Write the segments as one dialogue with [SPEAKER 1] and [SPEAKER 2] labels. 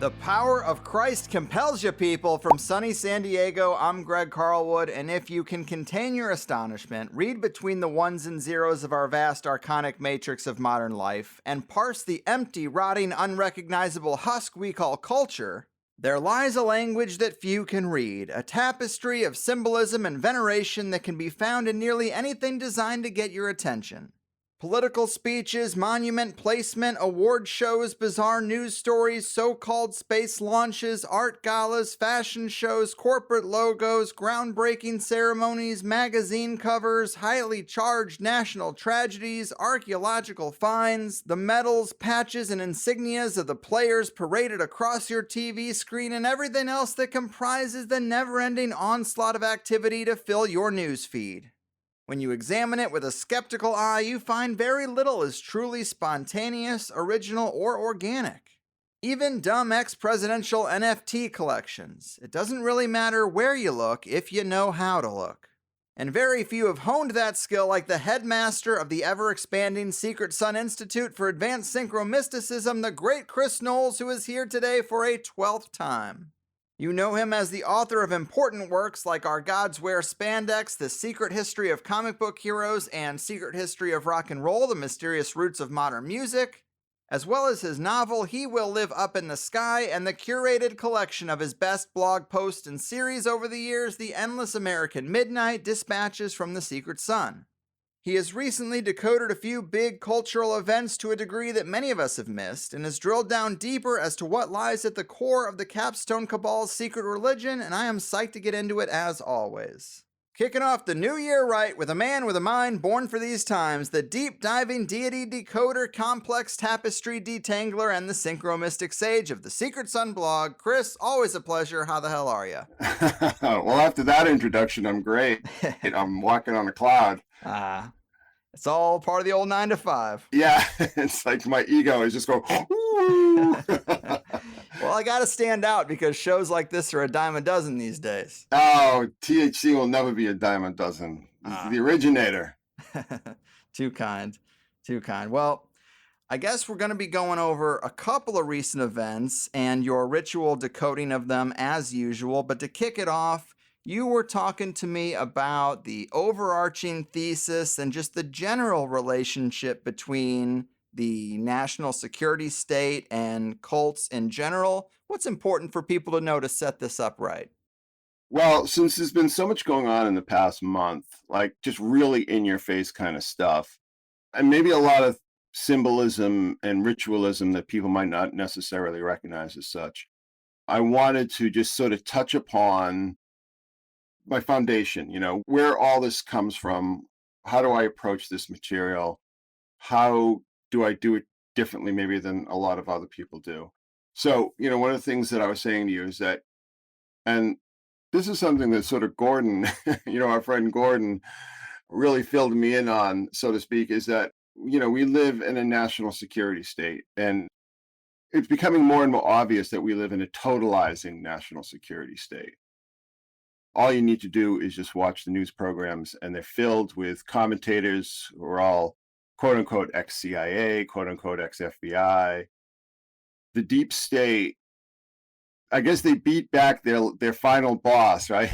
[SPEAKER 1] The power of Christ compels you, people. From sunny San Diego, I'm Greg Carlwood, and if you can contain your astonishment, read between the ones and zeros of our vast archonic matrix of modern life, and parse the empty, rotting, unrecognizable husk we call culture, there lies a language that few can read, a tapestry of symbolism and veneration that can be found in nearly anything designed to get your attention. Political speeches, monument placement, award shows, bizarre news stories, so-called space launches, art galas, fashion shows, corporate logos, groundbreaking ceremonies, magazine covers, highly charged national tragedies, archaeological finds, the medals, patches, and insignias of the players paraded across your TV screen, and everything else that comprises the never-ending onslaught of activity to fill your news feed. When you examine it with a skeptical eye, you find very little is truly spontaneous, original, or organic. Even dumb ex-presidential NFT collections. It doesn't really matter where you look if you know how to look. And very few have honed that skill like the headmaster of the ever-expanding Secret Sun Institute for Advanced Synchromysticism, the great Chris Knowles, who is here today for a 12th time. You know him as the author of important works like Our Gods Wear Spandex, The Secret History of Comic Book Heroes, and Secret History of Rock and Roll, The Mysterious Roots of Modern Music, as well as his novel He Will Live Up in the Sky and the curated collection of his best blog posts and series over the years, The Endless American Midnight, Dispatches from the Secret Sun. He has recently decoded a few big cultural events to a degree that many of us have missed, and has drilled down deeper as to what lies at the core of the Capstone Cabal's secret religion, and I am psyched to get into it as always. Kicking off the new year right with a man with a mind born for these times, the deep-diving deity decoder, complex tapestry detangler, and the synchromystic sage of the Secret Sun blog, Chris, always a pleasure. How the hell are you?
[SPEAKER 2] Well, after that introduction, I'm great. I'm walking on a cloud.
[SPEAKER 1] It's all part of the old 9 to 5.
[SPEAKER 2] Yeah, it's like my ego is just going, ooh.
[SPEAKER 1] Well, I gotta stand out because shows like this are a dime a dozen these days.
[SPEAKER 2] Oh, THC will never be a dime a dozen. It's the originator.
[SPEAKER 1] Too kind. Too kind. Well, I guess we're going to be going over a couple of recent events and your ritual decoding of them as usual. But to kick it off, you were talking to me about the overarching thesis and just the general relationship between the national security state and cults in general. What's important for people to know to set this up right?
[SPEAKER 2] Well, since there's been so much going on in the past month, like just really in your face kind of stuff, and maybe a lot of symbolism and ritualism that people might not necessarily recognize as such, I wanted to just sort of touch upon my foundation, where all this comes from. How do I approach this material? How do I do it differently maybe than a lot of other people do? So, one of the things that I was saying to you is that, and this is something that sort of Gordon, our friend Gordon really filled me in on, so to speak, is that, we live in a national security state, and it's becoming more and more obvious that we live in a totalizing national security state. All you need to do is just watch the news programs, and they're filled with commentators who are all quote unquote ex-CIA, quote unquote ex-FBI. The deep state, I guess they beat back their final boss, right?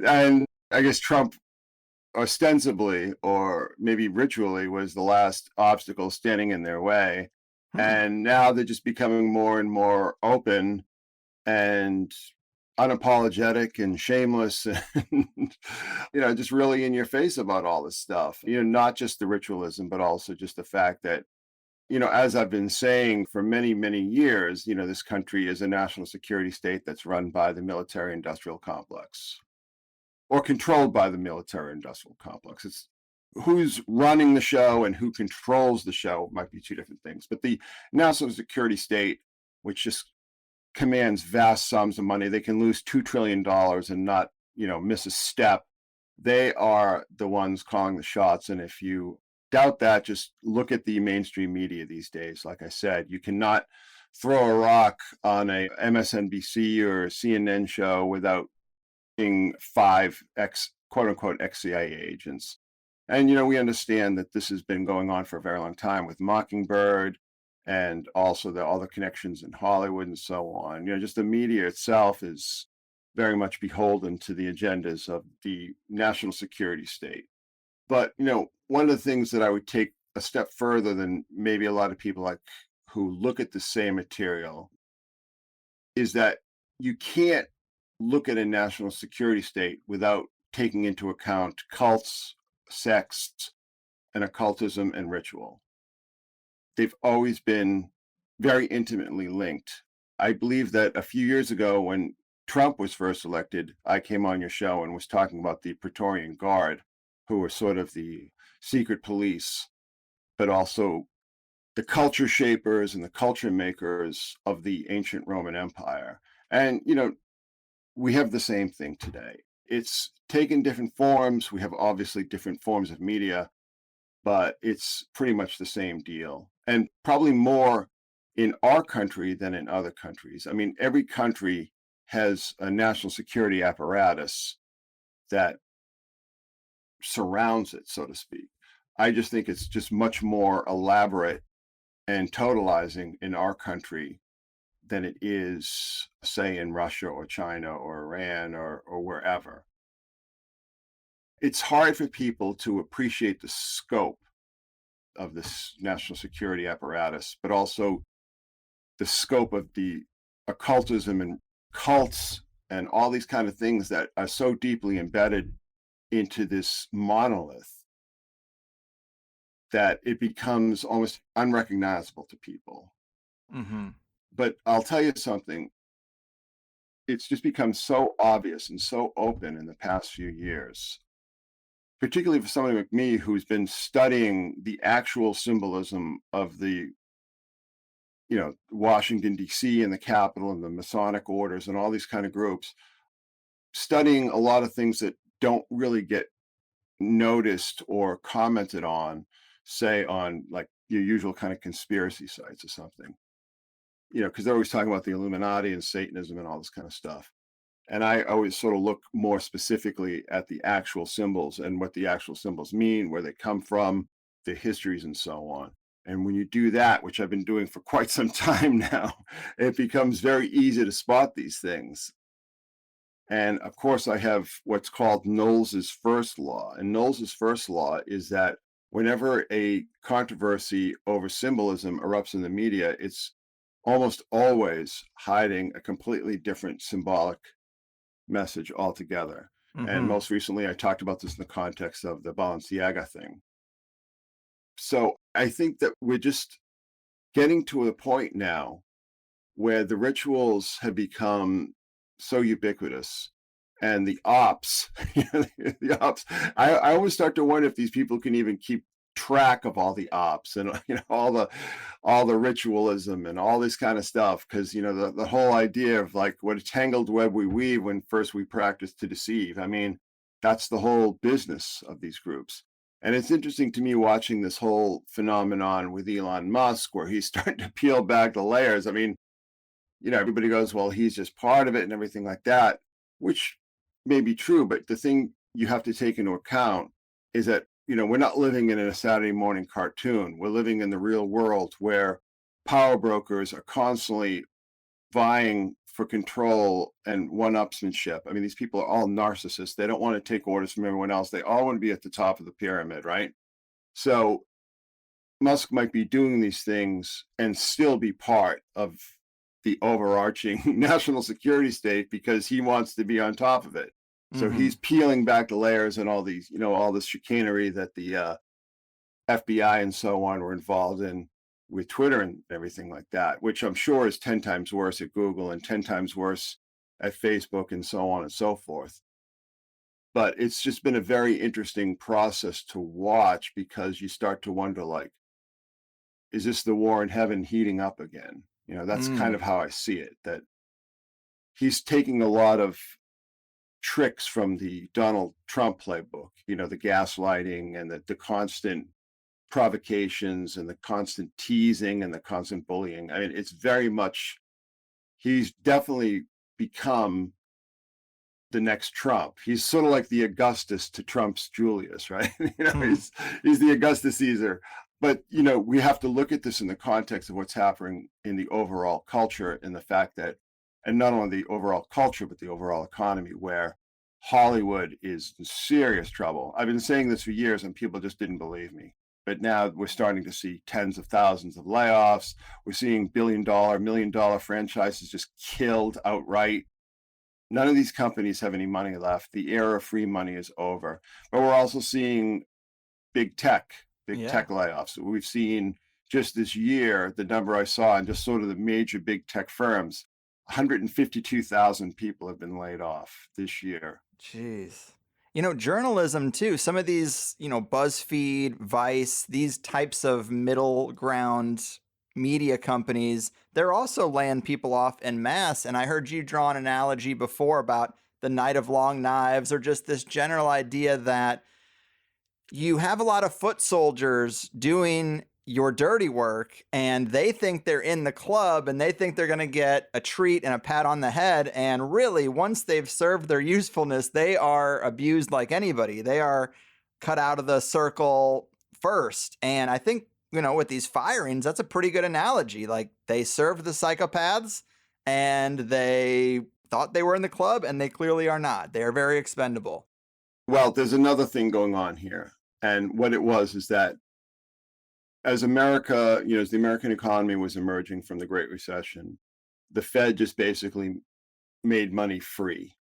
[SPEAKER 2] And I guess Trump ostensibly, or maybe ritually, was the last obstacle standing in their way. And now they're just becoming more and more open and unapologetic and shameless and just really in your face about all this stuff, not just the ritualism, but also just the fact that, as I've been saying for many, many years, this country is a national security state that's run by the military industrial complex, or controlled by the military industrial complex. It's who's running the show and who controls the show might be two different things, but the national security state, which just commands vast sums of money. They can lose $2 trillion and not, miss a step. They are the ones calling the shots. And if you doubt that, just look at the mainstream media these days. Like I said, you cannot throw a rock on a MSNBC or CNN show without being 5 quote unquote ex-CIA agents. And, we understand that this has been going on for a very long time with Mockingbird, and also all the connections in Hollywood and so on. Just the media itself is very much beholden to the agendas of the national security state. But, one of the things that I would take a step further than maybe a lot of people like who look at the same material is that you can't look at a national security state without taking into account cults, sects, and occultism and ritual. They've always been very intimately linked. I believe that a few years ago when Trump was first elected, I came on your show and was talking about the Praetorian Guard, who were sort of the secret police, but also the culture shapers and the culture makers of the ancient Roman Empire. And, we have the same thing today. It's taken different forms. We have obviously different forms of media, but it's pretty much the same deal. And probably more in our country than in other countries. I mean, every country has a national security apparatus that surrounds it, so to speak. I just think it's just much more elaborate and totalizing in our country than it is, say, in Russia or China or Iran or wherever. It's hard for people to appreciate the scope of this national security apparatus, but also the scope of the occultism and cults and all these kind of things that are so deeply embedded into this monolith that it becomes almost unrecognizable to people.
[SPEAKER 1] Mm-hmm.
[SPEAKER 2] But I'll tell you something, it's just become so obvious and so open in the past few years, particularly for somebody like me who's been studying the actual symbolism of the, Washington, D.C. and the Capitol and the Masonic orders and all these kind of groups, studying a lot of things that don't really get noticed or commented on, say on like your usual kind of conspiracy sites or something, because they're always talking about the Illuminati and Satanism and all this kind of stuff. And I always sort of look more specifically at the actual symbols and what the actual symbols mean, where they come from, the histories and so on. And when you do that, which I've been doing for quite some time now, it becomes very easy to spot these things. And of course, I have what's called Knowles's first law. And Knowles's first law is that whenever a controversy over symbolism erupts in the media, it's almost always hiding a completely different symbolic message altogether.
[SPEAKER 1] Mm-hmm.
[SPEAKER 2] And most recently, I talked about this in the context of the Balenciaga thing. So I think that we're just getting to a point now where the rituals have become so ubiquitous and the ops, the ops, I always start to wonder if these people can even keep track of all the ops and all the ritualism and all this kind of stuff, because the whole idea of like what a tangled web we weave when first we practice to deceive. I mean, that's the whole business of these groups. And it's interesting to me watching this whole phenomenon with Elon Musk, where he's starting to peel back the layers. I mean, everybody goes, well, he's just part of it and everything like that, which may be true. But the thing you have to take into account is that, we're not living in a Saturday morning cartoon. We're living in the real world where power brokers are constantly vying for control and one-upsmanship. I mean, these people are all narcissists. They don't want to take orders from everyone else. They all want to be at the top of the pyramid, right? So Musk might be doing these things and still be part of the overarching national security state because he wants to be on top of it. So he's peeling back the layers and all these, all this chicanery that the FBI and so on were involved in with Twitter and everything like that, which I'm sure is 10 times worse at Google and 10 times worse at Facebook and so on and so forth. But it's just been a very interesting process to watch, because you start to wonder, like, is this the war in heaven heating up again? That's kind of how I see it, that he's taking a lot of tricks from the Donald Trump playbook, the gaslighting and the constant provocations and the constant teasing and the constant bullying. I mean, it's very much, he's definitely become the next Trump. He's sort of like the Augustus to Trump's Julius, right? He's the Augustus Caesar But, we have to look at this in the context of what's happening in the overall culture and the fact that, and not only the overall culture, but the overall economy, where Hollywood is in serious trouble. I've been saying this for years and people just didn't believe me. But now we're starting to see tens of thousands of layoffs. We're seeing billion-dollar, million-dollar franchises just killed outright. None of these companies have any money left. The era of free money is over. But we're also seeing big tech layoffs. We've seen just this year, the number I saw, and just sort of the major big tech firms, 152,000 people have been laid off this year.
[SPEAKER 1] Jeez. Journalism too. Some of these, BuzzFeed, Vice, these types of middle ground media companies, they're also laying people off en masse. And I heard you draw an analogy before about the Night of Long Knives, or just this general idea that you have a lot of foot soldiers doing your dirty work, and they think they're in the club, and they think they're going to get a treat and a pat on the head. And really, once they've served their usefulness, they are abused like anybody. They are cut out of the circle first. And I think, with these firings, that's a pretty good analogy. Like, they served the psychopaths, and they thought they were in the club, and they clearly are not. They are very expendable.
[SPEAKER 2] Well, there's another thing going on here. And what it was is that as America, as the American economy was emerging from the Great Recession, the Fed just basically made money free.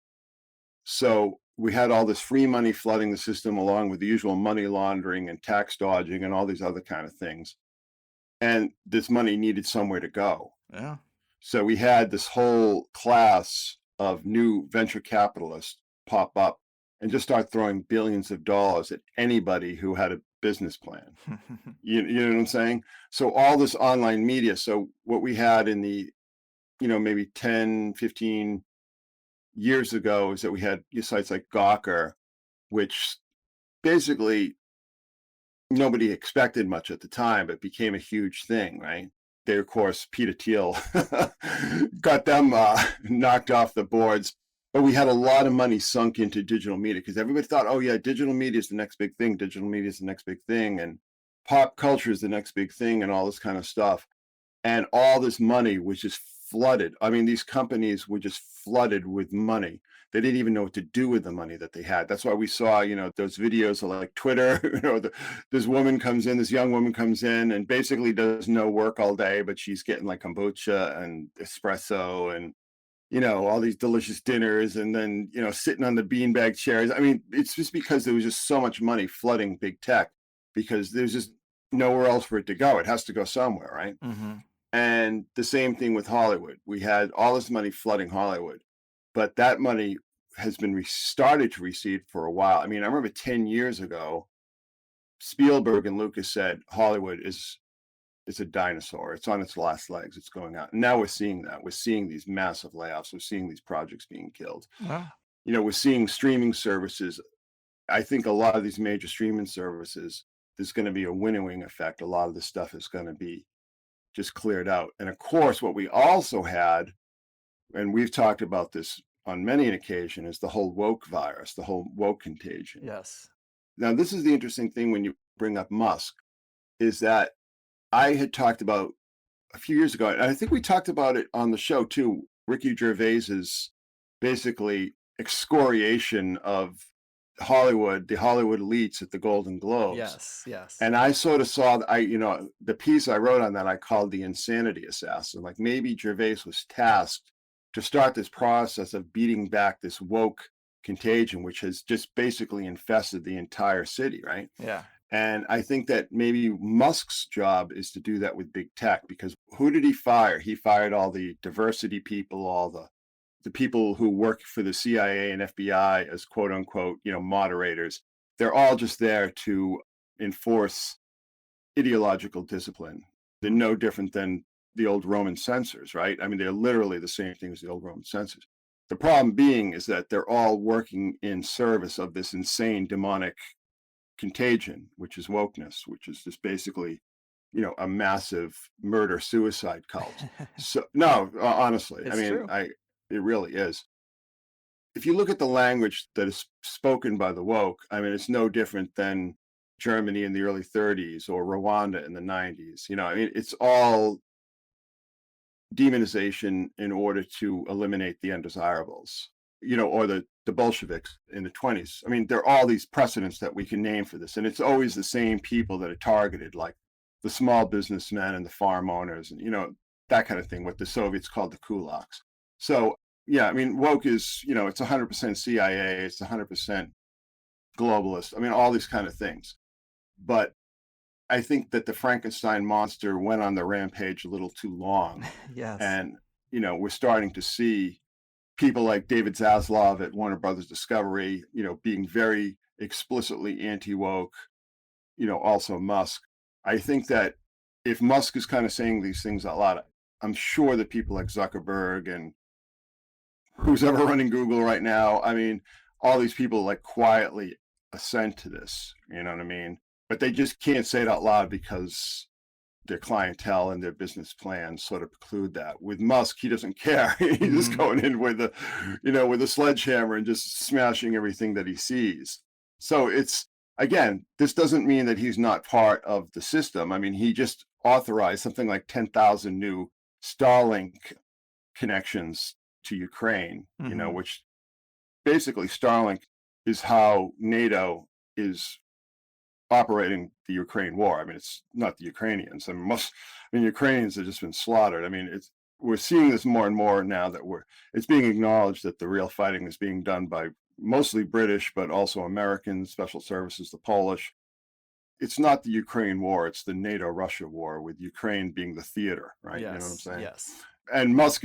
[SPEAKER 2] So we had all this free money flooding the system, along with the usual money laundering and tax dodging and all these other kind of things. And this money needed somewhere to go.
[SPEAKER 1] Yeah.
[SPEAKER 2] So we had this whole class of new venture capitalists pop up and just start throwing billions of dollars at anybody who had a business plan. You know what I'm saying? So all this online media. So what we had in the, maybe 10, 15 years ago is that we had sites like Gawker, which basically nobody expected much at the time, but became a huge thing, right? They, of course, Peter Thiel got them knocked off the boards. But we had a lot of money sunk into digital media because everybody thought, oh, yeah, digital media is the next big thing. Digital media is the next big thing. And pop culture is the next big thing and all this kind of stuff. And all this money was just flooded. I mean, these companies were just flooded with money. They didn't even know what to do with the money that they had. That's why we saw, those videos of like Twitter, this young woman comes in and basically does no work all day, but she's getting like kombucha and espresso and all these delicious dinners, and then, sitting on the beanbag chairs. I mean, it's just because there was just so much money flooding big tech because there's just nowhere else for it to go. It has to go somewhere, right?
[SPEAKER 1] Mm-hmm.
[SPEAKER 2] And the same thing with Hollywood. We had all this money flooding Hollywood, but that money has been started to recede for a while. I mean, I remember 10 years ago, Spielberg and Lucas said Hollywood is a dinosaur. It's on its last legs. It's going out. And now we're seeing that. We're seeing these massive layoffs. We're seeing these projects being killed.
[SPEAKER 1] Wow.
[SPEAKER 2] We're seeing streaming services. I think a lot of these major streaming services, there's going to be a winnowing effect. A lot of this stuff is going to be just cleared out. And of course, what we also had, and we've talked about this on many an occasion, is the whole woke virus, the whole woke contagion.
[SPEAKER 1] Yes.
[SPEAKER 2] Now, this is the interesting thing when you bring up Musk, is that I had talked about a few years ago, and I think we talked about it on the show too, Ricky Gervais's basically excoriation of Hollywood, the Hollywood elites at the Golden Globes.
[SPEAKER 1] Yes.
[SPEAKER 2] And I sort of saw, the piece I wrote on that, I called the insanity assassin. Like maybe Gervais was tasked to start this process of beating back this woke contagion, which has just basically infested the entire city, right?
[SPEAKER 1] Yeah.
[SPEAKER 2] And I think that maybe Musk's job is to do that with big tech, because who did he fire? He fired all the diversity people, all the people who work for the CIA and FBI as quote unquote, moderators. They're all just there to enforce ideological discipline. They're no different than the old Roman censors, right? I mean, they're literally the same thing as the old Roman censors. The problem being is that they're all working in service of this insane demonic contagion, which is wokeness, which is just basically, a massive murder-suicide cult. So no, honestly,
[SPEAKER 1] It's
[SPEAKER 2] I mean,
[SPEAKER 1] true.
[SPEAKER 2] it really is. If you look at the language that is spoken by the woke, I mean, it's no different than Germany in the early 30s or Rwanda in the 90s. I mean, it's all demonization in order to eliminate the undesirables, or the Bolsheviks in the 20s. I mean, there are all these precedents that we can name for this, and it's always the same people that are targeted, like the small businessmen and the farm owners, and that kind of thing, what the Soviets called the kulaks. So yeah, I mean, woke is, it's 100% CIA, it's 100% globalist. I mean, all these kind of things. But I think that the Frankenstein monster went on the rampage a little too long.
[SPEAKER 1] Yes.
[SPEAKER 2] And, we're starting to see people like David Zaslav at Warner Brothers Discovery, being very explicitly anti-woke, also Musk. I think that if Musk is kind of saying these things out loud, I'm sure that people like Zuckerberg and who's ever running Google right now, I mean, all these people like quietly assent to this, you know what I mean? But they just can't say it out loud because their clientele and their business plans sort of preclude that. With Musk, he doesn't care. He's just going in with a sledgehammer and just smashing everything that he sees. So it's, again, this doesn't mean that he's not part of the system. I mean, he just authorized something like 10,000 new Starlink connections to Ukraine, which basically Starlink is how NATO is operating the Ukraine war. I mean, it's not the Ukrainians. I mean, Ukrainians have just been slaughtered. I mean, we're seeing this more and more now that it's being acknowledged that the real fighting is being done by mostly British, but also American special services, the Polish. It's not the Ukraine war, it's the NATO-Russia war, with Ukraine being the theater, right?
[SPEAKER 1] Yes,
[SPEAKER 2] you know what I'm saying?
[SPEAKER 1] Yes.
[SPEAKER 2] And Musk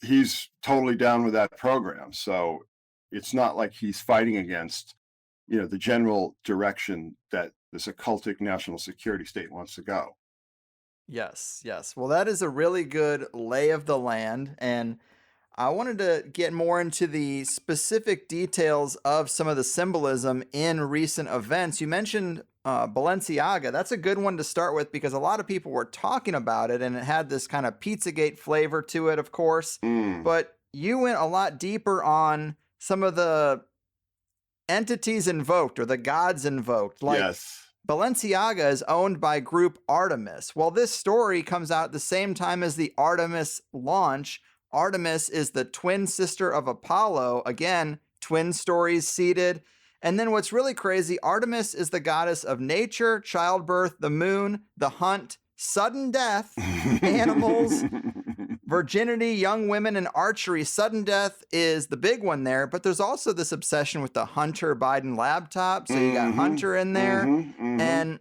[SPEAKER 2] he's totally down with that program. So it's not like he's fighting against, the general direction that this occultic national security state wants to go.
[SPEAKER 1] Yes, yes. Well, that is a really good lay of the land. And I wanted to get more into the specific details of some of the symbolism in recent events. You mentioned Balenciaga. That's a good one to start with because a lot of people were talking about it and it had this kind of Pizzagate flavor to it, of course. But you went a lot deeper on some of the entities invoked or the gods invoked. Like,
[SPEAKER 2] yes.
[SPEAKER 1] Balenciaga is owned by group Artemis. Well, this story comes out at the same time as the Artemis launch. Artemis is the twin sister of Apollo. Again, twin stories seeded. And then what's really crazy, Artemis is the goddess of nature, childbirth, the moon, the hunt, sudden death, animals, virginity, young women, and archery. Sudden death is the big one there, but there's also this obsession with the Hunter Biden laptop. So you got Hunter in there. And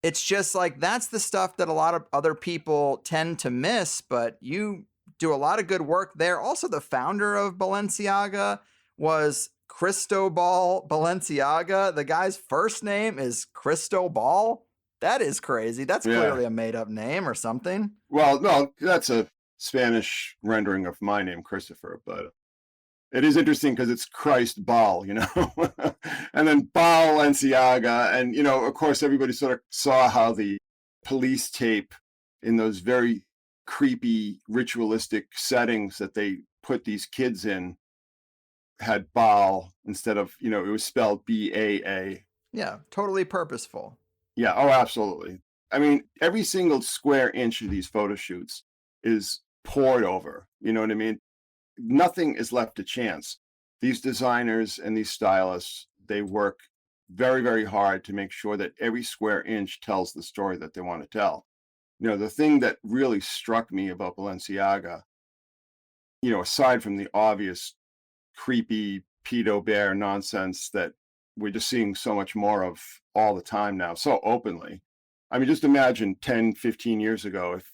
[SPEAKER 1] it's just like, that's the stuff that a lot of other people tend to miss, but you do a lot of good work there. Also, the founder of Balenciaga was Cristobal Balenciaga. The guy's first name is Cristobal. That is crazy. That's clearly a made-up name or something.
[SPEAKER 2] Well, no, that's a Spanish rendering of my name, Christopher, but it is interesting because it's Christ Baal, and then Balenciaga. And, of course, everybody sort of saw how the police tape in those very creepy ritualistic settings that they put these kids in had Baal instead of, it was spelled B-A-A.
[SPEAKER 1] Yeah, totally purposeful.
[SPEAKER 2] Yeah, oh, absolutely. I mean, every single square inch of these photo shoots is poured over, you know what I mean? Nothing is left to chance. These designers and these stylists, they work very, very hard to make sure that every square inch tells the story that they want to tell. The thing that really struck me about Balenciaga, aside from the obvious creepy pedo bear nonsense that we're just seeing so much more of all the time now, so openly. I mean, just imagine 10, 15 years ago, if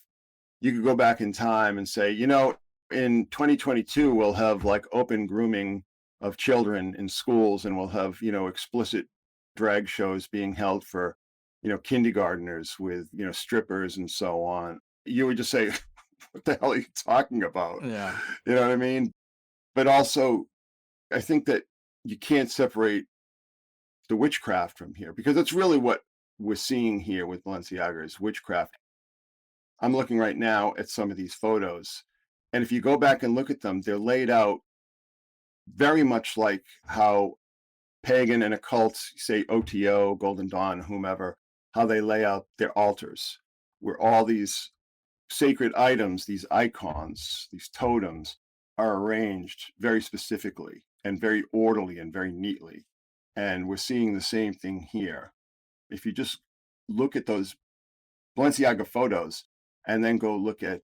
[SPEAKER 2] you could go back in time and say, in 2022, we'll have like open grooming of children in schools and we'll have, explicit drag shows being held for, kindergartners with, strippers and so on. You would just say, what the hell are you talking about?
[SPEAKER 1] Yeah.
[SPEAKER 2] You know what I mean? But also, I think that you can't separate the witchcraft from here because that's really what we're seeing here with Balenciaga is witchcraft. I'm looking right now at some of these photos, and if you go back and look at them, they're laid out very much like how pagan and occult, say OTO, Golden Dawn, whomever, how they lay out their altars, where all these sacred items, these icons, these totems are arranged very specifically and very orderly and very neatly. And we're seeing the same thing here. If you just look at those Balenciaga photos and then go look at,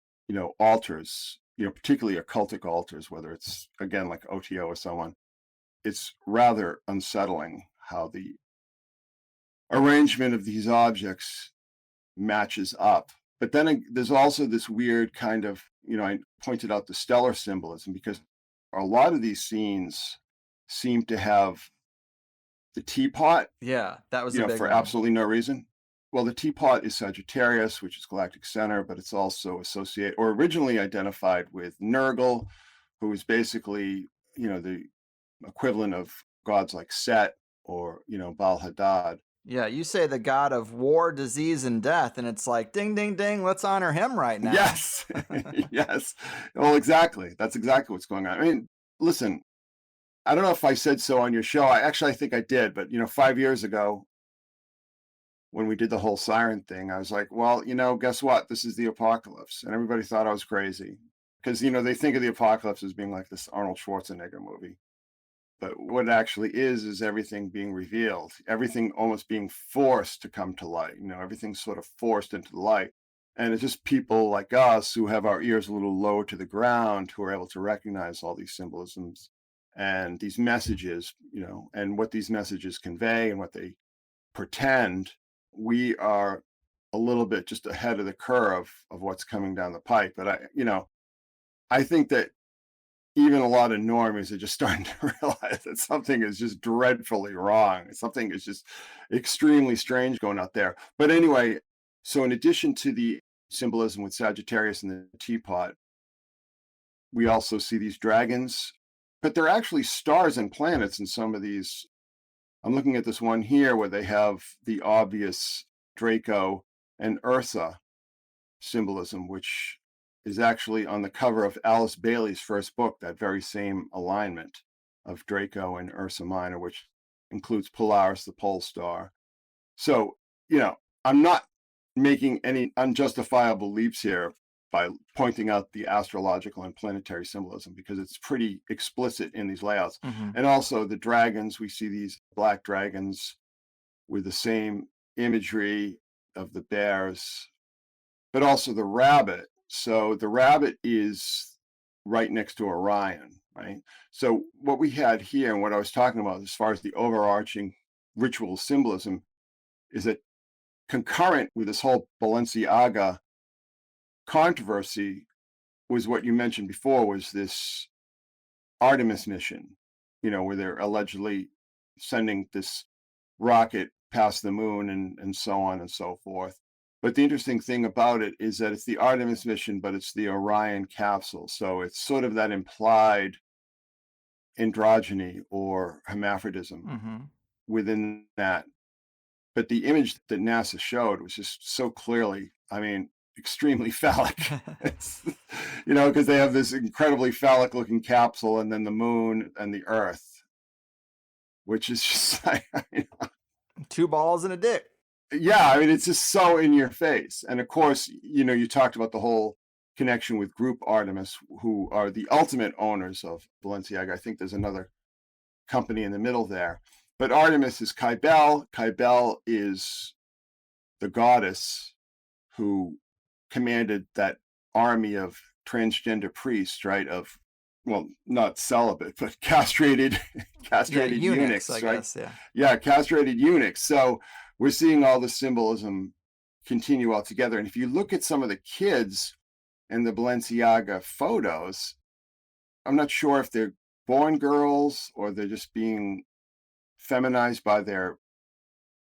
[SPEAKER 2] altars, particularly occultic altars, whether it's, again, like OTO or so on, it's rather unsettling how the arrangement of these objects matches up. But then there's also this weird kind of, I pointed out the stellar symbolism, because a lot of these scenes seem to have the teapot.
[SPEAKER 1] Yeah, that was a big
[SPEAKER 2] for
[SPEAKER 1] one.
[SPEAKER 2] absolutely no reason. Well, the teapot is Sagittarius, which is galactic center, but it's also associated or originally identified with Nurgle, who is basically, the equivalent of gods like Set or, Baal Hadad.
[SPEAKER 1] Yeah, you say the god of war, disease, and death, and it's like, ding, ding, ding, let's honor him right now.
[SPEAKER 2] Yes, yes. Well, exactly. That's exactly what's going on. I mean, listen, I don't know if I said so on your show. I think I did, but, 5 years ago, when we did the whole siren thing, I was like, well, guess what? This is the apocalypse. And everybody thought I was crazy because, they think of the apocalypse as being like this Arnold Schwarzenegger movie. But what it actually is everything being revealed, everything almost being forced to come to light. Everything's sort of forced into the light. And it's just people like us who have our ears a little low to the ground, who are able to recognize all these symbolisms and these messages, and what these messages convey and what they pretend. We are a little bit just ahead of the curve of what's coming down the pipe. But I think that even a lot of normies are just starting to realize that something is just dreadfully wrong. Something is just extremely strange going out there. But anyway, so in addition to the symbolism with Sagittarius and the teapot, we also see these dragons, but they're actually stars and planets in some of these. I'm looking at this one here where they have the obvious Draco and Ursa symbolism, which is actually on the cover of Alice Bailey's first book, that very same alignment of Draco and Ursa Minor, which includes Polaris, the pole star. So, I'm not making any unjustifiable leaps here by pointing out the astrological and planetary symbolism, because it's pretty explicit in these layouts.
[SPEAKER 1] Mm-hmm.
[SPEAKER 2] And also the dragons, we see these black dragons with the same imagery of the bears, but also the rabbit. So the rabbit is right next to Orion, right? So what we had here and what I was talking about as far as the overarching ritual symbolism is that concurrent with this whole Balenciaga controversy was what you mentioned before, was this Artemis mission, where they're allegedly sending this rocket past the moon and so on and so forth. But the interesting thing about it is that it's the Artemis mission, but it's the Orion capsule. So it's sort of that implied androgyny or hermaphrodism within that. But the image that NASA showed was just so clearly, extremely phallic. Because they have this incredibly phallic looking capsule and then the moon and the Earth, which is just like,
[SPEAKER 1] two balls and a dick.
[SPEAKER 2] Yeah, it's just so in your face. And of course, you talked about the whole connection with Group Artemis, who are the ultimate owners of Balenciaga. I think there's another company in the middle there. But Artemis is Kybele. Kybele is the goddess who commanded that army of transgender priests, right? Of, well, not celibate, but castrated eunuchs,
[SPEAKER 1] I
[SPEAKER 2] right?
[SPEAKER 1] guess, yeah.
[SPEAKER 2] Yeah, castrated eunuchs. So we're seeing all the symbolism continue all together. And if you look at some of the kids in the Balenciaga photos, I'm not sure if they're born girls or they're just being feminized by their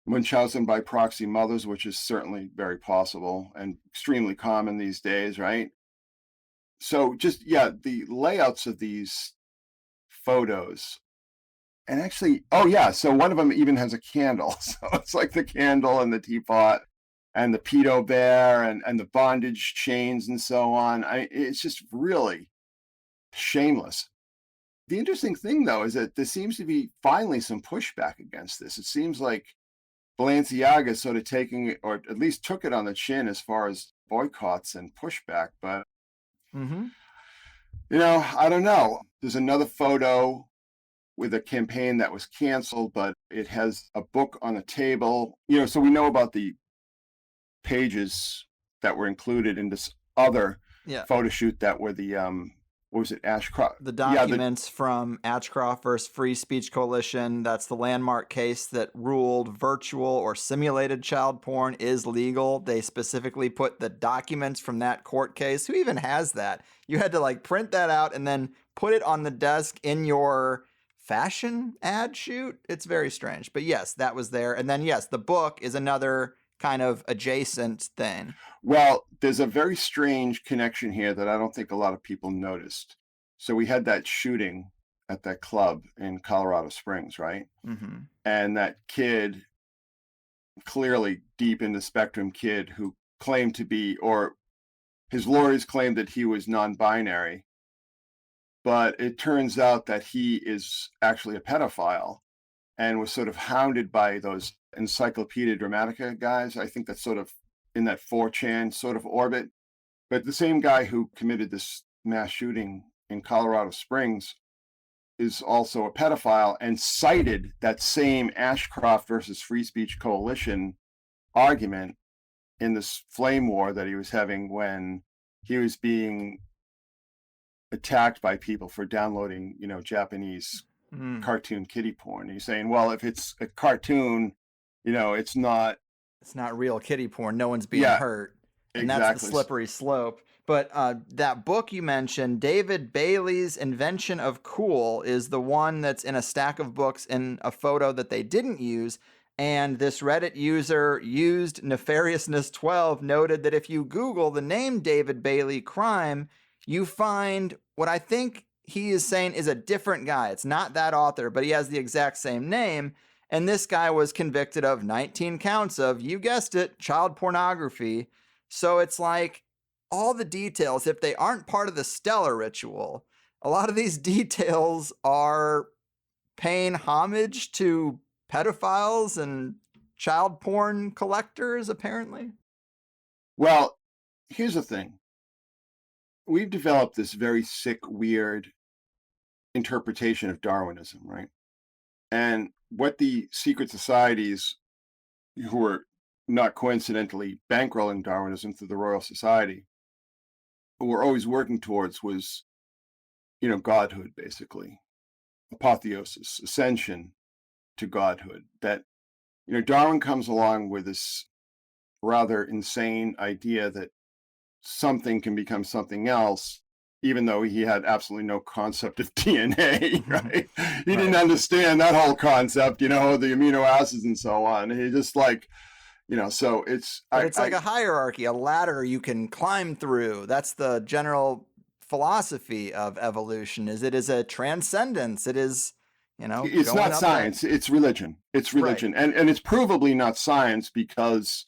[SPEAKER 2] Munchausen by proxy mothers, which is certainly very possible and extremely common these days, right? So just, the layouts of these photos. And actually, so one of them even has a candle. So it's like the candle and the teapot and the pedo bear and the bondage chains and so on. It's just really shameless. The interesting thing, though, is that there seems to be finally some pushback against this. It seems like Balenciaga is sort of taking it, or at least took it on the chin as far as boycotts and pushback. But,
[SPEAKER 1] Mm-hmm.
[SPEAKER 2] I don't know. There's another photo with a campaign that was canceled, but it has a book on the table. So we know about the pages that were included in this other photo shoot that were the what was it, Ashcroft?
[SPEAKER 1] The documents from Ashcroft versus Free Speech Coalition. That's the landmark case that ruled virtual or simulated child porn is legal. They specifically put the documents from that court case. Who even has that? You had to like print that out and then put it on the desk in your fashion ad shoot. It's very strange. But yes, that was there. And then yes, the book is another kind of adjacent thing.
[SPEAKER 2] Well, there's a very strange connection here that I don't think a lot of people noticed. So we had that shooting at that club in Colorado Springs, right?
[SPEAKER 1] Mm-hmm.
[SPEAKER 2] And that kid, clearly deep in the spectrum kid who claimed to be, or his lawyers claimed that he was non-binary, but it turns out that he is actually a pedophile and was sort of hounded by those Encyclopedia Dramatica guys. I think that's sort of in that 4chan sort of orbit. But the same guy who committed this mass shooting in Colorado Springs is also a pedophile and cited that same Ashcroft versus Free Speech Coalition argument in this flame war that he was having when he was being attacked by people for downloading, Japanese cartoon kiddie porn. He's saying, well, if it's a cartoon, it's not
[SPEAKER 1] real kiddie porn. No one's being hurt. And
[SPEAKER 2] exactly.
[SPEAKER 1] That's the slippery slope. But that book you mentioned, David Bailey's Invention of Cool, is the one that's in a stack of books in a photo that they didn't use. And this Reddit user used Nefariousness12 noted that if you Google the name David Bailey crime, you find what I think he is saying is a different guy. It's not that author, but he has the exact same name. And this guy was convicted of 19 counts of, you guessed it, child pornography. So it's like all the details, if they aren't part of the stellar ritual, a lot of these details are paying homage to pedophiles and child porn collectors, apparently.
[SPEAKER 2] Well, here's the thing. We've developed this very sick, weird interpretation of Darwinism, right? And what the secret societies, who are not coincidentally bankrolling Darwinism through the Royal Society, who were always working towards was, godhood, basically. Apotheosis, ascension to godhood. That, Darwin comes along with this rather insane idea that something can become something else, even though he had absolutely no concept of DNA, right? He didn't understand that whole concept, the amino acids and so on. He just so it's...
[SPEAKER 1] It's like a hierarchy, a ladder you can climb through. That's the general philosophy of evolution, is it is a transcendence. It is,
[SPEAKER 2] It's not science, it's religion. It's religion. Right. And it's provably not science because,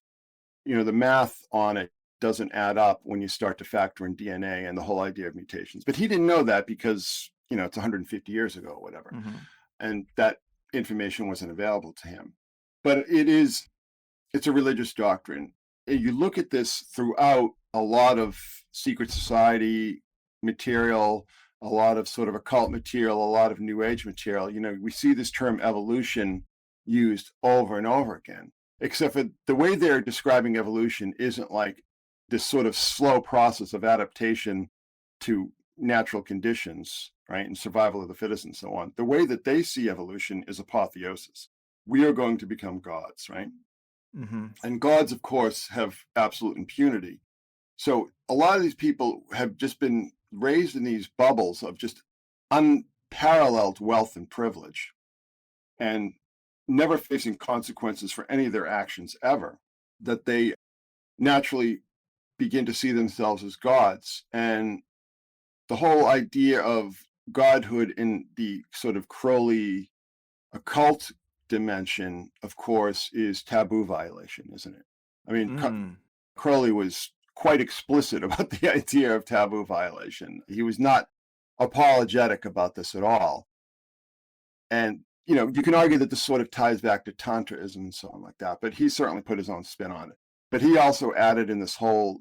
[SPEAKER 2] the math on it doesn't add up when you start to factor in DNA and the whole idea of mutations. But he didn't know that because, it's 150 years ago or whatever. Mm-hmm. And that information wasn't available to him. But it's a religious doctrine. You look at this throughout a lot of secret society material, a lot of sort of occult material, a lot of New Age material. We see this term evolution used over and over again, except for the way they're describing evolution isn't like this sort of slow process of adaptation to natural conditions, right, and survival of the fittest and so on. The way that they see evolution is apotheosis. We are going to become gods, right? Mm-hmm. And gods, of course, have absolute impunity. So a lot of these people have just been raised in these bubbles of just unparalleled wealth and privilege and never facing consequences for any of their actions ever, that they naturally begin to see themselves as gods. And the whole idea of godhood in the sort of Crowley occult dimension, of course, is taboo violation, isn't it? I mean, Crowley was quite explicit about the idea of taboo violation. He was not apologetic about this at all. And, you can argue that this sort of ties back to Tantraism and so on like that, but he certainly put his own spin on it. But he also added in this whole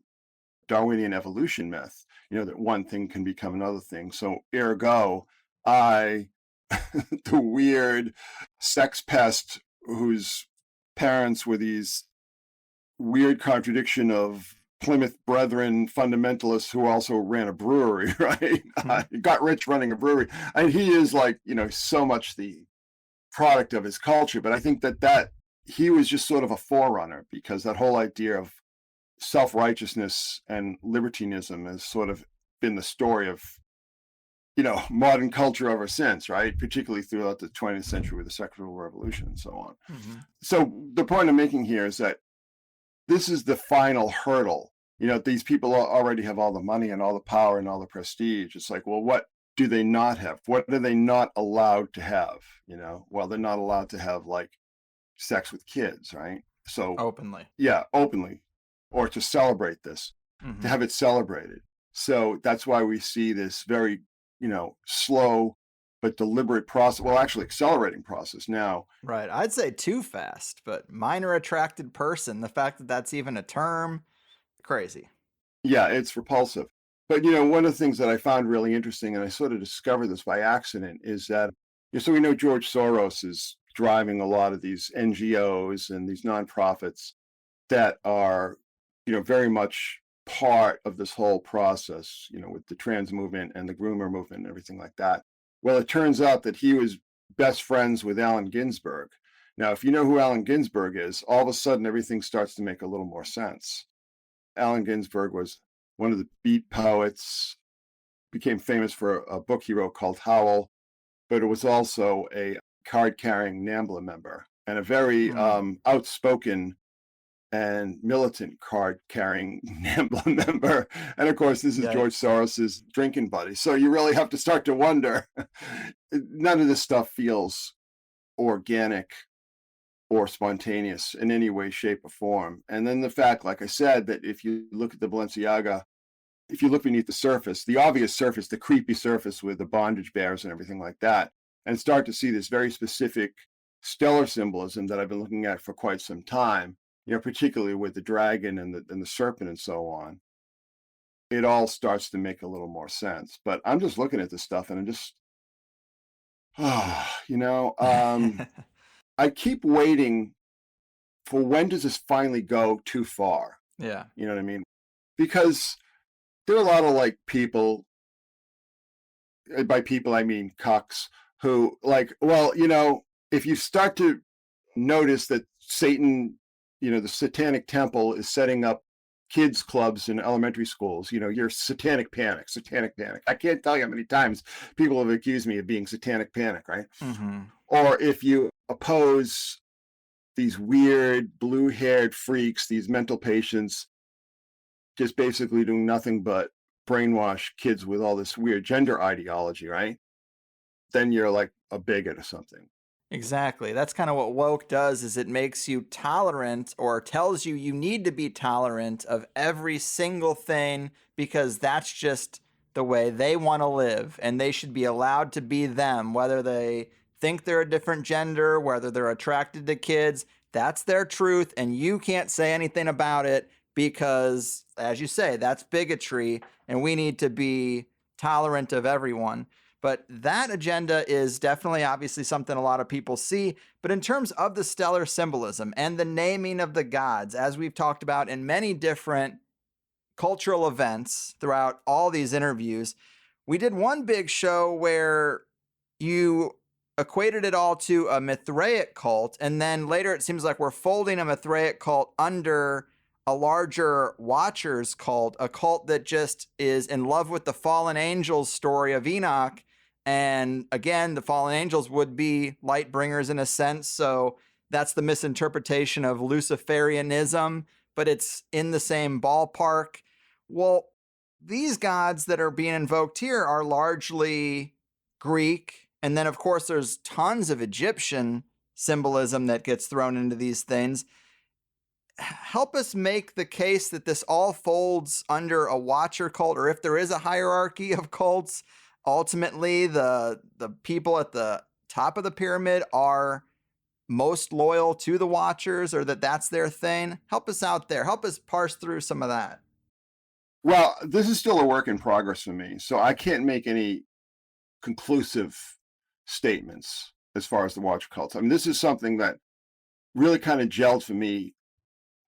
[SPEAKER 2] Darwinian evolution myth, that one thing can become another thing. So ergo, I, the weird sex pest whose parents were these weird contradiction of Plymouth Brethren fundamentalists who also ran a brewery, right? Got rich running a brewery. And he is like, so much the product of his culture. But I think that he was just sort of a forerunner, because that whole idea of self-righteousness and libertinism has sort of been the story of, modern culture ever since, right? Particularly throughout the 20th century with the sexual revolution and so on. Mm-hmm. So the point I'm making here is that this is the final hurdle. These people already have all the money and all the power and all the prestige. It's like, well, what do they not have? What are they not allowed to have? Well, they're not allowed to have like sex with kids, right? So
[SPEAKER 1] openly.
[SPEAKER 2] Yeah, openly, or to celebrate this, to have it celebrated. So that's why we see this very, slow but deliberate process. Well, actually accelerating process now.
[SPEAKER 1] Right. I'd say too fast, but minor attracted person, the fact that that's even a term, crazy.
[SPEAKER 2] Yeah, it's repulsive. But, one of the things that I found really interesting, and I sort of discovered this by accident, is that, so we know George Soros is driving a lot of these NGOs and these nonprofits that are, very much part of this whole process, with the trans movement and the groomer movement and everything like that. Well, it turns out that he was best friends with Allen Ginsberg. Now, if you know who Allen Ginsberg is, all of a sudden everything starts to make a little more sense. Allen Ginsberg was one of the beat poets, became famous for a book he wrote called Howl, but it was also a card-carrying NAMBLA member, and a very outspoken and militant card-carrying NAMBLA member. And of course, this is George Soros's drinking buddy. So you really have to start to wonder, none of this stuff feels organic or spontaneous in any way, shape, or form. And then the fact, like I said, that if you look at the Balenciaga, if you look beneath the surface, the obvious surface, the creepy surface with the bondage bears and everything like that, and start to see this very specific stellar symbolism that I've been looking at for quite some time, particularly with the dragon and the serpent and so on, it all starts to make a little more sense. But I'm just looking at this stuff and I'm just, I keep waiting for when does this finally go too far?
[SPEAKER 1] Yeah.
[SPEAKER 2] You know what I mean? Because there are a lot of like people, by people I mean cucks, who like, well, if you start to notice that Satan, the satanic temple is setting up kids clubs in elementary schools, you're satanic panic. I can't tell you how many times people have accused me of being satanic panic, right? Mm-hmm. Or if you oppose these weird blue-haired freaks, these mental patients, just basically doing nothing but brainwash kids with all this weird gender ideology, right? Then you're like a bigot or something.
[SPEAKER 1] Exactly. That's kind of what woke does, is it makes you tolerant, or tells you need to be tolerant of every single thing, because that's just the way they want to live, and they should be allowed to be them, whether they think they're a different gender, whether they're attracted to kids. That's their truth, and you can't say anything about it, because, as you say, that's bigotry, and we need to be tolerant of everyone. But that agenda is definitely obviously something a lot of people see. But in terms of the stellar symbolism and the naming of the gods, as we've talked about in many different cultural events throughout all these interviews, we did one big show where you equated it all to a Mithraic cult. And then later it seems like we're folding a Mithraic cult under a larger Watchers cult, a cult that just is in love with the fallen angels story of Enoch. And again, the fallen angels would be light bringers in a sense. So that's the misinterpretation of Luciferianism, but it's in the same ballpark. Well, these gods that are being invoked here are largely Greek. And then, of course, there's tons of Egyptian symbolism that gets thrown into these things. Help us make the case that this all folds under a Watcher cult, or if there is a hierarchy of cults, ultimately the people at the top of the pyramid are most loyal to the Watchers, or that's their thing? Help us out there. Help us parse through some of that.
[SPEAKER 2] Well, this is still a work in progress for me, so I can't make any conclusive statements as far as the Watcher cults. I mean, this is something that really kind of gelled for me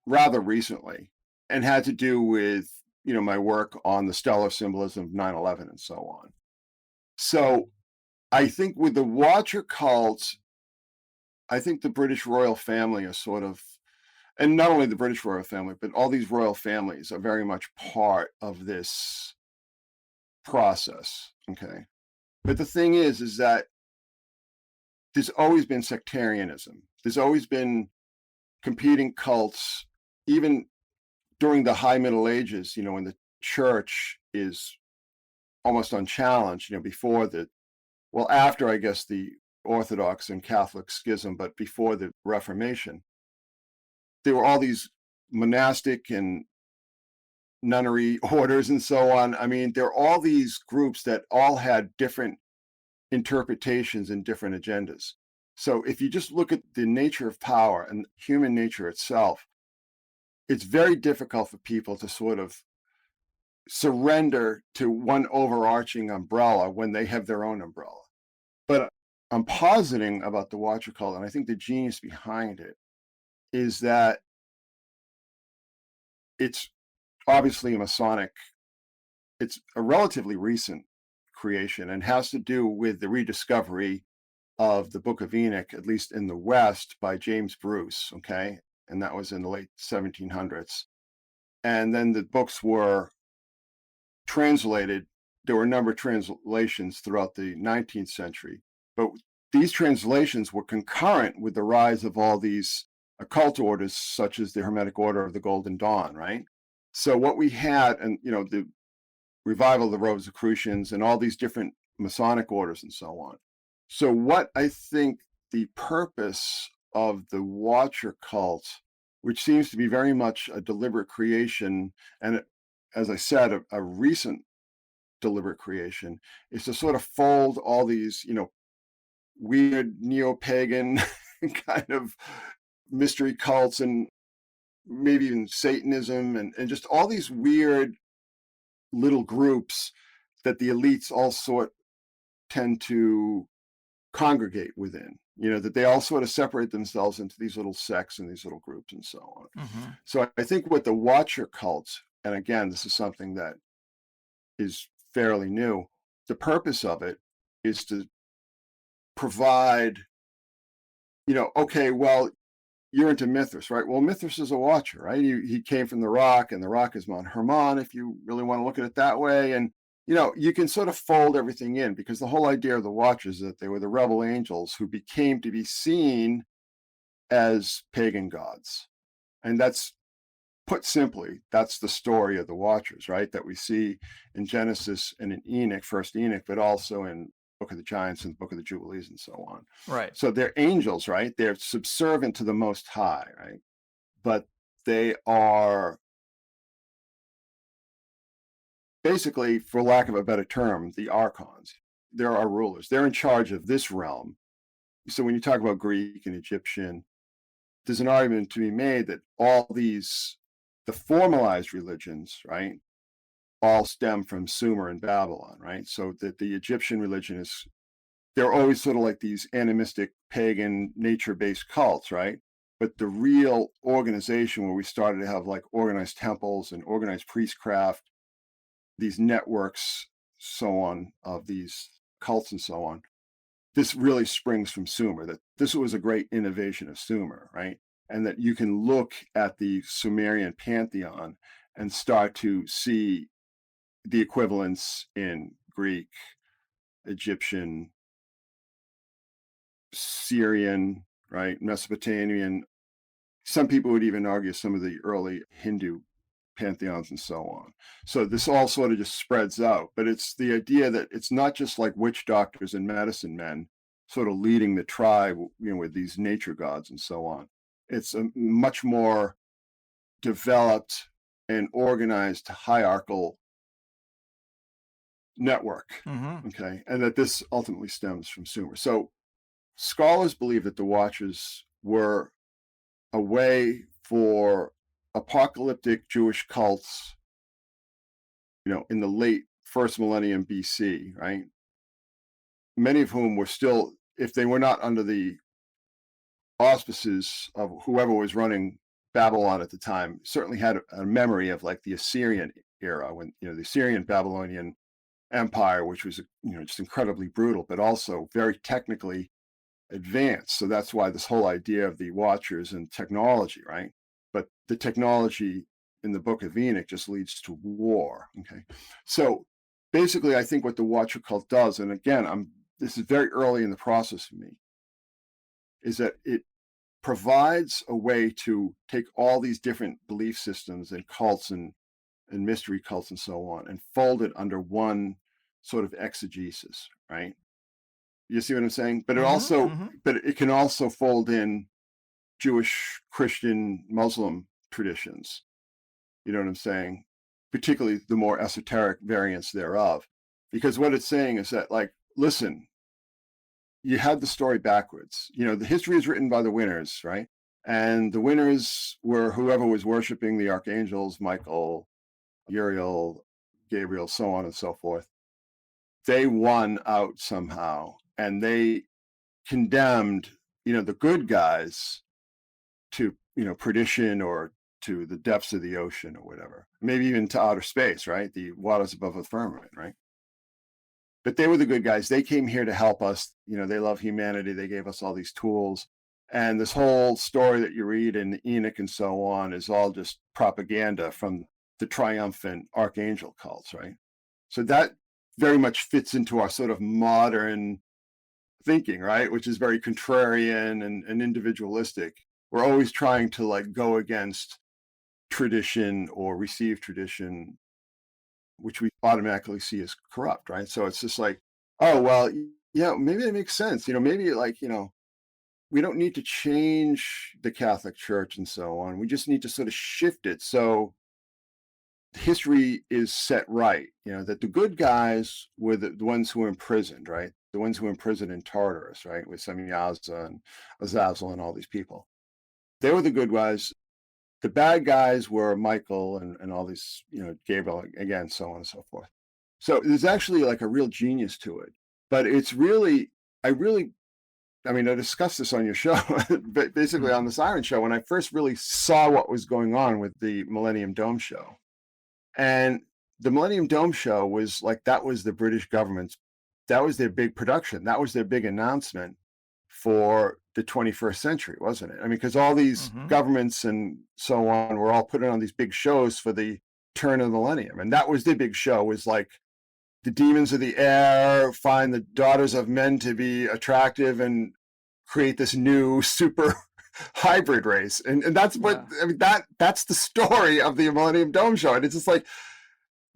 [SPEAKER 2] rather recently and had to do with, my work on the stellar symbolism of 9/11 and so on. So I think with the Watcher cults, I think the British royal family is sort of, and not only the British royal family, but all these royal families are very much part of this process. Okay. But the thing is that there's always been sectarianism. There's always been competing cults, even during the High Middle Ages, when the church is almost unchallenged, after, I guess, the Orthodox and Catholic schism, but before the Reformation, there were all these monastic and nunnery orders and so on. I mean, there are all these groups that all had different interpretations and different agendas. So if you just look at the nature of power and human nature itself, it's very difficult for people to sort of surrender to one overarching umbrella when they have their own umbrella. But I'm positing about the Watcher cult, and I think the genius behind it is that it's obviously a Masonic, it's a relatively recent creation and has to do with the rediscovery of the Book of Enoch, at least in the West, by James Bruce, okay? And that was in the late 1700s. And then the books were translated. There were a number of translations throughout the 19th century, but these translations were concurrent with the rise of all these occult orders, such as the Hermetic Order of the Golden Dawn, right? So what we had, and the revival of the Roswell-crucians and all these different Masonic orders and so on. So what I think the purpose of the Watcher cult, which seems to be very much a deliberate creation, and as I said, a recent deliberate creation, is to sort of fold all these, weird neo-pagan kind of mystery cults and maybe even Satanism and just all these weird little groups that the elites all tend to congregate within, that they all sort of separate themselves into these little sects and these little groups and so on.
[SPEAKER 1] Mm-hmm.
[SPEAKER 2] So I think with the Watcher cults, and again, this is something that is fairly new, the purpose of it is to provide, okay, well, you're into Mithras, right? Well, Mithras is a Watcher, right? He came from the Rock, and the Rock is Mount Hermon, if you really want to look at it that way. And, you can sort of fold everything in, because the whole idea of the Watchers is that they were the rebel angels who became to be seen as pagan gods. And that's, put simply, that's the story of the Watchers, right? That we see in Genesis and in Enoch, first Enoch, but also in Book of the Giants and Book of the Jubilees and so on.
[SPEAKER 1] Right.
[SPEAKER 2] So they're angels, right? They're subservient to the Most High, right? But they are basically, for lack of a better term, the archons. They're our rulers. They're in charge of this realm. So when you talk about Greek and Egyptian, there's an argument to be made that all these, the formalized religions, right, all stem from Sumer and Babylon, right? So that the Egyptian religion is, they're always sort of like these animistic, pagan, nature-based cults, right? But the real organization where we started to have like organized temples and organized priestcraft, these networks, so on, of these cults and so on, this really springs from Sumer, that this was a great innovation of Sumer, right? And that you can look at the Sumerian pantheon and start to see the equivalents in Greek, Egyptian, Syrian, right, Mesopotamian. Some people would even argue some of the early Hindu pantheons and so on. So this all sort of just spreads out, but it's the idea that it's not just like witch doctors and medicine men sort of leading the tribe, with these nature gods and so on. It's a much more developed and organized hierarchical network,
[SPEAKER 1] Mm-hmm.
[SPEAKER 2] okay, and that this ultimately stems from Sumer. So scholars believe that the Watchers were a way for apocalyptic Jewish cults, in the late first millennium BC, right? Many of whom were still, if they were not under the auspices of whoever was running Babylon at the time, certainly had a memory of like the Assyrian era, when the Assyrian Babylonian Empire, which was just incredibly brutal, but also very technically advanced. So that's why this whole idea of the Watchers and technology, right? But the technology in the Book of Enoch just leads to war. Okay, so basically, I think what the Watcher cult does, and again, this is very early in the process for me, is that it provides a way to take all these different belief systems and cults and mystery cults and so on and fold it under one sort of exegesis, right? You see what I'm saying? But it can also fold in Jewish, Christian, Muslim traditions. You know what I'm saying? Particularly the more esoteric variants thereof. Because what it's saying is that, like, listen, you had the story backwards. The history is written by the winners, right? And the winners were whoever was worshiping the archangels, Michael, Uriel, Gabriel, so on and so forth. They won out somehow, and they condemned, the good guys to, perdition or to the depths of the ocean or whatever, maybe even to outer space, right? The waters above the firmament, right? But they were the good guys. They came here to help us. They love humanity. They gave us all these tools. And this whole story that you read in Enoch and so on is all just propaganda from the triumphant archangel cults, right? So that very much fits into our sort of modern thinking, right? Which is very contrarian and individualistic. We're always trying to like go against tradition or receive tradition, which we automatically see as corrupt, right? So it's just like, oh, well, yeah, maybe that makes sense. Maybe like, we don't need to change the Catholic Church and so on. We just need to sort of shift it so history is set right, that the good guys were the ones who were imprisoned, right? The ones who were imprisoned in Tartarus, right? With Semyaza and Azazel and all these people. They were the good guys. The bad guys were Michael and all these, Gabriel, again, so on and so forth. So there's actually like a real genius to it. But it's really, I discussed this on your show, but basically on the Siren Show, when I first really saw what was going on with the Millennium Dome show. And the Millennium Dome show was like, that was the British government's, that was their big production. That was their big announcement for the 21st century, wasn't it? Because all these governments and so on were all putting on these big shows for the turn of the millennium. And that was the big show, was like the demons of the air find the daughters of men to be attractive and create this new super hybrid race. And that's what, that's the story of the Millennium Dome show. And it's just like,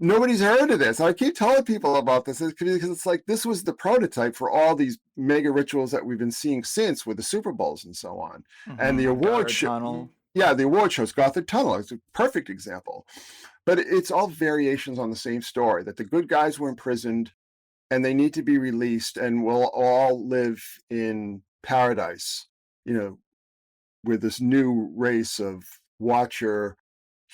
[SPEAKER 2] nobody's heard of this. I keep telling people about this because it's like, this was the prototype for all these mega rituals that we've been seeing since with the Super Bowls and so on. And the award show. Yeah, the award shows, Gothard Tunnel is a perfect example. But it's all variations on the same story, that the good guys were imprisoned and they need to be released and will all live in paradise, with this new race of Watcher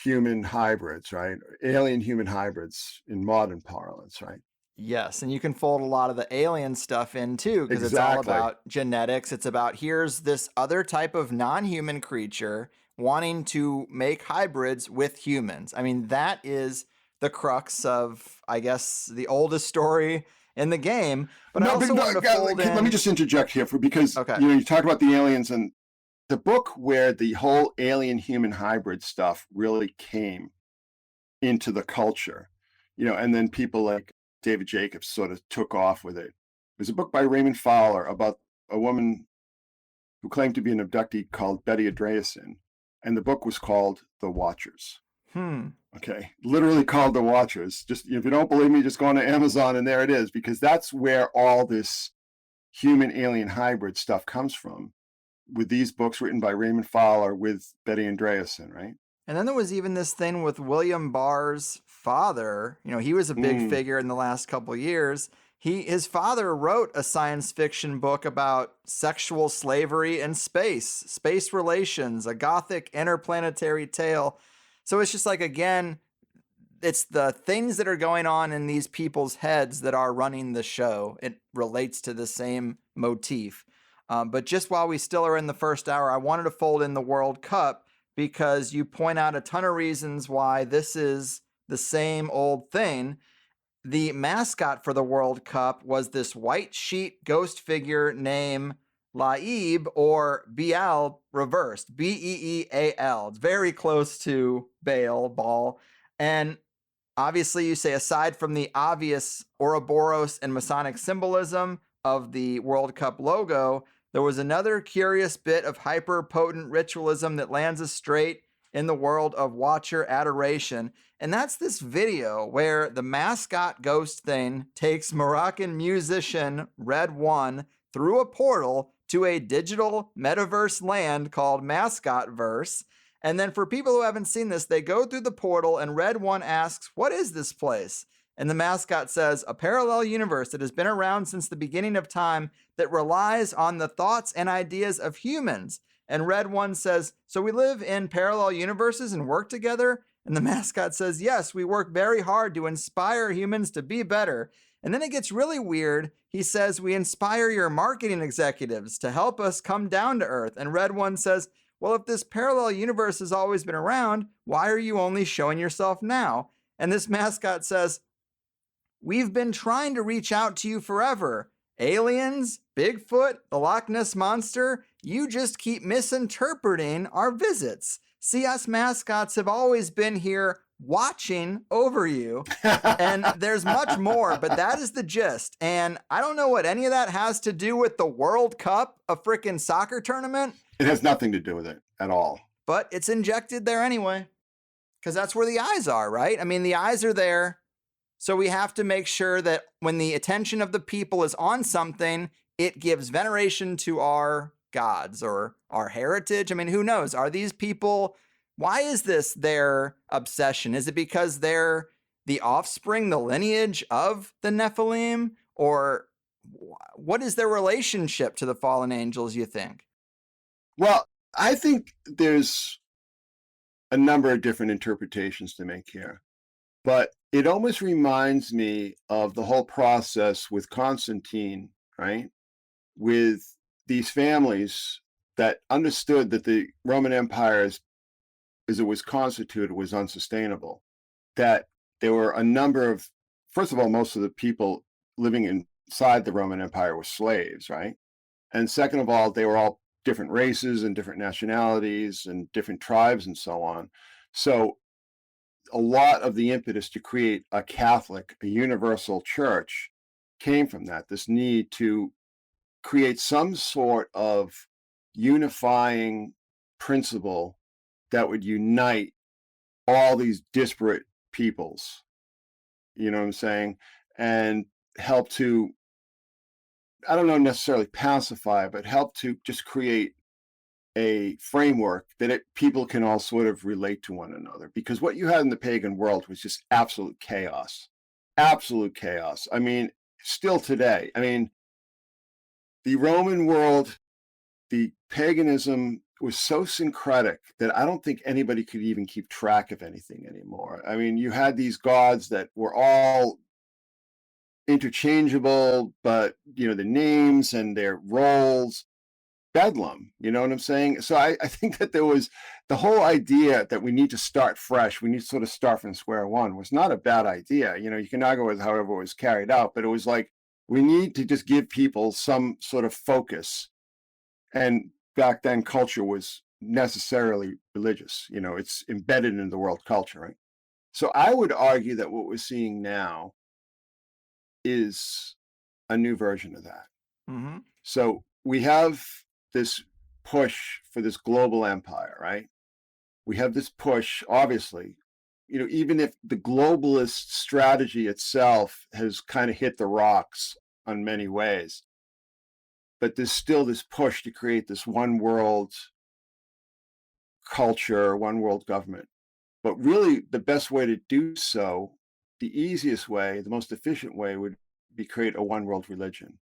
[SPEAKER 2] human hybrids, right? Alien human hybrids in modern parlance, right?
[SPEAKER 1] Yes, and you can fold a lot of the alien stuff in too, because it's all about genetics. It's about, here's this other type of non-human creature wanting to make hybrids with humans. That is the crux of, I guess, the oldest story in the game. But I also wanted to fold in...
[SPEAKER 2] Let me just interject here, because you talked about the aliens, and the book where the whole alien human hybrid stuff really came into the culture, and then people like David Jacobs sort of took off with it. There's a book by Raymond Fowler about a woman who claimed to be an abductee called Betty Andreasson, and the book was called The Watchers. Okay, literally called The Watchers. Just, if you don't believe me, just go on to Amazon and there it is, because that's where all this human alien hybrid stuff comes from, with these books written by Raymond Fowler with Betty Andreasson, right?
[SPEAKER 1] And then there was even this thing with William Barr's father. He was a big figure in the last couple of years. His father wrote a science fiction book about sexual slavery in space relations, a gothic interplanetary tale. So it's just like, again, it's the things that are going on in these people's heads that are running the show. It relates to the same motif. But just while we still are in the first hour, I wanted to fold in the World Cup because you point out a ton of reasons why this is the same old thing. The mascot for the World Cup was this white sheet ghost figure named Laib, or Beal reversed, Beeal. It's very close to Ball. And obviously, you say, aside from the obvious Ouroboros and Masonic symbolism of the World Cup logo, there was another curious bit of hyper-potent ritualism that lands us straight in the world of Watcher adoration. And that's this video where the mascot ghost thing takes Moroccan musician Red One through a portal to a digital metaverse land called Mascotverse. And then for people who haven't seen this, they go through the portal and Red One asks, "What is this place?" And the mascot says, "A parallel universe that has been around since the beginning of time that relies on the thoughts and ideas of humans." And Red One says, "So we live in parallel universes and work together?" And the mascot says, "Yes, we work very hard to inspire humans to be better." And then it gets really weird. He says, "We inspire your marketing executives to help us come down to earth." And Red One says, "Well, if this parallel universe has always been around, why are you only showing yourself now?" And this mascot says, "We've been trying to reach out to you forever. Aliens, Bigfoot, the Loch Ness Monster, you just keep misinterpreting our visits. See, us mascots have always been here watching over you." And there's much more, but that is the gist. And I don't know what any of that has to do with the World Cup, a freaking soccer tournament.
[SPEAKER 2] It has nothing to do with it at all.
[SPEAKER 1] But it's injected there anyway, because that's where the eyes are, right? I mean, the eyes are there. So we have to make sure that when the attention of the people is on something, it gives veneration to our gods or our heritage. I mean, who knows? Are these people, why is this their obsession? Is it because they're the offspring, the lineage of the Nephilim? Or what is their relationship to the fallen angels, you think?
[SPEAKER 2] Well, I think there's a number of different interpretations to make here. But it almost reminds me of the whole process with Constantine, right? With these families that understood that the Roman Empire, as it was constituted, was unsustainable. That there were a number of, first of all, most of the people living inside the Roman Empire were slaves, right? And second of all, they were all different races and different nationalities and different tribes and so on. So a lot of the impetus to create a Catholic, a universal church came from that, this need to create some sort of unifying principle that would unite all these disparate peoples, you know what I'm saying? And help to, I don't know necessarily pacify, but help to just create a framework that people can all sort of relate to one another. Because what you had in the pagan world was just absolute chaos. Absolute chaos. I mean, still today. I mean, the Roman world, the paganism was so syncretic that I don't think anybody could even keep track of anything anymore. I mean, you had these gods that were all interchangeable, but, you know, the names and their roles, bedlam, you know what I'm saying? So I think that there was the whole idea that we need to start fresh, we need to sort of start from square one, was not a bad idea. You know, you can argue with however it was carried out, but it was like, we need to just give people some sort of focus. And back then, culture was necessarily religious. You know, it's embedded in the world culture, right? So I would argue that what we're seeing now is a new version of that.
[SPEAKER 1] Mm-hmm.
[SPEAKER 2] So we have this push for this global empire, right? We have this push, obviously, you know, even if the globalist strategy itself has kind of hit the rocks on many ways, but there's still this push to create this one world culture, one world government. But really, the best way to do so, the easiest way, the most efficient way would be create a one world religion.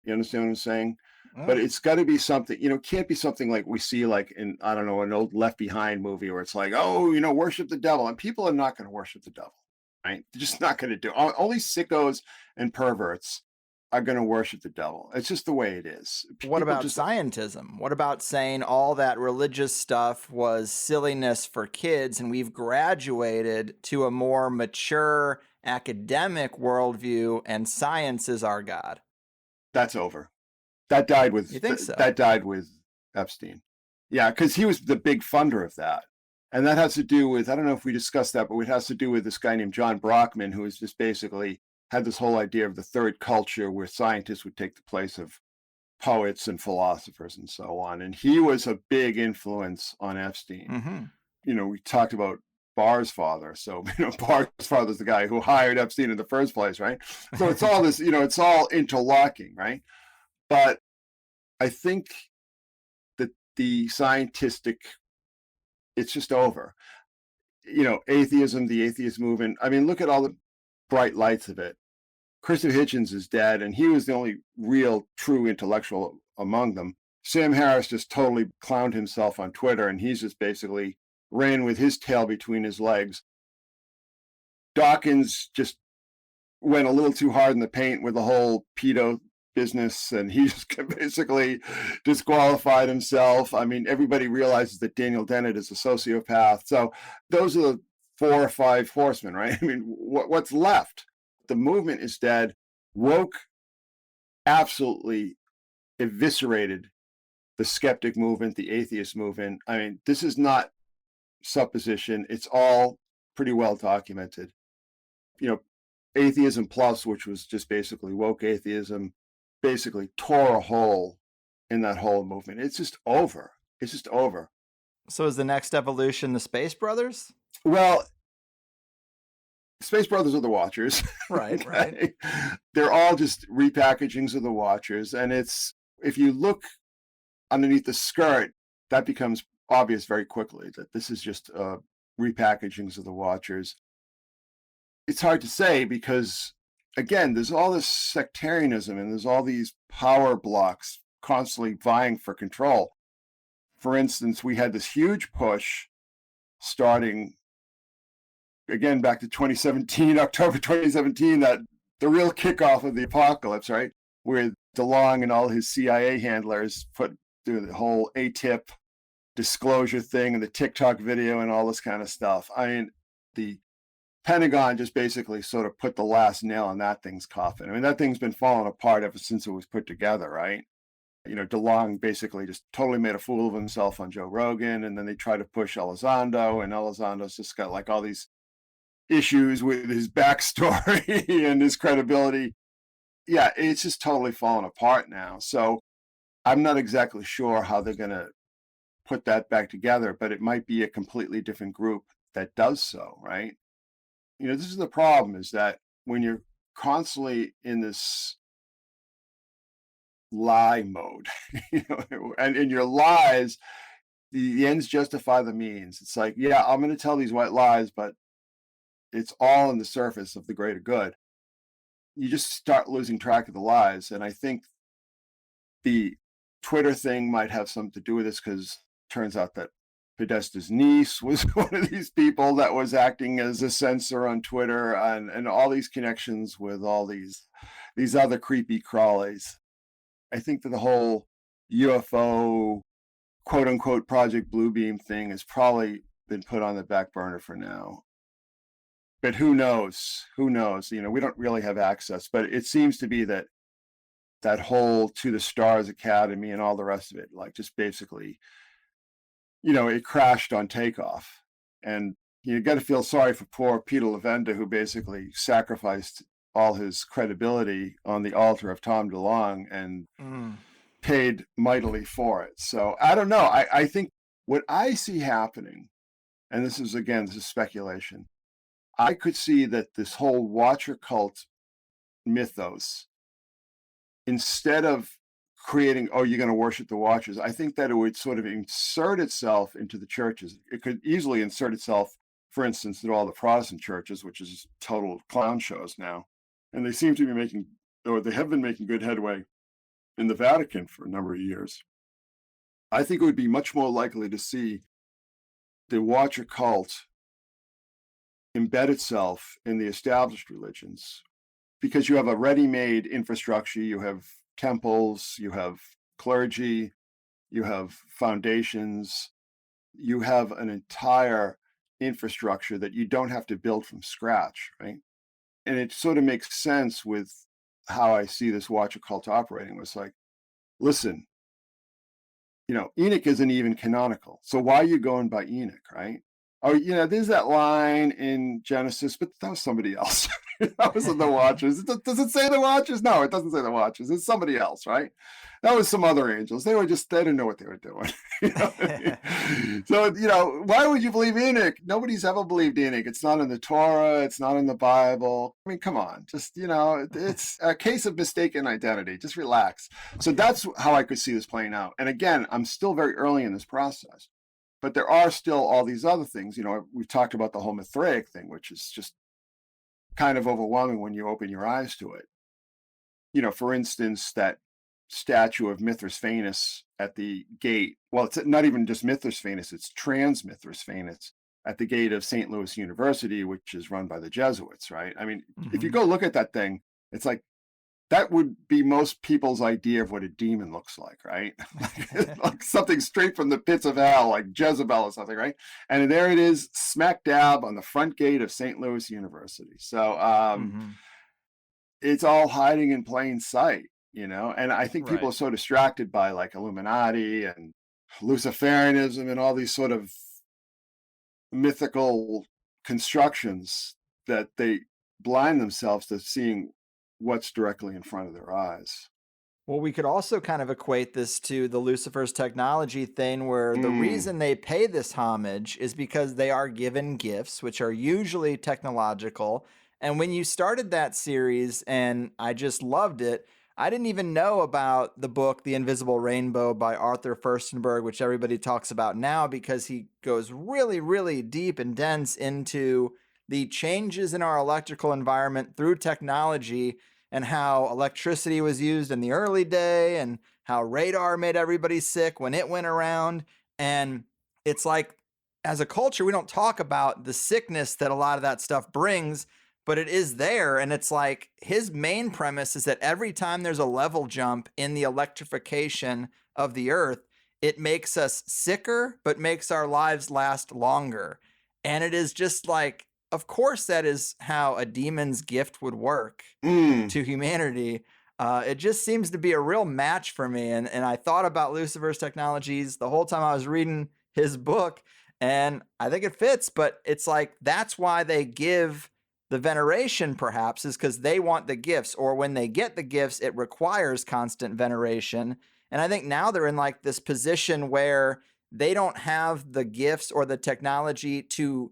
[SPEAKER 2] You understand what I'm saying? But
[SPEAKER 1] Mm.
[SPEAKER 2] it's got to be something, it can't be something like we see like in, I don't know, an old Left Behind movie where it's like, oh, worship the devil. And people are not going to worship the devil, right? They're just not going to do it. Only sickos and perverts are going to worship the devil. It's just the way it is.
[SPEAKER 1] What
[SPEAKER 2] People
[SPEAKER 1] about
[SPEAKER 2] just,
[SPEAKER 1] scientism? What about saying all that religious stuff was silliness for kids and we've graduated to a more mature academic worldview and science is our God?
[SPEAKER 2] that's over. That died
[SPEAKER 1] You
[SPEAKER 2] with
[SPEAKER 1] think so?
[SPEAKER 2] that died with Epstein. Yeah, because he was the big funder of that. And that has to do with, I don't know if we discussed that, but it has to do with this guy named John Brockman, who is just basically had this whole idea of the third culture where scientists would take the place of poets and philosophers and so on. And he was a big influence on Epstein.
[SPEAKER 1] Mm-hmm.
[SPEAKER 2] We talked about Barr's father. So, Barr's father is the guy who hired Epstein in the first place, right? So it's all this, it's all interlocking, right? But I think that the scientific, it's just over. Atheism, the atheist movement. I mean, look at all the bright lights of it. Christopher Hitchens is dead, and he was the only real, true intellectual among them. Sam Harris just totally clowned himself on Twitter, and he's just basically ran with his tail between his legs. Dawkins just went a little too hard in the paint with the whole pedo business, and he just basically disqualified himself. I mean, everybody realizes that Daniel Dennett is a sociopath. So those are the 4 or 5 horsemen, right? I mean, what's left? The movement is dead. Woke absolutely eviscerated the skeptic movement, the atheist movement. I mean, this is not supposition. It's all pretty well documented. Atheism Plus, which was just basically woke atheism, basically tore a hole in that whole movement. It's just over. It's just over.
[SPEAKER 1] So is the next evolution the Space Brothers?
[SPEAKER 2] Well, Space Brothers are the Watchers.
[SPEAKER 1] Right, right.
[SPEAKER 2] They're all just repackagings of the Watchers. And if you look underneath the skirt, that becomes obvious very quickly that this is just repackagings of the Watchers. It's hard to say because, again, there's all this sectarianism and there's all these power blocks constantly vying for control. For instance, we had this huge push starting, again, back to 2017, October 2017, that the real kickoff of the apocalypse, right? Where DeLong and all his CIA handlers put through the whole ATIP disclosure thing and the TikTok video and all this kind of stuff. I mean, the Pentagon just basically sort of put the last nail in that thing's coffin. I mean, that thing's been falling apart ever since it was put together, right? DeLong basically just totally made a fool of himself on Joe Rogan, and then they tried to push Elizondo, and Elizondo's just got like all these issues with his backstory and his credibility. Yeah, it's just totally fallen apart now. So I'm not exactly sure how they're going to put that back together, but it might be a completely different group that does so, right? This is the problem, is that when you're constantly in this lie mode, and in your lies, the ends justify the means. It's like, yeah, I'm going to tell these white lies, but it's all in the surface of the greater good. You just start losing track of the lies. And I think the Twitter thing might have something to do with this, because it turns out that Podesta's niece was one of these people that was acting as a censor on Twitter, and all these connections with all these other creepy crawlies. I think that the whole UFO quote unquote Project Bluebeam thing has probably been put on the back burner for now. But who knows? Who knows? We don't really have access, but it seems to be that whole To the Stars Academy and all the rest of it, like, just basically, it crashed on takeoff. And you got to feel sorry for poor Peter Levenda, who basically sacrificed all his credibility on the altar of Tom DeLonge and paid mightily for it. So I don't know. I think what I see happening, and this is speculation, I could see that this whole Watcher cult mythos, instead of creating, oh, you're going to worship the Watchers, I think that it would sort of insert itself into the churches. It could easily insert itself for instance, at all the Protestant churches, which is total clown shows now. And they seem to be making, or they have been making good headway in the Vatican for a number of years. I think it would be much more likely to see the Watcher cult embed itself in the established religions because you have a ready-made infrastructure, you have temples, you have clergy, you have foundations, you have an entire infrastructure that you don't have to build from scratch, right? And it sort of makes sense with how I see this Watcher cult operating. It's like, listen, Enoch isn't even canonical. So why are you going by Enoch, right? Oh, there's that line in Genesis, but that was somebody else. That wasn't the Watchers. Does it say the Watchers? No, it doesn't say the Watchers. It's somebody else, right? That was some other angels. They didn't know what they were doing. You know what I mean? So, why would you believe Enoch? Nobody's ever believed Enoch. It's not in the Torah. It's not in the Bible. I mean, come on. Just, it's a case of mistaken identity. Just relax. So that's how I could see this playing out. And again, I'm still very early in this process. But there are still all these other things. We've talked about the whole Mithraic thing, which is just kind of overwhelming when you open your eyes to it. For instance, that statue of Mithras at the gate. Well, it's not even just Mithras, it's trans Mithras at the gate of St. Louis University, which is run by the Jesuits, right? I mean, if you go look at that thing, it's like, that would be most people's idea of what a demon looks like, right? Like something straight from the pits of hell, like Jezebel or something, right? And there it is, smack dab on the front gate of St. Louis University. So it's all hiding in plain sight, And I think people are so distracted by like Illuminati and Luciferianism and all these sort of mythical constructions that they blind themselves to seeing what's directly in front of their eyes.
[SPEAKER 1] Well, we could also kind of equate this to the Lucifer's technology thing, where the reason they pay this homage is because they are given gifts, which are usually technological. And when you started that series, and I just loved it, I didn't even know about the book, The Invisible Rainbow by Arthur Firstenberg, which everybody talks about now because he goes really, really deep and dense into the changes in our electrical environment through technology and how electricity was used in the early day and how radar made everybody sick when it went around. And it's like, as a culture, we don't talk about the sickness that a lot of that stuff brings, but it is there. And it's like his main premise is that every time there's a level jump in the electrification of the earth, it makes us sicker, but makes our lives last longer. And it is just like, of course, that is how a demon's gift would work to humanity. It just seems to be a real match for me. And I thought about Lucifer's technologies the whole time I was reading his book, and I think it fits. But it's like, that's why they give the veneration, perhaps, is because they want the gifts, or when they get the gifts, it requires constant veneration. And I think now they're in like this position where they don't have the gifts or the technology to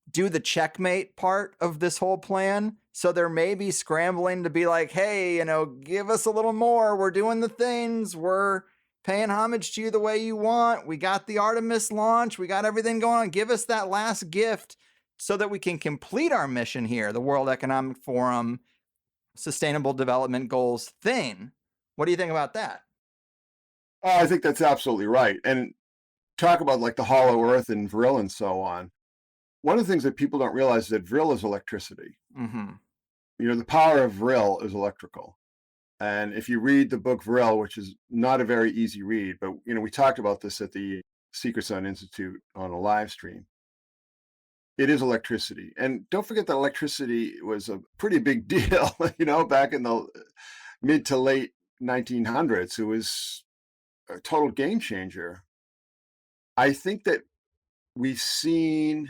[SPEAKER 1] do the checkmate part of this whole plan. So they're maybe scrambling to be like, hey, give us a little more. We're doing the things. We're paying homage to you the way you want. We got the Artemis launch. We got everything going on. Give us that last gift so that we can complete our mission here, the World Economic Forum Sustainable Development Goals thing. What do you think about that?
[SPEAKER 2] Oh, I think that's absolutely right. And talk about like the hollow earth and Vril and so on. One of the things that people don't realize is that Vril is electricity. The power of Vril is electrical. And if you read the book Vril, which is not a very easy read, but we talked about this at the Secret Sun Institute on a live stream. It is electricity. And don't forget that electricity was a pretty big deal, back in the mid to late 1900s. It was a total game changer. I think that we've seen,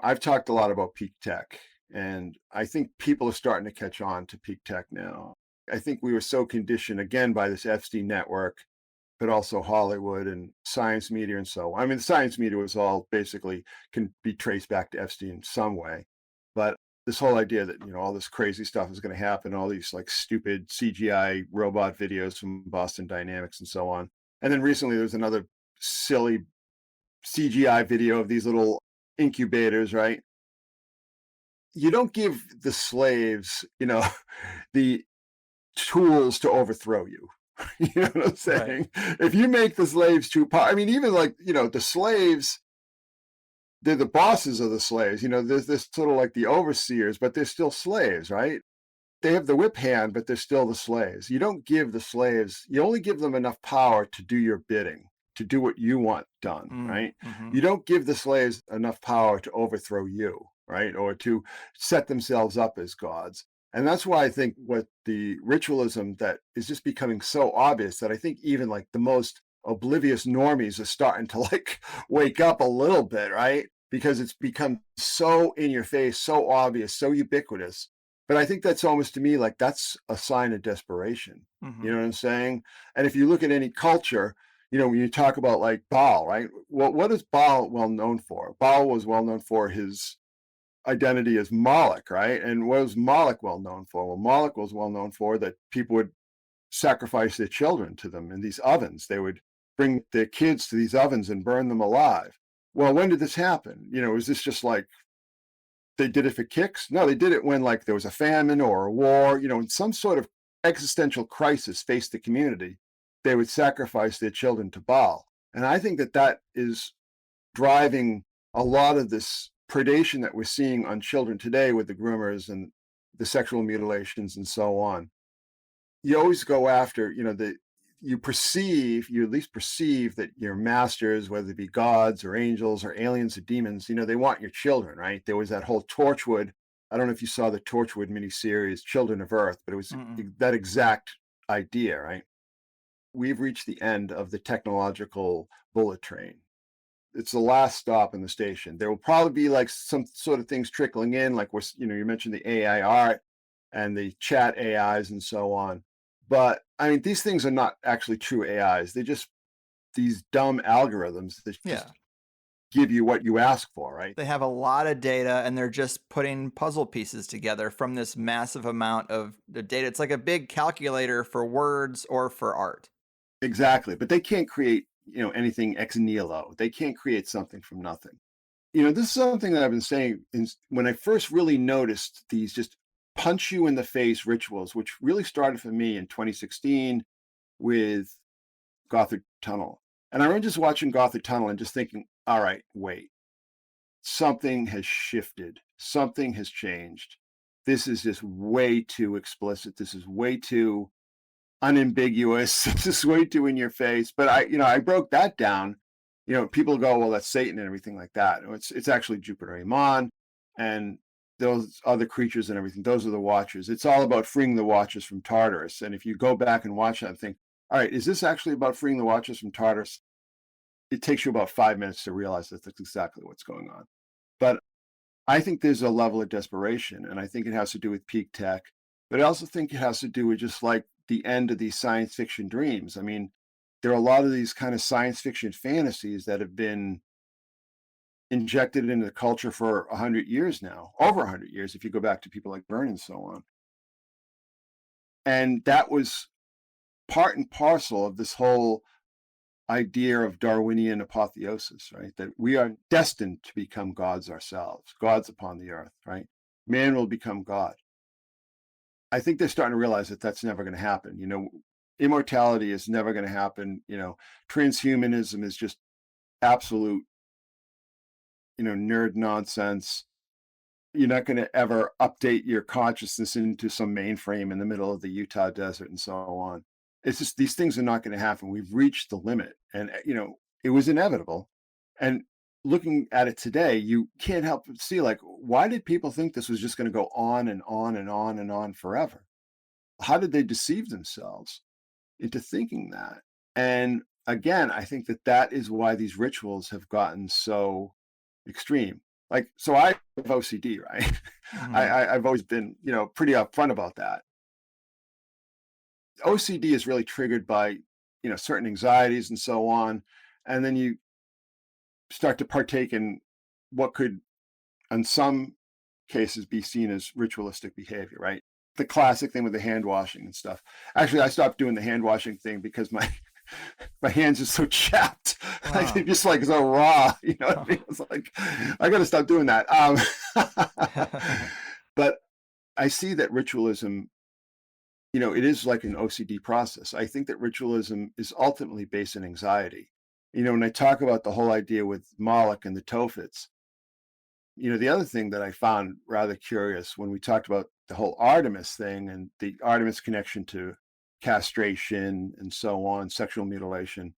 [SPEAKER 2] I've talked a lot about peak tech, and I think people are starting to catch on to peak tech now. I think we were so conditioned, again, by this Epstein network, but also Hollywood and science media and so on. I mean, the science media was all basically can be traced back to Epstein in some way. But this whole idea that, all this crazy stuff is going to happen, all these like stupid CGI robot videos from Boston Dynamics and so on. And then recently there was another silly CGI video of these little incubators, right? You don't give the slaves, the tools to overthrow you. You know what I'm
[SPEAKER 1] Right.
[SPEAKER 2] saying? If you make the slaves too powerful, I mean, even like, the slaves, they're the bosses of the slaves. There's this sort of like the overseers, but they're still slaves, right? They have the whip hand, but they're still the slaves. You don't give the slaves, you only give them enough power to do your bidding, to do what you want done, right?
[SPEAKER 1] Mm-hmm.
[SPEAKER 2] You don't give the slaves enough power to overthrow you, right? Or to set themselves up as gods. And that's why I think what the ritualism that is just becoming so obvious that I think even like the most oblivious normies are starting to like wake up a little bit, right? Because it's become so in your face, so obvious, so ubiquitous. But I think that's almost to me like that's a sign of desperation. You
[SPEAKER 1] Mm-hmm.
[SPEAKER 2] know what I'm saying? And if you look at any culture, when you talk about like Baal, right? What is Baal well known for? Baal was well known for his identity as Moloch, right? And what was Moloch well known for? Well, Moloch was well known for that people would sacrifice their children to them in these ovens. They would bring their kids to these ovens and burn them alive. Well, when did this happen? Was this just like they did it for kicks? No, they did it when like there was a famine or a war, when some sort of existential crisis faced the community, they would sacrifice their children to Baal. And I think that that is driving a lot of this predation that we're seeing on children today with the groomers and the sexual mutilations and so on. You always go after, you at least perceive that your masters, whether it be gods or angels or aliens or demons, they want your children, right? There was that whole Torchwood. I don't know if you saw the Torchwood miniseries, Children of Earth, but it was
[SPEAKER 1] Mm-mm.
[SPEAKER 2] that exact idea, right? We've reached the end of the technological bullet train. It's the last stop in the station. There will probably be like some sort of things trickling in, like you mentioned the AI art and the chat AIs and so on. But I mean, these things are not actually true AIs. They're just these dumb algorithms that just
[SPEAKER 1] Yeah.
[SPEAKER 2] give you what you ask for, right?
[SPEAKER 1] They have a lot of data and they're just putting puzzle pieces together from this massive amount of the data. It's like a big calculator for words or for art.
[SPEAKER 2] Exactly. But they can't create, anything ex nihilo. They can't create something from nothing. This is something that I've been saying when I first really noticed these just punch you in the face rituals, which really started for me in 2016 with Gothic Tunnel. And I remember just watching Gothic Tunnel and just thinking, all right, wait, something has shifted, something has changed. This is just way too explicit. This is way too unambiguous. This is way too in your face. But I broke that down. People go, well, that's Satan and everything like that. It's actually Jupiter Ammon and those other creatures and everything. Those are the Watchers. It's all about freeing the Watchers from Tartarus. And if you go back and watch that and think, all right, is this actually about freeing the Watchers from Tartarus? It takes you about 5 minutes to realize that that's exactly what's going on. But I think there's a level of desperation, and I think it has to do with peak tech, but I also think it has to do with just like the end of these science fiction dreams. I mean, there are a lot of these kind of science fiction fantasies that have been injected into the culture for 100 years now, over 100 years, if you go back to people like Verne and so on. And that was part and parcel of this whole idea of Darwinian apotheosis, right? That we are destined to become gods ourselves, gods upon the earth, right? Man will become God. I think they're starting to realize that that's never going to happen. Immortality is never going to happen. Transhumanism is just absolute, nerd nonsense. You're not going to ever update your consciousness into some mainframe in the middle of the Utah desert and so on. It's just these things are not going to happen. We've reached the limit, and it was inevitable. And looking at it today, you can't help but see like, why did people think this was just going to go on and on and on and on forever? How did they deceive themselves into thinking that? And again, I think that that is why these rituals have gotten so extreme. Like, so I have OCD, right?
[SPEAKER 1] Mm-hmm.
[SPEAKER 2] I've always been, pretty upfront about that. OCD is really triggered by, certain anxieties and so on. And then you start to partake in what could, in some cases, be seen as ritualistic behavior, right? The classic thing with the hand washing and stuff. Actually, I stopped doing the hand washing thing because my my hands are so chapped.
[SPEAKER 1] Wow.
[SPEAKER 2] They're just like so raw. You know what I mean? It's like, I got to stop doing that. But I see that ritualism, it is like an OCD process. I think that ritualism is ultimately based in anxiety. When I talk about the whole idea with Moloch and the Tophits, the other thing that I found rather curious when we talked about the whole Artemis thing and the Artemis connection to castration and so on, sexual mutilation,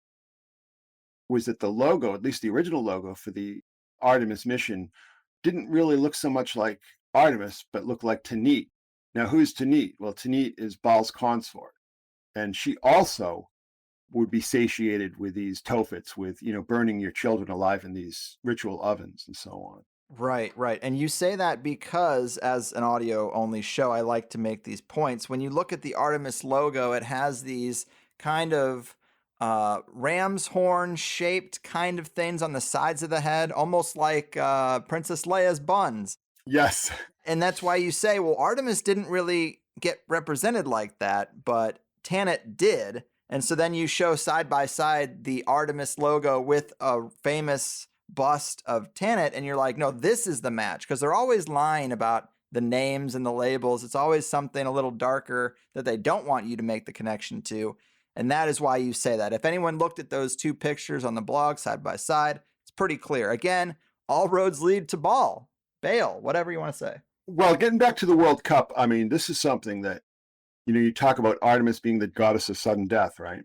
[SPEAKER 2] was that the logo, at least the original logo for the Artemis mission, didn't really look so much like Artemis, but looked like Tanit. Now, who's Tanit? Well, Tanit is Baal's consort, and she also would be satiated with these Tophits, with burning your children alive in these ritual ovens and so on.
[SPEAKER 1] Right, right. And you say that because, as an audio only show, I like to make these points. When you look at the Artemis logo, it has these kind of ram's horn shaped kind of things on the sides of the head, almost like Princess Leia's buns.
[SPEAKER 2] Yes.
[SPEAKER 1] And that's why you say, well, Artemis didn't really get represented like that, but Tanit did. And so then you show side by side the Artemis logo with a famous bust of Tanit, and you're like, no, this is the match, because they're always lying about the names and the labels. It's always something a little darker that they don't want you to make the connection to. And that is why you say that. If anyone looked at those two pictures on the blog side by side, it's pretty clear. Again, all roads lead to Baal, whatever you want to say.
[SPEAKER 2] Well, getting back to the World Cup, I mean, this is something that, you talk about Artemis being the goddess of sudden death, right?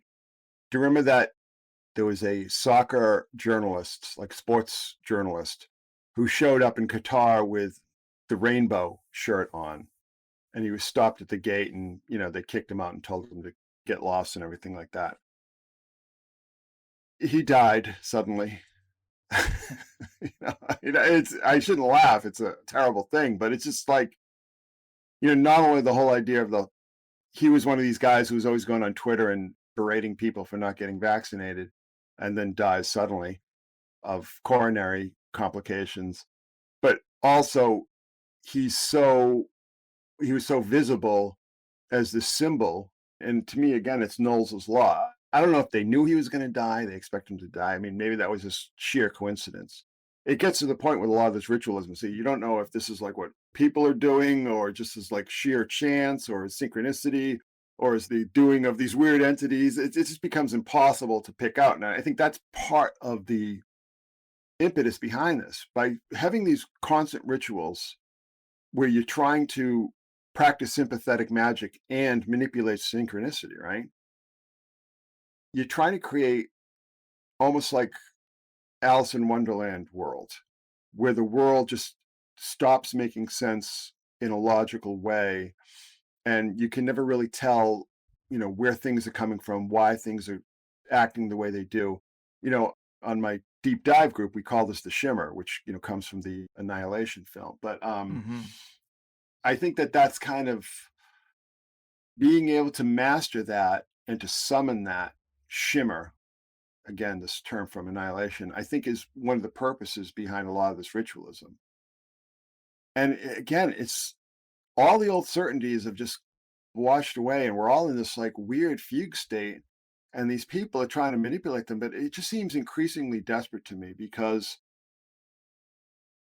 [SPEAKER 2] Do you remember that there was a soccer journalist, like sports journalist, who showed up in Qatar with the rainbow shirt on, and he was stopped at the gate, and they kicked him out and told him to get lost and everything like that. He died suddenly. I shouldn't laugh. It's a terrible thing, but it's just like, not only the whole idea of he was one of these guys who was always going on Twitter and berating people for not getting vaccinated, and then dies suddenly of coronary complications. But also, he was so visible as the symbol. And to me, again, it's Knowles' law. I don't know if they knew he was going to die. They expect him to die. I mean, maybe that was just sheer coincidence. It gets to the point with a lot of this ritualism. So you don't know if this is like what people are doing, or just is like sheer chance or synchronicity, or is the doing of these weird entities. It just becomes impossible to pick out. And I think that's part of the impetus behind this. By having these constant rituals where you're trying to practice sympathetic magic and manipulate synchronicity, right? You're trying to create almost like Alice in Wonderland world, where the world just stops making sense in a logical way, and you can never really tell, where things are coming from, why things are acting the way they do. On my deep dive group, we call this the shimmer, which comes from the Annihilation film. But I think that that's kind of being able to master that and to summon that shimmer. Again, this term from Annihilation, I think, is one of the purposes behind a lot of this ritualism. And again, it's all the old certainties have just washed away, and we're all in this like weird fugue state. And these people are trying to manipulate them, but it just seems increasingly desperate to me, because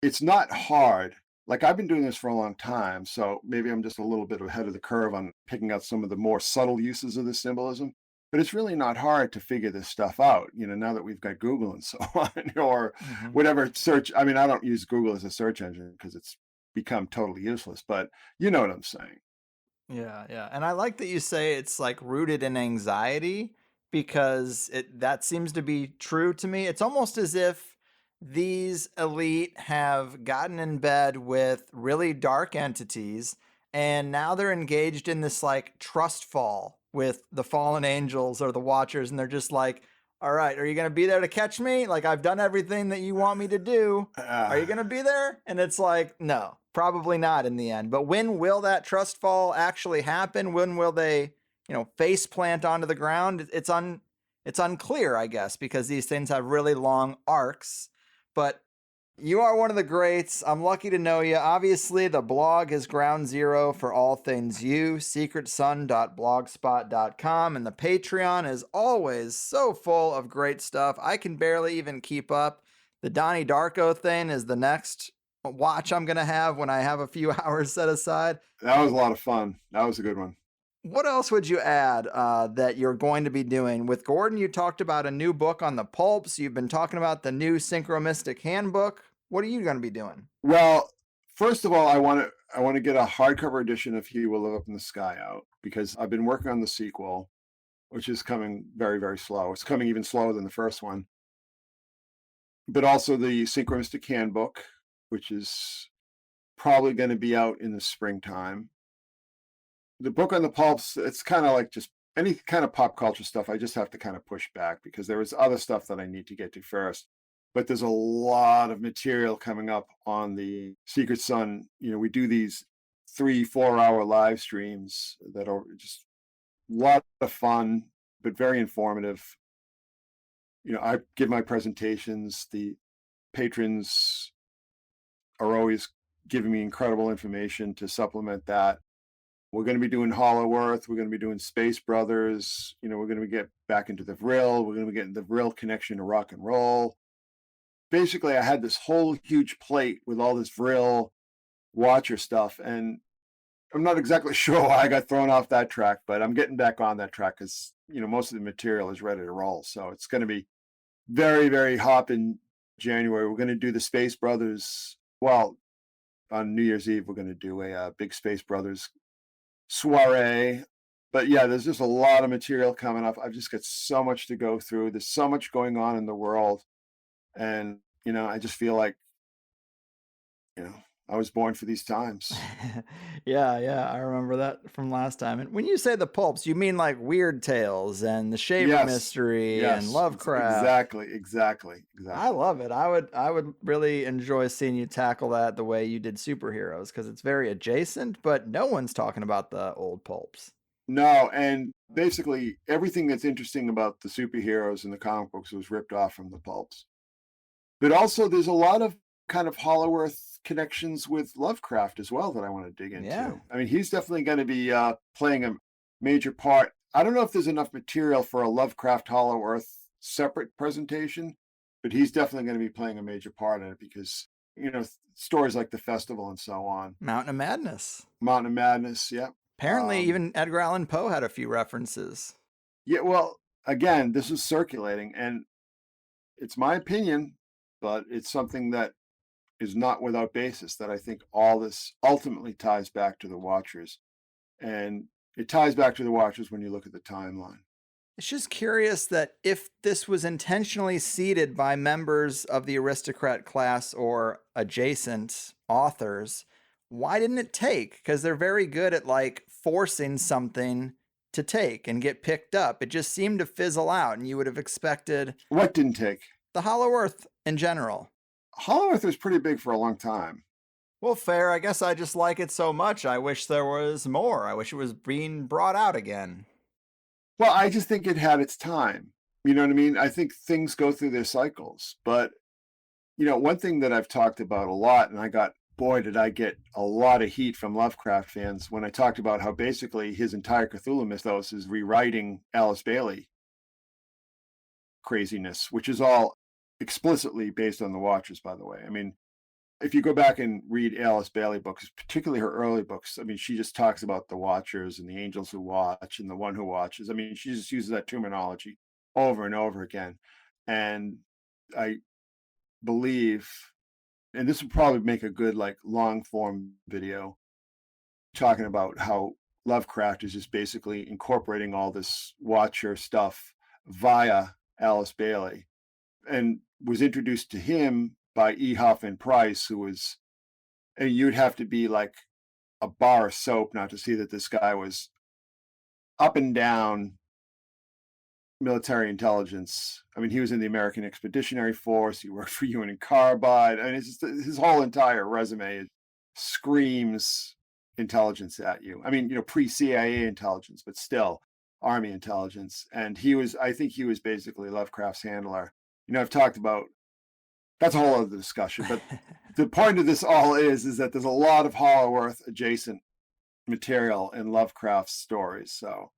[SPEAKER 2] it's not hard. Like, I've been doing this for a long time, so maybe I'm just a little bit ahead of the curve on picking out some of the more subtle uses of this symbolism. But it's really not hard to figure this stuff out, now that we've got Google and so on, or whatever search. I mean, I don't use Google as a search engine because it's become totally useless, but you know what I'm saying.
[SPEAKER 1] Yeah, yeah. And I like that you say it's like rooted in anxiety, because that seems to be true to me. It's almost as if these elite have gotten in bed with really dark entities, and now they're engaged in this like trust fall with the fallen angels or the watchers, and they're just like, all right, are you going to be there to catch me? Like, I've done everything that you want me to do. Are you going to be there? And it's like, no, probably not in the end. But when will that trust fall actually happen? When will they, face plant onto the ground? It's unclear, I guess, because these things have really long arcs. But You are one of the greats. I'm lucky to know you. Obviously, the blog is ground zero for all things you, secretsun.blogspot.com, and the Patreon is always so full of great stuff. I can barely even keep up. The Donnie Darko thing is the next watch I'm going to have when I have a few hours set aside.
[SPEAKER 2] That was a lot of fun. That was a good one.
[SPEAKER 1] What else would you add that you're going to be doing? With Gordon, you talked about a new book on the pulps. You've been talking about the new Synchromystic handbook. What are you going to be doing?
[SPEAKER 2] Well, first of all, I want to get a hardcover edition of He Will Live Up in the Sky out because I've been working on the sequel, which is coming very, very slow. It's coming even slower than the first one. But also the Synchromystic handbook, which is probably going to be out in the springtime. The book on the pulps, it's kind of like just any kind of pop culture stuff. I just have to kind of push back because there is other stuff that I need to get to first. But there's a lot of material coming up on the Secret Sun. You know, we do these 3-4 hour live streams that are just a lot of fun, but very informative. You know, I give my presentations. The patrons are always giving me incredible information to supplement that. We're going to be doing Hollow Earth. We're going to be doing Space Brothers. You know, we're going to get back into the Vril. We're going to be getting the Vril connection to rock and roll. Basically, I had this whole huge plate with all this Vril Watcher stuff, and I'm not exactly sure why I got thrown off that track, but I'm getting back on that track because, you know, most of the material is ready to roll. So it's going to be very, very hot in January. We're going to do the Space Brothers. Well, on New Year's Eve, we're going to do a big Space Brothers soiree. But yeah, there's just a lot of material coming up. I've just got so much to go through. There's so much going on in the world. And, you know, I just feel like, you know, I was born for these times.
[SPEAKER 1] Yeah, I remember that from last time. And when you say the pulps, you mean like Weird Tales and the Shaver
[SPEAKER 2] Yes.
[SPEAKER 1] Mystery
[SPEAKER 2] Yes.
[SPEAKER 1] and Lovecraft.
[SPEAKER 2] Exactly.
[SPEAKER 1] I love it. I would really enjoy seeing you tackle that the way you did superheroes because it's very adjacent, but no one's talking about the old pulps.
[SPEAKER 2] No, and basically everything that's interesting about the superheroes in the comic books was ripped off from the pulps. But also there's a lot of kind of Hollow Earth connections with Lovecraft as well that I want to dig into.
[SPEAKER 1] Yeah.
[SPEAKER 2] I mean, he's definitely going to be playing a major part. I don't know if there's enough material for a Lovecraft Hollow Earth separate presentation, but he's definitely going to be playing a major part in it because, you know, stories like The Festival and so on.
[SPEAKER 1] Mountain of Madness.
[SPEAKER 2] Mountain of Madness, yeah.
[SPEAKER 1] Apparently, even Edgar Allan Poe had a few references.
[SPEAKER 2] Yeah, well, again, this is circulating, and it's my opinion, but it's something that is not without basis, that I think all this ultimately ties back to the Watchers. And it ties back to the Watchers when you look at the timeline.
[SPEAKER 1] It's just curious that if this was intentionally seeded by members of the aristocrat class or adjacent authors, why didn't it take? Because they're very good at like forcing something to take and get picked up. It just seemed to fizzle out, and you would have expected
[SPEAKER 2] What didn't take?
[SPEAKER 1] the Hollow Earth in general.
[SPEAKER 2] Hollow Earth was pretty big for a long time.
[SPEAKER 1] Well, fair. I guess I just like it so much. I wish there was more. I wish it was being brought out again.
[SPEAKER 2] Well, I just think it had its time. You know what I mean? I think things go through their cycles. But, you know, one thing that I've talked about a lot, and boy, did I get a lot of heat from Lovecraft fans when I talked about how basically his entire Cthulhu mythos is rewriting Alice Bailey craziness, which is all explicitly based on the Watchers, by the way. I mean, if you go back and read Alice Bailey books, particularly her early books, I mean, she just talks about the Watchers and the angels who watch and the one who watches. I mean, she just uses that terminology over and over again. And I believe, and this would probably make a good like long form video talking about how Lovecraft is just basically incorporating all this Watcher stuff via Alice Bailey, and was introduced to him by E. Huffman Price, who was, and you'd have to be like a bar of soap not to see that this guy was up and down military intelligence. I mean, he was in the American Expeditionary Force. He worked for UN and Carbide. I mean, it's just, his whole entire resume screams intelligence at you. I mean, you know, pre-CIA intelligence, but still Army intelligence. And I think he was basically Lovecraft's handler. You know, I've talked about that's a whole other discussion. But the point of this all is that there's a lot of Hollow Earth adjacent material in Lovecraft's stories. So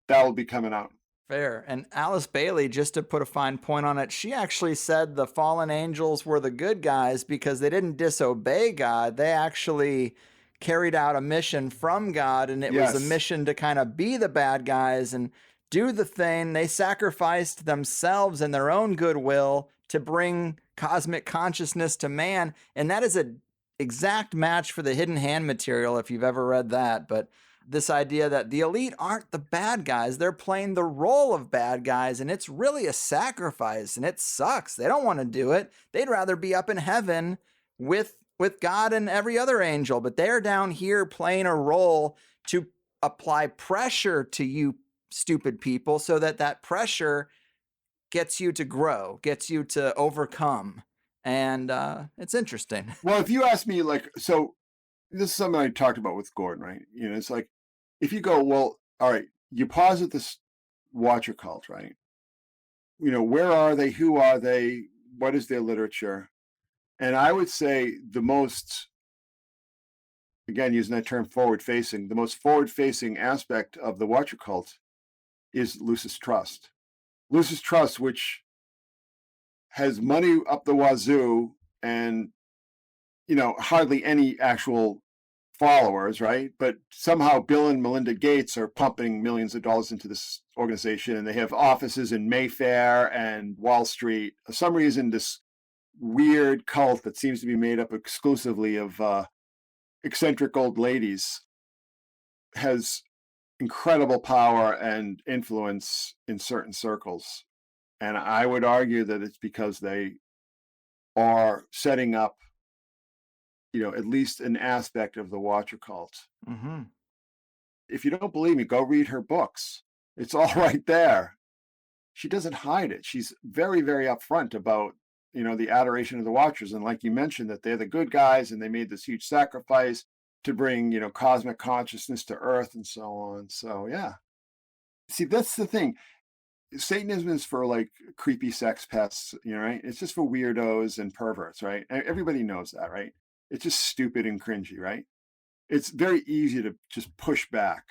[SPEAKER 2] that will be coming out.
[SPEAKER 1] Fair. And Alice Bailey, just to put a fine point on it, she actually said the fallen angels were the good guys because they didn't disobey God. They actually carried out a mission from God, and it was a mission to kind of be the bad guys and do the thing. They sacrificed themselves and their own goodwill to bring cosmic consciousness to man. And that is an exact match for the Hidden Hand material, if you've ever read that. But this idea that the elite aren't the bad guys, they're playing the role of bad guys, and it's really a sacrifice, and it sucks. They don't want to do it. They'd rather be up in heaven with God and every other angel, but they're down here playing a role to apply pressure to you stupid people so that that pressure gets you to grow, gets you to overcome. And it's interesting.
[SPEAKER 2] Well, if you ask me, like, so this is something I talked about with Gordon, right? You know, it's like, if you go, well, all right, you posit this Watcher cult, right? You know, where are they? Who are they? What is their literature? And I would say the most, again, using that term forward-facing, the most forward-facing aspect of the Watcher cult is Lucis Trust. Lucis Trust, which has money up the wazoo and, you know, hardly any actual followers, right? But somehow Bill and Melinda Gates are pumping millions of dollars into this organization, and they have offices in Mayfair and Wall Street. For some reason, this weird cult that seems to be made up exclusively of eccentric old ladies has incredible power and influence in certain circles. And I would argue that it's because they are setting up, you know, at least an aspect of the Watcher cult.
[SPEAKER 1] Mm-hmm.
[SPEAKER 2] If you don't believe me, go read her books. It's all right there. She doesn't hide it. She's very, very upfront about, you know, the adoration of the Watchers. And like you mentioned, that they're the good guys and they made this huge sacrifice to bring, you know, cosmic consciousness to Earth and so on. So, yeah. See, that's the thing. Satanism is for like creepy sex pests, you know, right? It's just for weirdos and perverts, right? Everybody knows that, right? It's just stupid and cringy, right? It's very easy to just push back,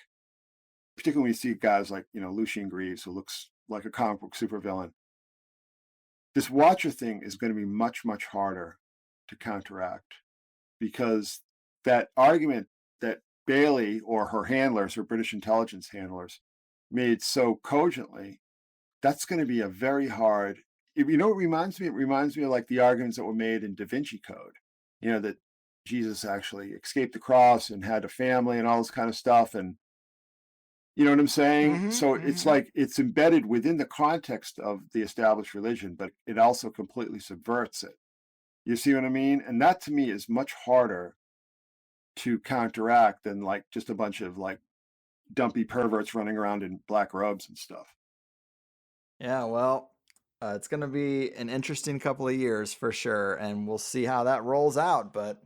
[SPEAKER 2] particularly when you see guys like, you know, Lucien Greaves, who looks like a comic book supervillain. This Watcher thing is going to be much, much harder to counteract because that argument that Bailey or her handlers, her British intelligence handlers, made so cogently, that's going to be a very hard, you know what it reminds me? It reminds me of like the arguments that were made in Da Vinci Code, you know, that Jesus actually escaped the cross and had a family and all this kind of stuff. And you know what I'm saying?
[SPEAKER 1] Mm-hmm,
[SPEAKER 2] So it's like it's embedded within the context of the established religion, but it also completely subverts it. You see what I mean? And that to me is much harder to counteract than like just a bunch of like dumpy perverts running around in black robes and stuff.
[SPEAKER 1] Yeah, well, it's going to be an interesting couple of years for sure, and we'll see how that rolls out. But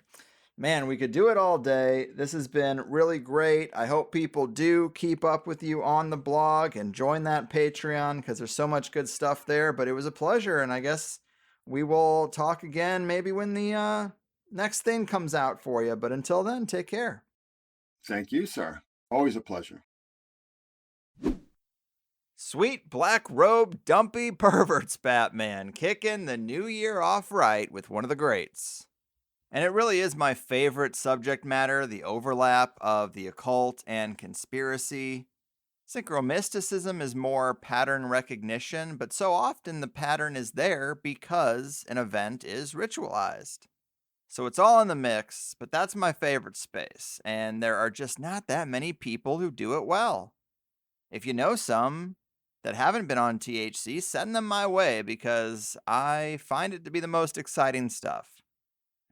[SPEAKER 1] man, we could do it all day. This has been really great. I hope people do keep up with you on the blog and join that Patreon because there's so much good stuff there. But it was a pleasure, and I guess we will talk again maybe when the next thing comes out for you. But until then, take care.
[SPEAKER 2] Thank you, sir. Always a pleasure.
[SPEAKER 1] Sweet black robe dumpy perverts Batman kicking the new year off right with one of the greats. And it really is my favorite subject matter, the overlap of the occult and conspiracy. Synchromysticism is more pattern recognition, but so often the pattern is there because an event is ritualized. So it's all in the mix, but that's my favorite space, and there are just not that many people who do it well. If you know some that haven't been on THC, send them my way because I find it to be the most exciting stuff.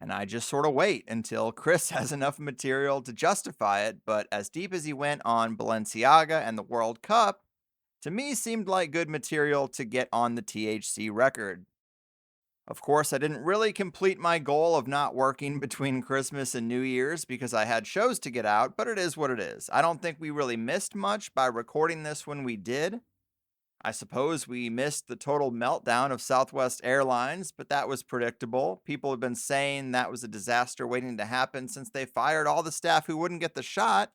[SPEAKER 1] And I just sort of wait until Chris has enough material to justify it, but as deep as he went on Balenciaga and the World Cup, to me seemed like good material to get on the THC record. Of course, I didn't really complete my goal of not working between Christmas and New Year's because I had shows to get out, but it is what it is. I don't think we really missed much by recording this when we did. I suppose we missed the total meltdown of Southwest Airlines, but that was predictable. People have been saying that was a disaster waiting to happen since they fired all the staff who wouldn't get the shot.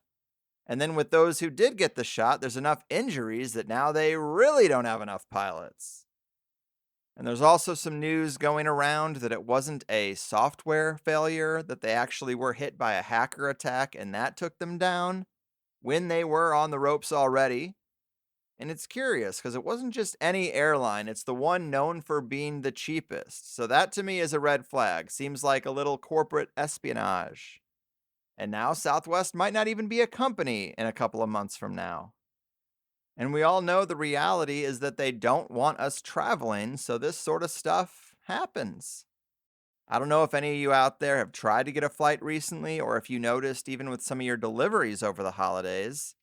[SPEAKER 1] And then with those who did get the shot, there's enough injuries that now they really don't have enough pilots. And there's also some news going around that it wasn't a software failure, that they actually were hit by a hacker attack and that took them down when they were on the ropes already. And it's curious because it wasn't just any airline, it's the one known for being the cheapest. So that to me is a red flag. Seems like a little corporate espionage. And now Southwest might not even be a company in a couple of months from now. And we all know the reality is that they don't want us traveling, so this sort of stuff happens. I don't know if any of you out there have tried to get a flight recently, or if you noticed even with some of your deliveries over the holidays,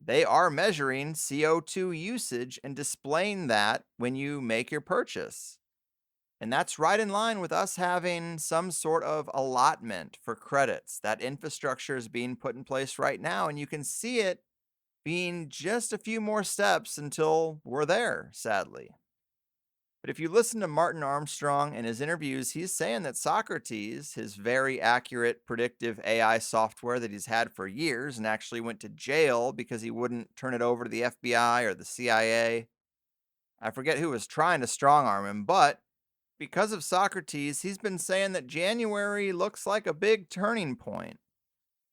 [SPEAKER 1] they are measuring CO2 usage and displaying that when you make your purchase. And that's right in line with us having some sort of allotment for credits. That infrastructure is being put in place right now, and you can see it being just a few more steps until we're there, sadly. But if you listen to Martin Armstrong in his interviews, he's saying that Socrates, his very accurate predictive AI software that he's had for years and actually went to jail because he wouldn't turn it over to the FBI or the CIA. I forget who was trying to strong arm him, but because of Socrates, he's been saying that January looks like a big turning point.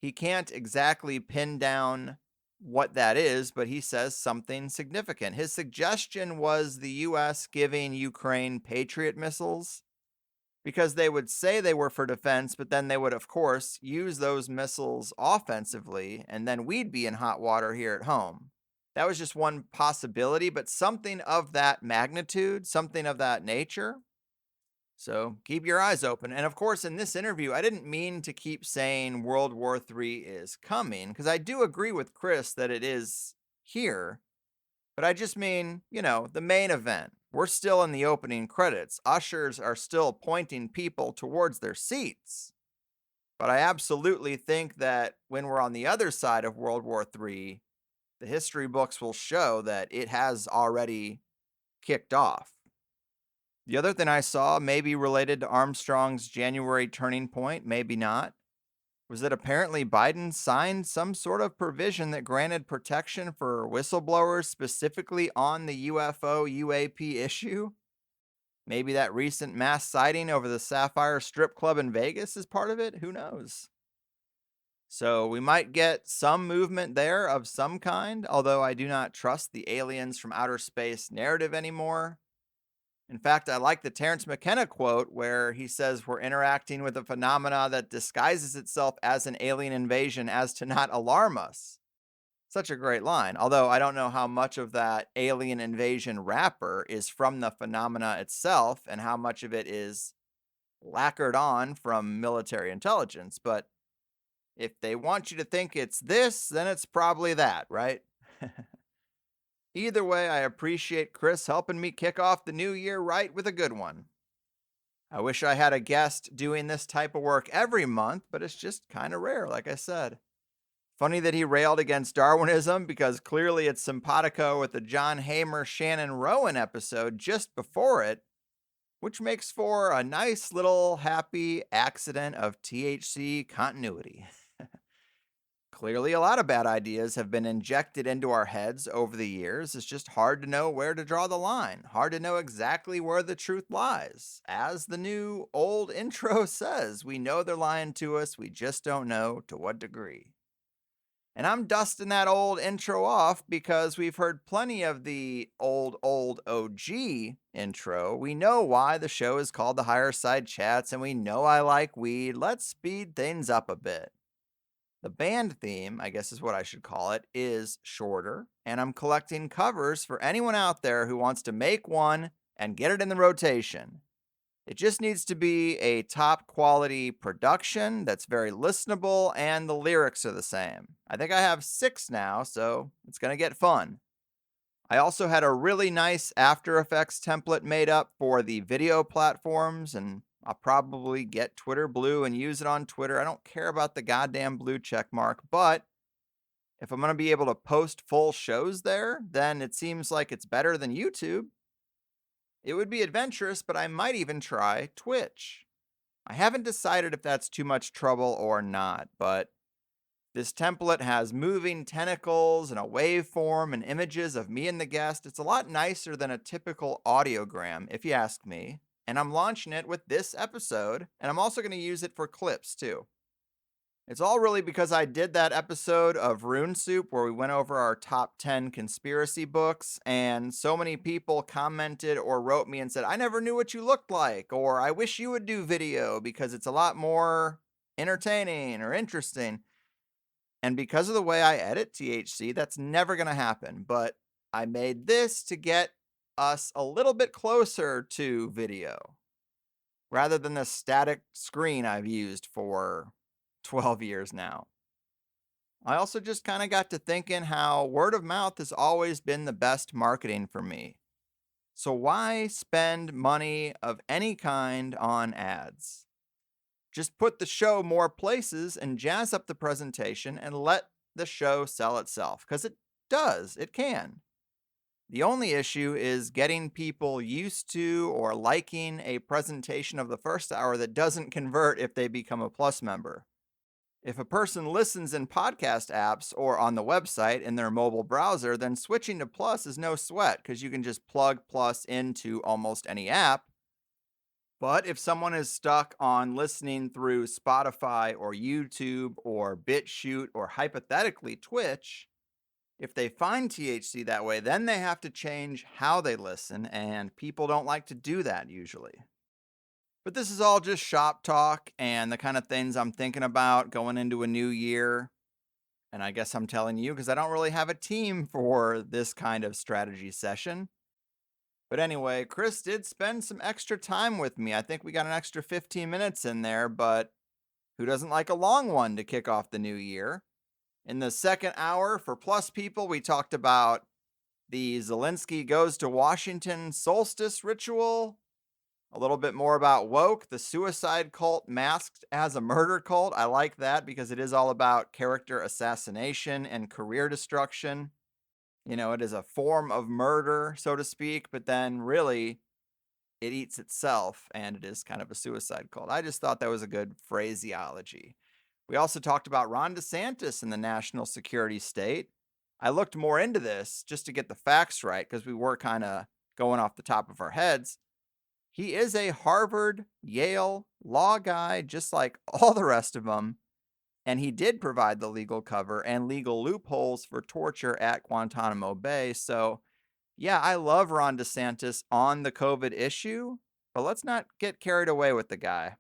[SPEAKER 1] He can't exactly pin down what that is, but he says something significant. His suggestion was the U.S. giving Ukraine Patriot missiles because they would say they were for defense, but then they would, of course, use those missiles offensively, and then we'd be in hot water here at home. That was just one possibility, but something of that magnitude, something of that nature. So keep your eyes open. And of course, in this interview, I didn't mean to keep saying World War III is coming, because I do agree with Chris that it is here. But I just mean, the main event. We're still in the opening credits. Ushers are still pointing people towards their seats. But I absolutely think that when we're on the other side of World War III, the history books will show that it has already kicked off. The other thing I saw, maybe related to Armstrong's January turning point, maybe not, was that apparently Biden signed some sort of provision that granted protection for whistleblowers specifically on the UFO UAP issue. Maybe that recent mass sighting over the Sapphire Strip Club in Vegas is part of it. Who knows? So we might get some movement there of some kind, although I do not trust the aliens from outer space narrative anymore. In fact, I like the Terence McKenna quote where he says we're interacting with a phenomena that disguises itself as an alien invasion as to not alarm us. Such a great line, although I don't know how much of that alien invasion wrapper is from the phenomena itself and how much of it is lacquered on from military intelligence. But if they want you to think it's this, then it's probably that, right? Either way, I appreciate Chris helping me kick off the new year right with a good one. I wish I had a guest doing this type of work every month, but it's just kind of rare, like I said. Funny that he railed against Darwinism because clearly it's simpatico with the John Hamer Shannon Rowan episode just before it, which makes for a nice little happy accident of THC continuity. Clearly, a lot of bad ideas have been injected into our heads over the years. It's just hard to know where to draw the line, hard to know exactly where the truth lies. As the new old intro says, we know they're lying to us, we just don't know to what degree. And I'm dusting that old intro off because we've heard plenty of the old OG intro. We know why the show is called the Higherside Chats, and we know I like weed. Let's speed things up a bit. The band theme, I guess is what I should call it, is shorter, and I'm collecting covers for anyone out there who wants to make one and get it in the rotation. It just needs to be a top quality production that's very listenable, and the lyrics are the same. I think I have 6 now, so it's going to get fun. I also had a really nice After Effects template made up for the video platforms, and I'll probably get Twitter Blue and use it on Twitter. I don't care about the goddamn blue check mark, but If I'm going to be able to post full shows there, then it seems like it's better than YouTube. It would be adventurous, but I might even try Twitch. I haven't decided if that's too much trouble or not, but this template has moving tentacles and a waveform and images of me and the guest. It's a lot nicer than a typical audiogram, if you ask me. And I'm launching it with this episode, and I'm also going to use it for clips too. It's all really because I did that episode of Rune Soup where we went over our top 10 conspiracy books, and so many people commented or wrote me and said, I never knew what you looked like, or I wish you would do video because it's a lot more entertaining or interesting. And because of the way I edit THC, that's never going to happen. But I made this to get us a little bit closer to video rather than the static screen I've used for 12 years now. I also just kind of got to thinking how word of mouth has always been the best marketing for me. So why spend money of any kind on ads? Just put the show more places and jazz up the presentation and let the show sell itself, because it does, it can. The only issue is getting people used to or liking a presentation of the first hour that doesn't convert if they become a Plus member. If a person listens in podcast apps or on the website in their mobile browser, then switching to Plus is no sweat because you can just plug Plus into almost any app. But if someone is stuck on listening through Spotify or YouTube or BitChute or hypothetically Twitch, if they find THC that way, then they have to change how they listen, and people don't like to do that usually. But this is all just shop talk and the kind of things I'm thinking about going into a new year. And I guess I'm telling you because I don't really have a team for this kind of strategy session. But anyway, Chris did spend some extra time with me. I think we got an extra 15 minutes in there, but who doesn't like a long one to kick off the new year? In the second hour for Plus people, we talked about the Zelensky goes to Washington solstice ritual, a little bit more about woke, the suicide cult masked as a murder cult. I like that because it is all about character assassination and career destruction. You know, it is a form of murder, so to speak, but then really it eats itself and it is kind of a suicide cult. I just thought that was a good phraseology. We also talked about Ron DeSantis in the national security state. I looked more into this just to get the facts right because we were kind of going off the top of our heads. He is a Harvard, Yale law guy, just like all the rest of them. And he did provide the legal cover and legal loopholes for torture at Guantanamo Bay. So, yeah, I love Ron DeSantis on the COVID issue, but let's not get carried away with the guy.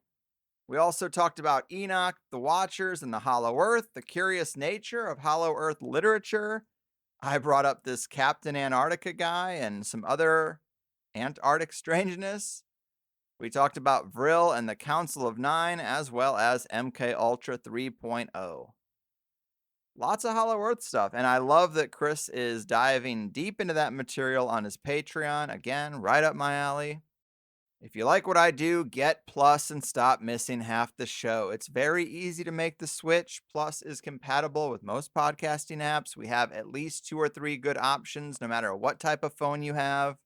[SPEAKER 1] We also talked about Enoch, the Watchers, and the Hollow Earth, the curious nature of Hollow Earth literature. I brought up this Captain Antarctica guy and some other Antarctic strangeness. We talked about Vril and the Council of Nine, as well as MK Ultra 3.0. Lots of Hollow Earth stuff, and I love that Chris is diving deep into that material on his Patreon. Again, right up my alley. If you like what I do, get Plus and stop missing half the show. It's very easy to make the switch. Plus is compatible with most podcasting apps. We have at least 2 or 3 good options, no matter what type of phone you have.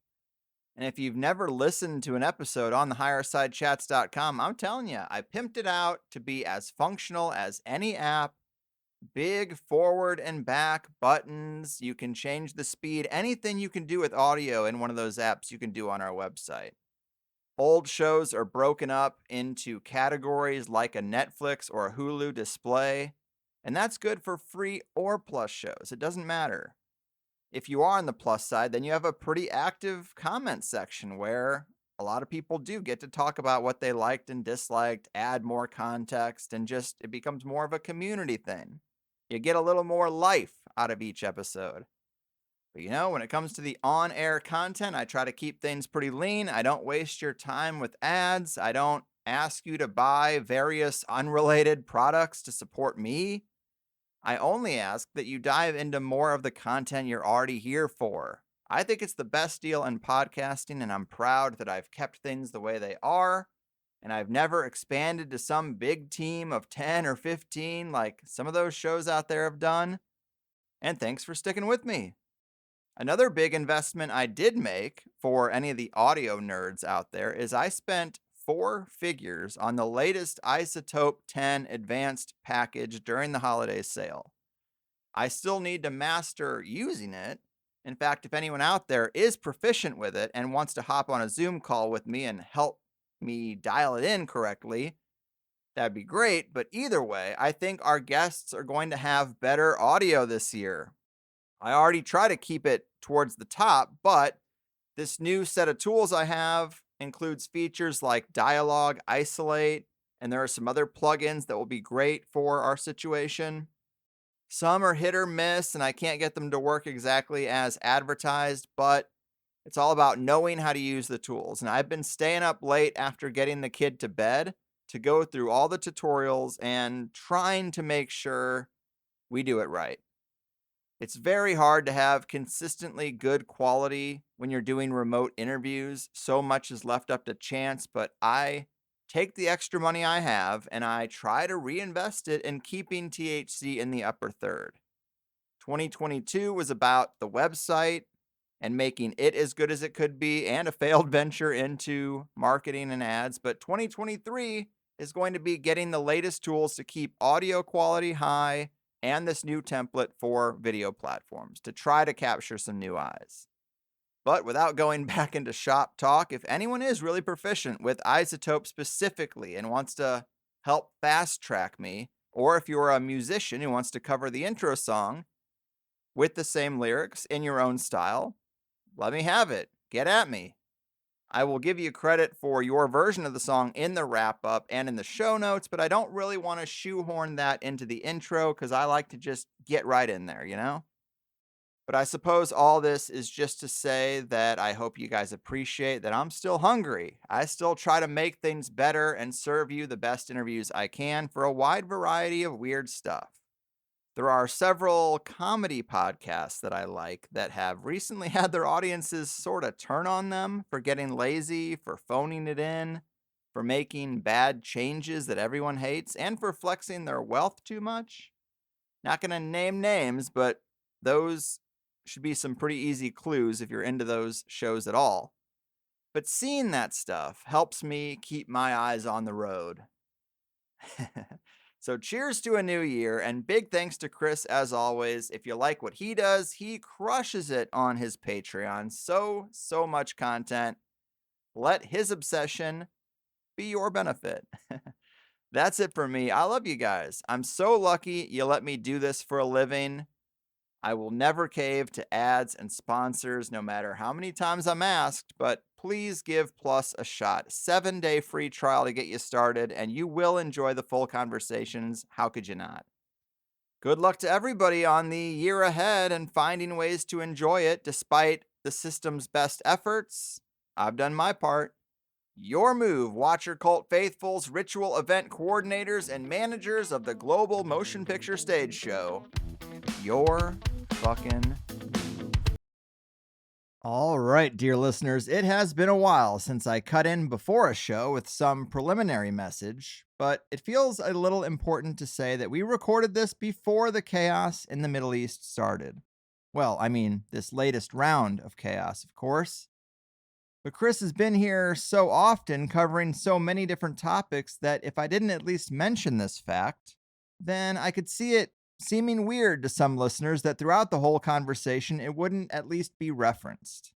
[SPEAKER 1] And if you've never listened to an episode on the HighersideChats.com, I'm telling you, I pimped it out to be as functional as any app. Big forward and back buttons. You can change the speed. Anything you can do with audio in one of those apps, you can do on our website. Old shows are broken up into categories like a Netflix or a Hulu display. And that's good for free or Plus shows. It doesn't matter. If you are on the Plus side, then you have a pretty active comment section where a lot of people do get to talk about what they liked and disliked, add more context, and just it becomes more of a community thing. You get a little more life out of each episode. But you know, when it comes to the on-air content, I try to keep things pretty lean. I don't waste your time with ads. I don't ask you to buy various unrelated products to support me. I only ask that you dive into more of the content you're already here for. I think it's the best deal in podcasting, and I'm proud that I've kept things the way they are, and I've never expanded to some big team of 10 or 15 like some of those shows out there have done. And thanks for sticking with me. Another big investment I did make for any of the audio nerds out there is I spent 4 figures on the latest Isotope 10 advanced package during the holiday sale. I still need to master using it. In fact, if anyone out there is proficient with it and wants to hop on a Zoom call with me and help me dial it in correctly, that'd be great. But either way, I think our guests are going to have better audio this year. I already try to keep it towards the top, but this new set of tools I have includes features like Dialogue, Isolate, and there are some other plugins that will be great for our situation. Some are hit or miss, and I can't get them to work exactly as advertised, but it's all about knowing how to use the tools. And I've been staying up late after getting the kid to bed to go through all the tutorials and trying to make sure we do it right. It's very hard to have consistently good quality when you're doing remote interviews. So much is left up to chance, but I take the extra money I have and I try to reinvest it in keeping THC in the upper third. 2022 was about the website and making it as good as it could be and a failed venture into marketing and ads, but 2023 is going to be getting the latest tools to keep audio quality high and this new template for video platforms to try to capture some new eyes. But without going back into shop talk, if anyone is really proficient with Isotope specifically and wants to help fast track me, or if you're a musician who wants to cover the intro song with the same lyrics in your own style, let me have it. Get at me. I will give you credit for your version of the song in the wrap up and in the show notes, but I don't really want to shoehorn that into the intro because I like to just get right in there, you know? But I suppose all this is just to say that I hope you guys appreciate that I'm still hungry. I still try to make things better and serve you the best interviews I can for a wide variety of weird stuff. There are several comedy podcasts that I like that have recently had their audiences sort of turn on them for getting lazy, for phoning it in, for making bad changes that everyone hates, and for flexing their wealth too much. Not going to name names, but those should be some pretty easy clues if you're into those shows at all. But seeing that stuff helps me keep my eyes on the road. So cheers to a new year, and big thanks to Chris as always. If you like what he does, he crushes it on his Patreon. So much content. Let his obsession be your benefit. That's it for me. I love you guys. I'm so lucky you let me do this for a living. I will never cave to ads and sponsors, no matter how many times I'm asked, but please give Plus a shot. 7-day free trial to get you started, and you will enjoy the full conversations. How could you not? Good luck to everybody on the year ahead and finding ways to enjoy it despite the system's best efforts. I've done my part. Your move, Watcher Cult faithfuls, ritual event coordinators, and managers of the Global Motion Picture Stage Show. Your fucking move. All right, dear listeners, it has been a while since I cut in before a show with some preliminary message, but it feels a little important to say that we recorded this before the chaos in the Middle East started. Well, I mean, this latest round of chaos, of course. But Chris has been here so often covering so many different topics that if I didn't at least mention this fact, then I could see it seeming weird to some listeners that throughout the whole conversation it wouldn't at least be referenced.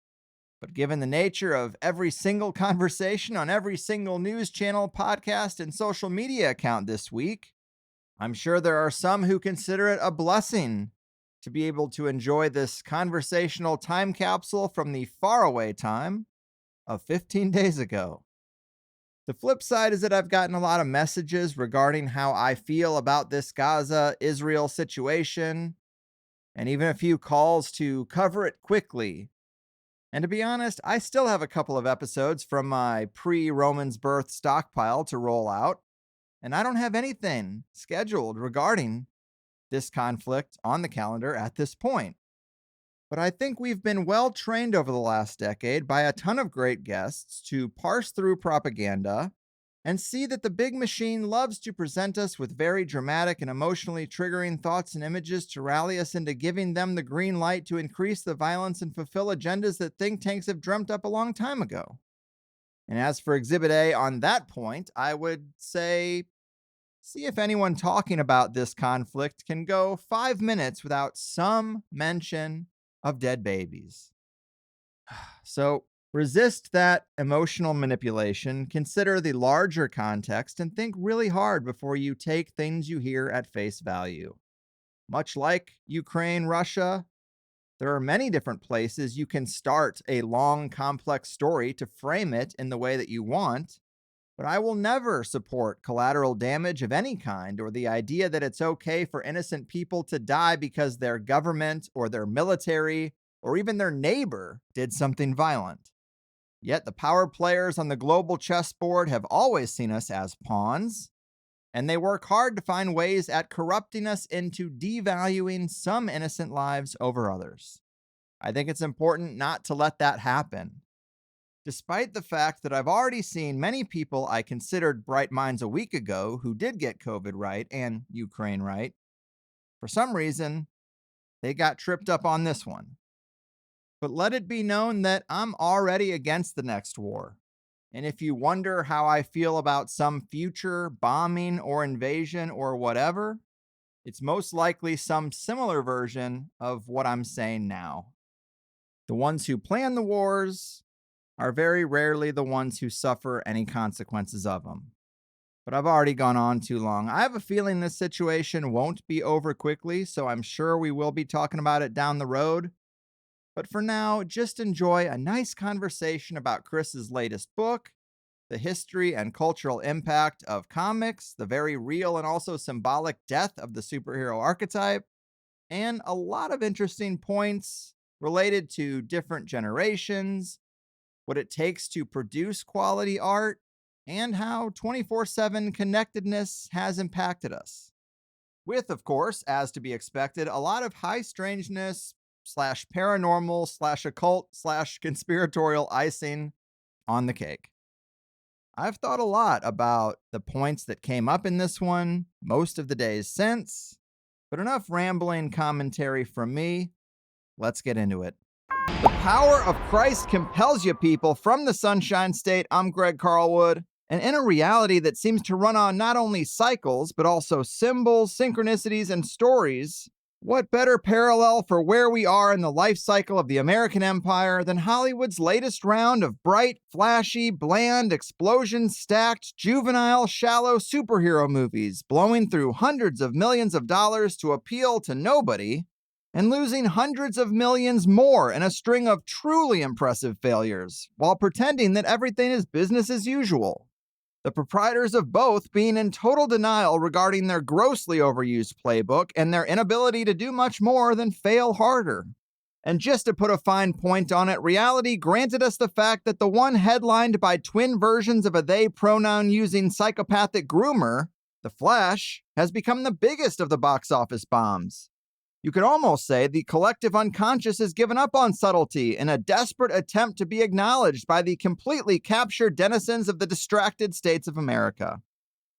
[SPEAKER 1] But given the nature of every single conversation on every single news channel, podcast, and social media account this week, I'm sure there are some who consider it a blessing to be able to enjoy this conversational time capsule from the faraway time of 15 days ago. The flip side is that I've gotten a lot of messages regarding how I feel about this Gaza-Israel situation, and even a few calls to cover it quickly. And to be honest, I still have a couple of episodes from my pre-Roman's birth stockpile to roll out, and I don't have anything scheduled regarding this conflict on the calendar at this point. But I think we've been well trained over the last decade by a ton of great guests to parse through propaganda and see that the big machine loves to present us with very dramatic and emotionally triggering thoughts and images to rally us into giving them the green light to increase the violence and fulfill agendas that think tanks have dreamt up a long time ago. And as for Exhibit A on that point, I would say see if anyone talking about this conflict can go 5 minutes without some mention of dead babies. So, resist that emotional manipulation, consider the larger context, and think really hard before you take things you hear at face value. Much like Ukraine, Russia, there are many different places you can start a long, complex story to frame it in the way that you want, but I will never support collateral damage of any kind or the idea that it's okay for innocent people to die because their government or their military or even their neighbor did something violent. Yet the power players on the global chessboard have always seen us as pawns, and they work hard to find ways at corrupting us into devaluing some innocent lives over others. I think it's important not to let that happen. Despite the fact that I've already seen many people I considered bright minds a week ago who did get COVID right and Ukraine right, for some reason, they got tripped up on this one. But let it be known that I'm already against the next war. And if you wonder how I feel about some future bombing or invasion or whatever, it's most likely some similar version of what I'm saying now. The ones who plan the wars are very rarely the ones who suffer any consequences of them. But I've already gone on too long. I have a feeling this situation won't be over quickly, so I'm sure we will be talking about it down the road. But for now, just enjoy a nice conversation about Chris's latest book, the history and cultural impact of comics, the very real and also symbolic death of the superhero archetype, and a lot of interesting points related to different generations, what it takes to produce quality art, and how 24/7 connectedness has impacted us. With, of course, as to be expected, a lot of high strangeness / paranormal / occult / conspiratorial icing on the cake. I've thought a lot about the points that came up in this one most of the days since, but enough rambling commentary from me. Let's get into it. The power of Christ compels you, people. From the Sunshine State, I'm Greg Carlwood. And in a reality that seems to run on not only cycles, but also symbols, synchronicities, and stories, what better parallel for where we are in the life cycle of the American empire than Hollywood's latest round of bright, flashy, bland, explosion-stacked, juvenile, shallow superhero movies, blowing through hundreds of millions of dollars to appeal to nobody, and losing hundreds of millions more in a string of truly impressive failures, while pretending that everything is business as usual. The proprietors of both being in total denial regarding their grossly overused playbook and their inability to do much more than fail harder. And just to put a fine point on it, reality granted us the fact that the one headlined by twin versions of a they pronoun-using psychopathic groomer, The Flash, has become the biggest of the box office bombs. You could almost say the collective unconscious has given up on subtlety in a desperate attempt to be acknowledged by the completely captured denizens of the distracted states of America.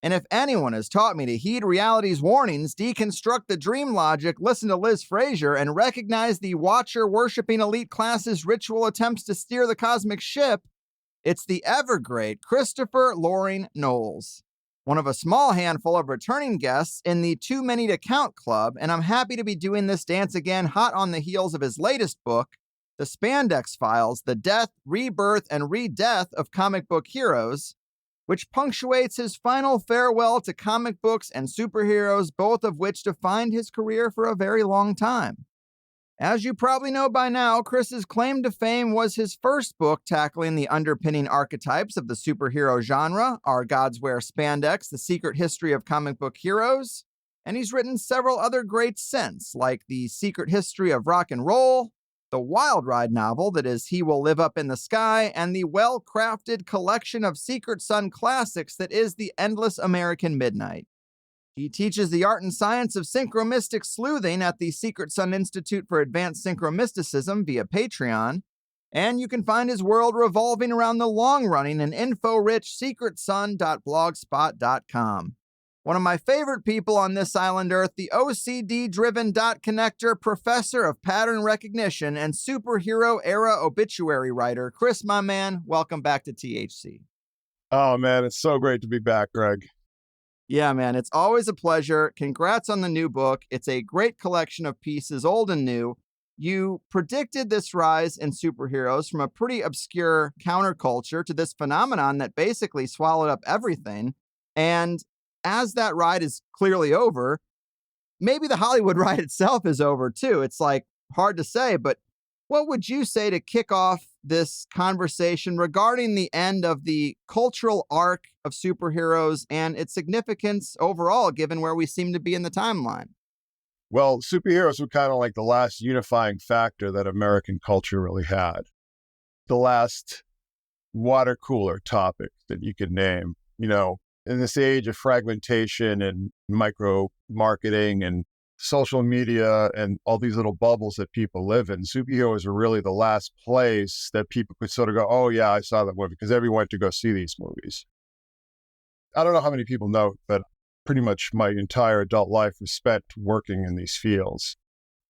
[SPEAKER 1] And if anyone has taught me to heed reality's warnings, deconstruct the dream logic, listen to Liz Fraser, and recognize the watcher-worshipping elite class's ritual attempts to steer the cosmic ship, it's the ever-great Christopher Loring Knowles. One of a small handful of returning guests in the Too Many to Count Club, and I'm happy to be doing this dance again hot on the heels of his latest book, The Spandex Files, The Death, Rebirth, and Re-Death of Comic Book Heroes, which punctuates his final farewell to comic books and superheroes, both of which defined his career for a very long time. As you probably know by now, Chris's claim to fame was his first book tackling the underpinning archetypes of the superhero genre, Our Gods Wear Spandex, The Secret History of Comic Book Heroes, and he's written several other greats since, like The Secret History of Rock and Roll, the Wild Ride novel that is He Will Live Up in the Sky, and the well-crafted collection of Secret Sun classics that is The Endless American Midnight. He teaches the art and science of synchromystic sleuthing at the Secret Sun Institute for Advanced Synchromysticism via Patreon, And you can find his world revolving around the long-running and info-rich secretsun.blogspot.com. One of my favorite people on this island Earth, the OCD-driven dot connector, professor of pattern recognition, and superhero-era obituary writer, Chris, my man, welcome back to THC.
[SPEAKER 3] Oh, man, it's so great to be back, Greg.
[SPEAKER 1] Yeah, man, it's always a pleasure. Congrats on the new book. It's a great collection of pieces, old and new. You predicted this rise in superheroes from a pretty obscure counterculture to this phenomenon that basically swallowed up everything. And as that ride is clearly over, maybe the Hollywood ride itself is over too. It's like hard to say, but what would you say to kick off this conversation regarding the end of the cultural arc of superheroes and its significance overall, given where we seem to be in the timeline?
[SPEAKER 3] Well, superheroes were kind of like the last unifying factor that American culture really had. The last water cooler topic that you could name, in this age of fragmentation and micro marketing and social media and all these little bubbles that people live in, superheroes are really the last place that people could sort of go, oh yeah, I saw that movie, because everyone went to go see these movies. I don't know how many people know, but pretty much my entire adult life was spent working in these fields.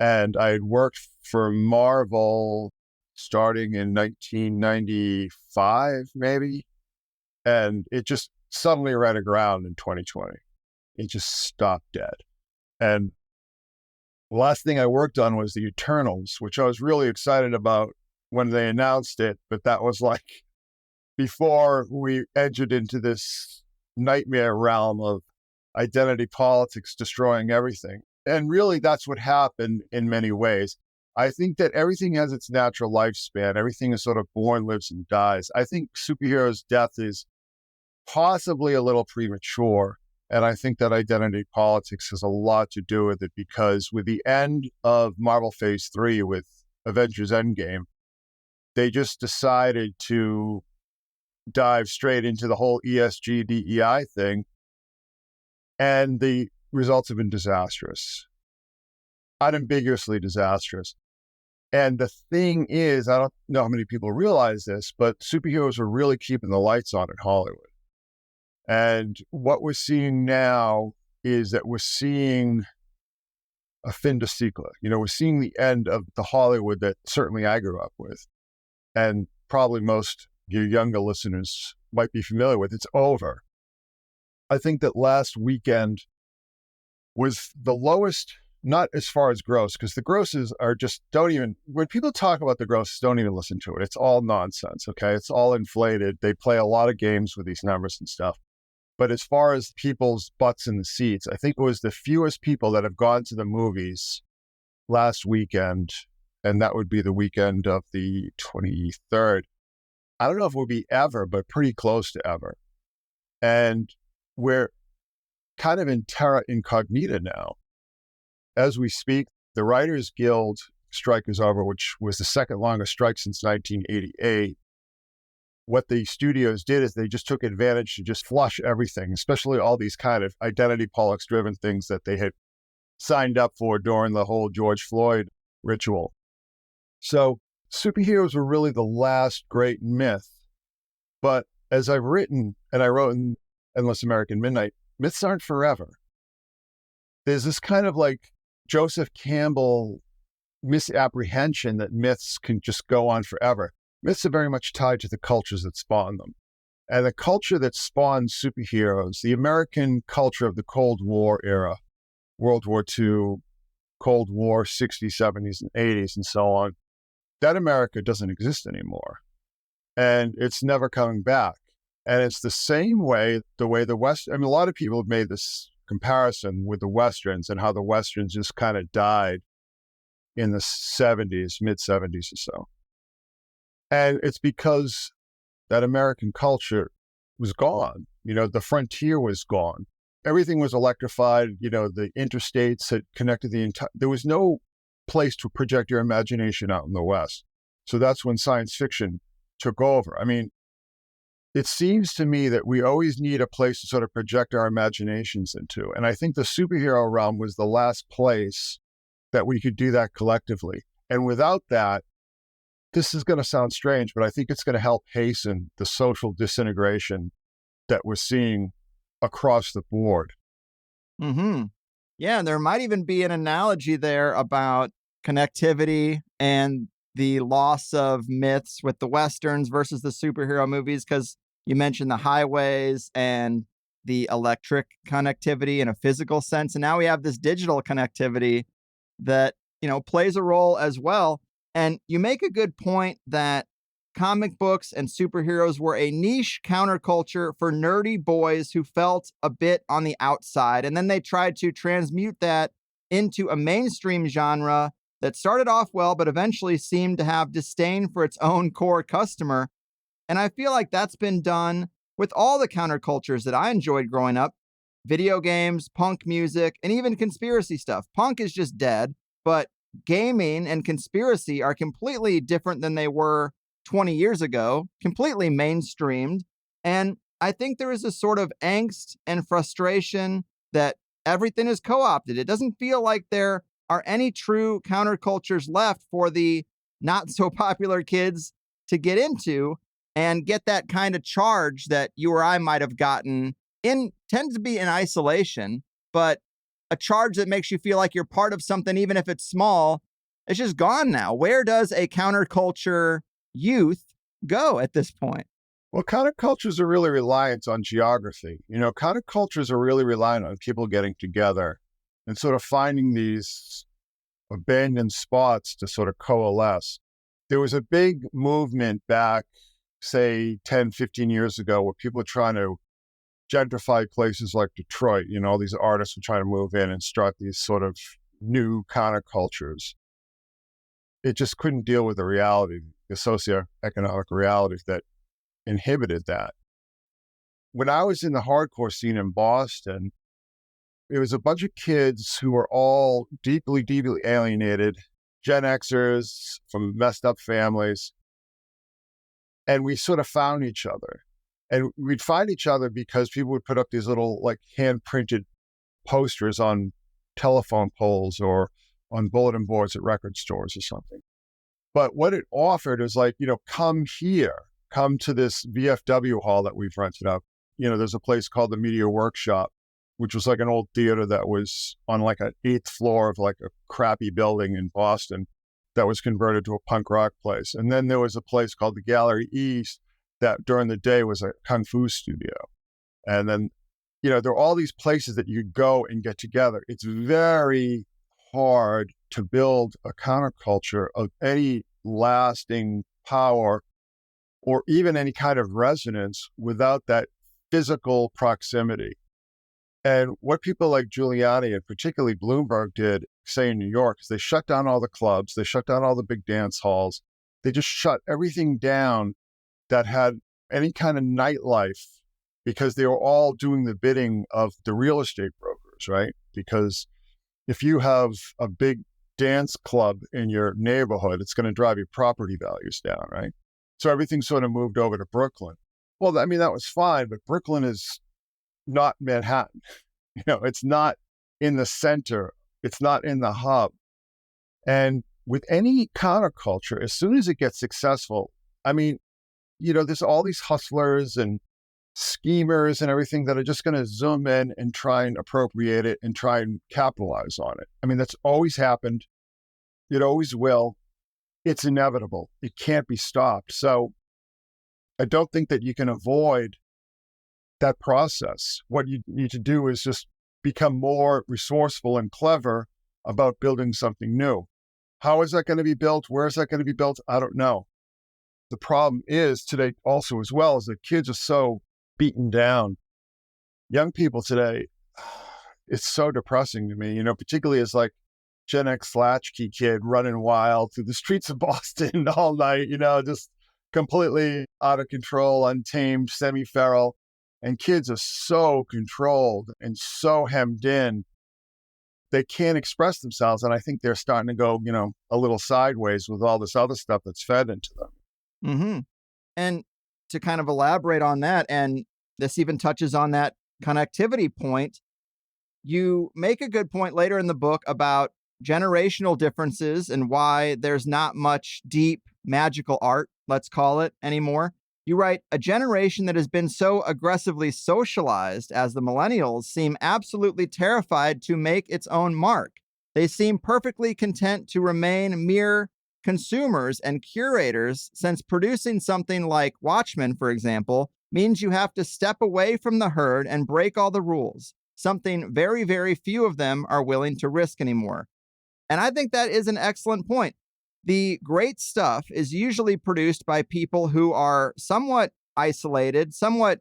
[SPEAKER 3] And I had worked for Marvel starting in 1995, maybe. And it just suddenly ran aground in 2020. It just stopped dead. And the last thing I worked on was the Eternals, which I was really excited about when they announced it. But that was like before we entered into this nightmare realm of identity politics destroying everything. And really, that's what happened in many ways. I think that everything has its natural lifespan. Everything is sort of born, lives, and dies. I think superheroes' death is possibly a little premature. And I think that identity politics has a lot to do with it, because with the end of Marvel Phase 3 with Avengers Endgame, they just decided to dive straight into the whole ESG, DEI thing. And the results have been disastrous, unambiguously disastrous. And the thing is, I don't know how many people realize this, but superheroes are really keeping the lights on in Hollywood. And what we're seeing now is that we're seeing a fin de cycle. We're seeing the end of the Hollywood that certainly I grew up with. And probably most of your younger listeners might be familiar with. It's over. I think that last weekend was the lowest, not as far as gross, because the grosses are just, when people talk about the grosses, don't even listen to it. It's all nonsense, okay? It's all inflated. They play a lot of games with these numbers and stuff. But as far as people's butts in the seats, I think it was the fewest people that have gone to the movies last weekend, and that would be the weekend of the 23rd. I don't know if it would be ever, but pretty close to ever. And we're kind of in terra incognita now. As we speak, the Writers Guild strike is over, which was the second longest strike since 1988. What the studios did is they just took advantage to just flush everything, especially all these kind of identity politics-driven things that they had signed up for during the whole George Floyd ritual. So superheroes were really the last great myth. But as I've written, and I wrote in Endless American Midnight, myths aren't forever. There's this kind of like Joseph Campbell misapprehension that myths can just go on forever. Myths are very much tied to the cultures that spawn them. And the culture that spawned superheroes, the American culture of the Cold War era, World War II, Cold War, 60s, 70s, and 80s, and so on, that America doesn't exist anymore. And it's never coming back. And it's the same way, the way the West, a lot of people have made this comparison with the Westerns and how the Westerns just kind of died in the 70s, mid-70s or so. And it's because that American culture was gone. The frontier was gone. Everything was electrified. The interstates had connected the entire, there was no place to project your imagination out in the West. So that's when science fiction took over. It seems to me that we always need a place to sort of project our imaginations into. And I think the superhero realm was the last place that we could do that collectively. And without that, this is going to sound strange, but I think it's going to help hasten the social disintegration that we're seeing across the board.
[SPEAKER 1] Mm-hmm. Yeah, and there might even be an analogy there about connectivity and the loss of myths with the Westerns versus the superhero movies, because you mentioned the highways and the electric connectivity in a physical sense. And now we have this digital connectivity that, plays a role as well. And you make a good point that comic books and superheroes were a niche counterculture for nerdy boys who felt a bit on the outside. And then they tried to transmute that into a mainstream genre that started off well, but eventually seemed to have disdain for its own core customer. And I feel like that's been done with all the countercultures that I enjoyed growing up: video games, punk music, and even conspiracy stuff. Punk is just dead, but gaming and conspiracy are completely different than they were 20 years ago, completely mainstreamed. And I think there is a sort of angst and frustration that everything is co-opted. It doesn't feel like there are any true countercultures left for the not so popular kids to get into and get that kind of charge that you or I might have gotten tends to be in isolation, but a charge that makes you feel like you're part of something, even if it's small, it's just gone now. Where does a counterculture youth go at this point?
[SPEAKER 3] Well, countercultures are really reliant on geography. Countercultures are really reliant on people getting together and sort of finding these abandoned spots to sort of coalesce. There was a big movement back, say, 10, 15 years ago where people were trying to gentrify places like Detroit. All these artists were trying to move in and start these sort of new countercultures. It just couldn't deal with the reality, the socioeconomic reality that inhibited that. When I was in the hardcore scene in Boston, it was a bunch of kids who were all deeply, deeply alienated, Gen Xers from messed up families. And we sort of found each other. And we'd find each other because people would put up these little hand-printed posters on telephone poles or on bulletin boards at record stores or something. But what it offered is come here, come to this VFW hall that we've rented out. There's a place called the Media Workshop, which was like an old theater that was on an 8th floor of a crappy building in Boston that was converted to a punk rock place. And then there was a place called the Gallery East that during the day was a kung fu studio. And then, there are all these places that you go and get together. It's very hard to build a counterculture of any lasting power or even any kind of resonance without that physical proximity. And what people like Giuliani and particularly Bloomberg did, say in New York, is they shut down all the clubs, they shut down all the big dance halls, they just shut everything down that had any kind of nightlife, because they were all doing the bidding of the real estate brokers, right? Because if you have a big dance club in your neighborhood, it's going to drive your property values down, right? So everything sort of moved over to Brooklyn. Well, that was fine, but Brooklyn is not Manhattan. It's not in the center. It's not in the hub. And with any counterculture, as soon as it gets successful, there's all these hustlers and schemers and everything that are just going to zoom in and try and appropriate it and try and capitalize on it. That's always happened. It always will. It's inevitable. It can't be stopped. So I don't think that you can avoid that process. What you need to do is just become more resourceful and clever about building something new. How is that going to be built? Where is that going to be built? I don't know. The problem is today also as well is that kids are so beaten down. Young people today, it's so depressing to me, particularly as Gen X latchkey kid running wild through the streets of Boston all night, just completely out of control, untamed, semi-feral. And kids are so controlled and so hemmed in, they can't express themselves. And I think they're starting to go, a little sideways with all this other stuff that's fed into them.
[SPEAKER 1] Mm-hmm. And to kind of elaborate on that, and this even touches on that connectivity point, you make a good point later in the book about generational differences and why there's not much deep magical art, let's call it, anymore. You write, a generation that has been so aggressively socialized as the millennials seem absolutely terrified to make its own mark. They seem perfectly content to remain mere consumers and curators, since producing something like Watchmen, for example, means you have to step away from the herd and break all the rules, something very, very few of them are willing to risk anymore. And I think that is an excellent point. The great stuff is usually produced by people who are somewhat isolated, somewhat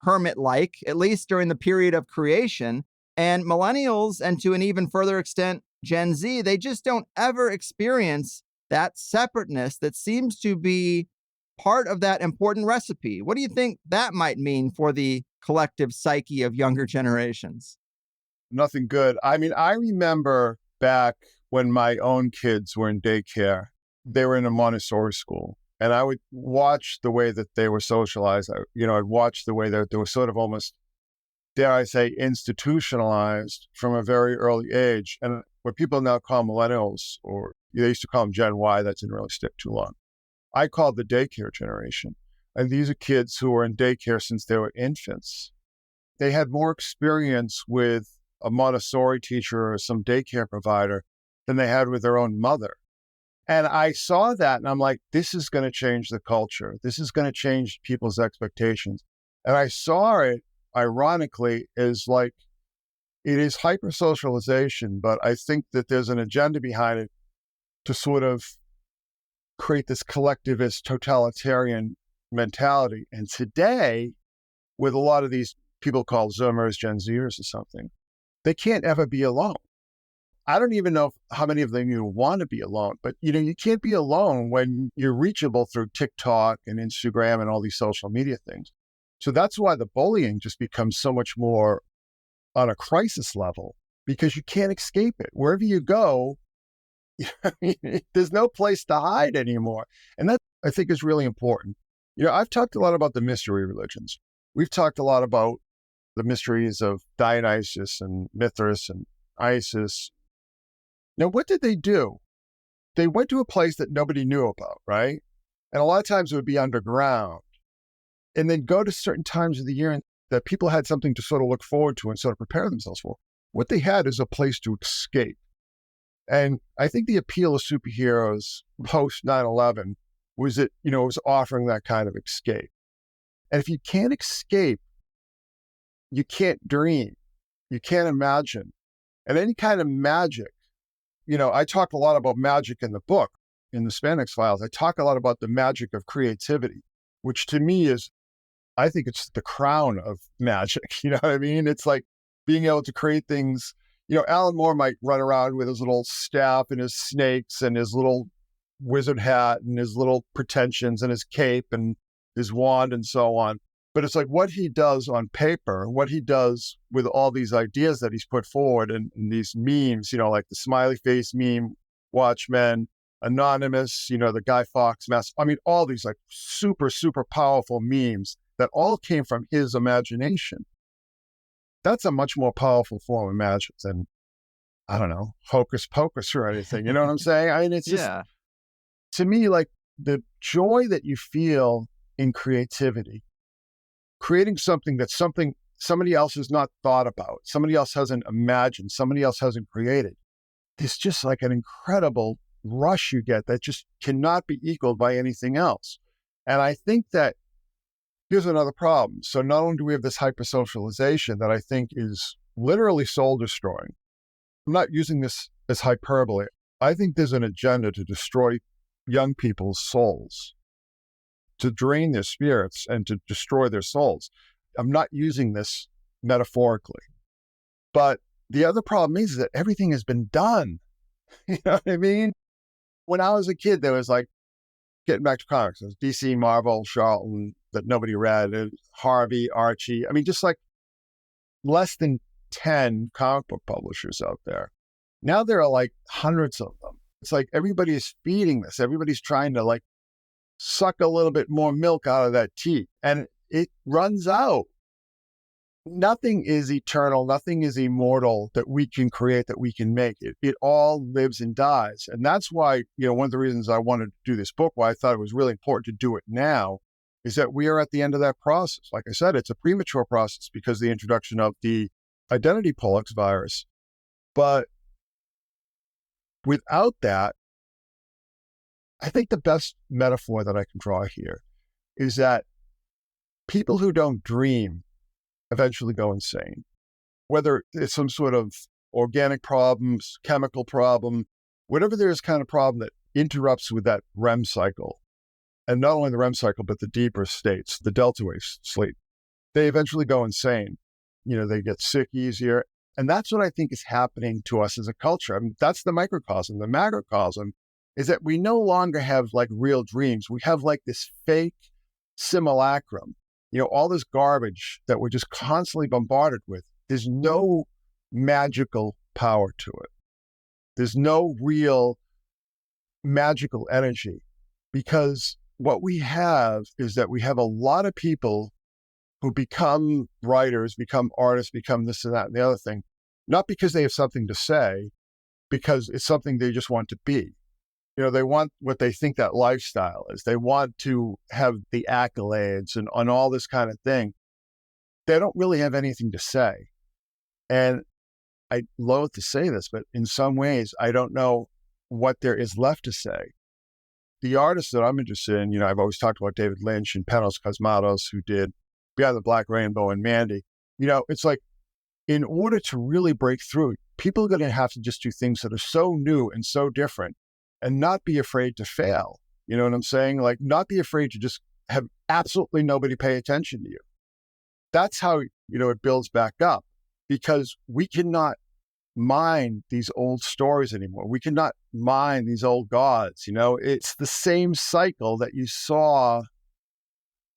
[SPEAKER 1] hermit-like, at least during the period of creation. And millennials, and to an even further extent, Gen Z, they just don't ever experience that separateness that seems to be part of that important recipe. What do you think that might mean for the collective psyche of younger generations?
[SPEAKER 3] Nothing good. I mean, I remember back when my own kids were in daycare, they were in a Montessori school, and I would watch the way that they were socialized. I'd watch the way that they were sort of almost, dare I say, institutionalized from a very early age. And what people now call millennials, or they used to call them Gen Y, that didn't really stick too long. I call the daycare generation. And these are kids who were in daycare since they were infants. They had more experience with a Montessori teacher or some daycare provider than they had with their own mother. And I saw that and I'm like, this is going to change the culture. This is going to change people's expectations. And I saw it, ironically, as like, it is hyper-socialization, but I think that there's an agenda behind it to sort of create this collectivist totalitarian mentality. And today, with a lot of these people called Zoomers, Gen Zers or something, they can't ever be alone. I don't even know how many of them you want to be alone, but you can't be alone when you're reachable through TikTok and Instagram and all these social media things. So that's why the bullying just becomes so much more on a crisis level, because you can't escape it. Wherever you go, there's no place to hide anymore. And that, I think, is really important. I've talked a lot about the mystery religions. We've talked a lot about the mysteries of Dionysus and Mithras and Isis. Now, what did they do? They went to a place that nobody knew about, right? And a lot of times it would be underground. And then go to certain times of the year that people had something to sort of look forward to and sort of prepare themselves for. What they had is a place to escape. And I think the appeal of superheroes post 9/11 was that, it was offering that kind of escape. And if you can't escape, you can't dream, you can't imagine. And any kind of magic, I talk a lot about magic in the book, in the Spandex files. I talk a lot about the magic of creativity, which to me is, I think it's the crown of magic. You know what I mean? It's like being able to create things. Alan Moore might run around with his little staff and his snakes and his little wizard hat and his little pretensions and his cape and his wand and so on. But it's like what he does on paper, what he does with all these ideas that he's put forward and these memes, like the smiley face meme, Watchmen, Anonymous, the Guy Fawkes mask. I mean, all these like super, super powerful memes that all came from his imagination. That's a much more powerful form of magic than, I don't know, hocus pocus or anything. You know what I'm saying? I mean, it's just, to me, like the joy that you feel in creativity, creating something that somebody else has not thought about, somebody else hasn't imagined, somebody else hasn't created. It's just like an incredible rush you get that just cannot be equaled by anything else. And I think that here's another problem. So not only do we have this hypersocialization that I think is literally soul destroying. I'm not using this as hyperbole. I think there's an agenda to destroy young people's souls, to drain their spirits and to destroy their souls. I'm not using this metaphorically. But the other problem is that everything has been done. You know what I mean? When I was a kid, there was like, getting back to comics, there was DC, Marvel, Charlton, that nobody read, Harvey, Archie. I mean, just like less than 10 comic book publishers out there. Now there are like hundreds of them. It's like everybody is feeding this. Everybody's trying to like suck a little bit more milk out of that tea. And it runs out. nothing is eternal, nothing is immortal that we can create, that we can make. It all lives and dies. And that's why, one of the reasons I wanted to do this book, why I thought it was really important to do it now, is that we are at the end of that process. Like I said, it's a premature process because of the introduction of the identity pollux virus. But without that, I think the best metaphor that I can draw here is that people who don't dream eventually go insane. Whether it's some sort of organic problems, chemical problem, whatever there is kind of problem that interrupts with that REM cycle, and not only the REM cycle, but the deeper states, the delta wave sleep, they eventually go insane. They get sick easier. And that's what I think is happening to us as a culture. I mean, that's the microcosm. The macrocosm is that we no longer have like real dreams. We have like this fake simulacrum, all this garbage that we're just constantly bombarded with. There's no magical power to it. There's no real magical energy, because what we have is that we have a lot of people who become writers, become artists, become this and that and the other thing, not because they have something to say, because it's something they just want to be. They want what they think that lifestyle is. They want to have the accolades and on all this kind of thing. They don't really have anything to say. And I loathe to say this, but in some ways, I don't know what there is left to say. The artists that I'm interested in, I've always talked about David Lynch and Panos Cosmatos, who did Beyond the Black Rainbow and Mandy. It's like, in order to really break through, people are going to have to just do things that are so new and so different and not be afraid to fail. You know what I'm saying? Like, not be afraid to just have absolutely nobody pay attention to you. That's how, it builds back up, because we cannot mine these old stories anymore. We cannot mine these old gods. It's the same cycle that you saw,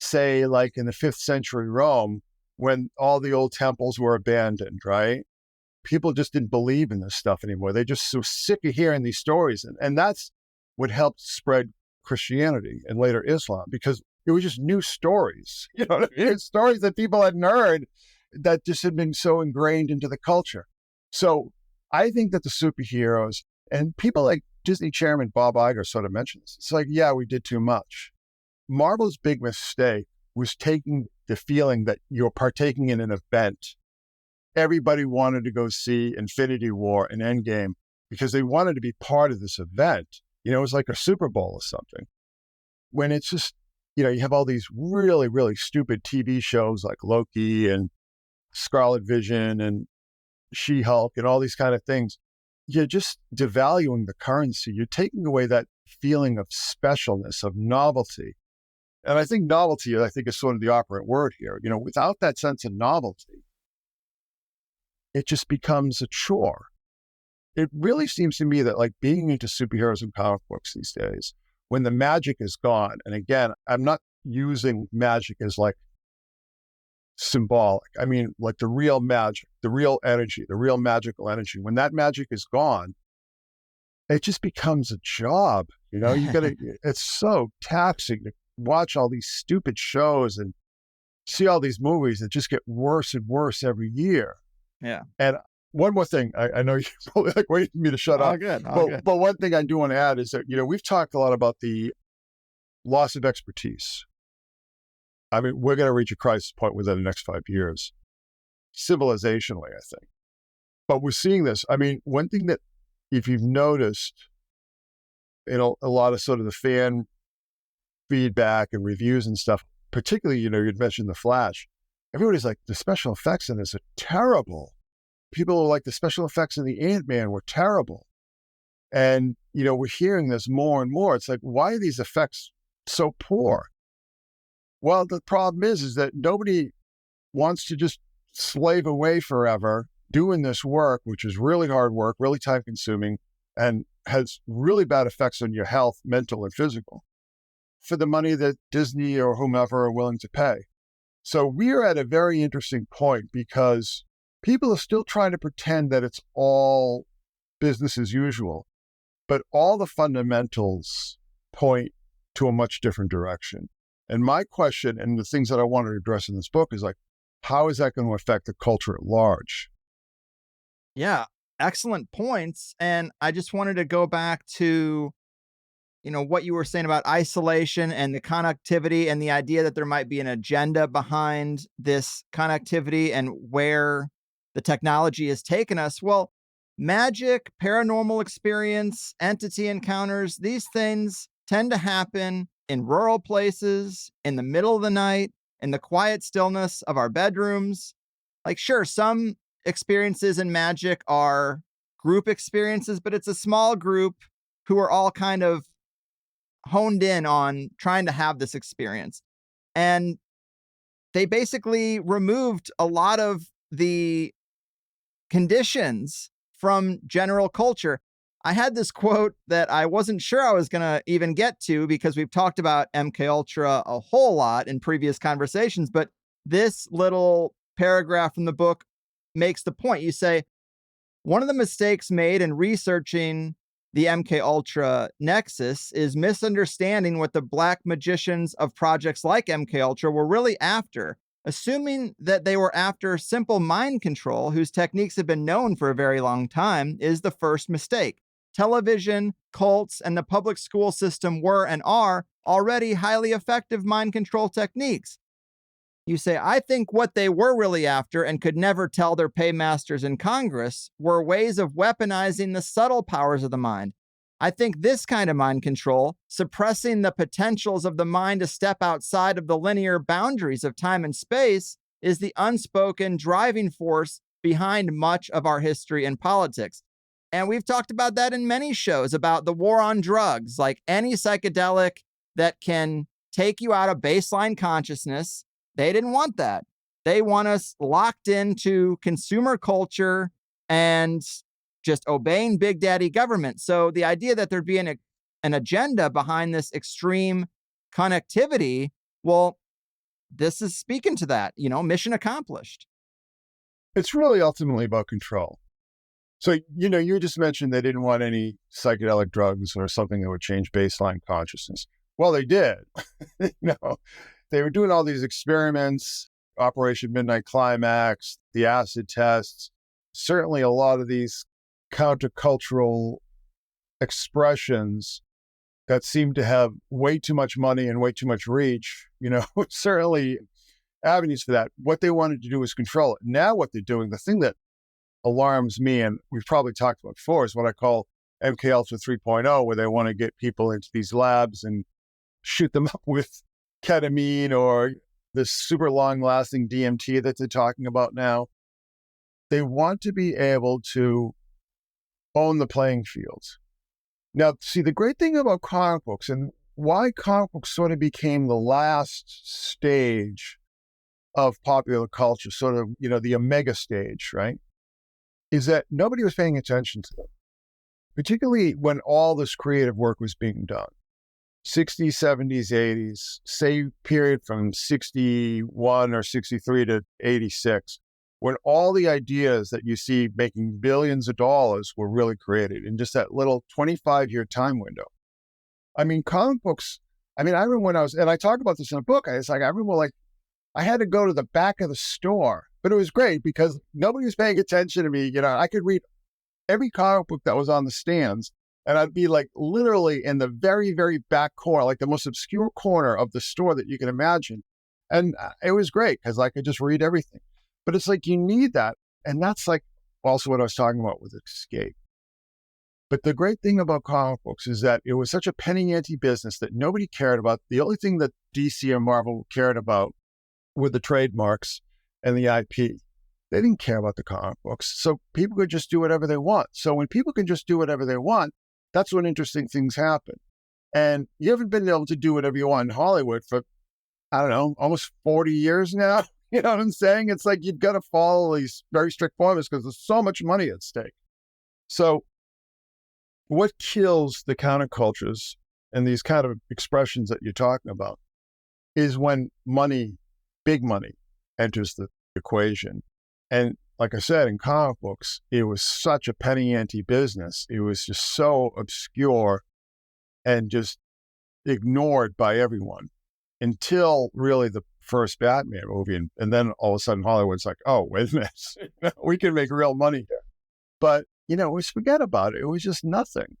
[SPEAKER 3] say, like in the 5th century Rome, when all the old temples were abandoned, right? People just didn't believe in this stuff anymore. They just so sick of hearing these stories. And that's what helped spread Christianity and later Islam, because it was just new stories. Stories that people hadn't heard that just had been so ingrained into the culture. So I think that the superheroes, and people like Disney chairman Bob Iger sort of mentioned this. It's like, yeah, we did too much. Marvel's big mistake was taking the feeling that you're partaking in an event. Everybody wanted to go see Infinity War and Endgame because they wanted to be part of this event. It was like a Super Bowl or something. When it's just, you have all these really, really stupid TV shows like Loki and Scarlet Vision and She-Hulk and all these kind of things. You're just devaluing the currency. You're taking away that feeling of specialness, of novelty. And I think novelty, is sort of the operant word here. Without that sense of novelty, it just becomes a chore. It really seems to me that, like, being into superheroes and comic books these days, when the magic is gone, and again, I'm not using magic as like symbolic. I mean, like the real magic, the real energy, the real magical energy. When that magic is gone, it just becomes a job. It's so taxing to watch all these stupid shows and see all these movies that just get worse and worse every year.
[SPEAKER 1] Yeah.
[SPEAKER 3] And one more thing, I know you're probably like waiting for me to shut up.
[SPEAKER 1] Good.
[SPEAKER 3] But one thing I do want to add is that, we've talked a lot about the loss of expertise. I mean, we're going to reach a crisis point within the next 5 years, civilizationally, I think. But we're seeing this. I mean, one thing that, if you've noticed, a lot of sort of the fan feedback and reviews and stuff, particularly, you'd mentioned The Flash. Everybody's like, the special effects in this are terrible. People are like, the special effects in the Ant-Man were terrible. And, we're hearing this more and more. It's like, why are these effects so poor? Well, the problem is that nobody wants to just slave away forever doing this work, which is really hard work, really time consuming, and has really bad effects on your health, mental and physical, for the money that Disney or whomever are willing to pay. So we're at a very interesting point, because people are still trying to pretend that it's all business as usual, but all the fundamentals point to a much different direction. And my question, and the things that I want to address in this book, is like, how is that going to affect the culture at large?
[SPEAKER 1] Yeah, excellent points. And I just wanted to go back to, what you were saying about isolation and the connectivity and the idea that there might be an agenda behind this connectivity and where the technology has taken us. Well, magic, paranormal experience, entity encounters, these things tend to happen in rural places, in the middle of the night, in the quiet stillness of our bedrooms. Like, sure, some experiences in magic are group experiences, but it's a small group who are all kind of honed in on trying to have this experience. And they basically removed a lot of the conditions from general culture. I had this quote that I wasn't sure I was going to even get to because we've talked about MK Ultra a whole lot in previous conversations, but this little paragraph from the book makes the point. You say, one of the mistakes made in researching the MK Ultra nexus is misunderstanding what the black magicians of projects like MK Ultra were really after, assuming that they were after simple mind control, whose techniques have been known for a very long time, is the first mistake. Television, cults, and the public school system were and are already highly effective mind control techniques. You say, I think what they were really after and could never tell their paymasters in Congress were ways of weaponizing the subtle powers of the mind. I think this kind of mind control, suppressing the potentials of the mind to step outside of the linear boundaries of time and space, is the unspoken driving force behind much of our history and politics. And we've talked about that in many shows about the war on drugs, like any psychedelic that can take you out of baseline consciousness. They didn't want that. They want us locked into consumer culture and just obeying Big Daddy government. So the idea that there'd be an agenda behind this extreme connectivity, well, this is speaking to that, mission accomplished.
[SPEAKER 3] It's really ultimately about control. So, you just mentioned they didn't want any psychedelic drugs or something that would change baseline consciousness. Well, they did. They were doing all these experiments, Operation Midnight Climax, the acid tests, certainly a lot of these countercultural expressions that seem to have way too much money and way too much reach, certainly avenues for that. What they wanted to do was control it. Now what they're doing, the thing that alarms me, and we've probably talked about before, is what I call MK Ultra 3.0, where they want to get people into these labs and shoot them up with ketamine or this super long-lasting DMT that they're talking about now. They want to be able to own the playing fields. Now, see, the great thing about comic books and why comic books sort of became the last stage of popular culture, sort of, the omega stage, right, is that nobody was paying attention to them, particularly when all this creative work was being done. 60s, 70s, 80s, say period from 61 or 63 to 86, when all the ideas that you see making billions of dollars were really created in just that little 25-year time window. I mean, comic books, I remember when and I talk about this in a book, I remember I had to go to the back of the store, but it was great because nobody was paying attention to me. I could read every comic book that was on the stands, and I'd be literally in the very, very back corner, the most obscure corner of the store that you can imagine. And it was great because I could just read everything. But it's you need that. And that's also what I was talking about with escape. But the great thing about comic books is that it was such a penny ante business that nobody cared about. The only thing that DC and Marvel cared about were the trademarks and the IP. They didn't care about the comic books. So people could just do whatever they want. So when people can just do whatever they want, that's when interesting things happen. And you haven't been able to do whatever you want in Hollywood for, I don't know, almost 40 years now. You know what I'm saying? It's you've got to follow these very strict formulas because there's so much money at stake. So what kills the countercultures and these kind of expressions that you're talking about is when money, big money, enters the equation. And like I said, in comic books, it was such a penny ante business. It was just so obscure and just ignored by everyone until really the first Batman movie. And then all of a sudden Hollywood's like, oh, wait a minute, we can make real money here. But, we forget about it. It was just nothing.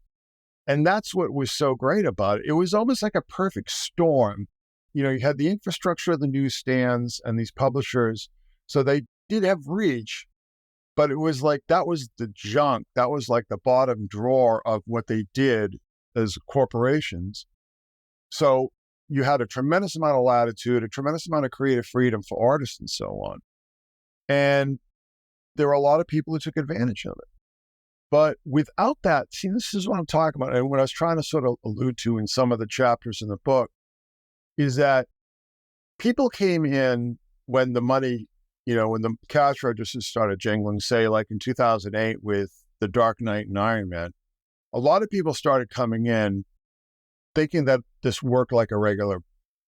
[SPEAKER 3] And that's what was so great about it. It was almost like a perfect storm. You had the infrastructure of the newsstands and these publishers. So they did have reach, but it was like, that was the junk. That was like the bottom drawer of what they did as corporations. So you had a tremendous amount of latitude, a tremendous amount of creative freedom for artists and so on. And there were a lot of people who took advantage of it. But without that, see, this is what I'm talking about. And what I was trying to sort of allude to in some of the chapters in the book is that people came in when the money, when the cash registers started jingling, say like in 2008 with The Dark Knight and Iron Man. A lot of people started coming in thinking that this worked like a regular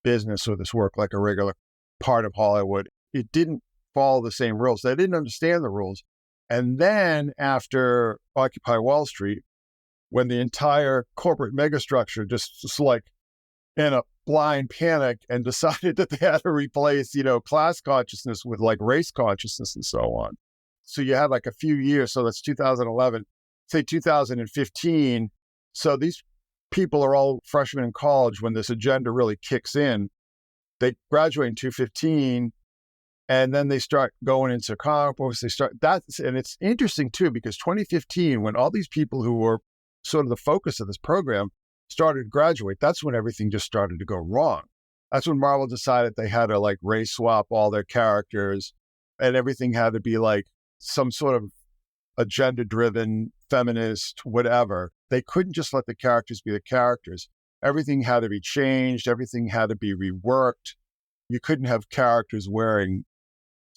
[SPEAKER 3] business or this worked like a regular part of Hollywood. It didn't follow the same rules. They didn't understand the rules. And then after Occupy Wall Street, when the entire corporate megastructure just like in a blind panic and decided that they had to replace, class consciousness with like race consciousness and so on. So you had like a few years. So that's 2011, say 2015. So these people are all freshmen in college when this agenda really kicks in. They graduate in 2015. And then they start going into comic books. And it's interesting too, because 2015, when all these people who were sort of the focus of this program started to graduate, that's when everything just started to go wrong. That's when Marvel decided they had to like race swap all their characters and everything had to be like some sort of agenda-driven, feminist, whatever. They couldn't just let the characters be the characters. Everything had to be changed. Everything had to be reworked. You couldn't have characters wearing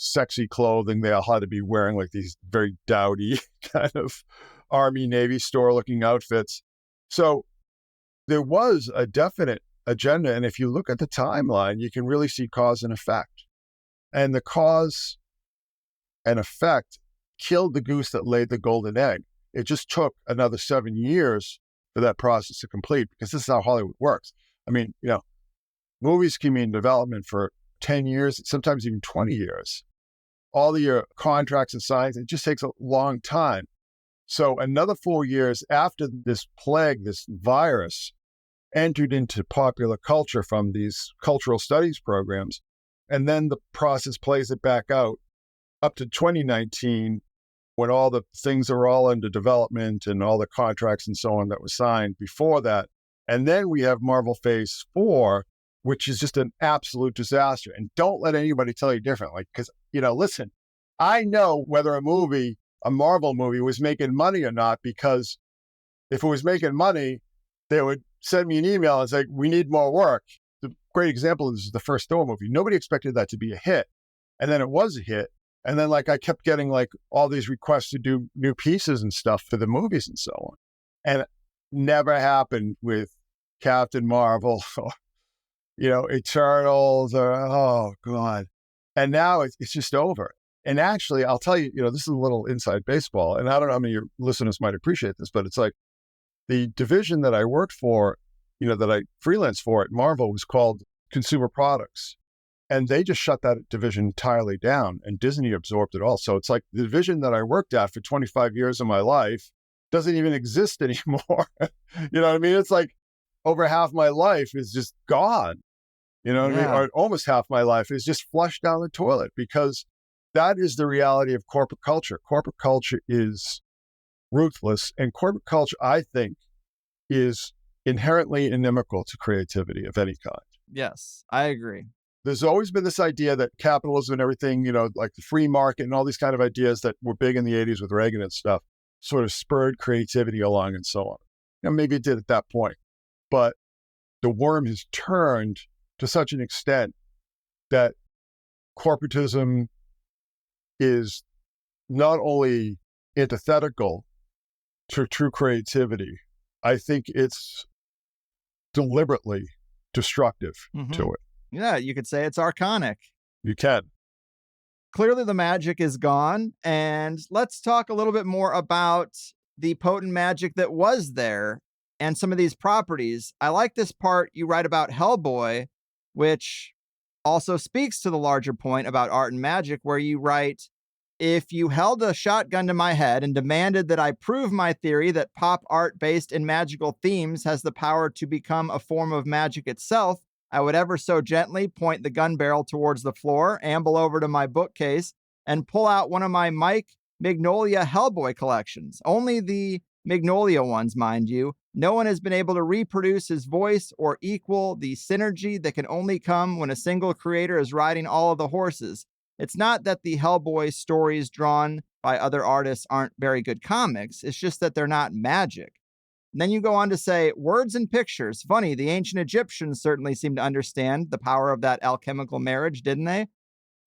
[SPEAKER 3] sexy clothing. They all had to be wearing like these very dowdy kind of Army, Navy store looking outfits. So there was a definite agenda. And if you look at the timeline, you can really see cause and effect. And the cause and effect killed the goose that laid the golden egg. It just took another 7 years for that process to complete, because this is how Hollywood works. I mean, movies can be in development for 10 years, sometimes even 20 years. All your contracts and signs, it just takes a long time. So another 4 years after this plague, this virus, entered into popular culture from these cultural studies programs, and then the process plays it back out up to 2019, when all the things are all under development and all the contracts and so on that were signed before that. And then we have Marvel Phase 4, which is just an absolute disaster. And don't let anybody tell you differently, because, listen, I know whether a Marvel movie was making money or not, because if it was making money, they would send me an email and say, we need more work. The great example of this is the first Thor movie. Nobody expected that to be a hit. And then it was a hit. And then I kept getting all these requests to do new pieces and stuff for the movies and so on. And it never happened with Captain Marvel or, Eternals or, oh God. And now it's just over. And actually, I'll tell you, this is a little inside baseball. And I don't know how many of your listeners might appreciate this, but it's like the division that I worked for, that I freelanced for at Marvel was called Consumer Products. And they just shut that division entirely down, and Disney absorbed it all. So it's like the division that I worked at for 25 years of my life doesn't even exist anymore. You know what I mean? It's like over half my life is just gone. You know what I mean? Or almost half my life is just flushed down the toilet, because that is the reality of corporate culture. Corporate culture is ruthless, and corporate culture, I think, is inherently inimical to creativity of any kind.
[SPEAKER 1] Yes, I agree.
[SPEAKER 3] There's always been this idea that capitalism and everything, like the free market and all these kind of ideas that were big in the 80s with Reagan and stuff, sort of spurred creativity along and so on. Maybe it did at that point, but the worm has turned to such an extent that corporatism is not only antithetical to true creativity, I think it's deliberately destructive to it.
[SPEAKER 1] Yeah, you could say it's archonic.
[SPEAKER 3] You can.
[SPEAKER 1] Clearly the magic is gone, and let's talk a little bit more about the potent magic that was there and some of these properties. I like this part you write about Hellboy, which also speaks to the larger point about art and magic, where you write, if you held a shotgun to my head and demanded that I prove my theory that pop art based in magical themes has the power to become a form of magic itself, I would ever so gently point the gun barrel towards the floor, amble over to my bookcase, and pull out one of my Mike Mignola Hellboy collections. Only the Mignola ones, mind you. No one has been able to reproduce his voice or equal the synergy that can only come when a single creator is riding all of the horses. It's not that the Hellboy stories drawn by other artists aren't very good comics. It's just that they're not magic. And then you go on to say, words and pictures. Funny, the ancient Egyptians certainly seemed to understand the power of that alchemical marriage, didn't they?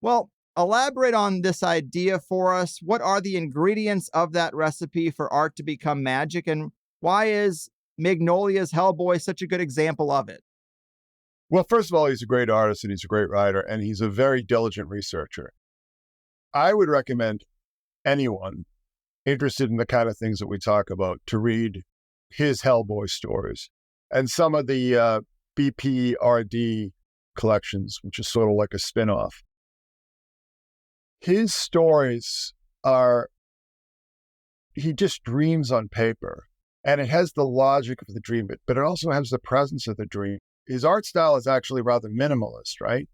[SPEAKER 1] Well, elaborate on this idea for us. What are the ingredients of that recipe for art to become magic? And why is Mignola's Hellboy such a good example of it?
[SPEAKER 3] Well, first of all, he's a great artist and he's a great writer and he's a very diligent researcher. I would recommend anyone interested in the kind of things that we talk about to read his Hellboy stories and some of the BPRD collections, which is sort of like a spin-off. His stories he just dreams on paper, and it has the logic of the dream, but it also has the presence of the dream. His art style is actually rather minimalist, right?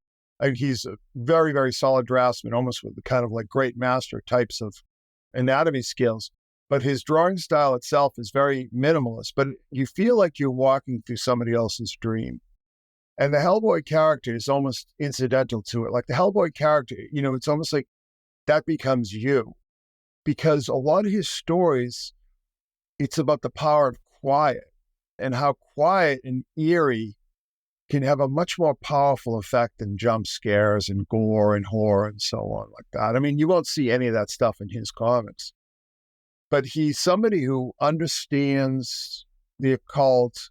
[SPEAKER 3] He's a very, very solid draftsman, almost with the kind of like great master types of anatomy skills. But his drawing style itself is very minimalist, but you feel like you're walking through somebody else's dream. And the Hellboy character is almost incidental to it. Like the Hellboy character, it's almost like that becomes you. Because a lot of his stories, it's about the power of quiet and how quiet and eerie can have a much more powerful effect than jump scares and gore and horror and so on like that. I mean, you won't see any of that stuff in his comics. But he's somebody who understands the occult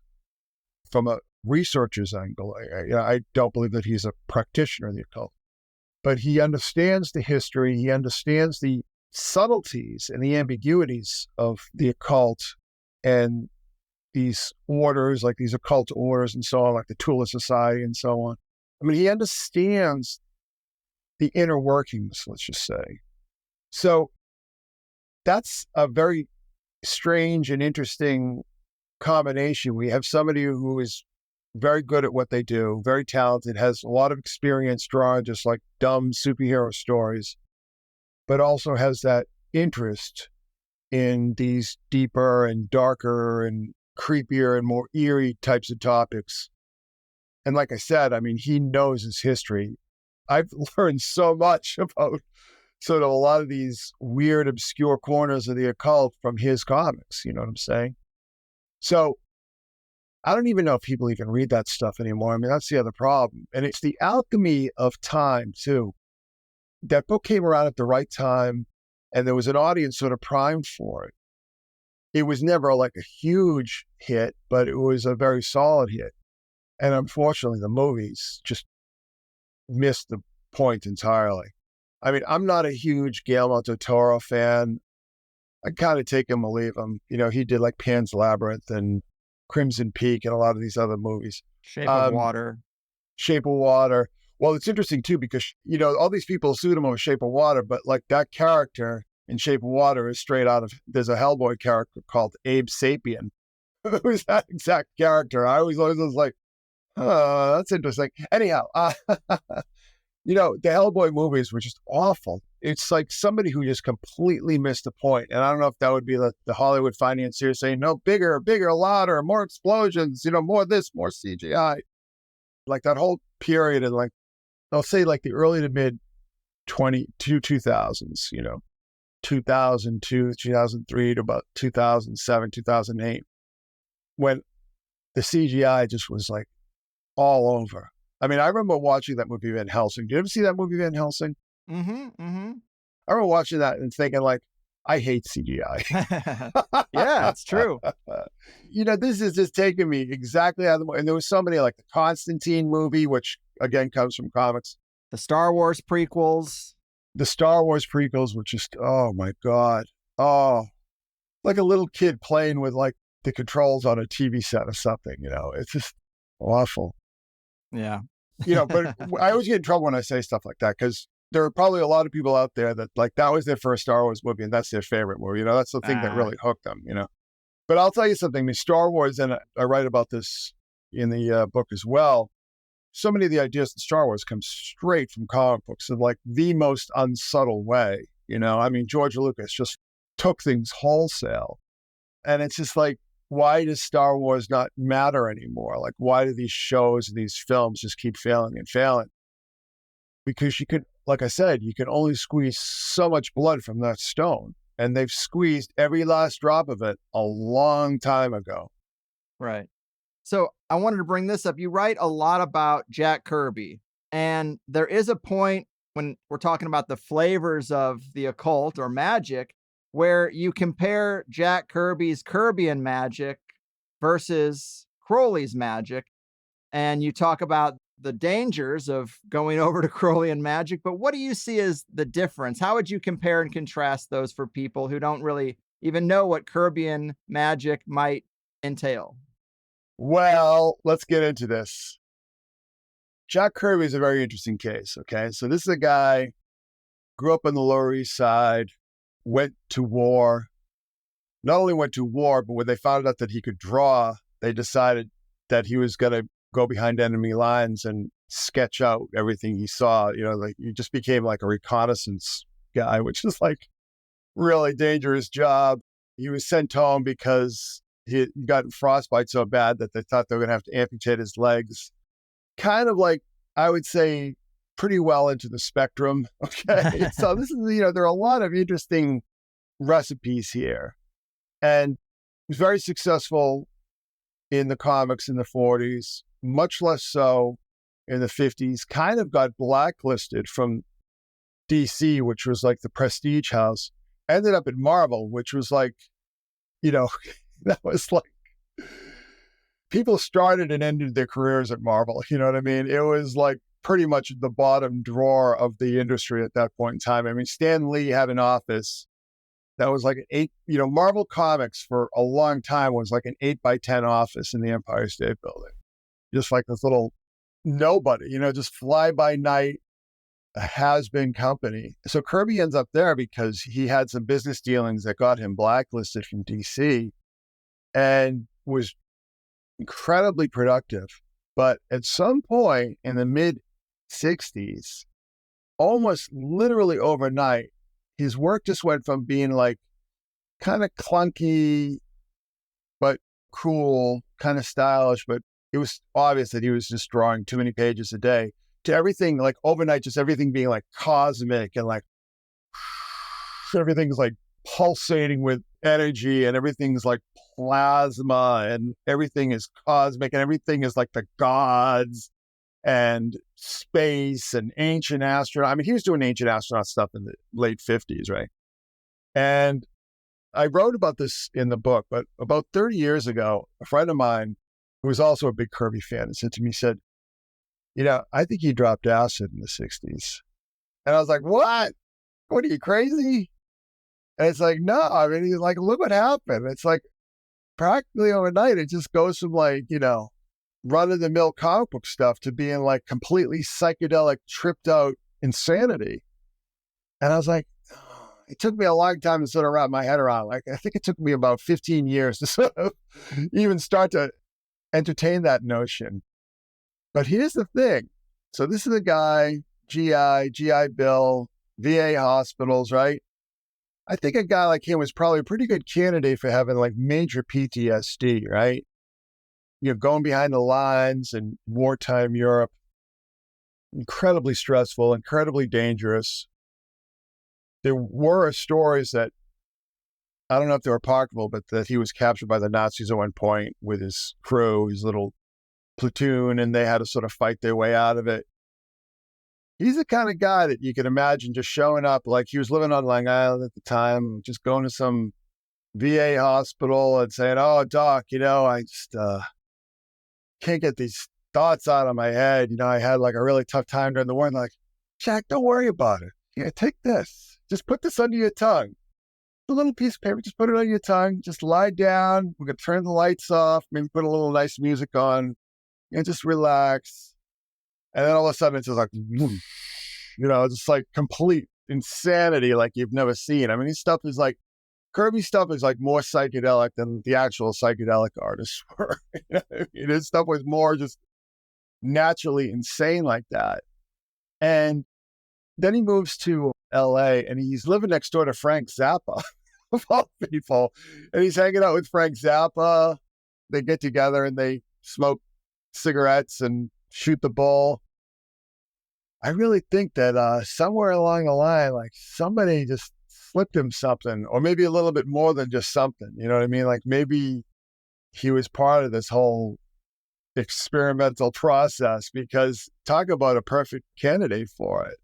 [SPEAKER 3] from a researcher's angle. I don't believe that he's a practitioner of the occult, but he understands the history. He understands the subtleties and the ambiguities of the occult and these orders, like these occult orders and so on, like the Tula Society and so on. I mean, he understands the inner workings, let's just say. So that's a very strange and interesting combination. We have somebody who is very good at what they do, very talented, has a lot of experience drawing just like dumb superhero stories, but also has that interest in these deeper and darker and creepier and more eerie types of topics. And like I said, I mean, he knows his history. I've learned so much about sort of a lot of these weird, obscure corners of the occult from his comics. You know what I'm saying? So I don't even know if people even read that stuff anymore. I mean, that's the other problem. And it's the alchemy of time, too. That book came around at the right time, and there was an audience sort of primed for it. It was never like a huge hit, but it was a very solid hit. And unfortunately, the movies just missed the point entirely. I mean, I'm not a huge Guillermo del Toro fan. I kind of take him or leave him. He did like Pan's Labyrinth and Crimson Peak and a lot of these other movies.
[SPEAKER 1] Shape of Water.
[SPEAKER 3] Shape of Water. Well, it's interesting too, because, all these people assume him of Shape of Water, but like that character in Shape of Water is straight out of, there's a Hellboy character called Abe Sapien, who's that exact character. I always was like, oh, that's interesting. Anyhow, the Hellboy movies were just awful. It's like somebody who just completely missed the point. And I don't know if that would be the Hollywood financiers saying, no, bigger, louder, more explosions, more this, more CGI. Like that whole period in like, I'll say like the early to mid 2000s, 2002, 2003 to about 2007, 2008, when the CGI just was like all over. I mean, I remember watching that movie Van Helsing. Did you ever see that movie Van Helsing?
[SPEAKER 1] Mm-hmm.
[SPEAKER 3] I remember watching that and thinking like, I hate CGI.
[SPEAKER 1] Yeah, it's true.
[SPEAKER 3] This is just taking me exactly out of the movie. And there was somebody like the Constantine movie, which again comes from comics.
[SPEAKER 1] The Star Wars prequels.
[SPEAKER 3] The Star Wars prequels were just, oh my God. Oh, like a little kid playing with like the controls on a TV set or something, It's just awful.
[SPEAKER 1] Yeah.
[SPEAKER 3] But I always get in trouble when I say stuff like that because there are probably a lot of people out there that like that was their first Star Wars movie and that's their favorite movie. That's the thing that really hooked them. But I'll tell you something. I mean, Star Wars, and I write about this in the book as well. So many of the ideas in Star Wars come straight from comic books in like the most unsubtle way. I mean, George Lucas just took things wholesale. And it's just like, why does Star Wars not matter anymore? Like, why do these shows and these films just keep failing and failing? Because you could, like I said, you can only squeeze so much blood from that stone. And they've squeezed every last drop of it a long time ago.
[SPEAKER 1] Right. So I wanted to bring this up. You write a lot about Jack Kirby, and there is a point when we're talking about the flavors of the occult or magic where you compare Jack Kirby's Kirby-an magic versus Crowley's magic, and you talk about the dangers of going over to Crowley-an magic. But what do you see as the difference? How would you compare and contrast those for people who don't really even know what Kirby-an magic might entail?
[SPEAKER 3] Well, let's get into this. Jack Kirby is a very interesting case, okay? So this is a guy, grew up on the Lower East Side, went to war. Not only went to war, but when they found out that he could draw, they decided that he was going to go behind enemy lines and sketch out everything he saw. Like he just became like a reconnaissance guy, which is like really dangerous job. He was sent home because he had gotten frostbite so bad that they thought they were going to have to amputate his legs. Kind of like, I would say, pretty well into the spectrum. Okay. So this is, there are a lot of interesting recipes here. And he was very successful in the comics in the 40s, much less so in the 50s, kind of got blacklisted from DC, which was like the prestige house, ended up at Marvel, which was like, that was like, people started and ended their careers at Marvel. You know what I mean? It was like pretty much the bottom drawer of the industry at that point in time. I mean, Stan Lee had an office that was like an 8, Marvel Comics for a long time was like an 8x10 office in the Empire State Building. Just like this little nobody, just fly by night, a has-been company. So Kirby ends up there because he had some business dealings that got him blacklisted from DC and was incredibly productive. But at some point in the mid-60s, almost literally overnight, his work just went from being like kind of clunky, but cool, kind of stylish, but it was obvious that he was just drawing too many pages a day, to everything like overnight, just everything being like cosmic and like everything's like pulsating with energy and everything's like plasma and everything is cosmic and everything is like the gods and space and ancient astronaut. I mean, he was doing ancient astronaut stuff in the late 50s, right? And I wrote about this in the book, but about 30 years ago, a friend of mine who was also a big Kirby fan said to me, said, I think he dropped acid in the 60s. And I was like, what? What, are you crazy? And it's like, no, I mean, he's like, look what happened. It's like practically overnight, it just goes from like, run-of-the-mill comic book stuff to being like completely psychedelic, tripped out insanity. And I was like, it took me a long time to sort of wrap my head around. Like, I think it took me about 15 years to sort of even start to entertain that notion. But here's the thing. So this is a guy, GI Bill, VA hospitals, right? I think a guy like him was probably a pretty good candidate for having like major PTSD, right? Going behind the lines in wartime Europe, incredibly stressful, incredibly dangerous. There were stories that, I don't know if they were apocryphal, but that he was captured by the Nazis at one point with his crew, his little platoon, and they had to sort of fight their way out of it. He's the kind of guy that you can imagine just showing up, like he was living on Long Island at the time, just going to some VA hospital and saying, oh, doc, I just can't get these thoughts out of my head. I had like a really tough time during the war. And like, Jack, don't worry about it. Take this. Just put this under your tongue. A little piece of paper, just put it on your tongue. Just lie down. We're going to turn the lights off. Maybe put a little nice music on. Just relax. And then all of a sudden it's just like, whoosh, just like complete insanity like you've never seen. I mean, his stuff is like, Kirby stuff is like more psychedelic than the actual psychedelic artists were. His stuff was more just naturally insane like that. And then he moves to LA and he's living next door to Frank Zappa, of all people. And he's hanging out with Frank Zappa. They get together and they smoke cigarettes and shoot the bull. I really think that somewhere along the line, like somebody just slipped him something, or maybe a little bit more than just something. You know what I mean? Like maybe he was part of this whole experimental process, because talk about a perfect candidate for it.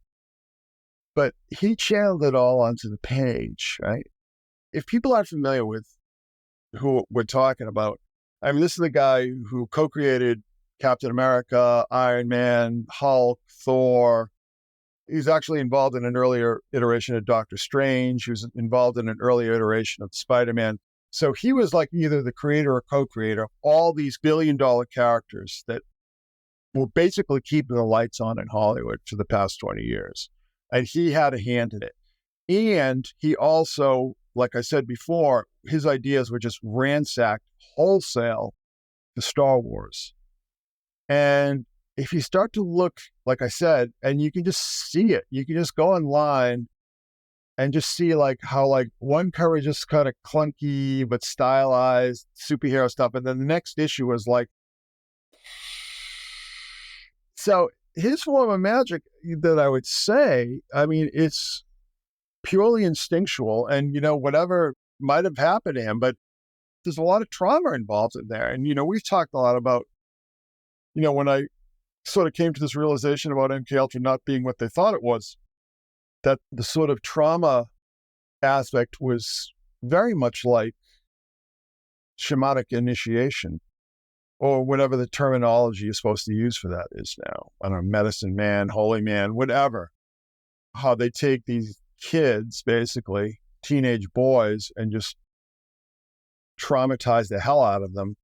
[SPEAKER 3] But he channeled it all onto the page, right? If people aren't familiar with who we're talking about, I mean, this is the guy who co-created Captain America, Iron Man, Hulk, Thor. He's actually involved in an earlier iteration of Doctor Strange. He was involved in an earlier iteration of Spider-Man. So he was like either the creator or co-creator of all these billion-dollar characters that were basically keeping the lights on in Hollywood for the past 20 years. And he had a hand in it. And he also, like I said before, his ideas were just ransacked wholesale to Star Wars. And if you start to look, like I said, and you can just see it, you can just go online and just see like how like one cover is just kind of clunky but stylized superhero stuff. And then the next issue was like, so his form of magic that I would say, I mean, it's purely instinctual and, whatever might have happened to him, but there's a lot of trauma involved in there. And, we've talked a lot about, when I sort of came to this realization about MK Ultra not being what they thought it was, that the sort of trauma aspect was very much like shamanic initiation, or whatever the terminology you're supposed to use for that is now. I don't know, medicine man, holy man, whatever. How they take these kids, basically, teenage boys, and just traumatize the hell out of them,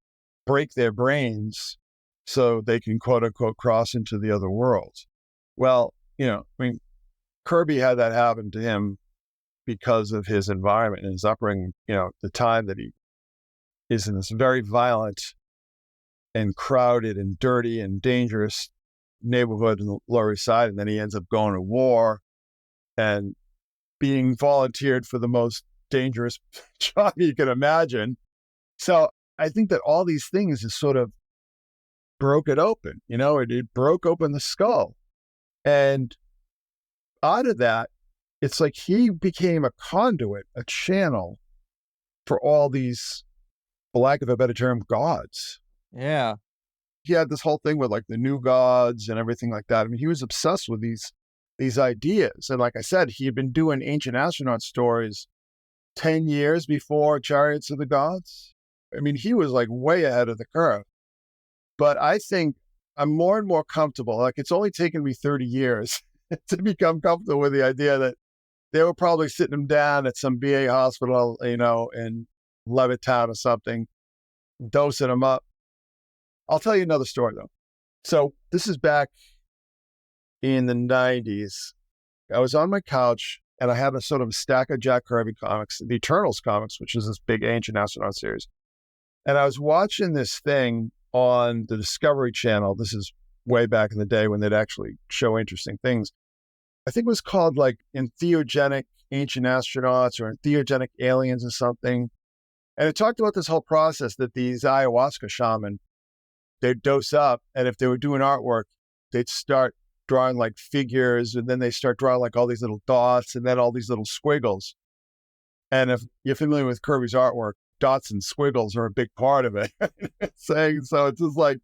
[SPEAKER 3] break their brains so they can, quote unquote, cross into the other world. Well, Kirby had that happen to him because of his environment and his upbringing, the time that he is in this very violent and crowded and dirty and dangerous neighborhood in the Lower East Side. And then he ends up going to war and being volunteered for the most dangerous job you can imagine. So I think that all these things is sort of broke it open, it broke open the skull. And out of that, it's like he became a conduit, a channel for all these, for lack of a better term, gods.
[SPEAKER 1] Yeah.
[SPEAKER 3] He had this whole thing with like the new gods and everything like that. I mean, he was obsessed with these ideas. And like I said, he had been doing ancient astronaut stories 10 years before Chariots of the Gods. I mean, he was like way ahead of the curve. But I think I'm more and more comfortable. Like, it's only taken me 30 years to become comfortable with the idea that they were probably sitting him down at some VA hospital, in Levittown or something, dosing him up. I'll tell you another story, though. So this is back in the 90s. I was on my couch, and I had a sort of stack of Jack Kirby comics, the Eternals comics, which is this big ancient astronaut series. And I was watching this thing on the Discovery Channel. This is way back in the day when they'd actually show interesting things. I think it was called like Entheogenic Ancient Astronauts or Entheogenic Aliens or something. And it talked about this whole process that these ayahuasca shaman, they'd dose up, and if they were doing artwork, they'd start drawing like figures, and then they start drawing like all these little dots and then all these little squiggles. And if you're familiar with Kirby's artwork, dots and squiggles are a big part of it. So it's just like,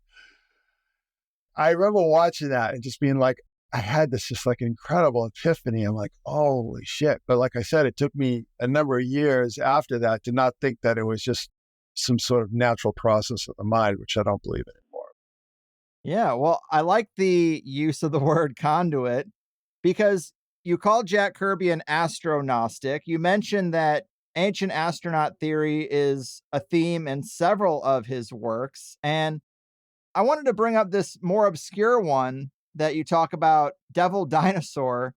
[SPEAKER 3] I remember watching that and just being like, I had this just like incredible epiphany. I'm like, holy shit. But like I said, it took me a number of years after that to not think that it was just some sort of natural process of the mind, which I don't believe in anymore.
[SPEAKER 1] Yeah, well, I like the use of the word conduit because you called Jack Kirby an astronautic. You mentioned that ancient astronaut theory is a theme in several of his works. And I wanted to bring up this more obscure one that you talk about Devil Dinosaur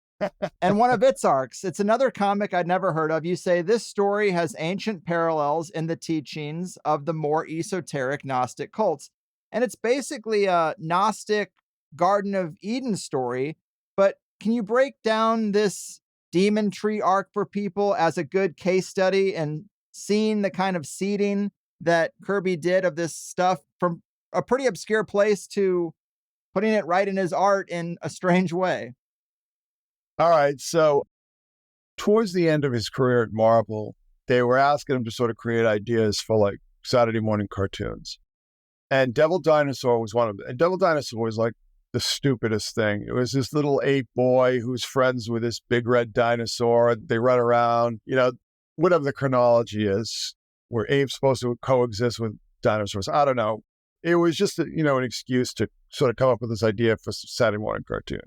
[SPEAKER 1] and one of its arcs. It's another comic I'd never heard of. You say this story has ancient parallels in the teachings of the more esoteric Gnostic cults. And it's basically a Gnostic Garden of Eden story. But can you break down this demon tree arc for people as a good case study and seeing the kind of seeding that Kirby did of this stuff from a pretty obscure place to putting it right in his art in a strange way?
[SPEAKER 3] All right. So towards the end of his career at Marvel, they were asking him to sort of create ideas for like Saturday morning cartoons. And Devil Dinosaur was one of them. And Devil Dinosaur was like the stupidest thing. It was this little ape boy who's friends with this big red dinosaur. They run around, whatever the chronology is, where apes supposed to coexist with dinosaurs. I don't know. It was just, an excuse to sort of come up with this idea for Saturday morning cartoon.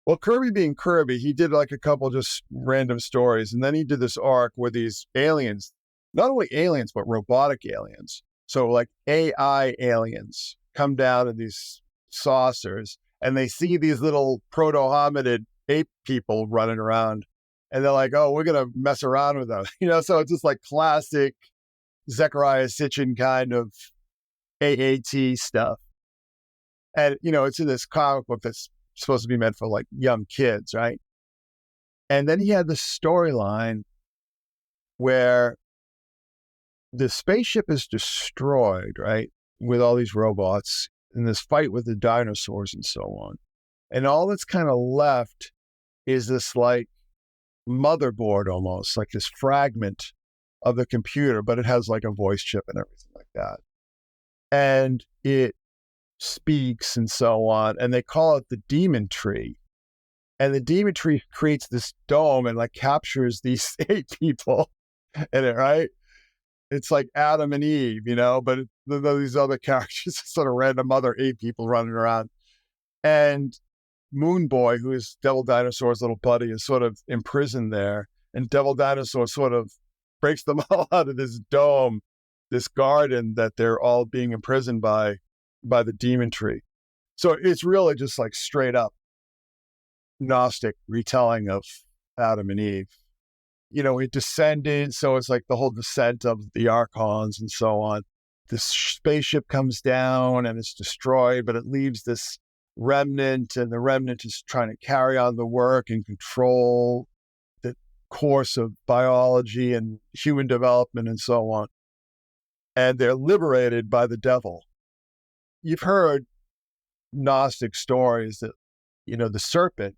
[SPEAKER 3] Well, Kirby being Kirby, he did like a couple just random stories. And then he did this arc where these aliens, not only aliens, but robotic aliens. So like AI aliens come down in these saucers and they see these little proto-hominid ape people running around. And they're like, oh, we're going to mess around with them. So it's just like classic Zecharia Sitchin kind of AAT stuff. And, it's in this comic book that's supposed to be meant for like young kids, right? And then he had this storyline where the spaceship is destroyed, right? With all these robots in this fight with the dinosaurs and so on. And all that's kind of left is this like motherboard almost, like this fragment of the computer, but it has like a voice chip and everything like that. And it speaks and so on. And they call it the demon tree. And the demon tree creates this dome and like captures these 8 people in it, right? It's like Adam and Eve, but these other characters, sort of random other 8 people running around. And Moon Boy, who is Devil Dinosaur's little buddy, is sort of imprisoned there. And Devil Dinosaur sort of breaks them all out of this dome, this garden that they're all being imprisoned by the demon tree. So it's really just like straight up Gnostic retelling of Adam and Eve. It descended, so it's like the whole descent of the Archons and so on. This spaceship comes down and it's destroyed, but it leaves this remnant, and the remnant is trying to carry on the work and control the course of biology and human development and so on. And they're liberated by the devil. You've heard Gnostic stories that, the serpent,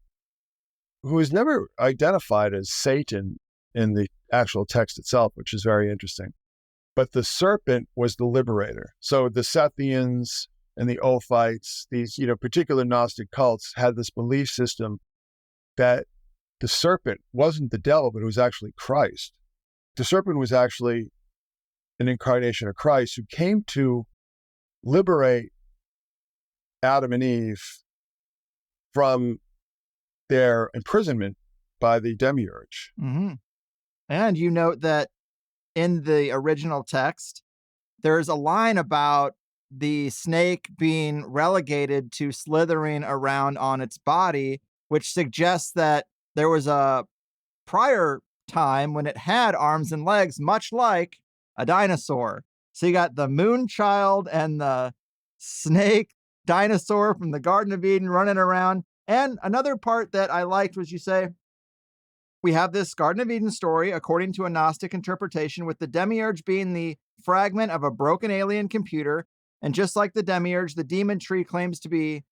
[SPEAKER 3] who is never identified as Satan in the actual text itself, which is very interesting. But the serpent was the liberator. So the Sethians and the Ophites, these, particular Gnostic cults had this belief system that the serpent wasn't the devil, but it was actually Christ. The serpent was actually an incarnation of Christ who came to liberate Adam and Eve from their imprisonment by the demiurge.
[SPEAKER 1] Mm-hmm. And you note that in the original text, there's a line about the snake being relegated to slithering around on its body, which suggests that there was a prior time when it had arms and legs, much like a dinosaur. So you got the moon child and the snake dinosaur from the Garden of Eden running around. And another part that I liked was you say, we have this Garden of Eden story, according to a Gnostic interpretation, with the demiurge being the fragment of a broken alien computer. And just like the demiurge, the demon tree claims to be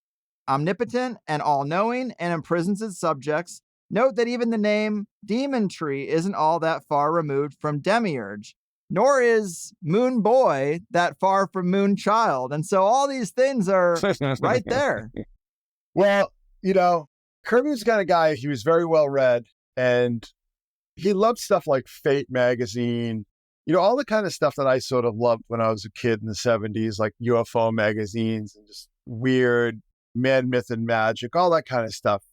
[SPEAKER 1] omnipotent and all-knowing and imprisons its subjects. Note that even the name demon tree isn't all that far removed from demiurge, nor is Moon Boy that far from Moon Child. And so all these things are right there.
[SPEAKER 3] Well, Kirby was the kind of guy, he was very well read. And he loved stuff like Fate magazine, all the kind of stuff that I sort of loved when I was a kid in the 70s, like UFO magazines and just weird man, myth, and magic, all that kind of stuff.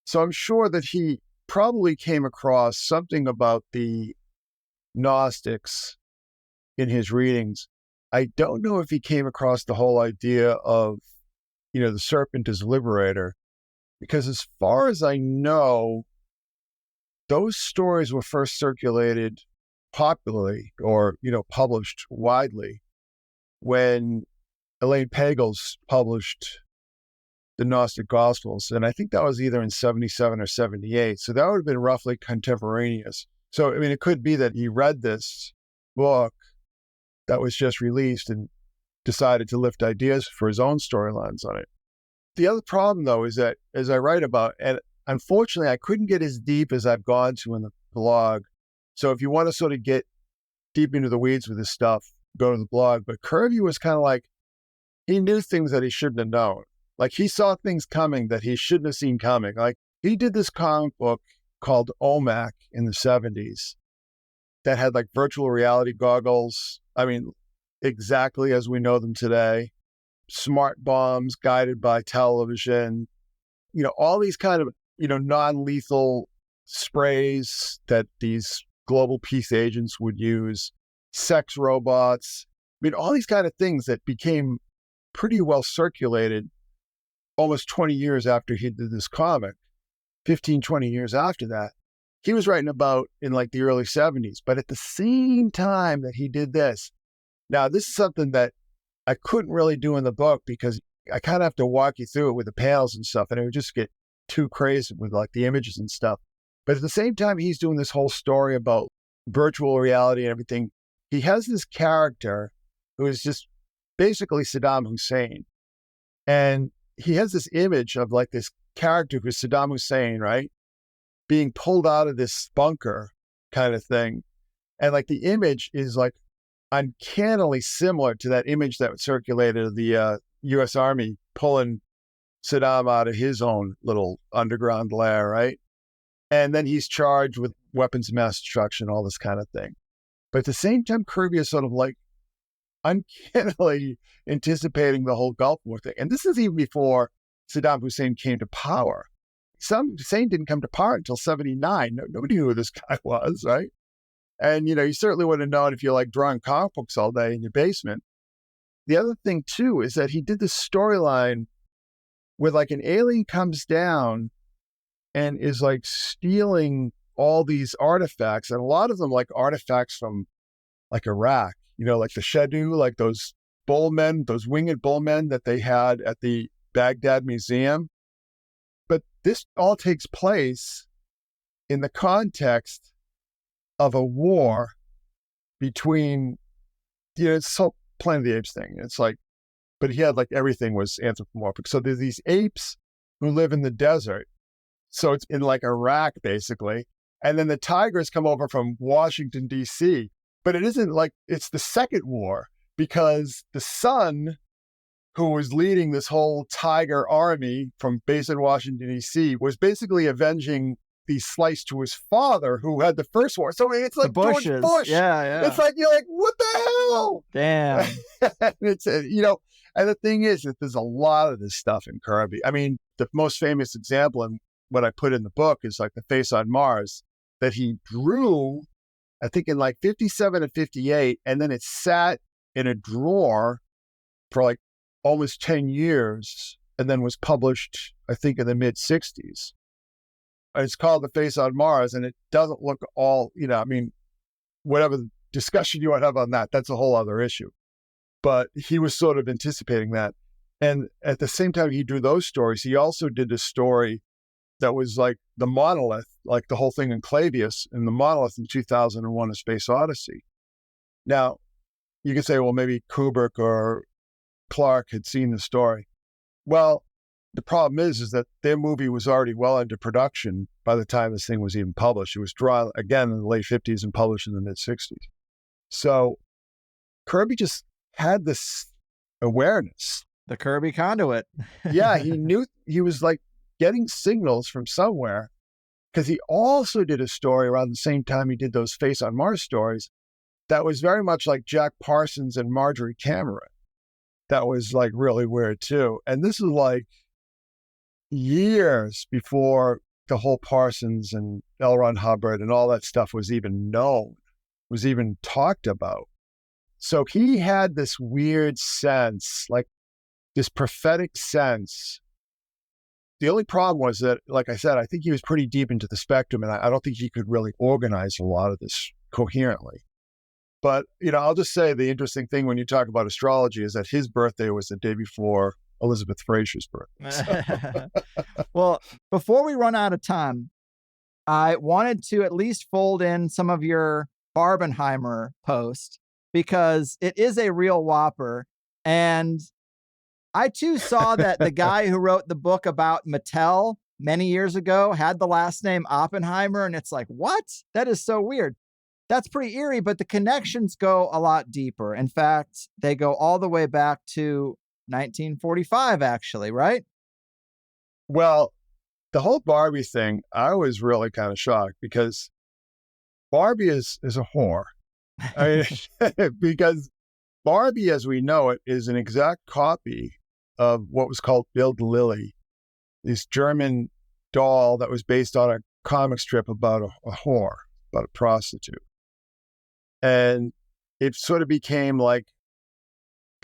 [SPEAKER 3] So I'm sure that he probably came across something about the Gnostics in his readings. I don't know if he came across the whole idea of the serpent is liberator, because as far as I know, those stories were first circulated popularly or, published widely when Elaine Pagels published the Gnostic Gospels. And I think that was either in 77 or 78. So that would have been roughly contemporaneous. So, it could be that he read this book that was just released and decided to lift ideas for his own storylines on it. The other problem, though, is that as I write about, and unfortunately, I couldn't get as deep as I've gone to in the blog. So if you want to sort of get deep into the weeds with this stuff, go to the blog. But Kirby was kind of like, he knew things that he shouldn't have known. Like he saw things coming that he shouldn't have seen coming. Like he did this comic book called OMAC in the 70s that had like virtual reality goggles. Exactly as we know them today. Smart bombs guided by television, all these kind of, non-lethal sprays that these global peace agents would use, sex robots. All these kind of things that became pretty well circulated almost 20 years after he did this comic, 15, 20 years after that. He was writing about in like the early 70s, but at the same time that he did this. Now, this is something that I couldn't really do in the book because I kind of have to walk you through it with the panels and stuff, and it would just get too crazy with like the images and stuff. But at the same time, he's doing this whole story about virtual reality and everything. He has this character who is just basically Saddam Hussein. And he has this image of like this character who's Saddam Hussein, right? Being pulled out of this bunker kind of thing. And like the image is like uncannily similar to that image that circulated of the U.S. Army pulling Saddam out of his own little underground lair, right? And then he's charged with weapons of mass destruction, all this kind of thing. But at the same time, Kirby is sort of like uncannily anticipating the whole Gulf War thing. And this is even before Saddam Hussein came to power. Saddam Hussein didn't come to power until 79. Nobody knew who this guy was, right? And, you certainly would have known if you're like drawing comic books all day in your basement. The other thing, too, is that he did this storyline where like an alien comes down and is like stealing all these artifacts. And a lot of them like artifacts from like Iraq, like the Shedu, like those bullmen, those winged bullmen that they had at the Baghdad Museum. But this all takes place in the context of a war between, it's so Planet of the Apes thing. It's like, but he had like everything was anthropomorphic. So there's these apes who live in the desert. So it's in like Iraq, basically. And then the tigers come over from Washington, D.C. But it isn't like, it's the second war because the son who was leading this whole tiger army from base in Washington, D.C. was basically avenging the slice to his father who had the first war. So it's like George Bush.
[SPEAKER 1] Yeah.
[SPEAKER 3] It's like, you're like, what the hell?
[SPEAKER 1] Damn.
[SPEAKER 3] It's, and the thing is that there's a lot of this stuff in Kirby. The most famous example and what I put in the book is like the face on Mars that he drew, I think in like 57 and 58. And then it sat in a drawer for like almost 10 years and then was published, I think, in the mid 60s. It's called The Face on Mars, and it doesn't look all, whatever discussion you want to have on that, that's a whole other issue. But he was sort of anticipating that. And at the same time he drew those stories, he also did a story that was like the monolith, like the whole thing in Clavius and the monolith in 2001, A Space Odyssey. Now, you could say, well, maybe Kubrick or Clark had seen the story. Well, the problem is that their movie was already well into production by the time this thing was even published. It was drawn again in the late 50s and published in the mid 60s. So Kirby just had this awareness.
[SPEAKER 1] The Kirby Conduit.
[SPEAKER 3] Yeah, he knew he was like getting signals from somewhere because he also did a story around the same time he did those Face on Mars stories that was very much like Jack Parsons and Marjorie Cameron. That was like really weird too. And this is like years before the whole Parsons and L. Ron Hubbard and all that stuff was even known, was even talked about. So he had this weird sense, like this prophetic sense. The only problem was that, like I said, I think he was pretty deep into the spectrum, and I don't think he could really organize a lot of this coherently. But, I'll just say the interesting thing when you talk about astrology is that his birthday was the day before Elizabeth Fraser's birthday.
[SPEAKER 1] Well, before we run out of time, I wanted to at least fold in some of your Barbenheimer post because it is a real whopper. And I too saw that the guy who wrote the book about Mattel many years ago had the last name Oppenheimer. And it's like, what? That is so weird. That's pretty eerie, but the connections go a lot deeper. In fact, they go all the way back to 1945, actually, right?
[SPEAKER 3] Well, the whole Barbie thing, I was really kind of shocked because Barbie is a whore. I mean, because Barbie, as we know it, is an exact copy of what was called Bild Lilly, this German doll that was based on a comic strip about a whore, about a prostitute. And it sort of became kind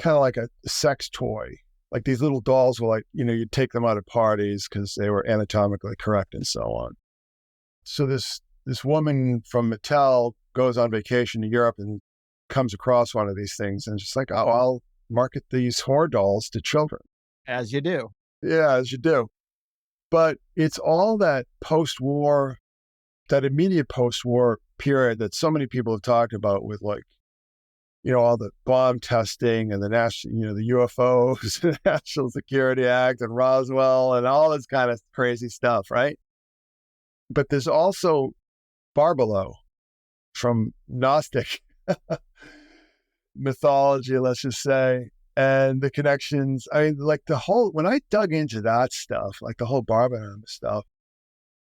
[SPEAKER 3] of like a sex toy. Like these little dolls were like, you'd take them out at parties because they were anatomically correct and so on. So this woman from Mattel goes on vacation to Europe and comes across one of these things and just like, oh, I'll market these whore dolls to children.
[SPEAKER 1] As you do.
[SPEAKER 3] Yeah, as you do. But it's all that post-war, that immediate post-war period that so many people have talked about with all the bomb testing and the national, the UFOs, the National Security Act and Roswell and all this kind of crazy stuff, right? But there's also Barbelo from Gnostic mythology, let's just say, and the connections. I mean, when I dug into that stuff, like the whole Barbenheimer stuff,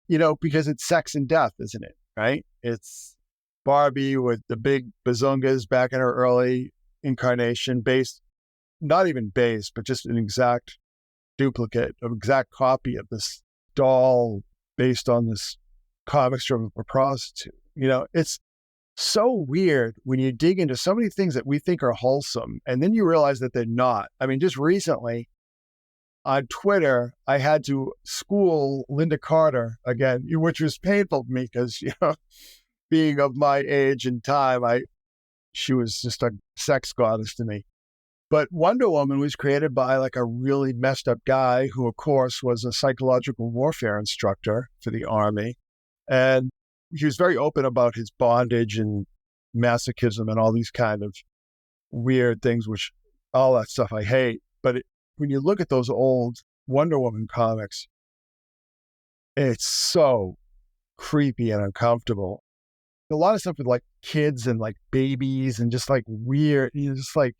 [SPEAKER 3] because it's sex and death, isn't it? Right? It's Barbie with the big bazungas back in her early incarnation, not even based, but just an exact duplicate, an exact copy of this doll based on this comic strip of a prostitute. It's so weird when you dig into so many things that we think are wholesome, and then you realize that they're not. I mean, just recently on Twitter, I had to school Linda Carter again, which was painful for me because, being of my age and time, she was just a sex goddess to me. But Wonder Woman was created by a really messed up guy who, of course, was a psychological warfare instructor for the Army. And he was very open about his bondage and masochism and all these kind of weird things, which all that stuff I hate. But when you look at those old Wonder Woman comics, it's so creepy and uncomfortable. A lot of stuff with kids and babies and just weird, just like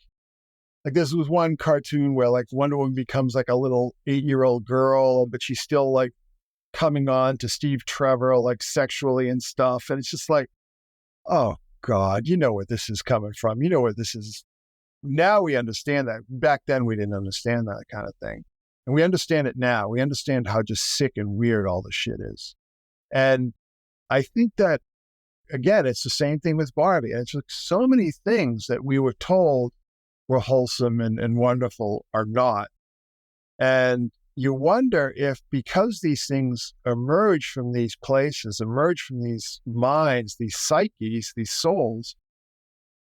[SPEAKER 3] this was one cartoon where Wonder Woman becomes a little 8-year-old girl, but she's still coming on to Steve Trevor sexually and stuff. And it's just oh God, you know where this is coming from. You know where this is. Now we understand that. Back then we didn't understand that kind of thing. And we understand it now. We understand how just sick and weird all this shit is. And I think that, again, it's the same thing with Barbie. It's so many things that we were told were wholesome and wonderful are not. And you wonder if, because these things emerge from these places, emerge from these minds, these psyches, these souls,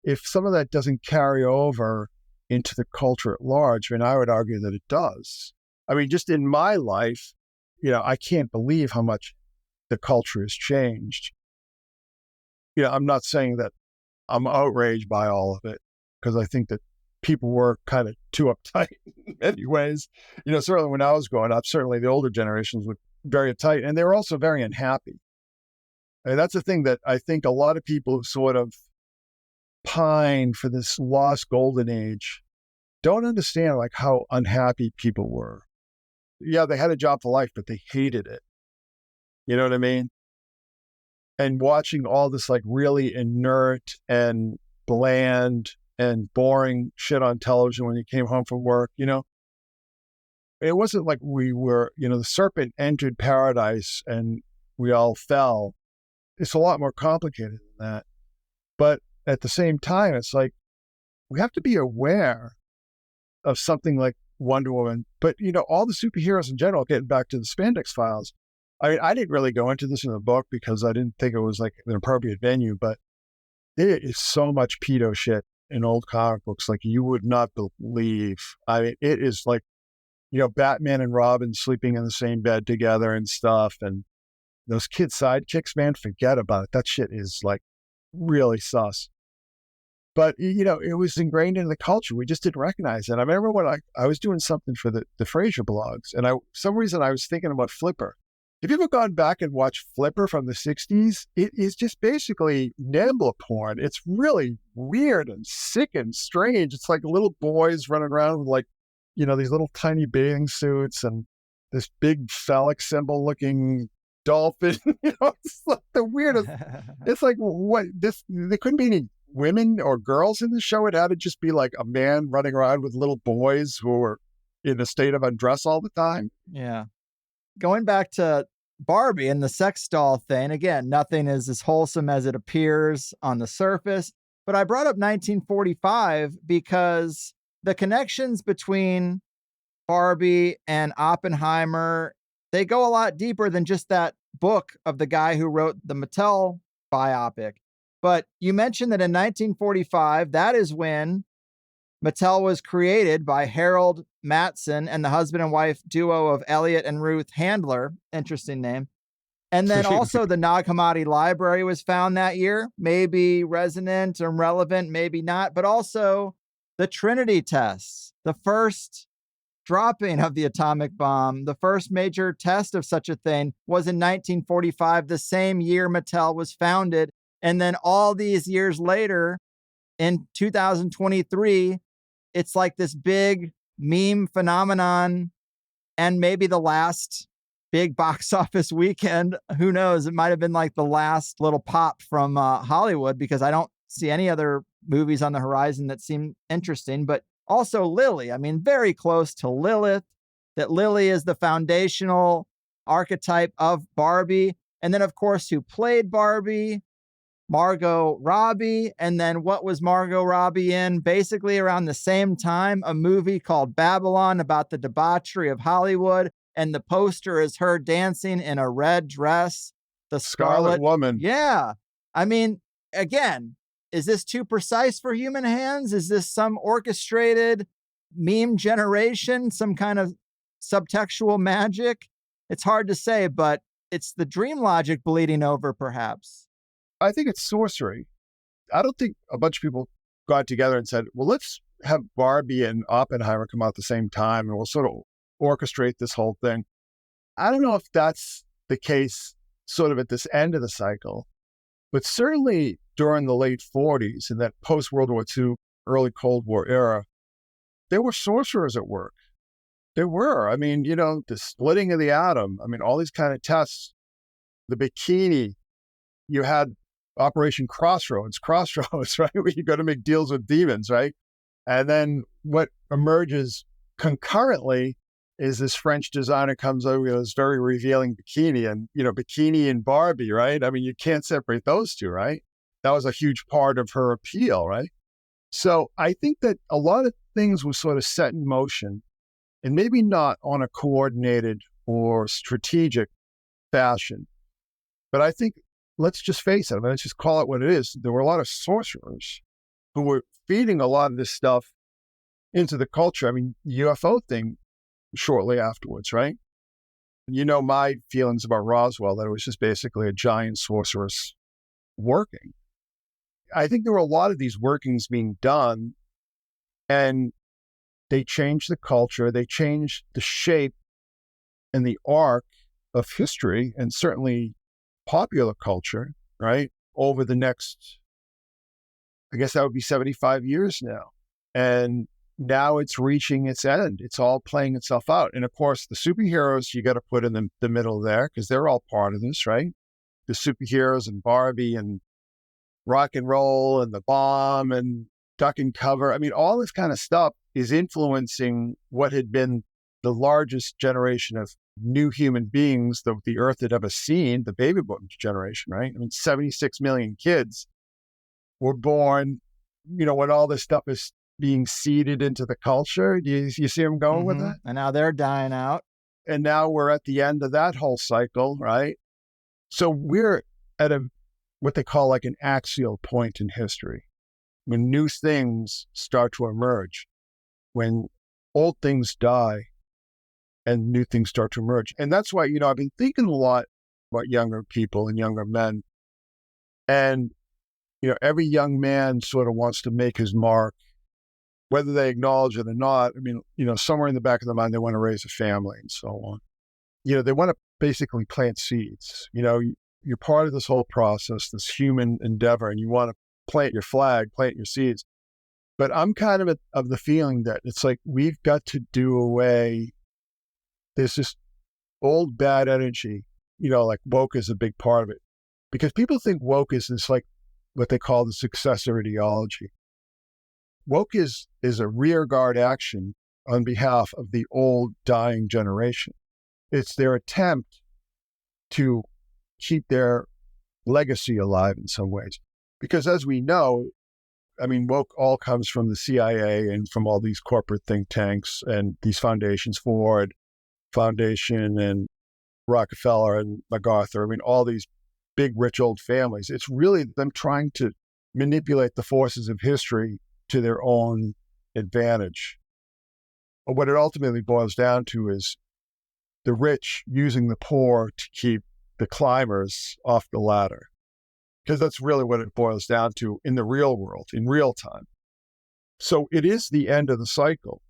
[SPEAKER 3] if some of that doesn't carry over into the culture at large. I mean, I would argue that it does. I mean, just in my life, I can't believe how much the culture has changed. I'm not saying that I'm outraged by all of it, because I think that people were kind of too uptight in many ways. Certainly when I was growing up, certainly the older generations were very uptight, and they were also very unhappy. And that's the thing that I think a lot of people sort of pine for this lost golden age don't understand how unhappy people were. Yeah, they had a job for life, but they hated it. You know what I mean? And watching all this really inert and bland and boring shit on television when you came home from work, it wasn't like we were, the serpent entered paradise and we all fell. It's a lot more complicated than that. But at the same time, it's we have to be aware of something like Wonder Woman, but, all the superheroes in general, getting back to the Spandex Files. I mean, I didn't really go into this in the book because I didn't think it was like an appropriate venue, but there is so much pedo shit in old comic books like you would not believe. I mean, it is like, Batman and Robin sleeping in the same bed together and stuff. And those kid sidekicks, man, forget about it. That shit is like really sus. But, it was ingrained in the culture. We just didn't recognize it. I remember when I was doing something for the Frasier blogs, and some reason I was thinking about Flipper. Have you ever gone back and watched Flipper from the 60s? It is just basically NAMBLA porn. It's really weird and sick and strange. It's like little boys running around with these little tiny bathing suits and this big phallic symbol looking dolphin. It's like the weirdest. It's like, there couldn't be any women or girls in the show. It had to just be like a man running around with little boys who were in a state of undress all the time.
[SPEAKER 1] Yeah. Going back to Barbie and the sex doll thing, again, nothing is as wholesome as it appears on the surface. But I brought up 1945 because the connections between Barbie and Oppenheimer, they go a lot deeper than just that book of the guy who wrote the Mattel biopic. But you mentioned that in 1945, that is when Mattel was created by Harold Matson and the husband and wife duo of Elliot and Ruth Handler. Interesting name. And then also the Nag Hammadi Library was found that year. Maybe resonant or relevant, maybe not. But also the Trinity tests, the first dropping of the atomic bomb, the first major test of such a thing was in 1945, the same year Mattel was founded. And then all these years later, in 2023, it's like this big meme phenomenon and maybe the last big box office weekend. Who knows? It might have been like the last little pop from Hollywood, because I don't see any other movies on the horizon that seem interesting. But also Lily, I mean, very close to Lilith, that Lily is the foundational archetype of Barbie. And then, of course, who played Barbie? Margot Robbie. And then what was Margot Robbie in? Basically around the same time, a movie called Babylon about the debauchery of Hollywood. And the poster is her dancing in a red dress. The
[SPEAKER 3] Scarlet Woman.
[SPEAKER 1] Yeah. I mean, again, is this too precise for human hands? Is this some orchestrated meme generation, some kind of subtextual magic? It's hard to say, but it's the dream logic bleeding over, perhaps.
[SPEAKER 3] I think it's sorcery. I don't think a bunch of people got together and said, well, let's have Barbie and Oppenheimer come out at the same time and we'll sort of orchestrate this whole thing. I don't know if that's the case sort of at this end of the cycle, but certainly during the late 40s and that post-World War II, early Cold War era, there were sorcerers at work. There were. I mean, the splitting of the atom. I mean, all these kind of tests, the bikini. You had Operation Crossroads, right? Where you go to make deals with demons, right? And then what emerges concurrently is this French designer comes over with this very revealing bikini and, bikini and Barbie, right? I mean, you can't separate those two, right? That was a huge part of her appeal, right? So I think that a lot of things were sort of set in motion and maybe not on a coordinated or strategic fashion. But I think, let's just face it. I mean, let's just call it what it is. There were a lot of sorcerers who were feeding a lot of this stuff into the culture. I mean, UFO thing shortly afterwards, right? My feelings about Roswell, that it was just basically a giant sorceress working. I think there were a lot of these workings being done, and they changed the culture. They changed the shape and the arc of history, and certainly popular culture, right? Over the next, I guess that would be 75 years now. And now it's reaching its end. It's all playing itself out. And of course, the superheroes, you got to put in the middle there because they're all part of this, right? The superheroes and Barbie and rock and roll and the bomb and duck and cover. I mean, all this kind of stuff is influencing what had been the largest generation of new human beings that the Earth had ever seen, the baby boom generation, right? I mean, 76 million kids were born, when all this stuff is being seeded into the culture. You see where I'm going with that?
[SPEAKER 1] And now they're dying out.
[SPEAKER 3] And now we're at the end of that whole cycle, right? So we're at what they call like an axial point in history, when new things start to emerge, when old things die and new things start to emerge. And that's why, I've been thinking a lot about younger people and younger men. And, every young man sort of wants to make his mark, whether they acknowledge it or not. I mean, somewhere in the back of their mind, they want to raise a family and so on. They want to basically plant seeds. You're part of this whole process, this human endeavor, and you want to plant your flag, plant your seeds. But I'm kind of the feeling that it's like we've got to do away. There's this old bad energy, like woke is a big part of it. Because people think woke is this like what they call the successor ideology. Woke is a rearguard action on behalf of the old dying generation. It's their attempt to keep their legacy alive in some ways. Because as we know, woke all comes from the CIA and from all these corporate think tanks and these foundations, Ford Foundation and Rockefeller and MacArthur. All these big, rich old families. It's really them trying to manipulate the forces of history to their own advantage. But what it ultimately boils down to is the rich using the poor to keep the climbers off the ladder. Because that's really what it boils down to in the real world, in real time. So it is the end of the cycle.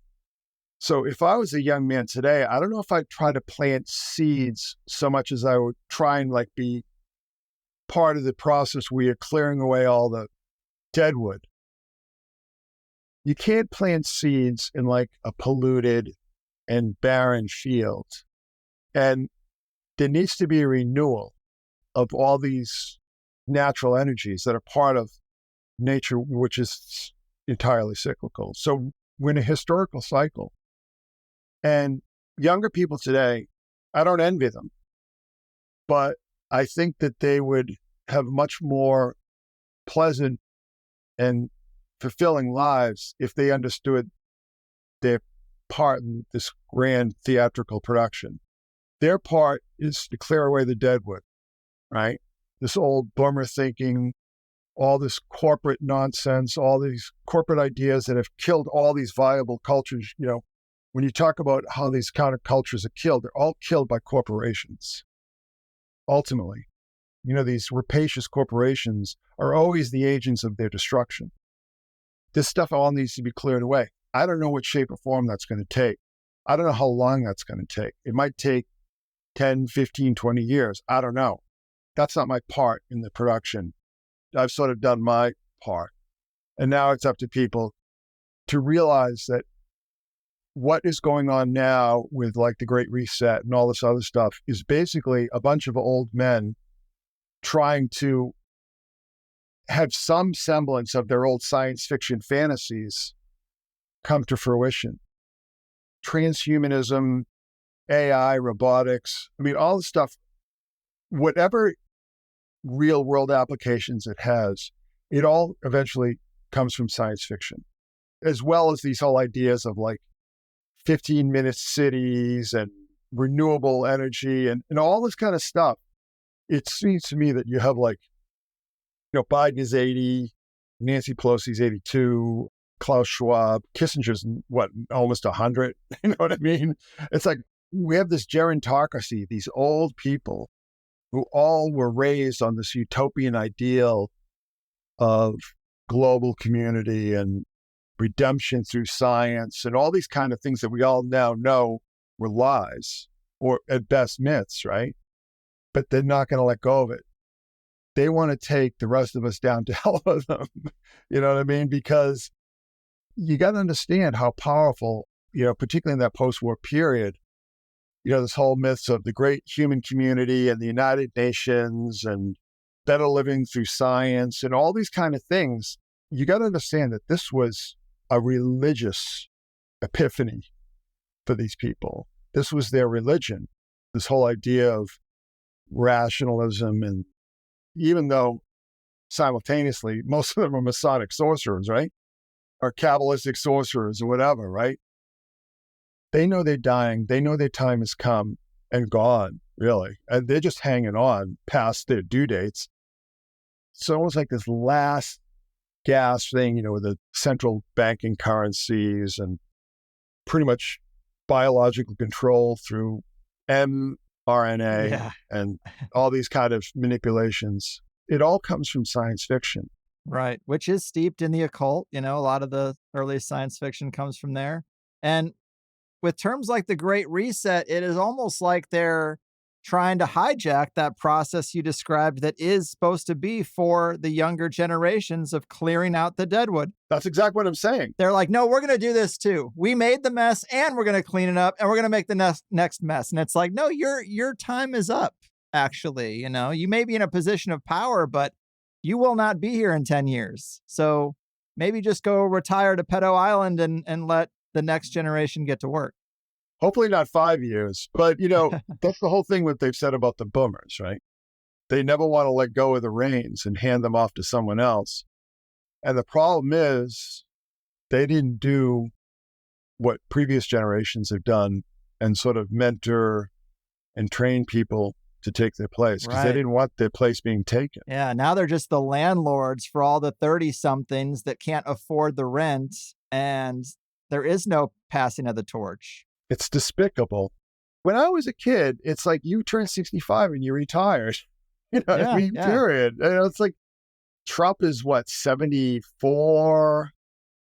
[SPEAKER 3] So if I was a young man today, I don't know if I'd try to plant seeds so much as I would try and be part of the process where you're clearing away all the deadwood. You can't plant seeds in a polluted and barren field. And there needs to be a renewal of all these natural energies that are part of nature, which is entirely cyclical. So we're in a historical cycle. And younger people today, I don't envy them, but I think that they would have much more pleasant and fulfilling lives if they understood their part in this grand theatrical production. Their part is to clear away the deadwood, right? This old boomer thinking, all this corporate nonsense, all these corporate ideas that have killed all these viable cultures. When you talk about how these countercultures are killed, they're all killed by corporations. Ultimately, these rapacious corporations are always the agents of their destruction. This stuff all needs to be cleared away. I don't know what shape or form that's going to take. I don't know how long that's going to take. It might take 10, 15, 20 years. I don't know. That's not my part in the production. I've sort of done my part. And now it's up to people to realize that what is going on now with the Great Reset and all this other stuff is basically a bunch of old men trying to have some semblance of their old science fiction fantasies come to fruition. Transhumanism, AI, robotics, all the stuff, whatever real world applications it has, it all eventually comes from science fiction, as well as these whole ideas of 15-minute cities and renewable energy and all this kind of stuff. It seems to me that you have Biden is 80, Nancy Pelosi's 82, Klaus Schwab, Kissinger's almost 100. You know what I mean? It's we have this gerontocracy, these old people who all were raised on this utopian ideal of global community and redemption through science and all these kind of things that we all now know were lies or at best myths, right? But they're not going to let go of it. They want to take the rest of us down to hell with them. You know what I mean? Because you got to understand how powerful, particularly in that post-war period, this whole myths of the great human community and the United Nations and better living through science and all these kind of things. You got to understand that this was a religious epiphany for these people. This was their religion, this whole idea of rationalism. And even though simultaneously, most of them are Masonic sorcerers, right? are Kabbalistic sorcerers or whatever, right? They know they're dying. They know their time has come and gone, really. And they're just hanging on past their due dates. It's almost like this last gas thing, with the central banking currencies and pretty much biological control through mRNA and all these kind of manipulations. It all comes from science fiction.
[SPEAKER 1] Right, which is steeped in the occult. A lot of the early science fiction comes from there. And with terms like the Great Reset, it is almost like they're trying to hijack that process you described that is supposed to be for the younger generations of clearing out the deadwood.
[SPEAKER 3] That's exactly what I'm saying.
[SPEAKER 1] They're like, no, we're going to do this too. We made the mess and we're going to clean it up and we're going to make the next mess. And it's like, no, your time is up, actually. You may be in a position of power, but you will not be here in 10 years. So maybe just go retire to Pedo Island and let the next generation get to work.
[SPEAKER 3] Hopefully not 5 years, but that's the whole thing what they've said about the boomers, right? They never want to let go of the reins and hand them off to someone else. And the problem is they didn't do what previous generations have done and sort of mentor and train people to take their place because they didn't want their place being taken.
[SPEAKER 1] Yeah, now they're just the landlords for all the 30-somethings that can't afford the rent, and there is no passing of the torch.
[SPEAKER 3] It's despicable. When I was a kid, it's like you turn 65 and you're retired. Period. It's like Trump is 74?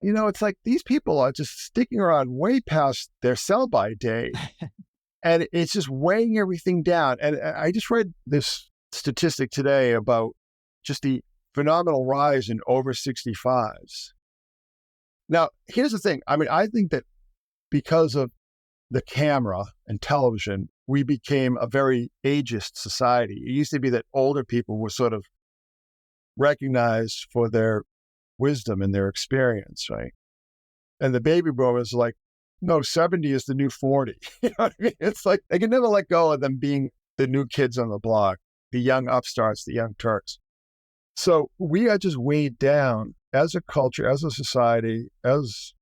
[SPEAKER 3] It's like these people are just sticking around way past their sell-by date. And it's just weighing everything down. And I just read this statistic today about just the phenomenal rise in over 65s. Now, here's the thing. I think that because of the camera and television, we became a very ageist society. It used to be that older people were sort of recognized for their wisdom and their experience, right? And the baby boomers are like, no, 70 is the new 40. You know what I mean? It's like they can never let go of them being the new kids on the block, the young upstarts, the young Turks. So we are just weighed down as a culture, as a society, as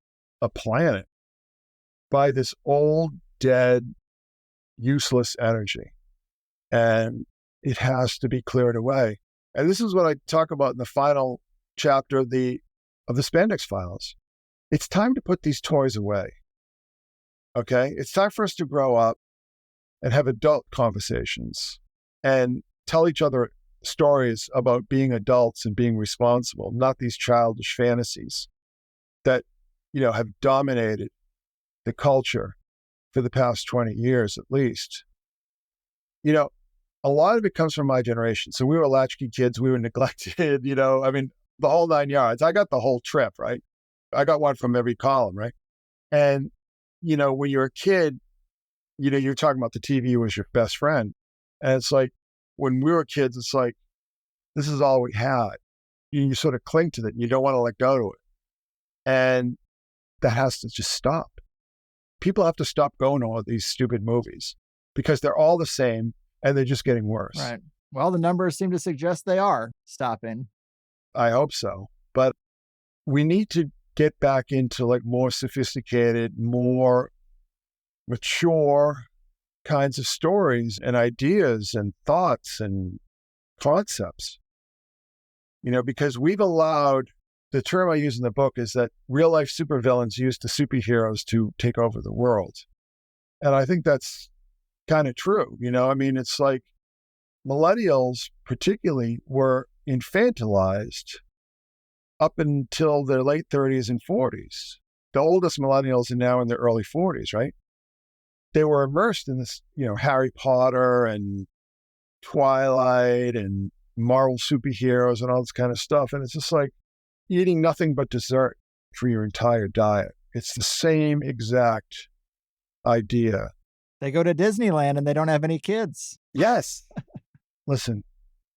[SPEAKER 3] a planet by this old, dead, useless energy. And it has to be cleared away. And this is what I talk about in the final chapter of the Spandex files. It's time to put these toys away. Okay? It's time for us to grow up and have adult conversations and tell each other stories about being adults and being responsible, not these childish fantasies that, have dominated the culture for the past 20 years at least. A lot of it comes from my generation. So we were latchkey kids. We were neglected, the whole 9 yards. I got the whole trip, right? I got one from every column, right? And, when you're a kid, you're talking about the TV was your best friend. And it's like, when we were kids, it's like, this is all we had. You sort of cling to it. And you don't want to let go of it. And that has to just stop. People have to stop going to all these stupid movies because they're all the same and they're just getting worse.
[SPEAKER 1] Right. Well, the numbers seem to suggest they are stopping.
[SPEAKER 3] I hope so. But we need to get back into like more sophisticated, more mature kinds of stories and ideas and thoughts and concepts. Because we've allowed, the term I use in the book is that real life supervillains use the superheroes to take over the world. And I think that's kind of true. It's like millennials particularly were infantilized up until their late 30s and 40s. The oldest millennials are now in their early 40s, right? They were immersed in this, Harry Potter and Twilight and Marvel superheroes and all this kind of stuff. And it's just like eating nothing but dessert for your entire diet. It's the same exact idea.
[SPEAKER 1] They go to Disneyland and they don't have any kids.
[SPEAKER 3] Yes. Listen,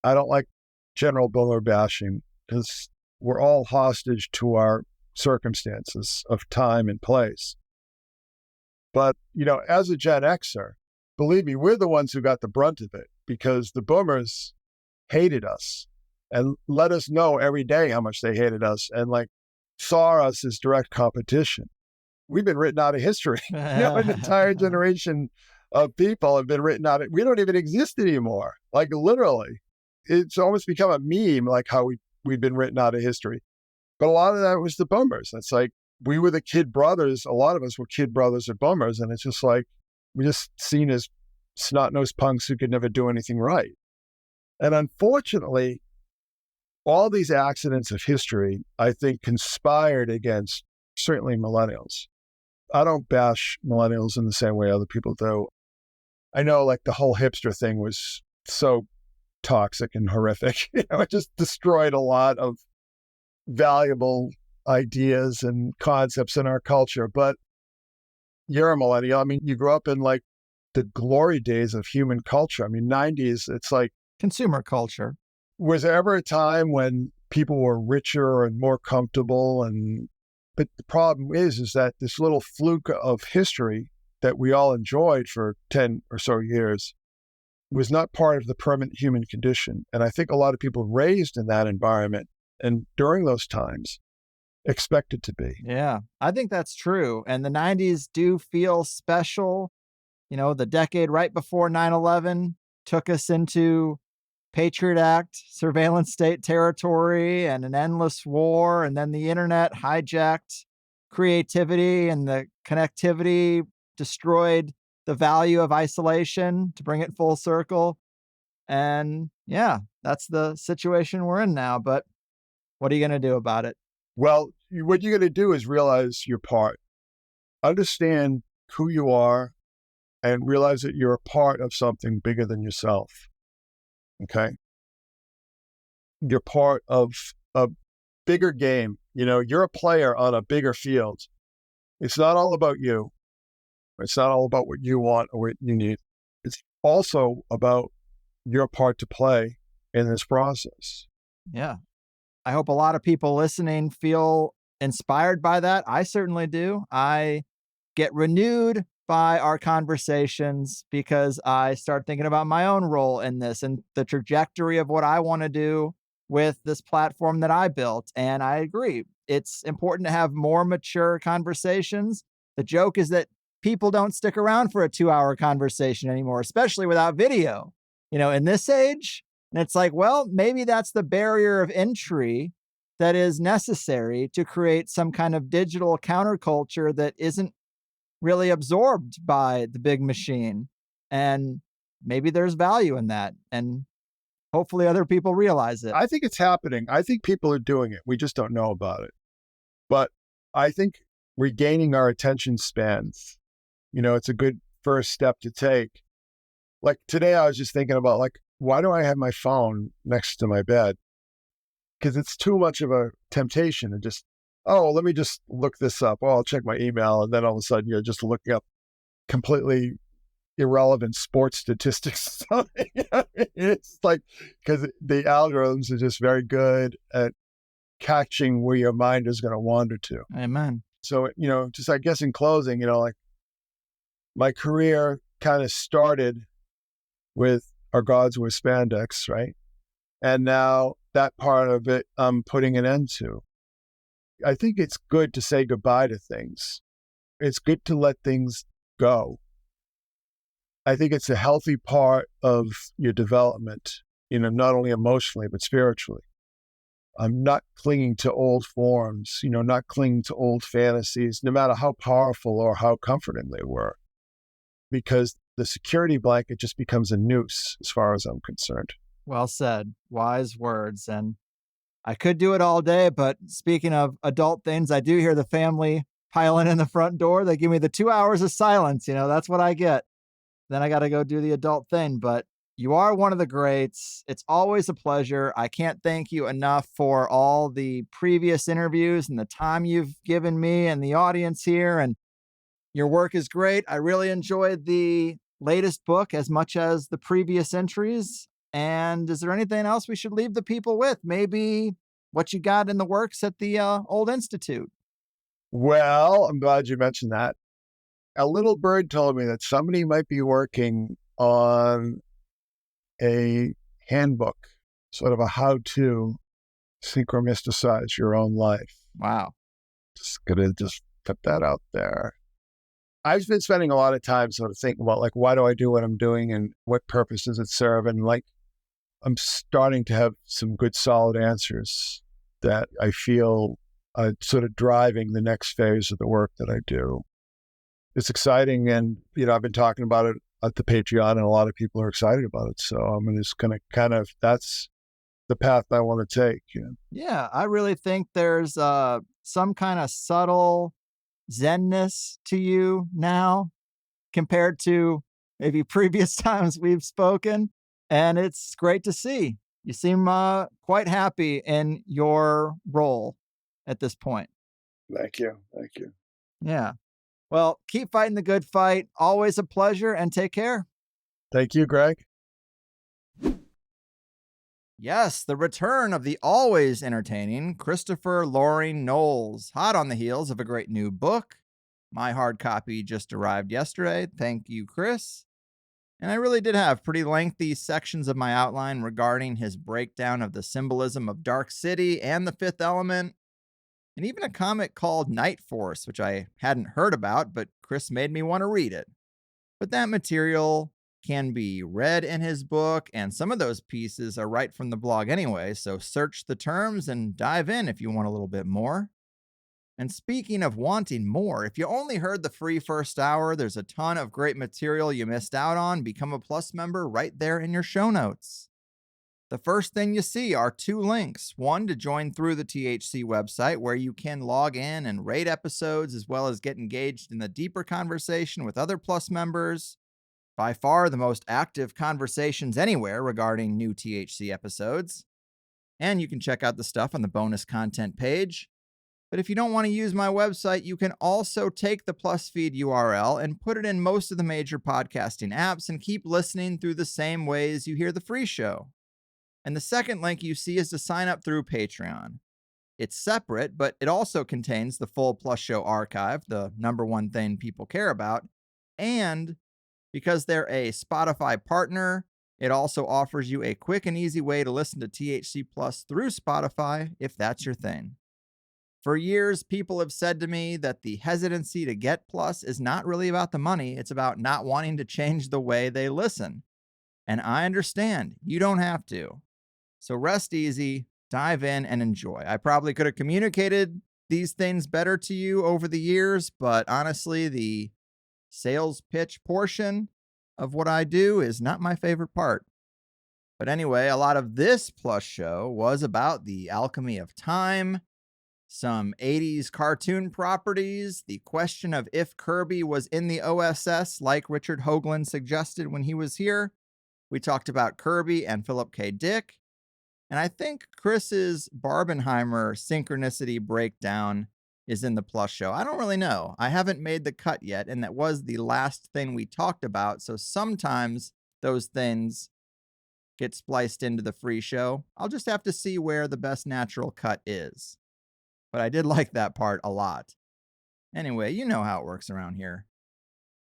[SPEAKER 3] I don't like general boomer bashing because we're all hostage to our circumstances of time and place. But, as a Gen Xer, believe me, we're the ones who got the brunt of it because the boomers hated us and let us know every day how much they hated us and saw us as direct competition. We've been written out of history. An entire generation of people have been written out. We don't even exist anymore. Like literally, it's almost become a meme, like how we've been written out of history. But a lot of that was the bummers. It's like we were the kid brothers. A lot of us were kid brothers or bummers. And it's just like, we're just seen as snot-nosed punks who could never do anything right. And unfortunately, all these accidents of history, I think, conspired against certainly millennials. I don't bash millennials in the same way other people do. I know like the whole hipster thing was so toxic and horrific. It just destroyed a lot of valuable ideas and concepts in our culture. But you're a millennial. I mean, you grew up in like the glory days of human culture. I mean, 90s, it's like
[SPEAKER 1] consumer culture.
[SPEAKER 3] Was there ever a time when people were richer and more comfortable? But the problem is that this little fluke of history that we all enjoyed for 10 or so years was not part of the permanent human condition. And I think a lot of people raised in that environment and during those times expected to be.
[SPEAKER 1] Yeah, I think that's true. And the 90s do feel special. The decade right before 9/11 took us into Patriot Act, surveillance state territory, and an endless war. And then the internet hijacked creativity, and the connectivity destroyed the value of isolation to bring it full circle. And yeah, that's the situation we're in now. But what are you going to do about it?
[SPEAKER 3] Well, what you're going to do is realize your part. Understand who you are and realize that you're a part of something bigger than yourself. Okay? You're part of a bigger game. You're a player on a bigger field. It's not all about you. It's not all about what you want or what you need. It's also about your part to play in this process.
[SPEAKER 1] Yeah. I hope a lot of people listening feel inspired by that. I certainly do. I get renewed by our conversations because I start thinking about my own role in this and the trajectory of what I want to do with this platform that I built. And I agree. It's important to have more mature conversations. The joke is that people don't stick around for a 2-hour conversation anymore, especially without video, in this age. And it's like, well, maybe that's the barrier of entry that is necessary to create some kind of digital counterculture that isn't really absorbed by the big machine. And maybe there's value in that. And hopefully other people realize it.
[SPEAKER 3] I think it's happening. I think people are doing it. We just don't know about it. But I think regaining our attention spans, it's a good first step to take. Like today, I was just thinking about why do I have my phone next to my bed? Because it's too much of a temptation to just, let me just look this up. I'll check my email. And then all of a sudden you're just looking up completely irrelevant sports statistics. It's like, because the algorithms are just very good at catching where your mind is going to wander to.
[SPEAKER 1] Amen.
[SPEAKER 3] So, just I guess in closing, my career kind of started with Our Gods Wear Spandex, right? And now that part of it, I'm putting an end to. I think it's good to say goodbye to things. It's good to let things go. I think it's a healthy part of your development, not only emotionally, but spiritually. I'm not clinging to old forms, not clinging to old fantasies, no matter how powerful or how comforting they were, because the security blanket just becomes a noose as far as I'm concerned.
[SPEAKER 1] Well said. Wise words. And I could do it all day, but speaking of adult things, I do hear the family piling in the front door. They give me the 2 hours of silence. That's what I get. Then I got to go do the adult thing. But you are one of the greats. It's always a pleasure. I can't thank you enough for all the previous interviews and the time you've given me and the audience here. And your work is great. I really enjoyed the latest book as much as the previous entries. And is there anything else we should leave the people with? Maybe what you got in the works at the Old Institute?
[SPEAKER 3] Well, I'm glad you mentioned that. A little bird told me that somebody might be working on a handbook, sort of a how-to synchromysticize your own life.
[SPEAKER 1] Wow.
[SPEAKER 3] Just gonna just put that out there. I've been spending a lot of time sort of thinking about like, why do I do what I'm doing and what purpose does it serve? And like, I'm starting to have some good solid answers that I feel sort of driving the next phase of the work that I do. It's exciting. And, I've been talking about it at the Patreon and a lot of people are excited about it. So I'm just going to that's the path I want to take.
[SPEAKER 1] Yeah, I really think there's some kind of subtle zenness to you now compared to maybe previous times we've spoken. And it's great to see. You seem quite happy in your role at this point.
[SPEAKER 3] Thank you. Thank you.
[SPEAKER 1] Yeah. Well, keep fighting the good fight. Always a pleasure, and take care.
[SPEAKER 3] Thank you, Greg.
[SPEAKER 1] Yes, the return of the always entertaining Christopher Loring Knowles, hot on the heels of a great new book. My hard copy just arrived yesterday. Thank you, Chris. And I really did have pretty lengthy sections of my outline regarding his breakdown of the symbolism of Dark City and the Fifth Element, and even a comic called Night Force, which I hadn't heard about, but Chris made me want to read it. But that material can be read in his book, and some of those pieces are right from the blog anyway, so search the terms and dive in if you want a little bit more. And speaking of wanting more, if you only heard the free first hour, there's a ton of great material you missed out on. Become a Plus member right there in your show notes. The first thing you see are 2 links. One to join through the THC website, where you can log in and rate episodes as well as get engaged in the deeper conversation with other Plus members. By far the most active conversations anywhere regarding new THC episodes. And you can check out the stuff on the bonus content page. But if you don't want to use my website, you can also take the Plus feed URL and put it in most of the major podcasting apps and keep listening through the same ways you hear the free show. And the second link you see is to sign up through Patreon. It's separate, but it also contains the full Plus show archive, the number one thing people care about. And because they're a Spotify partner, it also offers you a quick and easy way to listen to THC Plus through Spotify if that's your thing. For years, people have said to me that the hesitancy to get Plus is not really about the money. It's about not wanting to change the way they listen. And I understand. You don't have to. So rest easy, dive in, and enjoy. I probably could have communicated these things better to you over the years, but honestly, the sales pitch portion of what I do is not my favorite part. But anyway, a lot of this Plus show was about the alchemy of time, some 80s cartoon properties, the question of if Kirby was in the OSS like Richard Hoagland suggested when he was here. We talked about Kirby and Philip K. Dick. And I think Chris's Barbenheimer synchronicity breakdown is in the Plus show. I don't really know. I haven't made the cut yet, and that was the last thing we talked about. So sometimes those things get spliced into the free show. I'll just have to see where the best natural cut is. But I did like that part a lot. Anyway, you know how it works around here.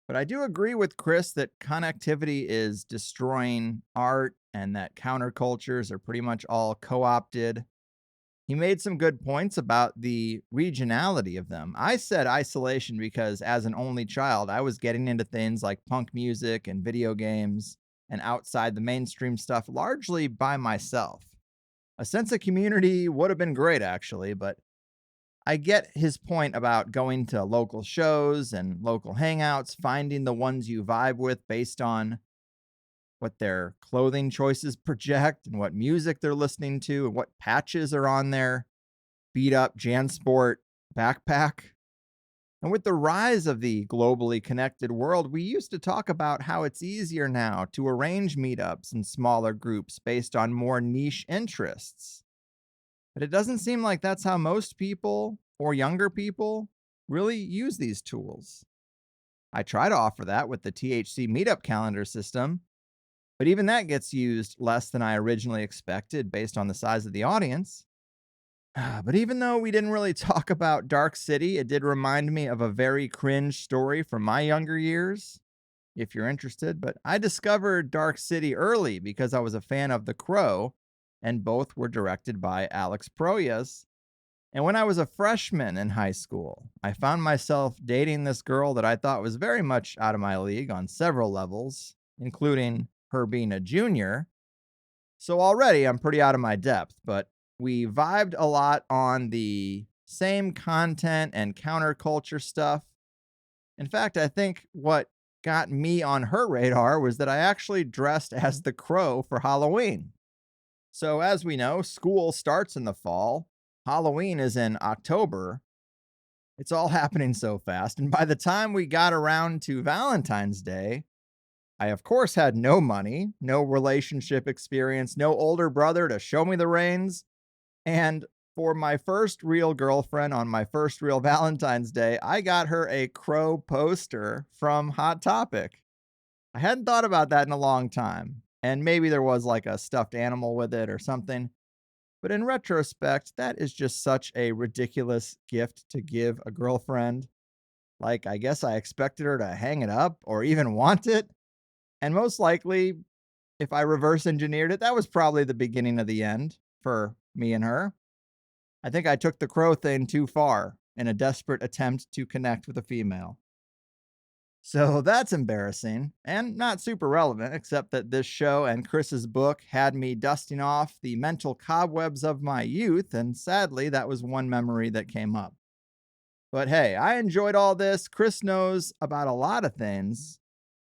[SPEAKER 1] But I do agree with Chris that connectivity is destroying art and that countercultures are pretty much all co-opted. He made some good points about the regionality of them. I said isolation because as an only child, I was getting into things like punk music and video games and outside the mainstream stuff largely by myself. A sense of community would have been great, actually, but I get his point about going to local shows and local hangouts, finding the ones you vibe with based on what their clothing choices project and what music they're listening to and what patches are on their beat up JanSport backpack. And with the rise of the globally connected world, we used to talk about how it's easier now to arrange meetups in smaller groups based on more niche interests. But it doesn't seem like that's how most people or younger people really use these tools. I try to offer that with the THC meetup calendar system, but even that gets used less than I originally expected based on the size of the audience. But even though we didn't really talk about Dark City, it did remind me of a very cringe story from my younger years, if you're interested. But I discovered Dark City early because I was a fan of The Crow, and both were directed by Alex Proyas. And when I was a freshman in high school, I found myself dating this girl that I thought was very much out of my league on several levels, including her being a junior. So already I'm pretty out of my depth, but we vibed a lot on the same content and counterculture stuff. In fact, I think what got me on her radar was that I actually dressed as the Crow for Halloween. So, as we know, school starts in the fall, Halloween is in October. It's all happening so fast. And by the time we got around to Valentine's Day, I, of course, had no money, no relationship experience, no older brother to show me the reins. And for my first real girlfriend on my first real Valentine's Day, I got her a Crow poster from Hot Topic. I hadn't thought about that in a long time. And maybe there was like a stuffed animal with it or something. But in retrospect, that is just such a ridiculous gift to give a girlfriend. Like, I guess I expected her to hang it up or even want it. And most likely, if I reverse engineered it, that was probably the beginning of the end for me and her. I think I took the Crow thing too far in a desperate attempt to connect with a female. So that's embarrassing and not super relevant, except that this show and Chris's book had me dusting off the mental cobwebs of my youth, and sadly, that was one memory that came up. But hey, I enjoyed all this. Chris knows about a lot of things,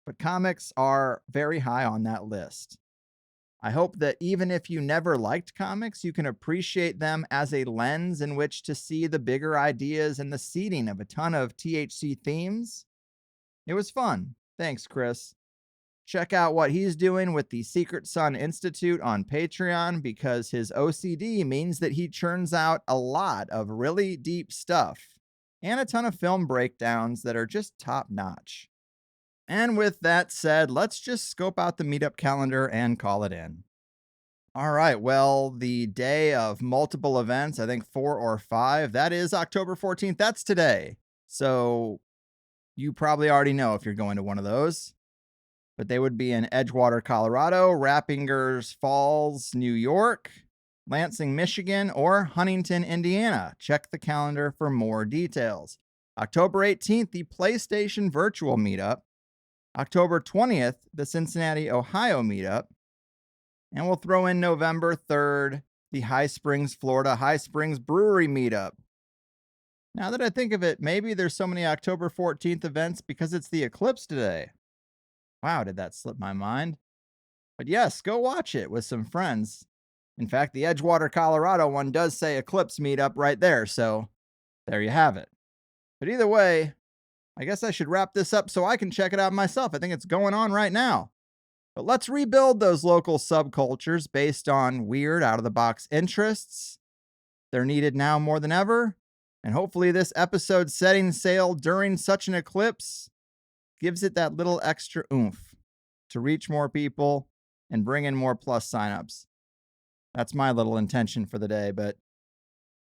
[SPEAKER 1] but comics are very high on that list. I hope that even if you never liked comics, you can appreciate them as a lens in which to see the bigger ideas and the seeding of a ton of THC themes. It was fun. Thanks, Chris. Check out what he's doing with the Secret Sun Institute on Patreon because his OCD means that he churns out a lot of really deep stuff and a ton of film breakdowns that are just top notch. And with that said, let's just scope out the meetup calendar and call it in. All right, well, the day of multiple events, I think 4 or 5, that is October 14th. That's today. So you probably already know if you're going to one of those. But they would be in Edgewater, Colorado, Rappingers Falls, New York, Lansing, Michigan, or Huntington, Indiana. Check the calendar for more details. October 18th, the PlayStation Virtual Meetup. October 20th, the Cincinnati, Ohio Meetup. And we'll throw in November 3rd, the High Springs, Florida High Springs Brewery Meetup. Now that I think of it, maybe there's so many October 14th events because it's the eclipse today. Wow, did that slip my mind? But yes, go watch it with some friends. In fact, the Edgewater, Colorado one does say eclipse meetup right there, so there you have it. But either way, I guess I should wrap this up so I can check it out myself. I think it's going on right now. But let's rebuild those local subcultures based on weird, out-of-the-box interests. They're needed now more than ever. And hopefully this episode setting sail during such an eclipse gives it that little extra oomph to reach more people and bring in more plus signups. That's my little intention for the day, but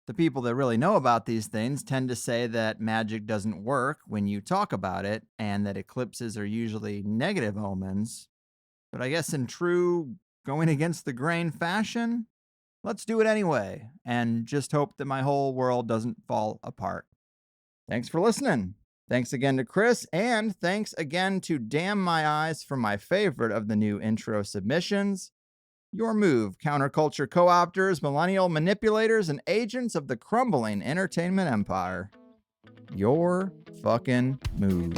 [SPEAKER 1] the people that really know about these things tend to say that magic doesn't work when you talk about it and that eclipses are usually negative omens. But I guess in true going against the grain fashion, let's do it anyway and just hope that my whole world doesn't fall apart. Thanks for listening. Thanks again to Chris, and thanks again to Damn My Eyes for my favorite of the new intro submissions. Your move, counterculture co-opters, millennial manipulators, and agents of the crumbling entertainment empire. Your fucking move.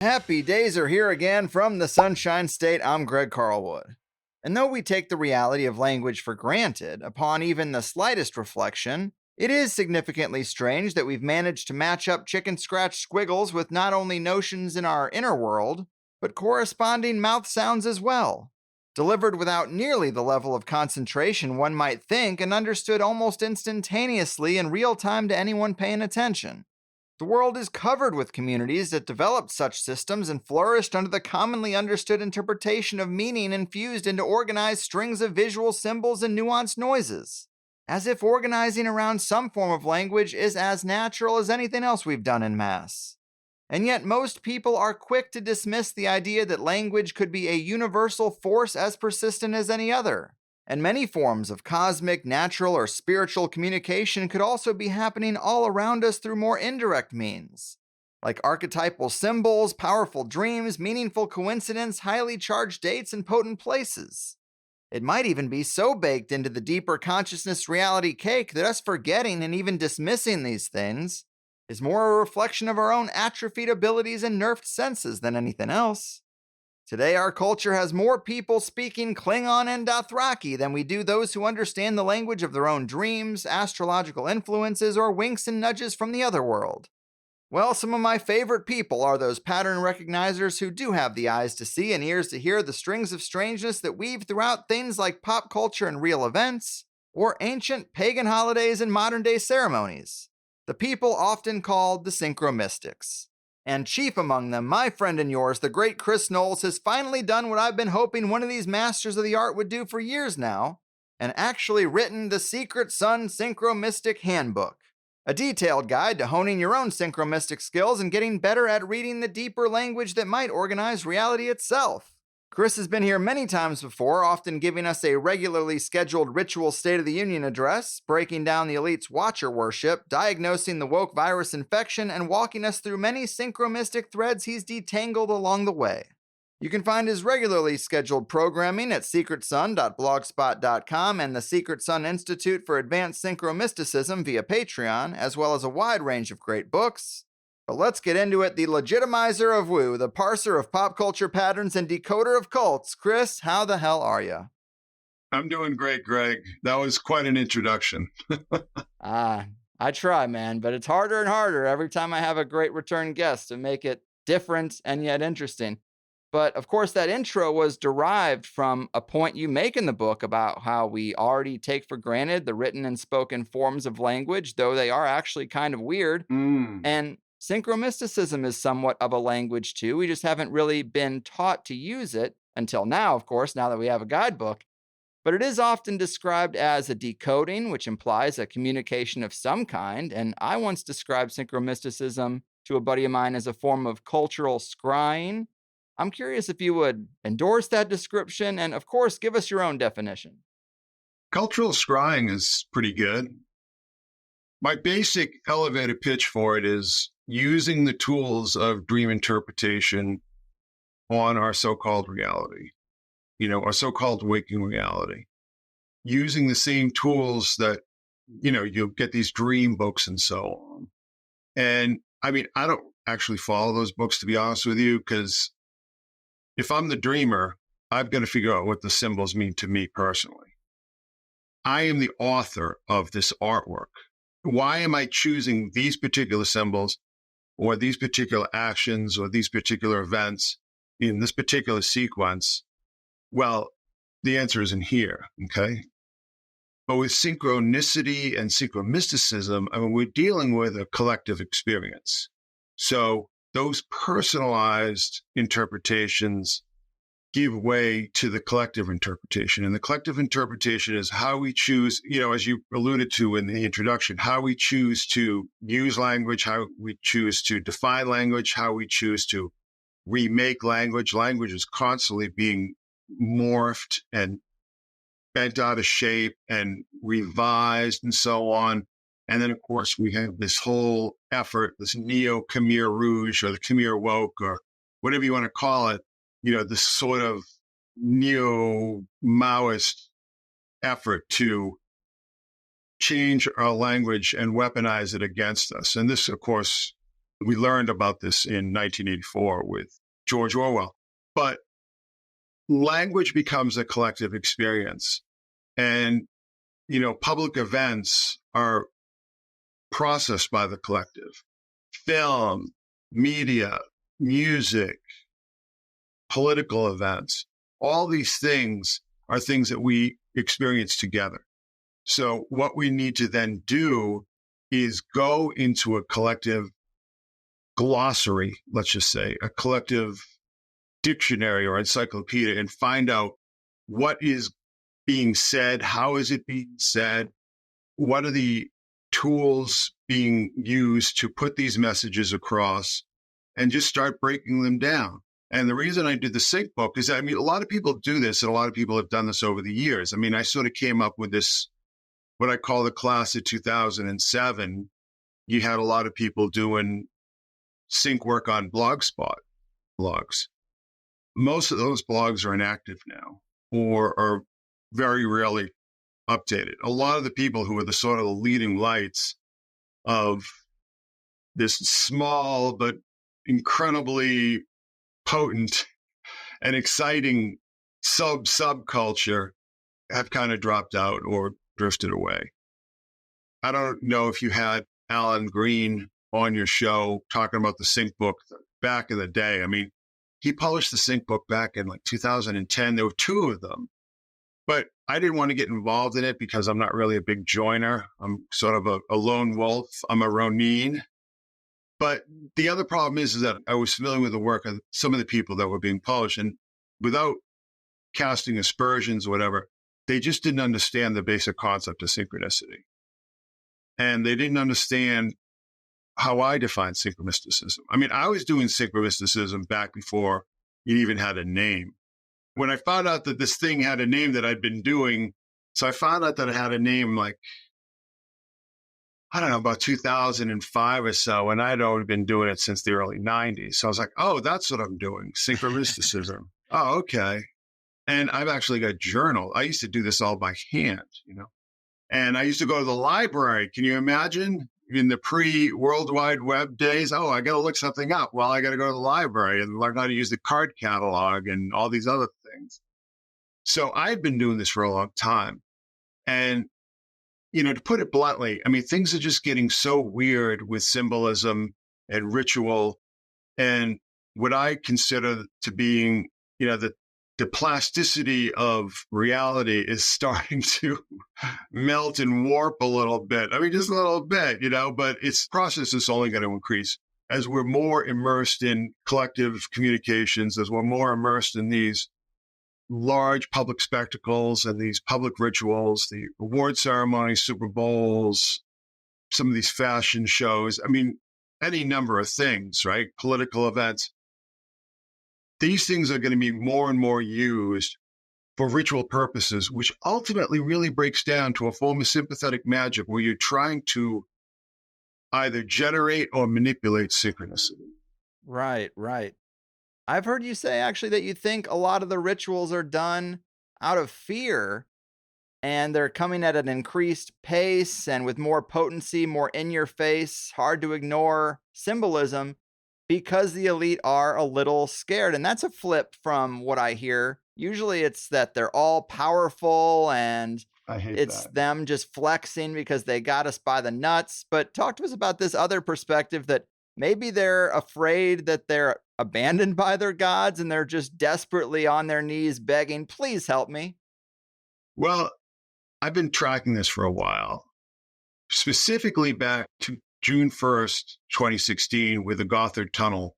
[SPEAKER 1] Happy days are here again from the Sunshine State. I'm Greg Carlwood. And though we take the reality of language for granted, upon even the slightest reflection, it is significantly strange that we've managed to match up chicken scratch squiggles with not only notions in our inner world, but corresponding mouth sounds as well, delivered without nearly the level of concentration one might think and understood almost instantaneously in real time to anyone paying attention. The world is covered with communities that developed such systems and flourished under the commonly understood interpretation of meaning infused into organized strings of visual symbols and nuanced noises, as if organizing around some form of language is as natural as anything else we've done in mass. And yet most people are quick to dismiss the idea that language could be a universal force as persistent as any other, And many forms of cosmic, natural, or spiritual communication could also be happening all around us through more indirect means, like archetypal symbols, powerful dreams, meaningful coincidence, highly charged dates, and potent places. It might even be so baked into the deeper consciousness reality cake that us forgetting and even dismissing these things is more a reflection of our own atrophied abilities and nerfed senses than anything else. Today, our culture has more people speaking Klingon and Dothraki than we do those who understand the language of their own dreams, astrological influences, or winks and nudges from the other world. Well, some of my favorite people are those pattern recognizers who do have the eyes to see and ears to hear the strings of strangeness that weave throughout things like pop culture and real events, or ancient pagan holidays and modern-day ceremonies. The people often called the Synchromystics. And chief among them, my friend and yours, the great Chris Knowles, has finally done what I've been hoping one of these masters of the art would do for years now, and actually written the Secret Sun Synchromystic Handbook, a detailed guide to honing your own synchromystic skills and getting better at reading the deeper language that might organize reality itself. Chris has been here many times before, often giving us a regularly scheduled ritual State of the Union address, breaking down the elite's watcher worship, diagnosing the woke virus infection, and walking us through many synchromystic threads he's detangled along the way. You can find his regularly scheduled programming at secretsun.blogspot.com and the Secret Sun Institute for Advanced Synchromysticism via Patreon, as well as a wide range of great books. But let's get into it. The legitimizer of woo, the parser of pop culture patterns and decoder of cults. Chris, how the hell are you?
[SPEAKER 4] I'm doing great, Greg. That was quite an introduction.
[SPEAKER 1] I try, man, but it's harder and harder every time I have a great return guest to make it different and yet interesting. But of course, that intro was derived from a point you make in the book about how we already take for granted the written and spoken forms of language, though they are actually kind of weird. And synchromysticism is somewhat of a language too. We just haven't really been taught to use it until now, of course, now that we have a guidebook. But it is often described as a decoding, which implies a communication of some kind. And I once described synchromysticism to a buddy of mine as a form of cultural scrying. I'm curious if you would endorse that description and, of course, give us your own definition.
[SPEAKER 4] Cultural scrying is pretty good. My basic elevator pitch for it is using the tools of dream interpretation on our so-called reality, our so-called waking reality, using the same tools that, you'll get these dream books and so on. And I mean, I don't actually follow those books, to be honest with you, because if I'm the dreamer, I've got to figure out what the symbols mean to me personally. I am the author of this artwork. Why am I choosing these particular symbols or these particular actions or these particular events in this particular sequence? Well, the answer is in here, okay? But with synchronicity and synchromysticism, I mean, we're dealing with a collective experience. So those personalized interpretations give way to the collective interpretation. And the collective interpretation is how we choose, as you alluded to in the introduction, how we choose to use language, how we choose to define language, how we choose to remake language. Language is constantly being morphed and bent out of shape and revised and so on. And then, of course, we have this whole effort, this neo-Khmer Rouge or the Khmer woke or whatever you want to call it, this sort of neo-Maoist effort to change our language and weaponize it against us. And this, of course, we learned about this in 1984 with George Orwell. But language becomes a collective experience. And, public events are processed by the collective. Film, media, music, political events, all these things are things that we experience together. So what we need to then do is go into a collective glossary, let's just say, a collective dictionary or encyclopedia and find out what is being said, how is it being said, what are the tools being used to put these messages across, and just start breaking them down. And the reason I did the sync book is, I mean, a lot of people do this, and a lot of people have done this over the years. I mean, I sort of came up with this, what I call the class of 2007. You had a lot of people doing sync work on Blogspot blogs. Most of those blogs are inactive now, or are very rarely updated. A lot of the people who are the sort of the leading lights of this small but incredibly potent and exciting subculture have kind of dropped out or drifted away. I don't know if you had Alan Green on your show talking about the sync book back in the day. I mean, he published the sync book back in like 2010. There were two of them, but I didn't want to get involved in it because I'm not really a big joiner. I'm sort of a lone wolf. I'm a Ronin. But the other problem is that I was familiar with the work of some of the people that were being published, and without casting aspersions or whatever, they just didn't understand the basic concept of synchronicity. And they didn't understand how I define synchromysticism. I mean, I was doing synchromysticism back before it even had a name. When I found out that this thing had a name that I'd been doing, so I found out that it had a name like, I don't know, about 2005 or so, and I'd already been doing it since the early 90s. So I was like, oh, that's what I'm doing, synchromysticism. Oh, okay. And I've actually got a journal. I used to do this all by hand, you know. And I used to go to the library. Can you imagine? In the pre-World Wide Web days, oh, I got to look something up. Well, I got to go to the library and learn how to use the card catalog and all these other things. So I've been doing this for a long time. And, you know, to put it bluntly, I mean, things are just getting so weird with symbolism and ritual and what I consider to being, you know, the plasticity of reality is starting to melt and warp a little bit. I mean, just a little bit, you know, but its process is only going to increase as we're more immersed in collective communications, as we're more immersed in these large public spectacles and these public rituals, the award ceremonies, Super Bowls, some of these fashion shows. I mean, any number of things, right? Political events. These things are going to be more and more used for ritual purposes, which ultimately really breaks down to a form of sympathetic magic where you're trying to either generate or manipulate synchronicity.
[SPEAKER 1] Right, right. I've heard you say actually that you think a lot of the rituals are done out of fear and they're coming at an increased pace and with more potency, more in your face, hard to ignore symbolism because the elite are a little scared. And that's a flip from what I hear. Usually it's that they're all powerful and it's them just flexing because they got us by the nuts. But talk to us about this other perspective that maybe they're afraid that they're abandoned by their gods and they're just desperately on their knees begging, please help me.
[SPEAKER 4] Well, I've been tracking this for a while, specifically back to June 1st, 2016, with the Gotthard Tunnel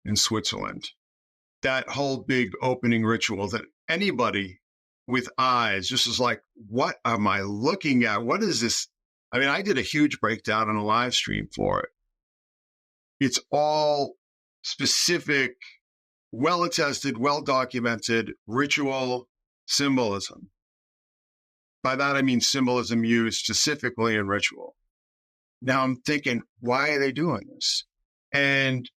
[SPEAKER 4] in Switzerland. That whole big opening ritual that anybody with eyes just is like, what am I looking at? What is this? I mean, I did a huge breakdown on a live stream for it. It's all specific, well-attested, well-documented ritual symbolism. By that, I mean symbolism used specifically in ritual. Now I'm thinking, why are they doing this? And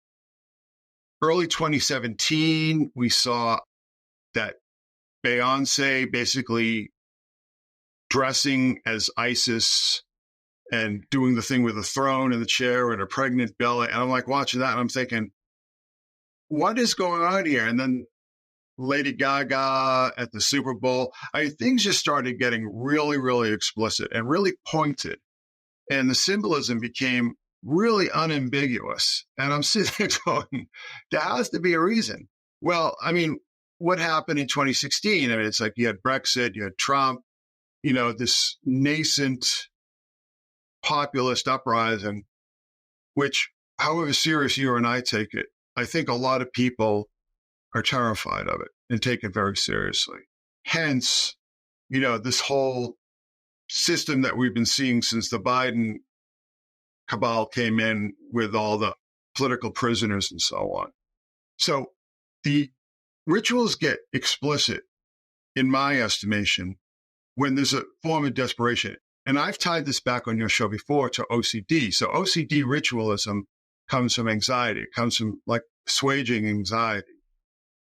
[SPEAKER 4] early 2017, we saw that Beyonce basically dressing as Isis and doing the thing with a throne and the chair and a pregnant belly. And I'm like watching that and I'm thinking, what is going on here? And then Lady Gaga at the Super Bowl. I mean, things just started getting really, really explicit and really pointed. And the symbolism became really unambiguous. And I'm sitting there going, there has to be a reason. Well, I mean, what happened in 2016? I mean, it's like you had Brexit, you had Trump, you know, this nascent populist uprising, which, however serious you and I take it, I think a lot of people are terrified of it and take it very seriously. Hence, you know, this whole system that we've been seeing since the Biden cabal came in with all the political prisoners and so on. So the rituals get explicit, in my estimation, when there's a form of desperation. And I've tied this back on your show before to OCD. So OCD ritualism comes from anxiety. It comes from like assuaging anxiety.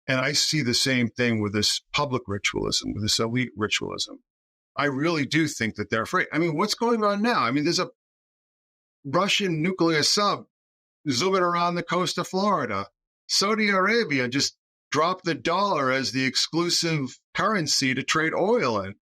[SPEAKER 4] And I see the same thing with this public ritualism, with this elite ritualism. I really do think that they're afraid. I mean, what's going on now? I mean, there's a Russian nuclear sub zooming around the coast of Florida. Saudi Arabia just dropped the dollar as the exclusive currency to trade oil in.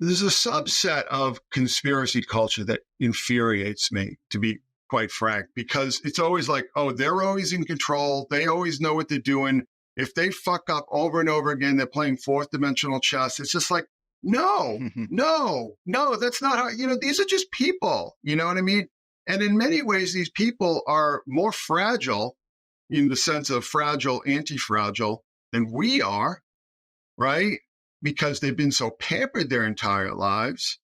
[SPEAKER 4] There's a subset of conspiracy culture that infuriates me, to be quite frank, because it's always like, oh, they're always in control. They always know what they're doing. If they fuck up over and over again, they're playing fourth dimensional chess. It's just like, no, that's not how, these are just people. You know what I mean? And in many ways, these people are more fragile in the sense of fragile, anti-fragile than we are, right? Because they've been so pampered their entire lives.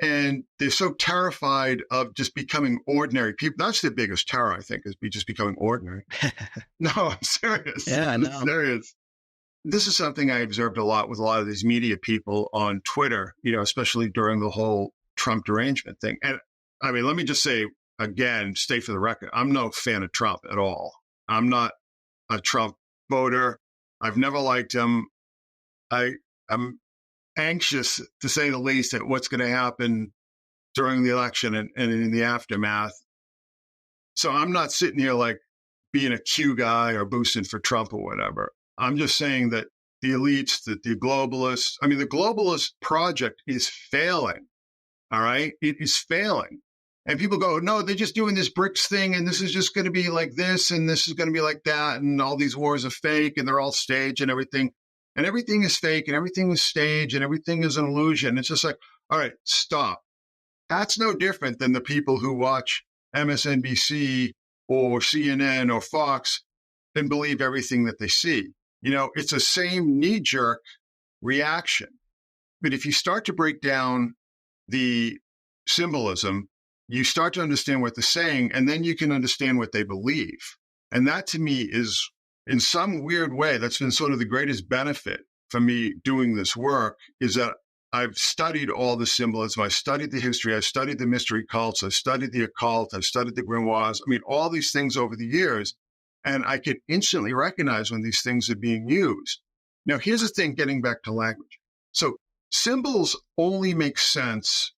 [SPEAKER 4] And they're so terrified of just becoming ordinary people. That's their biggest terror, I think, is just becoming ordinary. No, I'm serious.
[SPEAKER 5] Yeah, I know.
[SPEAKER 4] I'm serious. This is something I observed a lot with a lot of these media people on Twitter, especially during the whole Trump derangement thing. And I mean, let me just say again, state for the record, I'm no fan of Trump at all. I'm not a Trump voter. I've never liked him. I'm anxious, to say the least, at what's going to happen during the election and in the aftermath. So I'm not sitting here like being a Q guy or boosting for Trump or whatever. I'm just saying that the elites, that the globalists, the globalist project is failing. All right. It is failing. And people go, no, they're just doing this BRICS thing. And this is just going to be like this. And this is going to be like that. And all these wars are fake and they're all staged and everything. And everything is fake and everything is staged and everything is an illusion. It's just like, all right, stop. That's no different than the people who watch MSNBC or CNN or Fox and believe everything that they see. It's the same knee-jerk reaction. But if you start to break down the symbolism, you start to understand what they're saying, and then you can understand what they believe. And that, to me, is, in some weird way, that's been sort of the greatest benefit for me doing this work, is that I've studied all the symbolism. I studied the history. I studied the mystery cults. I studied the occult. I've studied the grimoires. All these things over the years. And I could instantly recognize when these things are being used. Now, here's the thing, getting back to language. So symbols only make sense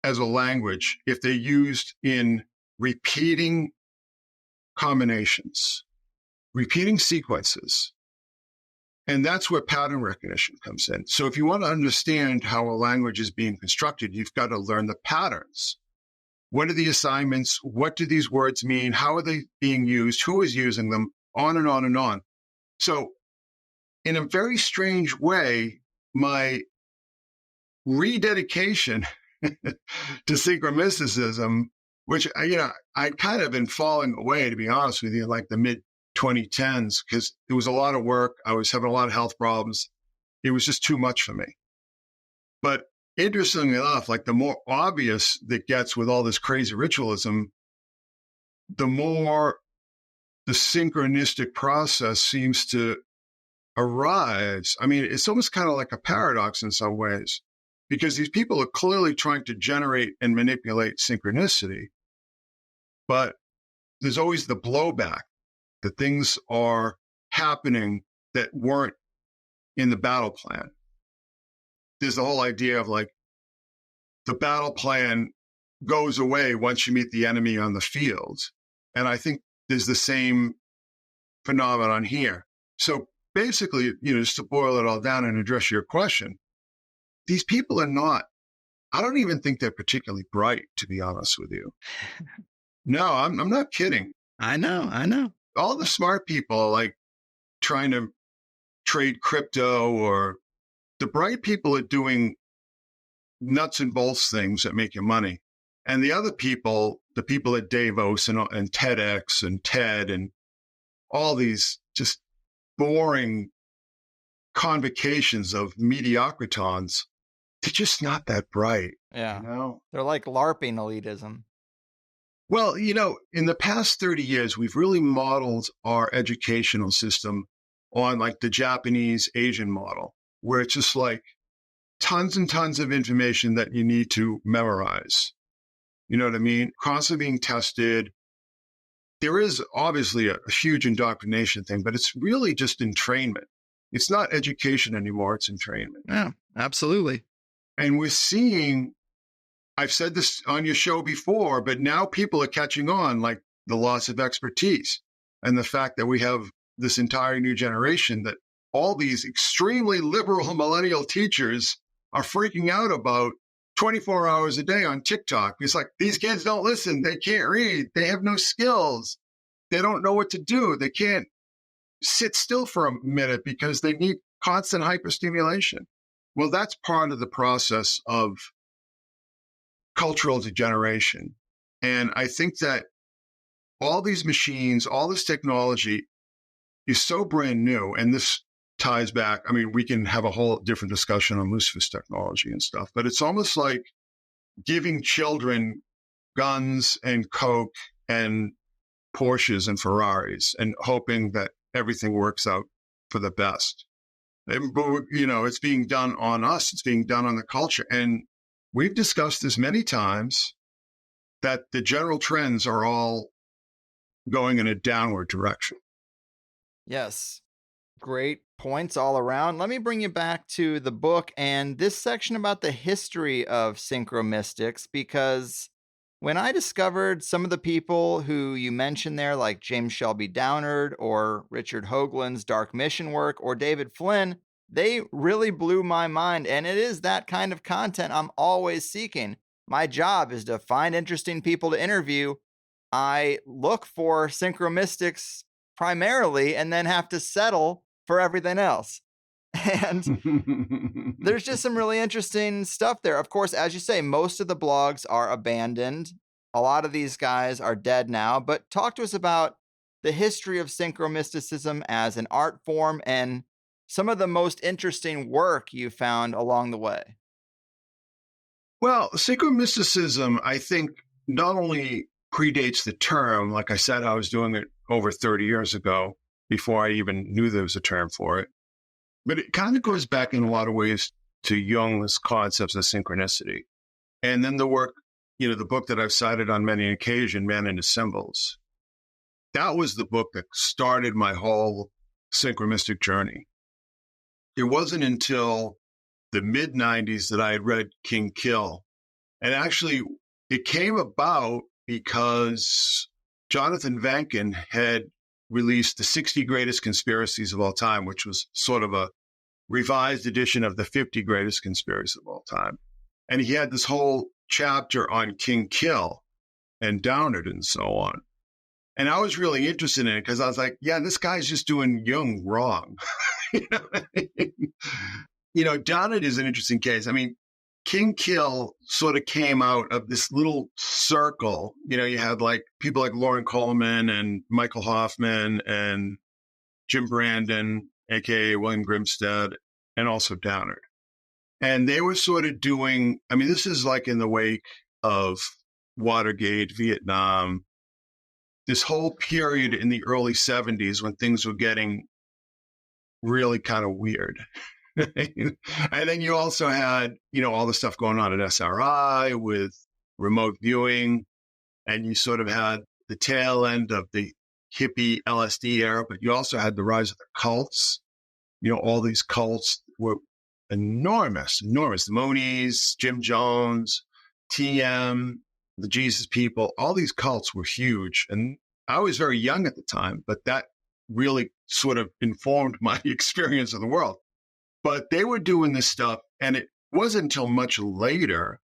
[SPEAKER 4] as a language if they're used in repeating combinations, repeating sequences. And that's where pattern recognition comes in. So if you want to understand how a language is being constructed, you've got to learn the patterns. What are the assignments? What do these words mean? How are they being used? Who is using them? On and on and on. So in a very strange way, my rededication to synchromysticism, which, I kind of been falling away, to be honest with you, like the mid-2010s, because it was a lot of work. I was having a lot of health problems. It was just too much for me. But interestingly enough, like the more obvious that gets with all this crazy ritualism, the more the synchronistic process seems to arise. It's almost kind of like a paradox in some ways, because these people are clearly trying to generate and manipulate synchronicity. But there's always the blowback, that things are happening that weren't in the battle plan. There's the whole idea of like the battle plan goes away once you meet the enemy on the field. And I think there's the same phenomenon here. So basically, just to boil it all down and address your question, these people are not, I don't even think they're particularly bright, to be honest with you. No, I'm not kidding.
[SPEAKER 5] I know.
[SPEAKER 4] All the smart people are like trying to trade crypto, or the bright people are doing nuts and bolts things that make you money. And the other people, the people at Davos and TEDx and TED and all these just boring convocations of mediocritons, they're just not that bright.
[SPEAKER 1] Yeah. They're like LARPing elitism.
[SPEAKER 4] Well, in the past 30 years, we've really modeled our educational system on like the Japanese Asian model, where it's just like tons and tons of information that you need to memorize. You know what I mean? Constantly being tested. There is obviously a huge indoctrination thing, but it's really just entrainment. It's not education anymore. It's entrainment.
[SPEAKER 1] Yeah, absolutely.
[SPEAKER 4] And we're seeing, I've said this on your show before, but now people are catching on, like the loss of expertise and the fact that we have this entire new generation that all these extremely liberal millennial teachers are freaking out about 24 hours a day on TikTok. It's like, these kids don't listen. They can't read. They have no skills. They don't know what to do. They can't sit still for a minute because they need constant hyperstimulation. Well, that's part of the process of cultural degeneration. And I think that all these machines, all this technology is so brand new. And this ties back. I mean, we can have a whole different discussion on Lucifer's technology and stuff, but it's almost like giving children guns and Coke and Porsches and Ferraris and hoping that everything works out for the best. But, you know, it's being done on us. It's being done on the culture. And we've discussed this many times that the general trends are all going in a downward direction.
[SPEAKER 1] Yes. Great points all around. Let me bring you back to the book and this section about the history of Synchromystics, because when I discovered some of the people who you mentioned there, like James Shelby Downard or Richard Hoagland's Dark Mission work or David Flynn, they really blew my mind. And it is that kind of content I'm always seeking. My job is to find interesting people to interview. I look for Synchromystics primarily and then have to settle for everything else. And there's just some really interesting stuff there. Of course, as you say, most of the blogs are abandoned. A lot of these guys are dead now, but talk to us about the history of synchromysticism as an art form and some of the most interesting work you found along the way.
[SPEAKER 4] Well, synchromysticism, I think, not only predates the term. Like I said, I was doing it over 30 years ago before I even knew there was a term for it. But it kind of goes back in a lot of ways to Jung's concepts of synchronicity. And then the work, you know, the book that I've cited on many occasions, Man into Symbols, that was the book that started my whole synchromystic journey. It wasn't until the mid-90s that I had read King Kill. And actually, it came about because Jonathan Vankin had released the 60 Greatest Conspiracies of All Time, which was sort of a revised edition of the 50 Greatest Conspiracies of All Time. And he had this whole chapter on King Kill and Downard and so on. And I was really interested in it because I was like, yeah, this guy's just doing Jung wrong. You know what I mean? You know, Downard is an interesting case. I mean, King Kill sort of came out of this little circle. You know, you had like people like Lauren Coleman and Michael Hoffman and Jim Brandon, aka William Grimstead, and also Downard. And they were sort of doing, I mean, this is like in the wake of Watergate, Vietnam, this whole period in the early 70s when things were getting really kind of weird. And then you also had, you know, all the stuff going on at SRI with remote viewing, and you sort of had the tail end of the hippie LSD era, but you also had the rise of the cults. You know, all these cults were enormous. The Moonies, Jim Jones, TM, the Jesus People, all these cults were huge. And I was very young at the time, but that really sort of informed my experience of the world. But they were doing this stuff, and it wasn't until much later.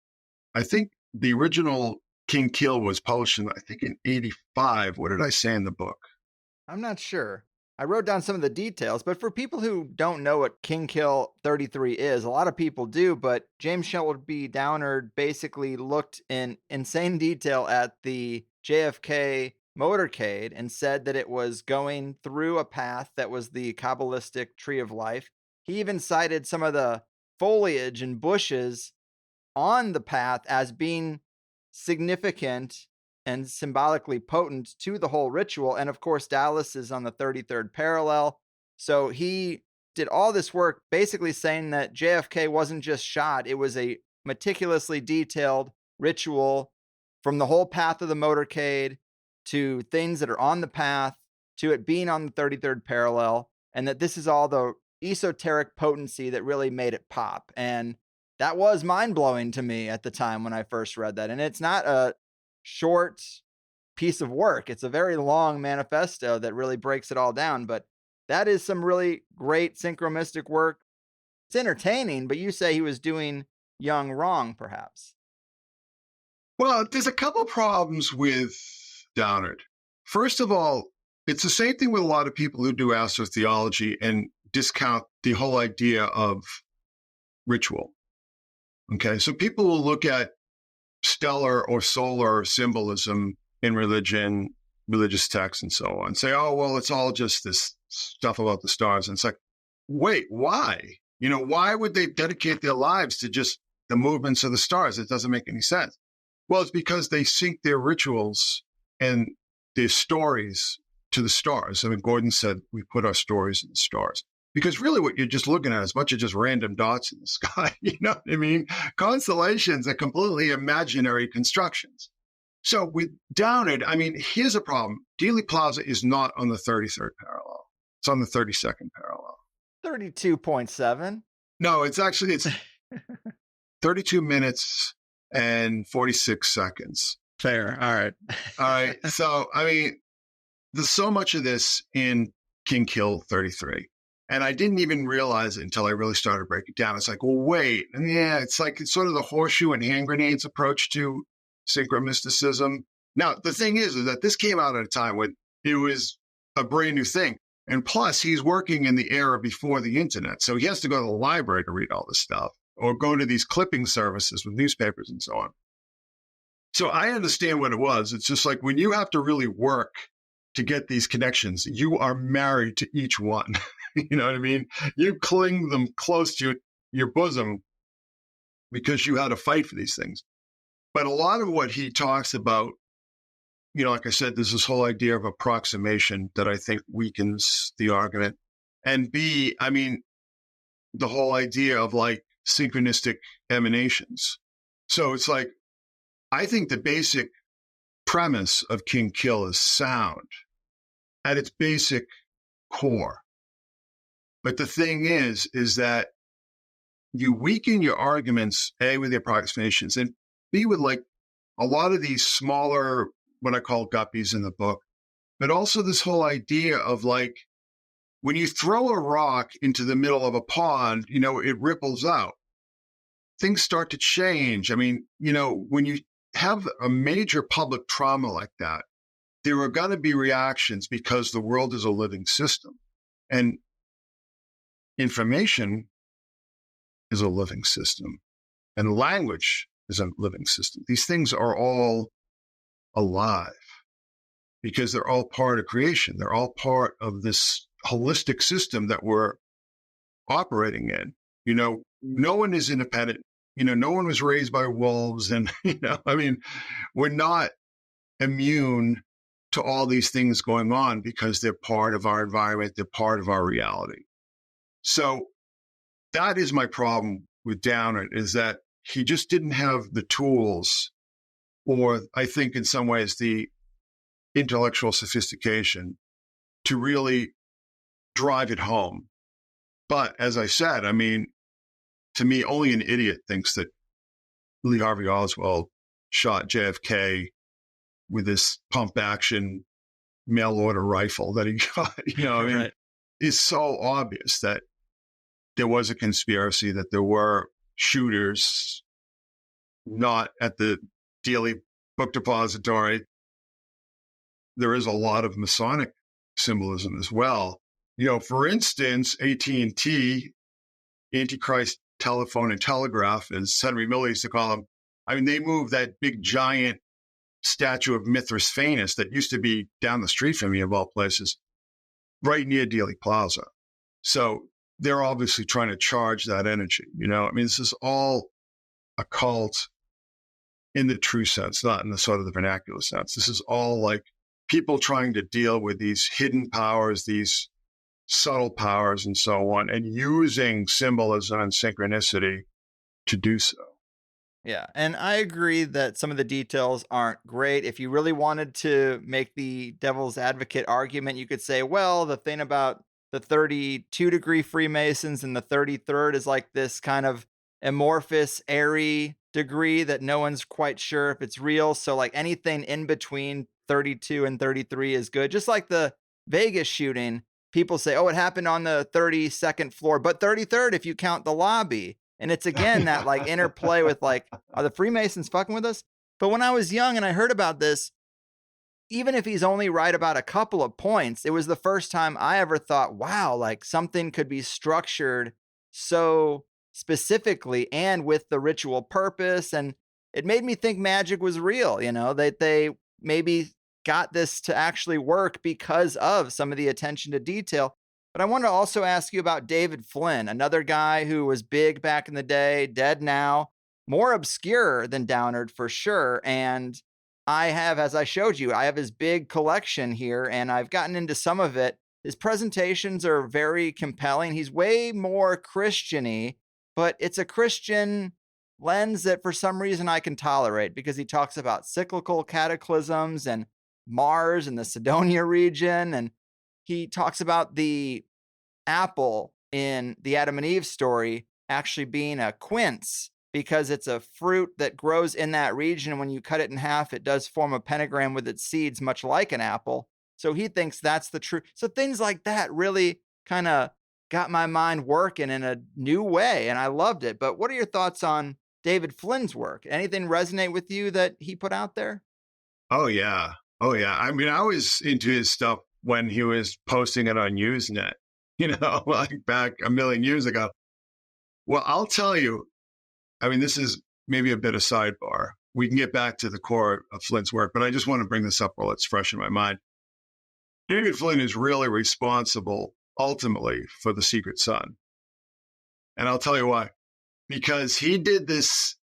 [SPEAKER 4] I think the original King Kill was published in, I think, in 85. What did I say in the book?
[SPEAKER 1] I'm not sure. I wrote down some of the details, but for people who don't know what King Kill 33 is, a lot of people do, but James Shelby Downard basically looked in insane detail at the JFK motorcade and said that it was going through a path that was the Kabbalistic tree of life. He even cited some of the foliage and bushes on the path as being significant and symbolically potent to the whole ritual. And of course, Dallas is on the 33rd parallel. So he did all this work basically saying that JFK wasn't just shot, it was a meticulously detailed ritual from the whole path of the motorcade to things that are on the path to it being on the 33rd parallel, and that this is all the esoteric potency that really made it pop. And that was mind blowing to me at the time when I first read that. And it's not a short piece of work, it's a very long manifesto that really breaks it all down. But that is some really great synchromystic work. It's entertaining, but you say he was doing Jung wrong, perhaps.
[SPEAKER 4] Well, there's a couple problems with Downard. First of all, it's the same thing with a lot of people who do astrotheology and discount the whole idea of ritual. Okay, so people will look at stellar or solar symbolism in religion, religious texts, and so on, and say, oh, well, it's all just this stuff about the stars. And it's like, wait, why? Why would they dedicate their lives to just the movements of the stars? It doesn't make any sense. Well, it's because they sync their rituals and their stories to the stars. I mean, Gordon said, we put our stories in the stars. Because really what you're just looking at is a bunch of just random dots in the sky. You know what I mean? Constellations are completely imaginary constructions. So with Downard, I mean, here's a problem. Dealey Plaza is not on the 33rd parallel. It's on the 32nd parallel.
[SPEAKER 1] 32.7?
[SPEAKER 4] No, it's 32 minutes and 46 seconds.
[SPEAKER 1] Fair. All right.
[SPEAKER 4] All right. So, I mean, there's so much of this in King Kill 33. And I didn't even realize it until I really started breaking it down. It's like, well, wait. And yeah, it's sort of the horseshoe and hand grenades approach to synchromysticism. Now, the thing is that this came out at a time when it was a brand new thing. And plus, he's working in the era before the internet. So he has to go to the library to read all this stuff or go to these clipping services with newspapers and so on. So I understand what it was. It's just like when you have to really work to get these connections, you are married to each one. You know what I mean? You cling them close to your bosom because you had to fight for these things. But a lot of what he talks about, like I said, there's this whole idea of approximation that I think weakens the argument. And B, I mean, the whole idea of like synchronistic emanations. So it's like, I think the basic premise of King Kill is sound at its basic core. But the thing is that you weaken your arguments, A, with the approximations, and B, with like a lot of these smaller, what I call guppies in the book, but also this whole idea of like, when you throw a rock into the middle of a pond, it ripples out. Things start to change. I mean, when you have a major public trauma like that, there are going to be reactions because the world is a living system. And information is a living system, and language is a living system. These things are all alive because they're all part of creation. They're all part of this holistic system that we're operating in. No one is independent. No one was raised by wolves. And, I mean, we're not immune to all these things going on because they're part of our environment. They're part of our reality. So that is my problem with Downard, is that he just didn't have the tools, or I think in some ways the intellectual sophistication to really drive it home. But as I said, I mean, to me, only an idiot thinks that Lee Harvey Oswald shot JFK with this pump action mail order rifle that he got. I mean, right. It's so obvious that there was a conspiracy, that there were shooters not at the Dealey Book Depository. There is a lot of Masonic symbolism as well. For instance, AT&T, Antichrist Telephone and Telegraph, as Henry Miller used to call them. I mean, they moved that big giant statue of Mithras Phanes that used to be down the street from me, of all places, right near Dealey Plaza. So they're obviously trying to charge that energy. I mean, this is all a cult in the true sense, not in the sort of the vernacular sense. This is all like people trying to deal with these hidden powers, these subtle powers and so on, and using symbolism and synchronicity to do so.
[SPEAKER 1] Yeah, and I agree that some of the details aren't great. If you really wanted to make the devil's advocate argument, you could say, well, the thing about the 32-degree Freemasons and the 33rd is like this kind of amorphous, airy degree that no one's quite sure if it's real. So like anything in between 32 and 33 is good. Just like the Vegas shooting, people say, oh, it happened on the 32nd floor, but 33rd if you count the lobby. And it's again that like interplay with like, are the Freemasons fucking with us? But when I was young and I heard about this, even if he's only right about a couple of points, it was the first time I ever thought, wow, like something could be structured so specifically and with the ritual purpose. And it made me think magic was real, you know, that they maybe got this to actually work because of some of the attention to detail. But I want to also ask you about David Flynn, another guy who was big back in the day, dead now, more obscure than Downard for sure. And I have, as I showed you, I have his big collection here and I've gotten into some of it. His presentations are very compelling. He's way more Christian-y, but it's a Christian lens that for some reason I can tolerate because he talks about cyclical cataclysms and Mars and the Cydonia region, and he talks about the apple in the Adam and Eve story actually being a quince because it's a fruit that grows in that region. When you cut it in half, it does form a pentagram with its seeds, much like an apple. So he thinks that's the truth. So things like that really kind of got my mind working in a new way, and I loved it. But what are your thoughts on David Flynn's work? Anything resonate with you that he put out there?
[SPEAKER 4] Oh, yeah. Oh, yeah. I mean, I was into his stuff when he was posting it on Usenet, you know, like back a million years ago. Well, I'll tell you, I mean, this is maybe a bit of sidebar. We can get back to the core of Flynn's work, but I just want to bring this up while it's fresh in my mind. David Flynn is really responsible, ultimately, for the Secret Sun. And I'll tell you why. Because he did this.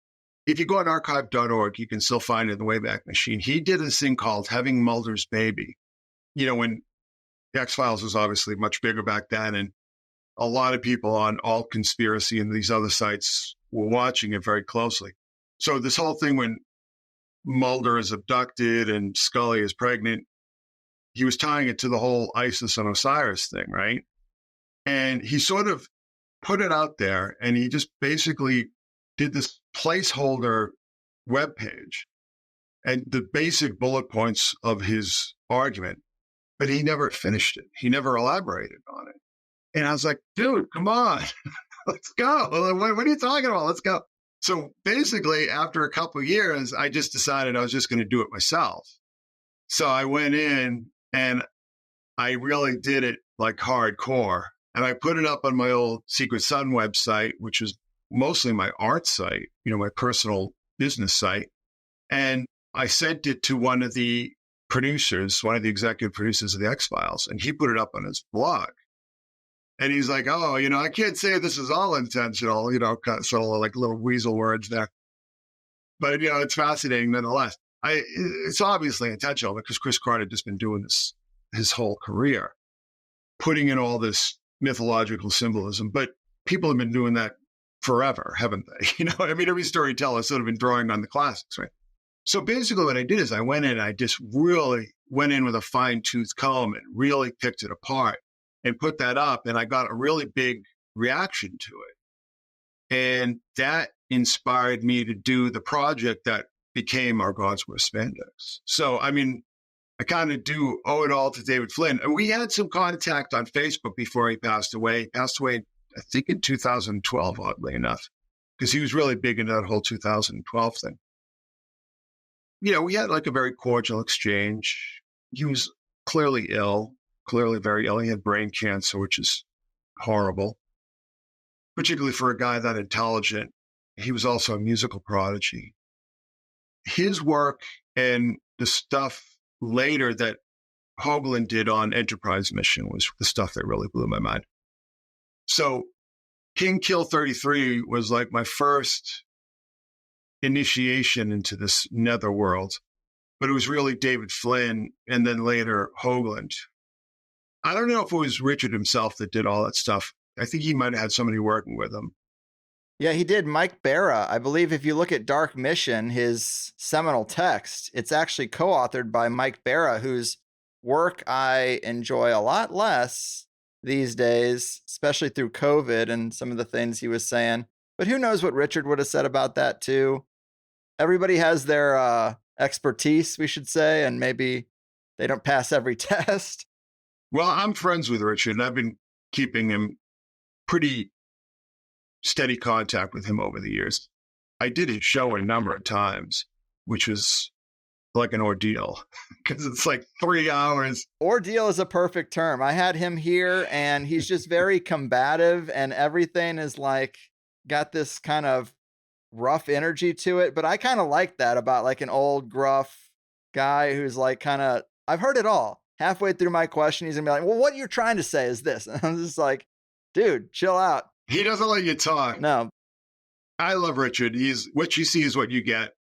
[SPEAKER 4] If you go on archive.org, you can still find it in the Wayback Machine. He did this thing called Having Mulder's Baby. You know, when the X-Files was obviously much bigger back then, and a lot of people on Alt Conspiracy and these other sites were watching it very closely. So this whole thing when Mulder is abducted and Scully is pregnant, he was tying it to the whole Isis and Osiris thing, right? And he sort of put it out there, and he just basically did this placeholder webpage and the basic bullet points of his argument, but he never finished it. He never elaborated on it. And I was like, dude, come on, let's go. What are you talking about? Let's go. So basically, after a couple of years, I just decided I was just going to do it myself. So I went in and I really did it like hardcore. And I put it up on my old Secret Sun website, which was mostly my art site, you know, my personal business site. And I sent it to one of the producers, one of the executive producers of the X-Files, and he put it up on his blog. And he's like, oh, you know, I can't say this is all intentional, you know, sort of like little weasel words there. But, you know, it's fascinating nonetheless. It's obviously intentional because Chris Carter had just been doing this his whole career, putting in all this mythological symbolism. But people have been doing that forever, haven't they? You know, I mean, every storyteller has sort of been drawing on the classics, right? So basically what I did is I went in and I just really went in with a fine-tooth comb and really picked it apart and put that up. And I got a really big reaction to it. And that inspired me to do the project that became Our Gods Wear Spandex. So, I mean, I kind of do owe it all to David Flynn. And we had some contact on Facebook before he passed away. He passed away, I think, in 2012, oddly enough, because he was really big into that whole 2012 thing. You know, we had like a very cordial exchange. He was clearly ill, clearly very ill. He had brain cancer, which is horrible, particularly for a guy that intelligent. He was also a musical prodigy. His work and the stuff later that Hoagland did on Enterprise Mission was the stuff that really blew my mind. So King Kill 33 was like my first initiation into this netherworld, but it was really David Flynn and then later Hoagland. I don't know if it was Richard himself that did all that stuff. I think he might have had somebody working with him.
[SPEAKER 1] Yeah, he did. Mike Barra. I believe if you look at Dark Mission, his seminal text, it's actually co-authored by Mike Barra, whose work I enjoy a lot less these days, especially through COVID and some of the things he was saying. But who knows what Richard would have said about that too. Everybody has their expertise, we should say, and maybe they don't pass every test.
[SPEAKER 4] Well, I'm friends with Richard, and I've been keeping him pretty steady contact with him over the years. I did his show a number of times, which was like an ordeal because it's like 3 hours.
[SPEAKER 1] Ordeal is a perfect term. I had him here and he's just very combative and everything is like got this kind of rough energy to it. But I kind of like that about like an old gruff guy who's like kind of, I've heard it all. Halfway through my question, he's gonna be like, well, what you're trying to say is this. And I'm just like, dude, chill out.
[SPEAKER 4] He doesn't let you talk.
[SPEAKER 1] No.
[SPEAKER 4] I love Richard. He's what you see is what you get.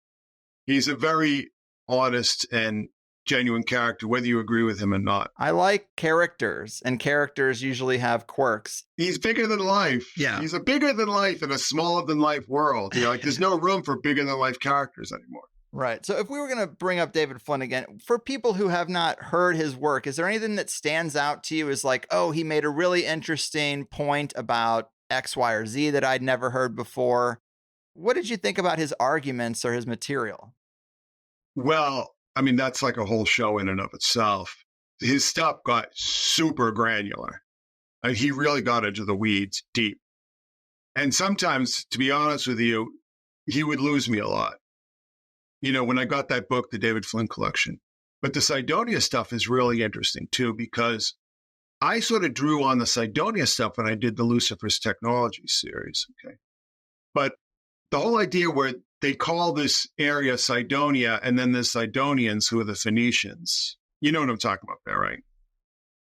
[SPEAKER 4] He's a very honest and genuine character, whether you agree with him or not.
[SPEAKER 1] I like characters, and characters usually have quirks.
[SPEAKER 4] He's bigger than life.
[SPEAKER 5] Yeah.
[SPEAKER 4] He's a bigger than life in a smaller than life world. You know, like there's no room for bigger than life characters anymore.
[SPEAKER 1] Right. So if we were going to bring up David Flynn again, for people who have not heard his work, is there anything that stands out to you as like, oh, he made a really interesting point about X, Y, or Z that I'd never heard before? What did you think about his arguments or his material?
[SPEAKER 4] Well, I mean, that's like a whole show in and of itself. His stuff got super granular. He really got into the weeds deep. And sometimes, to be honest with you, he would lose me a lot. You know, when I got that book, the David Flynn collection. But the Cydonia stuff is really interesting, too, because I sort of drew on the Cydonia stuff when I did the Lucifer's Technology series. Okay. But the whole idea where they call this area Cydonia, and then there's Cydonians who are the Phoenicians. You know what I'm talking about there, right?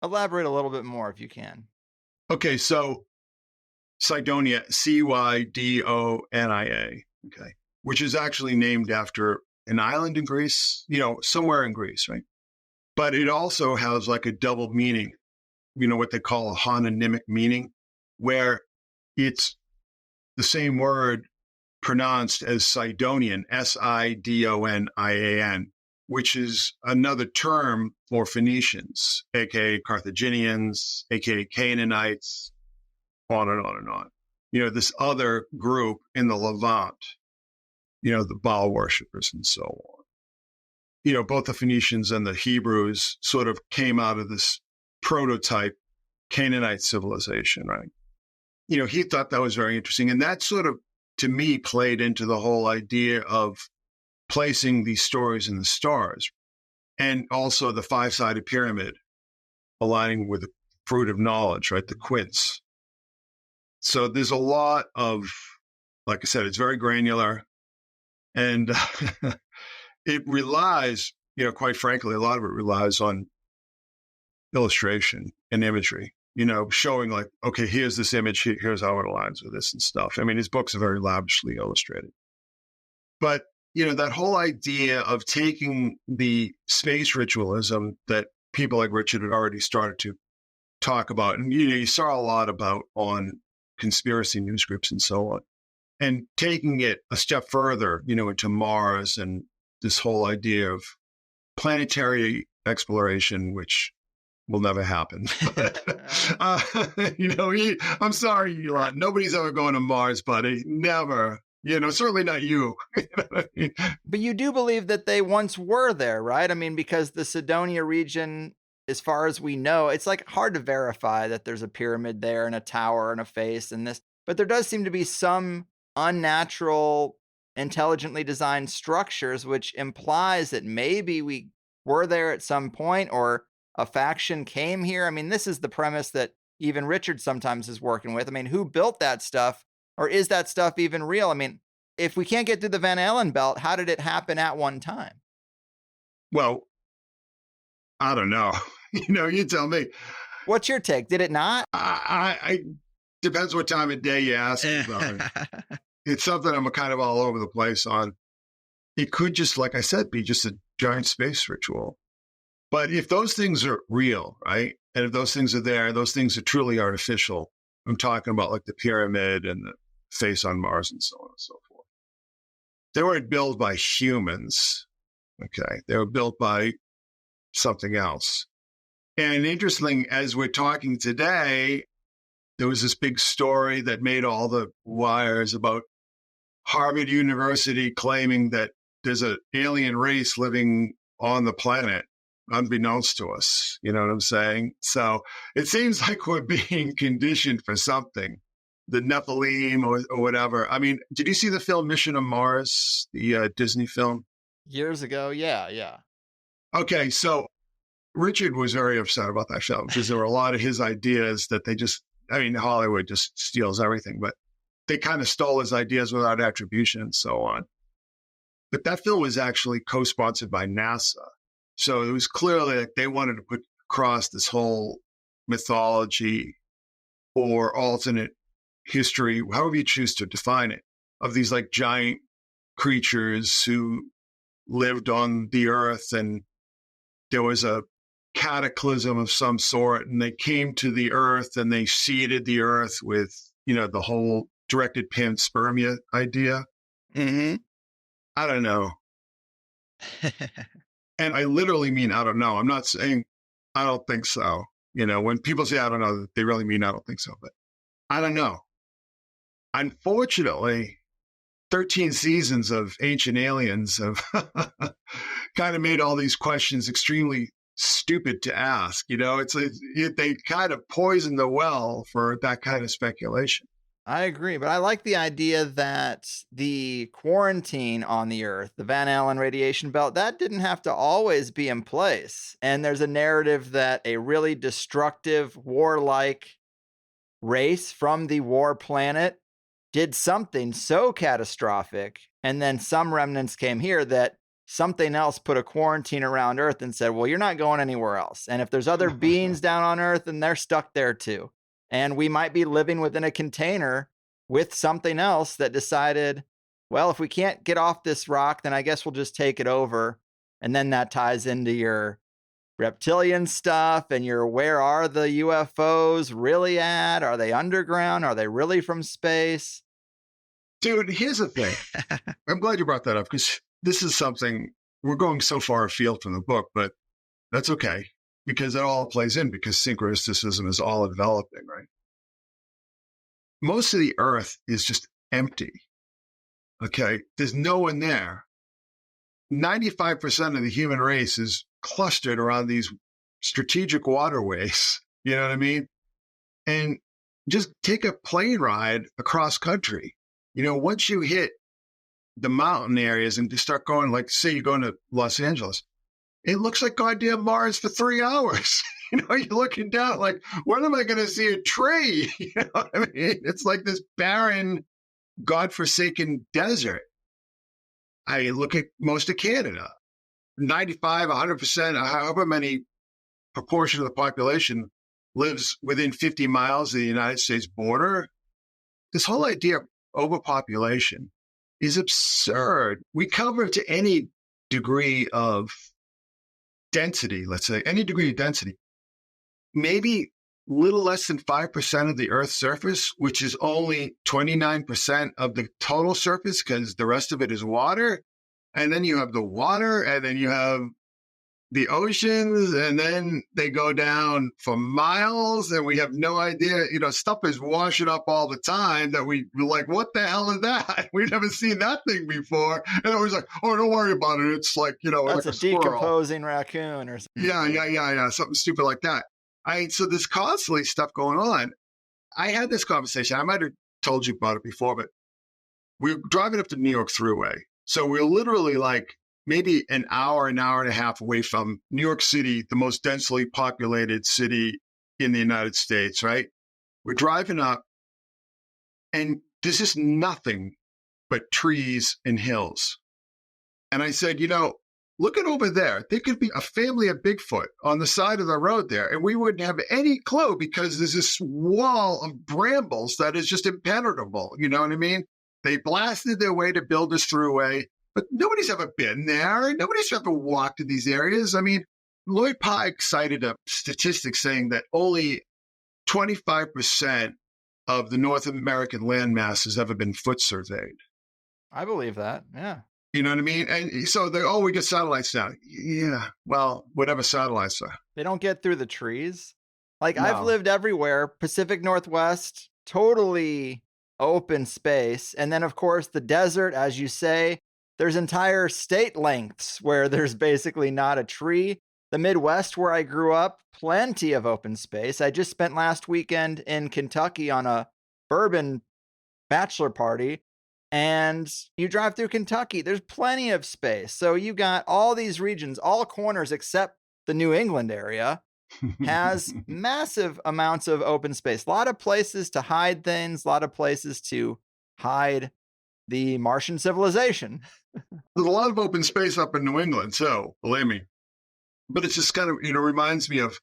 [SPEAKER 1] Elaborate a little bit more if you can.
[SPEAKER 4] Okay, so Cydonia, Cydonia, okay, which is actually named after an island in Greece, you know, somewhere in Greece, right? But it also has like a double meaning, you know, what they call a homonymic meaning, where it's the same word pronounced as Sidonian, Sidonian, which is another term for Phoenicians, aka Carthaginians, aka Canaanites, on and on and on. You know, this other group in the Levant, you know, the Baal worshippers and so on. You know, both the Phoenicians and the Hebrews sort of came out of this prototype Canaanite civilization, right? You know, he thought that was very interesting. And that sort of, to me, played into the whole idea of placing these stories in the stars, and also the five-sided pyramid aligning with the fruit of knowledge, right? The quints. So there's a lot of, like I said, it's very granular, and it relies, you know, quite frankly, a lot of it relies on illustration and imagery. You know, showing like, okay, here's this image, here's how it aligns with this and stuff. I mean, his books are very lavishly illustrated. But, you know, that whole idea of taking the space ritualism that people like Richard had already started to talk about, and, you know, you saw a lot about on conspiracy news groups and so on, and taking it a step further, you know, into Mars and this whole idea of planetary exploration, which will never happen. But, you know, I'm sorry, Elon. Nobody's ever going to Mars, buddy. Never. You know, certainly not you. You know what I mean?
[SPEAKER 1] But you do believe that they once were there, right? I mean, because the Cydonia region, as far as we know, it's like hard to verify that there's a pyramid there and a tower and a face and this. But there does seem to be some unnatural, intelligently designed structures, which implies that maybe we were there at some point, or a faction came here. I mean, this is the premise that even Richard sometimes is working with. I mean, who built that stuff? Or is that stuff even real? I mean, if we can't get through the Van Allen belt, how did it happen at one time?
[SPEAKER 4] Well, I don't know. You know, you tell me.
[SPEAKER 1] What's your take? Did it not?
[SPEAKER 4] I depends what time of day you ask me about it. It's something I'm kind of all over the place on. It could just, like I said, be just a giant space ritual. But if those things are real, right? And if those things are there, those things are truly artificial. I'm talking about like the pyramid and the face on Mars and so on and so forth. They weren't built by humans. Okay. They were built by something else. And interesting, as we're talking today, there was this big story that made all the wires about Harvard University claiming that there's an alien race living on the planet, unbeknownst to us. You know what I'm saying? So it seems like we're being conditioned for something, the Nephilim or whatever. I mean, did you see the film Mission to Mars, the Disney film?
[SPEAKER 1] Years ago, yeah.
[SPEAKER 4] Okay, so Richard was very upset about that film because there were a lot of his ideas that Hollywood just steals everything, but they kind of stole his ideas without attribution and so on. But that film was actually co-sponsored by NASA. So it was clearly like they wanted to put across this whole mythology or alternate history, however you choose to define it, of these like giant creatures who lived on the earth, and there was a cataclysm of some sort, and they came to the earth and they seeded the earth with, the whole directed panspermia idea.
[SPEAKER 2] Mm-hmm.
[SPEAKER 4] I don't know. And I literally mean, I don't know. I'm not saying I don't think so. When people say I don't know, they really mean I don't think so. But I don't know. Unfortunately, 13 seasons of Ancient Aliens have kind of made all these questions extremely stupid to ask. They kind of poison the well for that kind of speculation.
[SPEAKER 1] I agree, but I like the idea that the quarantine on the Earth, the Van Allen radiation belt, that didn't have to always be in place. And there's a narrative that a really destructive, warlike race from the war planet did something so catastrophic, and then some remnants came here that something else put a quarantine around Earth and said, well, you're not going anywhere else. And if there's other beings down on Earth, then they're stuck there too. And we might be living within a container with something else that decided, well, if we can't get off this rock, then I guess we'll just take it over. And then that ties into your reptilian stuff and your, where are the UFOs really at? Are they underground? Are they really from space?
[SPEAKER 4] Dude, here's the thing. I'm glad you brought that up, because this is something, we're going so far afield from the book, but that's okay, because it all plays in, because synchromysticism is all developing, right? Most of the earth is just empty. Okay. There's no one there. 95% of the human race is clustered around these strategic waterways. You know what I mean? And just take a plane ride across country. Once you hit the mountain areas and just start going, like, say you're going to Los Angeles, it looks like goddamn Mars for 3 hours. You're looking down like, when am I going to see a tree? You know what I mean? It's like this barren, godforsaken desert. I look at most of Canada, 95, 100%, however many proportion of the population lives within 50 miles of the United States border. This whole idea of overpopulation is absurd. We cover to any degree of density, let's say, any degree of density, maybe little less than 5% of the Earth's surface, which is only 29% of the total surface, because the rest of it is water. And then you have the water, and then you have the oceans, and then they go down for miles, and we have no idea. Stuff is washing up all the time that we're like, what the hell is that? We've never seen that thing before. And it was like, oh, don't worry about it. It's like,
[SPEAKER 1] that's
[SPEAKER 4] like
[SPEAKER 1] a decomposing raccoon or something.
[SPEAKER 4] Yeah. Something stupid like that. So there's constantly stuff going on. I had this conversation. I might have told you about it before, but we were driving up the New York Thruway. So we're literally like maybe an hour and a half away from New York City, the most densely populated city in the United States, right? We're driving up, and there's just nothing but trees and hills. And I said, look at over there. There could be a family of Bigfoot on the side of the road there, and we wouldn't have any clue, because there's this wall of brambles that is just impenetrable. You know what I mean? They blasted their way to build this throughway, but nobody's ever been there. Nobody's ever walked in these areas. I mean, Lloyd Pike cited a statistic saying that only 25% of the North American landmass has ever been foot surveyed.
[SPEAKER 1] I believe that. Yeah.
[SPEAKER 4] You know what I mean? And so we get satellites now. Yeah. Well, whatever satellites are.
[SPEAKER 1] They don't get through the trees. Like
[SPEAKER 2] No.
[SPEAKER 1] I've lived everywhere, Pacific Northwest, totally open space. And then of course the desert, as you say, there's entire state lengths where there's basically not a tree. The Midwest where I grew up, plenty of open space. I just spent last weekend in Kentucky on a bourbon bachelor party. And you drive through Kentucky, there's plenty of space. So you got all these regions, all corners except the New England area has massive amounts of open space. A lot of places to hide things, a lot of places to hide the Martian civilization.
[SPEAKER 4] There's a lot of open space up in New England, so believe me. But it's just kind of, reminds me of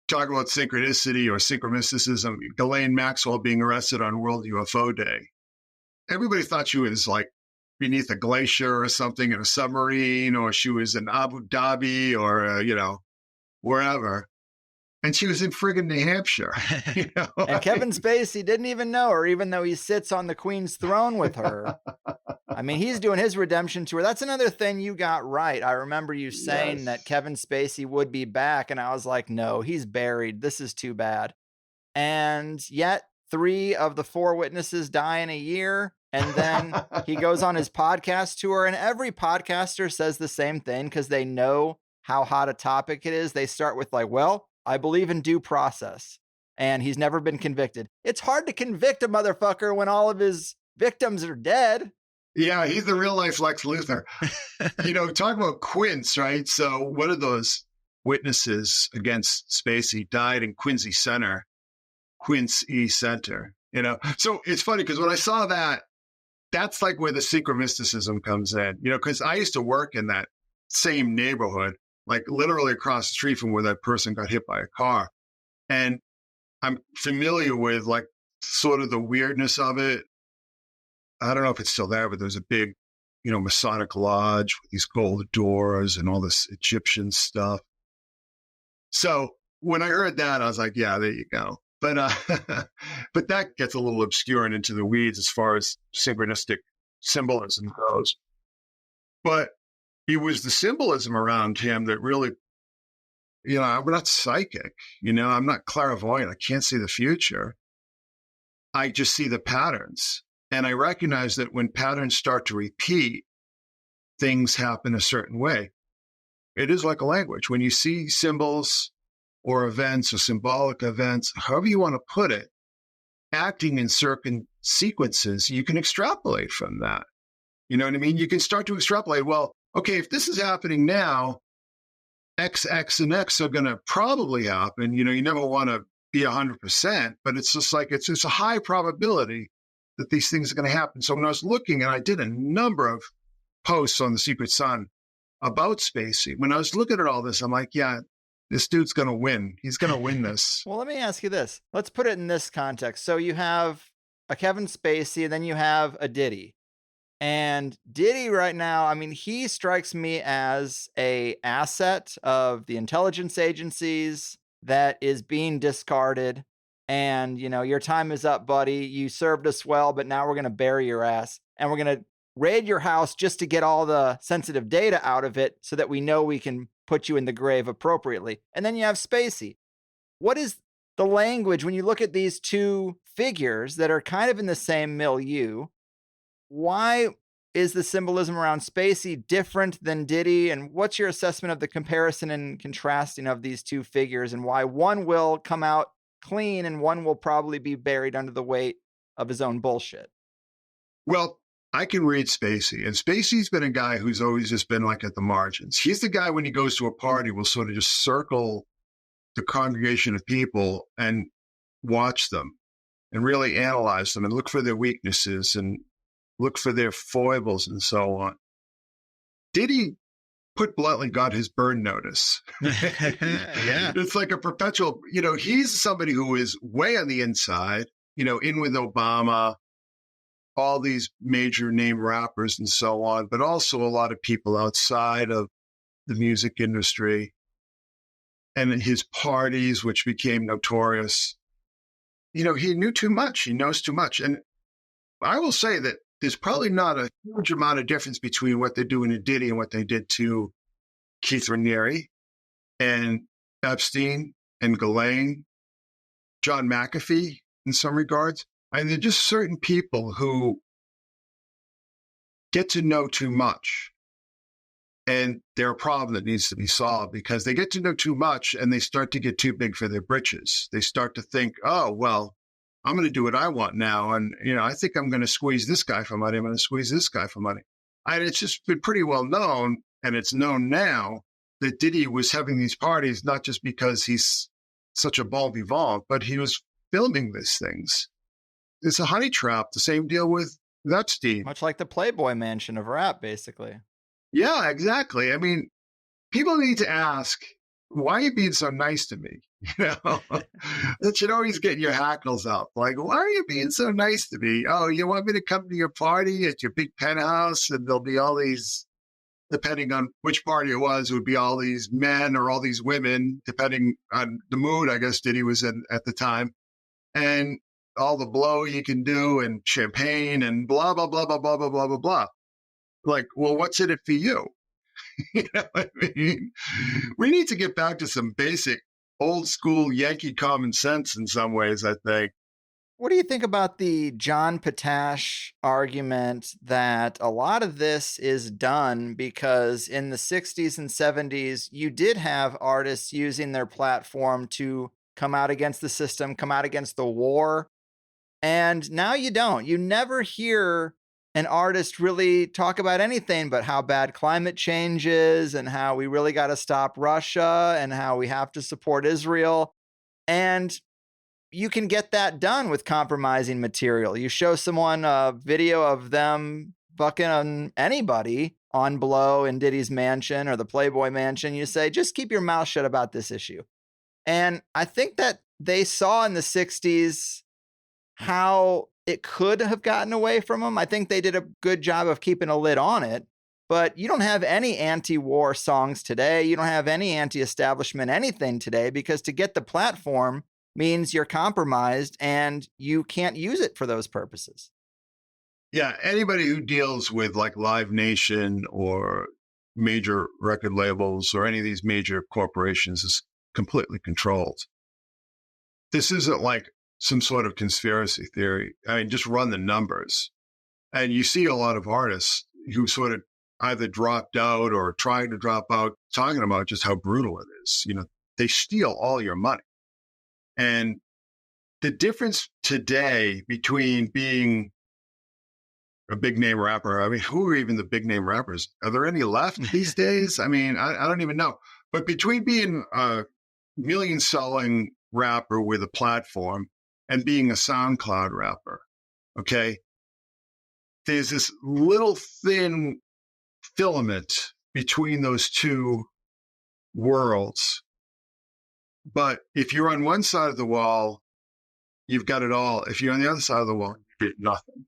[SPEAKER 4] talking about synchronicity or synchromysticism. Ghislaine Maxwell being arrested on World UFO Day. Everybody thought she was like beneath a glacier or something in a submarine, or she was in Abu Dhabi or, wherever. And she was in friggin' New Hampshire.
[SPEAKER 1] And Kevin Spacey didn't even know her, even though he sits on the Queen's throne with her. I mean, he's doing his redemption tour. That's another thing you got right. I remember you saying that Kevin Spacey would be back. And I was like, no, he's buried. This is too bad. And yet 3 of the 4 witnesses die in a year. And then he goes on his podcast tour, and every podcaster says the same thing because they know how hot a topic it is. They start with like, well, I believe in due process, and he's never been convicted. It's hard to convict a motherfucker when all of his victims are dead.
[SPEAKER 4] Yeah, he's the real life Lex Luthor. Talk about Quince, right? So one of those witnesses against Spacey died in Quincy Center, Quince E Center. So it's funny because when I saw that, that's like where the synchromysticism comes in, because I used to work in that same neighborhood, like literally across the street from where that person got hit by a car. And I'm familiar with like sort of the weirdness of it. I don't know if it's still there, but there's a big, Masonic lodge with these gold doors and all this Egyptian stuff. So when I heard that, I was like, yeah, there you go. But but that gets a little obscure and into the weeds as far as synchronistic symbolism goes. But it was the symbolism around him that really, I'm not psychic, I'm not clairvoyant. I can't see the future. I just see the patterns. And I recognize that when patterns start to repeat, things happen a certain way. It is like a language. When you see symbols or events or symbolic events, however you want to put it, acting in certain sequences, you can extrapolate from that. You know what I mean? You can start to extrapolate. Well, okay, if this is happening now, X, X, and X are going to probably happen. You never want to be 100%, but it's just like it's a high probability that these things are going to happen. So when I was looking, and I did a number of posts on the Secret Sun about Spacey, when I was looking at all this, I'm like, yeah, this dude's going to win. He's going to win this.
[SPEAKER 1] Well, let me ask you this. Let's put it in this context. So you have a Kevin Spacey, and then you have a Diddy. And Diddy right now, I mean, he strikes me as a asset of the intelligence agencies that is being discarded. And, your time is up, buddy. You served us well, but now we're going to bury your ass. And we're going to raid your house just to get all the sensitive data out of it so that we know we can put you in the grave appropriately. And then you have Spacey. What is the language when you look at these two figures that are kind of in the same milieu? Why is the symbolism around Spacey different than Diddy? And what's your assessment of the comparison and contrasting of these two figures, and why one will come out clean and one will probably be buried under the weight of his own bullshit?
[SPEAKER 4] Well, I can read Spacey, and Spacey's been a guy who's always just been like at the margins. He's the guy when he goes to a party will sort of just circle the congregation of people and watch them and really analyze them and look for their weaknesses and look for their foibles and so on. Diddy, put bluntly, got his burn notice.
[SPEAKER 3] Yeah.
[SPEAKER 4] It's like a perpetual, he's somebody who is way on the inside, in with Obama, all these major name rappers and so on, but also a lot of people outside of the music industry. and his parties, which became notorious. You know, he knew too much. He knows too much. And I will say that there's probably not a huge amount of difference between what they're doing to Diddy and what they did to Keith Raniere and Epstein and Ghislaine, John McAfee in some regards. I mean, they're just certain people who get to know too much. And they're a problem that needs to be solved because they get to know too much and they start to get too big for their britches. They start to think, oh, well, I'm going to do what I want now. And, you know, I think I'm going to squeeze this guy for money. I'm going to squeeze this guy for money. And it's just been pretty well known, and it's known now, that Diddy was having these parties, not just because he's such a bon vivant, but he was filming these things. It's a honey trap. The same deal with Epstein.
[SPEAKER 1] Much like the Playboy mansion of rap, basically.
[SPEAKER 4] Yeah, exactly. I mean, people need to ask, why are you being so nice to me? You know, that should always get your hackles up. Like, why are you being so nice to me? Oh, you want me to come to your party at your big penthouse and there'll be all these, depending on which party it would be all these men or all these women, depending on the mood, I guess Diddy was in at the time. And all the blow you can do and champagne and blah, blah, blah, blah, blah, blah, blah, blah, blah. Like, well, what's in it for you? You know what I mean? We need to get back to some basic old school Yankee common sense in some ways, I think.
[SPEAKER 1] What do you think about the John Potash argument that a lot of this is done because in the 60s and 70s, you did have artists using their platform to come out against the system, come out against the war. And now you don't. You never hear an artist really talk about anything but how bad climate change is and how we really got to stop Russia and how we have to support Israel. And you can get that done with compromising material. You show someone a video of them fucking on anybody on Blow in Diddy's mansion or the Playboy mansion. You say, just keep your mouth shut about this issue. And I think that they saw in the 60s how it could have gotten away from them. I think they did a good job of keeping a lid on it, but you don't have any anti-war songs today. You don't have any anti-establishment anything today because to get the platform means you're compromised and you can't use it for those purposes.
[SPEAKER 4] Yeah, anybody who deals with like Live Nation or major record labels or any of these major corporations is completely controlled. This isn't like some sort of conspiracy theory. I mean, just run the numbers. And you see a lot of artists who sort of either dropped out or trying to drop out, talking about just how brutal it is. You know, they steal all your money. And the difference today between being a big name rapper, I mean, who are even the big name rappers? Are there any left these days? I mean, I don't even know. But between being a million selling rapper with a platform and being a SoundCloud rapper, okay, there's this little thin filament between those two worlds. But if you're on one side of the wall, you've got it all. If you're on the other side of the wall, you get nothing.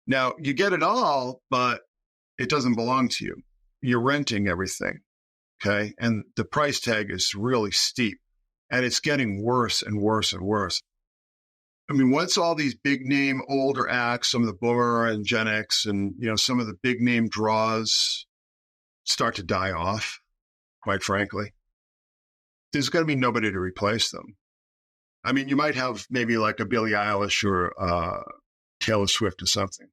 [SPEAKER 4] Now, you get it all, but it doesn't belong to you. You're renting everything, okay? And the price tag is really steep, and it's getting worse and worse and worse. I mean, once all these big name older acts, some of the Boomer and Gen X and, you know, some of the big name draws start to die off, quite frankly, there's going to be nobody to replace them. I mean, you might have maybe like a Billie Eilish or Taylor Swift or something,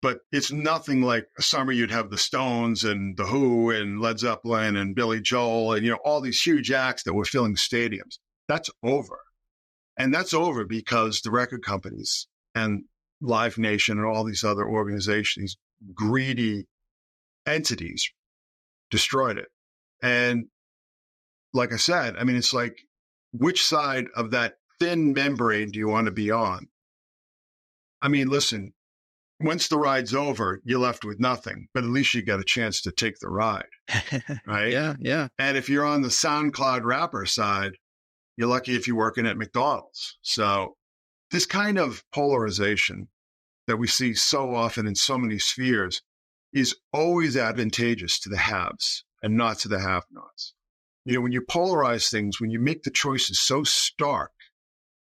[SPEAKER 4] but it's nothing like a summer you'd have the Stones and the Who and Led Zeppelin and Billy Joel and, you know, all these huge acts that were filling stadiums. That's over. And that's over because the record companies and Live Nation and all these other organizations, these greedy entities, destroyed it. And like I said, I mean, it's like, which side of that thin membrane do you want to be on? I mean, listen, once the ride's over, you're left with nothing, but at least you get a chance to take the ride, right?
[SPEAKER 1] Yeah.
[SPEAKER 4] And if you're on the SoundCloud rapper side, you're lucky if you're working at McDonald's. So this kind of polarization that we see so often in so many spheres is always advantageous to the haves and not to the have-nots. when you polarize things, when you make the choices so stark,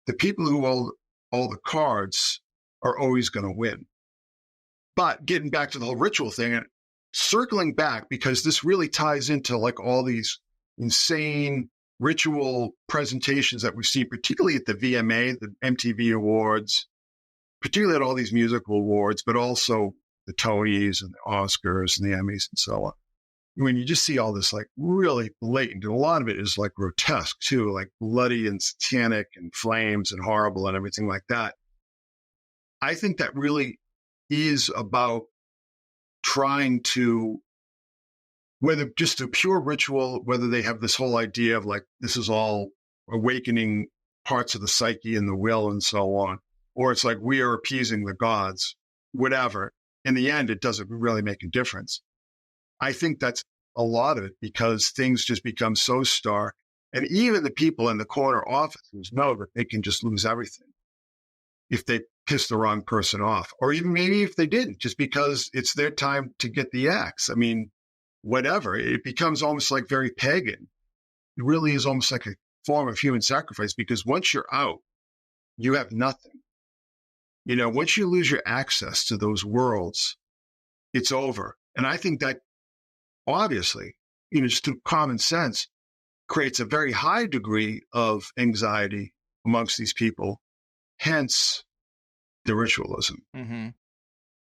[SPEAKER 4] the people who hold all the cards are always going to win. But getting back to the whole ritual thing, and circling back, because this really ties into like all these insane ritual presentations that we see, particularly at the VMA, the MTV Awards, particularly at all these musical awards, but also the Tonys and the Oscars and the Emmys and so on. When you just see all this like really blatant, and a lot of it is like grotesque too, like bloody and satanic and flames and horrible and everything like that. I think that really is about trying to, whether just a pure ritual, whether they have this whole idea of like, this is all awakening parts of the psyche and the will and so on, or it's like we are appeasing the gods, whatever. In the end, it doesn't really make a difference. I think that's a lot of it, because things just become so stark. And even the people in the corner offices know that they can just lose everything if they piss the wrong person off, or even maybe if they didn't, just because it's their time to get the axe. I mean, whatever. It becomes almost like very pagan. It really is almost like a form of human sacrifice, because once you're out, you have nothing. Once you lose your access to those worlds, it's over. And I think that obviously, just through common sense, creates a very high degree of anxiety amongst these people, hence the ritualism.
[SPEAKER 1] Mm-hmm.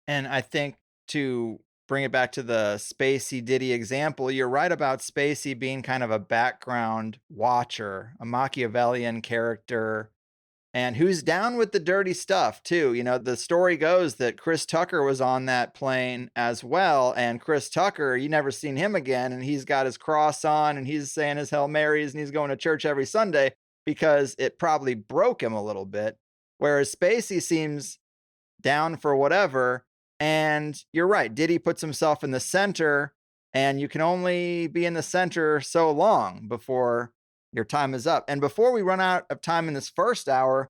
[SPEAKER 1] And I think, to bring it back to the Spacey Diddy example, you're right about Spacey being kind of a background watcher, a Machiavellian character, and who's down with the dirty stuff too. The story goes that Chris Tucker was on that plane as well, and Chris Tucker, you never seen him again, and he's got his cross on, and he's saying his Hail Marys, and he's going to church every Sunday because it probably broke him a little bit, whereas Spacey seems down for whatever. And you're right, Diddy puts himself in the center, and you can only be in the center so long before your time is up. And before we run out of time in this first hour,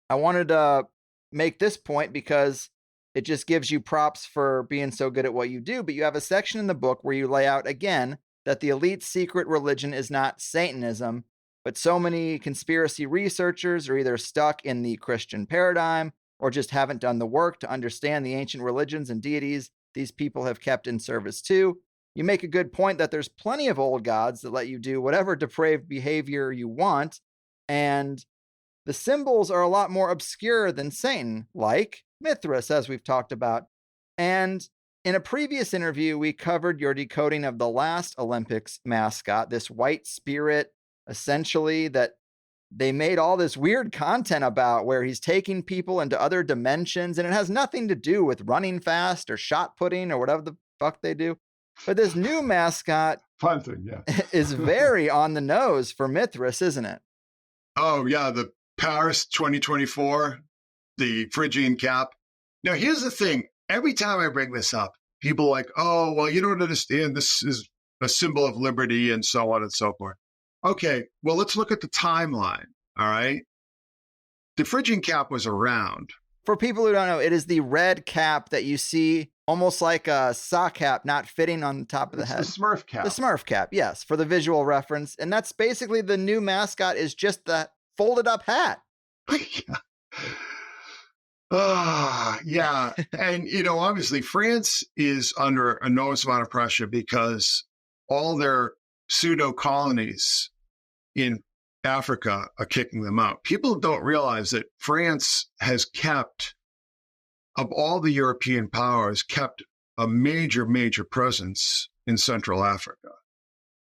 [SPEAKER 1] I wanted to make this point because it just gives you props for being so good at what you do. But you have a section in the book where you lay out again that the elite's secret religion is not Satanism, but so many conspiracy researchers are either stuck in the Christian paradigm or just haven't done the work to understand the ancient religions and deities these people have kept in service to. You make a good point that there's plenty of old gods that let you do whatever depraved behavior you want, and the symbols are a lot more obscure than Satan, like Mithras, as we've talked about. And in a previous interview, we covered your decoding of the last Olympics mascot, this white spirit, essentially, that they made all this weird content about, where he's taking people into other dimensions, and it has nothing to do with running fast or shot putting or whatever the fuck they do. But this new mascot
[SPEAKER 3] Fun thing, yeah.
[SPEAKER 1] is very on the nose for Mithras, isn't it?
[SPEAKER 4] Oh, yeah, the Paris 2024, the Phrygian cap. Now, here's the thing. Every time I bring this up, people are like, oh, well, you don't understand. This is a symbol of liberty and so on and so forth. Okay, well, let's look at the timeline, all right? The Phrygian cap was around.
[SPEAKER 1] For people who don't know, it is the red cap that you see, almost like a sock cap, not fitting on the top of the head.
[SPEAKER 3] The Smurf cap.
[SPEAKER 1] The Smurf cap, yes, for the visual reference. And that's basically the new mascot, is just the folded up hat.
[SPEAKER 4] Yeah. Yeah. And, obviously France is under an enormous amount of pressure because all their pseudo colonies in Africa are kicking them out. People don't realize that France has kept, of all the European powers, kept a major, major presence in Central Africa.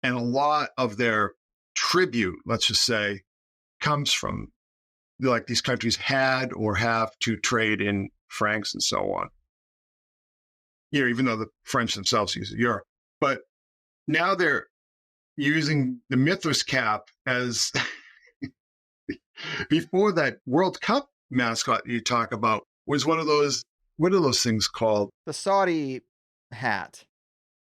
[SPEAKER 4] And a lot of their tribute, let's just say, comes from, like, these countries had or have to trade in francs and so on. Even though the French themselves use the euro. But now they're using the Mithras cap as before that World Cup mascot you talk about was one of those, what are those things called?
[SPEAKER 1] The Saudi hat.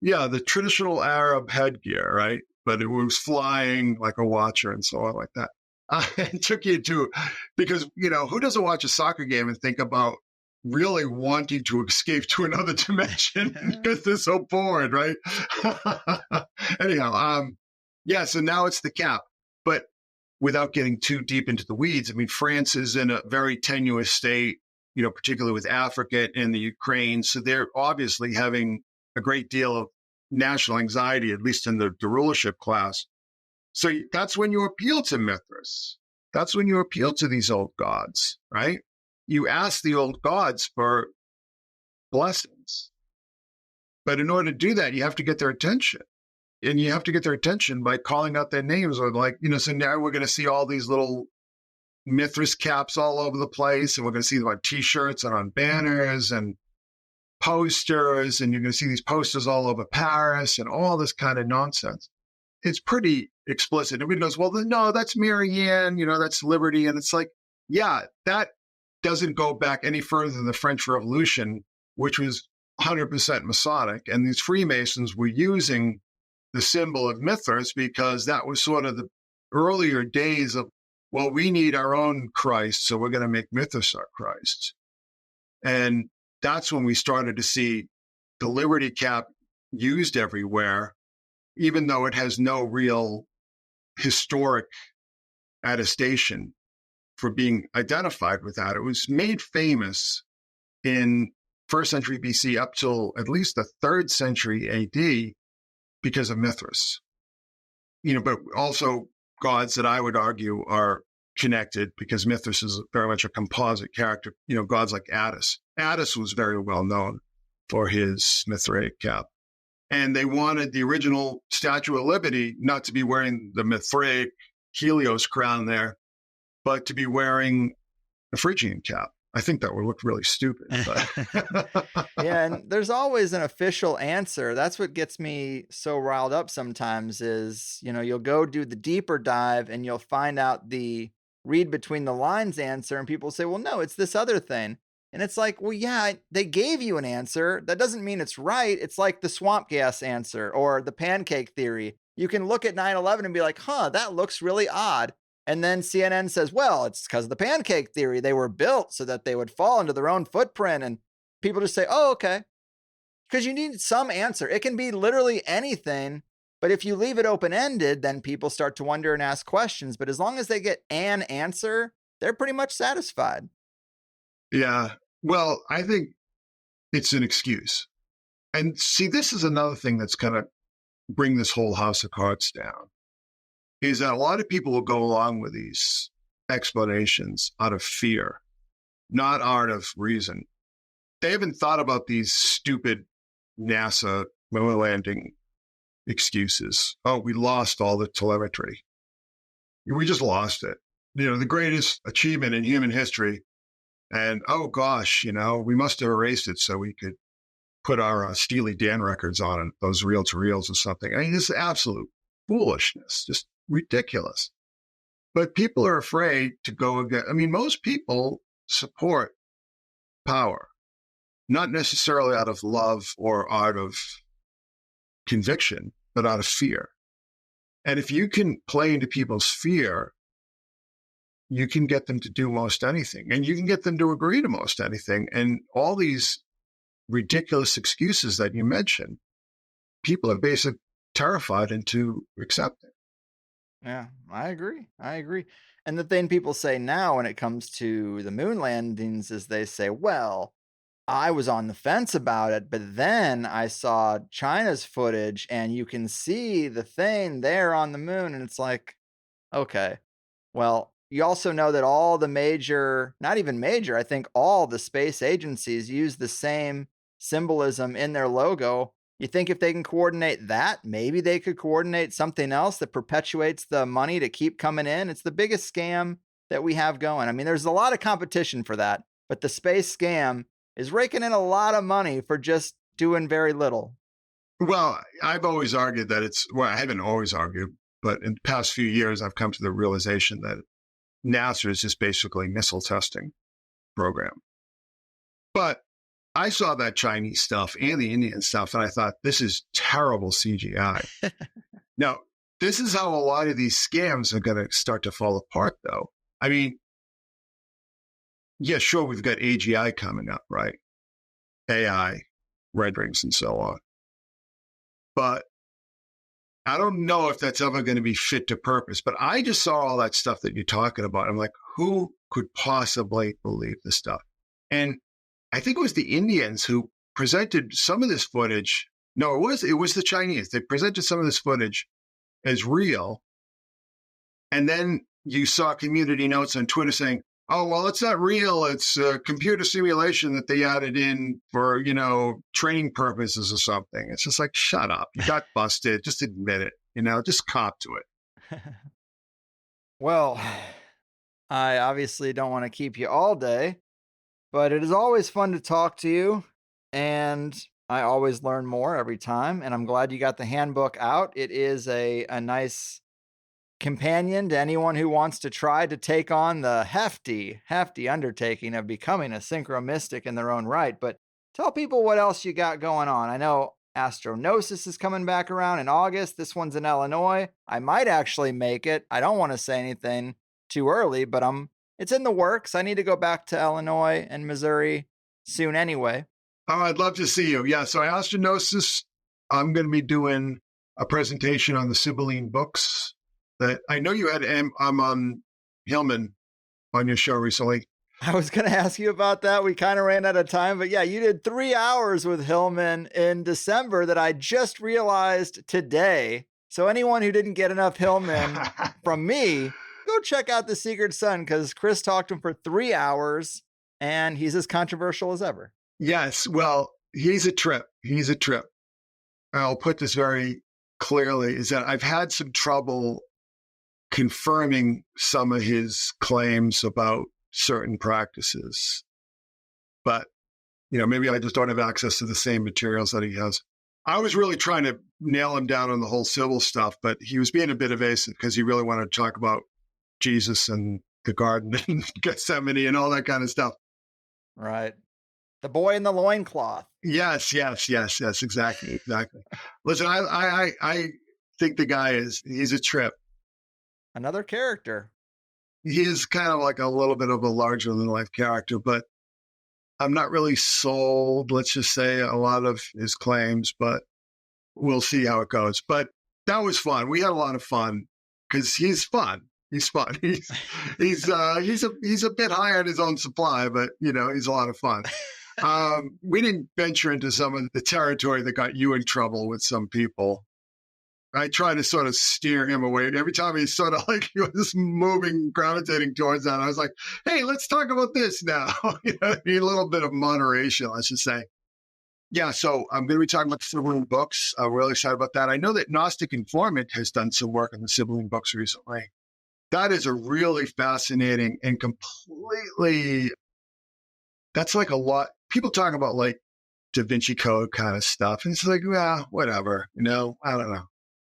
[SPEAKER 4] Yeah, the traditional Arab headgear, right? But it was flying like a watcher and so on like that. It took you to, because, who doesn't watch a soccer game and think about really wanting to escape to another dimension because they're so bored, right? Anyhow, Yeah, so now it's the cap. But without getting too deep into the weeds, I mean, France is in a very tenuous state, particularly with Africa and the Ukraine. So they're obviously having a great deal of national anxiety, at least in the rulership class. So that's when you appeal to Mithras. That's when you appeal to these old gods, right? You ask the old gods for blessings. But in order to do that, you have to get their attention. And you have to get their attention by calling out their names, or so now we're going to see all these little Mithras caps all over the place, and we're going to see them on T-shirts and on banners and posters, and you're going to see these posters all over Paris and all this kind of nonsense. It's pretty explicit. Everybody goes, well, no, that's Marianne, that's liberty. And it's like, yeah, that doesn't go back any further than the French Revolution, which was 100% Masonic. And these Freemasons were using the symbol of Mithras because that was sort of the earlier days of, well, we need our own Christ, so we're going to make Mithras our Christ. And that's when we started to see the Liberty Cap used everywhere, even though it has no real historic attestation for being identified with that. It was made famous in 1st century BC up till at least the 3rd century AD because of Mithras. But also gods that I would argue are connected because Mithras is very much a composite character. Gods like Attis. Attis was very well known for his Mithraic cap. And they wanted the original Statue of Liberty not to be wearing the Mithraic Helios crown there, but to be wearing a Phrygian cap. I think that would look really stupid. But.
[SPEAKER 1] Yeah, and there's always an official answer. That's what gets me so riled up sometimes is, you'll go do the deeper dive and you'll find out the read between the lines answer, and people say, well, no, it's this other thing. And it's like, well, yeah, they gave you an answer. That doesn't mean it's right. It's like the swamp gas answer or the pancake theory. You can look at 9/11 and be like, that looks really odd. And then CNN says, well, it's because of the pancake theory. They were built so that they would fall into their own footprint. And people just say, oh, okay. Because you need some answer. It can be literally anything. But if you leave it open-ended, then people start to wonder and ask questions. But as long as they get an answer, they're pretty much satisfied.
[SPEAKER 4] Yeah. Well, I think it's an excuse. And see, this is another thing that's going to bring this whole house of cards down. Is that a lot of people will go along with these explanations out of fear, not out of reason. They haven't thought about these stupid NASA moon landing excuses. Oh, we lost all the telemetry. We just lost it. The greatest achievement in human history. And, oh, gosh, we must have erased it so we could put our Steely Dan records on it, those reel-to-reels or something. I mean, this is absolute foolishness, just ridiculous. But people are afraid to go again. I mean, most people support power, not necessarily out of love or out of conviction, but out of fear. And if you can play into people's fear, you can get them to do most anything, and you can get them to agree to most anything. And all these ridiculous excuses that you mentioned, people are basically terrified into accepting.
[SPEAKER 1] Yeah, I agree. And the thing people say now when it comes to the moon landings is they say, well, I was on the fence about it, but then I saw China's footage and you can see the thing there on the moon. And it's like, okay, well, you also know that all the major, not even major, I think all the space agencies use the same symbolism in their logo. You think if they can coordinate that, maybe they could coordinate something else that perpetuates the money to keep coming in. It's the biggest scam that we have going. I mean, there's a lot of competition for that, but the space scam is raking in a lot of money for just doing very little.
[SPEAKER 4] Well, I've always argued that I haven't always argued, but in the past few years, I've come to the realization that NASA is just basically a missile testing program. But I saw that Chinese stuff and the Indian stuff, and I thought, this is terrible CGI. Now, this is how a lot of these scams are going to start to fall apart, though. I mean, yeah, sure, we've got AGI coming up, right? AI, renderings, and so on. But I don't know if that's ever going to be fit to purpose, but I just saw all that stuff that you're talking about. I'm like, who could possibly believe this stuff? And I think it was the Indians who presented some of this footage. No, it was the Chinese. They presented some of this footage as real. And then you saw community notes on Twitter saying, oh, well, it's not real. It's a computer simulation that they added in for, training purposes or something. It's just like, shut up. You got busted. Just admit it. Just cop to it.
[SPEAKER 1] Well, I obviously don't want to keep you all day, but it is always fun to talk to you. And I always learn more every time. And I'm glad you got the handbook out. It is a nice companion to anyone who wants to try to take on the hefty undertaking of becoming a Synchromystic in their own right. But tell people what else you got going on. I know Astronosis is coming back around in August. This one's in Illinois. I might actually make it. I don't want to say anything too early, but it's in the works. I need to go back to Illinois and Missouri soon anyway.
[SPEAKER 4] Oh, I'd love to see you. Yeah, so Astronosis, I'm going to be doing a presentation on the Sibylline books. That I know you had Hillman on your show recently.
[SPEAKER 1] I was going to ask you about that. We kind of ran out of time, but yeah, you did 3 hours with Hillman in December that I just realized today. So anyone who didn't get enough Hillman from me, go check out The Secret Sun, because Chris talked to him for 3 hours and he's as controversial as ever.
[SPEAKER 4] Yes. Well, he's a trip. I'll put this very clearly, is that I've had some trouble confirming some of his claims about certain practices. But, maybe I just don't have access to the same materials that he has. I was really trying to nail him down on the whole Sybil stuff, but he was being a bit evasive because he really wanted to talk about Jesus and the garden and Gethsemane and all that kind of stuff.
[SPEAKER 1] Right. The boy in the loincloth.
[SPEAKER 4] Yes, exactly. Listen, I think the guy he's a trip.
[SPEAKER 1] Another character.
[SPEAKER 4] He is kind of like a little bit of a larger than life character, but I'm not really sold, let's just say, a lot of his claims, but we'll see how it goes. But that was fun. We had a lot of fun because he's fun. He's fun. He's a bit high on his own supply, but he's a lot of fun. We didn't venture into some of the territory that got you in trouble with some people. I tried to sort of steer him away. Every time he sort of he was gravitating towards that, I was like, hey, let's talk about this now. A little bit of moderation, let's just say. Yeah, so I'm going to be talking about the Sibylline books. I'm really excited about that. I know that Gnostic Informant has done some work on the Sibylline books recently. That is a really fascinating and completely, that's like a lot. People talk about Da Vinci Code kind of stuff. And it's like, well, whatever, I don't know.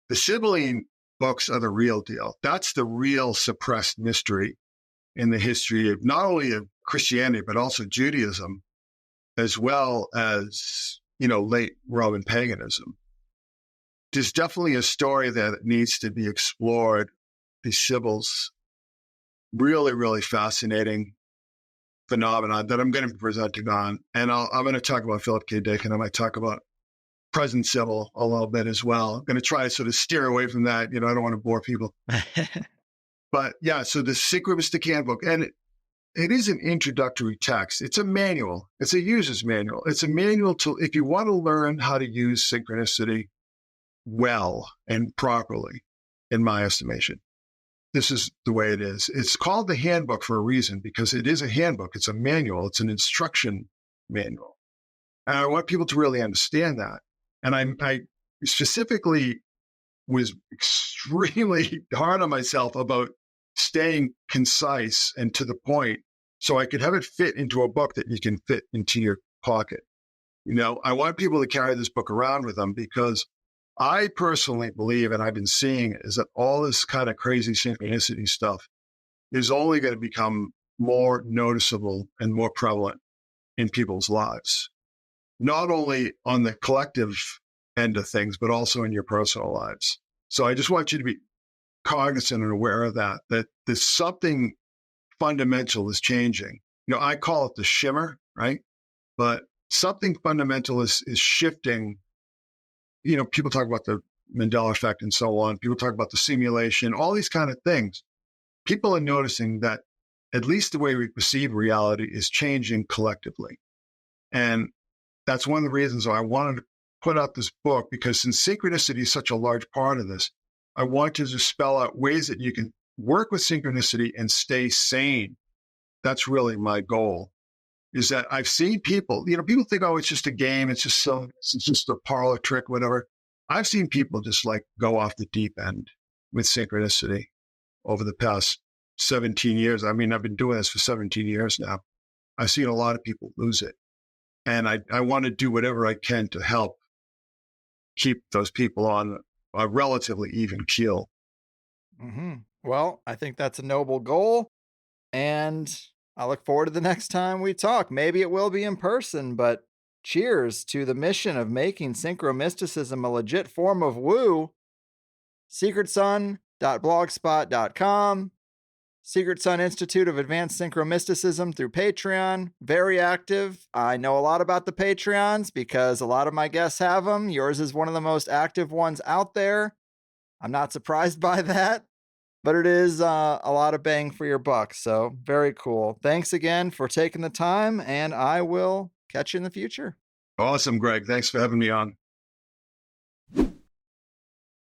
[SPEAKER 4] The Sibylline books are the real deal. That's the real suppressed mystery in the history of not only of Christianity, but also Judaism, as well as, late Roman paganism. There's definitely a story there that needs to be explored. The Sibyls, really, really fascinating phenomenon that I'm going to be presenting on. And I'm going to talk about Philip K. Dick, and I might talk about present Sybil a little bit as well. I'm going to try to sort of steer away from that. I don't want to bore people. But yeah, so the Synchromystic Handbook, and it is an introductory text. It's a manual. It's a user's manual. It's a manual if you want to learn how to use synchronicity well and properly, in my estimation. This is the way it is. It's called the handbook for a reason, because it is a handbook. It's a manual. It's an instruction manual. And I want people to really understand that. And I specifically was extremely hard on myself about staying concise and to the point so I could have it fit into a book that you can fit into your pocket. I want people to carry this book around with them, because I personally believe, and I've been seeing it, is that all this kind of crazy synchronicity stuff is only going to become more noticeable and more prevalent in people's lives. Not only on the collective end of things, but also in your personal lives. So I just want you to be cognizant and aware of that there's something fundamental is changing. I call it the shimmer, right? But something fundamental is shifting. People talk about the Mandela effect and so on. People talk about the simulation, all these kind of things. People are noticing that at least the way we perceive reality is changing collectively. And that's one of the reasons why I wanted to put out this book, because since synchronicity is such a large part of this, I wanted to just spell out ways that you can work with synchronicity and stay sane. That's really my goal, is that I've seen people, people think, oh, it's just a game. It's just a parlor trick, whatever. I've seen people just like go off the deep end with synchronicity over the past 17 years. I mean, I've been doing this for 17 years now. I've seen a lot of people lose it. And I want to do whatever I can to help keep those people on a relatively even keel.
[SPEAKER 1] Mm-hmm. Well, I think that's a noble goal. And I look forward to the next time we talk. Maybe it will be in person, but cheers to the mission of making synchromysticism a legit form of woo. secretsun.blogspot.com. Secret Sun Institute of Advanced Synchromysticism through Patreon. Very active. I know a lot about the Patreons because a lot of my guests have them. Yours is one of the most active ones out there. I'm not surprised by that, but it is a lot of bang for your buck. So very cool. Thanks again for taking the time, and I will catch you in the future.
[SPEAKER 4] Awesome, Greg. Thanks for having me on.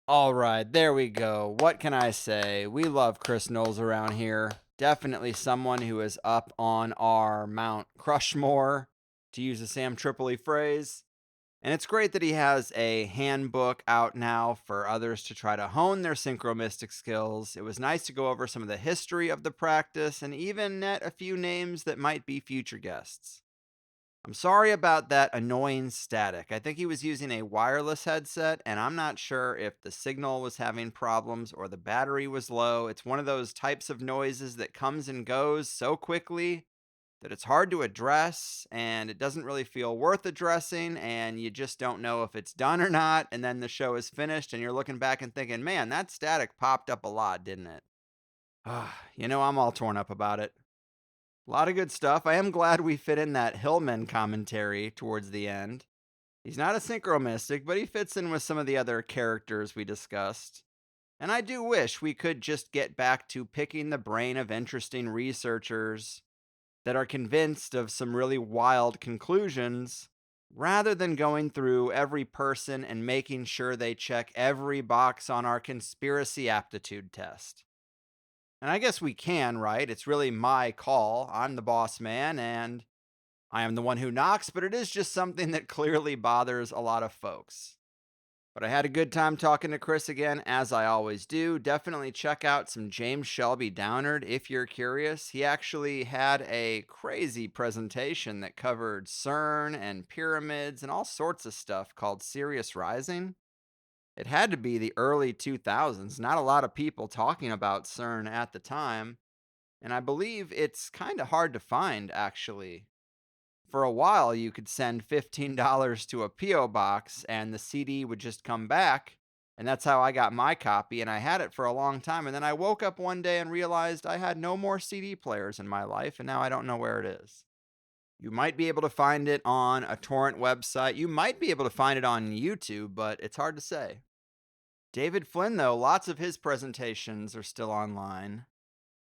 [SPEAKER 1] All right, there we go. What can I say? We love Chris Knowles around here. Definitely someone who is up on our Mount Crushmore, to use a Sam Tripoli phrase. And it's great that he has a handbook out now for others to try to hone their synchromystic skills. It was nice to go over some of the history of the practice and even net a few names that might be future guests. I'm sorry about that annoying static. I think he was using a wireless headset, and I'm not sure if the signal was having problems or the battery was low. It's one of those types of noises that comes and goes so quickly that it's hard to address, and it doesn't really feel worth addressing, and you just don't know if it's done or not, and then the show is finished, and you're looking back and thinking, man, that static popped up a lot, didn't it? I'm all torn up about it. A lot of good stuff. I am glad we fit in that Hillman commentary towards the end. He's not a synchromystic, but he fits in with some of the other characters we discussed. And I do wish we could just get back to picking the brain of interesting researchers that are convinced of some really wild conclusions, rather than going through every person and making sure they check every box on our conspiracy aptitude test. And I guess we can, right? It's really my call. I'm the boss man, and I am the one who knocks, but it is just something that clearly bothers a lot of folks. But I had a good time talking to Chris again, as I always do. Definitely check out some James Shelby Downard if you're curious. He actually had a crazy presentation that covered CERN and pyramids and all sorts of stuff called Sirius Rising. It had to be the early 2000s. Not a lot of people talking about CERN at the time. And I believe it's kind of hard to find, actually. For a while, you could send $15 to a P.O. box and the CD would just come back. And that's how I got my copy. And I had it for a long time. And then I woke up one day and realized I had no more CD players in my life. And now I don't know where it is. You might be able to find it on a torrent website. You might be able to find it on YouTube, but it's hard to say. David Flynn, though, lots of his presentations are still online.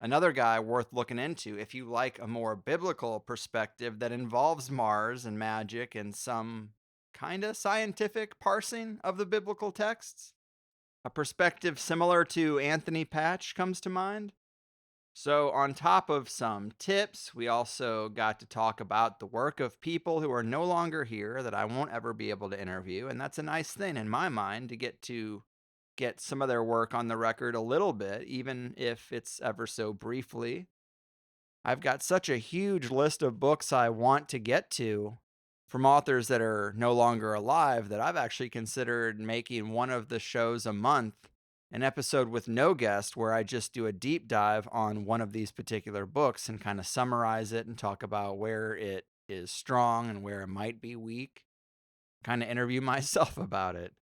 [SPEAKER 1] Another guy worth looking into if you like a more biblical perspective that involves Mars and magic and some kind of scientific parsing of the biblical texts. A perspective similar to Anthony Patch comes to mind. So on top of some tips, we also got to talk about the work of people who are no longer here that I won't ever be able to interview. And that's a nice thing in my mind, to get some of their work on the record a little bit, even if it's ever so briefly. I've got such a huge list of books I want to get to from authors that are no longer alive that I've actually considered making one of the shows a month an episode with no guest where I just do a deep dive on one of these particular books and kind of summarize it and talk about where it is strong and where it might be weak. Kind of interview myself about it.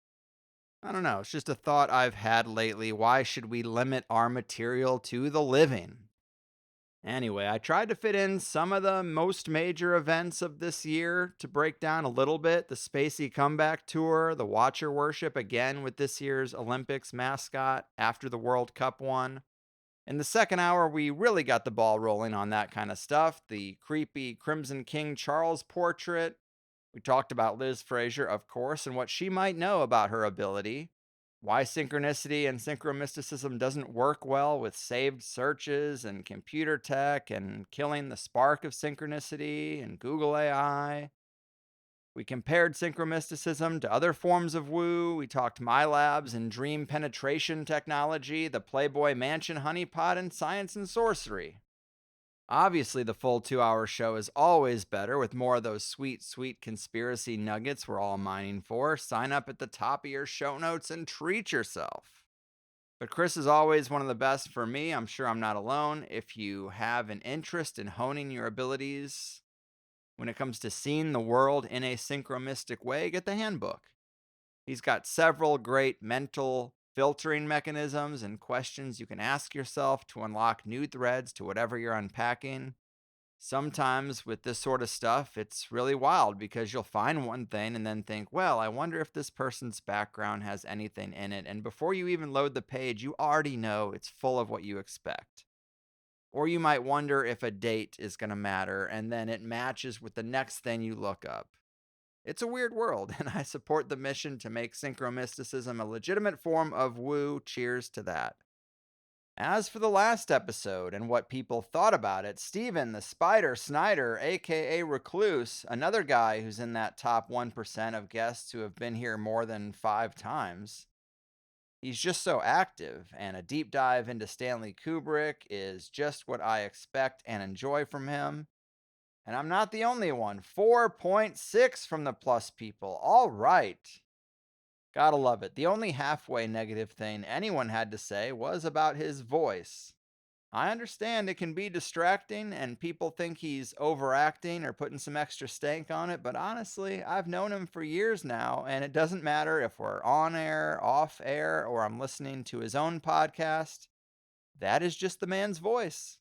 [SPEAKER 1] I don't know. It's just a thought I've had lately. Why should we limit our material to the living? Anyway, I tried to fit in some of the most major events of this year to break down a little bit. The Spacey Comeback Tour, the Watcher Worship again with this year's Olympics mascot after the World Cup won. In the second hour, we really got the ball rolling on that kind of stuff. The creepy Crimson King Charles portrait. We talked about Liz Fraser, of course, and what she might know about her ability. Why synchronicity and synchromysticism doesn't work well with saved searches and computer tech and killing the spark of synchronicity and Google AI. We compared synchromysticism to other forms of woo. We talked MyLabs and dream penetration technology, the Playboy Mansion honeypot, and science and sorcery. Obviously, the full 2-hour show is always better with more of those sweet, sweet conspiracy nuggets we're all mining for. Sign up at the top of your show notes and treat yourself. But Chris is always one of the best for me. I'm sure I'm not alone. If you have an interest in honing your abilities when it comes to seeing the world in a synchromystic way, get the handbook. He's got several great mental filtering mechanisms and questions you can ask yourself to unlock new threads to whatever you're unpacking. Sometimes with this sort of stuff, it's really wild because you'll find one thing and then think, well, I wonder if this person's background has anything in it. And before you even load the page, you already know it's full of what you expect. Or you might wonder if a date is going to matter, and then it matches with the next thing you look up. It's a weird world, and I support the mission to make synchromysticism a legitimate form of woo. Cheers to that. As for the last episode and what people thought about it, Steven the Spider Snyder, aka Recluse, another guy who's in that top 1% of guests who have been here more than 5 times. He's just so active, and a deep dive into Stanley Kubrick is just what I expect and enjoy from him. And I'm not the only one. 4.6 from the plus people. All right. Gotta love it. The only halfway negative thing anyone had to say was about his voice. I understand it can be distracting and people think he's overacting or putting some extra stank on it, but honestly, I've known him for years now, and it doesn't matter if we're on air, off air, or I'm listening to his own podcast. That is just the man's voice.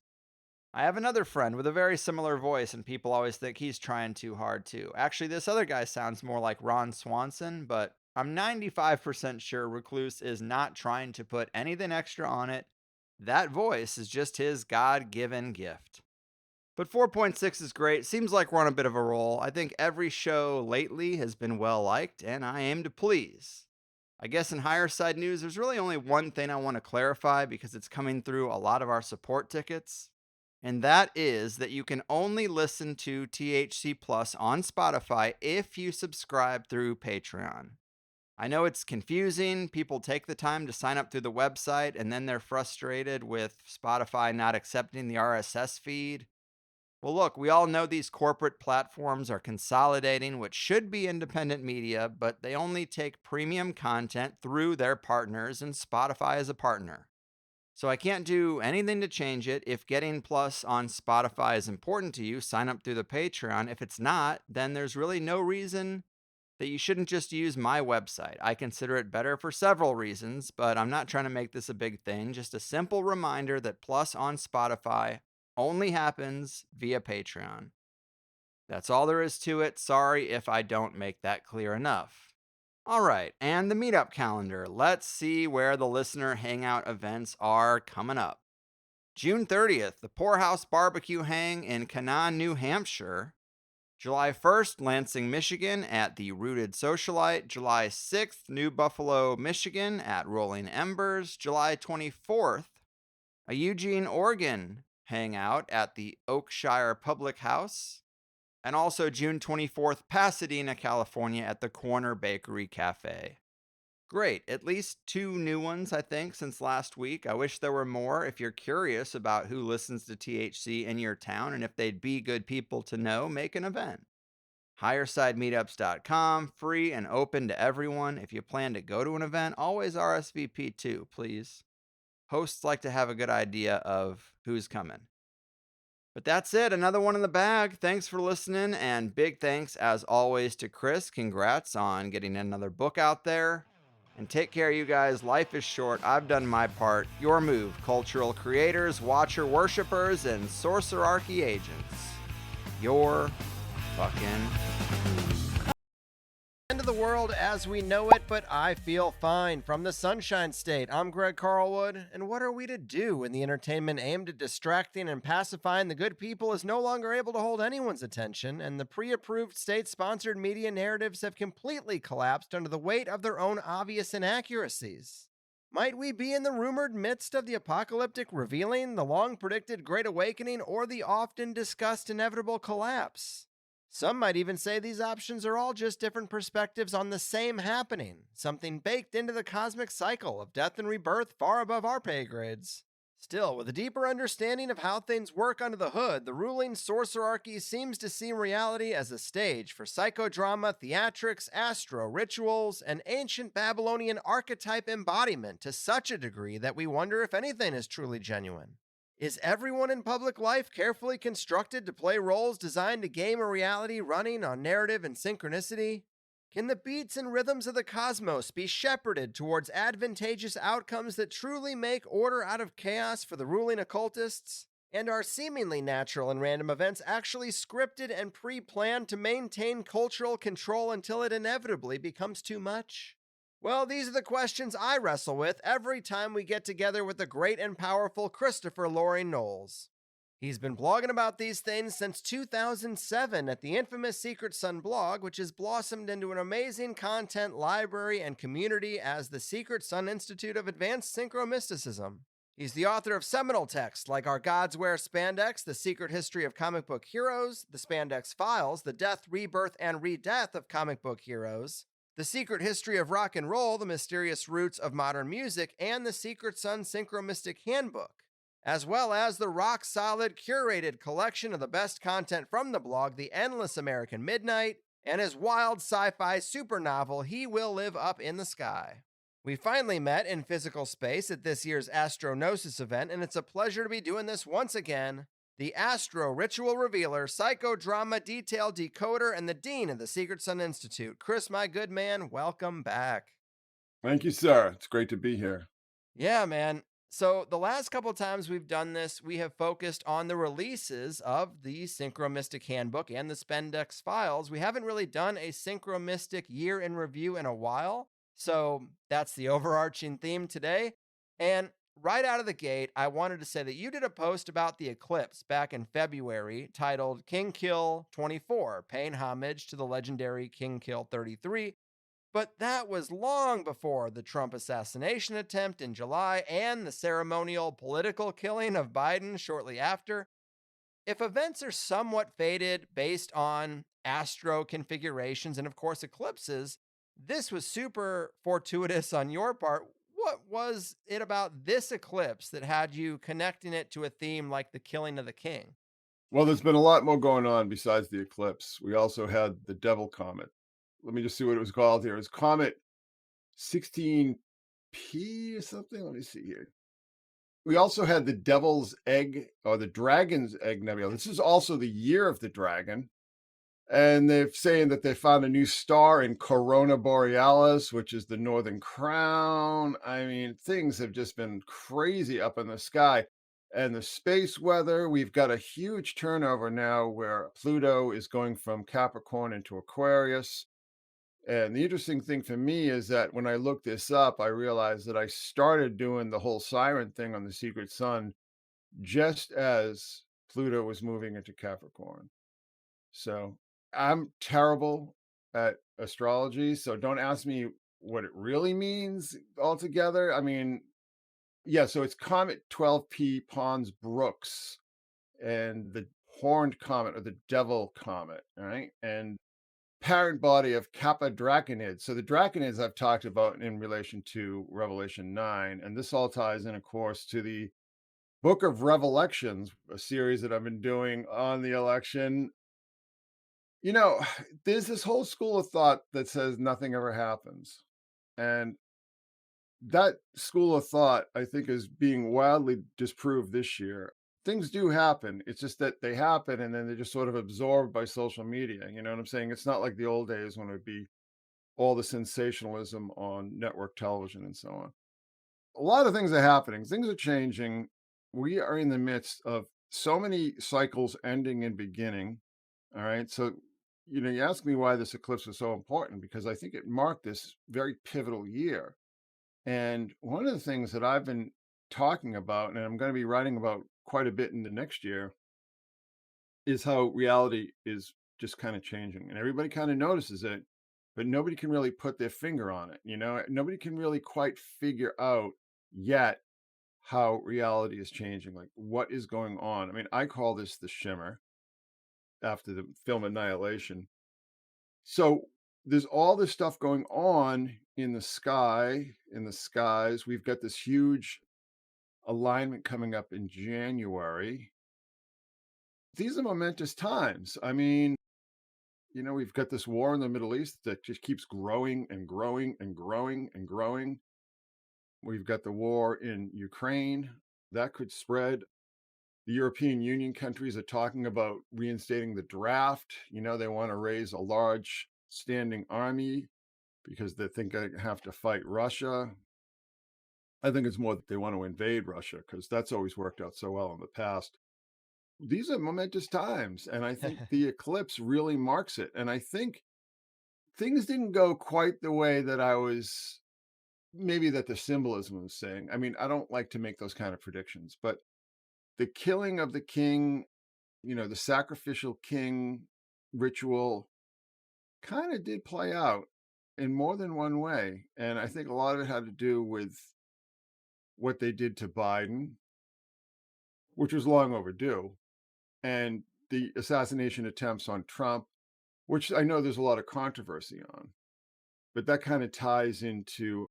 [SPEAKER 1] I have another friend with a very similar voice, and people always think he's trying too hard too. Actually, this other guy sounds more like Ron Swanson, but I'm 95% sure Recluse is not trying to put anything extra on it. That voice is just his God-given gift. But 4.6 is great. Seems like we're on a bit of a roll. I think every show lately has been well-liked, and I aim to please. I guess in Higherside news, there's really only one thing I want to clarify because it's coming through a lot of our support tickets. And that is that you can only listen to THC Plus on Spotify if you subscribe through Patreon. I know it's confusing. People take the time to sign up through the website and then they're frustrated with Spotify not accepting the RSS feed. Well, look, we all know these corporate platforms are consolidating what should be independent media, but they only take premium content through their partners, and Spotify is a partner. So I can't do anything to change it. If getting Plus on Spotify is important to you, sign up through the Patreon. If it's not, then there's really no reason that you shouldn't just use my website. I consider it better for several reasons, but I'm not trying to make this a big thing. Just a simple reminder that Plus on Spotify only happens via Patreon. That's all there is to it. Sorry if I don't make that clear enough. All right, and the meetup calendar. Let's see where the listener hangout events are coming up. June 30th, the Poorhouse Barbecue Hang in Canaan, New Hampshire. July 1st, Lansing, Michigan at the Rooted Socialite. July 6th, New Buffalo, Michigan at Rolling Embers. July 24th, a Eugene, Oregon hangout at the Oakshire Public House. And also June 24th, Pasadena, California at the Corner Bakery Cafe. Great, at least 2 new ones, I think, since last week. I wish there were more. If you're curious about who listens to THC in your town and if they'd be good people to know, make an event. HighersideMeetups.com, free and open to everyone. If you plan to go to an event, always RSVP too, please. Hosts like to have a good idea of who's coming. But that's it, another one in the bag. Thanks for listening, and big thanks, as always, to Chris. Congrats on getting another book out there. And take care, you guys. Life is short. I've done my part. Your move, cultural creators, watcher worshippers, and sorcerarchy agents. Your fucking end of the world as we know it, but I feel fine. From the Sunshine State, I'm Greg Carlwood, and what are we to do when the entertainment aimed at distracting and pacifying the good people is no longer able to hold anyone's attention, and the pre-approved state-sponsored media narratives have completely collapsed under the weight of their own obvious inaccuracies? Might we be in the rumored midst of the apocalyptic revealing, the long-predicted Great Awakening, or the often-discussed inevitable collapse? Some might even say these options are all just different perspectives on the same happening, something baked into the cosmic cycle of death and rebirth far above our pay grades. Still, with a deeper understanding of how things work under the hood, the ruling sorcerarchy seems to see reality as a stage for psychodrama, theatrics, astro rituals, and ancient Babylonian archetype embodiment to such a degree that we wonder if anything is truly genuine. Is everyone in public life carefully constructed to play roles designed to game a reality running on narrative and synchronicity? Can the beats and rhythms of the cosmos be shepherded towards advantageous outcomes that truly make order out of chaos for the ruling occultists? And are seemingly natural and random events actually scripted and pre-planned to maintain cultural control until it inevitably becomes too much? Well, these are the questions I wrestle with every time we get together with the great and powerful Christopher Loring Knowles. He's been blogging about these things since 2007 at the infamous Secret Sun blog, which has blossomed into an amazing content library and community as the Secret Sun Institute of Advanced Synchromysticism. He's the author of seminal texts like Our Gods Wear Spandex, The Secret History of Comic Book Heroes, The Spandex Files, The Death, Rebirth, and Redeath of Comic Book Heroes, The Secret History of Rock and Roll, The Mysterious Roots of Modern Music, and the Secret Sun Synchromystic Handbook, as well as the rock-solid, curated collection of the best content from the blog, The Endless American Midnight, and his wild sci-fi super novel, He Will Live Up in the Sky. We finally met in physical space at this year's Astronosis event, and it's a pleasure to be doing this once again. The Astro Ritual Revealer, Psychodrama Detail Decoder, and the Dean of the Secret Sun Institute. Chris, my good man, welcome back.
[SPEAKER 2] Thank you, sir. It's great to be here.
[SPEAKER 1] Yeah, man. So the last couple times we've done this, we have focused on the releases of the Synchromystic Handbook and the Spandex Files. We haven't really done a Synchromystic year in review in a while, so that's the overarching theme today. And right out of the gate, I wanted to say that you did a post about the eclipse back in February titled King Kill 24, paying homage to the legendary King Kill 33. But that was long before the Trump assassination attempt in July and the ceremonial political killing of Biden shortly after. If events are somewhat fated based on astro configurations and, of course, eclipses, this was super fortuitous on your part. What was it about this eclipse that had you connecting it to a theme like the killing of the king?
[SPEAKER 2] Well, there's been a lot more going on besides the eclipse. We also had the Devil Comet. Let me just see what it was called here. It was Comet 16P or something. Let me see here. We also had the Devil's Egg or the Dragon's Egg Nebula. This is also the year of the dragon. And they're saying that they found a new star in Corona Borealis, which is the Northern Crown. I mean, things have just been crazy up in the sky. And the space weather, we've got a huge turnover now where Pluto is going from Capricorn into Aquarius. And the interesting thing for me is that when I looked this up, I realized that I started doing the whole siren thing on the Secret Sun just as Pluto was moving into Capricorn. So I'm terrible at astrology, so don't ask me what it really means altogether. I mean, yeah, so it's Comet 12P Pons Brooks and the Horned Comet or the Devil Comet, all right? And parent body of Kappa Draconids. So the Draconids I've talked about in relation to Revelation 9, and this all ties in, of course, to the Book of Revelections, a series that I've been doing on the election. You know, there's this whole school of thought that says nothing ever happens. And that school of thought, I think, is being wildly disproved this year. Things do happen. It's just that they happen and then they're just sort of absorbed by social media. You know what I'm saying? It's not like the old days when it would be
[SPEAKER 3] all the sensationalism on network television and so on. A lot of things are happening. Things are changing. We are in the midst of so many cycles ending and beginning. All right. So, you ask me why this eclipse was so important because I think it marked this very pivotal year. And one of the things that I've been talking about, and I'm going to be writing about quite a bit in the next year, is how reality is just kind of changing. And everybody kind of notices it, but nobody can really put their finger on it. Nobody can really quite figure out yet how reality is changing, like what is going on. I mean, I call this the shimmer after the film Annihilation. So there's all this stuff going on in the sky, in the skies. We've got this huge alignment coming up in January. These are momentous times. I mean, we've got this war in the Middle East that just keeps growing and growing and growing and growing. We've got the war in Ukraine that could spread. The European Union countries are talking about reinstating the draft. They want to raise a large standing army because they think they have to fight Russia. I think it's more that they want to invade Russia because that's always worked out so well in the past. These are momentous times, and I think the eclipse really marks it. And I think things didn't go quite the way that maybe that the symbolism was saying. I mean, I don't like to make those kind of predictions, but the killing of the king, the sacrificial king ritual kind of did play out in more than one way. And I think a lot of it had to do with what they did to Biden, which was long overdue, and the assassination attempts on Trump, which I know there's a lot of controversy on, but that kind of ties into,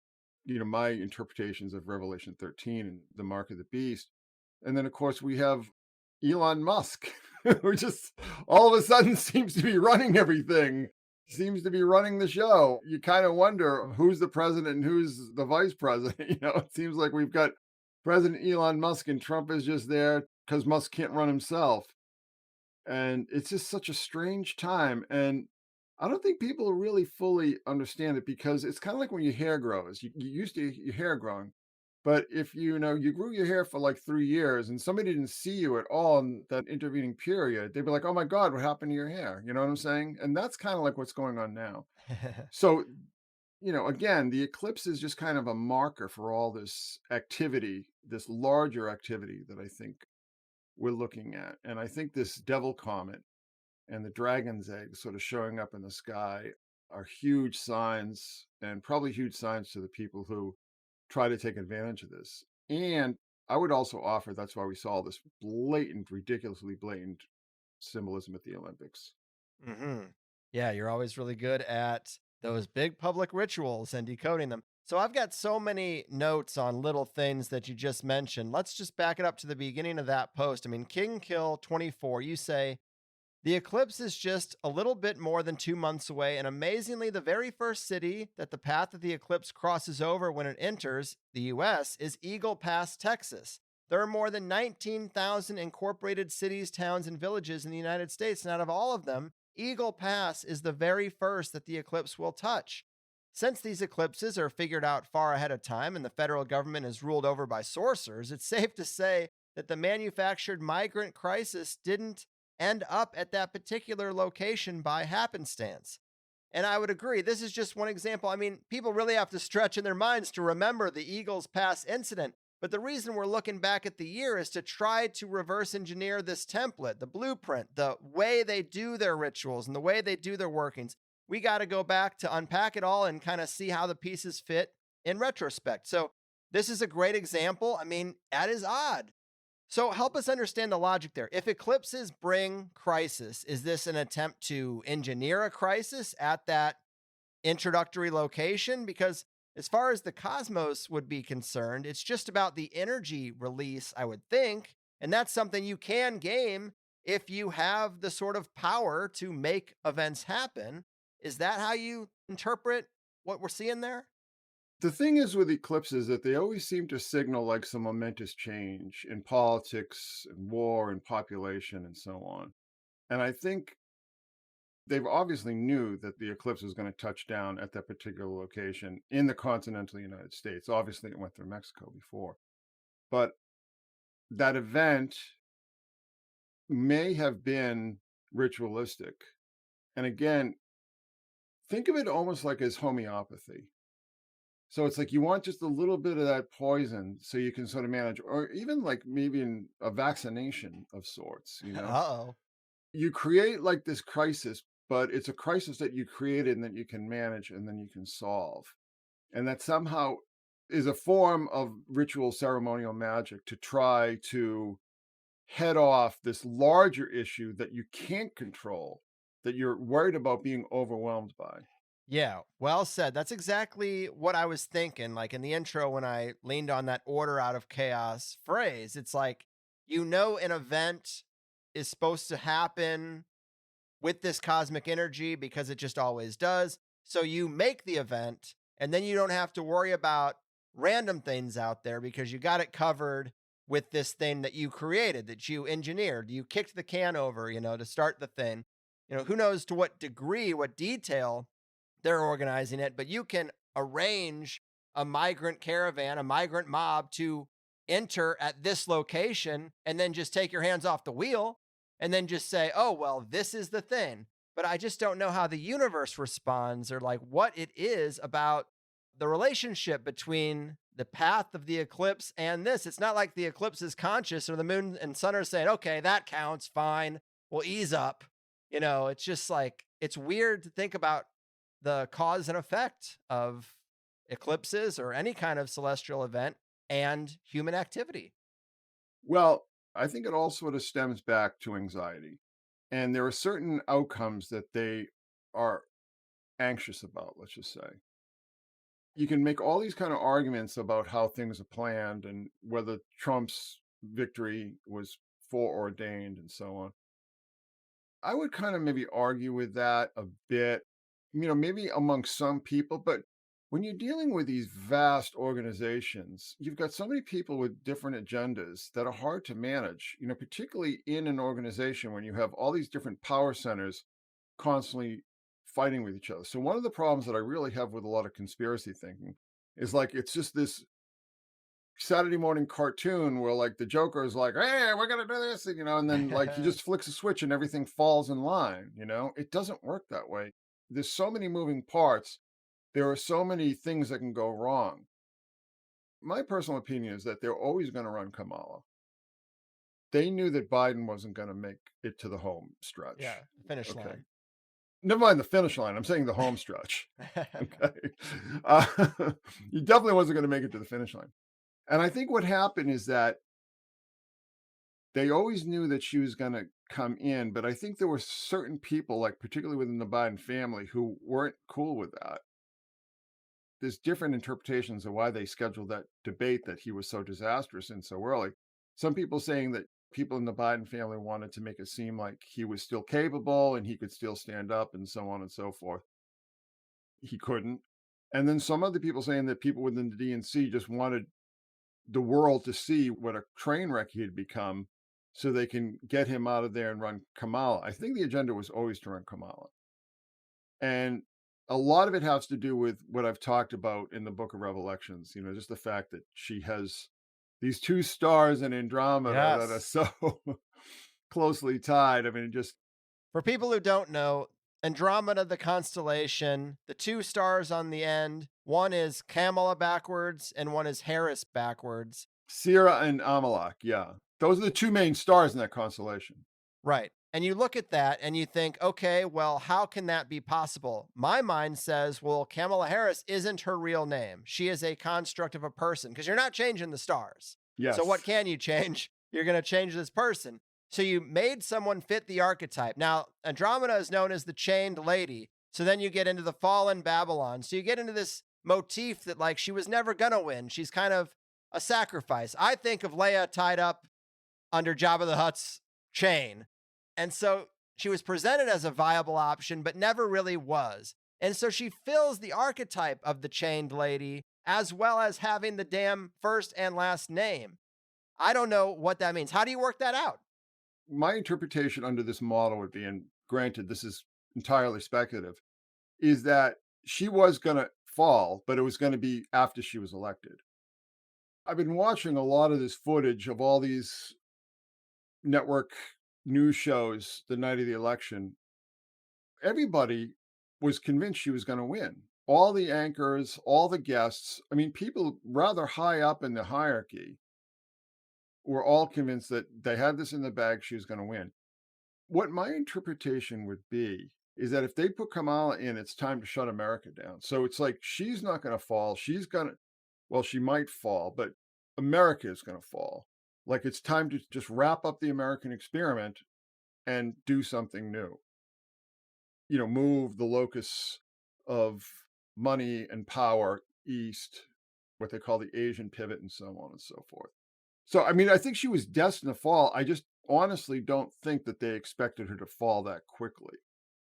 [SPEAKER 3] my interpretations of Revelation 13 and the mark of the beast. And then, of course, we have Elon Musk, who just all of a sudden seems to be running everything, seems to be running the show. You kind of wonder who's the president and who's the vice president. It seems like we've got President Elon Musk and Trump is just there because Musk can't run himself. And it's just such a strange time. And I don't think people really fully understand it because it's kind of like when your hair grows. You used to your hair growing. But if you grew your hair for like 3 years and somebody didn't see you at all in that intervening period, they'd be like, oh my God, what happened to your hair? You know what I'm saying? And that's kind of like what's going on now. So, again, the eclipse is just kind of a marker for all this activity, this larger activity that I think we're looking at. And I think this devil comet and the dragon's egg sort of showing up in the sky are huge signs, and probably huge signs to the people who try to take advantage of this. And I would also offer that's why we saw this ridiculously blatant symbolism at the Olympics.
[SPEAKER 1] Mm-hmm. Yeah, you're always really good at those big public rituals and decoding them. So I've got so many notes on little things that you just mentioned. Let's just back it up to the beginning of that post. I mean, King Kill 24, you say, the eclipse is just a little bit more than 2 months away, and amazingly, the very first city that the path of the eclipse crosses over when it enters the U.S. is Eagle Pass, Texas. There are more than 19,000 incorporated cities, towns, and villages in the United States, and out of all of them, Eagle Pass is the very first that the eclipse will touch. Since these eclipses are figured out far ahead of time and the federal government is ruled over by sorcerers, it's safe to say that the manufactured migrant crisis didn't end up at that particular location by happenstance. And I would agree, this is just one example. I mean, people really have to stretch in their minds to remember the Eagles Pass incident. But the reason we're looking back at the year is to try to reverse engineer this template, the blueprint, the way they do their rituals and the way they do their workings. We got to go back to unpack it all and kind of see how the pieces fit in retrospect. So this is a great example. I mean, that is odd. So help us understand the logic there. If eclipses bring crisis, is this an attempt to engineer a crisis at that introductory location? Because as far as the cosmos would be concerned, it's just about the energy release, I would think. And that's something you can game if you have the sort of power to make events happen. Is that how you interpret what we're seeing there?
[SPEAKER 3] The thing is with eclipses that they always seem to signal like some momentous change in politics and war and population and so on. And I think They've obviously knew that the eclipse was going to touch down at that particular location in the continental United States. Obviously, it went through Mexico before. But that event may have been ritualistic. And again, think of it almost like as homeopathy. So it's like you want just a little bit of that poison so you can sort of manage, or even like maybe in a vaccination of sorts, you know?
[SPEAKER 1] Uh-oh.
[SPEAKER 3] You create like this crisis, but it's a crisis that you created and that you can manage and then you can solve. And that somehow is a form of ritual ceremonial magic to try to head off this larger issue that you can't control, that you're worried about being overwhelmed by.
[SPEAKER 5] Yeah, well said. That's exactly what I was thinking. Like in the intro, when I leaned on that order out of chaos phrase, it's like, an event is supposed to happen with this cosmic energy because it just always does. So you make the event and then you don't have to worry about random things out there because you got it covered with this thing that you created, that you engineered. You kicked the can over, to start the thing. Who knows to what degree, what detail they're organizing it, but you can arrange a migrant caravan, a migrant mob to enter at this location and then just take your hands off the wheel and then just say, oh, well, this is the thing. But I just don't know how the universe responds or like what it is about the relationship between the path of the eclipse and this. It's not like the eclipse is conscious or the moon and sun are saying, okay, that counts, fine, we'll ease up. It's just like, it's weird to think about the cause and effect of eclipses or any kind of celestial event and human activity.
[SPEAKER 3] Well, I think it all sort of stems back to anxiety. And there are certain outcomes that they are anxious about, let's just say. You can make all these kind of arguments about how things are planned and whether Trump's victory was foreordained and so on. I would kind of maybe argue with that a bit, maybe among some people, but when you're dealing with these vast organizations, you've got so many people with different agendas that are hard to manage, particularly in an organization when you have all these different power centers constantly fighting with each other. So one of the problems that I really have with a lot of conspiracy thinking is like, it's just this Saturday morning cartoon where like the Joker is like, hey, we're going to do this, and then like he just flicks a switch and everything falls in line. It doesn't work that way. There's so many moving parts. There are so many things that can go wrong. My personal opinion is that they're always going to run Kamala. They knew that Biden wasn't going to make it to the home stretch.
[SPEAKER 5] Yeah, finish line.
[SPEAKER 3] Never mind the finish line. I'm saying the home stretch. Okay. He definitely wasn't going to make it to the finish line. And I think what happened is that they always knew that she was going to come in, but I think there were certain people, like particularly within the Biden family, who weren't cool with that. There's different interpretations of why they scheduled that debate that he was so disastrous and so early. Some people saying that people in the Biden family wanted to make it seem like he was still capable and he could still stand up and so on and so forth. He couldn't. And then some other people saying that people within the DNC just wanted the world to see what a train wreck he had become so they can get him out of there and run Kamala. I think the agenda was always to run Kamala. And a lot of it has to do with what I've talked about in the Book of Revelations, just the fact that she has these two stars in Andromeda that are so closely tied. I mean, just
[SPEAKER 5] for people who don't know, Andromeda, the constellation, the two stars on the end, one is Kamala backwards and one is Harris backwards.
[SPEAKER 3] Sierra and Amalek, yeah. Those are the two main stars in that constellation.
[SPEAKER 5] Right. And you look at that and you think, okay, well, how can that be possible? My mind says, well, Kamala Harris isn't her real name. She is a construct of a person because you're not changing the stars.
[SPEAKER 3] Yes.
[SPEAKER 5] So what can you change? You're going to change this person. So you made someone fit the archetype. Now, Andromeda is known as the chained lady. So then you get into the fallen Babylon. So you get into this motif that like she was never going to win. She's kind of a sacrifice. I think of Leia tied up under Jabba the Hutt's chain. And so she was presented as a viable option, but never really was. And so she fills the archetype of the chained lady, as well as having the damn first and last name. I don't know what that means. How do you work that out?
[SPEAKER 3] My interpretation under this model would be, and granted, this is entirely speculative, is that she was going to fall, but it was going to be after she was elected. I've been watching a lot of this footage of all these network news shows the night of the election. Everybody was convinced she was going to win. All the anchors, all the guests, I mean, people rather high up in the hierarchy were all convinced that they had this in the bag, she was going to win. What my interpretation would be is that if they put Kamala in, it's time to shut America down. So it's like she's not going to fall. She's going to, well, she might fall, but America is going to fall. Like it's time to just wrap up the American experiment and do something new. You know, move the locus of money and power east, what they call the Asian pivot, and so on and so forth. So, I mean, I think she was destined to fall. I just honestly don't think that they expected her to fall that quickly.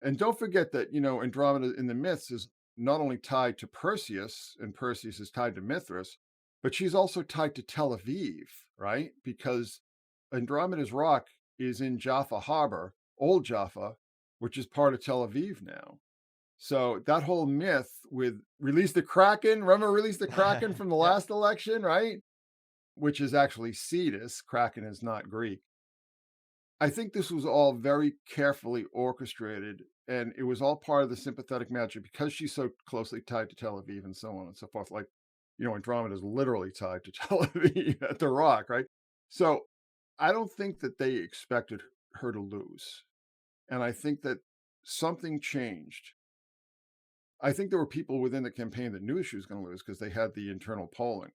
[SPEAKER 3] And don't forget that, you know, Andromeda in the myths is not only tied to Perseus, and Perseus is tied to Mithras, but she's also tied to Tel Aviv, right? Because Andromeda's rock is in Jaffa Harbor, Old Jaffa, which is part of Tel Aviv now. So that whole myth with release the Kraken, remember release the Kraken from the last election, right? Which is actually Cetus, Kraken is not Greek. I think this was all very carefully orchestrated, and it was all part of the sympathetic magic because she's so closely tied to Tel Aviv and so on and so forth. Like, you know, Andromeda is literally tied to Tel Aviv at the rock, right? So I don't think that they expected her to lose. And I think that something changed. I think there were people within the campaign that knew she was going to lose because they had the internal polling.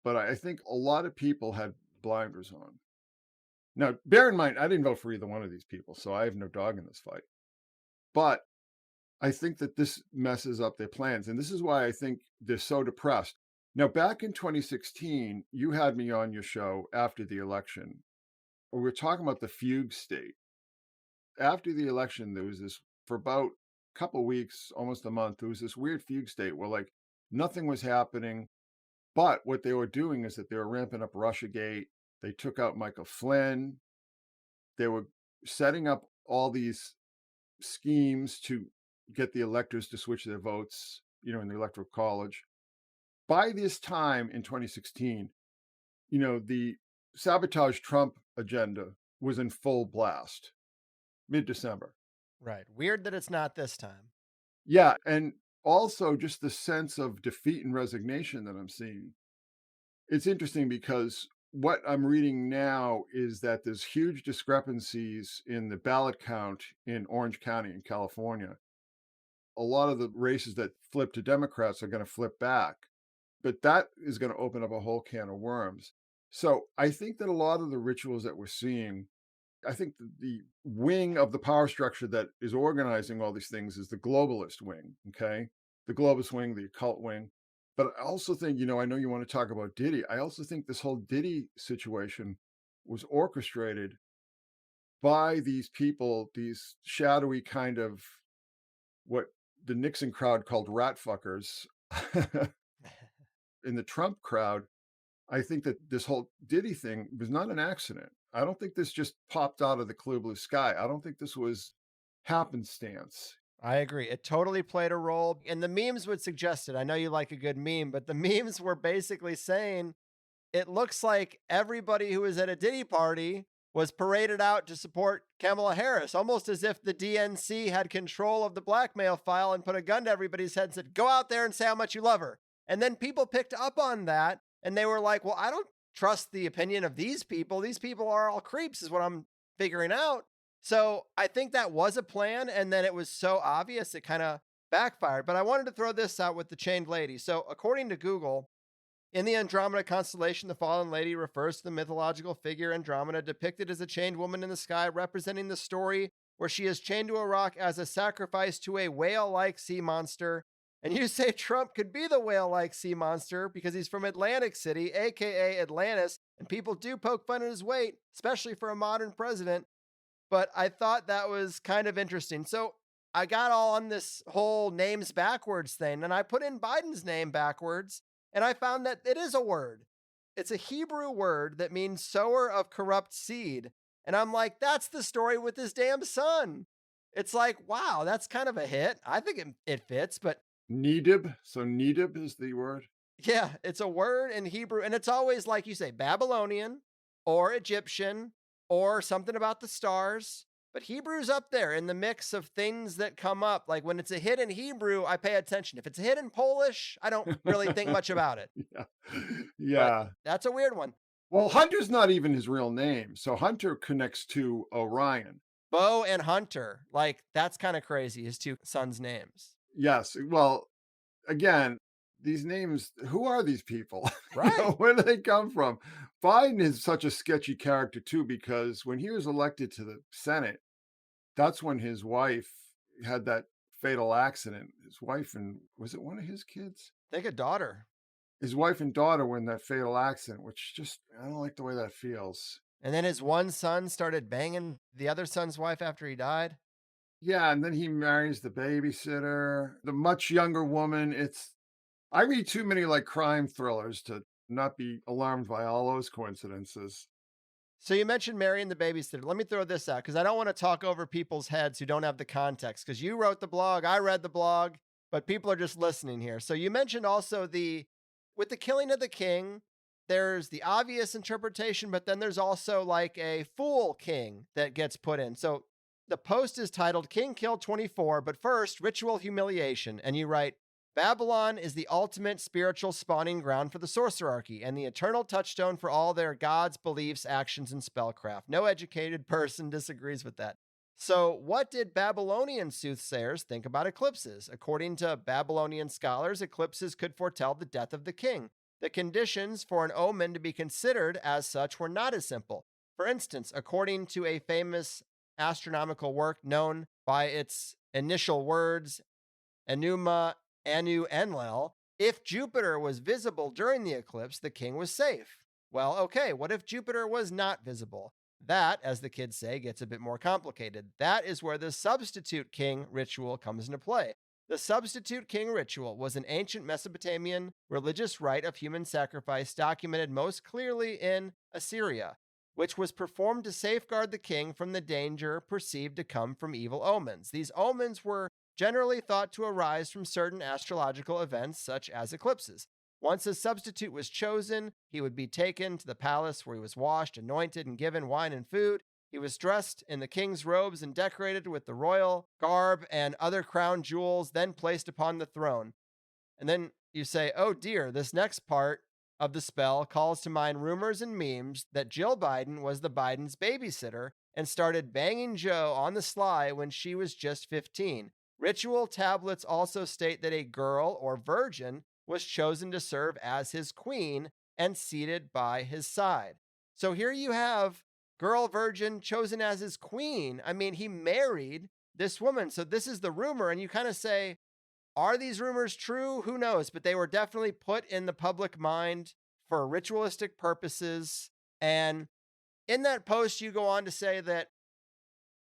[SPEAKER 3] But I think a lot of people had blinders on. Now, bear in mind, I didn't vote for either one of these people, so I have no dog in this fight. But I think that this messes up their plans. And this is why I think they're so depressed. Now, back in 2016, you had me on your show after the election. We were talking about the fugue state. After the election, there was this, for about a couple of weeks, almost a month, there was this weird fugue state where like nothing was happening. But what they were doing is that they were ramping up Russiagate. They took out Michael Flynn. They were setting up all these schemes to get the electors to switch their votes, you know, in the Electoral College. By this time in 2016, you know, the sabotage Trump agenda was in full blast, mid-December.
[SPEAKER 5] Right. Weird that it's not this time.
[SPEAKER 3] Yeah, and also just the sense of defeat and resignation that I'm seeing. It's interesting because what I'm reading now is that there's huge discrepancies in the ballot count in Orange County in California. A lot of the races that flip to Democrats are going to flip back, but that is going to open up a whole can of worms. So I think that a lot of the rituals that we're seeing, I think the wing of the power structure that is organizing all these things is the globalist wing, okay? The globalist wing, the occult wing. But I also think, you know, I know you want to talk about Diddy. I also think this whole Diddy situation was orchestrated by these people, these shadowy kind of what the Nixon crowd called rat fuckers. In the Trump crowd, I think that this whole Diddy thing was not an accident. I don't think this just popped out of the clear blue sky. I don't think this was happenstance.
[SPEAKER 5] I agree. It totally played a role. And the memes would suggest it. I know you like a good meme, but the memes were basically saying it looks like everybody who was at a Diddy party was paraded out to support Kamala Harris, almost as if the DNC had control of the blackmail file and put a gun to everybody's head and said, go out there and say how much you love her. And then people picked up on that and they were like, well, I don't trust the opinion of these people. These people are all creeps is what I'm figuring out. So I think that was a plan, and then it was so obvious it kind of backfired. But I wanted to throw this out with the Chained Lady. So according to Google, in the Andromeda constellation, the fallen lady refers to the mythological figure Andromeda depicted as a chained woman in the sky, representing the story where she is chained to a rock as a sacrifice to a whale-like sea monster. And you say Trump could be the whale-like sea monster because he's from Atlantic City, aka Atlantis, and people do poke fun at his weight, especially for a modern president. But I thought that was kind of interesting. So I got all on this whole names backwards thing, and I put in Biden's name backwards, and I found that it is a word. It's a Hebrew word that means sower of corrupt seed. And I'm like, that's the story with his damn son. It's like, wow, that's kind of a hit. I think it fits, but
[SPEAKER 3] Nedib. So Nedib is the word.
[SPEAKER 5] yeah, it's a word in Hebrew, and it's always like you say, Babylonian or Egyptian or something about the stars. But Hebrew's up there in the mix of things that come up. Like when it's a hit in Hebrew, I pay attention. If it's a hit in Polish, I don't really think much about it.
[SPEAKER 3] Yeah.
[SPEAKER 5] But
[SPEAKER 3] Yeah.
[SPEAKER 5] that's a weird one.
[SPEAKER 3] Well, Hunter's not even his real name. So Hunter connects to Orion.
[SPEAKER 5] Bo and Hunter, like that's kind of crazy. His two sons' names.
[SPEAKER 3] Yes. Well, again, these names, who are these people?
[SPEAKER 5] Right.
[SPEAKER 3] Where do they come from? Biden is such a sketchy character, too, because when he was elected to the Senate, that's when his wife had that fatal accident. His wife and was it one of his kids?
[SPEAKER 5] Think a daughter.
[SPEAKER 3] His wife and daughter were in that fatal accident, which just, I don't like the way that feels.
[SPEAKER 5] And then his one son started banging the other son's wife after he died.
[SPEAKER 3] Yeah, and then he marries the babysitter, the much younger woman. I read too many like crime thrillers to not be alarmed by all those coincidences.
[SPEAKER 5] So you mentioned marrying the babysitter. Let me throw this out because I don't want to talk over people's heads who don't have the context. Because you wrote the blog, I read the blog, but people are just listening here. So you mentioned also with the killing of the king, there's the obvious interpretation, but then there's also like a fool king that gets put in. So the post is titled King Killed 24, but first, ritual humiliation. And you write, Babylon is the ultimate spiritual spawning ground for the sorcerarchy and the eternal touchstone for all their gods, beliefs, actions, and spellcraft. No educated person disagrees with that. So, what did Babylonian soothsayers think about eclipses? According to Babylonian scholars, eclipses could foretell the death of the king. The conditions for an omen to be considered as such were not as simple. For instance, according to a famous astronomical work known by its initial words, Enuma, Anu, Enlil, if Jupiter was visible during the eclipse, the king was safe. Well, okay, what if Jupiter was not visible? That, as the kids say, gets a bit more complicated. That is where the substitute king ritual comes into play. The substitute king ritual was an ancient Mesopotamian religious rite of human sacrifice documented most clearly in Assyria, which was performed to safeguard the king from the danger perceived to come from evil omens. These omens were generally thought to arise from certain astrological events, such as eclipses. Once a substitute was chosen, he would be taken to the palace where he was washed, anointed, and given wine and food. He was dressed in the king's robes and decorated with the royal garb and other crown jewels, then placed upon the throne. And then you say, oh dear, this next part of the spell calls to mind rumors and memes that Jill Biden was the Biden's babysitter and started banging Joe on the sly when she was just 15. Ritual tablets also state that a girl or virgin was chosen to serve as his queen and seated by his side. So here you have girl virgin chosen as his queen. I mean, he married this woman. So this is the rumor. And you kind of say, are these rumors true? Who knows? But they were definitely put in the public mind for ritualistic purposes. And in that post, you go on to say that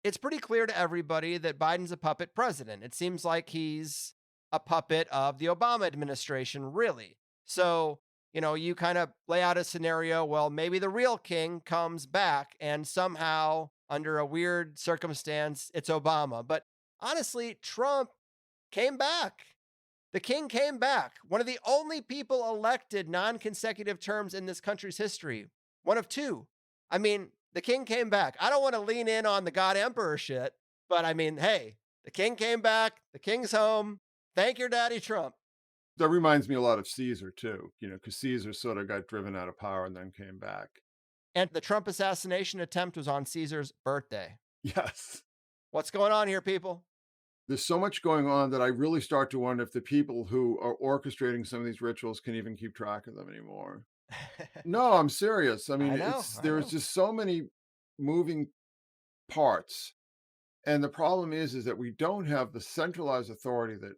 [SPEAKER 5] it's pretty clear to everybody that Biden's a puppet president. It seems like he's a puppet of the Obama administration, really. So, you kind of lay out a scenario, well, maybe the real king comes back and somehow, under a weird circumstance, it's Obama. But honestly, Trump came back. The king came back. One of the only people elected non-consecutive terms in this country's history. One of two. I mean, the king came back. I don't want to lean in on the God Emperor shit, but I mean, hey, the king came back. The king's home. Thank your daddy, Trump.
[SPEAKER 3] That reminds me a lot of Caesar, too, because Caesar sort of got driven out of power and then came back.
[SPEAKER 5] And the Trump assassination attempt was on Caesar's birthday.
[SPEAKER 3] Yes.
[SPEAKER 5] What's going on here, people?
[SPEAKER 3] There's so much going on that I really start to wonder if the people who are orchestrating some of these rituals can even keep track of them anymore. No, I'm serious. I mean, there's just so many moving parts. And the problem is that we don't have the centralized authority that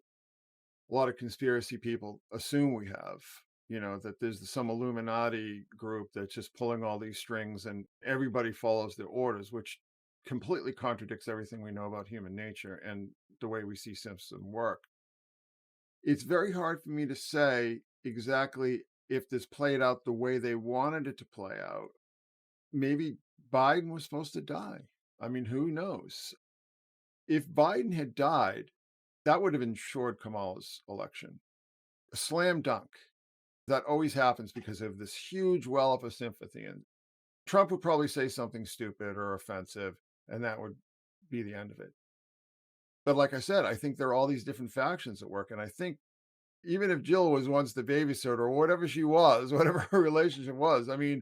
[SPEAKER 3] a lot of conspiracy people assume we have, that there's some Illuminati group that's just pulling all these strings and everybody follows their orders, which completely contradicts everything we know about human nature and the way we see systems work. It's very hard for me to say exactly if this played out the way they wanted it to play out. Maybe Biden was supposed to die. I mean, who knows? if Biden had died, that would have ensured Kamala's election. A slam dunk. That always happens because of this huge well of sympathy. And Trump would probably say something stupid or offensive, and that would be the end of it. But like I said, I think there are all these different factions at work. And I think even if Jill was once the babysitter or whatever she was, whatever her relationship was, I mean,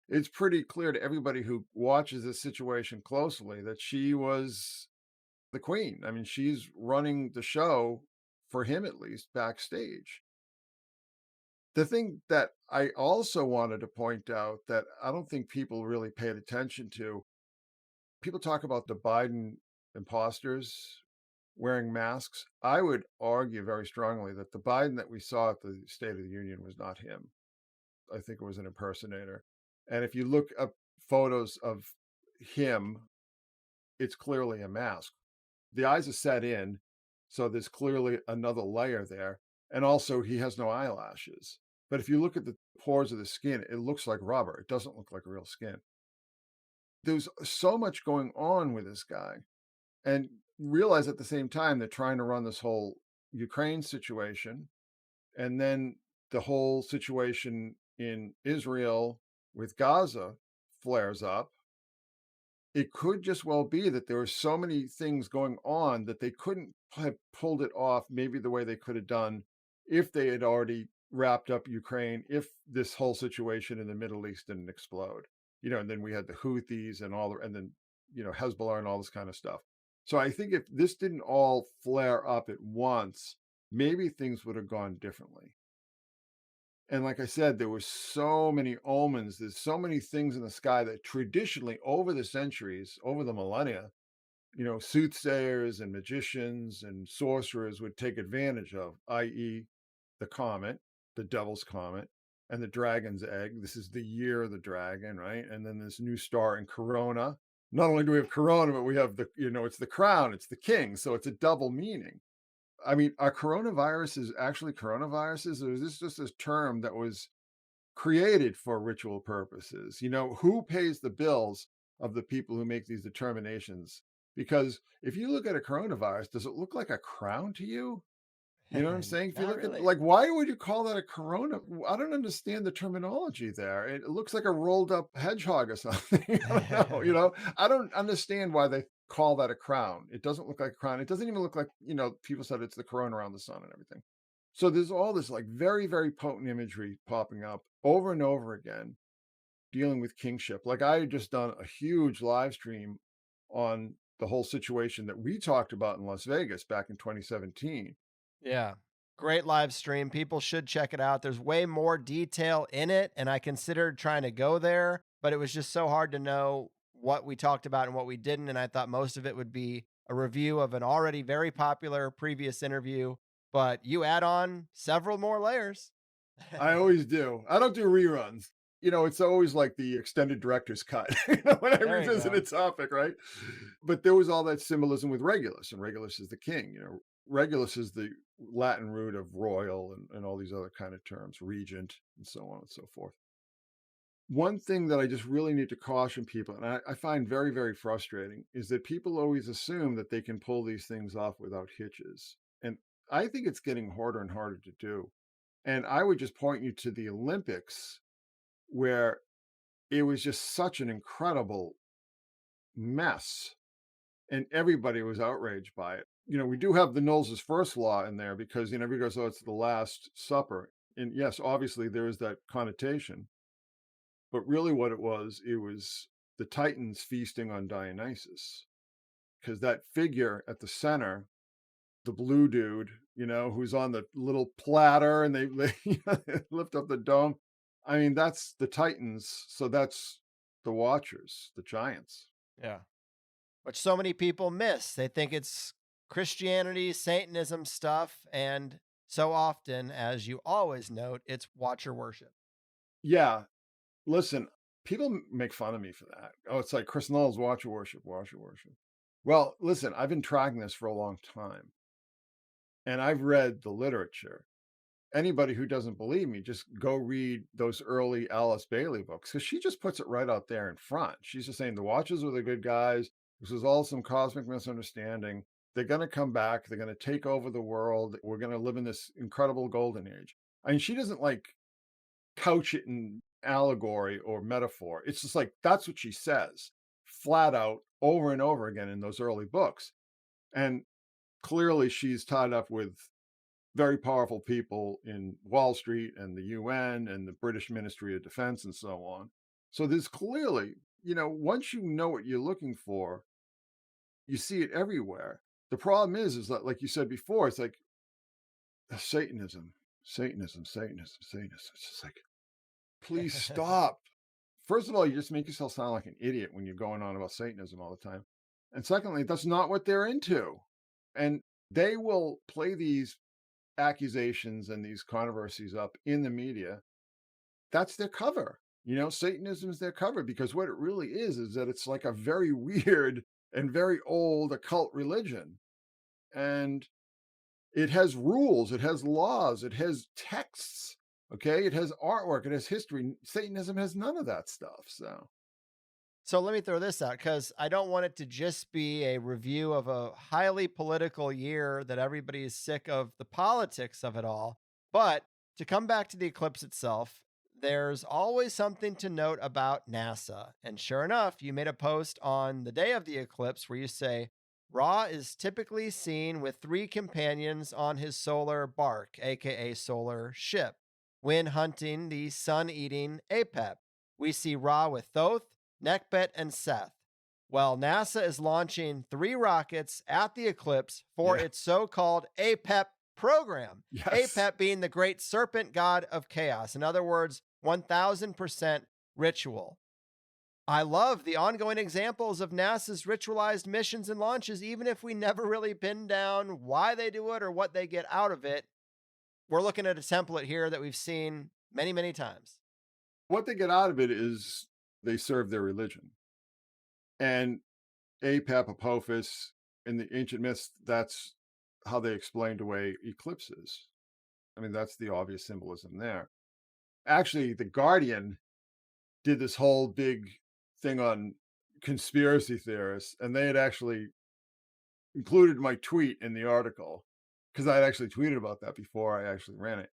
[SPEAKER 3] it's pretty clear to everybody who watches this situation closely that she was the queen. I mean, she's running the show, for him at least, backstage. The thing that I also wanted to point out that I don't think people really paid attention to, people talk about the Biden imposters wearing masks. I would argue very strongly that the Biden that we saw at the State of the Union was not him. I think it was an impersonator. And if you look up photos of him, it's clearly a mask. The eyes are set in, so there's clearly another layer there. And also, he has no eyelashes. But if you look at the pores of the skin, it looks like rubber. It doesn't look like real skin. There's so much going on with this guy. And realize at the same time, they're trying to run this whole Ukraine situation. And then the whole situation in Israel with Gaza flares up. It could just well be that there were so many things going on that they couldn't have pulled it off maybe the way they could have done if they had already wrapped up Ukraine, if this whole situation in the Middle East didn't explode. And then we had the Houthis and then, Hezbollah and all this kind of stuff. So I think if this didn't all flare up at once, maybe things would have gone differently. And like I said, there were so many omens. There's so many things in the sky that traditionally over the centuries, over the millennia, soothsayers and magicians and sorcerers would take advantage of, i.e. the comet, the devil's comet, and the dragon's egg. This is the year of the dragon, right? And then this new star in Corona. Not only do we have Corona, but we have it's the crown, it's the king. So it's a double meaning. I mean, are coronaviruses actually coronaviruses, or is this just a term that was created for ritual purposes? Who pays the bills of the people who make these determinations? Because if you look at a coronavirus, does it look like a crown to you? You know what I'm saying? If you look
[SPEAKER 5] really.
[SPEAKER 3] at, why would you call that a corona? I don't understand the terminology there. It looks like a rolled up hedgehog or something. I don't know. I don't understand why they call that a crown. It doesn't look like a crown. It doesn't even look like, people said it's the corona around the sun and everything. So there's all this very, very potent imagery popping up over and over again, dealing with kingship. Like I had just done a huge live stream on the whole situation that we talked about in Las Vegas back in 2017.
[SPEAKER 5] Yeah. Great live stream. People should check it out. There's way more detail in it, and I considered trying to go there, but it was just so hard to know what we talked about and what we didn't, and I thought most of it would be a review of an already very popular previous interview, but you add on several more layers.
[SPEAKER 3] I always do. I don't do reruns. It's always like the extended director's cut, when I
[SPEAKER 5] There you
[SPEAKER 3] revisit
[SPEAKER 5] go.
[SPEAKER 3] a topic, right? But there was all that symbolism with Regulus, and Regulus is the king. Regulus is the Latin root of royal and all these other kind of terms, regent, and so on and so forth. One thing that I just really need to caution people, and I find very, very frustrating, is that people always assume that they can pull these things off without hitches. And I think it's getting harder and harder to do. And I would just point you to the Olympics, where it was just such an incredible mess. And everybody was outraged by it. We do have the Knowles' first law in there because, everybody goes, oh, it's the Last Supper. And yes, obviously there is that connotation. But really what it was the Titans feasting on Dionysus. Because that figure at the center, the blue dude, who's on the little platter and they lift up the dome. I mean, that's the Titans. So that's the Watchers, the giants.
[SPEAKER 5] Yeah. Which so many people miss. They think it's Christianity, Satanism stuff, and so often, as you always note, it's Watcher worship.
[SPEAKER 3] Yeah. Listen, people make fun of me for that. Oh, it's like Chris Knowles, Watcher worship. Well, listen, I've been tracking this for a long time. And I've read the literature. Anybody who doesn't believe me, just go read those early Alice Bailey books, because she just puts it right out there in front. She's just saying the Watchers are the good guys, This is all some cosmic misunderstanding. They're going to come back. They're going to take over the world. We're going to live in this incredible golden age. I mean, she doesn't like couch it in allegory or metaphor. It's just like, that's what she says flat out over and over again in those early books. And clearly she's tied up with very powerful people in Wall Street and the UN and the British Ministry of Defense and so on. So there's clearly, once you know what you're looking for, you see it everywhere. The problem is that, like you said before, it's like Satanism. It's just like, please stop. First of all, you just make yourself sound like an idiot when you're going on about Satanism all the time. And secondly, that's not what they're into. And they will play these accusations and these controversies up in the media. That's their cover. Satanism is their cover, because what it really is that it's like a very weird and very old occult religion. And it has rules, it has laws, it has texts, okay? It has artwork, it has history. Satanism has none of that stuff,
[SPEAKER 5] So let me throw this out, because I don't want it to just be a review of a highly political year that everybody is sick of the politics of it all. But to come back to the eclipse itself, there's always something to note about NASA. And sure enough, you made a post on the day of the eclipse where you say, Ra is typically seen with 3 companions on his solar bark, aka solar ship, when hunting the sun-eating Apep. We see Ra with Thoth, Nekhbet, and Seth. Well, NASA is launching 3 rockets at the eclipse for its so-called Apep program.
[SPEAKER 3] Yes.
[SPEAKER 5] Apep being the great serpent god of chaos. In other words, 1000% ritual. I love the ongoing examples of NASA's ritualized missions and launches, even if we never really pin down why they do it or what they get out of it. We're looking at a template here that we've seen many, many times.
[SPEAKER 3] What they get out of it is they serve their religion. And Apep, Apophis, in the ancient myths, that's how they explained away eclipses. I mean, that's the obvious symbolism there. Actually, The Guardian did this whole big thing on conspiracy theorists, and they had actually included my tweet in the article, because I had actually tweeted about that before I actually ran it.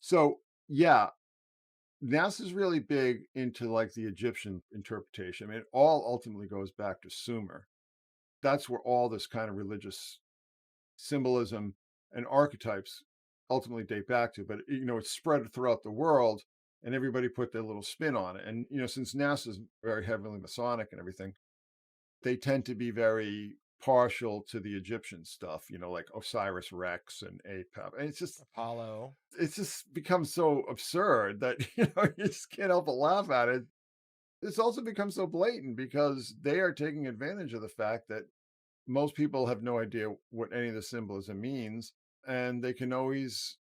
[SPEAKER 3] So, yeah, NASA's really big into like the Egyptian interpretation. I mean, it all ultimately goes back to Sumer. That's where all this kind of religious symbolism and archetypes ultimately date back to. But, it's spread throughout the world, and everybody put their little spin on it. And, since NASA's very heavily Masonic and everything, they tend to be very partial to the Egyptian stuff, like Osiris Rex and Apep. And it's just
[SPEAKER 5] Apollo.
[SPEAKER 3] It's just become so absurd that, you just can't help but laugh at it. It's also become so blatant because they are taking advantage of the fact that most people have no idea what any of the symbolism means. And they can always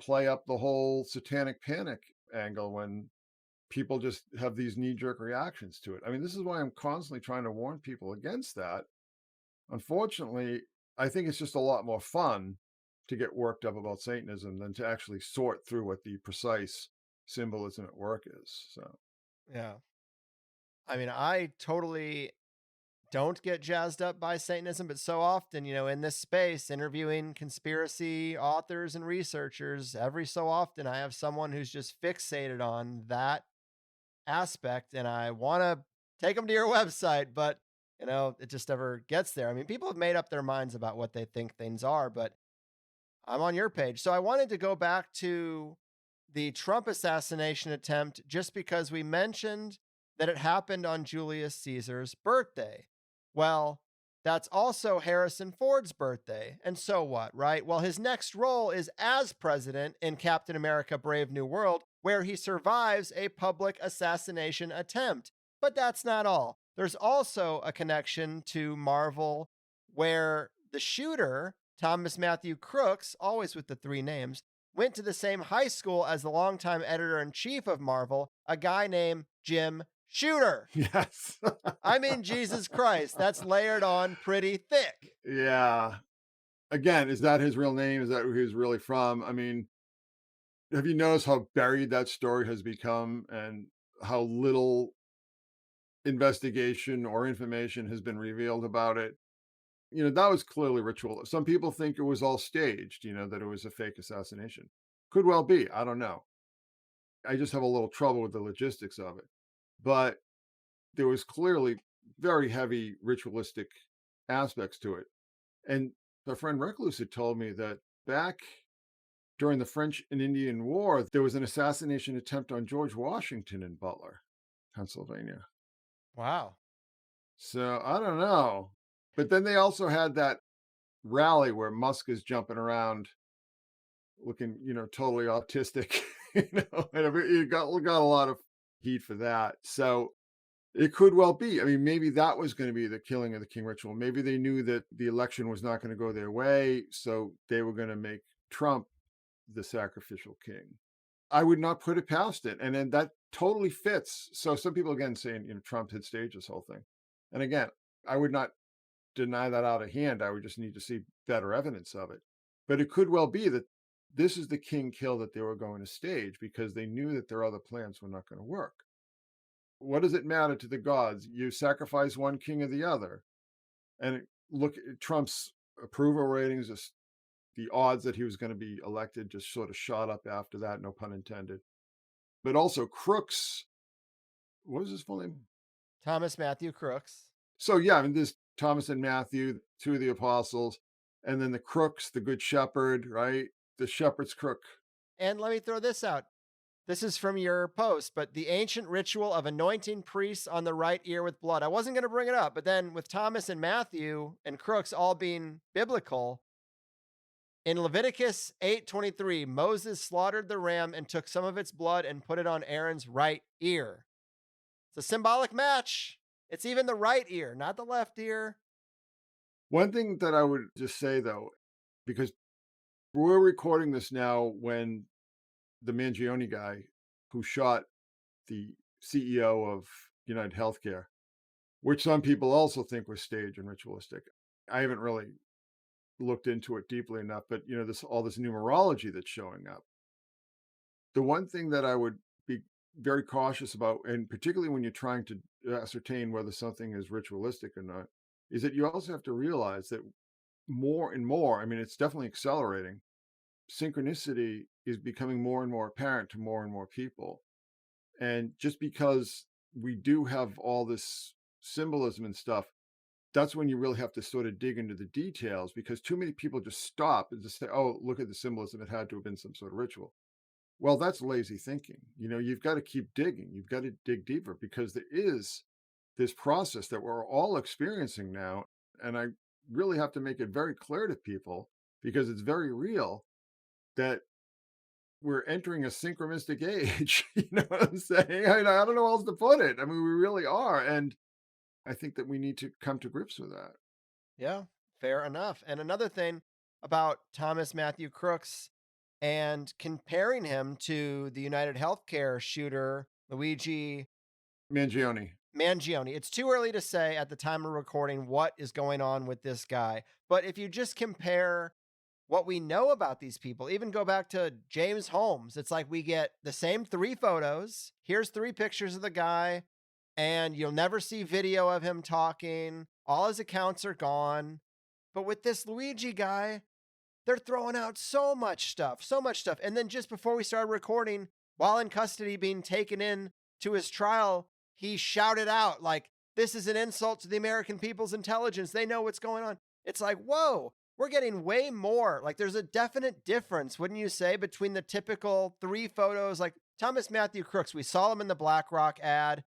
[SPEAKER 3] play up the whole satanic panic angle when people just have these knee-jerk reactions to it. I mean, this is why I'm constantly trying to warn people against that. Unfortunately, I think it's just a lot more fun to get worked up about Satanism than to actually sort through what the precise symbolism at work is. So,
[SPEAKER 5] yeah. I mean, I totally don't get jazzed up by Satanism, but so often, in this space, interviewing conspiracy authors and researchers, every so often I have someone who's just fixated on that aspect, and I want to take them to your website, but it just never gets there. I mean, people have made up their minds about what they think things are, but I'm on your page. So I wanted to go back to the Trump assassination attempt just because we mentioned that it happened on Julius Caesar's birthday. Well, that's also Harrison Ford's birthday. And so what, right? Well, his next role is as president in Captain America: Brave New World, where he survives a public assassination attempt. But that's not all. There's also a connection to Marvel where the shooter, Thomas Matthew Crooks, always with the 3 names, went to the same high school as the longtime editor-in-chief of Marvel, a guy named Jim Shooter.
[SPEAKER 3] yes.
[SPEAKER 5] I mean, Jesus Christ, that's layered on pretty thick.
[SPEAKER 3] Yeah. Again, is that his real name? Is that who he's really from? I mean, have you noticed how buried that story has become and how little investigation or information has been revealed about it, that was clearly ritual. Some people think it was all staged, that it was a fake assassination. Could well be. I don't know. I just have a little trouble with the logistics of it. But there was clearly very heavy ritualistic aspects to it. And my friend Recluse had told me that back during the French and Indian War, there was an assassination attempt on George Washington in Butler, Pennsylvania.
[SPEAKER 5] Wow.
[SPEAKER 3] So I don't know. But then they also had that rally where Musk is jumping around looking, totally autistic, and he got a lot of heat for that. So it could well be. I mean, maybe that was going to be the killing of the king ritual. Maybe they knew that the election was not going to go their way, so they were going to make Trump the sacrificial king. I would not put it past it. And then that totally fits. So some people again saying, Trump had staged this whole thing. And again, I would not deny that out of hand. I would just need to see better evidence of it. But it could well be that this is the king kill that they were going to stage because they knew that their other plans were not going to work. What does it matter to the gods? You sacrifice one king or the other. And look at Trump's approval ratings, just the odds that he was going to be elected just sort of shot up after that, no pun intended. But also Crooks, what was his full name?
[SPEAKER 5] Thomas Matthew Crooks.
[SPEAKER 3] So yeah, I mean, there's Thomas and Matthew, two of the apostles, and then the Crooks, the good shepherd, right? The shepherd's crook.
[SPEAKER 5] And let me throw this out. This is from your post, but the ancient ritual of anointing priests on the right ear with blood. I wasn't going to bring it up, but then with Thomas and Matthew and Crooks all being biblical, in Leviticus 8:23, Moses slaughtered the ram and took some of its blood and put it on Aaron's right ear. It's a symbolic match. It's even the right ear, not the left ear.
[SPEAKER 3] One thing that I would just say, though, because we're recording this now when the Mangione guy who shot the CEO of UnitedHealthcare, which some people also think was staged and ritualistic. I haven't really looked into it deeply enough, but all this numerology that's showing up. The one thing that I would be very cautious about, and particularly when you're trying to ascertain whether something is ritualistic or not, is that you also have to realize that more and more, I mean, it's definitely accelerating. Synchronicity is becoming more and more apparent to more and more people. And just because we do have all this symbolism and stuff, that's when you really have to sort of dig into the details, because too many people just stop and just say, oh, look at the symbolism. It had to have been some sort of ritual. Well, that's lazy thinking. You've got to keep digging. You've got to dig deeper, because there is this process that we're all experiencing now. And I really have to make it very clear to people, because it's very real, that we're entering a synchromystic age. You know what I'm saying? I don't know how else to put it. I mean, we really are. And I think that we need to come to grips with that.
[SPEAKER 5] Yeah, fair enough. And another thing about Thomas Matthew Crooks and comparing him to the UnitedHealthcare shooter, Luigi
[SPEAKER 3] Mangione.
[SPEAKER 5] It's too early to say at the time of recording what is going on with this guy. But if you just compare what we know about these people, even go back to James Holmes, it's like we get the same 3 photos. Here's 3 pictures of the guy, and you'll never see video of him talking. All his accounts are gone. But with this Luigi guy, they're throwing out so much stuff. And then just before we started recording, while in custody being taken in to his trial, he shouted out, like, this is an insult to the American people's intelligence. They know what's going on. It's like, whoa, we're getting way more. Like, there's a definite difference, wouldn't you say, between the typical 3 photos? Like Thomas Matthew Crooks, we saw him in the BlackRock ad,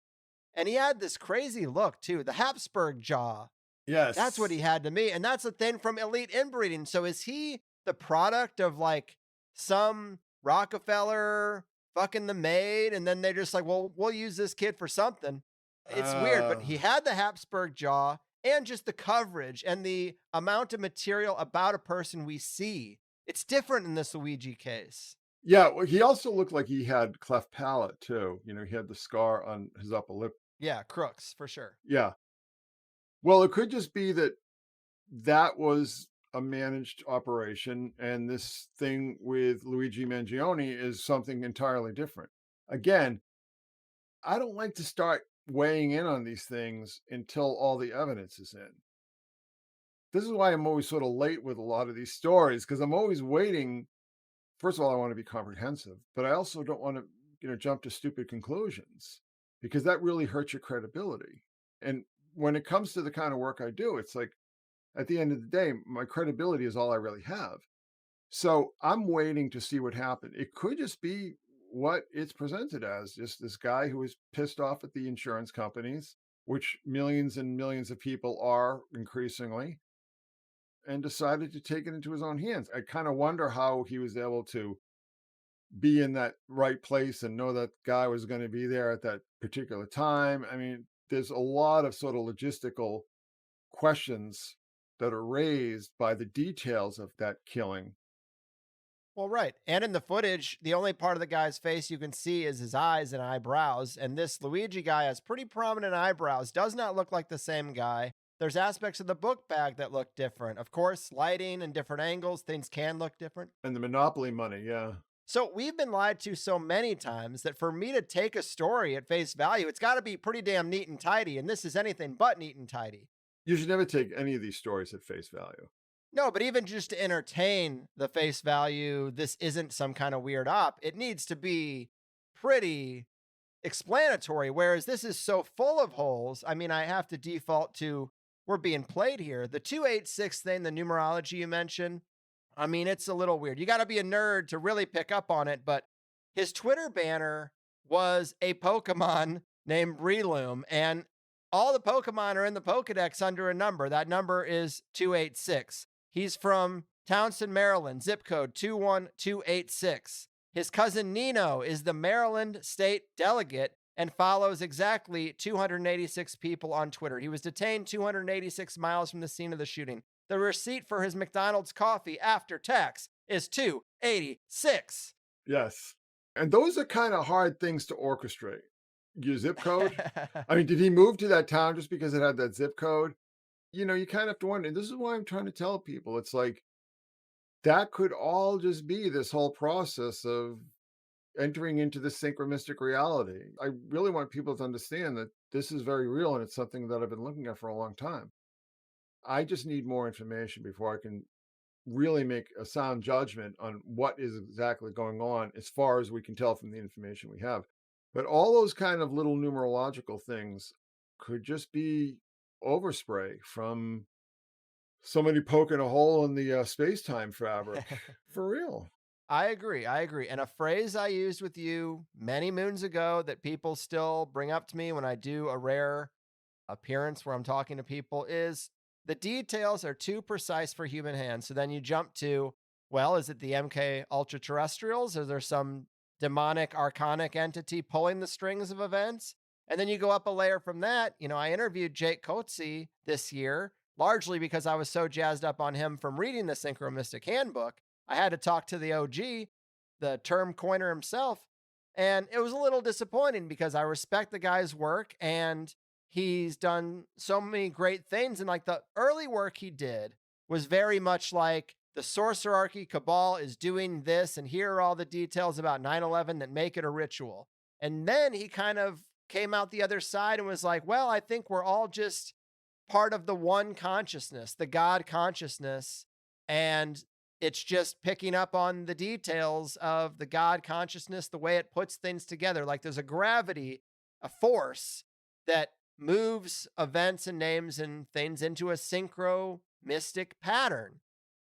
[SPEAKER 5] and he had this crazy look too, the Habsburg jaw.
[SPEAKER 3] Yes.
[SPEAKER 5] That's what he had to me. And that's a thing from elite inbreeding. So is he the product of like some Rockefeller fucking the maid? And then they're just like, well, we'll use this kid for something. It's weird, but he had the Habsburg jaw and just the coverage and the amount of material about a person we see. It's different in this Luigi case.
[SPEAKER 3] Yeah. Well, he also looked like he had cleft palate too. He had the scar on his upper lip.
[SPEAKER 5] Yeah. Crooks for sure.
[SPEAKER 3] Yeah. Well, it could just be that was a managed operation, and this thing with Luigi Mangione is something entirely different. Again, I don't like to start weighing in on these things until all the evidence is in. This is why I'm always sort of late with a lot of these stories, because I'm always waiting. First of all, I want to be comprehensive, but I also don't want to, jump to stupid conclusions, because that really hurts your credibility. And when it comes to the kind of work I do, it's like, at the end of the day, my credibility is all I really have. So I'm waiting to see what happened. It could just be what it's presented as, just this guy who is pissed off at the insurance companies, which millions and millions of people are increasingly, and decided to take it into his own hands. I kind of wonder how he was able to be in that right place and know that guy was going to be there at that particular time. I mean, there's a lot of sort of logistical questions that are raised by the details of that killing.
[SPEAKER 5] Well, right. And in the footage, the only part of the guy's face you can see is his eyes and eyebrows. And this Luigi guy has pretty prominent eyebrows, does not look like the same guy. There's aspects of the book bag that look different. Of course, lighting and different angles, things can look different.
[SPEAKER 3] And the Monopoly money, yeah.
[SPEAKER 5] So we've been lied to so many times that for me to take a story at face value, it's got to be pretty damn neat and tidy. And this is anything but neat and tidy.
[SPEAKER 3] You should never take any of these stories at face value.
[SPEAKER 5] No, but even just to entertain the face value, this isn't some kind of weird op. It needs to be pretty explanatory, whereas this is so full of holes. I mean, I have to default to we're being played here. The 286 thing, the numerology you mentioned, I mean, it's a little weird. You got to be a nerd to really pick up on it, but his Twitter banner was a Pokemon named Breloom, and all the Pokemon are in the Pokedex under a number. That number is 286. He's from Townsend, Maryland, zip code 21286. His cousin Nino is the Maryland state delegate and follows exactly 286 people on Twitter. He was detained 286 miles from the scene of the shooting. The receipt for his McDonald's coffee after tax is 286.
[SPEAKER 3] Yes. And those are kind of hard things to orchestrate. Your zip code? I mean, did he move to that town just because it had that zip code? You kind of have to wonder. And this is why I'm trying to tell people. It's like, that could all just be this whole process of entering into this synchromistic reality. I really want people to understand that this is very real, and it's something that I've been looking at for a long time. I just need more information before I can really make a sound judgment on what is exactly going on, as far as we can tell from the information we have. But all those kind of little numerological things could just be overspray from somebody poking a hole in the space-time fabric. For real.
[SPEAKER 5] I agree. And a phrase I used with you many moons ago that people still bring up to me when I do a rare appearance where I'm talking to people is the details are too precise for human hands. So then you jump to, well, is it the MK ultra-terrestrials? Is there some demonic, archonic entity pulling the strings of events? And then you go up a layer from that. I interviewed Jake Coetzee this year, largely because I was so jazzed up on him from reading the Synchromystic Handbook. I had to talk to the OG, the term coiner himself, and it was a little disappointing because I respect the guy's work and he's done so many great things. And like the early work he did was very much like the Sorcerarchy Cabal is doing this, and here are all the details about 9/11 that make it a ritual. And then he kind of came out the other side and was like, well, I think we're all just part of the one consciousness, the God consciousness, and it's just picking up on the details of the God consciousness, the way it puts things together. Like there's a gravity, a force that moves events and names and things into a synchro-mystic pattern.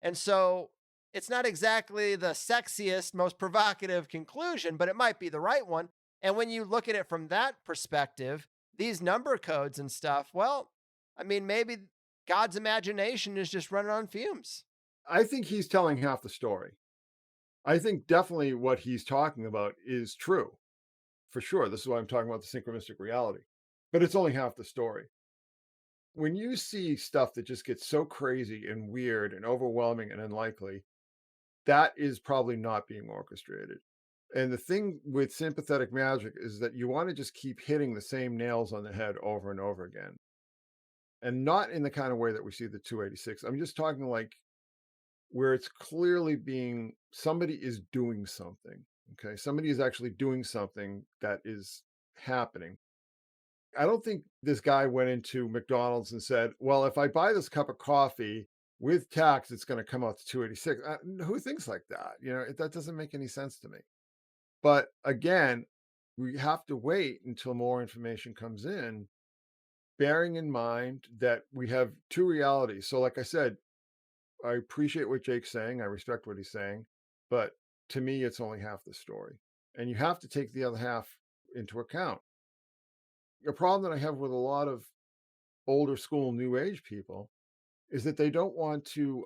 [SPEAKER 5] And so it's not exactly the sexiest, most provocative conclusion, but it might be the right one. And when you look at it from that perspective, these number codes and stuff, well, I mean, maybe God's imagination is just running on fumes.
[SPEAKER 3] I think he's telling half the story. I think definitely what he's talking about is true. For sure. This is why I'm talking about the synchromistic reality. But it's only half the story. When you see stuff that just gets so crazy and weird and overwhelming and unlikely, that is probably not being orchestrated. And the thing with sympathetic magic is that you want to just keep hitting the same nails on the head over and over again. And not in the kind of way that we see the 286. I'm just talking like where it's clearly somebody is doing something. Okay. Somebody is actually doing something that is happening. I don't think this guy went into McDonald's and said, well, if I buy this cup of coffee with tax, it's going to come out to 286. Who thinks like that? That doesn't make any sense to me. But again, we have to wait until more information comes in, bearing in mind that we have two realities. So like I said, I appreciate what Jake's saying. I respect what he's saying. But to me, it's only half the story. And you have to take the other half into account. A problem that I have with a lot of older school New Age people is that they don't want to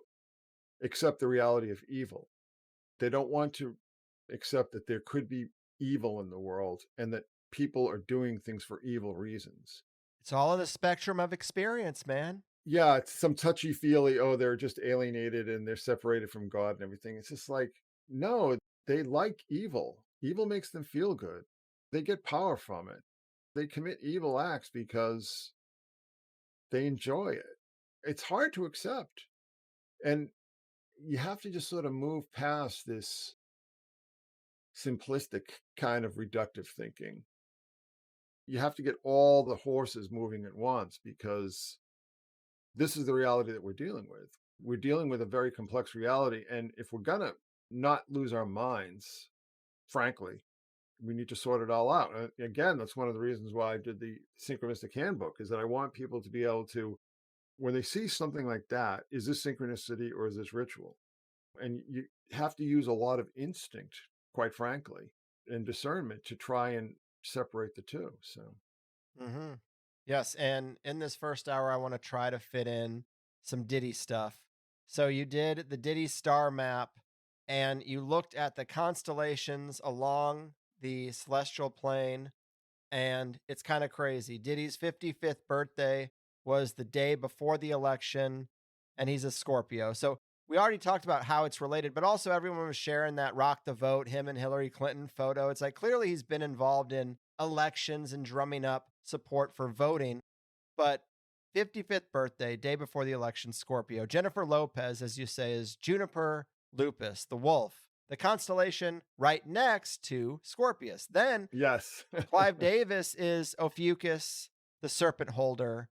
[SPEAKER 3] accept the reality of evil. They don't want to accept that there could be evil in the world and that people are doing things for evil reasons.
[SPEAKER 5] It's all in the spectrum of experience, man.
[SPEAKER 3] Yeah, it's some touchy-feely, oh, they're just alienated and they're separated from God and everything. It's just like, no, they like evil. Evil makes them feel good. They get power from it. They commit evil acts because they enjoy it. It's hard to accept. And you have to just sort of move past this simplistic kind of reductive thinking. You have to get all the horses moving at once because this is the reality that we're dealing with. We're dealing with a very complex reality. And if we're going to not lose our minds, frankly, we need to sort it all out. Again, that's one of the reasons why I did the Synchromystic Handbook, is that I want people to be able to, when they see something like that, is this synchronicity or is this ritual? And you have to use a lot of instinct, quite frankly, and discernment to try and separate the two. So,
[SPEAKER 5] Mm-hmm. Yes, and in this first hour, I want to try to fit in some Diddy stuff. So you did the Diddy star map, and you looked at the constellations along the celestial plane, and it's kind of crazy. Diddy's 55th birthday was the day before the election, and he's a Scorpio. So we already talked about how it's related, but also everyone was sharing that rock the vote, him and Hillary Clinton photo. It's like clearly he's been involved in elections and drumming up support for voting. But 55th birthday, day before the election, Scorpio. Jennifer Lopez, as you say, is Juniper Lupus, the wolf, the constellation right next to Scorpius. Then
[SPEAKER 3] yes.
[SPEAKER 5] Clive Davis is Ophiuchus, the serpent holder.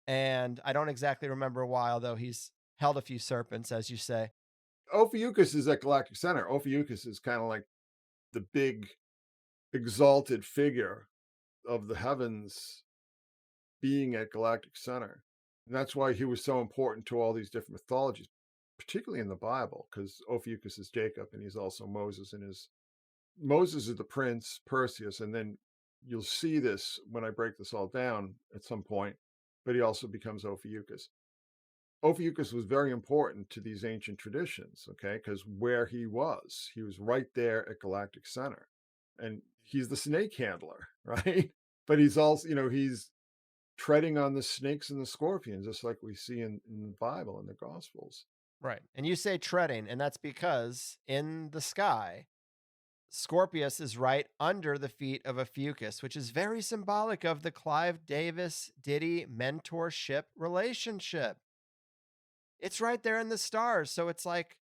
[SPEAKER 5] And I don't exactly remember why, although he's held a few serpents, as you say.
[SPEAKER 3] Ophiuchus is at Galactic Center. Ophiuchus is kind of like the big exalted figure of the heavens being at Galactic Center. And that's why he was so important to all these different mythologies, particularly in the Bible, because Ophiuchus is Jacob and he's also Moses, and Moses is the prince, Perseus, and then you'll see this when I break this all down at some point, but he also becomes Ophiuchus. Ophiuchus was very important to these ancient traditions, okay, because where he was right there at Galactic Center. And he's the snake handler, right? But he's also, he's treading on the snakes and the scorpions, just like we see in the Bible and the Gospels.
[SPEAKER 5] Right. And you say treading, and that's because in the sky, Scorpius is right under the feet of Ophiuchus, which is very symbolic of the Clive Davis Diddy mentorship relationship. It's right there in the stars. So it's like,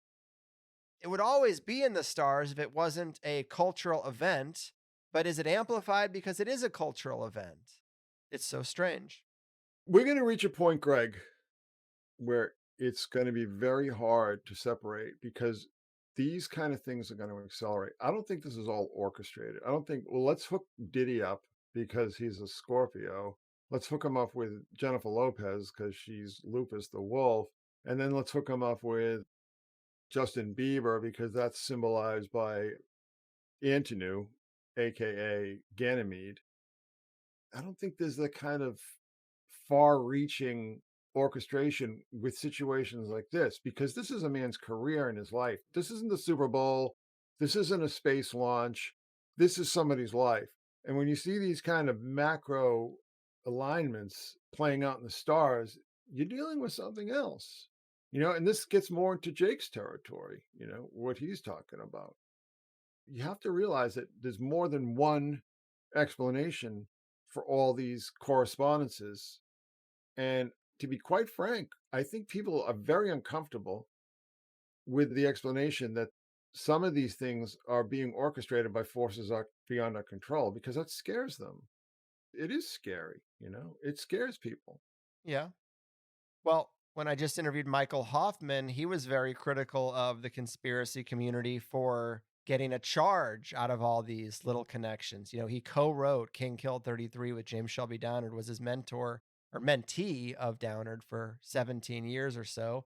[SPEAKER 5] it would always be in the stars if it wasn't a cultural event, but is it amplified because it is a cultural event? It's so strange.
[SPEAKER 3] We're going to reach a point, Greg, where it's going to be very hard to separate because these kind of things are going to accelerate. I don't think this is all orchestrated. I don't think, well, let's hook Diddy up because he's a Scorpio. Let's hook him up with Jennifer Lopez because she's Lupus the wolf. And then let's hook him up with Justin Bieber because that's symbolized by Antinu, aka Ganymede. I don't think there's that kind of far-reaching orchestration with situations like this, because this is a man's career in his life. This isn't the Super Bowl. This isn't a space launch. This is somebody's life. And when you see these kind of macro alignments playing out in the stars, you're dealing with something else. And this gets more into Jake's territory, what he's talking about. You have to realize that there's more than one explanation for all these correspondences. And to be quite frank, I think people are very uncomfortable with the explanation that some of these things are being orchestrated by forces beyond our control, because that scares them. It is scary, it scares people.
[SPEAKER 5] Yeah. Well, when I just interviewed Michael Hoffman, he was very critical of the conspiracy community for getting a charge out of all these little connections. He co-wrote King Killed 33 with James Shelby Downard, was his mentor or mentee of Downard for 17 years or so.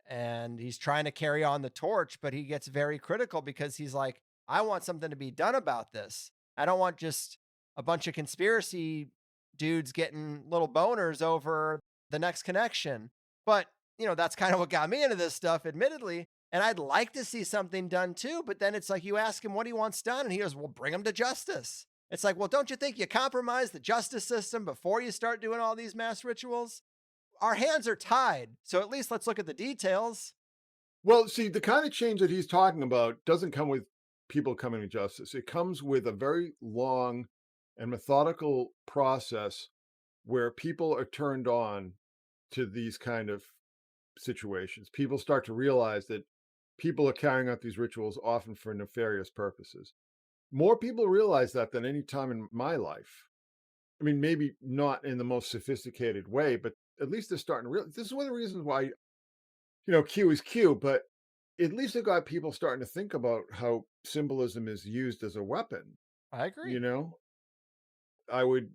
[SPEAKER 5] And he's trying to carry on the torch, but he gets very critical because he's like, I want something to be done about this. I don't want just a bunch of conspiracy dudes getting little boners over the next connection. But, that's kind of what got me into this stuff, admittedly. And I'd like to see something done too. But then it's like you ask him what he wants done, and he goes, well, bring him to justice. It's like, well, don't you think you compromise the justice system before you start doing all these mass rituals? Our hands are tied. So at least let's look at the details.
[SPEAKER 3] Well, see, the kind of change that he's talking about doesn't come with people coming to justice. It comes with a very long and methodical process where people are turned on to these kind of situations. People start to realize that people are carrying out these rituals often for nefarious purposes. More people realize that than any time in my life. I mean, maybe not in the most sophisticated way, but at least they're starting to realize. This is one of the reasons why, Q is Q, but at least it got people starting to think about how symbolism is used as a weapon.
[SPEAKER 5] I agree.
[SPEAKER 3] I would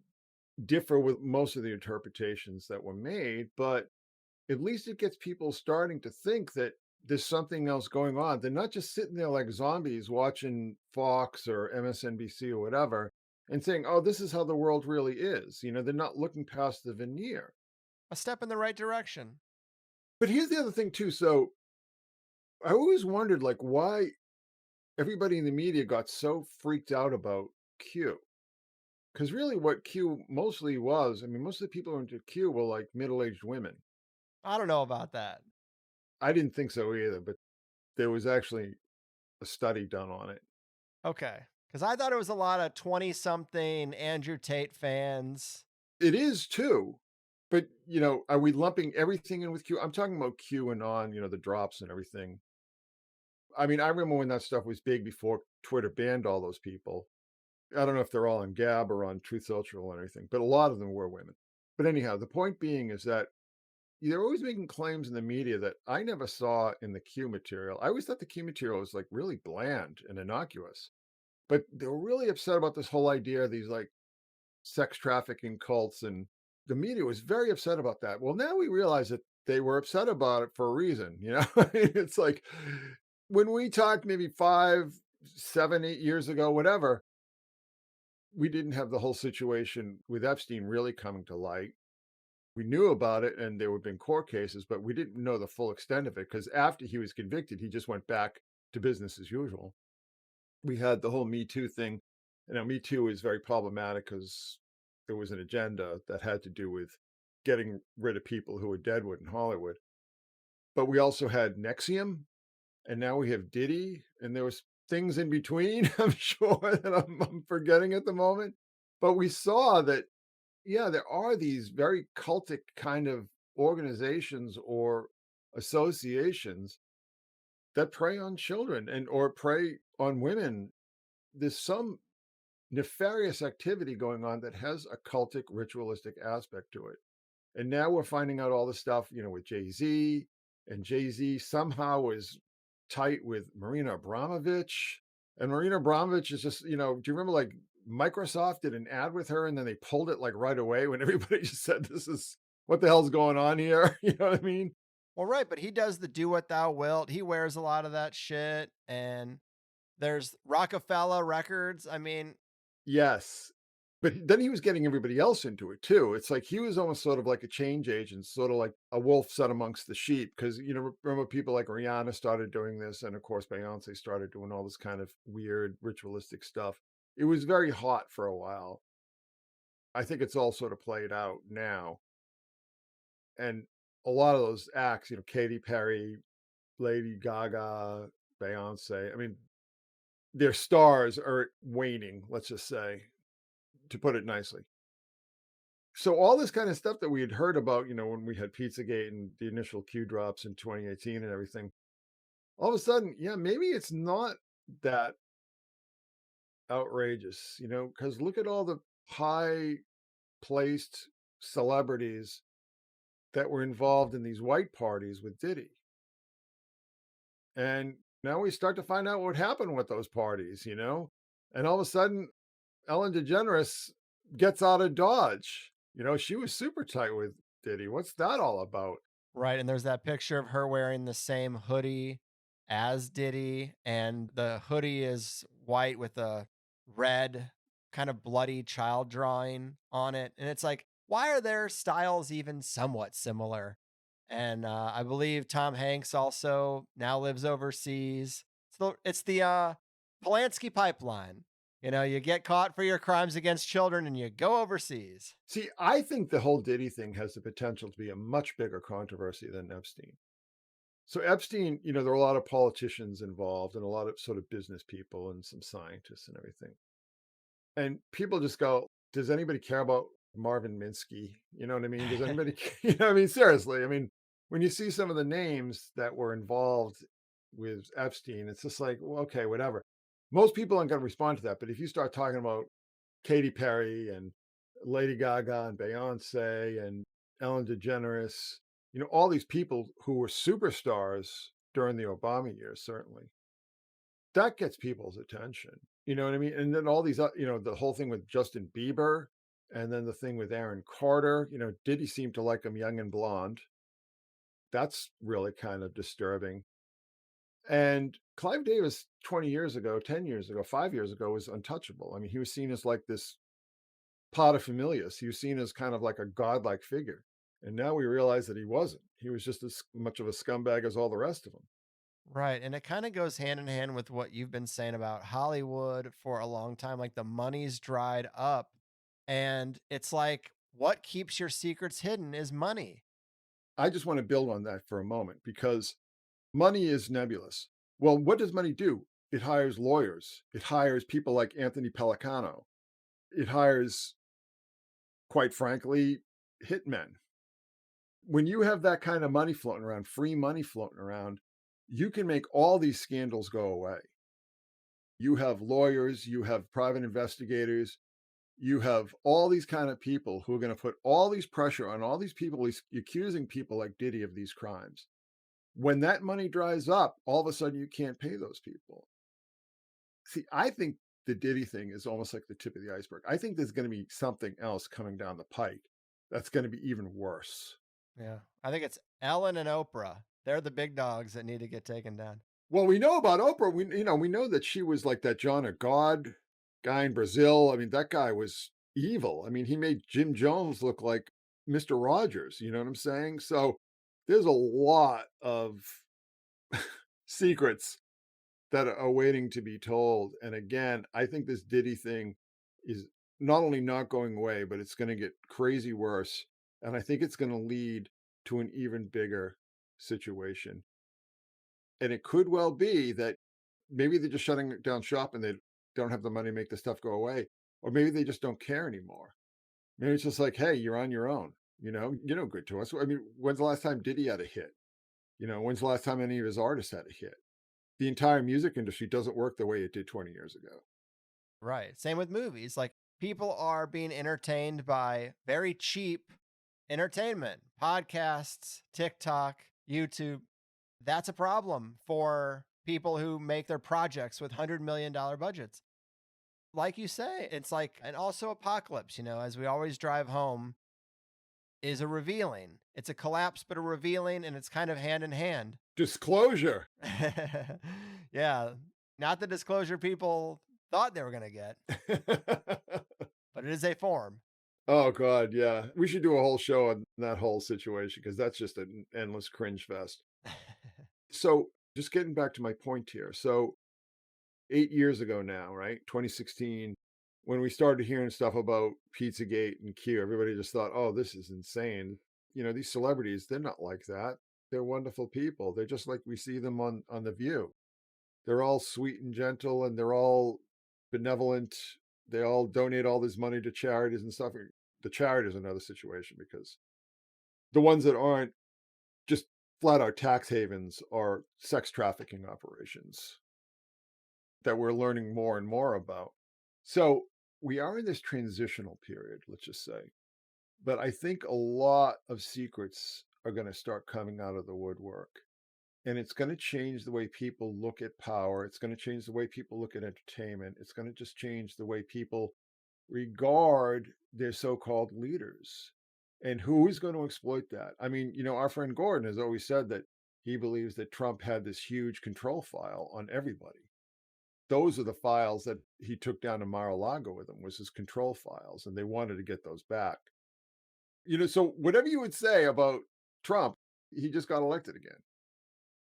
[SPEAKER 3] differ with most of the interpretations that were made, but at least it gets people starting to think that there's something else going on. They're not just sitting there like zombies watching Fox or MSNBC or whatever and saying, oh, this is how the world really is. They're not looking past the veneer.
[SPEAKER 5] A step in the right direction.
[SPEAKER 3] But here's the other thing too. So I always wondered like why everybody in the media got so freaked out about Q. Because really what Q mostly was, I mean, most of the people who were into Q were like middle-aged women.
[SPEAKER 5] I don't know about that.
[SPEAKER 3] I didn't think so either, but there was actually a study done on it.
[SPEAKER 5] Okay. Because I thought it was a lot of 20-something Andrew Tate fans.
[SPEAKER 3] It is too. But, are we lumping everything in with Q? I'm talking about Q and on, the drops and everything. I mean, I remember when that stuff was big before Twitter banned all those people. I don't know if they're all on Gab or on Truth Social or anything, but a lot of them were women. But anyhow, the point being is that they're always making claims in the media that I never saw in the Q material. I always thought the Q material was like really bland and innocuous, but they were really upset about this whole idea of these like sex trafficking cults, and the media was very upset about that. Well, now we realize that they were upset about it for a reason. It's like when we talked maybe 5, 7, 8 years ago, whatever, we didn't have the whole situation with Epstein really coming to light. We knew about it and there had been court cases, but we didn't know the full extent of it because after he was convicted, he just went back to business as usual. We had the whole Me Too thing. Me Too is very problematic because there was an agenda that had to do with getting rid of people who were deadwood in Hollywood. But we also had NXIVM, and now we have Diddy, and there was things in between, I'm sure, that I'm forgetting at the moment. But we saw that, yeah, there are these very cultic kind of organizations or associations that prey on children or prey on women. There's some nefarious activity going on that has a cultic, ritualistic aspect to it. And now we're finding out all this stuff, with Jay-Z, and Jay-Z somehow is tight with Marina Abramovich. And Marina Abramovich is just, do you remember like Microsoft did an ad with her and then they pulled it like right away when everybody just said, this is what the hell's going on here? You know what I mean?
[SPEAKER 5] Well, right. But he does the do what thou wilt. He wears a lot of that shit. And there's Rockefeller Records. I mean,
[SPEAKER 3] yes. But then he was getting everybody else into it too. It's like he was almost sort of like a change agent, sort of like a wolf set amongst the sheep. Because, remember people like Rihanna started doing this. And of course, Beyonce started doing all this kind of weird ritualistic stuff. It was very hot for a while. I think it's all sort of played out now. And a lot of those acts, Katy Perry, Lady Gaga, Beyonce, I mean, their stars are waning, let's just say, to put it nicely. So all this kind of stuff that we had heard about, when we had Pizzagate and the initial Q drops in 2018 and everything, all of a sudden, yeah, maybe it's not that outrageous, because look at all the high placed celebrities that were involved in these white parties with Diddy. And now we start to find out what happened with those parties, you know? And all of a sudden, Ellen DeGeneres gets out of Dodge. You know, she was super tight with Diddy. What's that all about?
[SPEAKER 5] Right. And there's that picture of her wearing the same hoodie as Diddy, and the hoodie is white with a red, kind of bloody child drawing on it. And it's like, why are their styles even somewhat similar? And I believe Tom Hanks also now lives overseas. It's the Polanski pipeline. You know, you get caught for your crimes against children and you go overseas.
[SPEAKER 3] See, I think the whole Diddy thing has the potential to be a much bigger controversy than Epstein. So Epstein, you know, there are a lot of politicians involved and a lot of sort of business people and some scientists and everything. And people just go, does anybody care about Marvin Minsky? You know what I mean? Does anybody, you know, I mean, seriously, I mean, when you see some of the names that were involved with Epstein, it's just like, well, okay, whatever. Most people aren't going to respond to that. But if you start talking about Katy Perry and Lady Gaga and Beyonce and Ellen DeGeneres, you know, all these people who were superstars during the Obama years, certainly, that gets people's attention. You know what I mean? And then all these, you know, the whole thing with Justin Bieber and then the thing with Aaron Carter, you know, Diddy seemed to like him young and blonde. That's really kind of disturbing. And Clive Davis 20 years ago, 10 years ago, 5 years ago was untouchable. I mean, he was seen as like this paterfamilias. He was seen as kind of like a godlike figure. And now we realize that he wasn't. He was just as much of a scumbag as all the rest of them.
[SPEAKER 5] Right. And it kind of goes hand in hand with what you've been saying about Hollywood for a long time. Like the money's dried up. And it's like, what keeps your secrets hidden is money.
[SPEAKER 3] I just want to build on that for a moment because money is nebulous. Well, what does money do? It hires lawyers. It hires people like Anthony Pellicano. It hires, quite frankly, hitmen. When you have that kind of money floating around, free money floating around, you can make all these scandals go away. You have lawyers, you have private investigators, you have all these kind of people who are going to put all these pressure on all these people, accusing people like Diddy of these crimes. When that money dries up, all of a sudden you can't pay those people. See, I think the Diddy thing is almost like the tip of the iceberg. I think there's going to be something else coming down the pike that's going to be even worse.
[SPEAKER 5] Yeah. I think it's Ellen and Oprah. They're the big dogs that need to get taken down.
[SPEAKER 3] Well, we know about Oprah. We know that she was like that John of God guy in Brazil. I mean, that guy was evil. I mean, he made Jim Jones look like Mr. Rogers. You know what I'm saying? So there's a lot of secrets that are waiting to be told. And again, I think this Diddy thing is not only not going away, but it's going to get crazy worse. And I think it's going to lead to an even bigger situation. And it could well be that maybe they're just shutting down shop and they don't have the money to make the stuff go away. Or maybe they just don't care anymore. Maybe it's just like, hey, you're on your own. You know, you're no good to us. I mean, when's the last time Diddy had a hit? You know, when's the last time any of his artists had a hit? The entire music industry doesn't work the way it did 20 years ago.
[SPEAKER 5] Right. Same with movies. Like people are being entertained by very cheap entertainment, podcasts, TikTok, YouTube. That's a problem for people who make their projects with $100 million budgets. Like you say, it's like, and also Apocalypse, you know, as we always drive home, is a revealing. It's a collapse, but a revealing, and it's kind of hand in hand.
[SPEAKER 3] Disclosure.
[SPEAKER 5] Yeah. Not the disclosure people thought they were going to get, but it is a form.
[SPEAKER 3] Oh, God. Yeah. We should do a whole show on that whole situation because that's just an endless cringe fest. So just getting back to my point here. So 8 years ago now, right? 2016, when we started hearing stuff about Pizzagate and Q, everybody just thought, oh, this is insane. You know, these celebrities, they're not like that. They're wonderful people. They're just like we see them on The View. They're all sweet and gentle and they're all benevolent. They all donate all this money to charities and stuff. The charity is another situation because the ones that aren't just flat out tax havens are sex trafficking operations that we're learning more and more about. So we are in this transitional period, let's just say. but I think a lot of secrets are going to start coming out of the woodwork. And it's going to change the way people look at power. It's going to change the way people look at entertainment. It's going to just change the way people regard their so-called leaders. And who is going to exploit that? I mean, our friend Gordon has always said that he believes that Trump had this huge control file on everybody. Those are the files that he took down to Mar-a-Lago with him, was his control files, and they wanted to get those back. So whatever you would say about Trump, he just got elected again.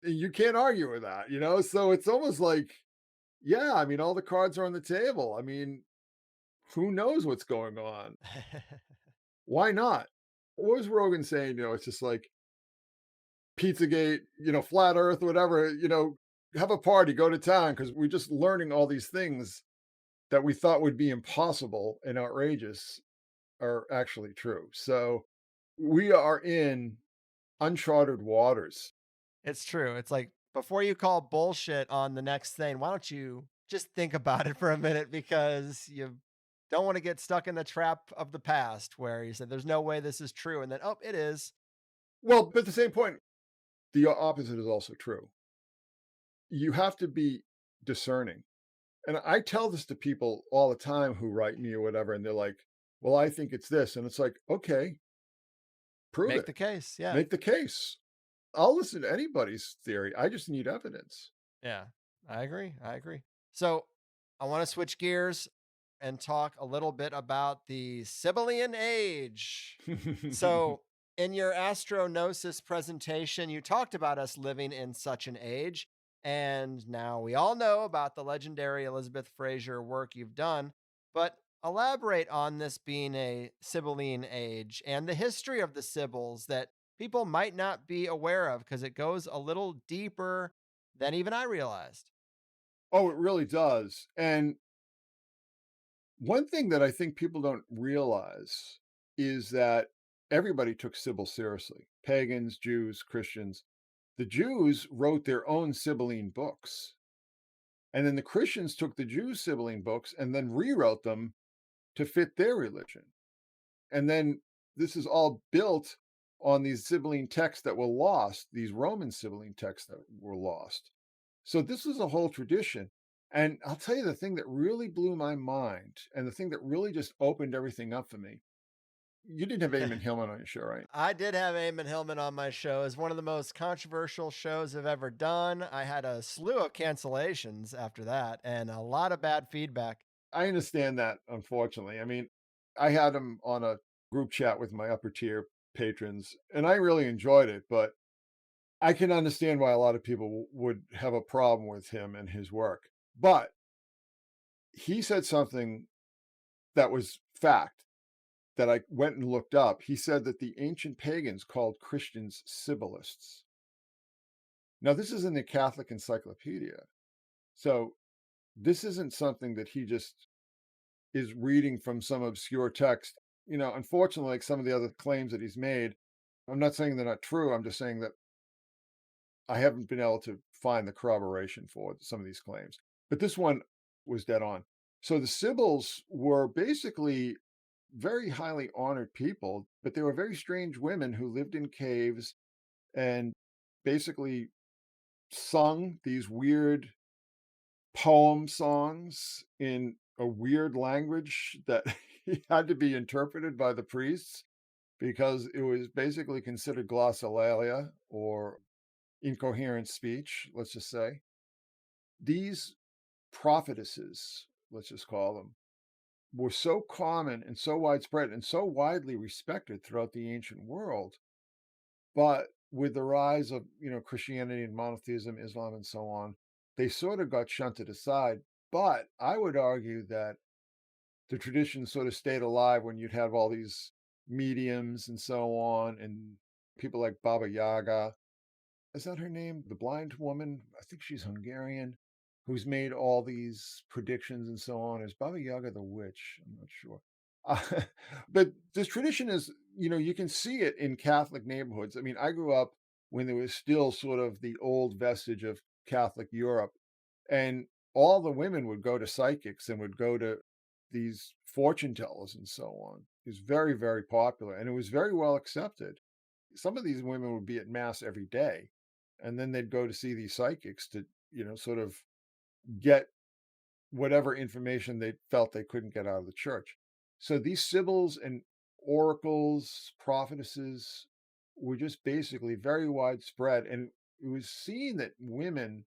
[SPEAKER 3] You can't argue with that, So it's almost like, yeah, I mean, all the cards are on the table. I mean, who knows what's going on? Why not? What was Rogan saying? It's just like Pizzagate, flat earth, whatever, have a party, go to town, because we're just learning all these things that we thought would be impossible and outrageous are actually true. So we are in uncharted waters.
[SPEAKER 5] It's true. It's like, before you call bullshit on the next thing, why don't you just think about it for a minute, because you don't want to get stuck in the trap of the past where you said, there's no way this is true. And then, oh, it is.
[SPEAKER 3] Well, but at the same point, the opposite is also true. You have to be discerning. And I tell this to people all the time who write me or whatever, and they're like, well, I think it's this. And it's like, okay, prove it.
[SPEAKER 5] Make the case. Yeah.
[SPEAKER 3] Make the case. I'll listen to anybody's theory. I just need evidence.
[SPEAKER 5] Yeah, I agree. So I want to switch gears and talk a little bit about the Sibylline age. So in your Astronosis presentation, you talked about us living in such an age. And now we all know about the legendary Elizabeth Fraser work you've done. But elaborate on this being a Sibylline age and the history of the Sibyls that people might not be aware of, because it goes a little deeper than even I realized.
[SPEAKER 3] Oh, it really does. And one thing that I think people don't realize is that everybody took Sibyl seriously. Pagans, Jews, Christians. The Jews wrote their own Sibylline books. And then the Christians took the Jews' Sibylline books and then rewrote them to fit their religion. And then this is all built on these Sibylline texts that were lost, these Roman Sibylline texts that were lost. So this was a whole tradition. And I'll tell you the thing that really blew my mind, and the thing that really just opened everything up for me. You didn't have Eamon Hillman on your show, right?
[SPEAKER 5] I did have Eamon Hillman on my show. It's one of the most controversial shows I've ever done. I had a slew of cancellations after that and a lot of bad feedback.
[SPEAKER 3] I understand that, unfortunately. I mean, I had him on a group chat with my upper tier patrons, and I really enjoyed it, but I can understand why a lot of people would have a problem with him and his work. But he said something that was fact that I went and looked up. He said that the ancient pagans called Christians Sibyllists. Now, this is in the Catholic Encyclopedia. So this isn't something that he just is reading from some obscure text. Unfortunately, like some of the other claims that he's made, I'm not saying they're not true. I'm just saying that I haven't been able to find the corroboration for some of these claims. But this one was dead on. So the Sibyls were basically very highly honored people, but they were very strange women who lived in caves and basically sung these weird poem songs in a weird language that had to be interpreted by the priests because it was basically considered glossolalia or incoherent speech, let's just say. These prophetesses, let's just call them, were so common and so widespread and so widely respected throughout the ancient world. But with the rise of, Christianity and monotheism, Islam, and so on, they sort of got shunted aside. But I would argue that the tradition sort of stayed alive when you'd have all these mediums and so on, and people like Baba Yaga. Is that her name? The blind woman? I think she's Hungarian, who's made all these predictions and so on. Is Baba Yaga the witch? I'm not sure. But this tradition is, you can see it in Catholic neighborhoods. I mean, I grew up when there was still sort of the old vestige of Catholic Europe, and all the women would go to psychics and would go to these fortune tellers and so on. is very, very popular, and it was very well accepted. Some of these women would be at mass every day, and then they'd go to see these psychics to, sort of get whatever information they felt they couldn't get out of the church. So these sibyls and oracles, prophetesses were just basically very widespread, and it was seen that women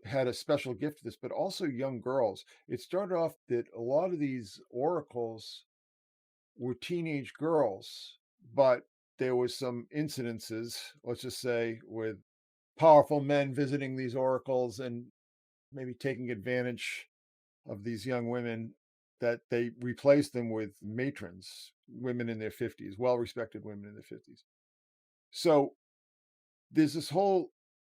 [SPEAKER 3] had a special gift for this, but also young girls. It started off that a lot of these oracles were teenage girls, but there was some incidences, let's just say, with powerful men visiting these oracles and maybe taking advantage of these young women, that they replaced them with matrons, women in their 50s, well-respected women in their 50s. So there's this whole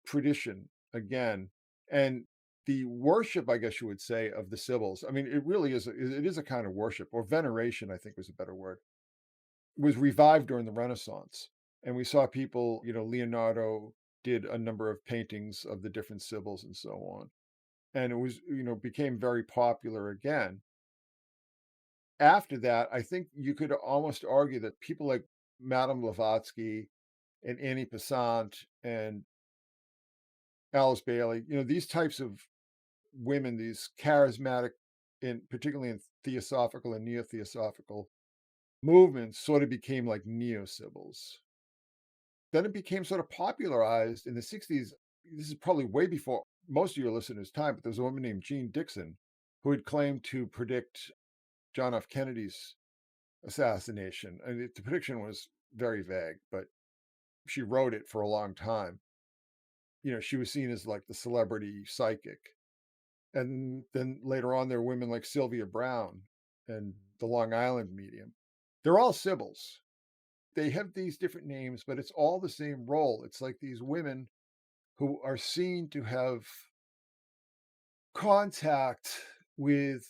[SPEAKER 3] tradition again, and the worship, I guess you would say, of the Sibyls. I mean, it really is. It is a kind of worship, or veneration, I think was a better word. Was revived during the Renaissance, and we saw people. Leonardo did a number of paintings of the different Sibyls and so on, and it was became very popular again. After that, I think you could almost argue that people like Madame Blavatsky and Annie Besant and Alice Bailey, these types of women, these charismatic, particularly in theosophical and neo-theosophical movements, sort of became like neo-sibyls. Then it became sort of popularized in the 60s. This is probably way before most of your listeners' time, but there was a woman named Jean Dixon who had claimed to predict John F. Kennedy's assassination. And the prediction was very vague, but she wrote it for a long time. She was seen as like the celebrity psychic. And then later on, there were women like Sylvia Brown and the Long Island medium. They're all sibyls. They have these different names, but it's all the same role. It's like these women who are seen to have contact with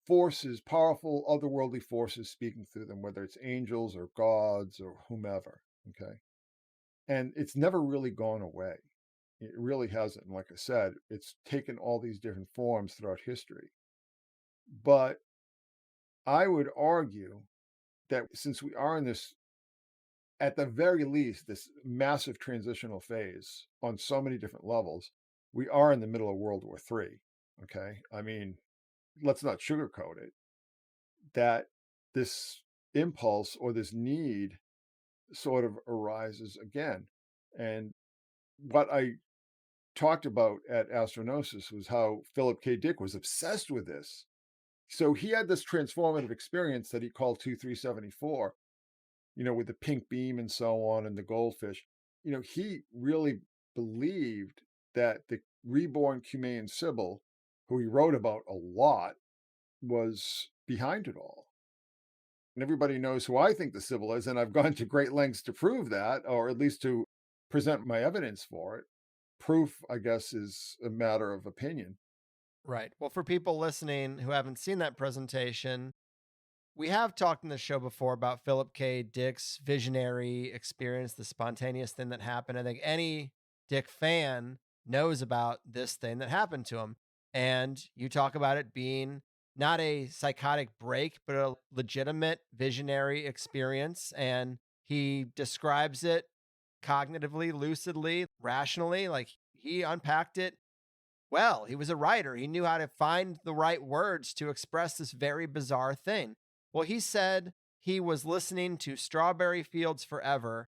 [SPEAKER 3] forces, powerful otherworldly forces speaking through them, whether it's angels or gods or whomever. Okay. And it's never really gone away. It really hasn't. And like I said, it's taken all these different forms throughout history. But I would argue that since we are in this, at the very least, this massive transitional phase on so many different levels, we are in the middle of World War III. Okay. I mean, let's not sugarcoat it, that this impulse or this need sort of arises again. And what I talked about at Astronosis was how Philip K. Dick was obsessed with this. So he had this transformative experience that he called 2374, with the pink beam and so on and the goldfish. He really believed that the reborn Cumaean Sibyl, who he wrote about a lot, was behind it all. And everybody knows who I think the Sibyl is, and I've gone to great lengths to prove that, or at least to present my evidence for it. Proof, I guess, is a matter of opinion.
[SPEAKER 5] Right. Well, for people listening who haven't seen that presentation, we have talked in the show before about Philip K. Dick's visionary experience, the spontaneous thing that happened. I think any Dick fan knows about this thing that happened to him. And you talk about it being not a psychotic break, but a legitimate visionary experience. And he describes it cognitively, lucidly, rationally. Like he unpacked it well. He was a writer. He knew how to find the right words to express this very bizarre thing. Well, he said he was listening to Strawberry Fields Forever,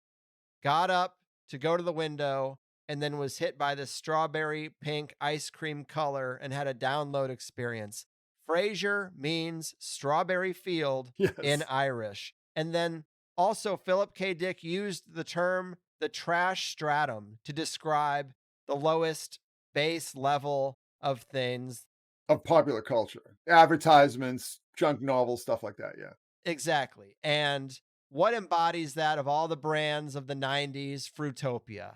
[SPEAKER 5] got up to go to the window, and then was hit by this strawberry pink ice cream color and had a download experience. Fraser means strawberry field in Irish. And then also Philip K. Dick used the term the trash stratum to describe the lowest base level of things.
[SPEAKER 3] Of popular culture, advertisements, junk novels, stuff like that. Yeah.
[SPEAKER 5] Exactly. And what embodies that of all the brands of the 90s? Fruitopia.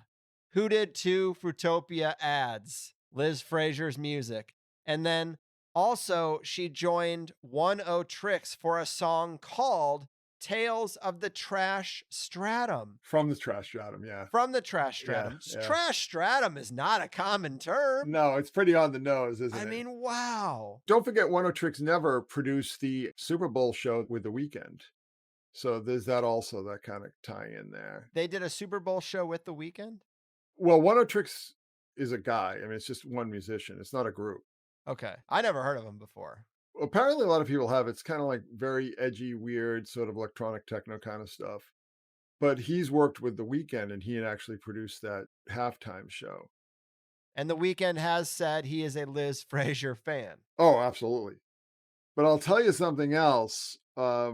[SPEAKER 5] Who did 2 Fruitopia ads? Liz Fraser's music. And then also she joined 10 Tricks for a song called Tales of the Trash Stratum.
[SPEAKER 3] From the trash stratum, yeah.
[SPEAKER 5] From the Trash Stratum.
[SPEAKER 3] Yeah.
[SPEAKER 5] Trash Stratum is not a common term.
[SPEAKER 3] No, it's pretty on the nose, isn't it?
[SPEAKER 5] I mean, wow.
[SPEAKER 3] Don't forget, Tricks Never produced the Super Bowl show with The Weeknd. So there's that also, that kind of tie in there.
[SPEAKER 5] They did a Super Bowl show with The Weeknd?
[SPEAKER 3] Well, Tricks is a guy. I mean, it's just one musician. It's not a group.
[SPEAKER 5] Okay. I never heard of him before.
[SPEAKER 3] Apparently, a lot of people have. It's kind of like very edgy, weird, sort of electronic techno kind of stuff. But he's worked with The Weeknd, and he had actually produced that halftime show.
[SPEAKER 5] And The Weeknd has said he is a Liz Fraser fan.
[SPEAKER 3] Oh, absolutely. But I'll tell you something else. I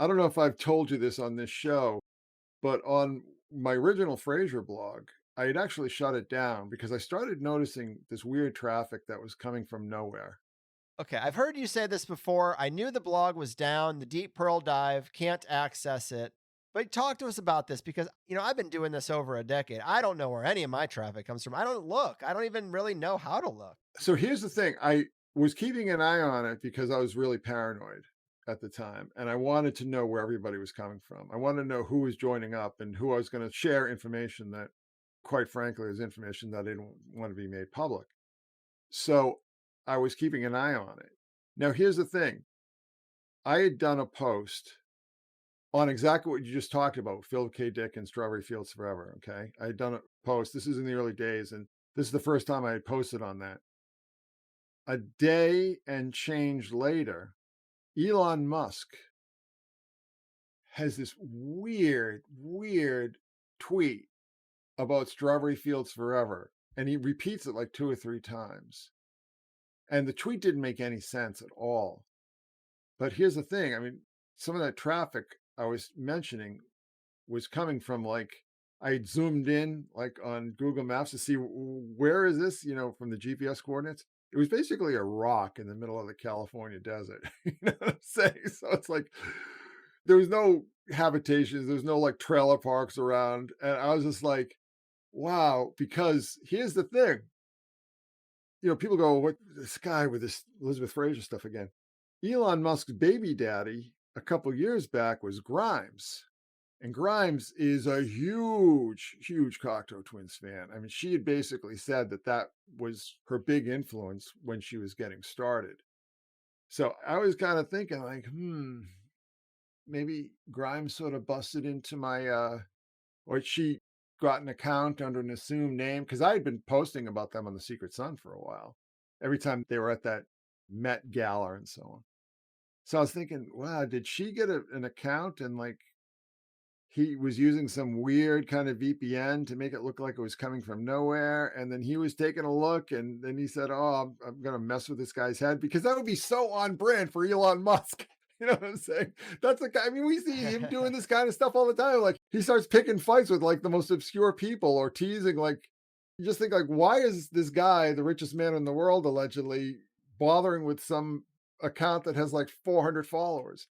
[SPEAKER 3] don't know if I've told you this on this show, but on my original Fraser blog, I had actually shut it down because I started noticing this weird traffic that was coming from nowhere.
[SPEAKER 5] Okay, I've heard you say this before. I knew the blog was down, the Deep Pearl Dive, can't access it. But talk to us about this because, I've been doing this over a decade. I don't know where any of my traffic comes from. I don't look. I don't even really know how to look.
[SPEAKER 3] So here's the thing. I was keeping an eye on it because I was really paranoid at the time. And I wanted to know where everybody was coming from. I wanted to know who was joining up and who I was going to share information that, quite frankly, is information that I didn't want to be made public. So I was keeping an eye on it. Now, here's the thing. I had done a post on exactly what you just talked about, Phil K. Dick and Strawberry Fields Forever, okay? I had done a post. This is in the early days, and this is the first time I had posted on that. A day and change later, Elon Musk has this weird tweet about Strawberry Fields Forever, and he repeats it like 2 or 3 times. And the tweet didn't make any sense at all. But here's the thing. I mean, some of that traffic I was mentioning was coming from I had zoomed in on Google Maps to see where is this, from the GPS coordinates. It was basically a rock in the middle of the California desert. You know what I'm saying? So it's there was no habitations. There was no trailer parks around. And I was just wow, because here's the thing. People go, what, this guy with this Elizabeth Fraser stuff again. Elon Musk's baby daddy a couple years back was Grimes. And Grimes is a huge Cocteau Twins fan. I mean, she had basically said that was her big influence when she was getting started. So I was kind of thinking maybe Grimes sort of busted into my, or she got an account under an assumed name, because I had been posting about them on the Secret Sun for a while, every time they were at that Met Gala and so on. So I was thinking, wow, did she get an account and he was using some weird kind of VPN to make it look like it was coming from nowhere. And then he was taking a look and then he said, oh, I'm going to mess with this guy's head, because that would be so on brand for Elon Musk. You know what I'm saying? That's the guy. I mean, we see him doing this kind of stuff all the time. He starts picking fights with the most obscure people or teasing. You just think why is this guy, the richest man in the world, allegedly bothering with some account that has 400 followers?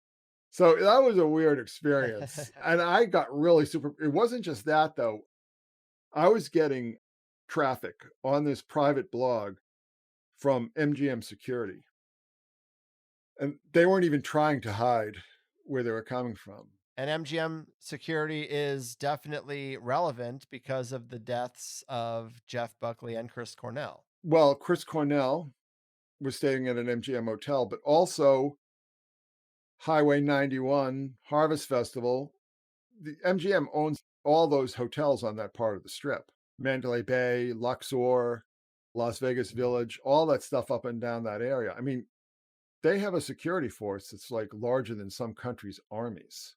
[SPEAKER 3] So that was a weird experience. And I got really it wasn't just that though. I was getting traffic on this private blog from MGM Security. And they weren't even trying to hide where they were coming from.
[SPEAKER 5] And MGM Security is definitely relevant because of the deaths of Jeff Buckley and Chris Cornell.
[SPEAKER 3] Well, Chris Cornell was staying at an MGM hotel, but also Highway 91, Harvest Festival. The MGM owns all those hotels on that part of the strip. Mandalay Bay, Luxor, Las Vegas Village, all that stuff up and down that area. I mean, they have a security force that's larger than some countries' armies.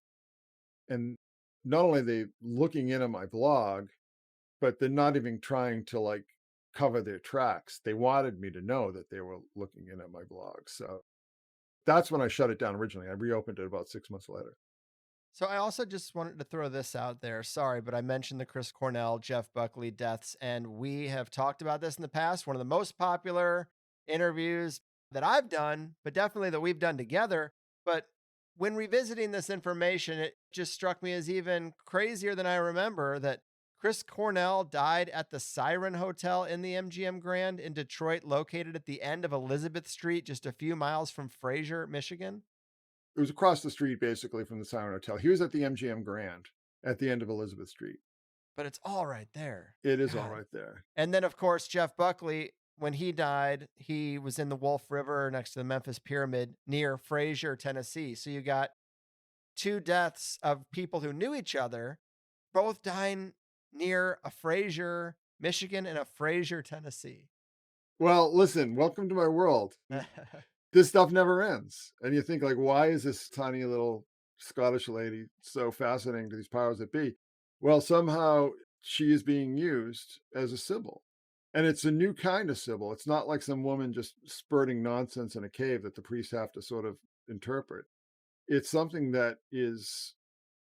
[SPEAKER 3] And not only are they looking in at my blog, but they're not even trying to cover their tracks. They wanted me to know that they were looking in at my blog. So that's when I shut it down originally. I reopened it about 6 months later.
[SPEAKER 5] So I also just wanted to throw this out there. Sorry, but I mentioned the Chris Cornell, Jeff Buckley deaths, and we have talked about this in the past. One of the most popular interviews that I've done, but definitely that we've done together. But when revisiting this information, it just struck me as even crazier than I remember that Chris Cornell died at the Siren Hotel in the MGM Grand in Detroit, located at the end of Elizabeth Street, just a few miles from Fraser, Michigan.
[SPEAKER 3] It was across the street, basically, from the Siren Hotel. He was at the MGM Grand at the end of Elizabeth Street.
[SPEAKER 5] But it's all right there.
[SPEAKER 3] It is all
[SPEAKER 5] God.
[SPEAKER 3] right there.
[SPEAKER 5] And then, of course, Jeff Buckley, when he died, he was in the Wolf River next to the Memphis Pyramid near Fraser, Tennessee. So you got two deaths of people who knew each other, both dying near a Fraser, Michigan, and a Fraser, Tennessee.
[SPEAKER 3] Well, listen, welcome to my world. This stuff never ends. And you think, like, why is this tiny little Scottish lady so fascinating to these powers that be? Well, somehow she is being used as a Sybil. And it's a new kind of Sybil. It's not like some woman just spurting nonsense in a cave that the priests have to sort of interpret. It's something that is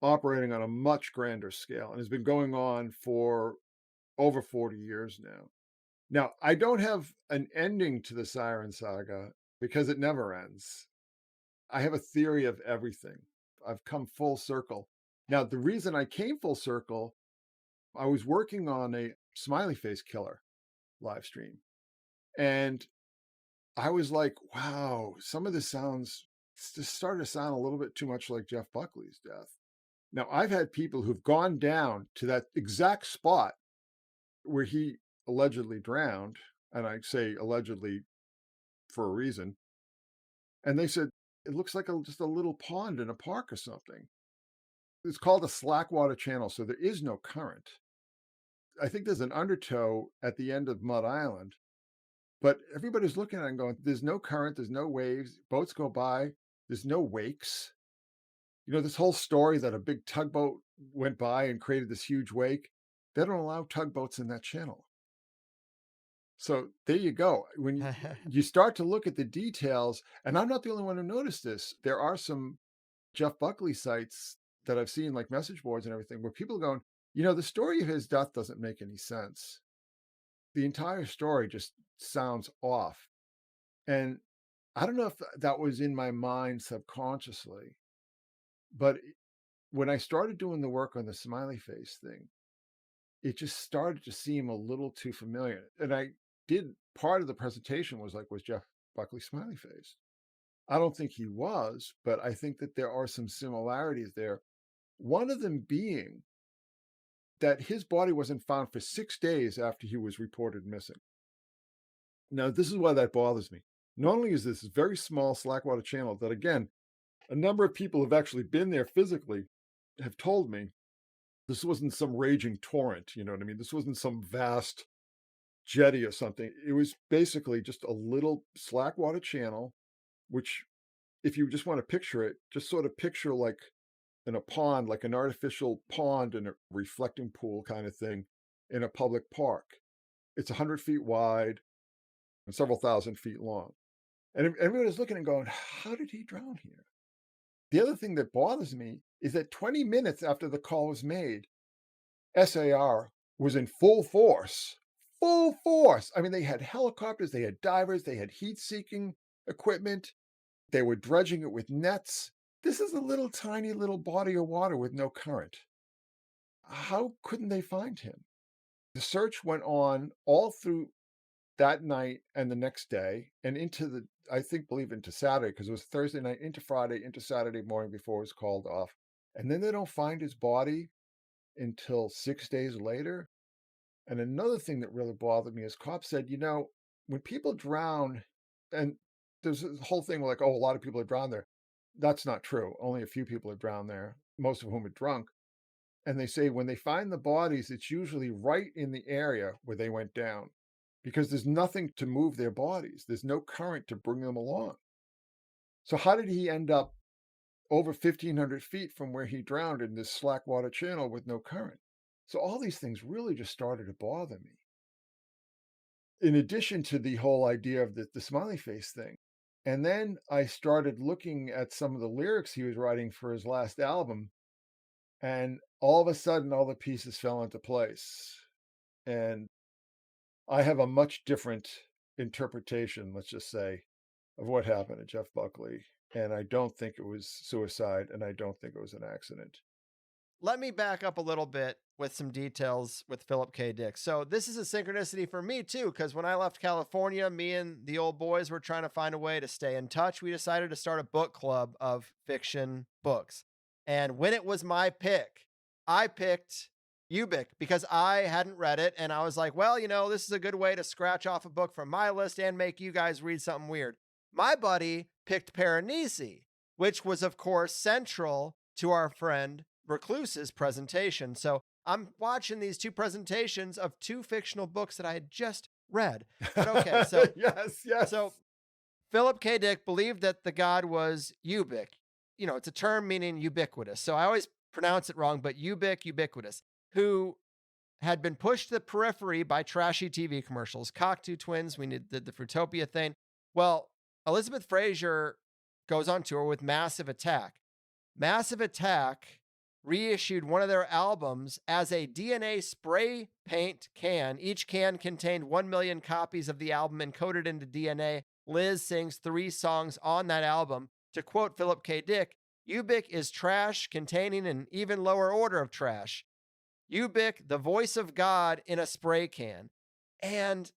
[SPEAKER 3] operating on a much grander scale and has been going on for over 40 years now. Now, I don't have an ending to the Siren Saga because it never ends. I have a theory of everything. I've come full circle. Now, the reason I came full circle, I was working on a Smiley Face Killer live stream. And I was like, wow, some of this just started to sound a little bit too much like Jeff Buckley's death. Now, I've had people who've gone down to that exact spot where he allegedly drowned, and I say allegedly for a reason, and they said, it looks like just a little pond in a park or something. It's called a slackwater channel, so there is no current. I think there's an undertow at the end of Mud Island, but everybody's looking at it and going, there's no current, there's no waves, boats go by, there's no wakes. You know, this whole story that a big tugboat went by and created this huge wake, they don't allow tugboats in that channel. So there you go. When you start to look at the details, and I'm not the only one who noticed this, there are some Jeff Buckley sites that I've seen, like message boards and everything, where people are going, you know, the story of his death doesn't make any sense. The entire story just sounds off. And I don't know if that was in my mind subconsciously, but when I started doing the work on the smiley face thing, it just started to seem a little too familiar. And I did, part of the presentation was like, was Jeff Buckley smiley face? I don't think he was, but I think that there are some similarities there. One of them being that his body wasn't found for 6 days after he was reported missing. Now, this is why that bothers me. Not only is this very small slackwater channel that, again, a number of people have actually been there physically, have told me this wasn't some raging torrent, you know what I mean? This wasn't some vast jetty or something. It was basically just a little slackwater channel, which, if you just want to picture it, just sort of picture like in a pond, like an artificial pond in a reflecting pool kind of thing in a public park. It's 100 feet wide and several thousand feet long. And everybody's looking and going, how did he drown here? The other thing that bothers me is that 20 minutes after the call was made, SAR was in full force. Full force. I mean, they had helicopters, they had divers, they had heat-seeking equipment. They were dredging it with nets. This is a little tiny little body of water with no current. How couldn't they find him? The search went on all through that night and the next day and into believe into Saturday, because it was Thursday night, into Friday, into Saturday morning before it was called off. And then they don't find his body until 6 days later. And another thing that really bothered me is cops said, you know, when people drown, and there's this whole thing like, oh, a lot of people have drowned there. That's not true. Only a few people have drowned there, most of whom are drunk. And they say when they find the bodies, it's usually right in the area where they went down, because there's nothing to move their bodies. There's no current to bring them along. So how did he end up over 1,500 feet from where he drowned in this slackwater channel with no current? So all these things really just started to bother me. In addition to the whole idea of the smiley face thing. And then I started looking at some of the lyrics he was writing for his last album. And all of a sudden, all the pieces fell into place. And I have a much different interpretation, let's just say, of what happened to Jeff Buckley. And I don't think it was suicide, and I don't think it was an accident.
[SPEAKER 5] let me back up a little bit with some details with Philip K. Dick. So this is a synchronicity for me too, because when I left California, me and the old boys were trying to find a way to stay in touch. We decided to start a book club of fiction books. And when it was my pick, I picked Ubik because I hadn't read it. And I was like, well, this is a good way to scratch off a book from my list and make you guys read something weird. My buddy picked Paranisi, which was, of course, central to our friend Recluse's presentation. So I'm watching these two presentations of two fictional books that I had just read. But okay, so
[SPEAKER 3] yes.
[SPEAKER 5] So Philip K. Dick believed that the god was Ubik. It's a term meaning ubiquitous. So I always pronounce it wrong, but ubiquitous, who had been pushed to the periphery by trashy TV commercials. Cocteau Twins, we did the Fruitopia thing. Well, Elizabeth Fraser goes on tour with Massive Attack. Massive Attack reissued one of their albums as a DNA spray paint can. Each can contained 1 million copies of the album encoded into DNA. Liz sings 3 songs on that album. To quote Philip K. Dick, Ubik is trash containing an even lower order of trash. Ubik, the voice of God in a spray can. And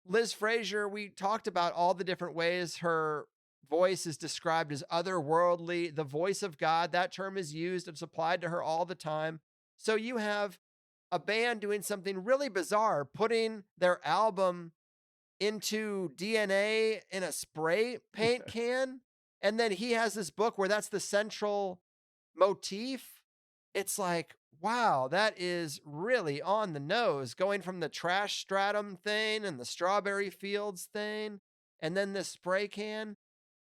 [SPEAKER 5] Liz Fraser, we talked about all the different ways her voice is described as otherworldly, the voice of God. That term is used. It's applied to her all the time. So you have a band doing something really bizarre, putting their album into DNA in a spray paint can. And then he has this book where that's the central motif. It's like, wow, that is really on the nose, going from the trash stratum thing and the strawberry fields thing, and then the spray can.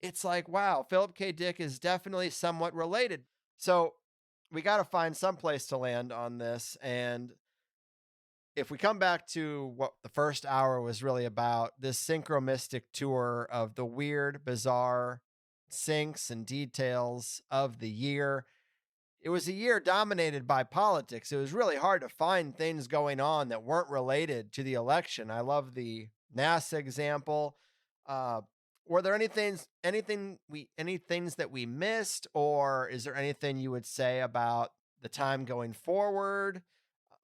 [SPEAKER 5] It's like, wow, Philip K. Dick is definitely somewhat related. So we got to find some place to land on this. And if we come back to what the first hour was really about, this Synchromystic tour of the weird, bizarre syncs and details of the year. It was a year dominated by politics. It was really hard to find things going on that weren't related to the election. I love the NASA example. Were there any things that we missed, or is there anything you would say about the time going forward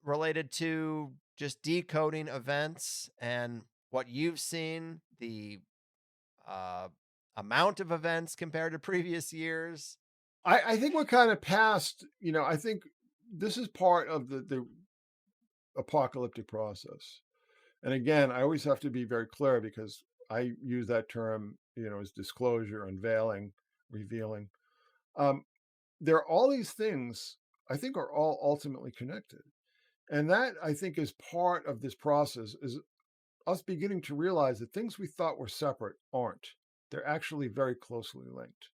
[SPEAKER 5] related to just decoding events and what you've seen, the amount of events compared to previous years?
[SPEAKER 3] I think we're kind of past, I think this is part of the apocalyptic process. And again, I always have to be very clear because I use that term, as disclosure, unveiling, revealing. There are all these things I think are all ultimately connected. And that I think is part of this process, is us beginning to realize that things we thought were separate aren't. They're actually very closely linked.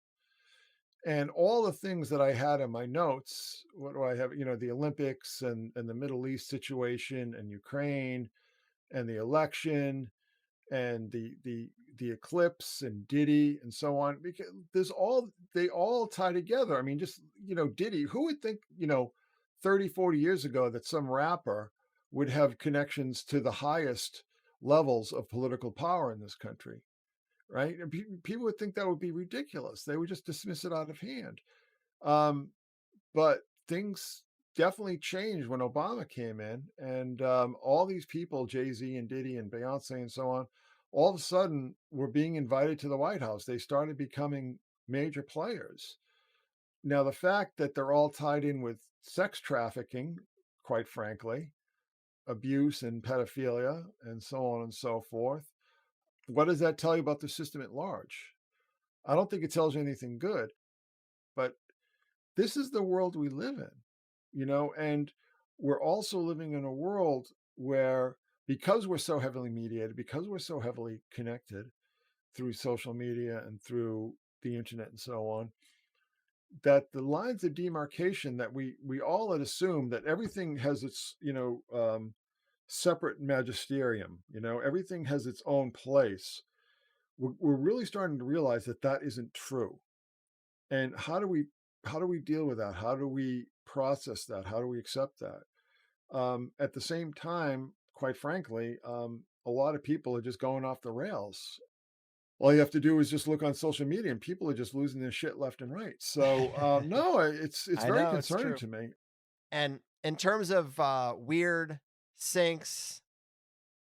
[SPEAKER 3] And all the things that I had in my notes, what do I have? The Olympics and the Middle East situation and Ukraine and the election and the eclipse and Diddy and so on, because they all tie together. I mean, just, Diddy, who would think, 30, 40 years ago that some rapper would have connections to the highest levels of political power in this country? Right? And people would think that would be ridiculous. They would just dismiss it out of hand. But things definitely changed when Obama came in, and all these people, Jay-Z and Diddy and Beyonce and so on, all of a sudden were being invited to the White House. They started becoming major players. Now, the fact that they're all tied in with sex trafficking, quite frankly, abuse and pedophilia and so on and so forth, what does that tell you about the system at large? I don't think it tells you anything good, but this is the world we live in, and we're also living in a world where, because we're so heavily mediated, because we're so heavily connected through social media and through the internet and so on, that the lines of demarcation that we all had assumed that everything has its, separate magisterium, everything has its own place. We're really starting to realize that isn't true. And how do we deal with that? How do we process that? How do we accept that? At the same time, quite frankly, a lot of people are just going off the rails. All you have to do is just look on social media, and people are just losing their shit left and right. So no, it's very concerning to me.
[SPEAKER 5] And in terms of weird syncs,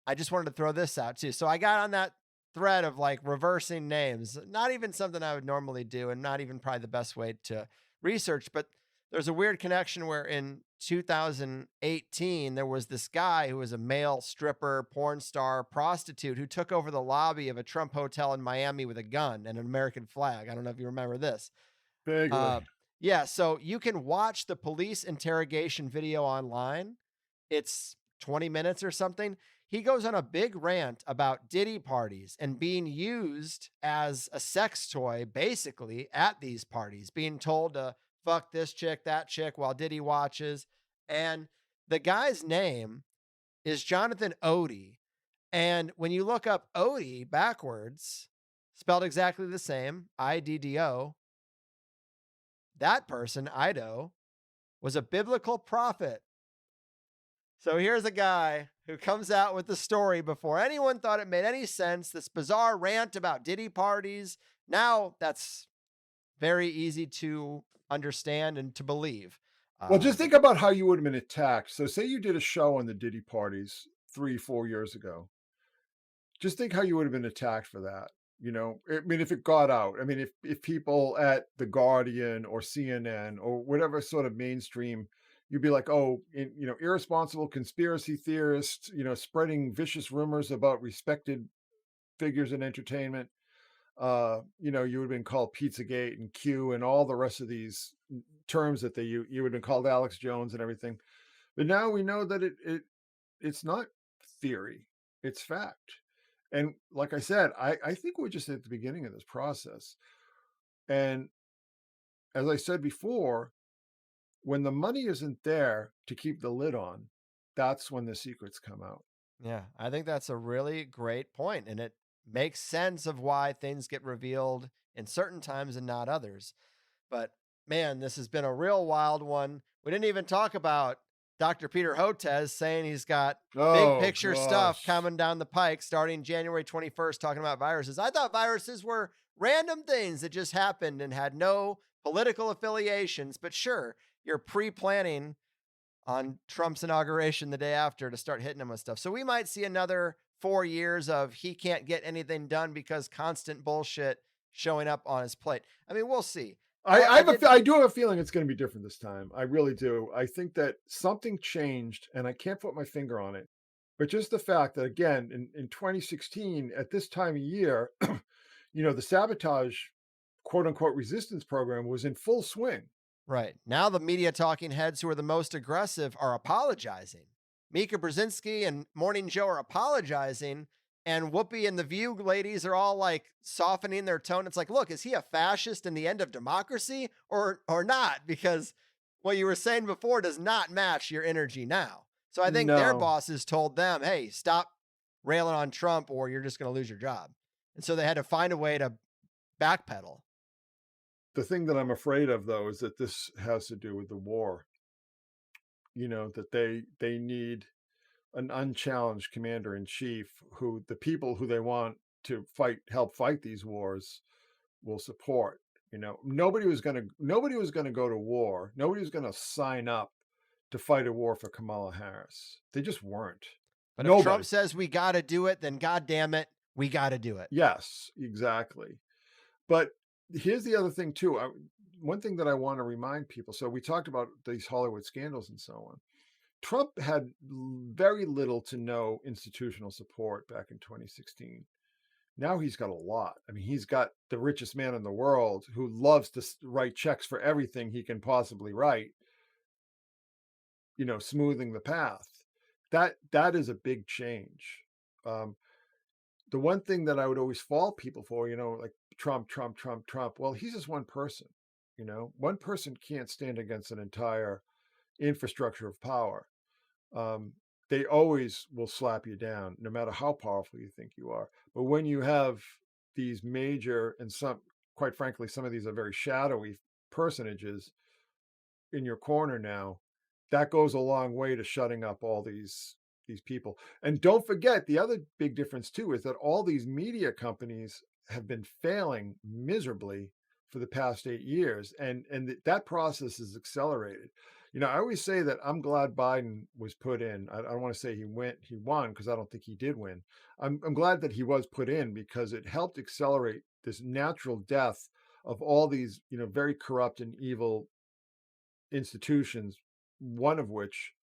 [SPEAKER 5] I just wanted to throw this out too. So I got on that thread of like reversing names, not even something I would normally do, and not even probably the best way to research, but there's a weird connection where in 2018, there was this guy who was a male stripper, porn star, prostitute who took over the lobby of a Trump hotel in Miami with a gun and an American flag. I don't know if you remember this.
[SPEAKER 3] Vaguely.
[SPEAKER 5] Yeah, so you can watch the police interrogation video online. It's 20 minutes or something. He goes on a big rant about Diddy parties and being used as a sex toy, basically, at these parties, being told to fuck this chick, that chick, while Diddy watches. And the guy's name is Jonathan Odie. And when you look up Odie backwards, spelled exactly the same, IDDO, that person, Ido, was a biblical prophet. So here's a guy who comes out with the story before anyone thought it made any sense. This bizarre rant about Diddy parties. Now that's very easy to understand and to believe.
[SPEAKER 3] Well, just think about how you would have been attacked. So say you did a show on the Diddy parties 3-4 years ago. Just think how you would have been attacked for that. You know, I mean, if it got out, I mean, if people at The Guardian or CNN or whatever sort of mainstream, you'd be like, oh, you know, irresponsible conspiracy theorists, you know, spreading vicious rumors about respected figures in entertainment. You know, you would have been called Pizzagate and Q and all the rest of these terms that you would have been called Alex Jones and everything. But now we know that it's not theory, it's fact. And like I said, I think we're just at the beginning of this process. And as I said before, when the money isn't there to keep the lid on, that's when the secrets come out.
[SPEAKER 5] Yeah, I think that's a really great point, and it makes sense of why things get revealed in certain times and not others. But man, this has been a real wild one. We didn't even talk about Dr. Peter Hotez saying he's got big picture stuff coming down the pike starting January 21st, talking about viruses. I thought viruses were random things that just happened and had no political affiliations, but sure, you're pre-planning on Trump's inauguration the day after to start hitting him with stuff. So we might see another 4 years of he can't get anything done because constant bullshit showing up on his plate. I mean, we'll see.
[SPEAKER 3] I do have a feeling it's going to be different this time. I really do. I think that something changed, and I can't put my finger on it. But just the fact that, again, in 2016, at this time of year, you know, the sabotage, quote unquote, resistance program was in full swing.
[SPEAKER 5] Right. Now the media talking heads who are the most aggressive are apologizing. Mika Brzezinski and Morning Joe are apologizing, and Whoopi and the View ladies are all like softening their tone. It's like, look, is he a fascist in the end of democracy or not? Because what you were saying before does not match your energy now. So I think their bosses told them, hey, stop railing on Trump or you're just going to lose your job. And so they had to find a way to backpedal.
[SPEAKER 3] The thing that I'm afraid of, though, is that this has to do with the war. You know, that they need an unchallenged commander in chief who the people who they want to help fight these wars will support. You know, nobody was going to go to war. Nobody was going to sign up to fight a war for Kamala Harris. They just weren't.
[SPEAKER 5] But if Trump says we got to do it, then God damn it, we got to do it.
[SPEAKER 3] Yes, exactly. But here's the other thing too. One thing that I want to remind people. So we talked about these Hollywood scandals and so on. Trump had very little to no institutional support back in 2016. Now he's got a lot. I mean, he's got the richest man in the world who loves to write checks for everything he can possibly write, you know, smoothing the path. That is a big change. The one thing that I would always fault people for, you know, like Trump. Well, he's just one person, you know. One person can't stand against an entire infrastructure of power. They always will slap you down, no matter how powerful you think you are. But when you have these major and quite frankly, some of these are very shadowy personages in your corner now, that goes a long way to shutting up all these people. And don't forget, the other big difference too is that all these media companies have been failing miserably for the past 8 years, and that process is accelerated. I always say that I'm glad Biden was put in. I don't want to say he won, because I don't think he did win. I'm glad that he was put in, because it helped accelerate this natural death of all these, very corrupt and evil institutions, one of which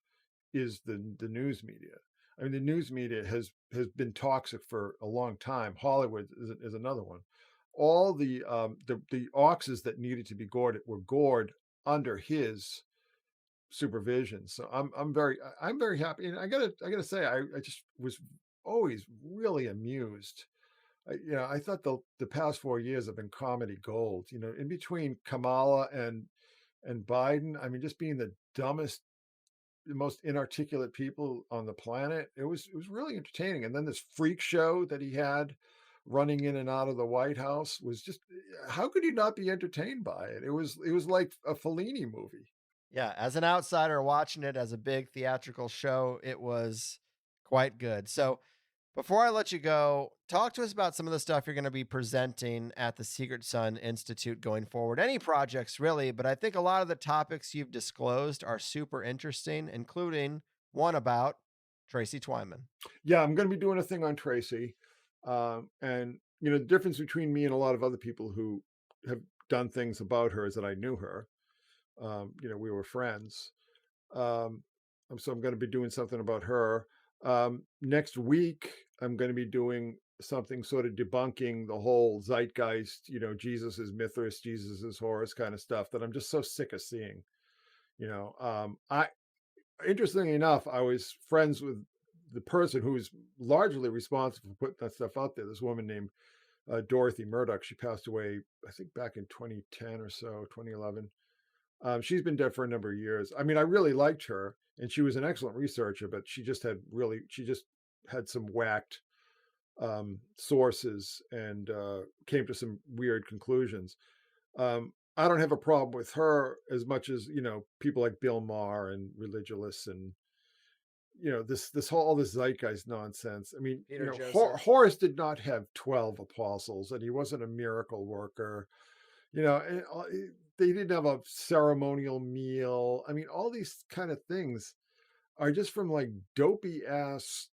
[SPEAKER 3] is the news media. I mean, the news media has been toxic for a long time. Hollywood is another one. All the oxes that needed to be gored were gored under his supervision. So I'm very happy, and I gotta say, I just was always really amused. I thought the past 4 years have been comedy gold. In between Kamala and Biden, I mean, just being the dumbest, the most inarticulate people on the planet. It was really entertaining. And then this freak show that he had running in and out of the White House was just, how could you not be entertained by it? It was like a Fellini movie.
[SPEAKER 5] Yeah, as an outsider watching it as a big theatrical show, it was quite good. So before I let you go, talk to us about some of the stuff you're going to be presenting at the Secret Sun Institute going forward. Any projects, really, but I think a lot of the topics you've disclosed are super interesting, including one about Tracy Twyman.
[SPEAKER 3] Yeah, I'm going to be doing a thing on Tracy. And, the difference between me and a lot of other people who have done things about her is that I knew her. We were friends. So I'm going to be doing something about her. Next week, I'm going to be doing something sort of debunking the whole zeitgeist, Jesus is Mithras, Jesus is Horus kind of stuff that I'm just so sick of seeing. Interestingly enough, I was friends with the person who's largely responsible for putting that stuff out there. This woman named Dorothy Murdoch. She passed away, I think, back in 2010 or so, 2011. She's been dead for a number of years. I mean, I really liked her, and she was an excellent researcher, but she just had some whacked sources and came to some weird conclusions. I don't have a problem with her as much as, people like Bill Maher and religionists and, all this zeitgeist nonsense. I mean, Horus did not have 12 apostles, and he wasn't a miracle worker. And they didn't have a ceremonial meal. I mean, all these kind of things are just from like dopey ass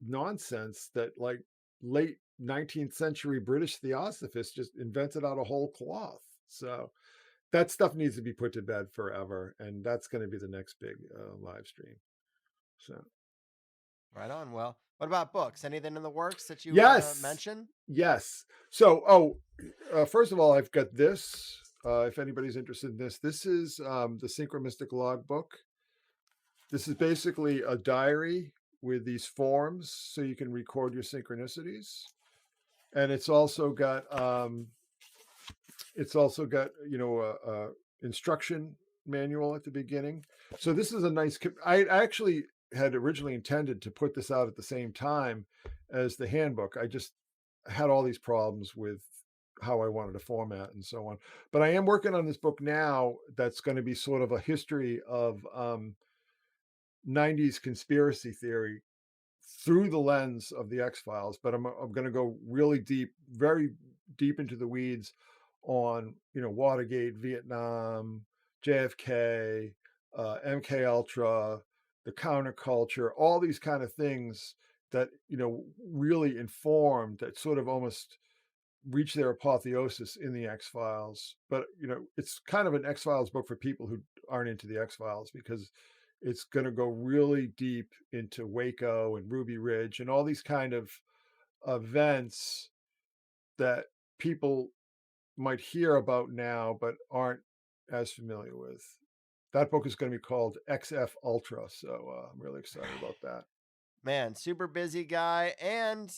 [SPEAKER 3] nonsense that like late 19th century British theosophists just invented out of whole cloth. So that stuff needs to be put to bed forever. And that's going to be the next big live stream. So.
[SPEAKER 5] Right on. Well, what about books? Anything in the works that you mention?
[SPEAKER 3] Yes. So, first of all, I've got this. If anybody's interested in this, this is the Synchromystic logbook. This is basically a diary with these forms, so you can record your synchronicities. And it's also got a instruction manual at the beginning. So this is a nice. I actually had originally intended to put this out at the same time as the handbook. I just had all these problems with how I wanted to format and so on. But I am working on this book now that's going to be sort of a history of 90s conspiracy theory through the lens of the X-Files. But I'm going to go really deep, very deep into the weeds on, Watergate, Vietnam, JFK, MK Ultra, the counterculture, all these kind of things that, really informed, that sort of almost reach their apotheosis in the X-Files. But, it's kind of an X-Files book for people who aren't into the X-Files, because it's going to go really deep into Waco and Ruby Ridge and all these kind of events that people might hear about now, but aren't as familiar with. That book is going to be called XF Ultra. So I'm really excited about that.
[SPEAKER 5] Man, super busy guy. And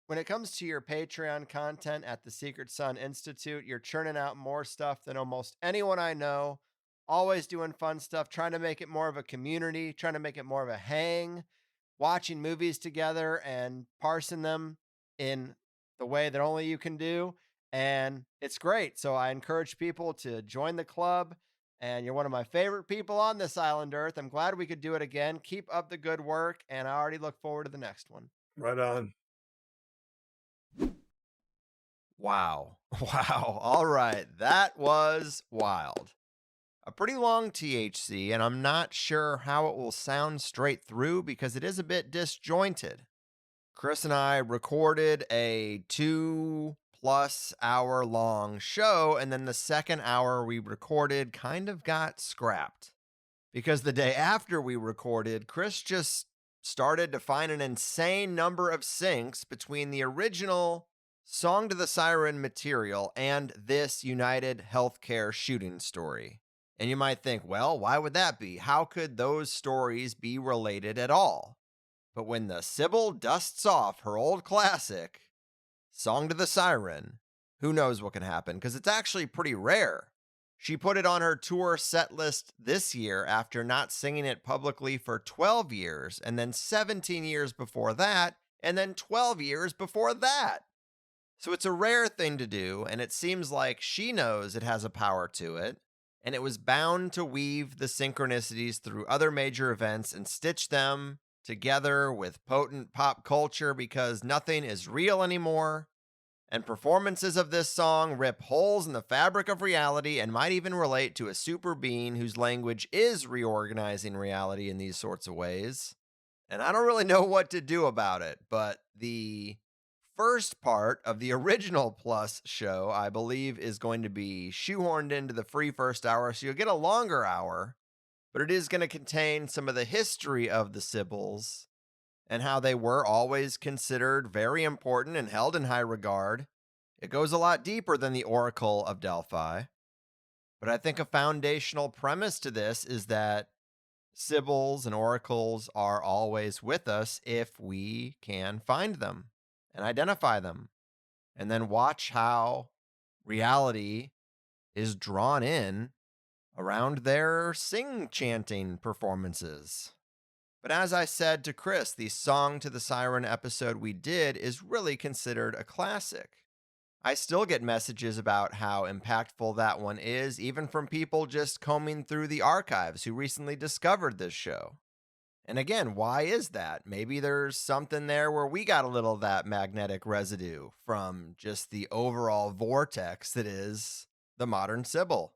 [SPEAKER 5] when it comes to your Patreon content at the Secret Sun Institute, you're churning out more stuff than almost anyone I know. Always doing fun stuff, trying to make it more of a community, trying to make it more of a hang, watching movies together and parsing them in the way that only you can do. And it's great. So I encourage people to join the club. And you're one of my favorite people on this island Earth. I'm glad we could do it again. Keep up the good work. And I already look forward to the next one.
[SPEAKER 3] Right on.
[SPEAKER 5] Wow. Wow. All right. That was wild. a pretty long THC, and I'm not sure how it will sound straight through because it is a bit disjointed. Chris and I recorded a 2+ hour long show, and then the second hour we recorded kind of got scrapped because the day after we recorded, Chris just started to find an insane number of syncs between the original Song to the Siren material and this UnitedHealthcare shooting story. And you might think, well, why would that be? How could those stories be related at all? But when the Sybil dusts off her old classic, Song to the Siren, who knows what can happen, because it's actually pretty rare. She put it on her tour set list this year after not singing it publicly for 12 years, and then 17 years before that, and then 12 years before that. So it's a rare thing to do, and it seems like she knows it has a power to it, and it was bound to weave the synchronicities through other major events and stitch them together with potent pop culture because nothing is real anymore. And performances of this song rip holes in the fabric of reality and might even relate to a super being whose language is reorganizing reality in these sorts of ways. And I don't really know what to do about it, but the first part of the original Plus show, I believe, is going to be shoehorned into the free first hour, so you'll get a longer hour, but it is going to contain some of the history of the Sibyls and how they were always considered very important and held in high regard. It goes a lot deeper than the Oracle of Delphi. But I think a foundational premise to this is that Sibyls and oracles are always with us if we can find them and identify them, and then watch how reality is drawn in around their sing-chanting performances. But as I said to Chris, the Song to the Siren episode we did is really considered a classic. I still get messages about how impactful that one is, even from people just combing through the archives who recently discovered this show. And again, why is that? Maybe there's something there where we got a little of that magnetic residue from just the overall vortex that is the modern Sybil.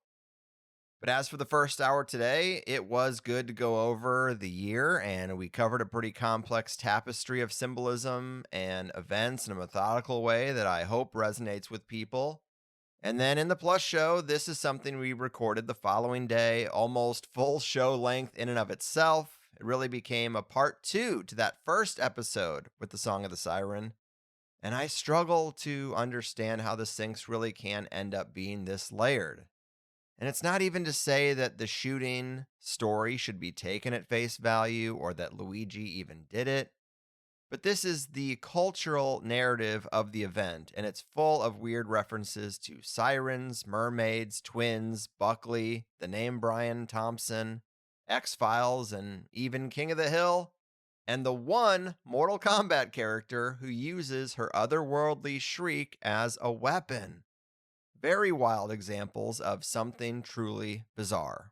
[SPEAKER 5] But as for the first hour today, it was good to go over the year, and we covered a pretty complex tapestry of symbolism and events in a methodical way that I hope resonates with people. And then in the Plus show, this is something we recorded the following day, almost full show length in and of itself. It really became a part 2 to that first episode with the Song of the Siren. And I struggle to understand how the syncs really can end up being this layered. And it's not even to say that the shooting story should be taken at face value or that Luigi even did it, but this is the cultural narrative of the event, and it's full of weird references to sirens, mermaids, twins, Buckley, the name Brian Thompson, X-Files, and even King of the Hill, and the one Mortal Kombat character who uses her otherworldly shriek as a weapon. Very wild examples of something truly bizarre.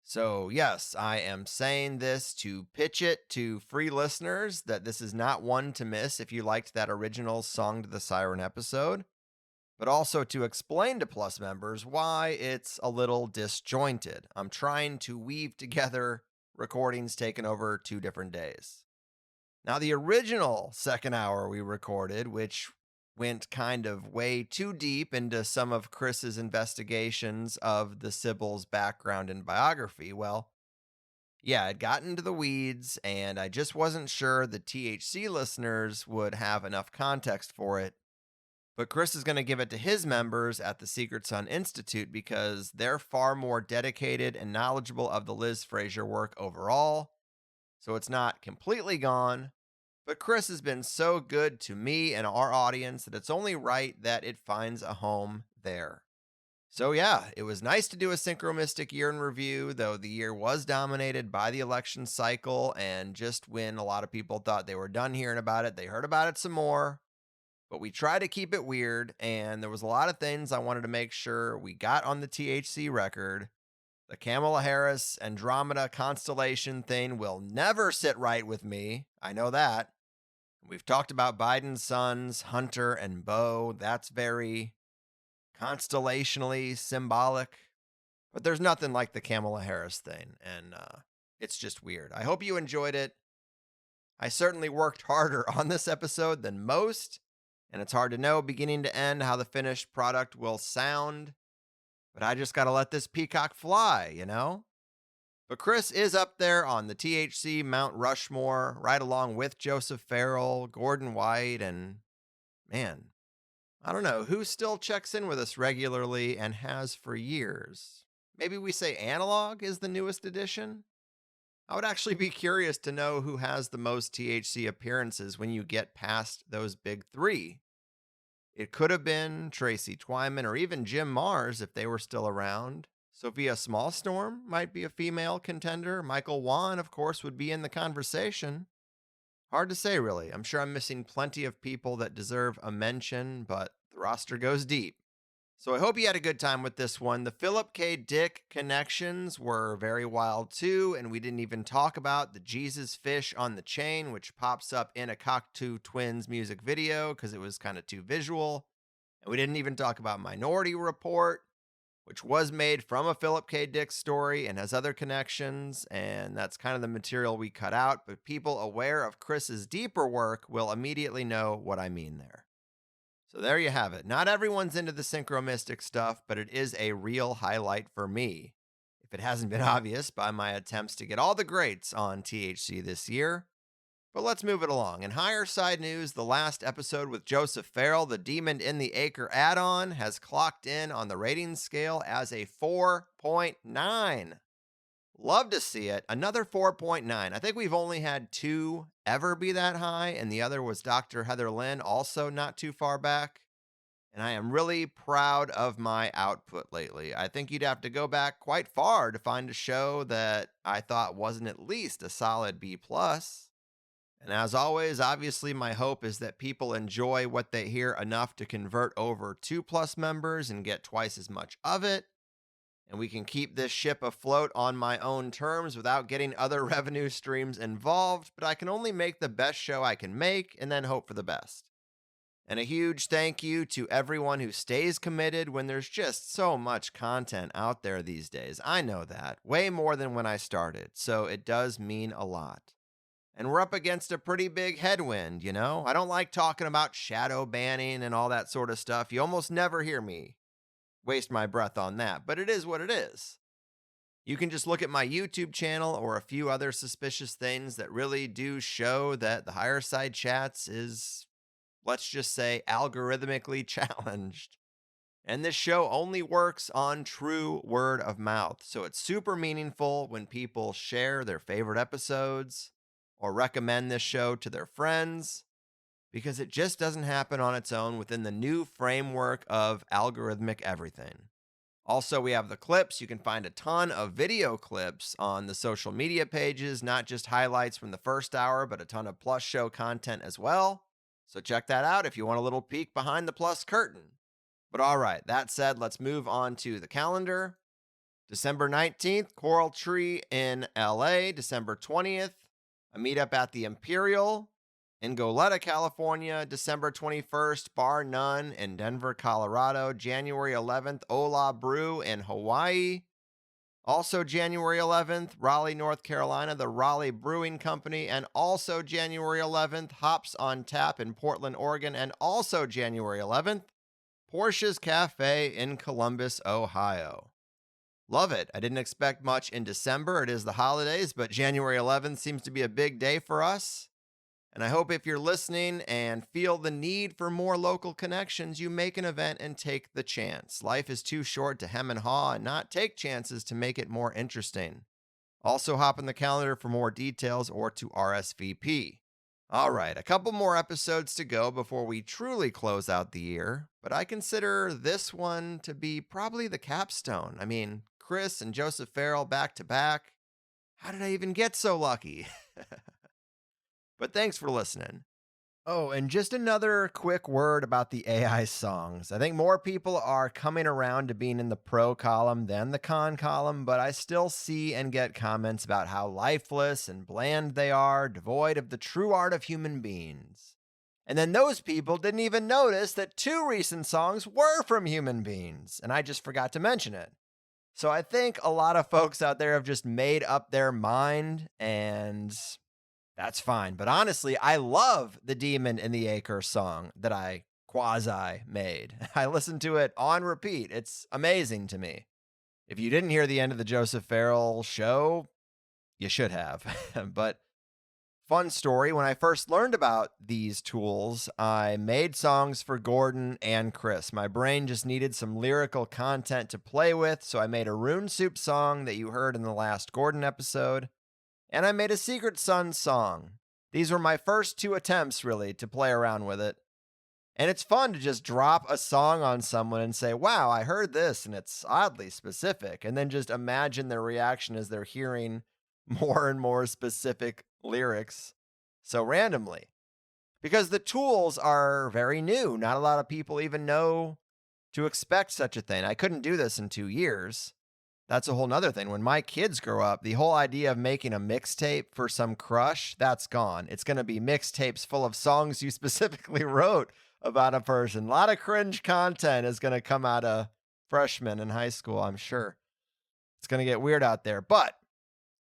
[SPEAKER 5] So yes, I am saying this to pitch it to free listeners that this is not one to miss if you liked that original Song to the Siren episode, but also to explain to Plus members why it's a little disjointed. I'm trying to weave together recordings taken over 2 different days. Now, the original second hour we recorded, which went kind of way too deep into some of Chris's investigations of the Sibyl's background and biography, well, yeah, it got into the weeds, and I just wasn't sure the THC listeners would have enough context for it. But Chris is going to give it to his members at the Secret Sun Institute because they're far more dedicated and knowledgeable of the Liz Fraser work overall, so it's not completely gone. But Chris has been so good to me and our audience that it's only right that it finds a home there. So yeah, it was nice to do a Synchromystic year in review, though the year was dominated by the election cycle, and just when a lot of people thought they were done hearing about it, they heard about it some more. But we try to keep it weird, and there was a lot of things I wanted to make sure we got on the THC record. The Kamala Harris Andromeda constellation thing will never sit right with me. I know that. We've talked about Biden's sons, Hunter and Beau. That's very constellationally symbolic. But there's nothing like the Kamala Harris thing, and it's just weird. I hope you enjoyed it. I certainly worked harder on this episode than most, and it's hard to know beginning to end how the finished product will sound, but I just got to let this peacock fly, you know? But Chris is up there on the THC Mount Rushmore, right along with Joseph Farrell, Gordon White, and man, I don't know, who still checks in with us regularly and has for years? Maybe we say Analog is the newest edition? I would actually be curious to know who has the most THC appearances when you get past those big three. It could have been Tracy Twyman or even Jim Mars if they were still around. Sophia Smallstorm might be a female contender. Michael Wan, of course, would be in the conversation. Hard to say, really. I'm sure I'm missing plenty of people that deserve a mention, but the roster goes deep. So I hope you had a good time with this one. The Philip K. Dick connections were very wild too, and we didn't even talk about the Jesus fish on the chain, which pops up in a Cocteau Twins music video because it was kind of too visual. And we didn't even talk about Minority Report, which was made from a Philip K. Dick story and has other connections, and that's kind of the material we cut out, but people aware of Chris's deeper work will immediately know what I mean there. So there you have it. Not everyone's into the Synchromystic stuff, but it is a real highlight for me. If it hasn't been obvious by my attempts to get all the greats on THC this year. But let's move it along. In Higherside news, the last episode with Joseph Farrell, the Demon in the Acre add-on, has clocked in on the rating scale as a 4.9. Love to see it. Another 4.9. I think we've only had two ever be that high, and the other was Dr. Heather Lynn, also not too far back. And I am really proud of my output lately. I think you'd have to go back quite far to find a show that I thought wasn't at least a solid B+. And as always, obviously my hope is that people enjoy what they hear enough to convert over 2+ members and get twice as much of it. And we can keep this ship afloat on my own terms without getting other revenue streams involved, but I can only make the best show I can make and then hope for the best. And a huge thank you to everyone who stays committed when there's just so much content out there these days. I know that, way more than when I started, so it does mean a lot. And we're up against a pretty big headwind, you know? I don't like talking about shadow banning and all that sort of stuff. You almost never hear me waste my breath on that, but it is what it is. You can just look at my YouTube channel or a few other suspicious things that really do show that the Higherside Chats is, let's just say, algorithmically challenged. And this show only works on true word of mouth, so it's super meaningful when people share their favorite episodes or recommend this show to their friends, because it just doesn't happen on its own within the new framework of algorithmic everything. Also, we have the clips. You can find a ton of video clips on the social media pages, not just highlights from the first hour, but a ton of Plus show content as well. So check that out if you want a little peek behind the Plus curtain. But all right, that said, let's move on to the calendar. December 19th, Coral Tree in LA. December 20th, a meetup at the Imperial in Goleta, California. December 21st, Bar None in Denver, Colorado. January 11th, Ola Brew in Hawaii. Also January 11th, Raleigh, North Carolina, the Raleigh Brewing Company. And also January 11th, Hops on Tap in Portland, Oregon. And also January 11th, Porsche's Cafe in Columbus, Ohio. Love it. I didn't expect much in December. It is the holidays, but January 11th seems to be a big day for us. And I hope if you're listening and feel the need for more local connections, you make an event and take the chance. Life is too short to hem and haw and not take chances to make it more interesting. Also hop in the calendar for more details or to RSVP. All right, a couple more episodes to go before we truly close out the year, but I consider this one to be probably the capstone. I mean, Chris and Joseph Farrell back to back. How did I even get so lucky? But thanks for listening. Oh, and just another quick word about the AI songs. I think more people are coming around to being in the pro column than the con column, but I still see and get comments about how lifeless and bland they are, devoid of the true art of human beings. And then those people didn't even notice that 2 recent songs were from human beings, and I just forgot to mention it. So I think a lot of folks out there have just made up their mind, and that's fine. But honestly, I love the Demon in the Acre song that I quasi made. I listened to it on repeat. It's amazing to me. If you didn't hear the end of the Joseph Farrell show, you should have. But fun story, when I first learned about these tools, I made songs for Gordon and Chris. My brain just needed some lyrical content to play with, so I made a Rune Soup song that you heard in the last Gordon episode, and I made a Secret Sun song. These were my first 2 attempts, really, to play around with it. And it's fun to just drop a song on someone and say, wow, I heard this, and it's oddly specific, and then just imagine their reaction as they're hearing more and more specific lyrics so randomly. Because the tools are very new. Not a lot of people even know to expect such a thing. I couldn't do this in 2 years. That's a whole nother thing. When my kids grow up, the whole idea of making a mixtape for some crush, that's gone. It's going to be mixtapes full of songs you specifically wrote about a person. A lot of cringe content is going to come out of freshmen in high school, I'm sure. It's going to get weird out there. But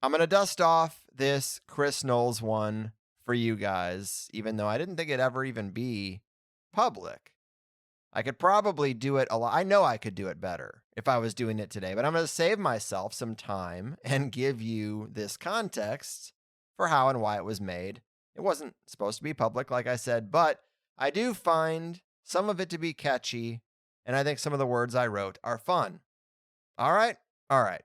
[SPEAKER 5] I'm going to dust off this Chris Knowles one for you guys, even though I didn't think it'd ever even be public. I could probably do it a lot. I know I could do it better if I was doing it today, but I'm going to save myself some time and give you this context for how and why it was made. It wasn't supposed to be public, like I said, but I do find some of it to be catchy, and I think some of the words I wrote are fun. All right? All right.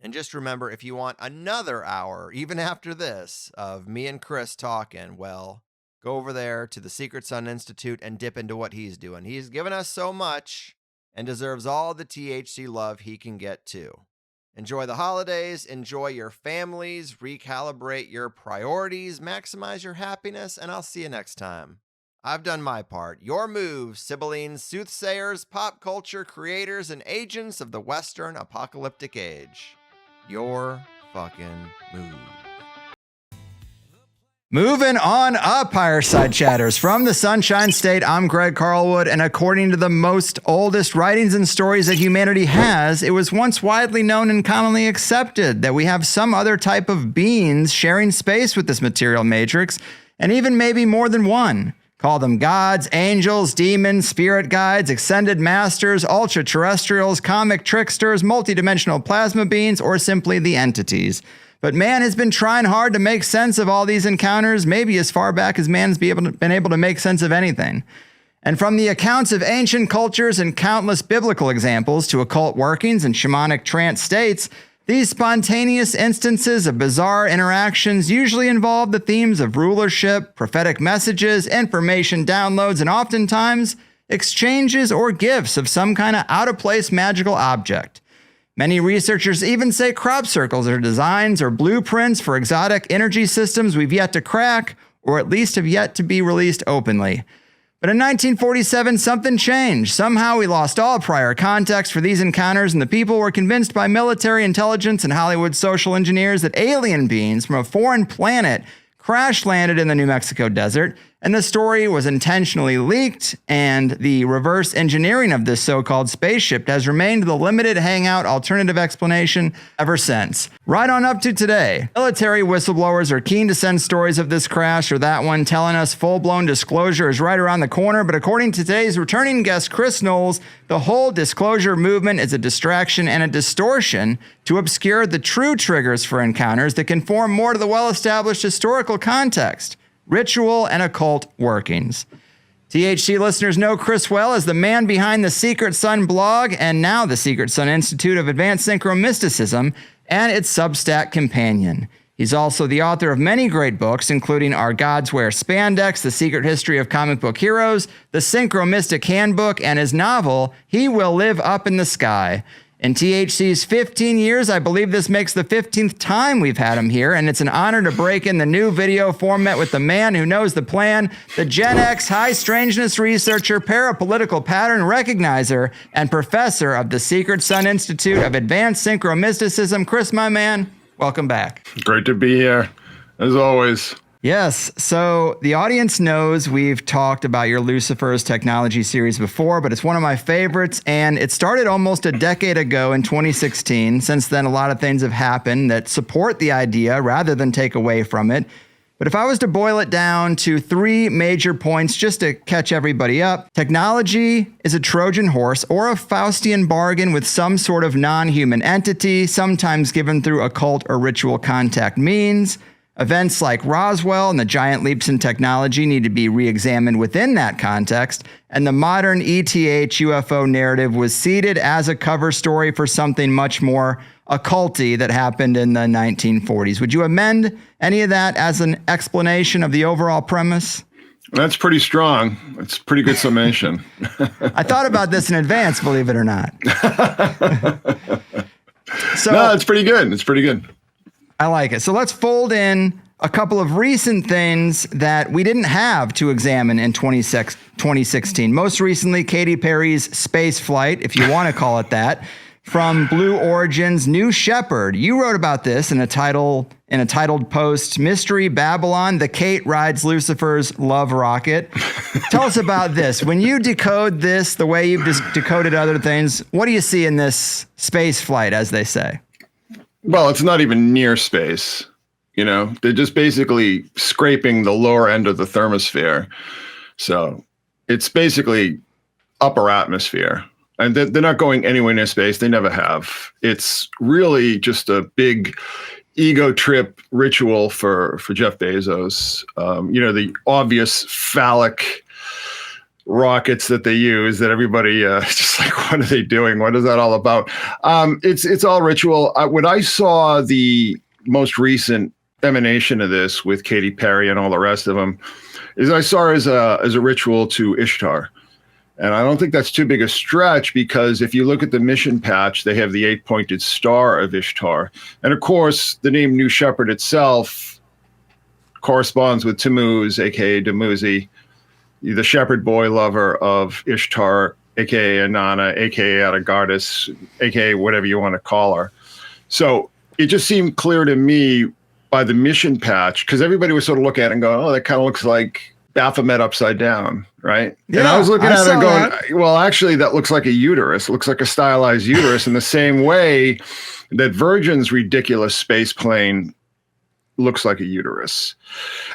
[SPEAKER 5] And just remember, if you want another hour, even after this, of me and Chris talking, well, go over there to the Secret Sun Institute and dip into what he's doing. He's given us so much and deserves all the THC love he can get too. Enjoy the holidays, enjoy your families, recalibrate your priorities, maximize your happiness, and I'll see you next time. I've done my part. Your move, Sibylline soothsayers, pop culture creators, and agents of the Western apocalyptic age. Your fucking move.
[SPEAKER 1] Moving on up, Higherside chatters. From the Sunshine State, I'm Greg Carlwood, and according to the most oldest writings and stories that humanity has, it was once widely known and commonly accepted that we have some other type of beings sharing space with this material matrix, and even maybe more than one. Call them gods, angels, demons, spirit guides, ascended masters, ultra-terrestrials, comic tricksters, multidimensional plasma beings, or simply the entities. But man has been trying hard to make sense of all these encounters, maybe as far back as man's been able to make sense of anything. And from the accounts of ancient cultures and countless biblical examples to occult workings and shamanic trance states, these spontaneous instances of bizarre interactions usually involve the themes of rulership, prophetic messages, information downloads, and oftentimes exchanges or gifts of some kind of out-of-place magical object. Many researchers even say crop circles are designs or blueprints for exotic energy systems we've yet to crack, or at least have yet to be released openly. But in 1947, something changed. Somehow we lost all prior context for these encounters, and the people were convinced by military intelligence and Hollywood social engineers that alien beings from a foreign planet crash-landed in the New Mexico desert, and the story was intentionally leaked, and the reverse engineering of this so-called spaceship has remained the limited hangout alternative explanation ever since. Right on up to today, military whistleblowers are keen to send stories of this crash or that one, telling us full-blown disclosure is right around the corner, but according to today's returning guest, Chris Knowles, the whole disclosure movement is a distraction and a distortion to obscure the true triggers for encounters that conform more to the well-established historical context. Ritual and occult workings. THC listeners know Chris well as the man behind the Secret Sun blog and now the Secret Sun Institute of Advanced Synchromysticism and its Substack companion. He's also the author of many great books, including Our Gods Wear Spandex, The Secret History of Comic Book Heroes, The Synchromystic Handbook, and his novel, He Will Live Up in the Sky. In THC's 15 years, I believe this makes the 15th time we've had him here, and it's an honor to break in the new video format with the man who knows the plan, the Gen X high strangeness researcher, parapolitical pattern recognizer, and professor of the Secret Sun Institute of Advanced Synchromysticism. Chris, my man, welcome back.
[SPEAKER 6] Great to be here, as always.
[SPEAKER 1] Yes. So the audience knows we've talked about your Lucifer's technology series before, but it's one of my favorites. And it started almost a decade ago in 2016. Since then, a lot of things have happened that support the idea rather than take away from it. But if I was to boil it down to 3 major points just to catch everybody up, technology is a Trojan horse or a Faustian bargain with some sort of non-human entity, sometimes given through occult or ritual contact means. Events like Roswell and the giant leaps in technology need to be re-examined within that context, and the modern ETH UFO narrative was seeded as a cover story for something much more occulty that happened in the 1940s. Would you amend any of that as an explanation of the overall premise?
[SPEAKER 2] That's pretty strong. It's a pretty good summation.
[SPEAKER 1] I thought about this in advance, believe it or not.
[SPEAKER 2] No, it's pretty good. It's pretty good.
[SPEAKER 1] I like it. So let's fold in a couple of recent things that we didn't have to examine in 2016. Most recently, Katy Perry's space flight, if you want to call it that, from Blue Origin's New Shepard. You wrote about this in a titled post, Mystery Babylon, the Kate rides Lucifer's love rocket. Tell us about this. When you decode this the way you've decoded other things, what do you see in this space flight, as they say?
[SPEAKER 2] Well, it's not even near space. You know, they're just basically scraping the lower end of the thermosphere. So it's basically upper atmosphere. And they're not going anywhere near space. They never have. It's really just a big ego trip ritual for Jeff Bezos. The obvious phallic rockets that they use that everybody just like, what are they doing? What is that all about? It's all ritual. When I saw the most recent emanation of this with Katy Perry and all the rest of them, is I saw it as a ritual to Ishtar. And I don't think that's too big a stretch, because if you look at the mission patch, they have the 8-pointed star of Ishtar. And of course, the name New Shepard itself corresponds with Tammuz, aka Dumuzi, the shepherd boy lover of Ishtar, aka Inanna, aka Atargatis, aka whatever you want to call her. So it just seemed clear to me by the mission patch, because everybody was sort of looking at it and going, oh, that kind of looks like Baphomet upside down, right?
[SPEAKER 1] Yeah,
[SPEAKER 2] and I was looking at it and going,
[SPEAKER 1] that.
[SPEAKER 2] well, actually, that looks like a uterus. It looks like a stylized uterus in the same way that Virgin's ridiculous space plane looks like a uterus.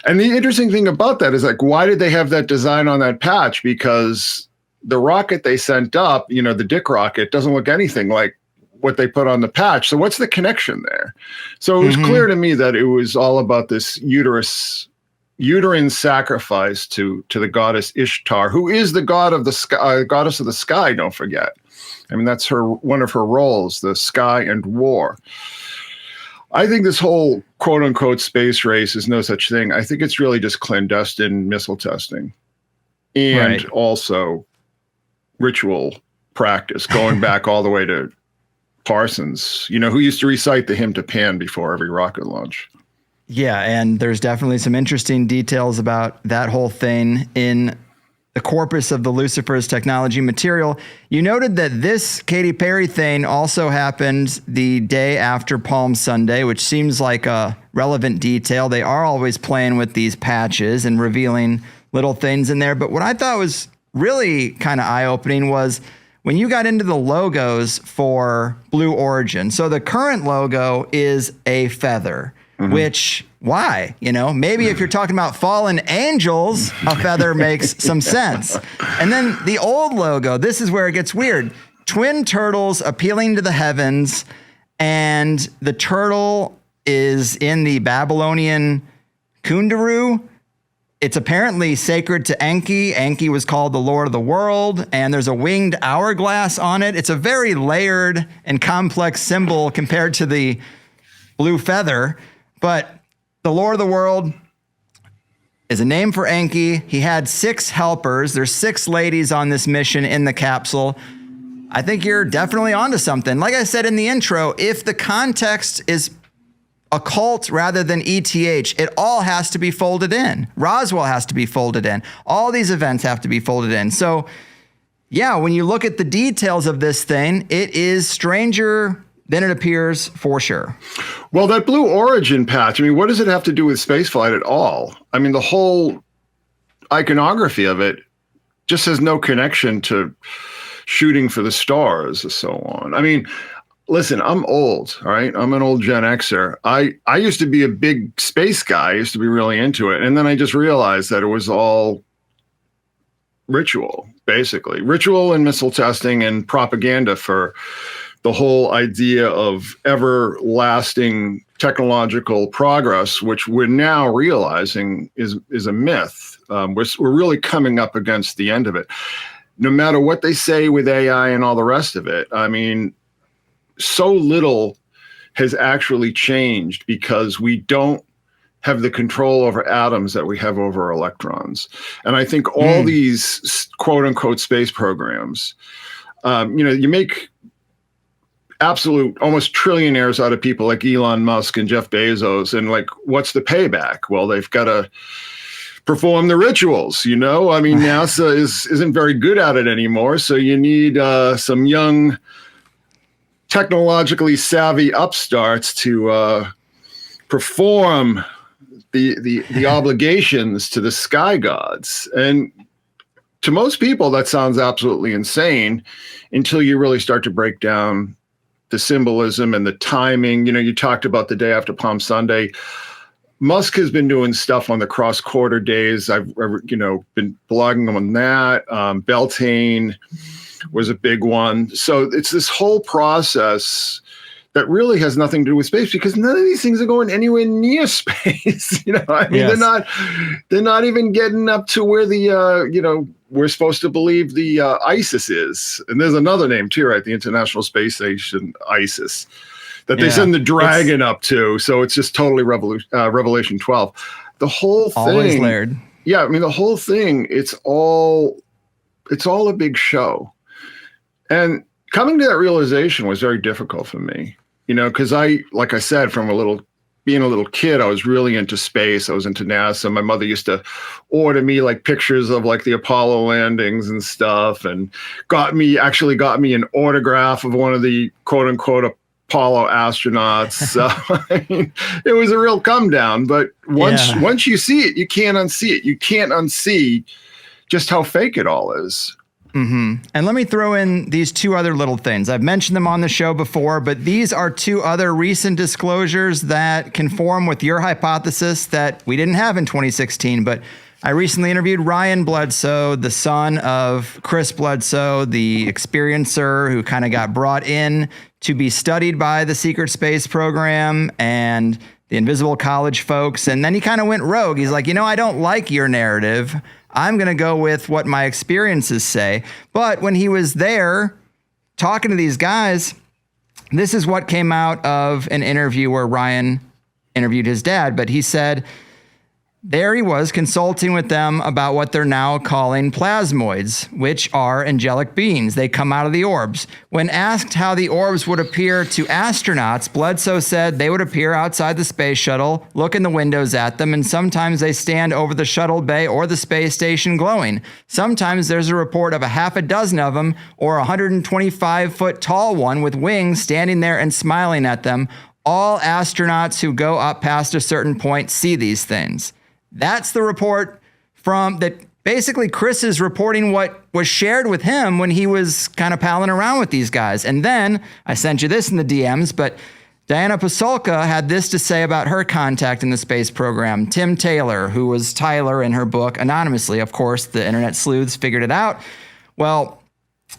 [SPEAKER 2] And the interesting thing about that is, like, why did they have that design on that patch? Because the rocket they sent up, the Dick rocket, doesn't look anything like what they put on the patch. So what's the connection there? So it was clear to me that it was all about this uterine sacrifice to the goddess Ishtar, who is the god of the sky, goddess of the sky. Don't forget. I mean, that's one of her roles, the sky and war. I think this whole quote unquote space race is no such thing. I think it's really just clandestine missile testing and also ritual practice, going back all the way to Parsons, who used to recite the hymn to Pan before every rocket launch.
[SPEAKER 1] Yeah, and there's definitely some interesting details about that whole thing in the corpus of the Lucifer's technology material. You noted that this Katy Perry thing also happened the day after Palm Sunday, which seems like a relevant detail. They are always playing with these patches and revealing little things in there. But what I thought was really kind of eye-opening was when you got into the logos for Blue Origin. So the current logo is a feather. Which, why? Maybe if you're talking about fallen angels, a feather makes some sense. And then the old logo, this is where it gets weird. Twin turtles appealing to the heavens, and the turtle is in the Babylonian Kunduru. It's apparently sacred to Enki. Enki was called the Lord of the World, and there's a winged hourglass on it. It's a very layered and complex symbol compared to the blue feather. But the Lord of the World is a name for Enki. He had 6 helpers. There's 6 ladies on this mission in the capsule. I think you're definitely onto something. Like I said in the intro, if the context is occult rather than ETH, it all has to be folded in. Roswell has to be folded in. All these events have to be folded in. So, yeah, when you look at the details of this thing, it is stranger then it appears for sure.
[SPEAKER 2] Well, that Blue Origin patch, I mean, what does it have to do with spaceflight at all? I mean, the whole iconography of it just has no connection to shooting for the stars or so on. I mean, listen, I'm old, all right? I'm an old Gen Xer. I used to be a big space guy. I used to be really into it. And then I just realized that it was all ritual, basically. Ritual and missile testing and propaganda for the whole idea of everlasting technological progress, which we're now realizing is a myth. We're really coming up against the end of it. No matter what they say with AI and all the rest of it, I mean, so little has actually changed because we don't have the control over atoms that we have over electrons. And I think all these quote unquote space programs, you make absolute almost trillionaires out of people like Elon Musk and Jeff Bezos. And like, what's the payback? Well, they've got to perform the rituals, I mean, NASA isn't very good at it anymore. So you need some young, technologically savvy upstarts to perform the obligations to the sky gods. And to most people, that sounds absolutely insane until you really start to break down the symbolism and the timing. You talked about the day after Palm Sunday. Musk has been doing stuff on the cross-quarter days. I've been blogging on that. Beltane was a big one. So it's this whole process that really has nothing to do with space because none of these things are going anywhere near space. I mean,
[SPEAKER 1] Yes.
[SPEAKER 2] they're not even getting up to where the we're supposed to believe the ISIS is. And there's another name too, right? The International Space Station, ISIS, that they send the Dragon up to. So it's just totally Revelation 12. The whole thing.
[SPEAKER 1] Always layered.
[SPEAKER 2] Yeah, I mean, the whole thing, it's all a big show. And coming to that realization was very difficult for me, because like I said, from being a little kid, I was really into space. I was into NASA. My mother used to order me like pictures of like the Apollo landings and stuff, and got me an autograph of one of the quote unquote Apollo astronauts. So I mean, it was a real come down. But once you see it, you can't unsee it. You can't unsee just how fake it all is.
[SPEAKER 1] Mm-hmm. And let me throw in these two other little things. I've mentioned them on the show before, but these are two other recent disclosures that conform with your hypothesis that we didn't have in 2016. But I recently interviewed Ryan Bledsoe, the son of Chris Bledsoe, the experiencer who kind of got brought in to be studied by the secret space program and the Invisible College folks. And then he kind of went rogue. He's like, I don't like your narrative. I'm going to go with what my experiences say. But when he was there talking to these guys, this is what came out of an interview where Ryan interviewed his dad. But he said, there he was consulting with them about what they're now calling plasmoids, which are angelic beings. They come out of the orbs. When asked how the orbs would appear to astronauts, Bledsoe said they would appear outside the space shuttle, look in the windows at them, and sometimes they stand over the shuttle bay or the space station glowing. Sometimes there's a report of a half a dozen of them or a 125-foot tall one with wings standing there and smiling at them. All astronauts who go up past a certain point see these things. That's the report from that. Basically, Chris is reporting what was shared with him when he was kind of palling around with these guys. And then I sent you this in the DMs, but Diana Pasulka had this to say about her contact in the space program. Tim Taylor, who was Tyler in her book anonymously. Of course, the internet sleuths figured it out. Well,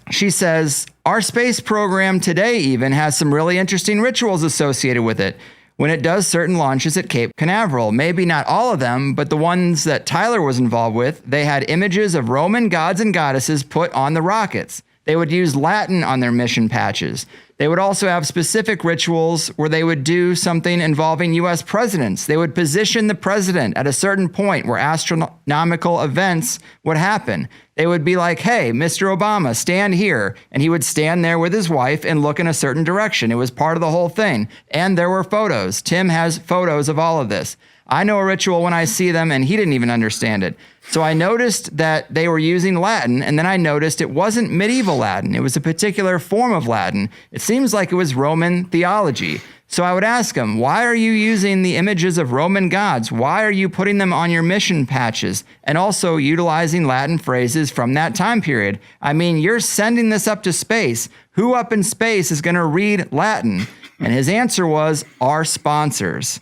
[SPEAKER 1] she says, our space program today even has some really interesting rituals associated with it. When it does certain launches at Cape Canaveral, maybe not all of them, but the ones that Tyler was involved with, they had images of Roman gods and goddesses put on the rockets. They would use Latin on their mission patches. They would also have specific rituals where they would do something involving U.S. presidents. They would position the president at a certain point where astronomical events would happen. They would be like, hey, Mr. Obama, stand here. And he would stand there with his wife and look in a certain direction. It was part of the whole thing. And there were photos. Tim has photos of all of this. I know a ritual when I see them, and he didn't even understand it. So I noticed that they were using Latin, and then I noticed it wasn't medieval Latin. It was a particular form of Latin. It seems like it was Roman theology. So I would ask him, why are you using the images of Roman gods? Why are you putting them on your mission patches and also utilizing Latin phrases from that time period? I mean, you're sending this up to space. Who up in space is going to read Latin? And his answer was, our sponsors.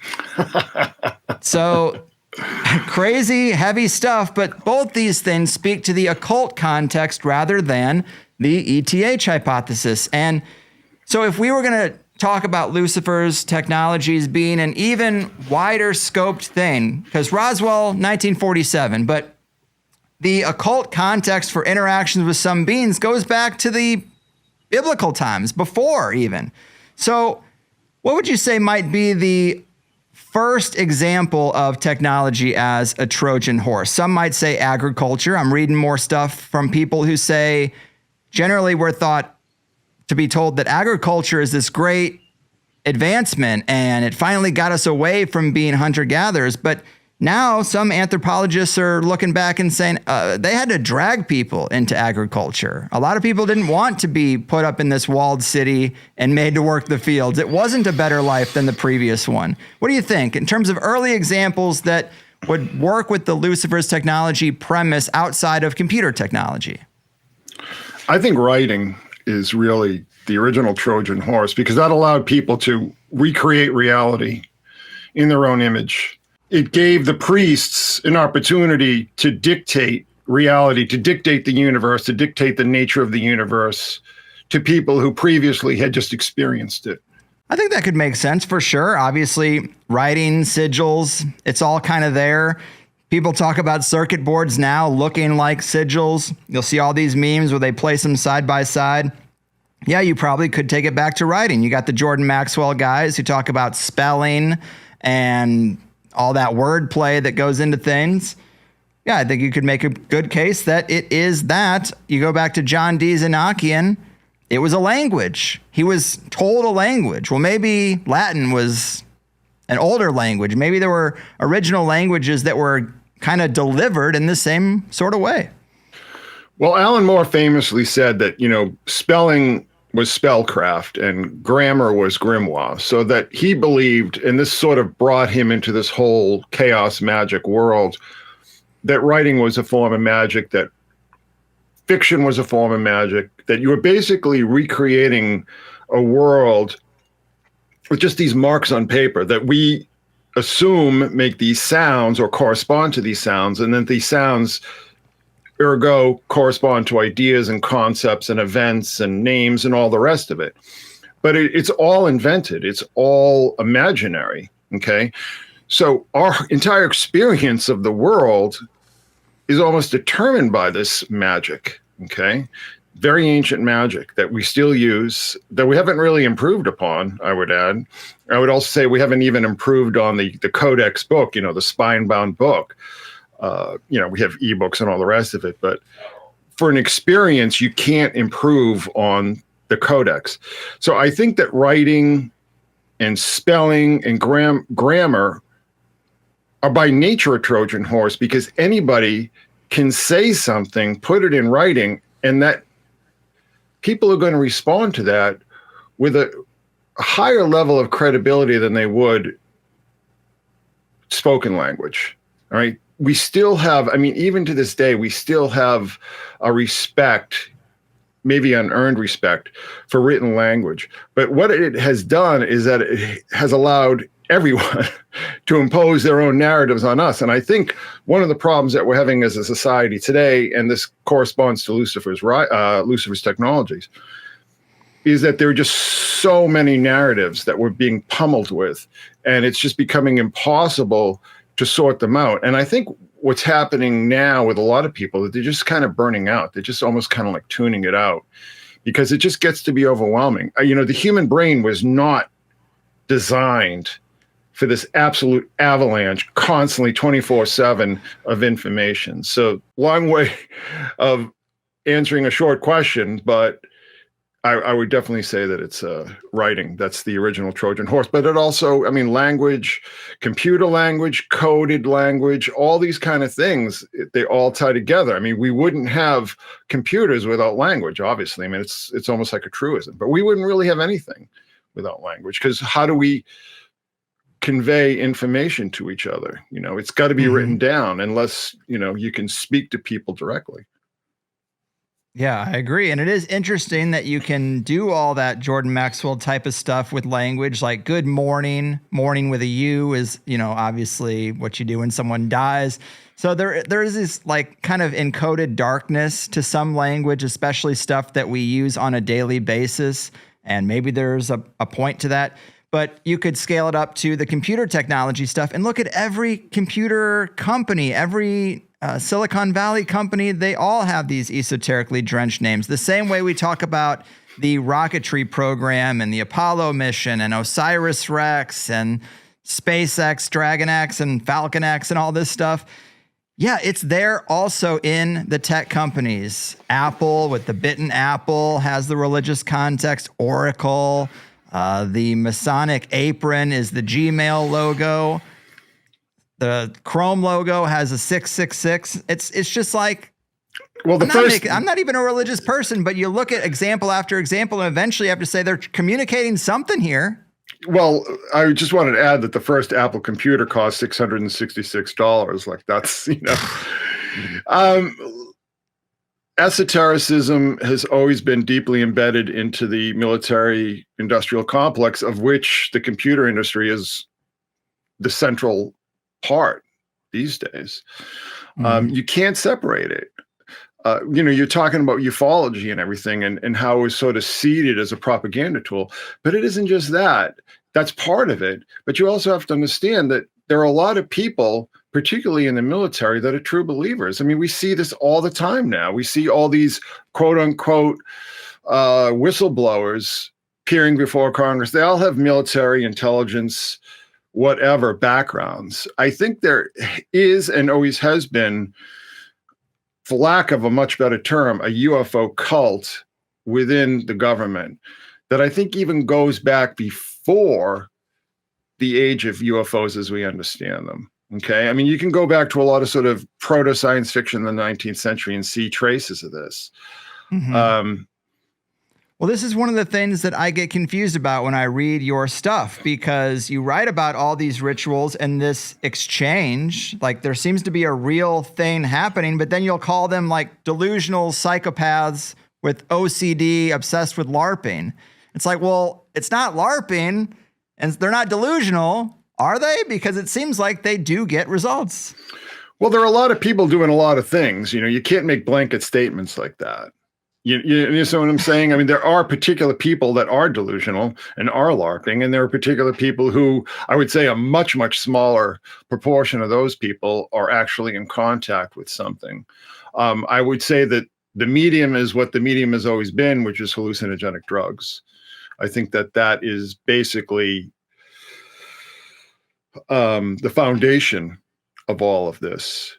[SPEAKER 1] So crazy, heavy stuff, but both these things speak to the occult context rather than the ETH hypothesis. And so if we were going to talk about Lucifer's technologies being an even wider scoped thing, because Roswell, 1947, but the occult context for interactions with some beings goes back to the biblical times, before even. So what would you say might be the first example of technology as a Trojan horse? Some might say agriculture. I'm reading more stuff from people who say generally we're thought to be told that agriculture is this great advancement and it finally got us away from being hunter-gatherers. But now some anthropologists are looking back and saying they had to drag people into agriculture. A lot of people didn't want to be put up in this walled city and made to work the fields. It wasn't a better life than the previous one. What do you think in terms of early examples that would work with the Lucifer's technology premise outside of computer technology?
[SPEAKER 3] I think writing is really the original Trojan horse, because that allowed people to recreate reality in their own image. It gave the priests an opportunity to dictate reality, to dictate the universe, to dictate the nature of the universe to people who previously had just experienced it.
[SPEAKER 1] I think that could make sense for sure. Obviously, writing, sigils, it's all kind of there. People talk about circuit boards now looking like sigils. You'll see all these memes where they place them side by side. Yeah, you probably could take it back to writing. You got the Jordan Maxwell guys who talk about spelling and all that wordplay that goes into things. Yeah, I think you could make a good case that it is that. You go back to John Dee's Enochian, it was a language. He was told a language. Well, maybe Latin was an older language. Maybe there were original languages that were kind of delivered in the same sort of way.
[SPEAKER 3] Well, Alan Moore famously said that, spelling was spellcraft and grammar was grimoire, so that he believed, and this sort of brought him into this whole chaos magic world, that writing was a form of magic, that fiction was a form of magic, that you were basically recreating a world with just these marks on paper that we assume make these sounds or correspond to these sounds, and then these sounds ergo correspond to ideas and concepts and events and names and all the rest of it. But it's all invented. It's all imaginary, okay? So our entire experience of the world is almost determined by this magic, okay? Very ancient magic that we still use, that we haven't really improved upon, I would add. I would also say we haven't even improved on the codex book, the spine-bound book. We have ebooks and all the rest of it, but for an experience, you can't improve on the codex. So I think that writing and spelling and grammar are by nature a Trojan horse, because anybody can say something, put it in writing, and that people are going to respond to that with a higher level of credibility than they would spoken language. All right. We still have, even to this day, we still have a respect, maybe unearned respect, for written language. But what it has done is that it has allowed everyone to impose their own narratives on us. And I think one of the problems that we're having as a society today, and this corresponds to Lucifer's technologies, is that there are just so many narratives that we're being pummeled with, and it's just becoming impossible to sort them out. And I think what's happening now with a lot of people is they're just kind of burning out. They're just almost kind of like tuning it out, because it just gets to be overwhelming. The human brain was not designed for this absolute avalanche, constantly 24/7 of information. So long way of answering a short question, but I would definitely say that it's writing. That's the original Trojan horse. But it also, I mean, language, computer language, coded language, all these kind of things, they all tie together. I mean, we wouldn't have computers without language, obviously. I mean, it's almost like a truism, but we wouldn't really have anything without language, because how do we convey information to each other? You know, it's got to be written down, unless, you know, you can speak to people directly.
[SPEAKER 1] Yeah, I agree. And it is interesting that you can do all that Jordan Maxwell type of stuff with language, like good morning. Morning with a U is, you know, obviously what you do when someone dies. So there is this like kind of encoded darkness to some language, especially stuff that we use on a daily basis. And maybe there's a point to that. But you could scale it up to the computer technology stuff and look at every computer company, every Silicon Valley company. They all have these esoterically drenched names. The same way we talk about the rocketry program and the Apollo mission and Osiris Rex and SpaceX, Dragon X and Falcon X and all this stuff. Yeah, it's there also in the tech companies. Apple with the bitten apple has the religious context. Oracle, the Masonic apron is the Gmail logo. The Chrome logo has a 666. It's just like, well, I'm not even a religious person, but you look at example after example, and eventually you have to say they're communicating something here.
[SPEAKER 3] Well, I just wanted to add that the first Apple computer cost $666. Like, that's, you know, esotericism has always been deeply embedded into the military industrial complex, of which the computer industry is the central part these days. You can't separate it. You know, you're talking about ufology and everything, and how it was sort of seeded as a propaganda tool, but it isn't just that. That's part of it. But you also have to understand that there are a lot of people, particularly in the military, that are true believers. I mean, we see this all the time now. We see all these quote unquote whistleblowers appearing before Congress. They all have military intelligence, whatever backgrounds. I think there is, and always has been, for lack of a much better term, a UFO cult within the government that I think even goes back before the age of UFOs as we understand them. Okay. I mean, you can go back to a lot of sort of proto science fiction in the 19th century and see traces of this.
[SPEAKER 1] Well, this is one of the things that I get confused about when I read your stuff, because you write about all these rituals and this exchange, like there seems to be a real thing happening, but then you'll call them like delusional psychopaths with OCD obsessed with LARPing. It's like, well, it's not LARPing and they're not delusional, are they? Because it seems like they do get results.
[SPEAKER 3] Well, there are a lot of people doing a lot of things. You know, you can't make blanket statements like that. You know what I'm saying? I mean, there are particular people that are delusional and are LARPing, and there are particular people who, I would say a much, much smaller proportion of those people are actually in contact with something. I would say that the medium is what the medium has always been, which is hallucinogenic drugs. I think that is basically the foundation of all of this.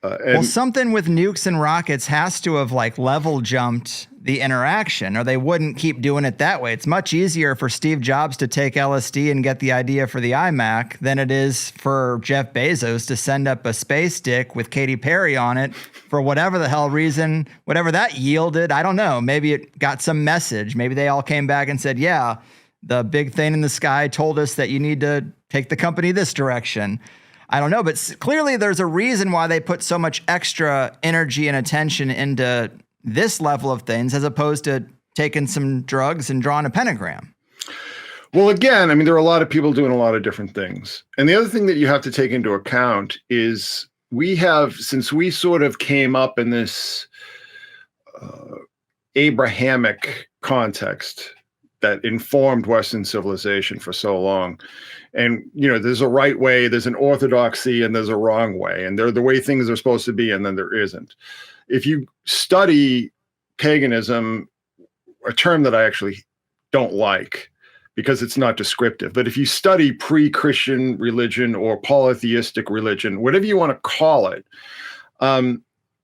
[SPEAKER 1] Well, something with nukes and rockets has to have like level jumped the interaction, or they wouldn't keep doing it that way. It's much easier for Steve Jobs to take LSD and get the idea for the iMac than it is for Jeff Bezos to send up a space stick with Katy Perry on it for whatever the hell reason, whatever that yielded. I don't know. Maybe it got some message. Maybe they all came back and said, yeah, the big thing in the sky told us that you need to take the company this direction. I don't know, but clearly there's a reason why they put so much extra energy and attention into this level of things as opposed to taking some drugs and drawing a pentagram.
[SPEAKER 3] Well, again, I mean, there are a lot of people doing a lot of different things. And the other thing that you have to take into account is we have, since we sort of came up in this Abrahamic context that informed Western civilization for so long. And, you know, there's a right way, there's an orthodoxy, and there's a wrong way. And they're the way things are supposed to be, and then there isn't. If you study paganism, a term that I actually don't like because it's not descriptive, but if you study pre-Christian religion or polytheistic religion, whatever you want to call it,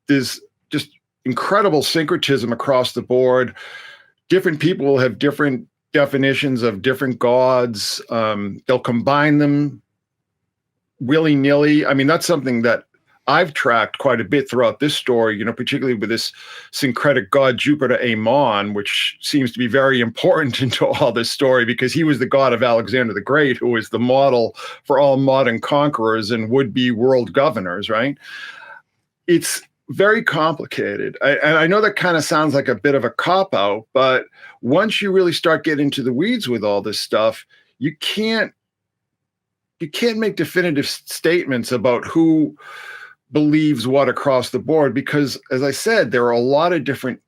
[SPEAKER 3] there's just incredible syncretism across the board. different people will have different definitions of different gods. They'll combine them willy-nilly. I mean, that's something that I've tracked quite a bit throughout this story, particularly with this syncretic god Jupiter Ammon, which seems to be very important into all this story because he was the god of Alexander the Great, who was the model for all modern conquerors and would-be world governors, right? It's very complicated. And I know that kind of sounds like a bit of a cop-out, but once you really start getting into the weeds with all this stuff, you can't make definitive statements about who believes what across the board, because as I said, there are a lot of different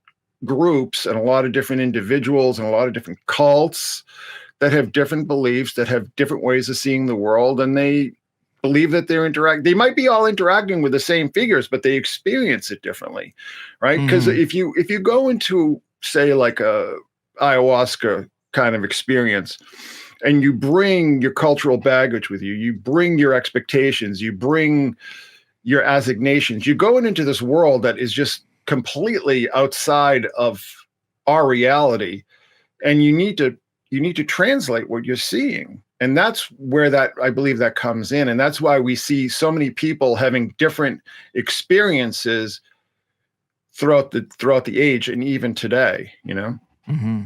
[SPEAKER 3] groups and a lot of different individuals and a lot of different cults that have different beliefs, that have different ways of seeing the world, and they believe that they might be all interacting with the same figures, but they experience it differently, right? Because if you go into, say, like a ayahuasca kind of experience, and you bring your cultural baggage with you, you bring your expectations, you bring your assignations, you go into this world that is just completely outside of our reality, and you need to translate what you're seeing. And that's where I believe that comes in. And that's why we see so many people having different experiences throughout the age and even today,
[SPEAKER 1] Mm-hmm.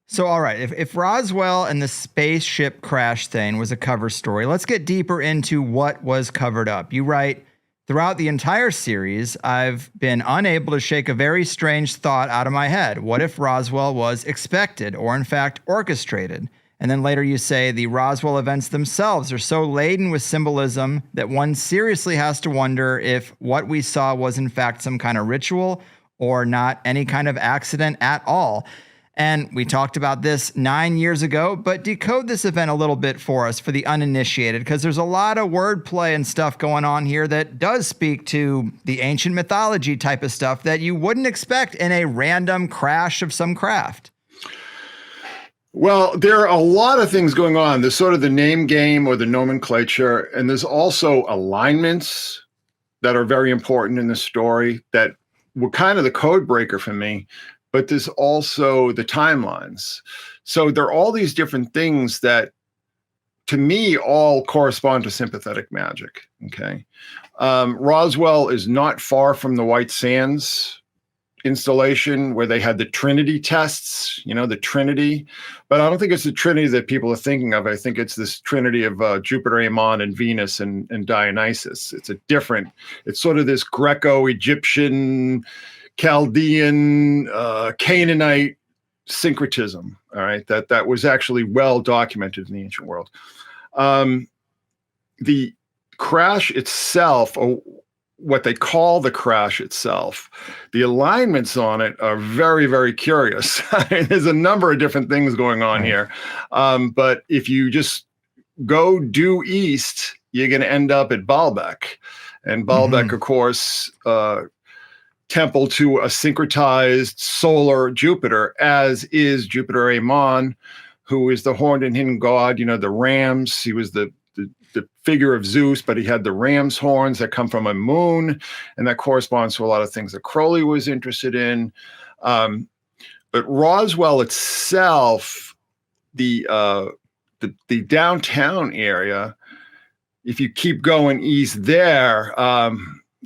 [SPEAKER 1] So, all right, if Roswell and the spaceship crash thing was a cover story, let's get deeper into what was covered up. You write, throughout the entire series, I've been unable to shake a very strange thought out of my head. What if Roswell was expected or, in fact, orchestrated? And then later you say the Roswell events themselves are so laden with symbolism that one seriously has to wonder if what we saw was, in fact, some kind of ritual or not any kind of accident at all. And we talked about this 9 years ago, but decode this event a little bit for us for the uninitiated, because there's a lot of wordplay and stuff going on here that does speak to the ancient mythology type of stuff that you wouldn't expect in a random crash of some craft.
[SPEAKER 3] Well, there are a lot of things going on. There's sort of the name game or the nomenclature, and there's also alignments that are very important in the story that were kind of the code breaker for me. But there's also the timelines. So there are all these different things that, to me, all correspond to sympathetic magic, okay? Roswell is not far from the White Sands installation where they had the Trinity tests, the Trinity. But I don't think it's the Trinity that people are thinking of. I think it's this Trinity of Jupiter, Ammon, and Venus and Dionysus. It's sort of this Greco-Egyptian, Chaldean, Canaanite syncretism, all right, that was actually well documented in the ancient world. The crash itself, or what they call the crash itself, the alignments on it are very, very curious. There's a number of different things going on here. But if you just go due east, you're going to end up at Baalbek. And Baalbek, of course, temple to a syncretized solar Jupiter, as is Jupiter Ammon, who is the horned and hidden god, the rams. He was the figure of Zeus, but he had the ram's horns that come from a moon, and that corresponds to a lot of things that Crowley was interested in. But Roswell itself, the downtown area, if you keep going east there,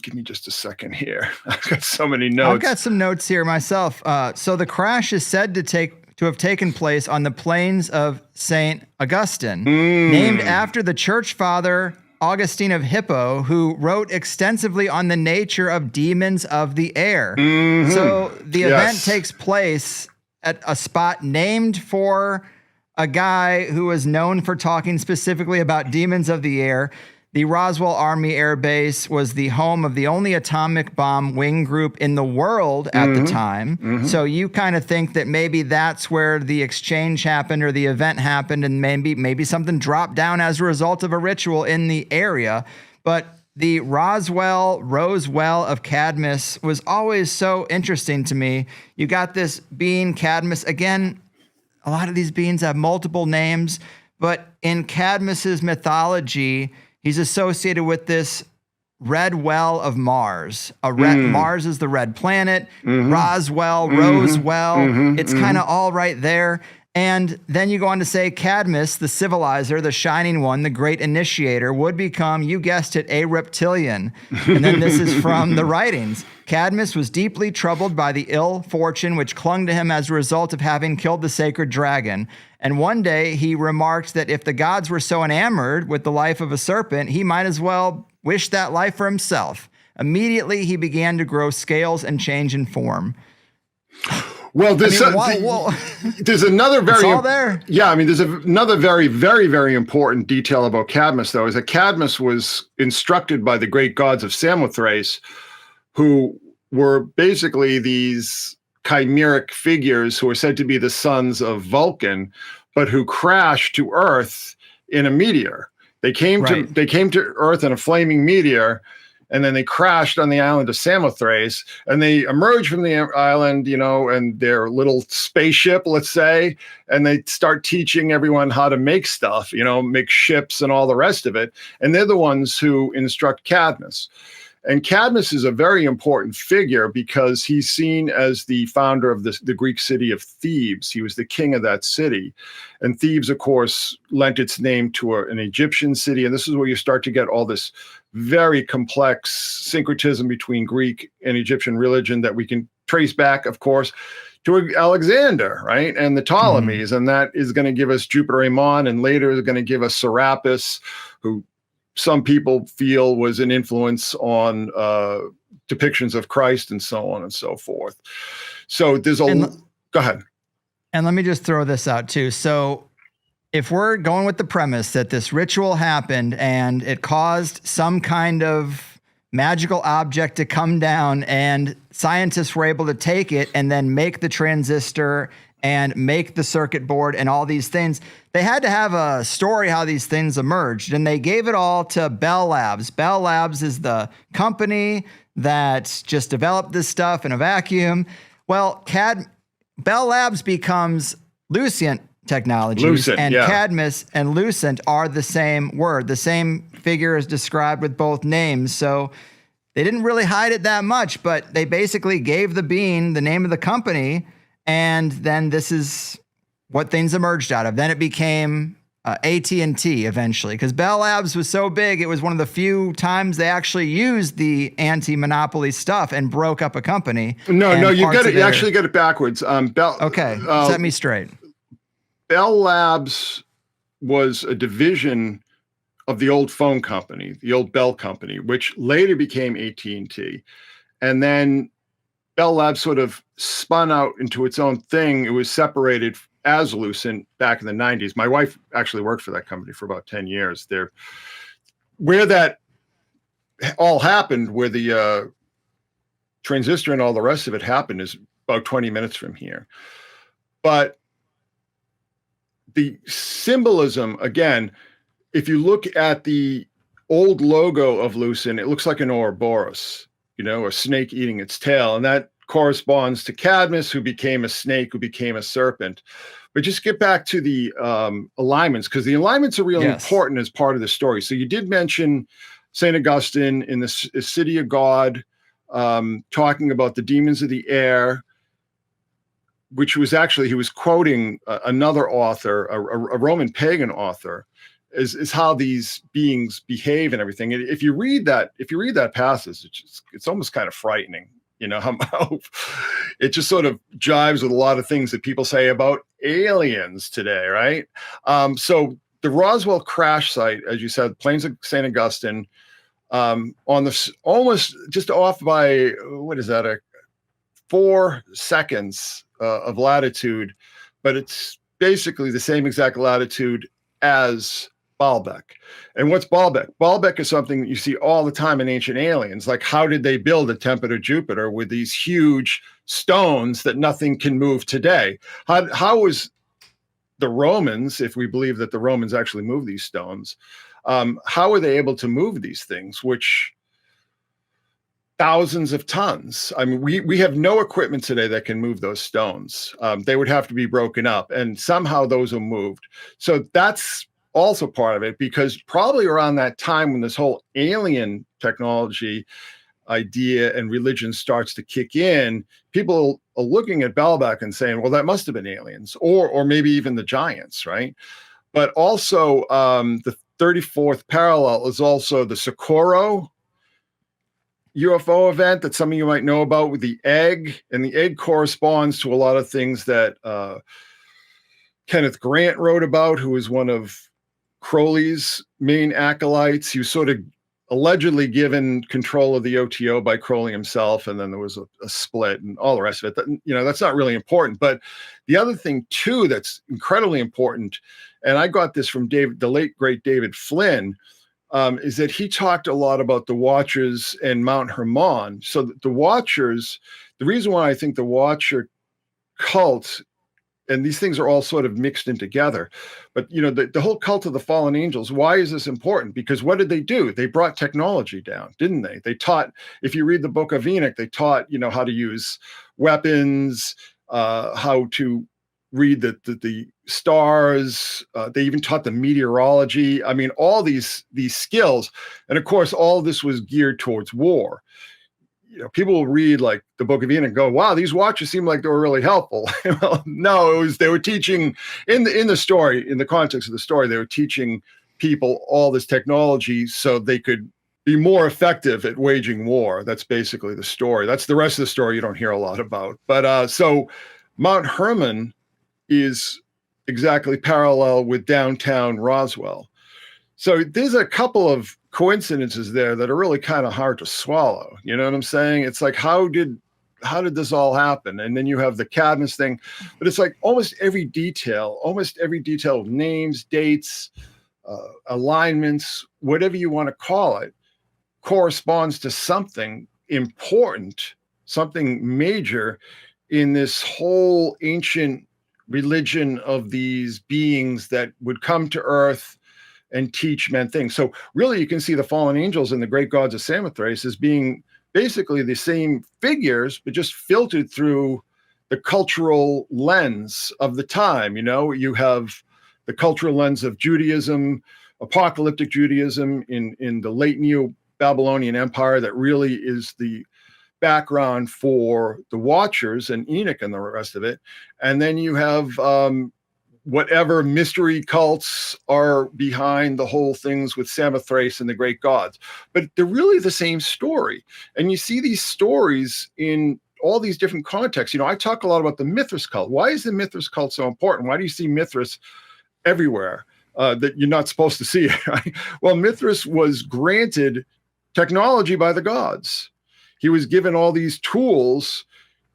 [SPEAKER 3] give me just a second here. I've got so many notes.
[SPEAKER 1] I've got some notes here myself. So the crash is said to have taken place on the plains of St. Augustine, named after the church father Augustine of Hippo, who wrote extensively on the nature of demons of the air. So the event takes place at a spot named for a guy who was known for talking specifically about demons of the air. The Roswell Army Air Base was the home of the only atomic bomb wing group in the world at the time. So you kind of think that maybe that's where the exchange happened or the event happened, and maybe something dropped down as a result of a ritual in the area. But the Roswell of Cadmus was always so interesting to me. You got this being Cadmus. Again, a lot of these beings have multiple names, but in Cadmus's mythology, he's associated with this red well of Mars. Mars is the red planet.
[SPEAKER 2] Mhm.
[SPEAKER 1] Roswell,
[SPEAKER 2] Mhm.
[SPEAKER 1] Rosewell.
[SPEAKER 2] Mhm.
[SPEAKER 1] It's kind of all right there. And then you go on to say Cadmus, the civilizer, the shining one, the great initiator, would become, you guessed it, a reptilian. And then this is from the writings. Cadmus was deeply troubled by the ill fortune which clung to him as a result of having killed the sacred dragon. And one day he remarked that if the gods were so enamored with the life of a serpent, he might as well wish that life for himself. Immediately he began to grow scales and change in form.
[SPEAKER 2] Well, there's another very
[SPEAKER 1] it's all there.
[SPEAKER 2] Yeah, I mean, there's another very, very, very important detail about Cadmus, though, is that Cadmus was instructed by the great gods of Samothrace, who were basically these chimeric figures who are said to be the sons of Vulcan, but who crashed to Earth in a meteor. They came to Earth in a flaming meteor, and then they crashed on the island of Samothrace, and they emerged from the island, and their little spaceship, let's say, and they start teaching everyone how to make stuff, make ships and all the rest of it. And they're the ones who instruct Cadmus. And Cadmus is a very important figure because he's seen as the founder of the Greek city of Thebes. He was the king of that city. And Thebes, of course, lent its name to an Egyptian city. And this is where you start to get all this very complex syncretism between Greek and Egyptian religion that we can trace back, of course, to Alexander, right? And the Ptolemies. And that is going to give us Jupiter Ammon, and later is going to give us Serapis, who some people feel was an influence on depictions of Christ and so on and so forth. So there's go ahead.
[SPEAKER 1] And let me just throw this out too. So if we're going with the premise that this ritual happened and it caused some kind of magical object to come down and scientists were able to take it and then make the transistor and make the circuit board and all these things, they had to have a story how these things emerged. And they gave it all to Bell Labs. Bell Labs is the company that just developed this stuff in a vacuum. Well, Bell Labs becomes Lucent Technologies, Cadmus and Lucent are the same word. The same figure is described with both names. So they didn't really hide it that much, but they basically gave the being the name of the company. And then this is what things emerged out of. Then it became AT&T eventually, because Bell Labs was so big, it was one of the few times they actually used the anti-monopoly stuff and broke up a company.
[SPEAKER 2] No, you actually get it backwards.
[SPEAKER 1] Set me straight.
[SPEAKER 2] Bell Labs was a division of the old phone company, the old Bell company, which later became AT&T. And then Bell Labs sort of spun out into its own thing. It was separated as Lucent back in the 90s. My wife actually worked for that company for about 10 years. Where that all happened, where the transistor and all the rest of it happened, is about 20 minutes from here. But the symbolism, again, if you look at the old logo of Lucent, it looks like an Ouroboros, a snake eating its tail. And that corresponds to Cadmus, who became a snake, who became a serpent. But just get back to the alignments, because the alignments are really important as part of the story. So you did mention St. Augustine in the City of God, talking about the demons of the air, which was actually, he was quoting another author, a Roman pagan author, is how these beings behave and everything. And if you read that passage, it's almost kind of frightening. How it just sort of jives with a lot of things that people say about aliens today, right? So the Roswell crash site, as you said, plains of St. Augustine, on the almost just off by, 4 seconds of latitude, but it's basically the same exact latitude as Baalbek. And what's Baalbek? Baalbek is something that you see all the time in Ancient Aliens. Like, how did they build a temple of Jupiter with these huge stones that nothing can move today? How was the Romans, if we believe that the Romans actually moved these stones, how were they able to move these things, which thousands of tons? I mean, we have no equipment today that can move those stones. They would have to be broken up, and somehow those are moved. So that's
[SPEAKER 3] also part of it, because probably around that time when this whole alien technology idea and religion starts to kick in, people are looking at Baalbek and saying, well, that must have been aliens, or maybe even the giants, right? But also the 34th parallel is also the Socorro UFO event that some of you might know about with the egg, and the egg corresponds to a lot of things that Kenneth Grant wrote about, who was one of Crowley's main acolytes. He was sort of allegedly given control of the OTO by Crowley himself, and then there was a split and all the rest of it. That's not really important. But the other thing too that's incredibly important, and I got this from the late great David Flynn, is that he talked a lot about the Watchers and Mount Hermon. So the Watchers, the reason why I think the Watcher cult, and these things are all sort of mixed in together, but the whole cult of the fallen angels, why is this important? Because what did they do? They brought technology down, didn't they? They taught, if you read the book of Enoch, they taught how to use weapons, how to read the stars. They even taught the meteorology. I mean, all these skills. And of course, all of this was geared towards war. People will read like the Book of Enoch and go, wow, these watchers seem like they were really helpful. Well, no, they were teaching in the story, in the context of the story, they were teaching people all this technology so they could be more effective at waging war. That's basically the story. That's the rest of the story you don't hear a lot about. But so Mount Hermon is exactly parallel with downtown Roswell. So there's a couple of coincidences there that are really kind of hard to swallow. You know what I'm saying? It's like, how did this all happen? And then you have the Cadmus thing, but it's like almost every detail of names, dates, alignments, whatever you want to call it, corresponds to something important, something major in this whole ancient religion of these beings that would come to Earth and teach men things. So really you can see the fallen angels and the great gods of Samothrace as being basically the same figures, but just filtered through the cultural lens of the time. You have the cultural lens of Judaism, apocalyptic Judaism in the late Neo-Babylonian Empire that really is the background for the Watchers and Enoch and the rest of it. And then you have whatever mystery cults are behind the whole things with Samothrace and the great gods. But they're really the same story. And you see these stories in all these different contexts. I talk a lot about the Mithras cult. Why is the Mithras cult so important? Why do you see Mithras everywhere that you're not supposed to see it? Right? Well, Mithras was granted technology by the gods. He was given all these tools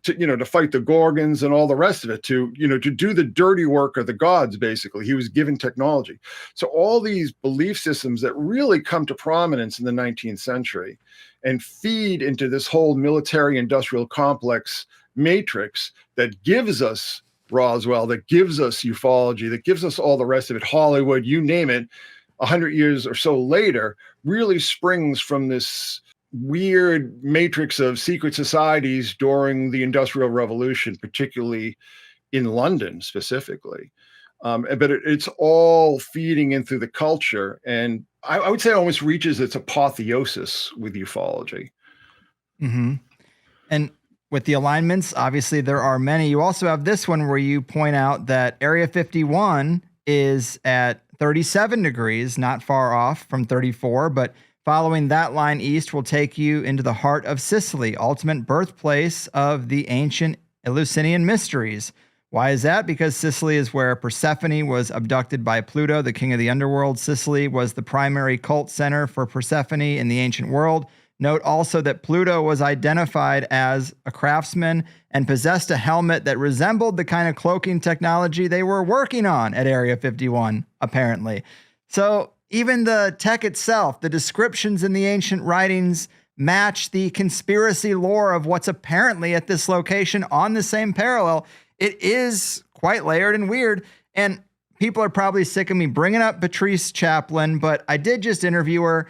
[SPEAKER 3] to fight the Gorgons and all the rest of it, to do the dirty work of the gods. Basically, he was given technology. So all these belief systems that really come to prominence in the 19th century and feed into this whole military industrial complex matrix that gives us Roswell, that gives us ufology, that gives us all the rest of it, Hollywood, you name it, 100 years or so later, really springs from this weird matrix of secret societies during the Industrial Revolution, particularly in London specifically. But it's all feeding in through the culture. And I would say it almost reaches its apotheosis with ufology.
[SPEAKER 1] Mm-hmm. And with the alignments, obviously there are many. You also have this one where you point out that Area 51 is at 37 degrees, not far off from 34, but following that line east will take you into the heart of Sicily, ultimate birthplace of the ancient Eleusinian mysteries. Why is that? Because Sicily is where Persephone was abducted by Pluto, the king of the underworld. Sicily was the primary cult center for Persephone in the ancient world. Note also that Pluto was identified as a craftsman and possessed a helmet that resembled the kind of cloaking technology they were working on at Area 51, apparently. So even the tech itself, the descriptions in the ancient writings match the conspiracy lore of what's apparently at this location on the same parallel. It is quite layered and weird. And people are probably sick of me bringing up Patrice Chaplin, but I did just interview her.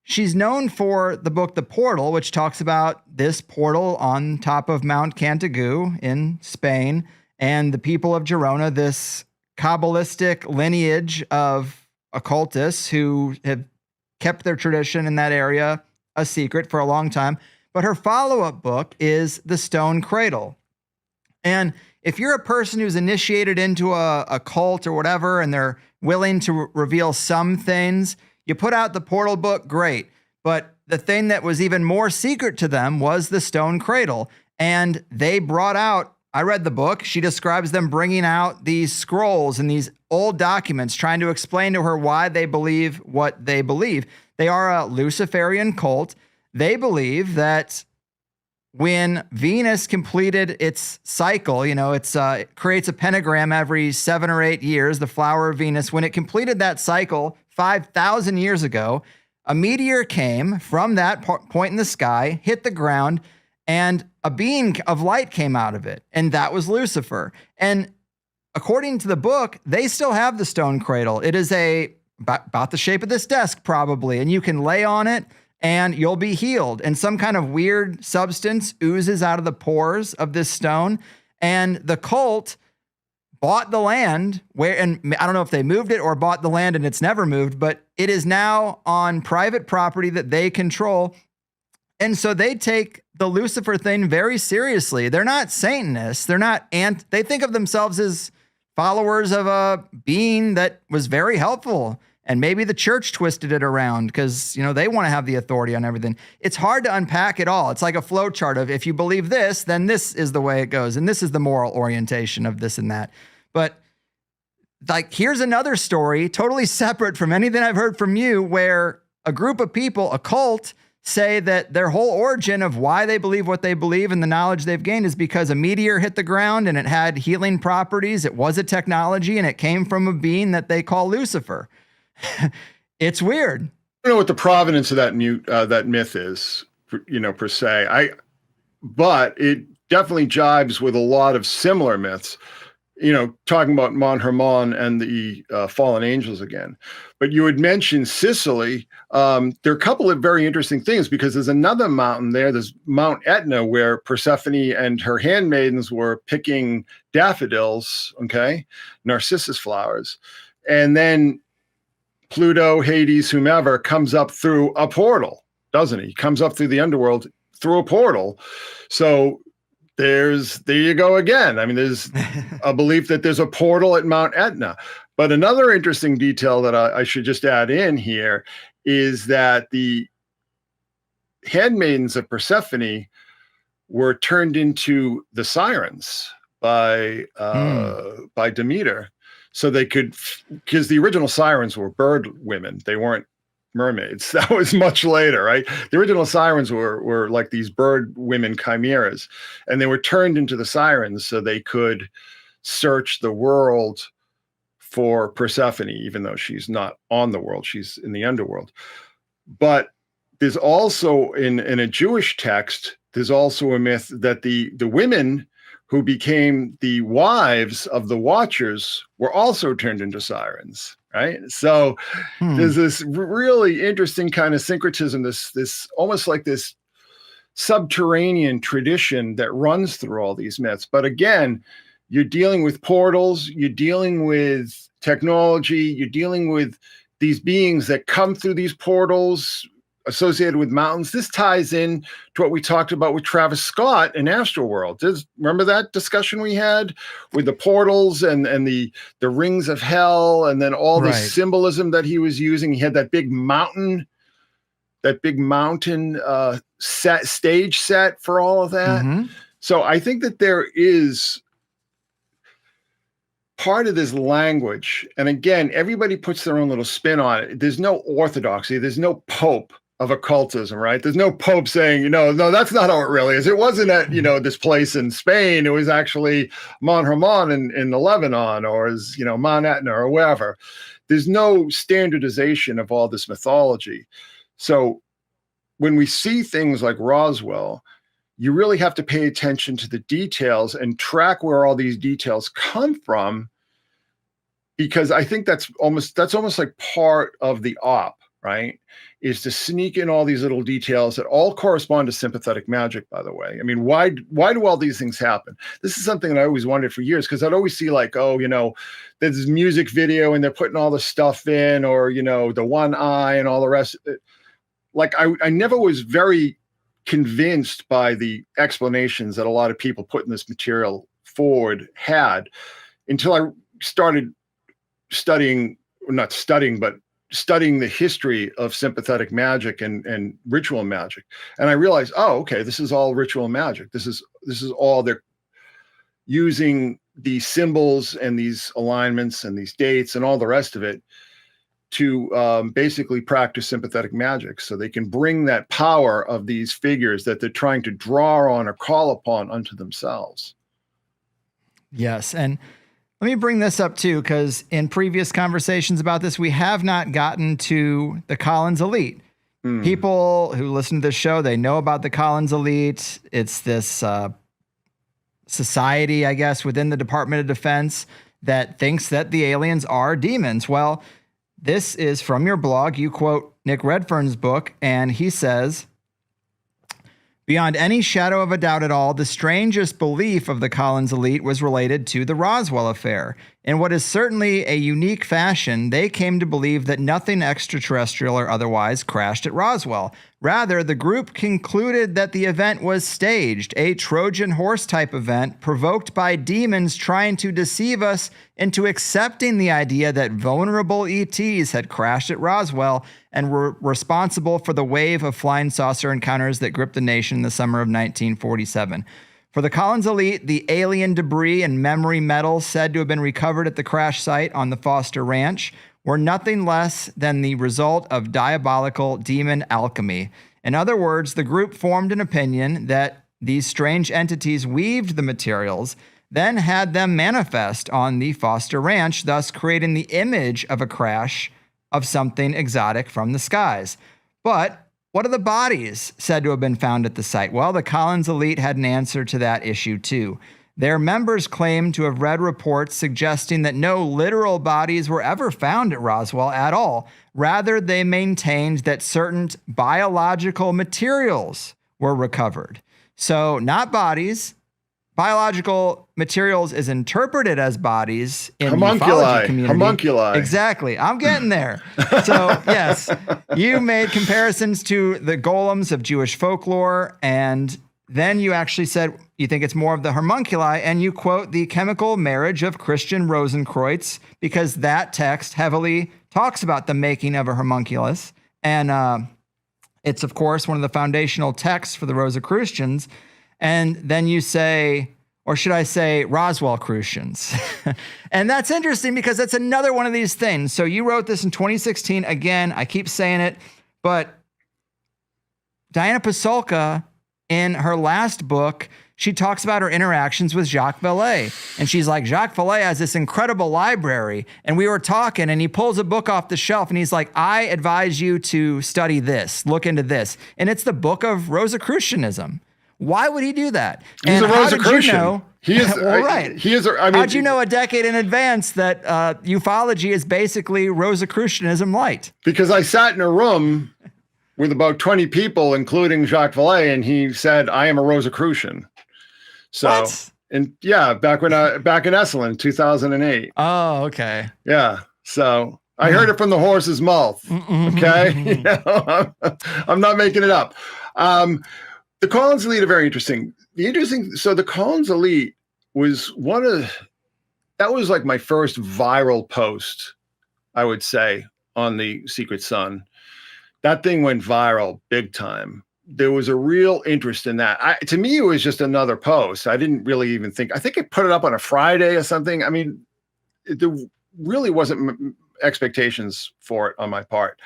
[SPEAKER 1] She's known for the book The Portal, which talks about this portal on top of Mount Cantigou in Spain and the people of Girona, this Kabbalistic lineage of occultists who have kept their tradition in that area a secret for a long time. But her follow-up book is The Stone Cradle. And if you're a person who's initiated into a cult or whatever, and they're willing to reveal some things, you put out the portal book, great. But the thing that was even more secret to them was the Stone Cradle. And they brought out, I read the book, she describes them bringing out these scrolls and these old documents, trying to explain to her why they believe what they believe. They are a Luciferian cult. They believe that when Venus completed its cycle, it creates a pentagram every 7 or 8 years, the flower of Venus. When it completed that cycle 5,000 years ago, a meteor came from that point in the sky, hit the ground, and a beam of light came out of it. And that was Lucifer. And according to the book, they still have the Stone Cradle. It is about the shape of this desk, probably, and you can lay on it and you'll be healed. And some kind of weird substance oozes out of the pores of this stone. And the cult bought the land and I don't know if they moved it or bought the land and it's never moved, but it is now on private property that they control. And so they take the Lucifer thing very seriously. They're not Satanists. They think of themselves as followers of a being that was very helpful. And maybe the church twisted it around because, they want to have the authority on everything. It's hard to unpack it all. It's like a flow chart of if you believe this, then this is the way it goes. And this is the moral orientation of this and that. But here's another story, totally separate from anything I've heard from you, where a group of people, a cult, say that their whole origin of why they believe what they believe and the knowledge they've gained is because a meteor hit the ground and it had healing properties. It was a technology and it came from a being that they call Lucifer. It's weird.
[SPEAKER 3] I don't know what the provenance of that myth is, per se. But it definitely jives with a lot of similar myths. Talking about Mon Hermon and the fallen angels again. But you had mentioned Sicily. There are a couple of very interesting things because there's another mountain there. There's Mount Etna where Persephone and her handmaidens were picking daffodils, narcissus flowers. And then Pluto, Hades, whomever comes up through a portal, doesn't he? He comes up through the underworld through a portal. So there you go again. I mean, there's a belief that there's a portal at Mount Etna. But another interesting detail that I should just add in here is that the handmaidens of Persephone were turned into the sirens by Demeter. So they could, because the original sirens were bird women. They weren't mermaids. That was much later, right? The original sirens were like these bird women chimeras, and they were turned into the sirens so they could search the world for Persephone, even though she's not on the world, she's in the underworld. But there's also in a Jewish text, there's also a myth that the women who became the wives of the Watchers were also turned into sirens, right? So there's this really interesting kind of syncretism, this almost like this subterranean tradition that runs through all these myths. But again, you're dealing with portals, you're dealing with technology, you're dealing with these beings that come through these portals associated with mountains. This ties in to what we talked about with Travis Scott in Astroworld. Remember that discussion we had with the portals and the rings of hell, and then all this symbolism that he was using? He had that big mountain stage set for all of that. Mm-hmm. So I think that there is part of this language, and again, everybody puts their own little spin on it. There's no orthodoxy. There's no pope of occultism, right? There's no pope saying, no, that's not how it really is. It wasn't at, this place in Spain. It was actually Mon Hermon in the Lebanon, or is, Mount Etna or wherever. There's no standardization of all this mythology. So when we see things like Roswell, you really have to pay attention to the details and track where all these details come from, because I think that's almost like part of the op, right, is to sneak in all these little details that all correspond to sympathetic magic, by the way. I mean, why do all these things happen? This is something that I always wondered for years, because I'd always see like, oh, there's this music video and they're putting all the stuff in, or, the one eye and all the rest. Like I never was very convinced by the explanations that a lot of people putting this material forward had, until I started studying the history of sympathetic magic and ritual magic. And I realized, oh, okay, this is all ritual magic. This is all they're using, these symbols and these alignments and these dates and all the rest of it to basically practice sympathetic magic, so they can bring that power of these figures that they're trying to draw on or call upon unto themselves.
[SPEAKER 1] Yes. And let me bring this up too, because in previous conversations about this, we have not gotten to the Collins Elite. People who listen to this show, they know about the Collins Elite. It's this society, I guess, within the Department of Defense that thinks that the aliens are demons. Well, this is from your blog. You quote Nick Redfern's book, and he says, beyond any shadow of a doubt at all, the strangest belief of the Collins Elite was related to the Roswell affair. In what is certainly a unique fashion, they came to believe that nothing extraterrestrial or otherwise crashed at Roswell. Rather, the group concluded that the event was staged, a Trojan horse type event provoked by demons trying to deceive us into accepting the idea that vulnerable ETs had crashed at Roswell and were responsible for the wave of flying saucer encounters that gripped the nation in the summer of 1947. For the Collins Elite, the alien debris and memory metals said to have been recovered at the crash site on the Foster Ranch were nothing less than the result of diabolical demon alchemy. In other words, the group formed an opinion that these strange entities weaved the materials, then had them manifest on the Foster Ranch, thus creating the image of a crash of something exotic from the skies. But what are the bodies said to have been found at the site? Well, the Collins Elite had an answer to that issue too. Their members claimed to have read reports suggesting that no literal bodies were ever found at Roswell at all. Rather, they maintained that certain biological materials were recovered. So not bodies. Biological materials is interpreted as bodies in the ufology community.
[SPEAKER 3] Homunculi.
[SPEAKER 1] Exactly. I'm getting there. So, yes, you made comparisons to the golems of Jewish folklore, and then you actually said you think it's more of the homunculi, and you quote the chemical marriage of Christian Rosenkreutz, because that text heavily talks about the making of a homunculus. And it's, of course, one of the foundational texts for the Rosicrucians. And then you say, or should I say Roswell-crucians? And that's interesting because that's another one of these things. So you wrote this in 2016. Again, I keep saying it, but Diana Pasulka, in her last book, she talks about her interactions with Jacques Vallée. And she's like, Jacques Vallée has this incredible library. And we were talking, and he pulls a book off the shelf, and he's like, I advise you to study this, look into this. And it's the book of Rosicrucianism. Why would he do that?
[SPEAKER 3] He's a Rosicrucian.
[SPEAKER 1] How did you know?
[SPEAKER 3] He is
[SPEAKER 1] well, right.
[SPEAKER 3] He is. I mean,
[SPEAKER 1] how'd you know a decade in advance that ufology is basically Rosicrucianism light?
[SPEAKER 3] Because I sat in a room with about 20 people, including Jacques Vallée, and he said, "I am a Rosicrucian." So,
[SPEAKER 1] what?
[SPEAKER 3] And yeah, back in Esalen, 2008.
[SPEAKER 1] Oh, okay.
[SPEAKER 3] Yeah. So I heard it from the horse's mouth. Okay, I'm not making it up. The Collins Elite are very interesting. So the Collins Elite was that was like my first viral post, I would say, on the Secret Sun. That thing went viral big time. There was a real interest in that. To me, it was just another post. I didn't really even think, I think I put it up on a Friday or something. I mean, there really wasn't expectations for it on my part.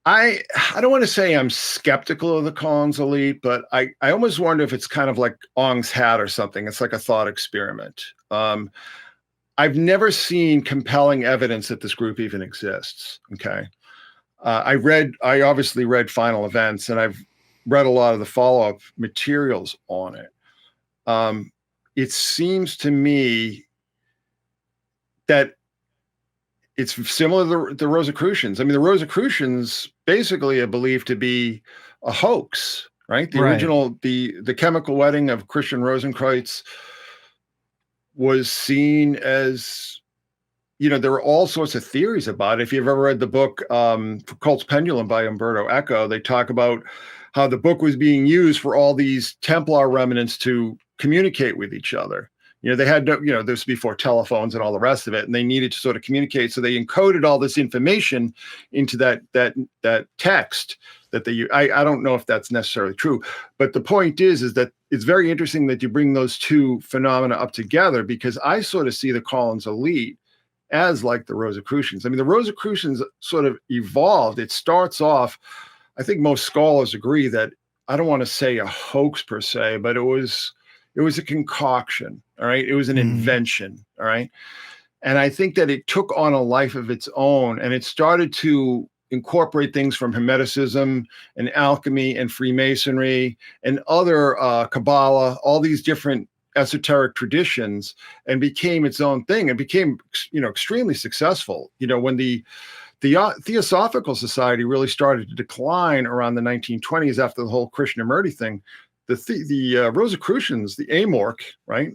[SPEAKER 3] I don't want to say I'm skeptical of the Collins Elite, but I almost wonder if it's kind of like Ong's hat or something. It's like a thought experiment. I've never seen compelling evidence that this group even exists. Okay. I obviously read Final Events, and I've read a lot of the follow-up materials on it. It seems to me that
[SPEAKER 2] it's similar to the Rosicrucians. I mean, the Rosicrucians basically are believed to be a hoax, right? The original, the chemical wedding of Christian Rosenkreuz was seen as, there were all sorts of theories about it. If you've ever read the book Cult's Pendulum by Umberto Eco, they talk about how the book was being used for all these Templar remnants to communicate with each other. They had no, this was before telephones and all the rest of it, and they needed to sort of communicate. So they encoded all this information into that text that they. I don't know if that's necessarily true, but the point is that it's very interesting that you bring those two phenomena up together, because I sort of see the Collins elite as like the Rosicrucians. I mean, the Rosicrucians sort of evolved. It starts off, I think most scholars agree that, I don't want to say a hoax per se, but it was a concoction. All right. It was an invention. All right. And I think that it took on a life of its own, and it started to incorporate things from Hermeticism and alchemy and Freemasonry and other Kabbalah, all these different esoteric traditions, and became its own thing. It became, extremely successful. When the Theosophical Society really started to decline around the 1920s after the whole Krishnamurti thing, the Rosicrucians, the Amorc, right,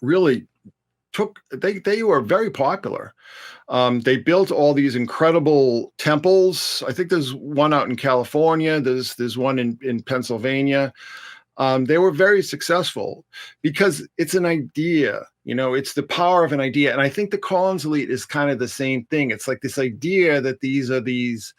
[SPEAKER 2] really they were very popular. They built all these incredible temples. I think there's one out in California. There's one in Pennsylvania. They were very successful because it's an idea, it's the power of an idea. And I think the Collins elite is kind of the same thing. It's like this idea that these are these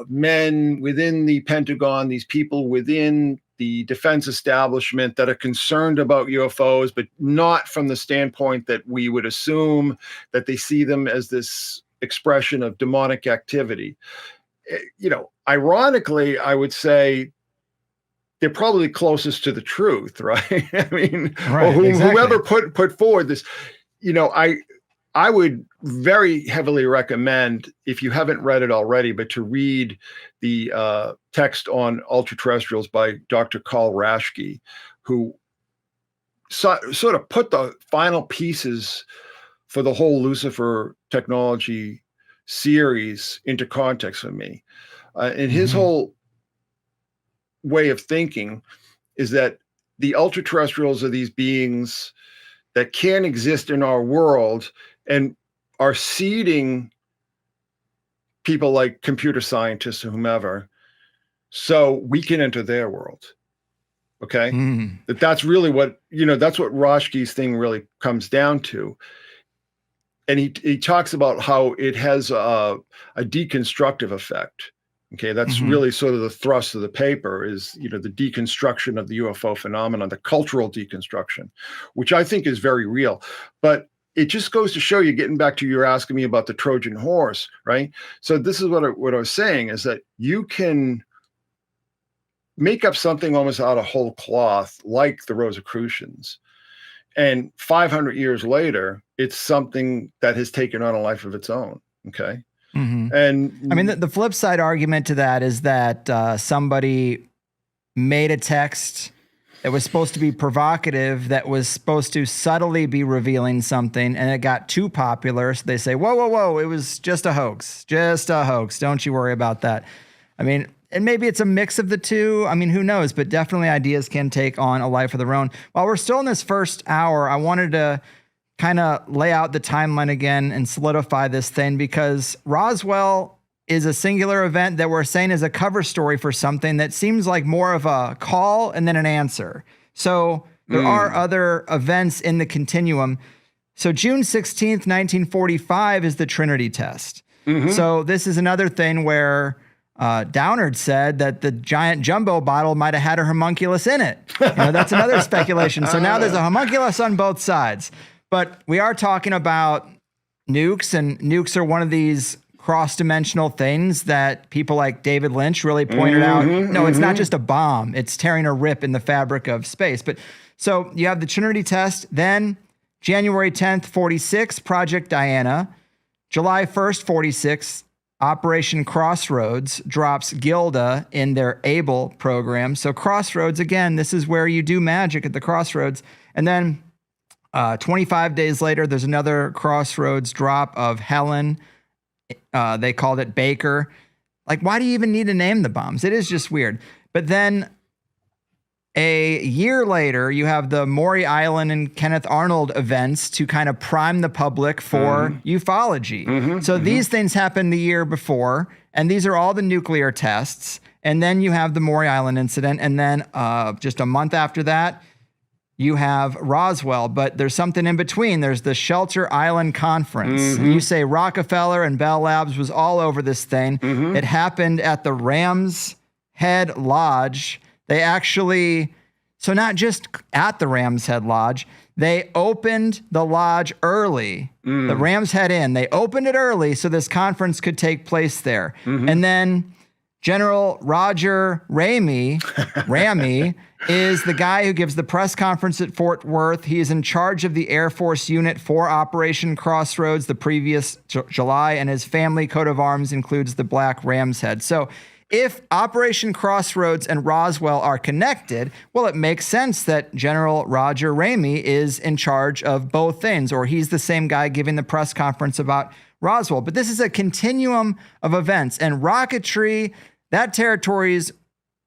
[SPEAKER 2] men within the Pentagon, these people within the defense establishment that are concerned about UFOs, but not from the standpoint that we would assume that they see them as this expression of demonic activity. Ironically, I would say they're probably closest to the truth, right? I mean, whoever put forward this, I would very heavily recommend, if you haven't read it already, but to read the text on ultra-terrestrials by Dr. Carl Raschke, who sort of put the final pieces for the whole Lucifer technology series into context for me. And his whole way of thinking is that the ultra-terrestrials are these beings that can exist in our world and are seeding people like computer scientists or whomever, so we can enter their world. Okay. That's really what, that's what Raschke's thing really comes down to. And he talks about how it has a deconstructive effect. Okay, that's really sort of the thrust of the paper is, the deconstruction of the UFO phenomenon, the cultural deconstruction, which I think is very real. But it just goes to show you, getting back to you asking me about the Trojan horse, right? So this is what I was saying, is that you can make up something almost out of whole cloth, like the Rosicrucians. And 500 years later, it's something that has taken on a life of its own. Okay. And
[SPEAKER 1] I mean, the flip side argument to that is that somebody made a text that was supposed to be provocative, that was supposed to subtly be revealing something, and it got too popular. So they say, whoa, it was just a hoax. Don't you worry about that. I mean, and maybe it's a mix of the two. I mean, who knows? But definitely ideas can take on a life of their own. While we're still in this first hour, I wanted to kind of lay out the timeline again and solidify this thing, because Roswell is a singular event that we're saying is a cover story for something that seems like more of a call and then an answer. So there are other events in the continuum. So June 16th, 1945 is the Trinity test. So this is another thing where Downard said that the giant jumbo bottle might have had a homunculus in it. That's another speculation. So now there's a homunculus on both sides. But we are talking about nukes, and nukes are one of these cross-dimensional things that people like David Lynch really pointed out. No, it's not just a bomb. It's tearing a rip in the fabric of space. But so you have the Trinity test. Then January 10th, 46, Project Diana. July 1st, 46, Operation Crossroads drops Gilda in their ABLE program. So Crossroads, again, this is where you do magic at the Crossroads. And then 25 days later, there's another crossroads drop of Helen. They called it Baker. Like, why do you even need to name the bombs? It is just weird. But then a year later, you have the Maury Island and Kenneth Arnold events to kind of prime the public for ufology. So these things happened the year before, and these are all the nuclear tests. And then you have the Maury Island incident. And then just a month after that, you have Roswell, but there's something in between. There's the Shelter Island Conference. And you say Rockefeller and Bell Labs was all over this thing. It happened at the Rams Head Lodge. They actually, so not just at the Rams Head Lodge, they opened the lodge early. The Rams Head Inn, they opened it early so this conference could take place there. And then General Roger Ramey is the guy who gives the press conference at Fort Worth. He is in charge of the Air Force unit for Operation Crossroads the previous July, and his family coat of arms includes the black ram's head. So if Operation Crossroads and Roswell are connected, well, it makes sense that General Roger Ramey is in charge of both things, or he's the same guy giving the press conference about Roswell. But this is a continuum of events, and rocketry, that territory is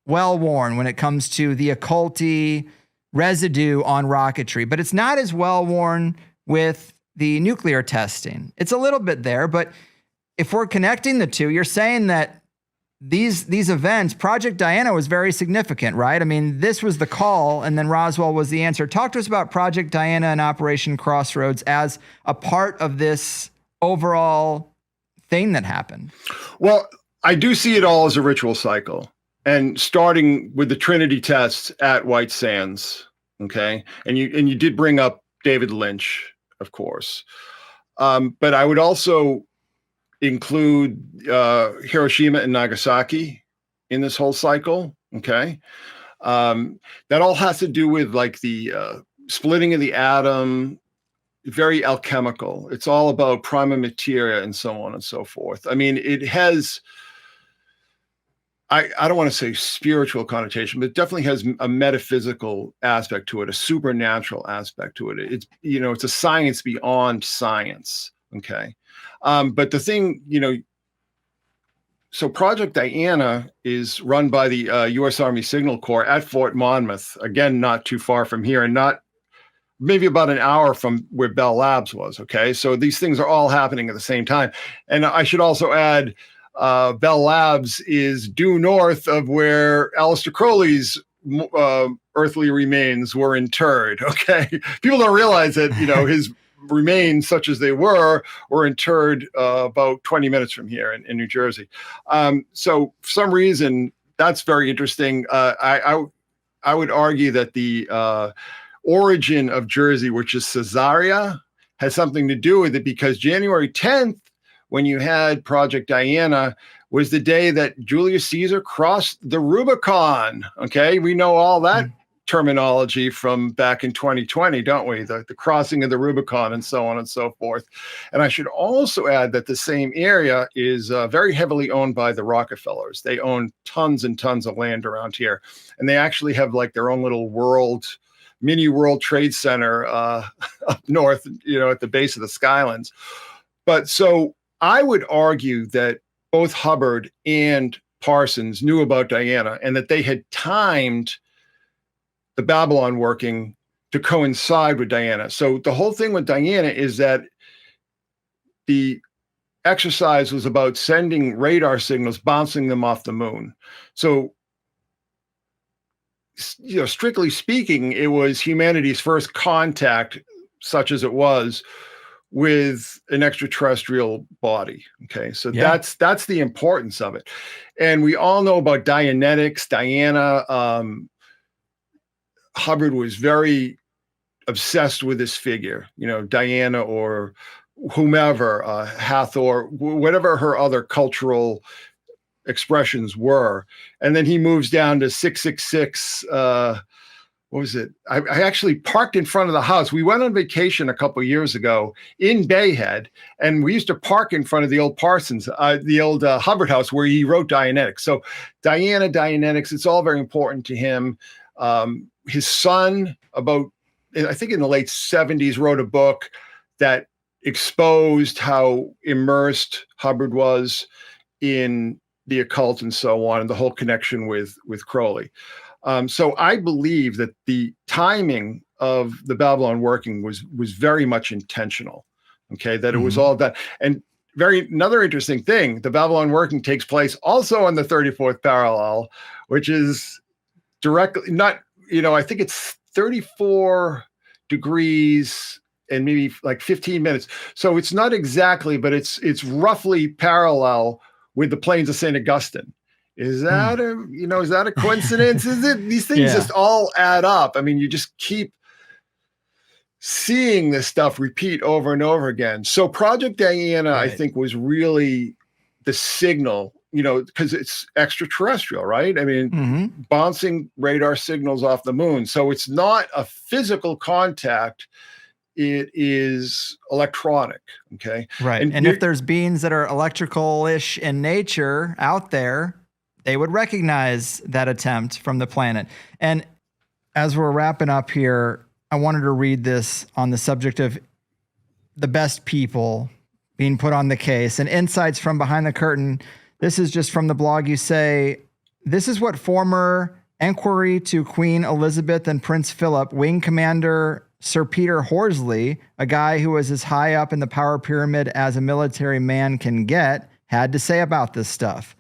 [SPEAKER 1] well worn when it comes to the occulty residue on rocketry, but it's not as well worn with the nuclear testing. It's a little bit there, but if we're connecting the two, you're saying that these events, Project Diana was very significant, right? I mean, this was the call, and then Roswell was the answer. Talk to us about Project Diana and Operation Crossroads as a part of this overall thing that happened.
[SPEAKER 2] Well, I do see it all as a ritual cycle, and starting with the Trinity tests at White Sands. Okay. And you did bring up David Lynch, of course. But I would also include Hiroshima and Nagasaki in this whole cycle. Okay. That all has to do with like the splitting of the atom, very alchemical. It's all about prima materia and so on and so forth. I mean, it has, I don't want to say spiritual connotation, but it definitely has a metaphysical aspect to it, a supernatural aspect to it. It's, you know, it's a science beyond science. Okay. But the thing, you know, so Project Diana is run by the U.S. Army Signal Corps at Fort Monmouth, again, not too far from here, and not maybe about an hour from where Bell Labs was. Okay. So these things are all happening at the same time. And I should also add, Bell Labs is due north of where Aleister Crowley's earthly remains were interred. Okay. People don't realize that, you know, his remains, such as they were interred about 20 minutes from here in New Jersey. So for some reason, that's very interesting. I would argue that the origin of Jersey, which is Caesarea, has something to do with it, because January 10th, when you had Project Diana, was the day that Julius Caesar crossed the Rubicon. Okay, we know all that terminology from back in 2020, don't we? The crossing of the Rubicon and so on and so forth. And I should also add that the same area is very heavily owned by the Rockefellers. They own tons and tons of land around here. And they actually have like their own little mini World Trade Center up north, you know, at the base of the Skylands. But so I would argue that both Hubbard and Parsons knew about Diana, and that they had timed the Babylon working to coincide with Diana. So the whole thing with Diana is that the exercise was about sending radar signals, bouncing them off the moon. So, you know, strictly speaking, it was humanity's first contact, such as it was, with an extraterrestrial body. Okay. So that's the importance of it. And we all know about Dianetics, Diana. Hubbard was very obsessed with this figure, you know, Diana or whomever, Hathor, whatever her other cultural expressions were. And then he moves down to 666, what was it? I actually parked in front of the house. We went on vacation a couple of years ago in Bayhead, and we used to park in front of the old Parsons, the old Hubbard house where he wrote Dianetics. So Diana, Dianetics, it's all very important to him. His son, about
[SPEAKER 3] I think in the late 70s, wrote a book that exposed how immersed Hubbard was in the occult and so on, and the whole connection with Crowley. So I believe that the timing of the Babylon working was very much intentional. Okay, that it was all done. And another interesting thing, the Babylon working takes place also on the 34th parallel, which is directly not, I think it's 34 degrees and maybe like 15 minutes. So it's not exactly, but it's roughly parallel with the plains of St. Augustine. Is that is that a coincidence? Is it? These things just all add up. I mean, you just keep seeing this stuff repeat over and over again. So Project Diana, I think, was really the signal, because it's extraterrestrial, right? I mean, bouncing radar signals off the moon. So it's not a physical contact. It is electronic. Okay.
[SPEAKER 1] Right. And if there's beings that are electrical-ish in nature out there, they would recognize that attempt from the planet. And as we're wrapping up here, I wanted to read this on the subject of the best people being put on the case and insights from behind the curtain. This is just from the blog. You say, this is what former Enquiry to Queen Elizabeth and Prince Philip, Wing Commander Sir Peter Horsley, a guy who was as high up in the power pyramid as a military man can get, had to say about this stuff.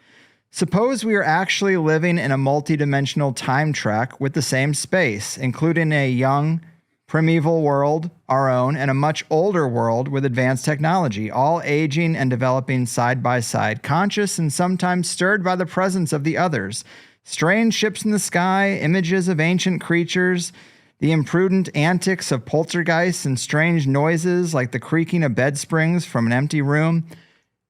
[SPEAKER 1] Suppose we are actually living in a multidimensional time track with the same space, including a young, primeval world, our own, and a much older world with advanced technology, all aging and developing side by side, conscious and sometimes stirred by the presence of the others. Strange ships in the sky, images of ancient creatures, the imprudent antics of poltergeists and strange noises like the creaking of bed springs from an empty room.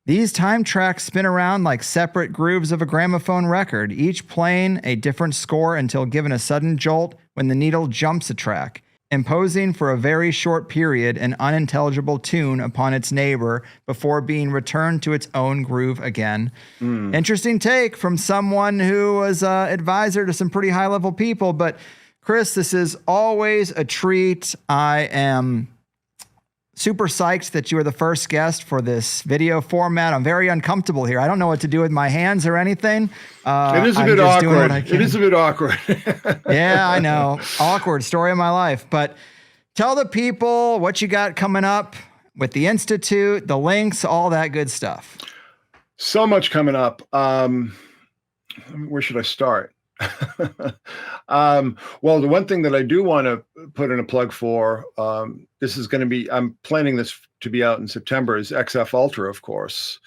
[SPEAKER 1] These time tracks spin around like separate grooves of a gramophone record, each playing a different score until given a sudden jolt when the needle jumps a track, imposing for a very short period an unintelligible tune upon its neighbor before being returned to its own groove again. Interesting take from someone who was advisor to some pretty high-level people. But Chris, this is always a treat. I am super psyched that you were the first guest for this video format. I'm very uncomfortable here. I don't know what to do with my hands or anything.
[SPEAKER 3] It is a bit awkward. It is a bit awkward.
[SPEAKER 1] Yeah, I know. Awkward story of my life. But tell the people what you got coming up with the Institute, the links, all that good stuff.
[SPEAKER 3] So much coming up. Where should I start? Well, the one thing that I do want to put in a plug for, this is going to be, I'm planning this to be out in September, is XF Ultra, of course.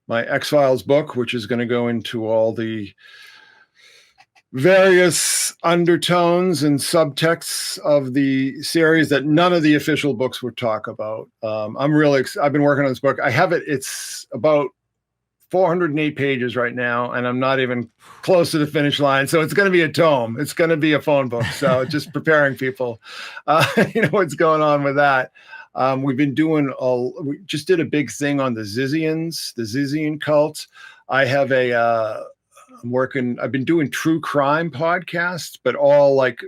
[SPEAKER 3] My X-Files book, which is going to go into all the various undertones and subtexts of the series that none of the official books would talk about. I've been working on this book. I have it. It's about 408 pages right now, and I'm not even close to the finish line. So it's going to be a tome. It's going to be a phone book. So just preparing people, what's going on with that. We've been we just did a big thing on the Zizians, the Zizian cult. I have I've been doing true crime podcasts, but all like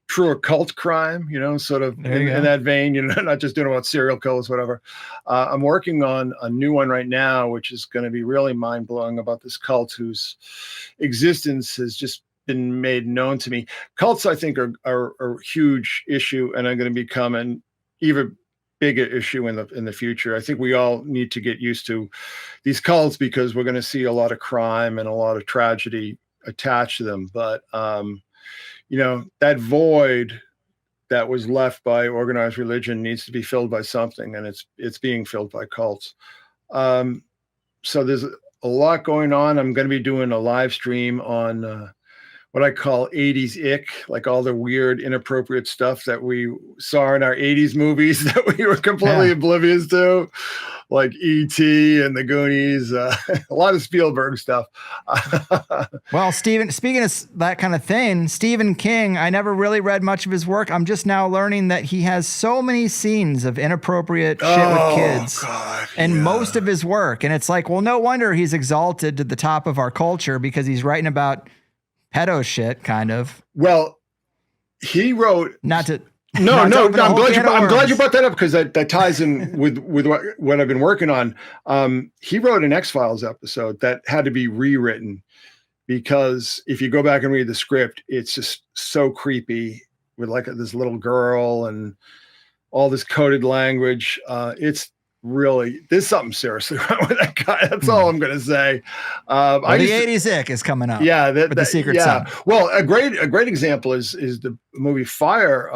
[SPEAKER 3] true occult crime, sort of in that vein, not just doing about serial killers, whatever. I'm working on a new one right now, which is going to be really mind blowing about this cult whose existence has just been made known to me. Cults, I think, are a huge issue and are going to become an even bigger issue in the future. I think we all need to get used to these cults because we're going to see a lot of crime and a lot of tragedy attached to them. But that void that was left by organized religion needs to be filled by something, and it's being filled by cults. So there's a lot going on. I'm going to be doing a live stream on what I call 80s ick, like all the weird, inappropriate stuff that we saw in our 80s movies that we were completely oblivious to, like E.T. and the Goonies, a lot of Spielberg stuff.
[SPEAKER 1] Well, speaking of that kind of thing, Stephen King, I never really read much of his work. I'm just now learning that he has so many scenes of inappropriate shit with kids in most of his work. And it's like, well, no wonder he's exalted to the top of our culture because he's writing about pedo shit, kind of.
[SPEAKER 3] Well, he wrote...
[SPEAKER 2] No,
[SPEAKER 5] Not to open a
[SPEAKER 2] I'm
[SPEAKER 5] whole
[SPEAKER 2] glad
[SPEAKER 5] can of
[SPEAKER 2] I'm glad you
[SPEAKER 5] worms.
[SPEAKER 2] brought that up, because that ties in with what I've been working on. He wrote an X-Files episode that had to be rewritten, because if you go back and read the script, it's just so creepy with like this little girl and all this coded language. It's really, there's something seriously wrong with that guy. That's all I'm going to say.
[SPEAKER 5] Well, the 80s ick is coming up.
[SPEAKER 2] Yeah,
[SPEAKER 5] with the Secret Son.
[SPEAKER 2] Well, a great example is the movie Fire.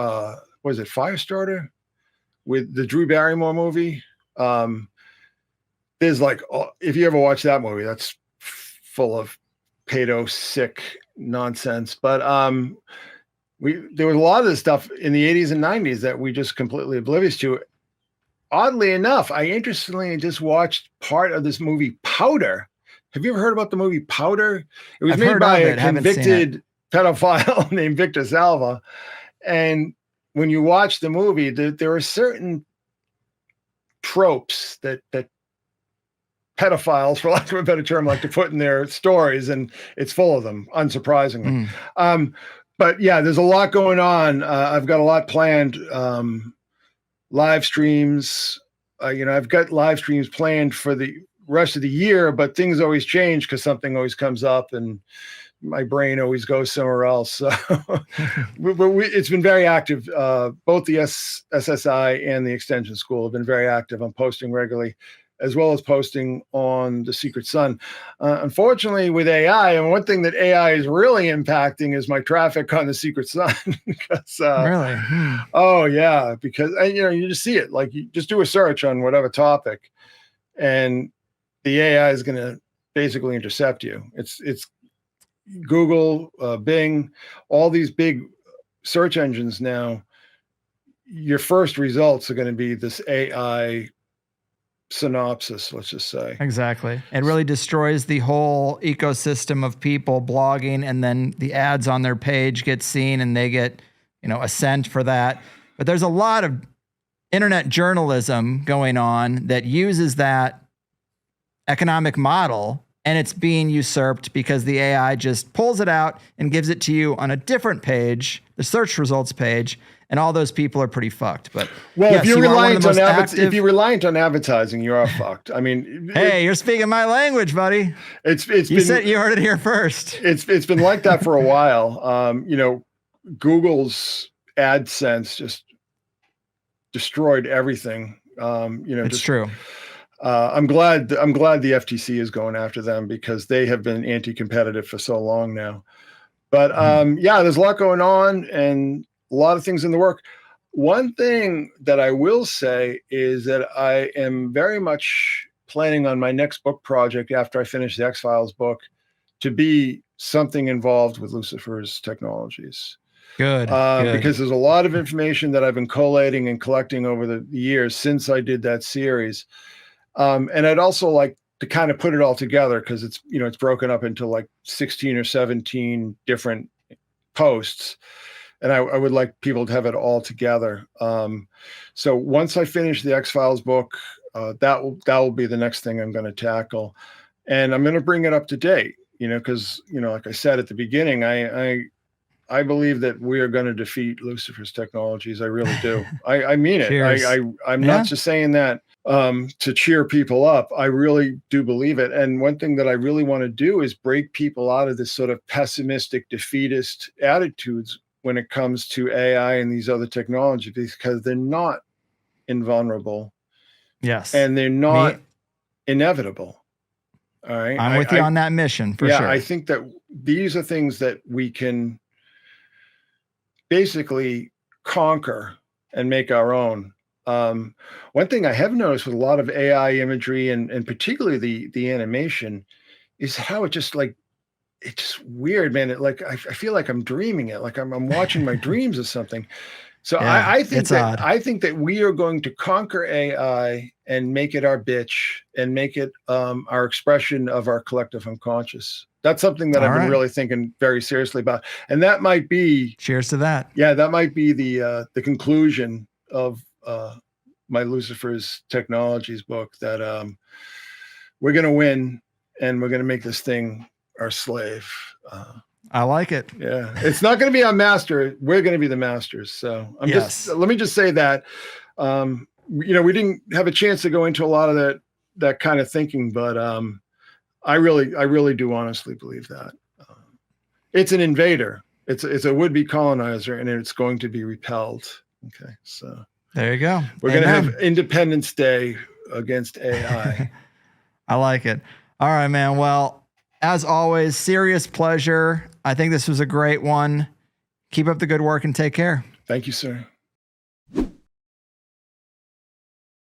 [SPEAKER 2] Was it Firestarter, with the Drew Barrymore movie? There's like, if you ever watch that movie, that's full of pedo sick nonsense. But there was a lot of this stuff in the 80s and 90s that we just completely oblivious to. Oddly enough, I interestingly just watched part of this movie Powder. Have you ever heard about the movie Powder? It was made by a convicted pedophile named Victor Salva. And when you watch the movie, there are certain tropes that pedophiles, for lack of a better term, like to put in their stories, and it's full of them, unsurprisingly. But yeah, there's a lot going on. I've got a lot planned. Live streams. I've got live streams planned for the rest of the year, but things always change because something always comes up and my brain always goes somewhere else. So it's been very active. Both the SSI and the Extension School have been very active on posting regularly, as well as posting on the Secret Son. Unfortunately, with AI, and one thing that AI is really impacting is my traffic on the Secret Son. Because,
[SPEAKER 5] really?
[SPEAKER 2] Oh, yeah. Because, you just see it. Like, you just do a search on whatever topic, and the AI is going to basically intercept you. It's Google, Bing, all these big search engines now. Your first results are going to be this AI synopsis, let's just say.
[SPEAKER 5] Exactly. It really destroys the whole ecosystem of people blogging, and then the ads on their page get seen and they get, a cent for that. But there's a lot of internet journalism going on that uses that economic model, and it's being usurped because the AI just pulls it out and gives it to you on a different page, the search results page. And all those people are pretty fucked. But yes,
[SPEAKER 2] if you're reliant on advertising, you are fucked. I mean,
[SPEAKER 5] hey, you're speaking my language, buddy. You heard it here first.
[SPEAKER 2] It's been like that for a while. Google's AdSense just destroyed everything.
[SPEAKER 5] It's true.
[SPEAKER 2] I'm glad the FTC is going after them, because they have been anti-competitive for so long now. But there's a lot going on, and a lot of things in the work. One thing that I will say is that I am very much planning on my next book project after I finish the X-Files book to be something involved with Lucifer's technologies.
[SPEAKER 5] Good.
[SPEAKER 2] Because there's a lot of information that I've been collating and collecting over the years since I did that series. And I'd also like to kind of put it all together, because it's broken up into like 16 or 17 different posts. And I would like people to have it all together. So once I finish the X-Files book, that will be the next thing I'm going to tackle. And I'm going to bring it up to date, because, like I said at the beginning, I believe that we are going to defeat Lucifer's technologies. I really do. I mean it. I'm not just saying that to cheer people up. I really do believe it. And one thing that I really want to do is break people out of this sort of pessimistic, defeatist attitudes when it comes to AI and these other technologies, because they're not invulnerable.
[SPEAKER 5] Yes.
[SPEAKER 2] And they're not inevitable. All right.
[SPEAKER 5] I'm with you on that mission for sure.
[SPEAKER 2] I think that these are things that we can basically conquer and make our own. One thing I have noticed with a lot of AI imagery and particularly the animation is how it's just weird, man. I feel like I'm dreaming it, like I'm watching my dreams or something. So yeah, I think that we are going to conquer AI and make it our bitch and make it our expression of our collective unconscious. That's something that I've been really thinking very seriously about. And that might be,
[SPEAKER 5] cheers to that.
[SPEAKER 2] Yeah, that might be the conclusion of my Lucifer's Technologies book, that we're going to win and we're going to make this thing our slave.
[SPEAKER 1] I like it.
[SPEAKER 3] Yeah, it's not going to be on master. We're going to be the masters. So let me just say that, we didn't have a chance to go into a lot of that kind of thinking, but I really do honestly believe that it's an invader. It's a would-be colonizer, and it's going to be repelled. Okay, so
[SPEAKER 1] there you go.
[SPEAKER 3] We're going to have Independence Day against AI.
[SPEAKER 1] I like it. All right, man. Well, as always, serious pleasure. I think this was a great one. Keep up the good work and take care.
[SPEAKER 3] Thank you, sir.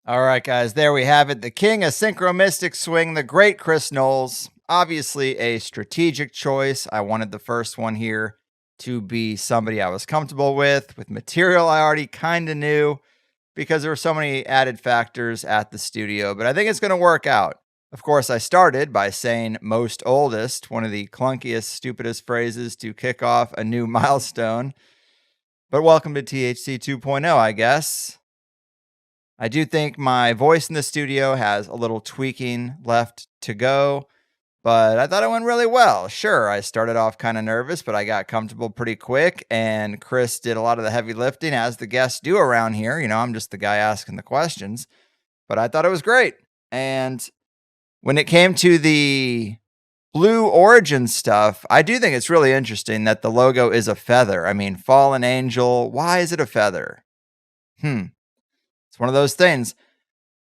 [SPEAKER 1] All right, guys, there we have it. The king of Synchromystic swing, the great Chris Knowles. Obviously a strategic choice. I wanted the first one here to be somebody I was comfortable with material I already kind of knew, because there were so many added factors at the studio, but I think it's going to work out. Of course, I started by saying most oldest, one of the clunkiest, stupidest phrases to kick off a new milestone. But welcome to THC 2.0, I guess. I do think my voice in the studio has a little tweaking left to go, but I thought it went really well. Sure, I started off kind of nervous, but I got comfortable pretty quick, and Chris did a lot of the heavy lifting, as the guests do around here. I'm just the guy asking the questions, but I thought it was great. And when it came to the Blue Origin stuff, I do think it's really interesting that the logo is a feather. I mean, fallen angel, why is it a feather? It's one of those things.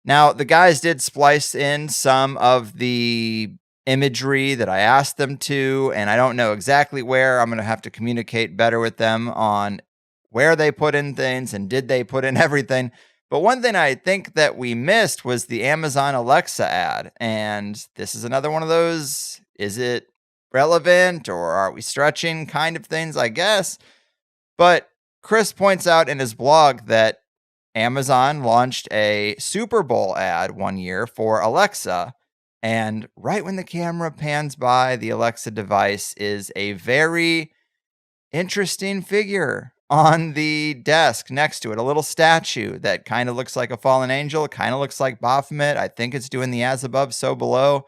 [SPEAKER 1] Now, the guys did splice in some of the imagery that I asked them to, and I don't know exactly where. I'm going to have to communicate better with them on where they put in things and did they put in everything. But one thing I think that we missed was the Amazon Alexa ad. And this is another one of those, is it relevant or are we stretching kind of things, I guess. But Chris points out in his blog that Amazon launched a Super Bowl ad one year for Alexa. And right when the camera pans by, the Alexa device is a very interesting figure on the desk next to it, a little statue that kind of looks like a fallen angel, kind of looks like Baphomet. I think it's doing the as above, so below.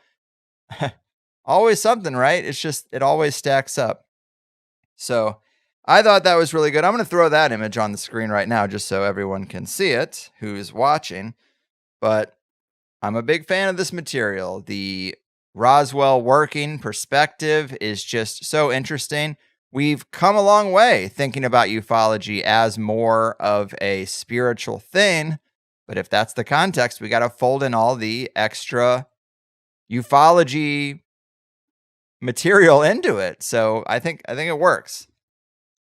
[SPEAKER 1] Always something, right? It's just, it always stacks up. So I thought that was really good. I'm going to throw that image on the screen right now just so everyone can see it who's watching. But I'm a big fan of this material. The Roswell working perspective is just so interesting. We've come a long way thinking about ufology as more of a spiritual thing. But if that's the context, we got to fold in all the extra ufology material into it. So I think it works.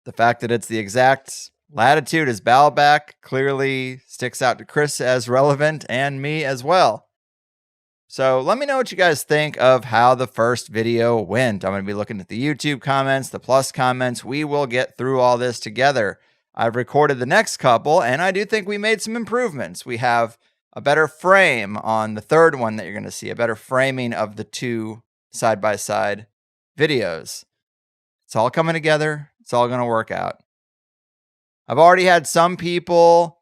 [SPEAKER 1] The fact that it's the exact latitude as Baalbek clearly sticks out to Chris as relevant and me as well. So let me know what you guys think of how the first video went. I'm going to be looking at the YouTube comments, the plus comments. We will get through all this together. I've recorded the next couple, and I do think we made some improvements. We have a better frame on the third one that you're going to see, a better framing of the two side-by-side videos. It's all coming together. It's all going to work out. I've already had some people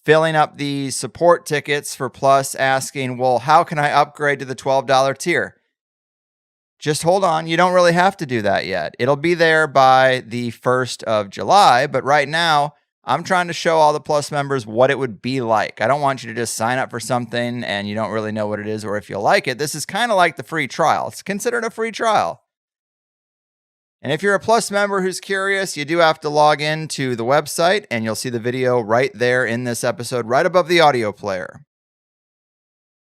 [SPEAKER 1] filling up the support tickets for Plus asking, well, how can I upgrade to the $12 tier? Just hold on. You don't really have to do that yet. It'll be there by the 1st of July. But right now, I'm trying to show all the Plus members what it would be like. I don't want you to just sign up for something and you don't really know what it is or if you'll like it. This is kind of like the free trial. It's considered a free trial. And if you're a Plus member who's curious, you do have to log in to the website and you'll see the video right there in this episode, right above the audio player.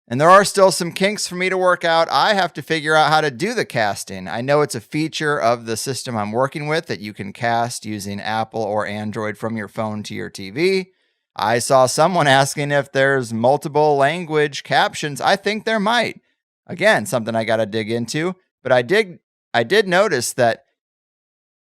[SPEAKER 1] And there are still some kinks for me to work out. I have to figure out how to do the casting. I know it's a feature of the system I'm working with that you can cast using Apple or Android from your phone to your TV. I saw someone asking if there's multiple language captions. I think there might. Again, something I got to dig into. But I did notice that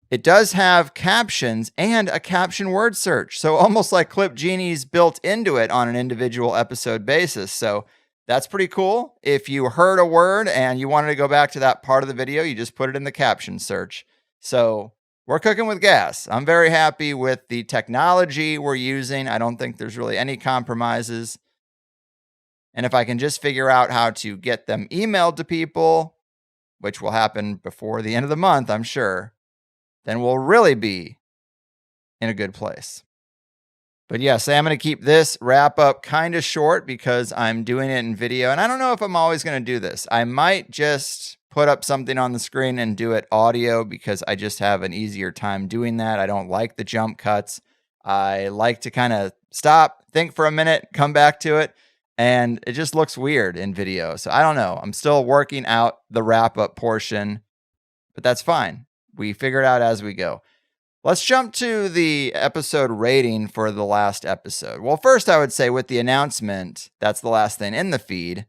[SPEAKER 1] it does have captions and a caption word search. So almost like Clip Genie's built into it on an individual episode basis. So that's pretty cool. If you heard a word and you wanted to go back to that part of the video, you just put it in the caption search. So we're cooking with gas. I'm very happy with the technology we're using. I don't think there's really any compromises. And if I can just figure out how to get them emailed to people, which will happen before the end of the month, I'm sure, then we'll really be in a good place. But yes, I'm going to keep this wrap up kind of short because I'm doing it in video. And I don't know if I'm always going to do this. I might just put up something on the screen and do it audio because I just have an easier time doing that. I don't like the jump cuts. I like to kind of stop, think for a minute, come back to it. And it just looks weird in video. So I don't know. I'm still working out the wrap up portion, but that's fine. We figure it out as we go. Let's jump to the episode rating for the last episode. Well, first I would say with the announcement, that's the last thing in the feed.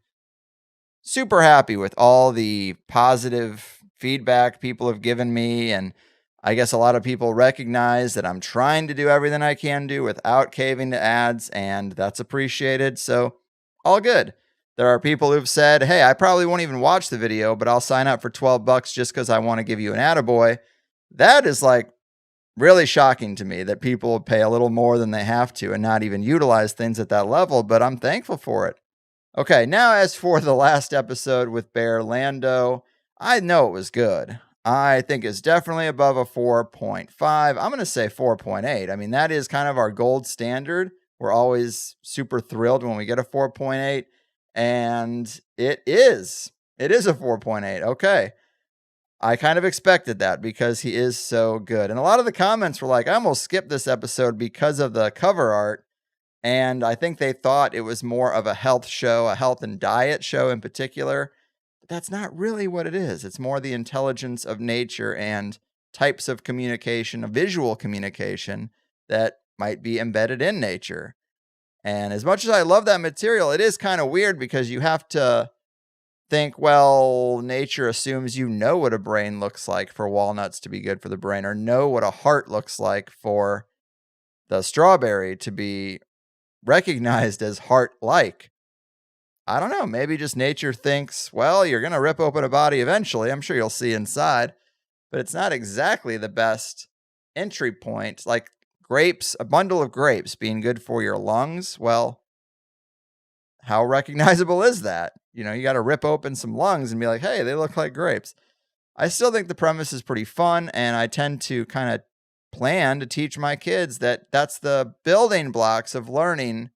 [SPEAKER 1] Super happy with all the positive feedback people have given me. And I guess a lot of people recognize that I'm trying to do everything I can do without caving to ads, and that's appreciated. So all good. There are people who've said, hey, I probably won't even watch the video, but I'll sign up for $12 just because I want to give you an attaboy. That is like really shocking to me that people would pay a little more than they have to and not even utilize things at that level, but I'm thankful for it. Okay, now as for the last episode with Bear Lando, I know it was good. I think it's definitely above a 4.5. I'm going to say 4.8. I mean, that is kind of our gold standard. We're always super thrilled when we get a 4.8, and it is. It is a 4.8. Okay. I kind of expected that because he is so good. And a lot of the comments were like, I almost skipped this episode because of the cover art. And I think they thought it was more of a health show, a health and diet show in particular. But that's not really what it is. It's more the intelligence of nature and types of communication, of visual communication that might be embedded in nature. And as much as I love that material, it is kind of weird because you have to think, well, nature assumes you know what a brain looks like for walnuts to be good for the brain, or know what a heart looks like for the strawberry to be recognized as heart-like. I don't know. Maybe just nature thinks, well, you're going to rip open a body eventually. I'm sure you'll see inside. But it's not exactly the best entry point. Like grapes, a bundle of grapes being good for your lungs. Well, how recognizable is that? You know, you got to rip open some lungs and be like, hey, they look like grapes. I still think the premise is pretty fun, and I tend to kind of plan to teach my kids that that's the building blocks of learning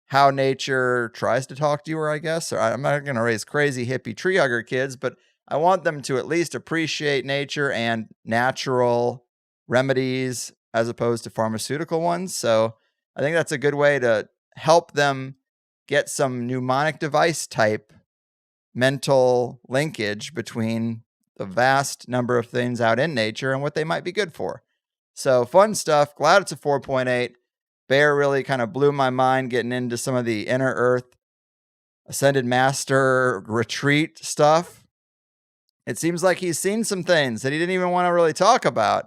[SPEAKER 1] how nature tries to talk to you, or I guess. Or I'm not going to raise crazy hippie tree hugger kids, but I want them to at least appreciate nature and natural remedies as opposed to pharmaceutical ones. So I think that's a good way to help them get some mnemonic device type mental linkage between the vast number of things out in nature and what they might be good for. So fun stuff. Glad it's a 4.8. Bear really kind of blew my mind getting into some of the Inner Earth Ascended Master retreat stuff. It seems like he's seen some things that he didn't even want to really talk about.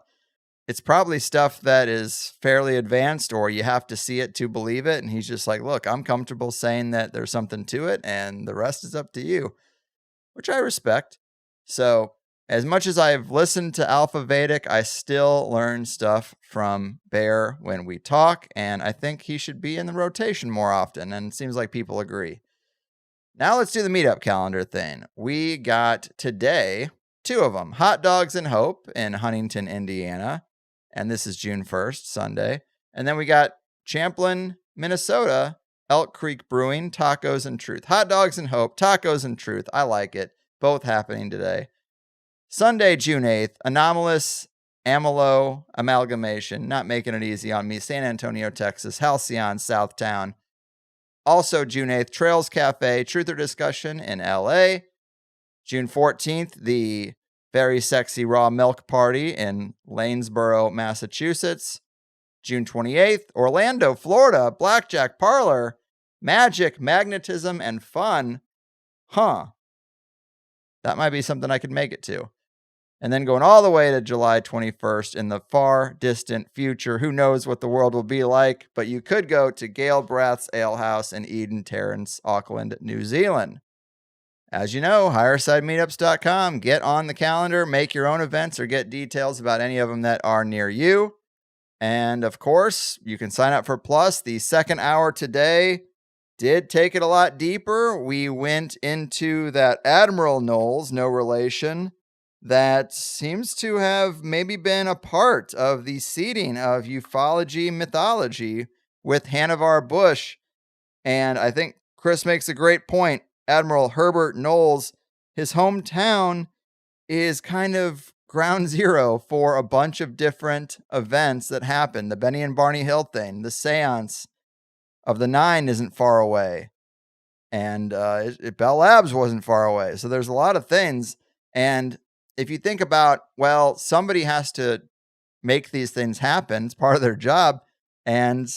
[SPEAKER 1] It's probably stuff that is fairly advanced, or you have to see it to believe it. And he's just like, look, I'm comfortable saying that there's something to it, and the rest is up to you, which I respect. So as much as I've listened to Alpha Vedic, I still learn stuff from Bear when we talk, and I think he should be in the rotation more often, and it seems like people agree. Now let's do the meetup calendar thing. We got today 2 of them, Hot Dogs and Hope in Huntington, Indiana. And this is June 1st, Sunday. And then we got Champlin, Minnesota, Elk Creek Brewing, Tacos and Truth. Hot Dogs and Hope, Tacos and Truth. I like it. Both happening today. Sunday, June 8th, Anomalous Amylo Amalgamation. Not making it easy on me. San Antonio, Texas. Halcyon, Southtown. Also June 8th, Trails Cafe, Truth or Discussion in LA. June 14th, the Very Sexy Raw Milk Party in Lanesboro, Massachusetts. June 28th, Orlando, Florida, Blackjack Parlor, Magic, Magnetism, and Fun. That might be something I could make it to. And then going all the way to July 21st in the far distant future. Who knows what the world will be like, but you could go to Gail Brath's Ale House in Eden Terrace, Auckland, New Zealand. As you know, HighersideMeetups.com. Get on the calendar, make your own events, or get details about any of them that are near you. And of course, you can sign up for Plus. The second hour today did take it a lot deeper. We went into that Admiral Knowles, no relation, that seems to have maybe been a part of the seeding of ufology mythology with Hannibal Bush. And I think Chris makes a great point. Admiral Herbert Knowles, his hometown is kind of ground zero for a bunch of different events that happen. The Benny and Barney Hill thing, the seance of the 9 isn't far away. And Bell Labs wasn't far away. So there's a lot of things. And if you think about, well, somebody has to make these things happen. It's part of their job. And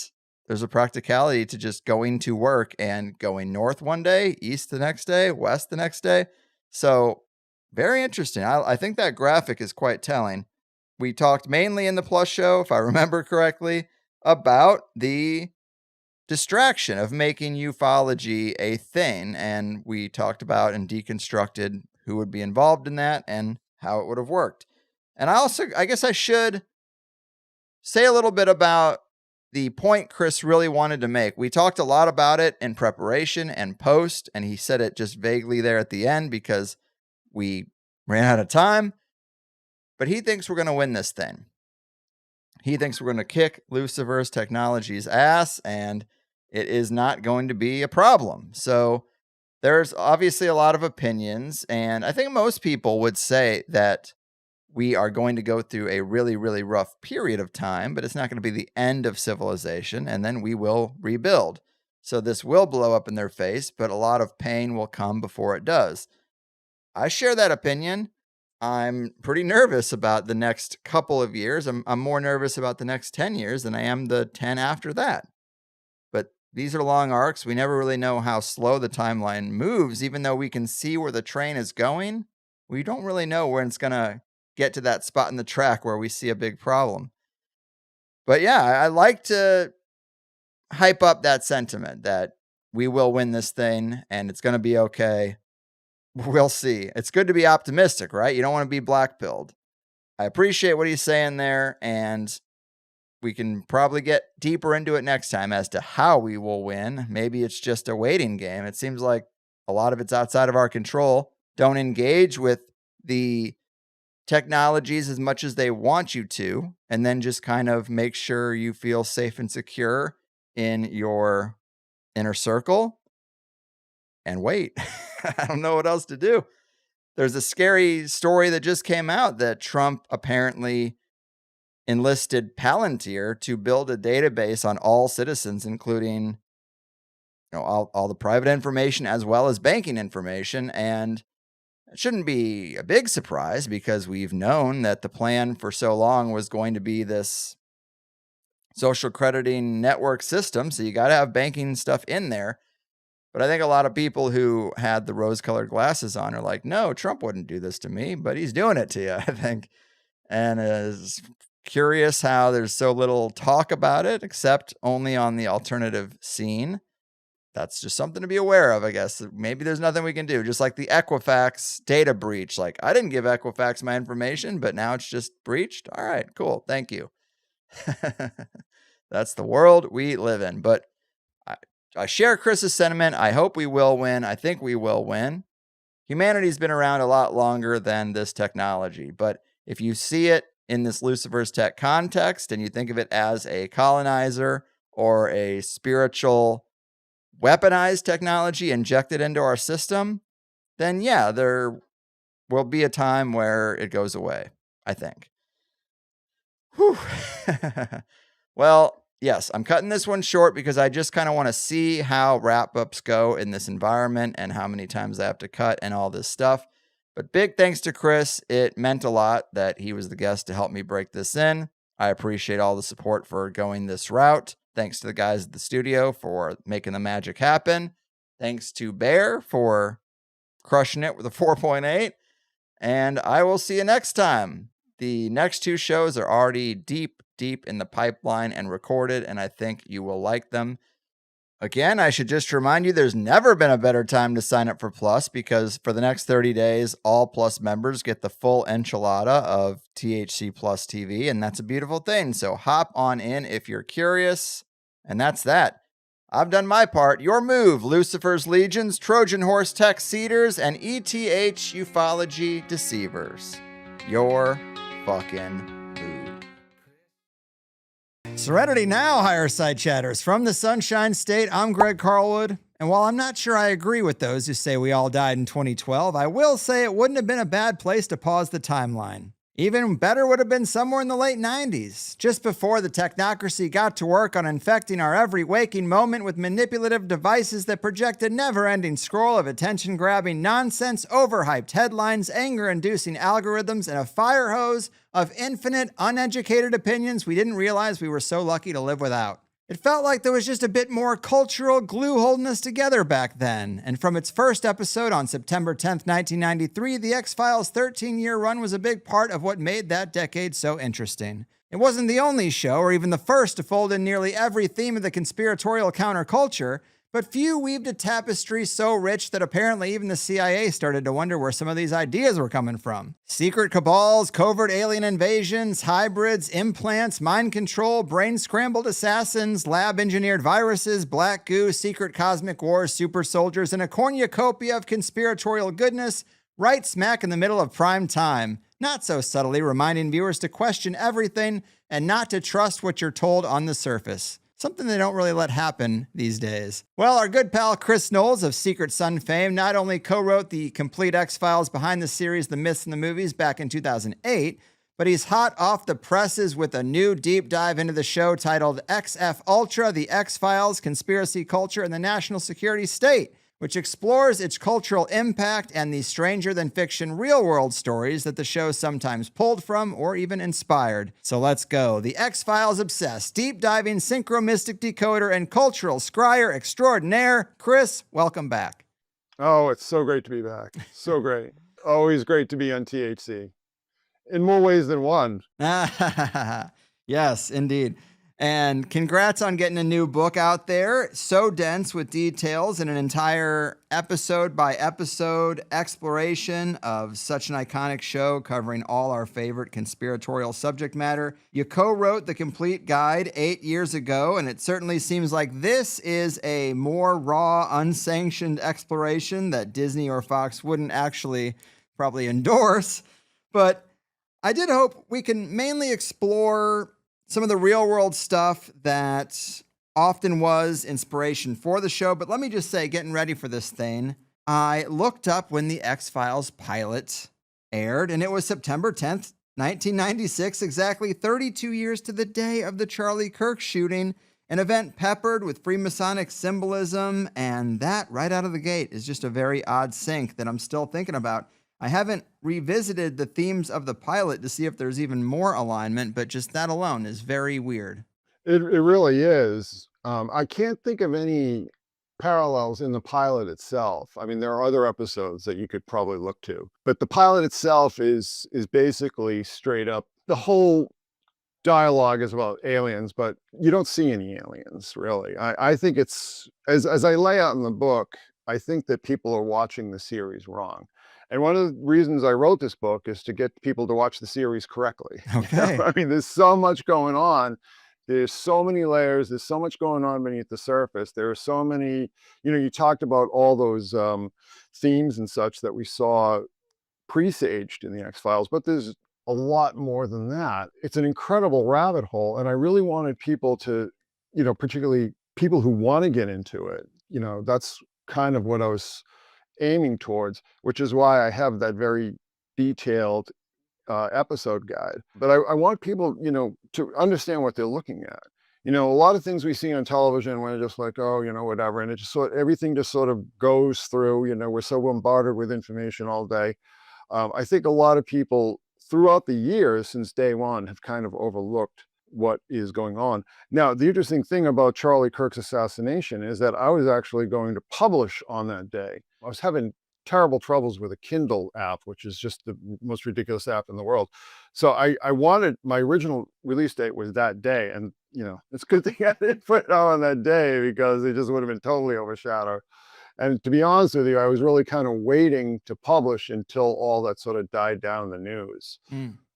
[SPEAKER 1] there's a practicality to just going to work and going north one day, east the next day, west the next day. So very interesting. I think that graphic is quite telling. We talked mainly in the Plus show, if I remember correctly, about the distraction of making ufology a thing. And we talked about and deconstructed who would be involved in that and how it would have worked. And I guess I should say a little bit about the point Chris really wanted to make. We talked a lot about it in preparation and post, and he said it just vaguely there at the end because we ran out of time. But he thinks we're going to win this thing. He thinks we're going to kick Lucifer's technology's ass, and it is not going to be a problem. So there's obviously a lot of opinions, and I think most people would say that we are going to go through a really, really rough period of time, but it's not going to be the end of civilization, and then we will rebuild. So this will blow up in their face, but a lot of pain will come before it does. I share that opinion. I'm pretty nervous about the next couple of years. I'm more nervous about the next 10 years than I am the 10 after that. But these are long arcs. We never really know how slow the timeline moves, even though we can see where the train is going. We don't really know when it's going to get to that spot in the track where we see a big problem. But yeah, I like to hype up that sentiment that we will win this thing and it's going to be okay. We'll see. It's good to be optimistic, right? You don't want to be black-pilled. I appreciate what he's saying there, and we can probably get deeper into it next time as to how we will win. Maybe it's just a waiting game. It seems like a lot of it's outside of our control. Don't engage with the technologies as much as they want you to, and then just kind of make sure you feel safe and secure in your inner circle and wait. I don't know what else to do. There's a scary story that just came out that Trump apparently enlisted Palantir to build a database on all citizens, including all the private information as well as banking information. And it shouldn't be a big surprise because we've known that the plan for so long was going to be this social crediting network system. So you got to have banking stuff in there. But I think a lot of people who had the rose-colored glasses on are like, no, Trump wouldn't do this to me, but he's doing it to you, I think. And it's curious how there's so little talk about it, except only on the alternative scene. That's just something to be aware of, I guess. Maybe there's nothing we can do. Just like the Equifax data breach. Like, I didn't give Equifax my information, but now it's just breached. All right, cool. Thank you. That's the world we live in. But I share Chris's sentiment. I hope we will win. I think we will win. Humanity's been around a lot longer than this technology. But if you see it in this Lucifer's tech context and you think of it as a colonizer or a spiritual weaponized technology injected into our system, then yeah, there will be a time where it goes away, I think. Whew. Well, yes, I'm cutting this one short because I just kind of want to see how wrap-ups go in this environment and how many times I have to cut and all this stuff. But big thanks to Chris. It meant a lot that he was the guest to help me break this in. I appreciate all the support for going this route. Thanks to the guys at the studio for making the magic happen. Thanks to Bear for crushing it with a 4.8. And I will see you next time. The next 2 shows are already deep in the pipeline and recorded, and I think you will like them. Again, I should just remind you there's never been a better time to sign up for Plus, because for the next 30 days, all Plus members get the full enchilada of THC Plus TV, and that's a beautiful thing. So hop on in if you're curious, and that's that. I've done my part. Your move, Lucifer's Legions, Trojan Horse Tech Seeders, and ETH Ufology Deceivers. your fucking poop. Serenity now, Higherside chatters. From the Sunshine State, I'm Greg Carlwood. And while I'm not sure I agree with those who say we all died in 2012, I will say it wouldn't have been a bad place to pause the timeline. Even better would have been somewhere in the late 90s, just before the technocracy got to work on infecting our every waking moment with manipulative devices that project a never-ending scroll of attention-grabbing nonsense, overhyped headlines, anger-inducing algorithms, and a fire hose of infinite, uneducated opinions we didn't realize we were so lucky to live without. It felt like there was just a bit more cultural glue holding us together back then, and from its first episode on September 10th, 1993, the X-Files' 13-year run was a big part of what made that decade so interesting. It wasn't the only show, or even the first, to fold in nearly every theme of the conspiratorial counterculture, but few weaved a tapestry so rich that apparently even the CIA started to wonder where some of these ideas were coming from. Secret cabals, covert alien invasions, hybrids, implants, mind control, brain-scrambled assassins, lab-engineered viruses, black goo, secret cosmic wars, super soldiers, and a cornucopia of conspiratorial goodness right smack in the middle of prime time, not so subtly reminding viewers to question everything and not to trust what you're told on the surface. Something they don't really let happen these days. Well, our good pal Chris Knowles of Secret Sun fame not only co-wrote the complete X-Files behind the series The Myths and the Movies back in 2008, but he's hot off the presses with a new deep dive into the show titled XF Ultra, The X-Files, Conspiracy Culture, and the National Security State, which explores its cultural impact and the stranger-than-fiction real-world stories that the show sometimes pulled from or even inspired. So let's go. The X-Files obsessed, deep-diving Synchromystic decoder and cultural scryer extraordinaire, Chris, welcome back.
[SPEAKER 3] Oh, it's so great to be back. So great. Always great to be on THC. In more ways than one.
[SPEAKER 1] Yes, indeed. And congrats on getting a new book out there. So dense with details and an entire episode-by-episode exploration of such an iconic show covering all our favorite conspiratorial subject matter. You co-wrote the complete guide 8 years ago, and it certainly seems like this is a more raw, unsanctioned exploration that Disney or Fox wouldn't actually probably endorse. But I did hope we can mainly explore some of the real world stuff that often was inspiration for the show. But let me just say, getting ready for this thing, I looked up when the X-Files pilot aired, and it was September 10th, 1996, exactly 32 years to the day of the Charlie Kirk shooting, an event peppered with Freemasonic symbolism, and that right out of the gate is just a very odd sync that I'm still thinking about. I haven't revisited the themes of the pilot to see if there's even more alignment, but just that alone is very weird.
[SPEAKER 3] It really is. I can't think of any parallels in the pilot itself. I mean, there are other episodes that you could probably look to, but the pilot itself is basically straight up. The whole dialogue is about aliens, but you don't see any aliens, really. I think it's, as I lay out in the book, I think that people are watching the series wrong. And one of the reasons I wrote this book is to get people to watch the series correctly.
[SPEAKER 1] Okay.
[SPEAKER 3] You know? I mean, there's so much going on. There's so many layers. There's so much going on beneath the surface. There are so many, you talked about all those themes and such that we saw presaged in the X-Files, but there's a lot more than that. It's an incredible rabbit hole. And I really wanted people to, particularly people who want to get into it, that's kind of what I was aiming towards, which is why I have that very detailed episode guide. But I want people, to understand what they're looking at. A lot of things we see on television, we're just like, oh, whatever. And it just everything just sort of goes through, we're so bombarded with information all day. I think a lot of people throughout the years since day one have kind of overlooked what is going on. Now, the interesting thing about Charlie Kirk's assassination is that I was actually going to publish on that day. I was having terrible troubles with a Kindle app, which is just the most ridiculous app in the world. So I wanted, my original release date was that day. And, it's a good thing I didn't put it on that day because it just would have been totally overshadowed. And to be honest with you, I was really kind of waiting to publish until all that sort of died down in the news.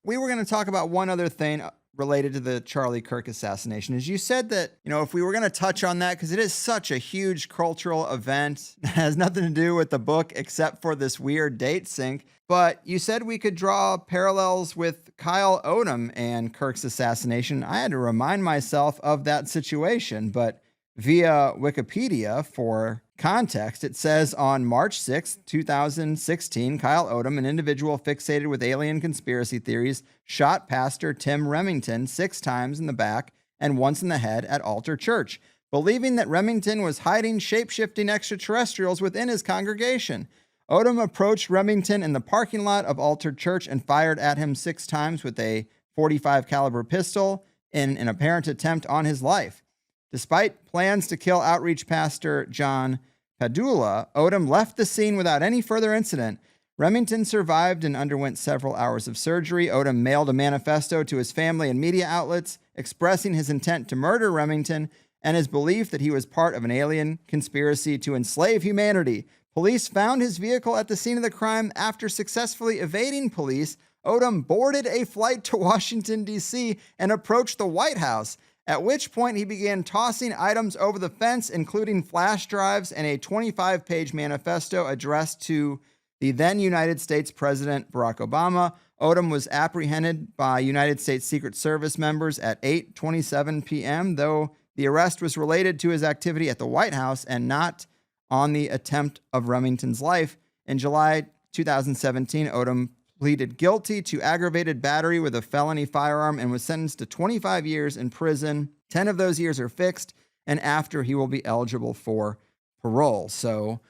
[SPEAKER 1] We were going to talk about one other thing related to the Charlie Kirk assassination is you said that, if we were going to touch on that, because it is such a huge cultural event, it has nothing to do with the book except for this weird date sync. But you said we could draw parallels with Kyle Odom and Kirk's assassination. I had to remind myself of that situation, but via Wikipedia, for context, it says on March 6, 2016, Kyle Odom, an individual fixated with alien conspiracy theories, shot Pastor Tim Remington 6 times in the back and once in the head at Altar Church, believing that Remington was hiding shape-shifting extraterrestrials within his congregation. Odom approached Remington in the parking lot of Altar Church and fired at him 6 times with a .45 caliber pistol in an apparent attempt on his life. Despite plans to kill outreach pastor John Padula, Odom left the scene without any further incident. Remington survived and underwent several hours of surgery. Odom mailed a manifesto to his family and media outlets expressing his intent to murder Remington and his belief that he was part of an alien conspiracy to enslave humanity. Police found his vehicle at the scene of the crime. After successfully evading police, Odom boarded a flight to Washington, D.C. and approached the White House, at which point he began tossing items over the fence, including flash drives and a 25-page manifesto addressed to the then United States President Barack Obama. Odom was apprehended by United States Secret Service members at 8:27 p.m., though the arrest was related to his activity at the White House and not on the attempt of Remington's life. In July 2017, Odom pleaded guilty to aggravated battery with a felony firearm and was sentenced to 25 years in prison. 10 of those years are fixed, and after he will be eligible for parole. So,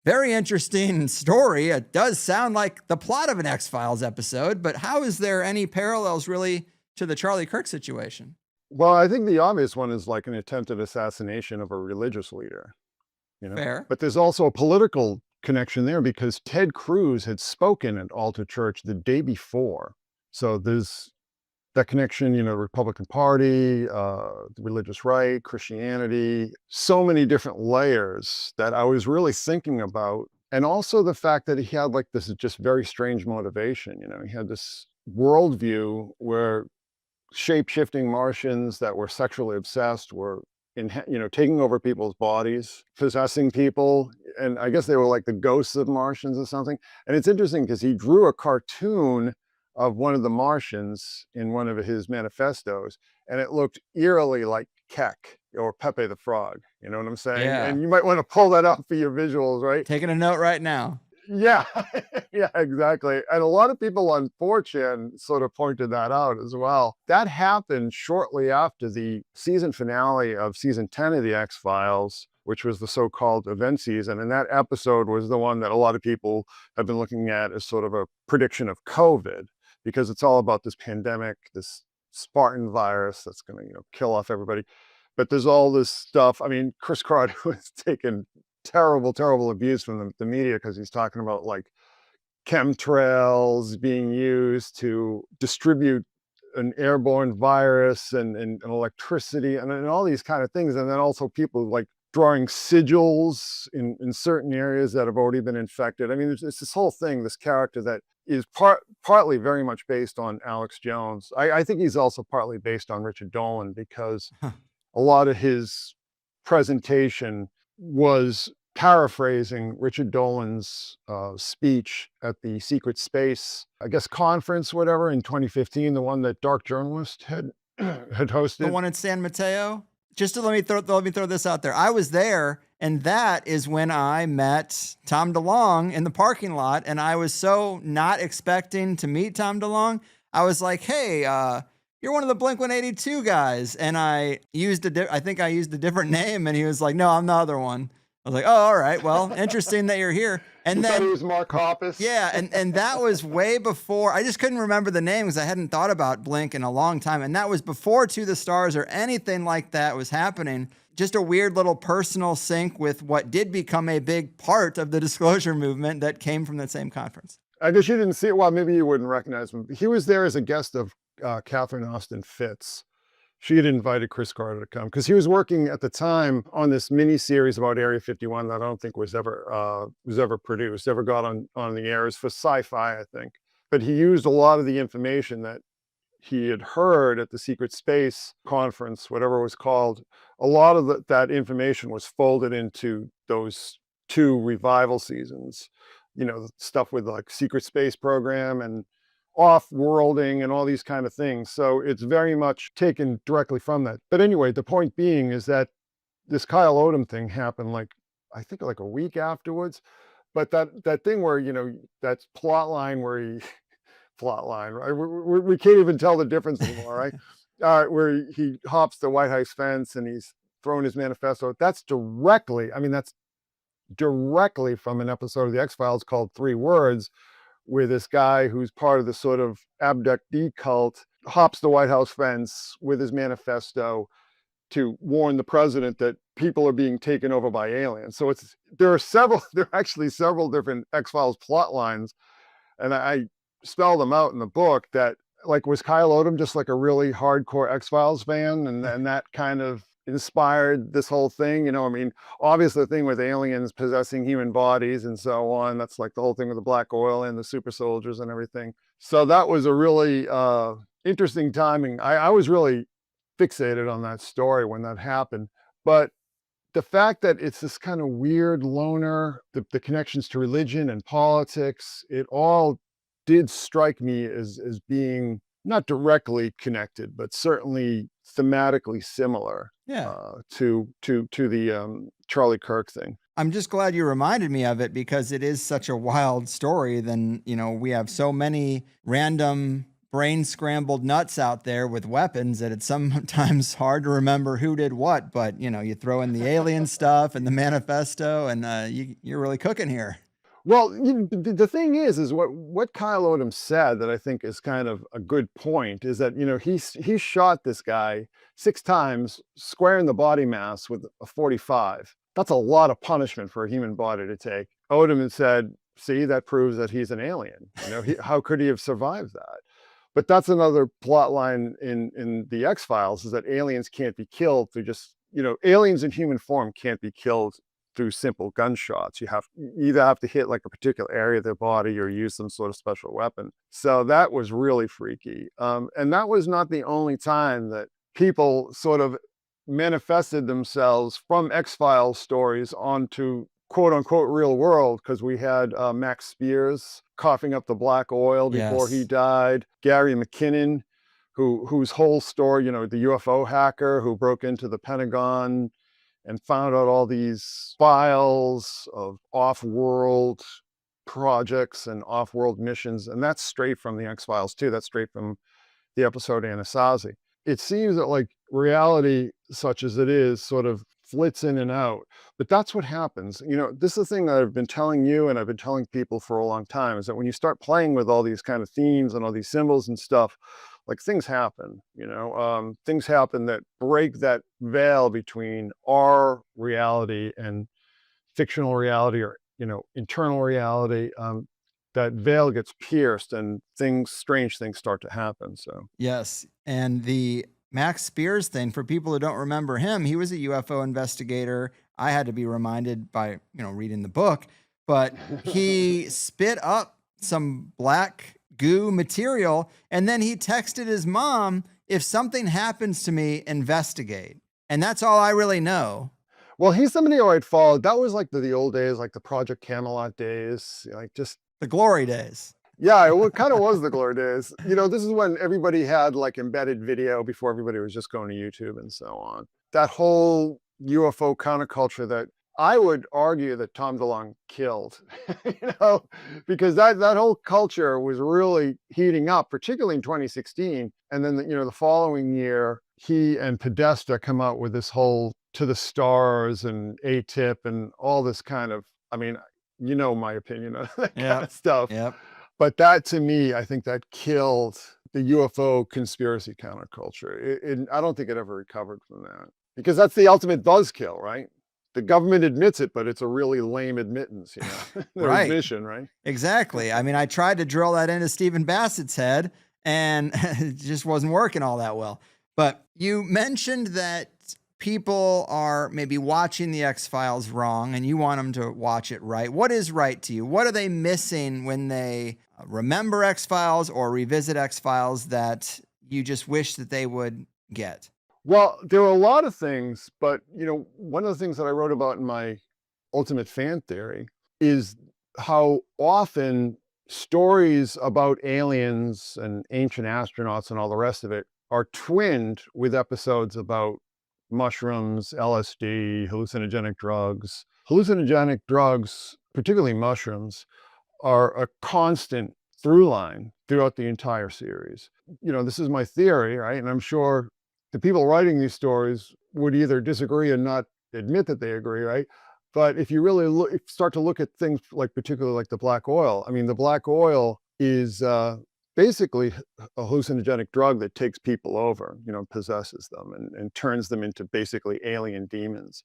[SPEAKER 1] very interesting story. It does sound like the plot of an X-Files episode, but how is there any parallels really to the Charlie Kirk situation?
[SPEAKER 3] Well, I think the obvious one is like an attempted assassination of a religious leader.
[SPEAKER 1] Fair.
[SPEAKER 3] But there's also a political connection there because Ted Cruz had spoken at Altar Church the day before. So there's that connection, Republican Party, the religious right, Christianity, so many different layers that I was really thinking about. And also the fact that he had like this just very strange motivation. He had this worldview where shape-shifting Martians that were sexually obsessed were taking over people's bodies, possessing people. And I guess they were like the ghosts of Martians or something. And it's interesting because he drew a cartoon of one of the Martians in one of his manifestos, and it looked eerily like Heche or Pepe the Frog. You know what I'm saying?
[SPEAKER 1] Yeah.
[SPEAKER 3] And you might want to pull that up for your visuals, right?
[SPEAKER 1] Taking a note right now.
[SPEAKER 3] Yeah, yeah, exactly. And a lot of people on 4chan sort of pointed that out as well. That happened shortly after the season finale of season 10 of the X-Files, which was the so-called event season. And that episode was the one that a lot of people have been looking at as sort of a prediction of COVID, because it's all about this pandemic, this Spartan virus that's going to, kill off everybody. But there's all this stuff. I mean, Chris Carter was taken terrible abuse from the media because he's talking about like chemtrails being used to distribute an airborne virus and electricity and all these kind of things. And then also people like drawing sigils in certain areas that have already been infected. I mean, it's this whole thing, this character that is partly very much based on Alex Jones. I think he's also partly based on Richard Dolan because a lot of his presentation was paraphrasing Richard Dolan's speech at the Secret Space, I guess, conference, whatever, in 2015, the one that Dark Journalist had hosted.
[SPEAKER 1] The one in San Mateo? Just to let me throw this out there. I was there, and that is when I met Tom DeLonge in the parking lot, and I was so not expecting to meet Tom DeLonge. I was like, hey, you're one of the Blink-182 guys. And I think I used a different name, and he was like, no, I'm the other one. I was like, oh, all right. Well, interesting that you're here. And then
[SPEAKER 3] it was Mark Hoppus.
[SPEAKER 1] Yeah, and that was way before. I just couldn't remember the name because I hadn't thought about Blink in a long time. And that was before To the Stars or anything like that was happening. Just a weird little personal sync with what did become a big part of the disclosure movement that came from that same conference.
[SPEAKER 3] I guess you didn't see it. Well, maybe you wouldn't recognize him. He was there as a guest of Catherine Austin Fitz. She had invited Chris Carter to come because he was working at the time on this mini series about Area 51 that I don't think was ever produced, ever got on the air. It was for Sci-Fi, I think. But he used a lot of the information that he had heard at the Secret Space Conference, whatever it was called, a lot of that information was folded into those 2 revival seasons. Stuff with like Secret Space Program and off-worlding and all these kind of things. So it's very much taken directly from that. But anyway, the point being is that this Kyle Odom thing happened I think like a week afterwards. But that thing where, that plot line where he, right? We can't even tell the difference anymore, right? Where he hops the White House fence and he's throwing his manifesto. That's directly from an episode of the X-Files called 3 Words, where this guy who's part of the sort of abductee cult hops the White House fence with his manifesto to warn the president that people are being taken over by aliens. So there are actually several different X-Files plot lines, and I spell them out in the book. That, like, was Kyle Odom just like a really hardcore X-Files fan, and that kind of inspired this whole thing? Obviously the thing with aliens possessing human bodies and so on, that's like the whole thing with the black oil and the super soldiers and everything. So that was a really interesting timing. I was really fixated on that story when that happened. But the fact that it's this kind of weird loner, the connections to religion and politics, it all did strike me as being not directly connected, but certainly thematically similar to the Charlie Kirk thing.
[SPEAKER 1] I'm just glad you reminded me of it, because it is such a wild story. Then, we have so many random brain scrambled nuts out there with weapons that it's sometimes hard to remember who did what. But, you throw in the alien stuff and the manifesto, and you're really cooking here.
[SPEAKER 3] Well, the thing is what Kyle Odom said that I think is kind of a good point is that, he shot this guy 6 times square in the body mass with a .45. That's a lot of punishment for a human body to take. Odom had said, see, that proves that he's an alien. How could he have survived that? But that's another plot line in the X-Files, is that aliens can't be killed through just, aliens in human form can't be killed through simple gunshots. You either have to hit like a particular area of their body or use some sort of special weapon. So that was really freaky. And that was not the only time that people sort of manifested themselves from X-Files stories onto quote unquote real world, because we had Max Spears coughing up the black oil before he died. Gary McKinnon, whose whole story, the UFO hacker who broke into the Pentagon and found out all these files of off-world projects and off-world missions. And that's straight from the X-Files too. That's straight from the episode Anasazi. It seems that like reality, such as it is, sort of flits in and out. But that's what happens. This is the thing that I've been telling you and I've been telling people for a long time, is that when you start playing with all these kind of themes and all these symbols and stuff, like things happen, things happen that break that veil between our reality and fictional reality, or, internal reality. That veil gets pierced and strange things start to happen. So
[SPEAKER 1] yes. And the Max Spears thing, for people who don't remember him, he was a UFO investigator. I had to be reminded by, reading the book, but he spit up some black goo material, and then he texted his mom, if something happens to me, investigate. And that's all I really know.
[SPEAKER 3] Well, he's somebody who I'd followed. That was like the old days, like the Project Camelot days, like just
[SPEAKER 1] the glory days.
[SPEAKER 3] Yeah, it kind of was the glory days. This is when everybody had like embedded video before everybody was just going to YouTube and so on. That whole UFO counterculture that I would argue that Tom DeLonge killed, because that whole culture was really heating up, particularly in 2016. And then, the following year, he and Podesta come out with this whole To the Stars and ATIP and all this kind of, my opinion on that kind of stuff.
[SPEAKER 1] Yep.
[SPEAKER 3] But that, to me, I think that killed the UFO conspiracy counterculture. I don't think it ever recovered from that, because that's the ultimate buzzkill, right? The government admits it, but it's a really lame admittance, Their
[SPEAKER 1] right.
[SPEAKER 3] admission, right?
[SPEAKER 1] Exactly. I tried to drill that into Stephen Bassett's head, and it just wasn't working all that well. But you mentioned that people are maybe watching the X-Files wrong, and you want them to watch it right. What is right to you? What are they missing when they remember X-Files or revisit X-Files that you just wish that they would get?
[SPEAKER 3] Well, there are a lot of things, but one of the things that I wrote about in my Ultimate Fan Theory is how often stories about aliens and ancient astronauts and all the rest of it are twinned with episodes about mushrooms, LSD, hallucinogenic drugs. Hallucinogenic drugs, particularly mushrooms, are a constant through line throughout the entire series. This is my theory, right? And I'm sure the people writing these stories would either disagree and not admit that they agree, right? But if you really start to look at things like, particularly like the black oil, I mean, the black oil is basically a hallucinogenic drug that takes people over, possesses them and turns them into basically alien demons.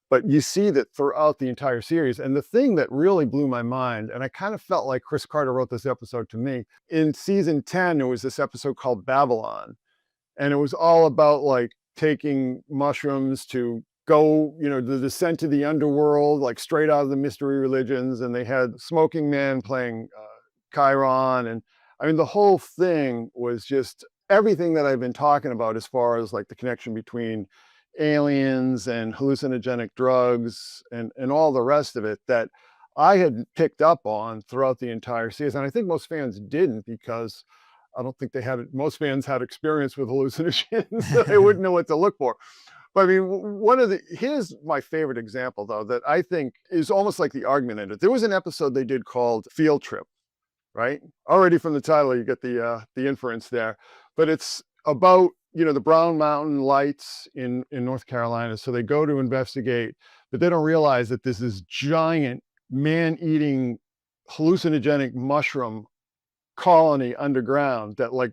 [SPEAKER 3] But you see that throughout the entire series. And the thing that really blew my mind, and I kind of felt like Chris Carter wrote this episode to me, in season 10, there was this episode called Babylon. And it was all about like taking mushrooms to go, the descent to the underworld, like straight out of the mystery religions. And they had Smoking Man playing Chiron. And I mean, the whole thing was just everything that I've been talking about as far as like the connection between aliens and hallucinogenic drugs and all the rest of it that I had picked up on throughout the entire series. And I think most fans didn't, because I don't think most fans had experience with hallucinogens, so they wouldn't know what to look for. But I mean, here's my favorite example, though, that I think is almost like the argument ended. There was an episode they did called Field Trip, right? Already from the title, you get the inference there. But it's about, the Brown Mountain Lights in North Carolina. So they go to investigate, but they don't realize that this is giant man-eating hallucinogenic mushroom colony underground that like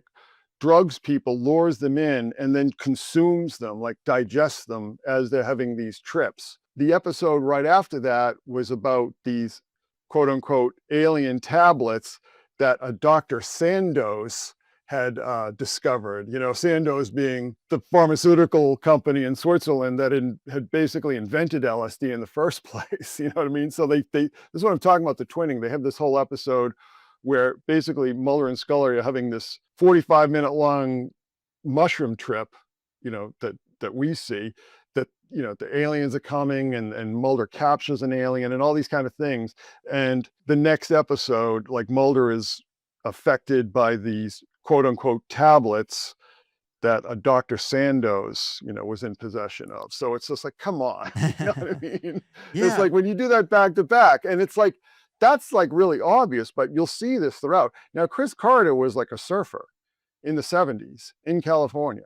[SPEAKER 3] drugs people, lures them in, and then consumes them, like digests them as they're having these trips. The episode right after that was about these quote unquote alien tablets that a Dr. Sandoz had discovered, Sandoz being the pharmaceutical company in Switzerland that had basically invented LSD in the first place, you know what I mean? So this is what I'm talking about, the twinning. They have this whole episode where basically Mulder and Scully are having this 45-minute long mushroom trip, that we see, that, the aliens are coming and Mulder captures an alien and all these kind of things. And the next episode, like Mulder is affected by these quote unquote tablets that a Dr. Sandoz, was in possession of. So it's just like, come on, you know what I mean?
[SPEAKER 1] Yeah.
[SPEAKER 3] It's like when you do that back to back, and it's like, that's like really obvious, but you'll see this throughout. Now, Chris Carter was like a surfer in the 70s in California.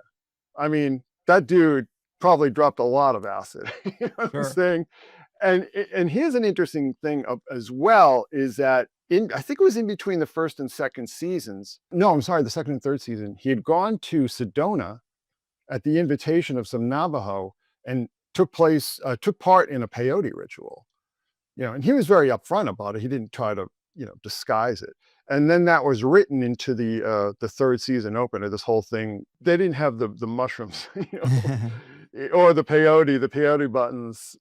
[SPEAKER 3] I mean, that dude probably dropped a lot of acid, you know what I'm saying? And here's an interesting thing as well, is that I think it was in between the first and second seasons. No, I'm sorry, the second and third season. He had gone to Sedona at the invitation of some Navajo and took part in a peyote ritual. And he was very upfront about it. He didn't try to, disguise it. And then that was written into the third season opener. This whole thing, they didn't have the mushrooms, or the peyote buttons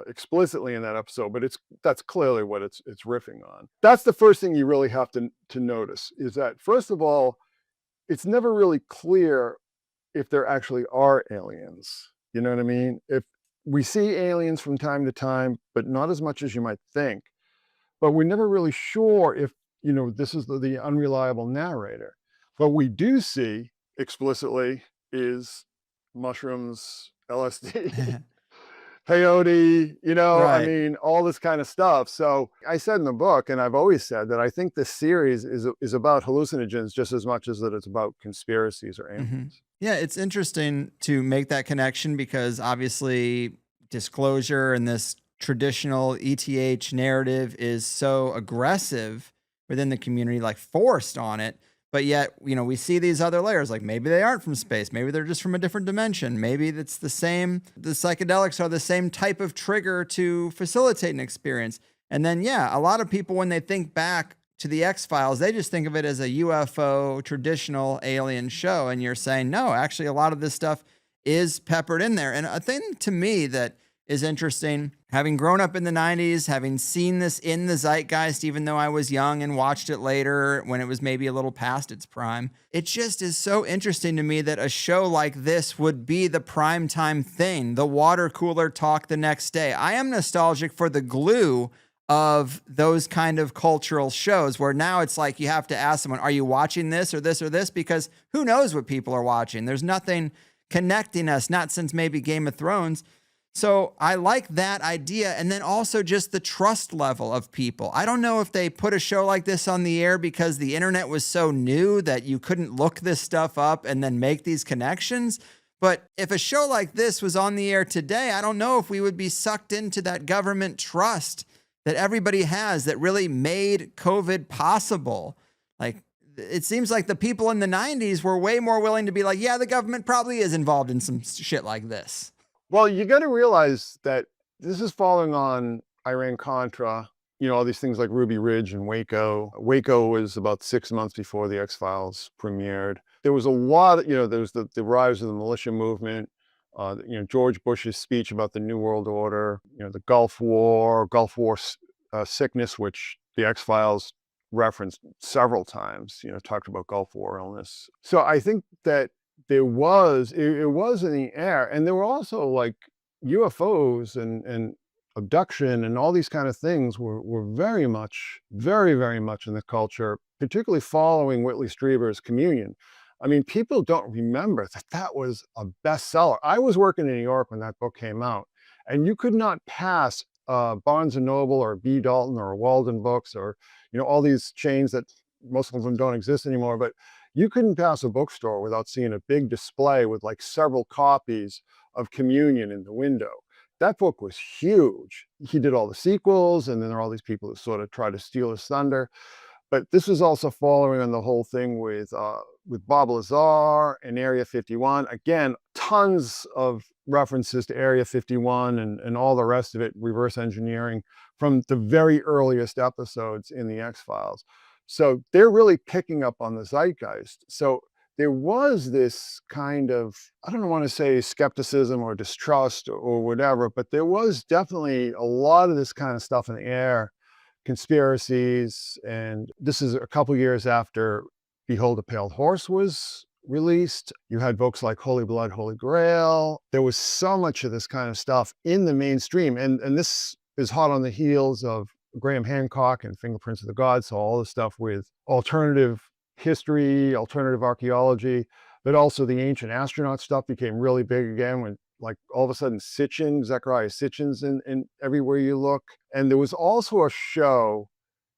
[SPEAKER 3] explicitly in that episode, but that's clearly what it's riffing on. That's the first thing you really have to notice, is that first of all, it's never really clear if there actually are aliens. You know what I mean? If we see aliens from time to time, but not as much as you might think. But we're never really sure if, this is the unreliable narrator. What we do see explicitly is mushrooms, LSD, peyote,
[SPEAKER 1] Right.
[SPEAKER 3] I mean, all this kind of stuff. So I said in the book, and I've always said, that I think this series is about hallucinogens just as much as that it's about conspiracies or aliens.
[SPEAKER 1] Yeah, it's interesting to make that connection, because obviously disclosure and this traditional ETH narrative is so aggressive within the community, like forced on it. But yet, we see these other layers, like maybe they aren't from space. Maybe they're just from a different dimension. Maybe it's the same. The psychedelics are the same type of trigger to facilitate an experience. And then, yeah, a lot of people, when they think back to the X-Files, they just think of it as a UFO traditional alien show. And you're saying, no, actually a lot of this stuff is peppered in there. And a thing to me that is interesting. Having grown up in the 90s, having seen this in the zeitgeist, even though I was young and watched it later when it was maybe a little past its prime, it just is so interesting to me that a show like this would be the primetime thing, the water cooler talk the next day. I am nostalgic for the glue of those kind of cultural shows where now it's like you have to ask someone, are you watching this or this or this? Because who knows what people are watching? There's nothing connecting us, not since maybe Game of Thrones. So I like that idea. And then also just the trust level of people. I don't know if they put a show like this on the air because the internet was so new that you couldn't look this stuff up and then make these connections. But if a show like this was on the air today, I don't know if we would be sucked into that government trust that everybody has that really made COVID possible. Like, it seems like the people in the 90s were way more willing to be like, yeah, the government probably is involved in some shit like this.
[SPEAKER 3] Well, you got to realize that this is following on Iran-Contra, all these things like Ruby Ridge and Waco. Waco was about 6 months before the X-Files premiered. There was a lot, there was the rise of the militia movement, George Bush's speech about the New World Order, the Gulf War sickness, which the X-Files referenced several times, talked about Gulf War illness. So I think that it was in the air, and there were also like UFOs and abduction and all these kind of things were very much in the culture, particularly following Whitley Strieber's Communion. I mean, people don't remember that was a bestseller. I was working in New York when that book came out, and you could not pass Barnes & Noble or B. Dalton or Walden Books or, all these chains that most of them don't exist anymore, but you couldn't pass a bookstore without seeing a big display with like several copies of Communion in the window. That book was huge. He did all the sequels, and then there are all these people who sort of try to steal his thunder. But this was also following on the whole thing with Bob Lazar and Area 51. Again, tons of references to Area 51 and all the rest of it, reverse engineering from the very earliest episodes in the X-Files. So they're really picking up on the zeitgeist. So there was this kind of, I don't want to say skepticism or distrust or whatever, but there was definitely a lot of this kind of stuff in the air, conspiracies. And this is a couple years after Behold a Pale Horse was released. You had books like Holy Blood, Holy Grail. There was so much of this kind of stuff in the mainstream. And this is hot on the heels of Graham Hancock and Fingerprints of the Gods. So all the stuff with alternative history, alternative archaeology, but also the ancient astronaut stuff became really big again when like all of a sudden Zechariah Sitchin's in everywhere you look. And there was also a show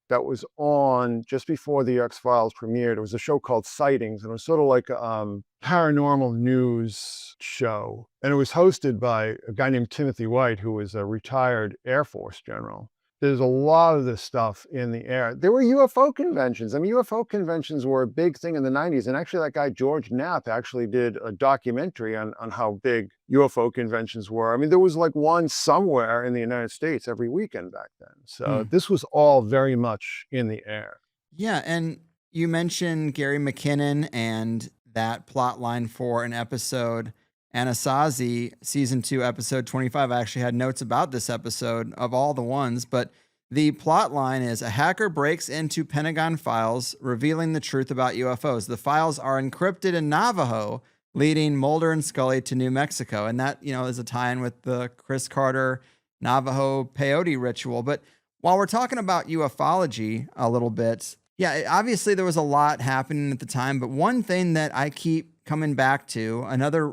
[SPEAKER 3] that was on just before the X-Files premiered. It was a show called Sightings, and it was sort of like a paranormal news show. And it was hosted by a guy named Timothy White, who was a retired Air Force general. There's a lot of this stuff in the air. There were UFO conventions. I mean, UFO conventions were a big thing in the 90s. And actually, that guy, George Knapp, actually did a documentary on how big UFO conventions were. I mean, there was like one somewhere in the United States every weekend back then. So this was all very much in the air.
[SPEAKER 1] Yeah, and you mentioned Gary McKinnon and that plot line for an episode. Anasazi, season 2, episode 25. I actually had notes about this episode of all the ones, but the plot line is a hacker breaks into Pentagon files, revealing the truth about UFOs. The files are encrypted in Navajo, leading Mulder and Scully to New Mexico. And that, is a tie-in with the Chris Carter Navajo peyote ritual. But while we're talking about ufology a little bit, yeah, obviously there was a lot happening at the time, but one thing that I keep coming back to,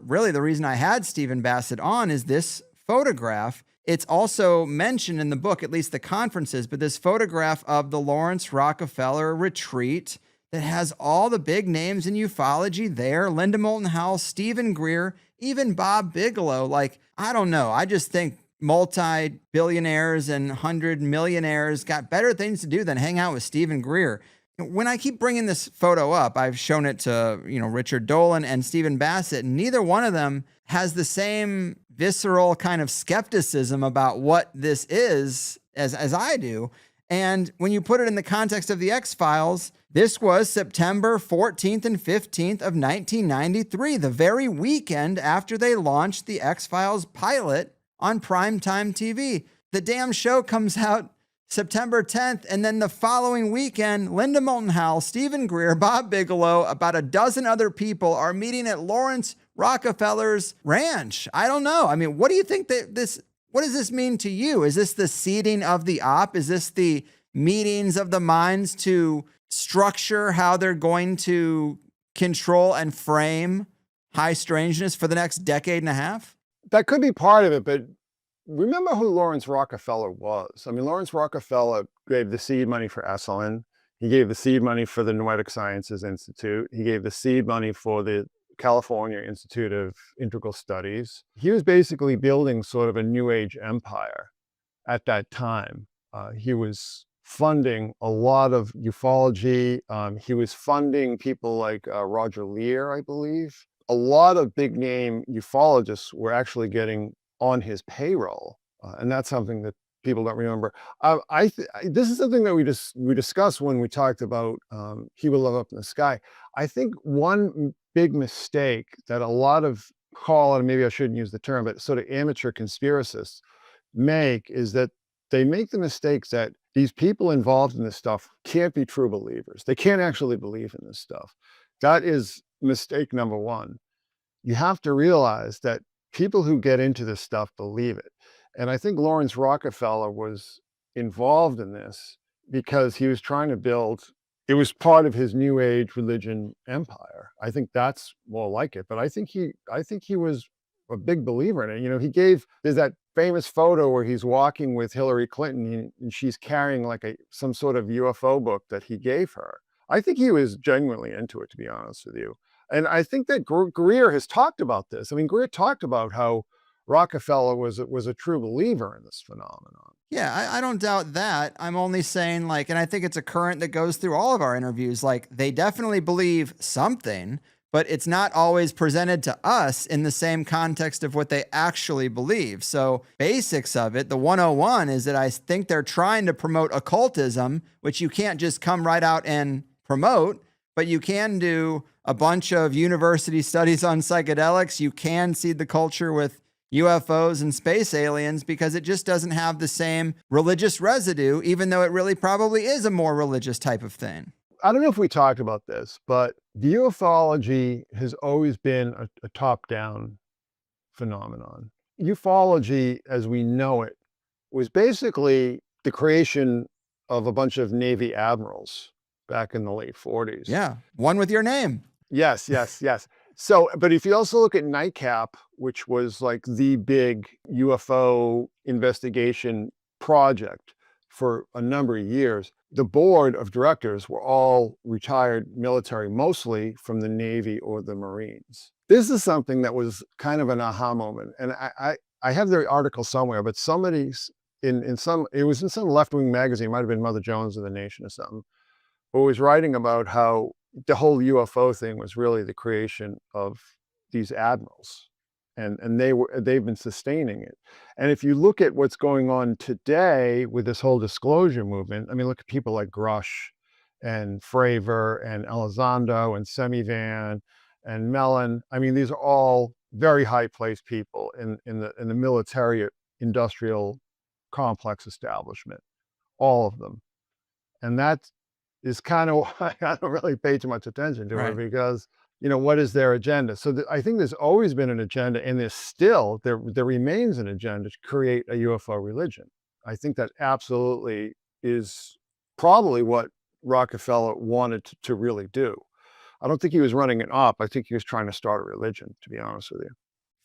[SPEAKER 1] really the reason I had Stephen Bassett on, is this photograph. It's also mentioned in the book, at least the conferences, but this photograph of the Lawrence Rockefeller retreat that has all the big names in ufology there. Linda Moulton Howe, Stephen Greer, even Bob Bigelow. Like, I don't know. I just think multi-billionaires and 100-millionaires got better things to do than hang out with Stephen Greer. When I keep bringing this photo up, I've shown it to, Richard Dolan and Stephen Bassett, and neither one of them has the same visceral kind of skepticism about what this is as I do. And when you put it in the context of the X-Files, this was September 14th and 15th of 1993, the very weekend after they launched the X-Files pilot on primetime TV. The damn show comes out September 10th, and then the following weekend, Linda Moulton Howe, Stephen Greer, Bob Bigelow, about a dozen other people are meeting at Lawrence Rockefeller's ranch. I don't know. I mean, what do you think what does this mean to you? Is this the seeding of the op? Is this the meetings of the minds to structure how they're going to control and frame high strangeness for the next decade and a half?
[SPEAKER 3] That could be part of it, but remember who Lawrence Rockefeller was. I mean, Lawrence Rockefeller gave the seed money for Esalen. He gave the seed money for the Noetic Sciences Institute. He gave the seed money for the California Institute of Integral Studies. He was basically building sort of a New Age empire at that time. He was funding a lot of ufology. He was funding people like Roger Lear, I believe. A lot of big name ufologists were actually getting on his payroll. And that's something that people don't remember. This is something that we discussed when we talked about He Will Live Up in the Sky. I think one big mistake that a lot of and maybe I shouldn't use the term, but sort of amateur conspiracists make is that they make the mistakes that these people involved in this stuff can't be true believers. They can't actually believe in this stuff. That is mistake number one. You have to realize that people who get into this stuff believe it. And I think Lawrence Rockefeller was involved in this because he was trying to build, it was part of his New Age religion empire. I think that's more like it. But I think he was a big believer in it. You know, there's that famous photo where he's walking with Hillary Clinton and she's carrying like some sort of UFO book that he gave her. I think he was genuinely into it, to be honest with you. And I think that Greer has talked about this. I mean, Greer talked about how Rockefeller was a true believer in this phenomenon.
[SPEAKER 1] Yeah, I don't doubt that. I'm only saying, like, and I think it's a current that goes through all of our interviews, like, they definitely believe something, but it's not always presented to us in the same context of what they actually believe. So basics of it, the 101 is that I think they're trying to promote occultism, which you can't just come right out and promote, but you can do a bunch of university studies on psychedelics. You can seed the culture with UFOs and space aliens because it just doesn't have the same religious residue, even though it really probably is a more religious type of thing.
[SPEAKER 3] I don't know if we talked about this, but the ufology has always been a top-down phenomenon. Ufology, as we know it, was basically the creation of a bunch of Navy admirals back in the late 40s.
[SPEAKER 1] Yeah, one with your name.
[SPEAKER 3] Yes. So, but if you also look at Nightcap, which was like the big UFO investigation project for a number of years, the board of directors were all retired military, mostly from the Navy or the Marines. This is something that was kind of an aha moment. And I have the article somewhere, but somebody's it was in some left-wing magazine, it might have been Mother Jones of the Nation or something, who was writing about how the whole UFO thing was really the creation of these admirals, and they've been sustaining it. And if you look at what's going on today with this whole disclosure movement, I mean, look at people like Grush and Fravor and Elizondo and Semivan and Mellon. I mean, these are all very high-placed people in the military industrial complex establishment, all of them. And that is kind of why I don't really pay too much attention to it, because, you know, what is their agenda? So I think there's always been an agenda, and there remains an agenda to create a UFO religion. I think that absolutely is probably what Rockefeller wanted to really do. I don't think he was running an op. I think he was trying to start a religion, to be honest with you.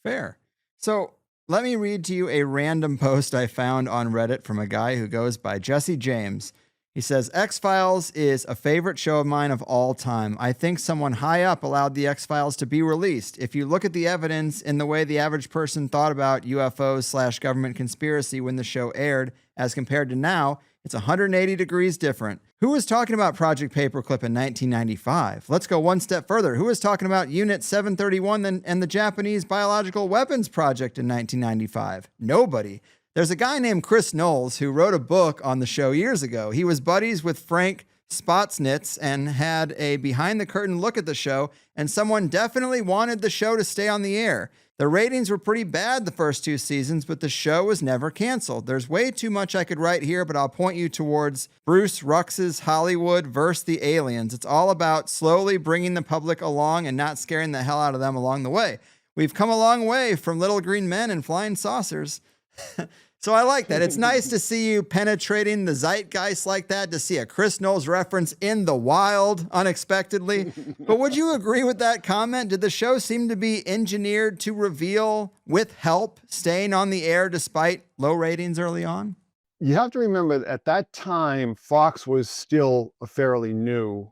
[SPEAKER 1] Fair. So let me read to you a random post I found on Reddit from a guy who goes by Jesse James. He says, X-Files is a favorite show of mine of all time. I think someone high up allowed the X-Files to be released. If you look at the evidence in the way the average person thought about UFOs/government conspiracy when the show aired, as compared to now, it's 180 degrees different. Who was talking about Project Paperclip in 1995? Let's go one step further. Who was talking about Unit 731 and the Japanese Biological Weapons Project in 1995? Nobody. There's a guy named Chris Knowles who wrote a book on the show years ago. He was buddies with Frank Spotsnitz and had a behind-the-curtain look at the show, and someone definitely wanted the show to stay on the air. The ratings were pretty bad the first 2 seasons, but the show was never canceled. There's way too much I could write here, but I'll point you towards Bruce Rux's Hollywood vs. the Aliens. It's all about slowly bringing the public along and not scaring the hell out of them along the way. We've come a long way from little green men and flying saucers. So I like that. It's nice to see you penetrating the zeitgeist like that, to see a Chris Knowles reference in the wild unexpectedly. But would you agree with that comment? Did the show seem to be engineered to reveal, with help, staying on the air despite low ratings early on?
[SPEAKER 3] You have to remember that at that time, Fox was still a fairly new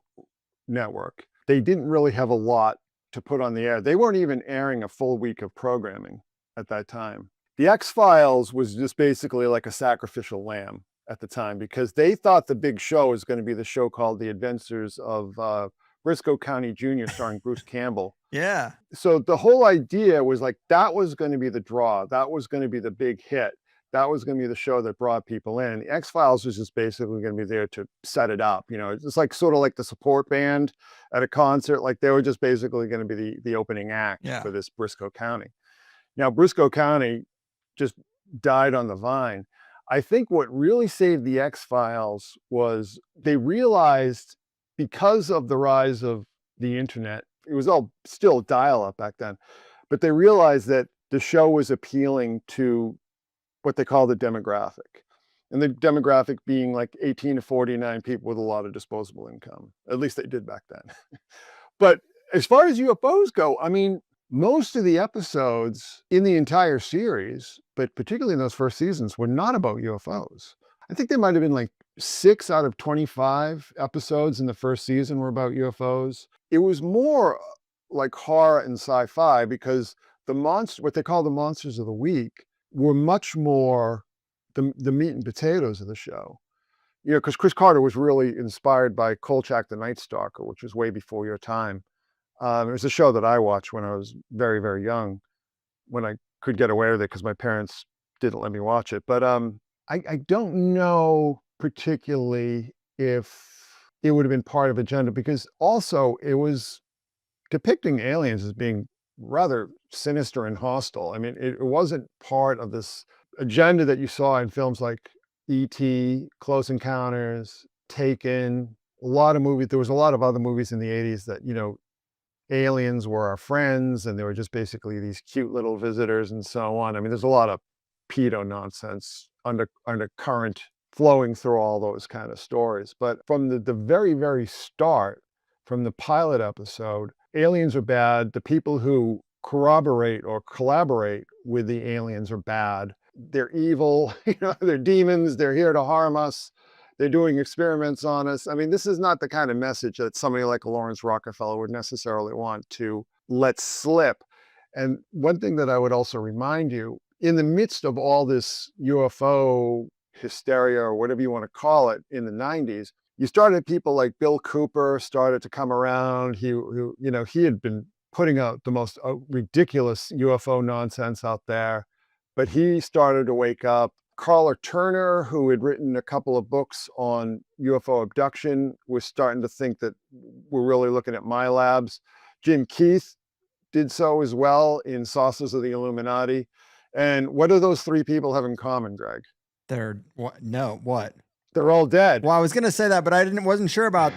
[SPEAKER 3] network. They didn't really have a lot to put on the air. They weren't even airing a full week of programming at that time. The X-Files was just basically like a sacrificial lamb at the time, because they thought the big show was going to be the show called The Adventures of Briscoe County Jr. starring Bruce Campbell.
[SPEAKER 1] Yeah.
[SPEAKER 3] So the whole idea was like, that was going to be the draw. That was going to be the big hit. That was going to be the show that brought people in. The X-Files was just basically going to be there to set it up. You know, it's like sort of like the support band at a concert. Like they were just basically going to be the opening act for this Briscoe County. Now, Briscoe County just died on the vine. I think what really saved the X-Files was they realized, because of the rise of the internet, it was all still dial-up back then, but they realized that the show was appealing to what they call the demographic. And the demographic being like 18 to 49 people with a lot of disposable income. At least they did back then. But as far as UFOs go, I mean, most of the episodes in the entire series, but particularly in those first seasons, were not about UFOs. I think there might have been like 6 out of 25 episodes in the first season were about UFOs. It was more like horror and sci-fi, because what they call the monsters of the week were much more the meat and potatoes of the show. You know, because Chris Carter was really inspired by Kolchak the Night Stalker, which was way before your time. It was a show that I watched when I was very, very young, when I could get away with it because my parents didn't let me watch it. But I don't know particularly if it would have been part of agenda, because also it was depicting aliens as being rather sinister and hostile. I mean, it wasn't part of this agenda that you saw in films like E.T., Close Encounters, Taken, a lot of movies. There was a lot of other movies in the 80s that, you know, aliens were our friends and they were just basically these cute little visitors and so on. I mean, there's a lot of pedo nonsense undercurrent flowing through all those kind of stories. But from the very, very start, from the pilot episode, aliens are bad. The people who corroborate or collaborate with the aliens are bad. They're evil, you know, they're demons, they're here to harm us. They're doing experiments on us. I mean, this is not the kind of message that somebody like Lawrence Rockefeller would necessarily want to let slip. And one thing that I would also remind you, in the midst of all this UFO hysteria, or whatever you want to call it, in the 90s, you started people like Bill Cooper started to come around. He had been putting out the most ridiculous UFO nonsense out there, but he started to wake up. Carla Turner, who had written a couple of books on UFO abduction, was starting to think that we're really looking at my labs. Jim Keith did so as well in Saucers of the Illuminati. And what do those 3 people have in common, Greg?
[SPEAKER 1] They're what? No, what?
[SPEAKER 3] They're all dead.
[SPEAKER 1] Well, I was going to say that, but I wasn't sure about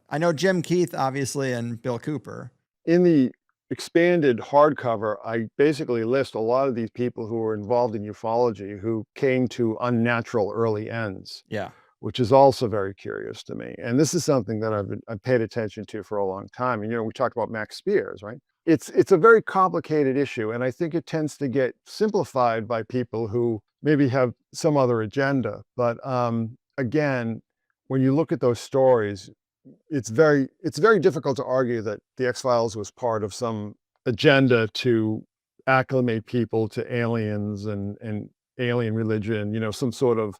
[SPEAKER 1] I know Jim Keith, obviously, and Bill Cooper.
[SPEAKER 3] In the expanded hardcover, I basically list a lot of these people who were involved in ufology who came to unnatural early ends.
[SPEAKER 1] Yeah.
[SPEAKER 3] Which is also very curious to me. And this is something that I've paid attention to for a long time. And, you know, we talked about Max Spears, right? It's a very complicated issue. And I think it tends to get simplified by people who maybe have some other agenda. But again, when you look at those stories, it's very difficult to argue that the X-Files was part of some agenda to acclimate people to aliens and alien religion, you know, some sort of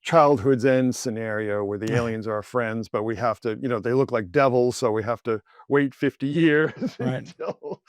[SPEAKER 3] childhood's end scenario where the aliens are our friends, but we have to, you know, they look like devils, so we have to wait 50 years until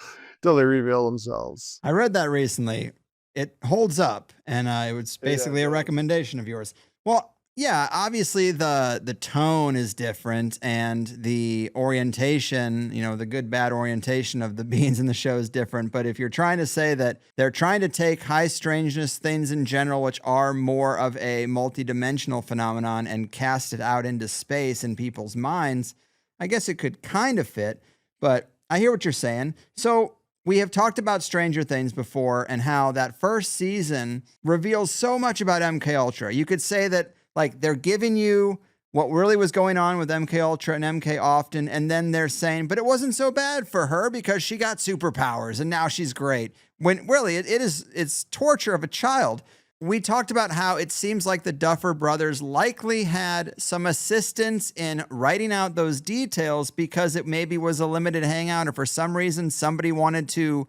[SPEAKER 3] they reveal themselves.
[SPEAKER 1] I read that recently. It holds up, and it was basically a recommendation of yours. Well, Yeah, obviously the tone is different and the orientation, the good bad orientation of the beings in the show is different. But if you're trying to say that they're trying to take high strangeness things in general, which are more of a multidimensional phenomenon, and cast it out into space in people's minds, I guess it could kind of fit. But I hear what you're saying. So we have talked about Stranger Things before and how that first season reveals so much about MK Ultra. You could say that like they're giving you what really was going on with MK Ultra and MK Often, and then they're saying, but it wasn't so bad for her because she got superpowers and now she's great. When really it's torture of a child. We talked about how it seems like the Duffer Brothers likely had some assistance in writing out those details because it maybe was a limited hangout, or for some reason somebody wanted to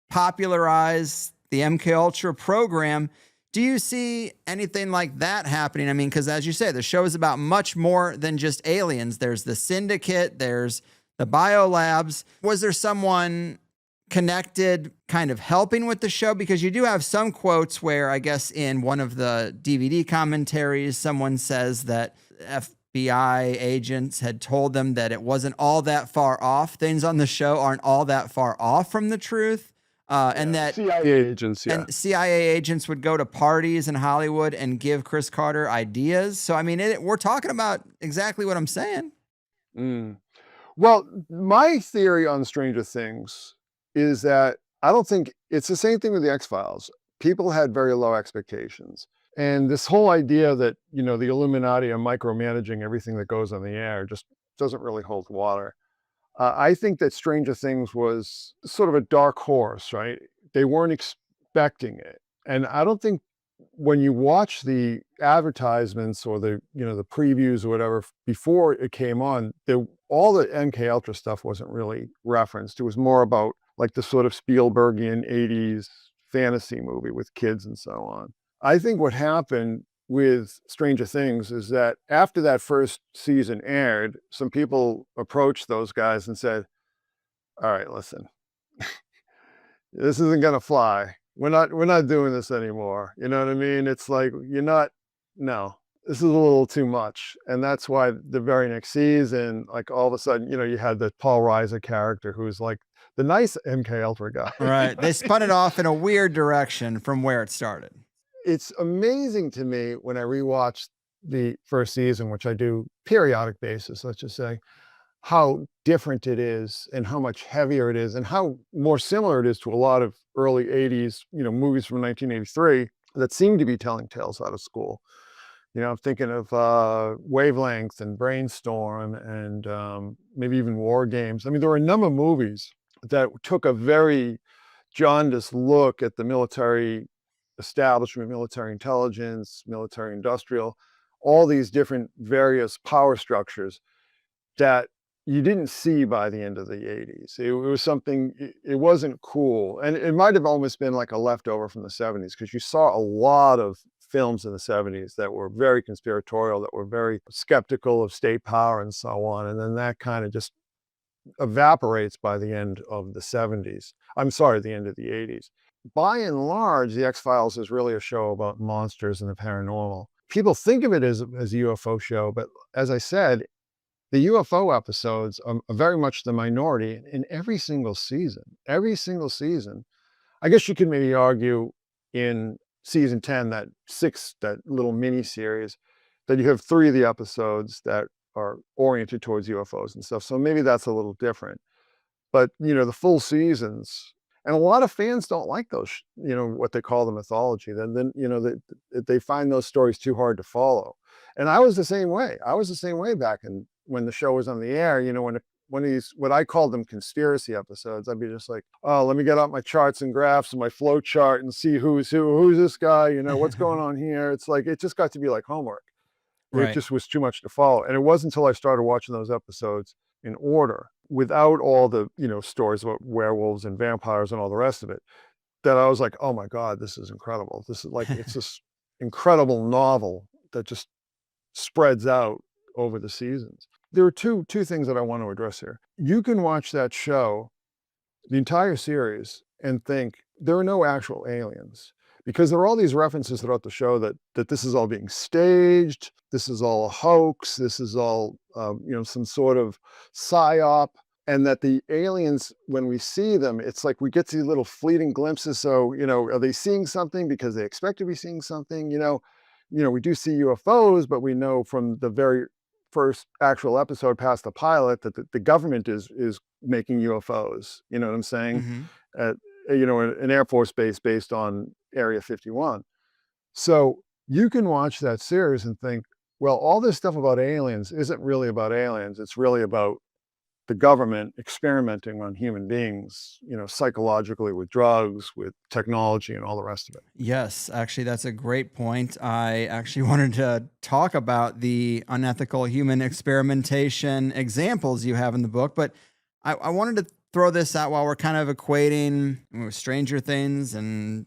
[SPEAKER 1] popularize the MK Ultra program. Do you see anything like that happening? I mean, because as you say, the show is about much more than just aliens. There's the syndicate, there's the biolabs. Was there someone connected kind of helping with the show? Because you do have some quotes where I guess in one of the DVD commentaries, someone says that FBI agents had told them that it wasn't all that far off. Things on the show aren't all that far off from the truth. And that
[SPEAKER 3] CIA agents,
[SPEAKER 1] and CIA agents would go to parties in Hollywood and give Chris Carter ideas. So, I mean, we're talking about exactly what I'm saying.
[SPEAKER 3] Well, my theory on Stranger Things is that I don't think it's the same thing with the X-Files. People had very low expectations. And this whole idea that, the Illuminati are micromanaging everything that goes on the air just doesn't really hold water. I think that Stranger Things was sort of a dark horse, right? They weren't expecting it. And I don't think when you watch the advertisements or the previews or whatever before it came on, all the MK Ultra stuff wasn't really referenced. It was more about like the sort of Spielbergian 80s fantasy movie with kids and so on. I think what happened with Stranger Things is that after that first season aired, some people approached those guys and said, all right, listen, this isn't going to fly. We're not doing this anymore. You know what I mean? It's like, no, this is a little too much. And that's why the very next season, like all of a sudden, you had the Paul Reiser character who's like the nice MK Ultra guy.
[SPEAKER 1] Right. They spun it off in a weird direction from where it started.
[SPEAKER 3] It's amazing to me when I rewatch the first season, which I do periodic basis, let's just say, how different it is and how much heavier it is and how more similar it is to a lot of early 80s, movies from 1983 that seem to be telling tales out of school. I'm thinking of Wavelength and Brainstorm and maybe even War Games. I mean, there were a number of movies that took a very jaundiced look at the military establishment, military intelligence, military industrial, all these different various power structures that you didn't see by the end of the 80s. It was something, it wasn't cool. And it might have almost been like a leftover from the 70s, because you saw a lot of films in the 70s that were very conspiratorial, that were very skeptical of state power and so on. And then that kind of just evaporates by the end of the 70s. I'm sorry, the end of the 80s. By and large, the X-Files is really a show about monsters and the paranormal. People think of it as a UFO show, but as I said, the UFO episodes are very much the minority in every single season. Every single season. I guess you could maybe argue in season 10, that little mini series, that you have 3 of the episodes that are oriented towards UFOs and stuff. So maybe that's a little different. But, the full seasons, and a lot of fans don't like those, what they call the mythology. Then they find those stories too hard to follow. And I was the same way. I was the same way back when the show was on the air. When these, what I called them conspiracy episodes, I'd be just like, oh, let me get out my charts and graphs and my flow chart and see who's this guy, what's going on here. It's like, it just got to be like homework. Right. It just was too much to follow. And it wasn't until I started watching those episodes in order, without all the, stories about werewolves and vampires and all the rest of it, that I was like, oh my God, this is incredible. This is like, it's this incredible novel that just spreads out over the seasons. There are two things that I want to address here. You can watch that show, the entire series, and think there are no actual aliens. because there are all these references throughout the show that this is all being staged, this is all a hoax, this is all some sort of psyop, and that the aliens, when we see them, it's like we get these little fleeting glimpses. So, are they seeing something because they expect to be seeing something? We do see UFOs, but we know from the very first actual episode past the pilot that the government is making UFOs. You know what I'm saying? At an Air Force base based on Area 51. So you can watch that series and think, well, all this stuff about aliens isn't really about aliens. It's really about the government experimenting on human beings, psychologically with drugs, with technology, and all the rest of it.
[SPEAKER 1] Yes, actually, that's a great point. I actually wanted to talk about the unethical human experimentation examples you have in the book, but I wanted to throw this out while we're kind of equating Stranger Things and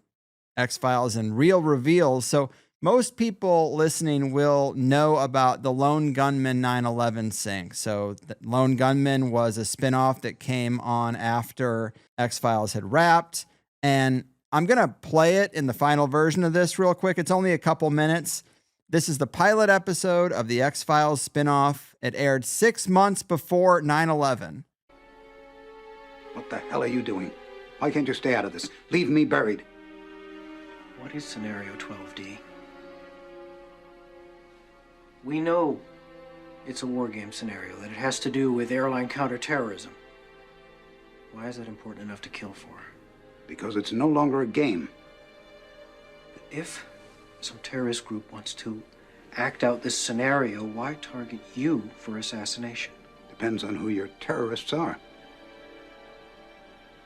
[SPEAKER 1] X-Files and real reveals. So most people listening will know about the Lone Gunman 9/11 sync. So the Lone Gunman was a spinoff that came on after X-Files had wrapped. And I'm going to play it in the final version of this real quick. It's only a couple minutes. This is the pilot episode of the X-Files spinoff. It aired 6 months before 9/11.
[SPEAKER 6] What the hell are you doing? Why can't you stay out of this? Leave me buried.
[SPEAKER 7] What is Scenario 12D? We know it's a war game scenario, that it has to do with airline counterterrorism. Why is that important enough to kill for?
[SPEAKER 6] Because it's no longer a game.
[SPEAKER 7] But if some terrorist group wants to act out this scenario, why target you for assassination?
[SPEAKER 6] Depends on who your terrorists are.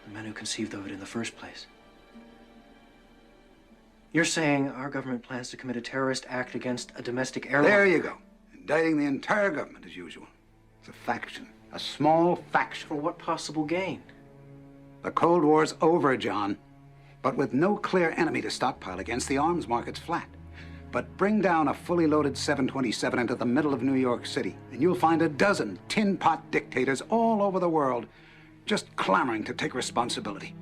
[SPEAKER 7] The men who conceived of it in the first place. You're saying our government plans to commit a terrorist act against a domestic airline?
[SPEAKER 6] There you go. Indicting the entire government as usual. It's a faction. A small faction.
[SPEAKER 7] For what possible gain?
[SPEAKER 6] The Cold War's over, John. But with no clear enemy to stockpile against, the arms market's flat. But bring down a fully loaded 727 into the middle of New York City, and you'll find a dozen tin pot dictators all over the world just clamoring to take responsibility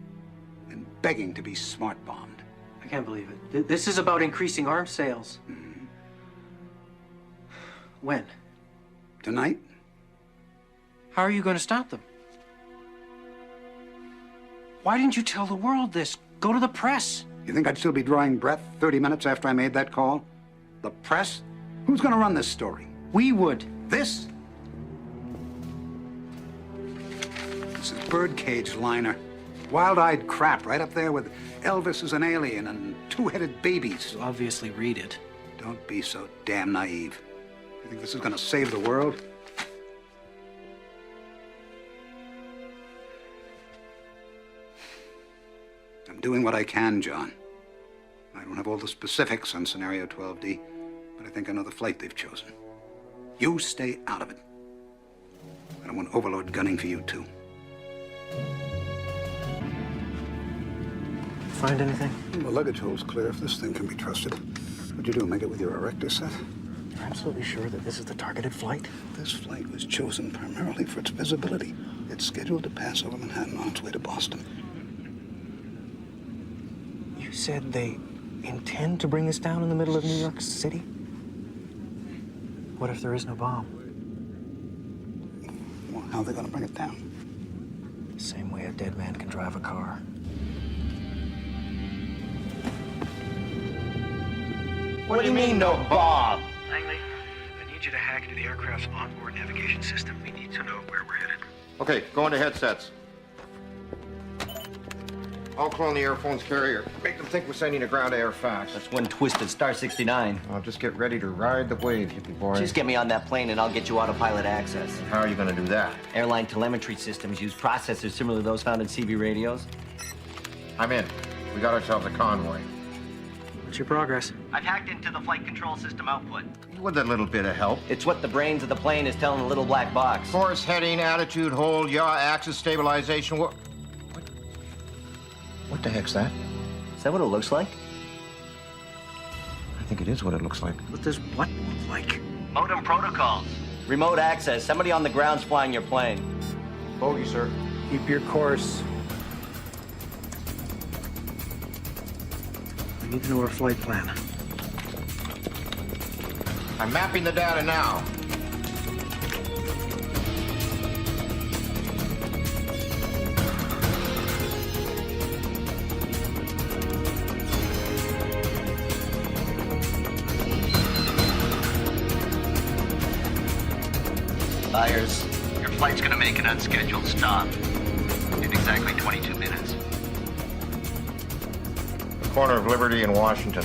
[SPEAKER 6] and begging to be smart-bombed.
[SPEAKER 7] I can't believe it. This is about increasing arms sales.
[SPEAKER 6] Mm-hmm.
[SPEAKER 7] When?
[SPEAKER 6] Tonight?
[SPEAKER 7] How are you going to stop them? Why didn't you tell the world this? Go to the press.
[SPEAKER 6] You think I'd still be drawing breath 30 minutes after I made that call? The press? Who's going to run this story?
[SPEAKER 7] We would.
[SPEAKER 6] This? This is birdcage liner. Wild-eyed crap right up there with Elvis as an alien and two-headed babies.
[SPEAKER 7] You obviously read it.
[SPEAKER 6] Don't be so damn naive. You think this is going to save the world? I'm doing what I can, John. I don't have all the specifics on Scenario 12D, but I think I know the flight they've chosen. You stay out of it. I don't want Overlord gunning for you, too.
[SPEAKER 7] Find anything?
[SPEAKER 6] The luggage hole's clear if this thing can be trusted. What'd you do, make it with your erector set?
[SPEAKER 7] You're absolutely sure that this is the targeted flight?
[SPEAKER 6] This flight was chosen primarily for its visibility. It's scheduled to pass over Manhattan on its way to Boston.
[SPEAKER 7] You said they intend to bring this down in the middle of New York City? What if there is no bomb?
[SPEAKER 6] Well, how are they going to bring it down?
[SPEAKER 7] The same way a dead man can drive a car.
[SPEAKER 8] What do you mean, no bomb?
[SPEAKER 7] Langley, I need you to hack into the aircraft's onboard navigation system. We need to know where we're headed.
[SPEAKER 8] Okay, go into headsets. I'll clone the airphone's carrier. Make them think we're sending a ground-to-air fax.
[SPEAKER 9] That's one twisted Star 69.
[SPEAKER 8] I'll just get ready to ride the wave, hippie boy.
[SPEAKER 9] Just get me on that plane and I'll get you autopilot access.
[SPEAKER 8] How are you going to do that?
[SPEAKER 9] Airline telemetry systems use processors similar to those found in CB radios.
[SPEAKER 8] I'm in. We got ourselves a convoy.
[SPEAKER 7] What's your progress?
[SPEAKER 9] I've hacked into the flight control system output.
[SPEAKER 8] With a little bit of help.
[SPEAKER 9] It's what the brains of the plane is telling the little black box.
[SPEAKER 8] Course, heading, attitude, hold, yaw, axis, stabilization. What the heck's that?
[SPEAKER 9] Is that what it looks like?
[SPEAKER 8] I think it is what it looks like.
[SPEAKER 7] What does what look like?
[SPEAKER 9] Modem protocols. Remote access. Somebody on the ground's flying your plane.
[SPEAKER 8] Bogey, sir.
[SPEAKER 7] Keep your course. We need to know our flight plan.
[SPEAKER 8] I'm mapping the data now.
[SPEAKER 9] Byers, your flight's gonna make an unscheduled stop in exactly 22 minutes.
[SPEAKER 8] Corner of Liberty and Washington.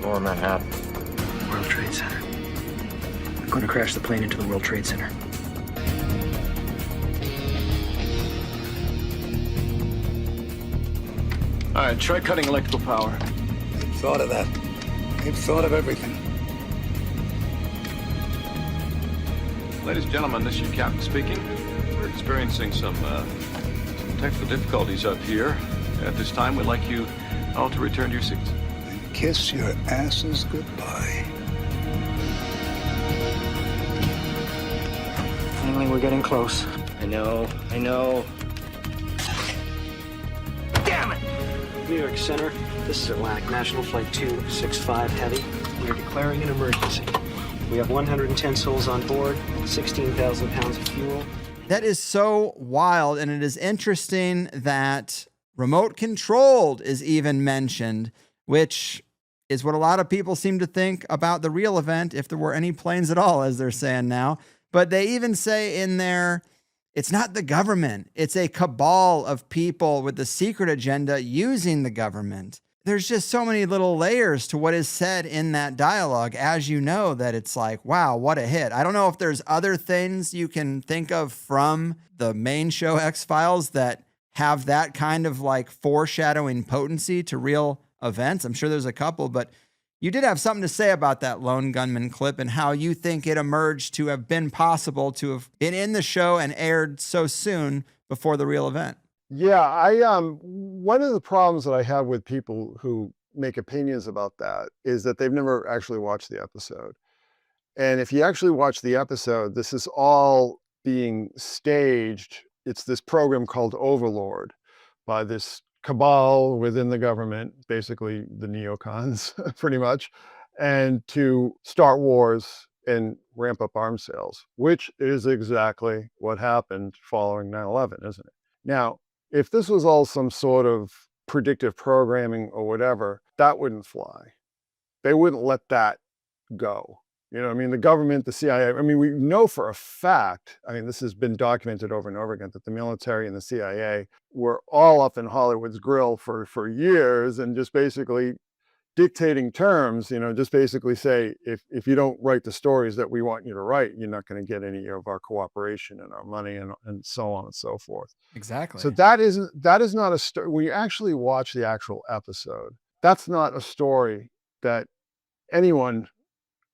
[SPEAKER 8] Lower Manhattan.
[SPEAKER 7] World Trade Center. I'm going to crash the plane into the World Trade Center.
[SPEAKER 10] All right, try cutting electrical power.
[SPEAKER 6] They've thought of that. They've thought of everything.
[SPEAKER 10] Ladies and gentlemen, this is your captain speaking. We're experiencing some technical difficulties up here. At this time, we'd like you all to return to your seats.
[SPEAKER 6] And kiss your asses goodbye.
[SPEAKER 7] Finally, we're getting close.
[SPEAKER 9] I know.
[SPEAKER 7] Damn it! New York Center, this is Atlantic National Flight 265 Heavy. We are declaring an emergency. We have 110 souls on board, 16,000 pounds of fuel.
[SPEAKER 1] That is so wild, and it is interesting that remote controlled is even mentioned, which is what a lot of people seem to think about the real event, if there were any planes at all, as they're saying now. But they even say in there, it's not the government. It's a cabal of people with the secret agenda using the government. There's just so many little layers to what is said in that dialogue, as you know, that it's like, wow, what a hit. I don't know if there's other things you can think of from the main show X-Files that have that kind of like foreshadowing potency to real events. I'm sure there's a couple, but you did have something to say about that lone gunman clip and how you think it emerged to have been possible to have been in the show and aired so soon before the real event.
[SPEAKER 3] Yeah, one of the problems that I have with people who make opinions about that is that they've never actually watched the episode. And if you actually watch the episode, this is all being staged. It's this program called Overlord by this cabal within the government, basically the neocons, pretty much, and to start wars and ramp up arms sales, which is exactly what happened following 9/11, isn't it? Now, if this was all some sort of predictive programming or whatever, that wouldn't fly. They wouldn't let that go. You know, I mean, the government, the CIA, I mean, we know for a fact, I mean, this has been documented over and over again, that the military and the CIA were all up in Hollywood's grill for years and just basically dictating terms, you know, just basically say, if you don't write the stories that we want you to write, you're not going to get any of our cooperation and our money and so on and so forth.
[SPEAKER 1] Exactly.
[SPEAKER 3] So that is not a story. When you actually watch the actual episode, that's not a story that anyone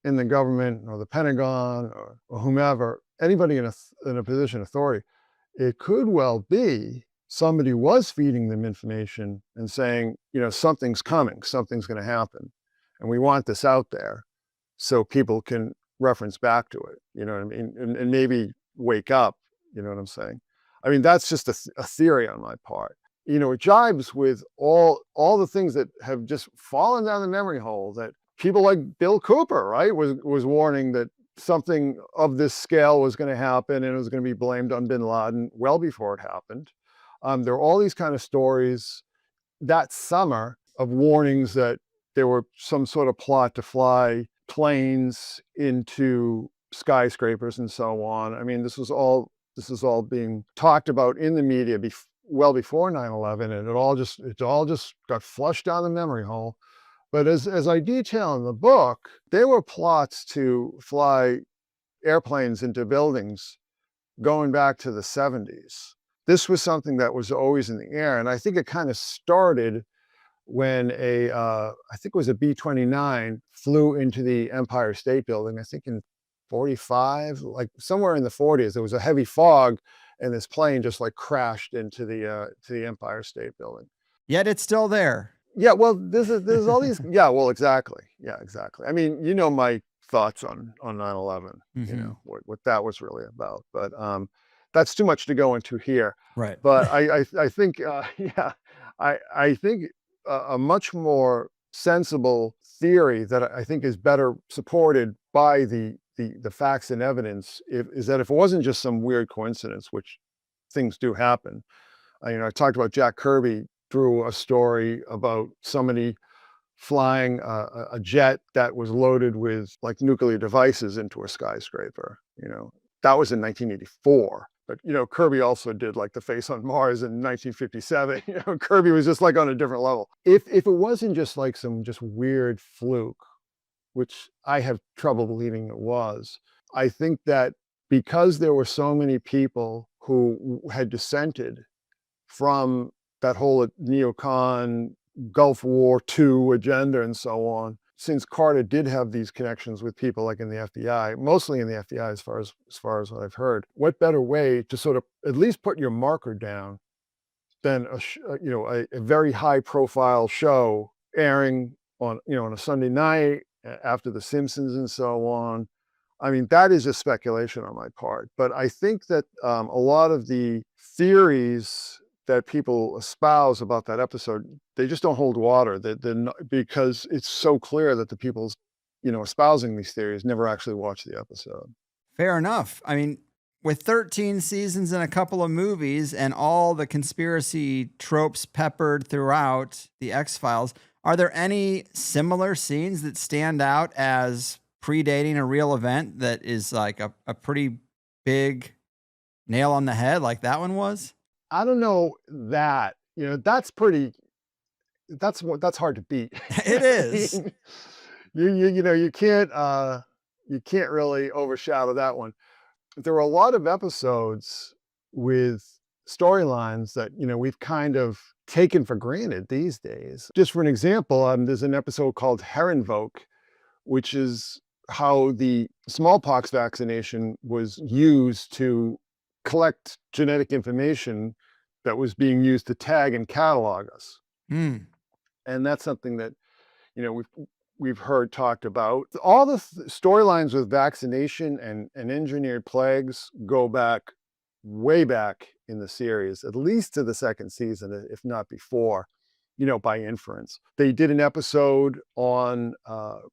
[SPEAKER 3] in the government or the Pentagon or whomever, anybody in a position of authority, it could well be somebody was feeding them information and saying, you know, something's coming, something's going to happen, and we want this out there so people can reference back to it, you know what I mean, and maybe wake up, you know what I'm saying? I mean, that's just a theory on my part. You know, it jibes with all the things that have just fallen down the memory hole that people like Bill Cooper, right, was warning that something of this scale was going to happen and it was going to be blamed on bin Laden well before it happened. There are all these kind of stories that summer of warnings that there were some sort of plot to fly planes into skyscrapers and so on. I mean, this is all being talked about in the media well before 9/11, and it all just got flushed down the memory hole. But as I detail in the book, there were plots to fly airplanes into buildings going back to the 70s. This was something that was always in the air. And I think it kind of started when I think it was a B-29 flew into the Empire State Building, I think in 45, like somewhere in the 40s. There was a heavy fog and this plane just like crashed into the Empire State Building.
[SPEAKER 1] Yet it's still there.
[SPEAKER 3] Yeah, well, there's all these. Yeah, well, exactly. Yeah, exactly. I mean, you know my thoughts on 9/11. You know what that was really about. But that's too much to go into here.
[SPEAKER 1] Right.
[SPEAKER 3] But I think yeah, I think a much more sensible theory that I think is better supported by the facts and evidence is that if it wasn't just some weird coincidence, which things do happen. I talked about Jack Kirby through a story about somebody flying a jet that was loaded with like nuclear devices into a skyscraper. That was in 1984. But Kirby also did like The Face on Mars in 1957. Kirby was just like on a different level. If it wasn't just like some just weird fluke, which I have trouble believing it was, I think that because there were so many people who had dissented from that whole neocon Gulf War II agenda and so on, since Carter did have these connections with people like in the FBI, mostly in the FBI as far as what I've heard, what better way to sort of at least put your marker down than a very high profile show airing on a Sunday night after The Simpsons and so on. I mean, that is just speculation on my part, but I think that a lot of the theories that people espouse about that episode, they just don't hold water. Because it's so clear that the people, espousing these theories never actually watched the episode.
[SPEAKER 1] Fair enough. I mean, with 13 seasons and a couple of movies and all the conspiracy tropes peppered throughout the X-Files, are there any similar scenes that stand out as predating a real event that is like a pretty big nail on the head like that one was?
[SPEAKER 3] I don't know that, that's hard to beat.
[SPEAKER 1] It is.
[SPEAKER 3] You can't really overshadow that one. There were a lot of episodes with storylines that, we've kind of taken for granted these days. Just for an example, there's an episode called Herrenvolk, which is how the smallpox vaccination was used to collect genetic information that was being used to tag and catalog us.
[SPEAKER 1] Mm.
[SPEAKER 3] And that's something that, we've heard talked about. All the storylines with vaccination and engineered plagues go back, way back in the series, at least to the second season, if not before, by inference. They did an episode on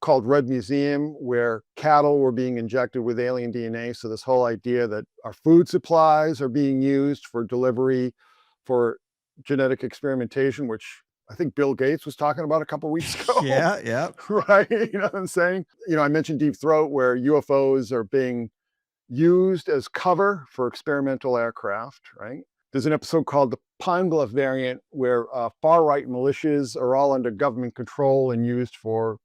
[SPEAKER 3] called Red Museum, where cattle were being injected with alien DNA. So this whole idea that our food supplies are being used for delivery for genetic experimentation, which I think Bill Gates was talking about a couple of weeks ago.
[SPEAKER 1] Yeah.
[SPEAKER 3] Right. You know what I'm saying? I mentioned Deep Throat, where UFOs are being used as cover for experimental aircraft, right? There's an episode called the Pine Bluff variant, where far-right militias are all under government control and used for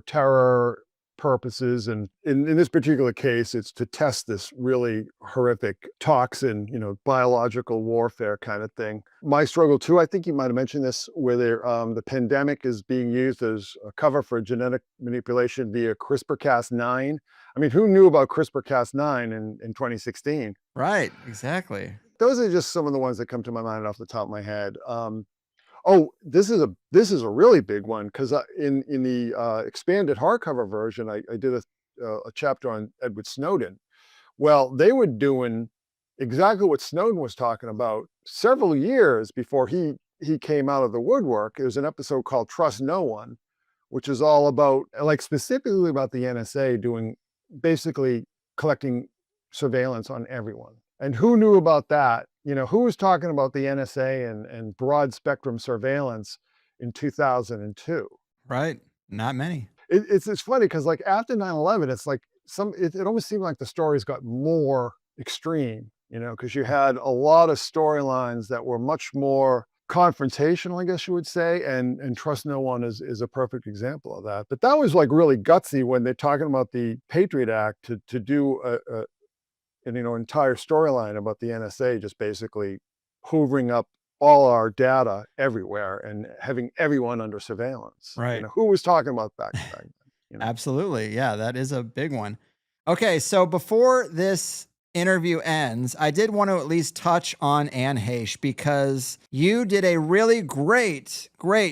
[SPEAKER 3] terror purposes. And in this particular case, it's to test this really horrific toxin, biological warfare kind of thing. My Struggle 2, I think you might have mentioned this, where the pandemic is being used as a cover for genetic manipulation via CRISPR-Cas9. I mean, who knew about CRISPR-Cas9 in 2016?
[SPEAKER 1] Right, exactly.
[SPEAKER 3] Those are just some of the ones that come to my mind off the top of my head. This is a really big one, because in the expanded hardcover version, I did a chapter on Edward Snowden. Well, they were doing exactly what Snowden was talking about several years before he came out of the woodwork. There's an episode called Trust No One, which is all about, like, specifically about the NSA doing, basically collecting surveillance on everyone. And who knew about that? Who was talking about the NSA and broad spectrum surveillance in 2002?
[SPEAKER 1] Right. Not many.
[SPEAKER 3] It's funny because, like, after 9/11, it's like it almost seemed like the stories got more extreme, because you had a lot of storylines that were much more confrontational, I guess you would say, and Trust No One is a perfect example of that. But that was like really gutsy when they're talking about the Patriot Act to do an entire storyline about the NSA just basically hoovering up all our data everywhere and having everyone under surveillance.
[SPEAKER 1] Right.
[SPEAKER 3] Who was talking about that back then?
[SPEAKER 1] Absolutely. Yeah, that is a big one. Okay, so before this interview ends, I did want to at least touch on Anne Heche, because you did a really great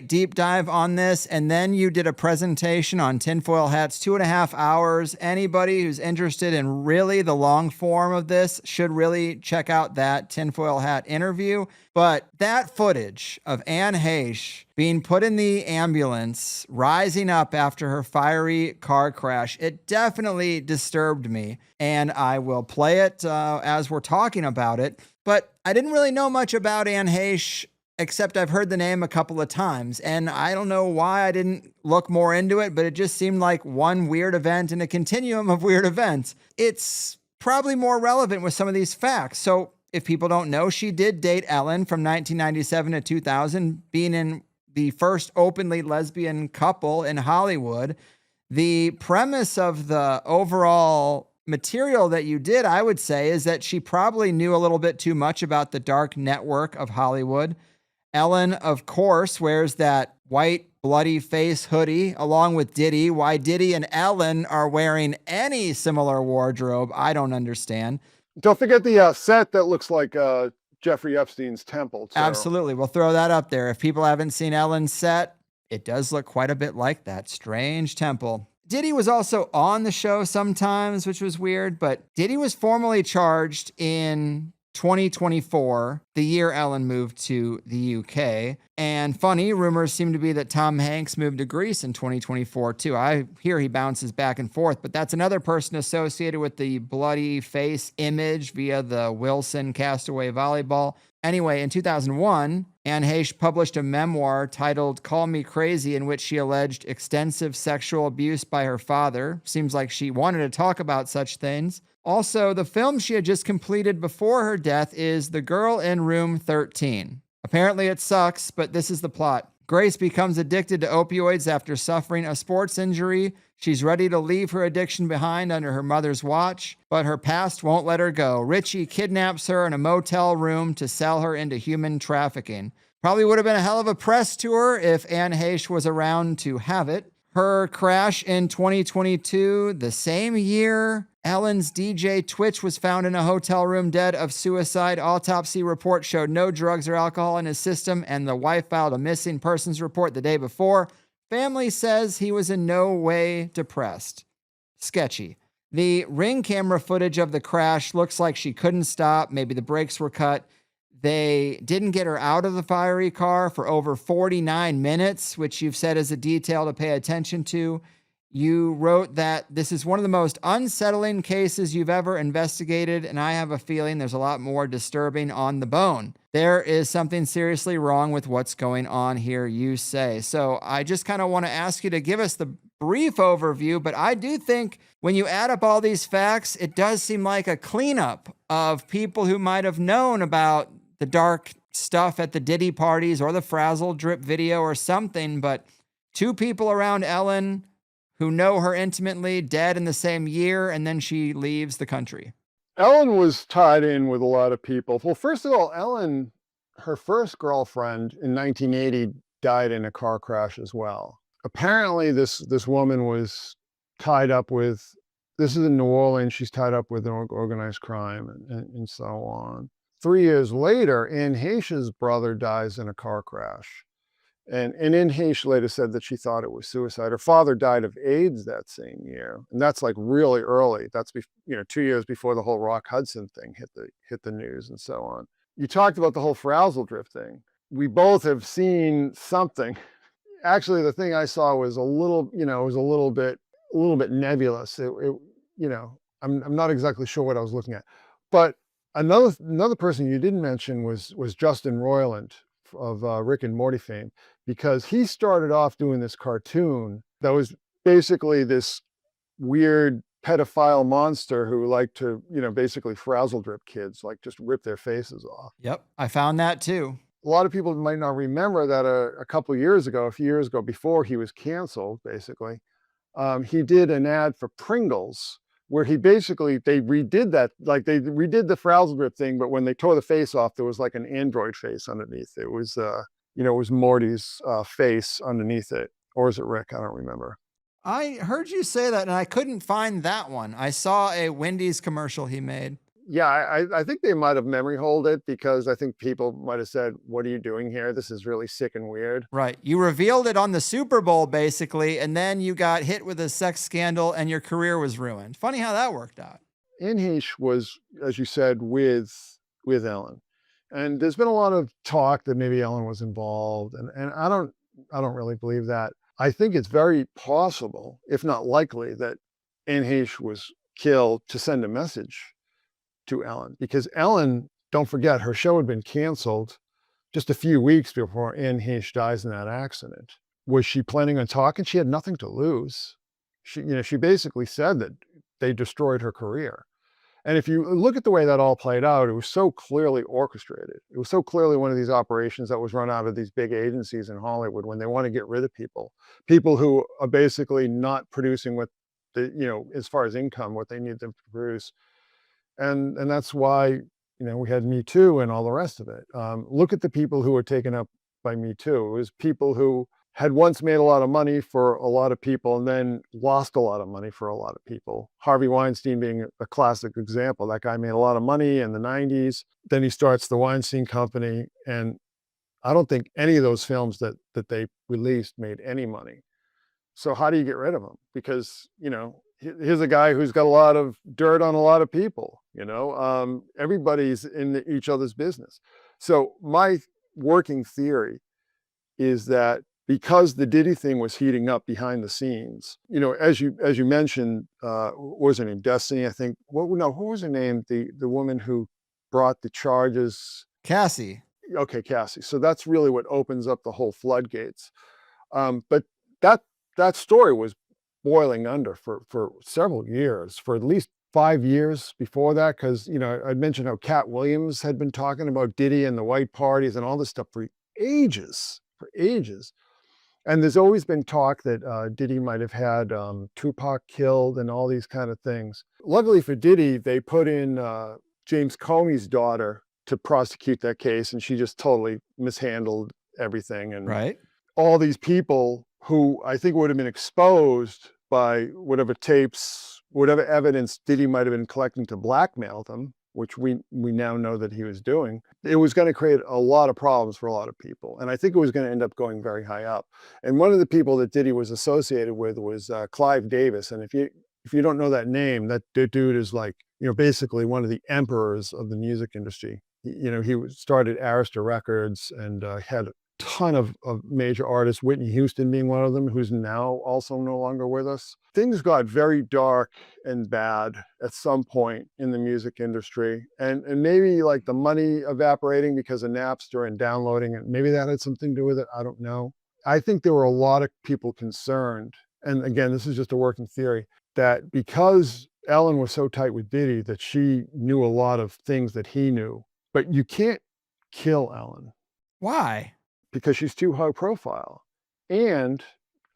[SPEAKER 1] deep dive on this, and then you did a presentation on Tinfoil Hats, 2.5 hours. Anybody who's interested in really the long form of this should really check out that Tinfoil Hat interview. But that footage of Anne Heche being put in the ambulance, rising up after her fiery car crash, it definitely disturbed me. And I will play it as we're talking about it. But I didn't really know much about Anne Heche, except I've heard the name a couple of times. And I don't know why I didn't look more into it, but it just seemed like one weird event in a continuum of weird events. It's probably more relevant with some of these facts. So if people don't know, she did date Ellen from 1997 to 2000, being in the first openly lesbian couple in Hollywood. The premise of the overall material that you did, I would say, is that she probably knew a little bit too much about the dark network of Hollywood. Ellen, of course, wears that white bloody face hoodie along with Diddy. Why Diddy and Ellen are wearing any similar wardrobe, I don't understand.
[SPEAKER 3] Don't forget the set that looks like Jeffrey Epstein's temple, too.
[SPEAKER 1] Absolutely. We'll throw that up there. If people haven't seen Ellen's set, it does look quite a bit like that strange temple. Diddy was also on the show sometimes, which was weird, but Diddy was formally charged in 2024, the year Ellen moved to the UK. And funny, rumors seem to be that Tom Hanks moved to Greece in 2024 too. I hear he bounces back and forth, but that's another person associated with the bloody face image via the Wilson Castaway Volleyball. Anyway, in 2001, Anne Heche published a memoir titled Call Me Crazy, in which she alleged extensive sexual abuse by her father. Seems like she wanted to talk about such things. Also, the film she had just completed before her death is The Girl in Room 13. Apparently it sucks, but this is the plot. Grace becomes addicted to opioids after suffering a sports injury. She's ready to leave her addiction behind under her mother's watch, but her past won't let her go. Richie kidnaps her in a motel room to sell her into human trafficking. Probably would have been a hell of a press tour if Anne Heche was around to have it. Her crash in 2022, the same year Ellen's DJ Twitch was found in a hotel room dead of suicide. Autopsy report showed no drugs or alcohol in his system, and the wife filed a missing persons report the day before. Family says he was in no way depressed. Sketchy. The ring camera footage of the crash looks like she couldn't stop. Maybe the brakes were cut. They didn't get her out of the fiery car for over 49 minutes, which you've said is a detail to pay attention to. You wrote that this is one of the most unsettling cases you've ever investigated, and I have a feeling there's a lot more disturbing on the bone. There is something seriously wrong with what's going on here, you say. So I just kind of want to ask you to give us the brief overview, but I do think when you add up all these facts, it does seem like a cleanup of people who might have known about the dark stuff at the Diddy parties or the Frazzle drip video or something, but two people around Ellen who know her intimately, dead in the same year, and then she leaves the country.
[SPEAKER 3] Ellen was tied in with a lot of people. Well, first of all, Ellen, her first girlfriend in 1980 died in a car crash as well. Apparently, this woman was tied up with, this is in New Orleans, she's tied up with organized crime and so on. 3 years later, Anne Heche's brother dies in a car crash. And Anne Heche later said that she thought it was suicide. Her father died of AIDS that same year. And that's like really early. That's 2 years before the whole Rock Hudson thing hit the news and so on. You talked about the whole Frazzle drift thing. We both have seen something. Actually, the thing I saw was a little bit nebulous. I'm not exactly sure what I was looking at. But another person you didn't mention was Justin Roiland of Rick and Morty fame, because he started off doing this cartoon that was basically this weird pedophile monster who liked to, basically frazzle drip kids, like just rip their faces off.
[SPEAKER 1] Yep, I found that too.
[SPEAKER 3] A lot of people might not remember that a couple of years ago, a few years ago, before he was canceled, basically, he did an ad for Pringles where they redid that, like they redid the frazzle drip thing, but when they tore the face off, there was like an android face underneath. It was, it was Morty's face underneath it. Or is it Rick? I don't remember.
[SPEAKER 1] I heard you say that, and I couldn't find that one. I saw a Wendy's commercial he made.
[SPEAKER 3] Yeah, I think they might have memory holed it, because I think people might have said, what are you doing here? This is really sick and weird.
[SPEAKER 1] Right. You revealed it on the Super Bowl, basically, and then you got hit with a sex scandal and your career was ruined. Funny how that worked out.
[SPEAKER 3] Anne Heche was, as you said, with Ellen. And there's been a lot of talk that maybe Ellen was involved. And I don't I don't really believe that. I think it's very possible, if not likely, that Anne Heche was killed to send a message to Ellen, because Ellen, don't forget, her show had been canceled just a few weeks before Anne Heche dies in that accident. Was she planning on talking? She had nothing to lose. She basically said that they destroyed her career. And if you look at the way that all played out, it was so clearly orchestrated. It was so clearly one of these operations that was run out of these big agencies in Hollywood when they want to get rid of people who are basically not producing what as far as income, what they need them to produce. And that's why, we had Me Too and all the rest of it. Look at the people who were taken up by Me Too. It was people who had once made a lot of money for a lot of people and then lost a lot of money for a lot of people. Harvey Weinstein being a classic example. That guy made a lot of money in the 90s. Then he starts the Weinstein Company. And I don't think any of those films that they released made any money. So how do you get rid of him? Because, here's a guy who's got a lot of dirt on a lot of people, everybody's in each other's business. So my working theory is that because the Diddy thing was heating up behind the scenes, as you mentioned, what was her name? Destiny, I think. Who was her name? The woman who brought the charges.
[SPEAKER 1] Cassie.
[SPEAKER 3] Okay, Cassie. So that's really what opens up the whole floodgates. But that story was boiling under for several years, for at least 5 years before that, because I'd mentioned how Cat Williams had been talking about Diddy and the white parties and all this stuff for ages. And there's always been talk that Diddy might have had Tupac killed and all these kind of things. Luckily for Diddy, they put in James Comey's daughter to prosecute that case, and she just totally mishandled everything. And
[SPEAKER 1] right.
[SPEAKER 3] All these people who I think would have been exposed by whatever tapes, whatever evidence Diddy might have been collecting to blackmail them, which we now know that he was doing, it was going to create a lot of problems for a lot of people. And I think it was going to end up going very high up. And one of the people that Diddy was associated with was Clive Davis. And if you don't know that name, that dude is like, basically one of the emperors of the music industry. He started Arista Records and had a ton of major artists, Whitney Houston being one of them, who's now also no longer with us. Things got very dark and bad at some point in the music industry. And maybe like the money evaporating because of Napster and downloading it, maybe that had something to do with it. I don't know. I think there were a lot of people concerned, and again, this is just a working theory, that because Ellen was so tight with Diddy that she knew a lot of things that he knew. But you can't kill Ellen.
[SPEAKER 1] Why?
[SPEAKER 3] Because she's too high profile. And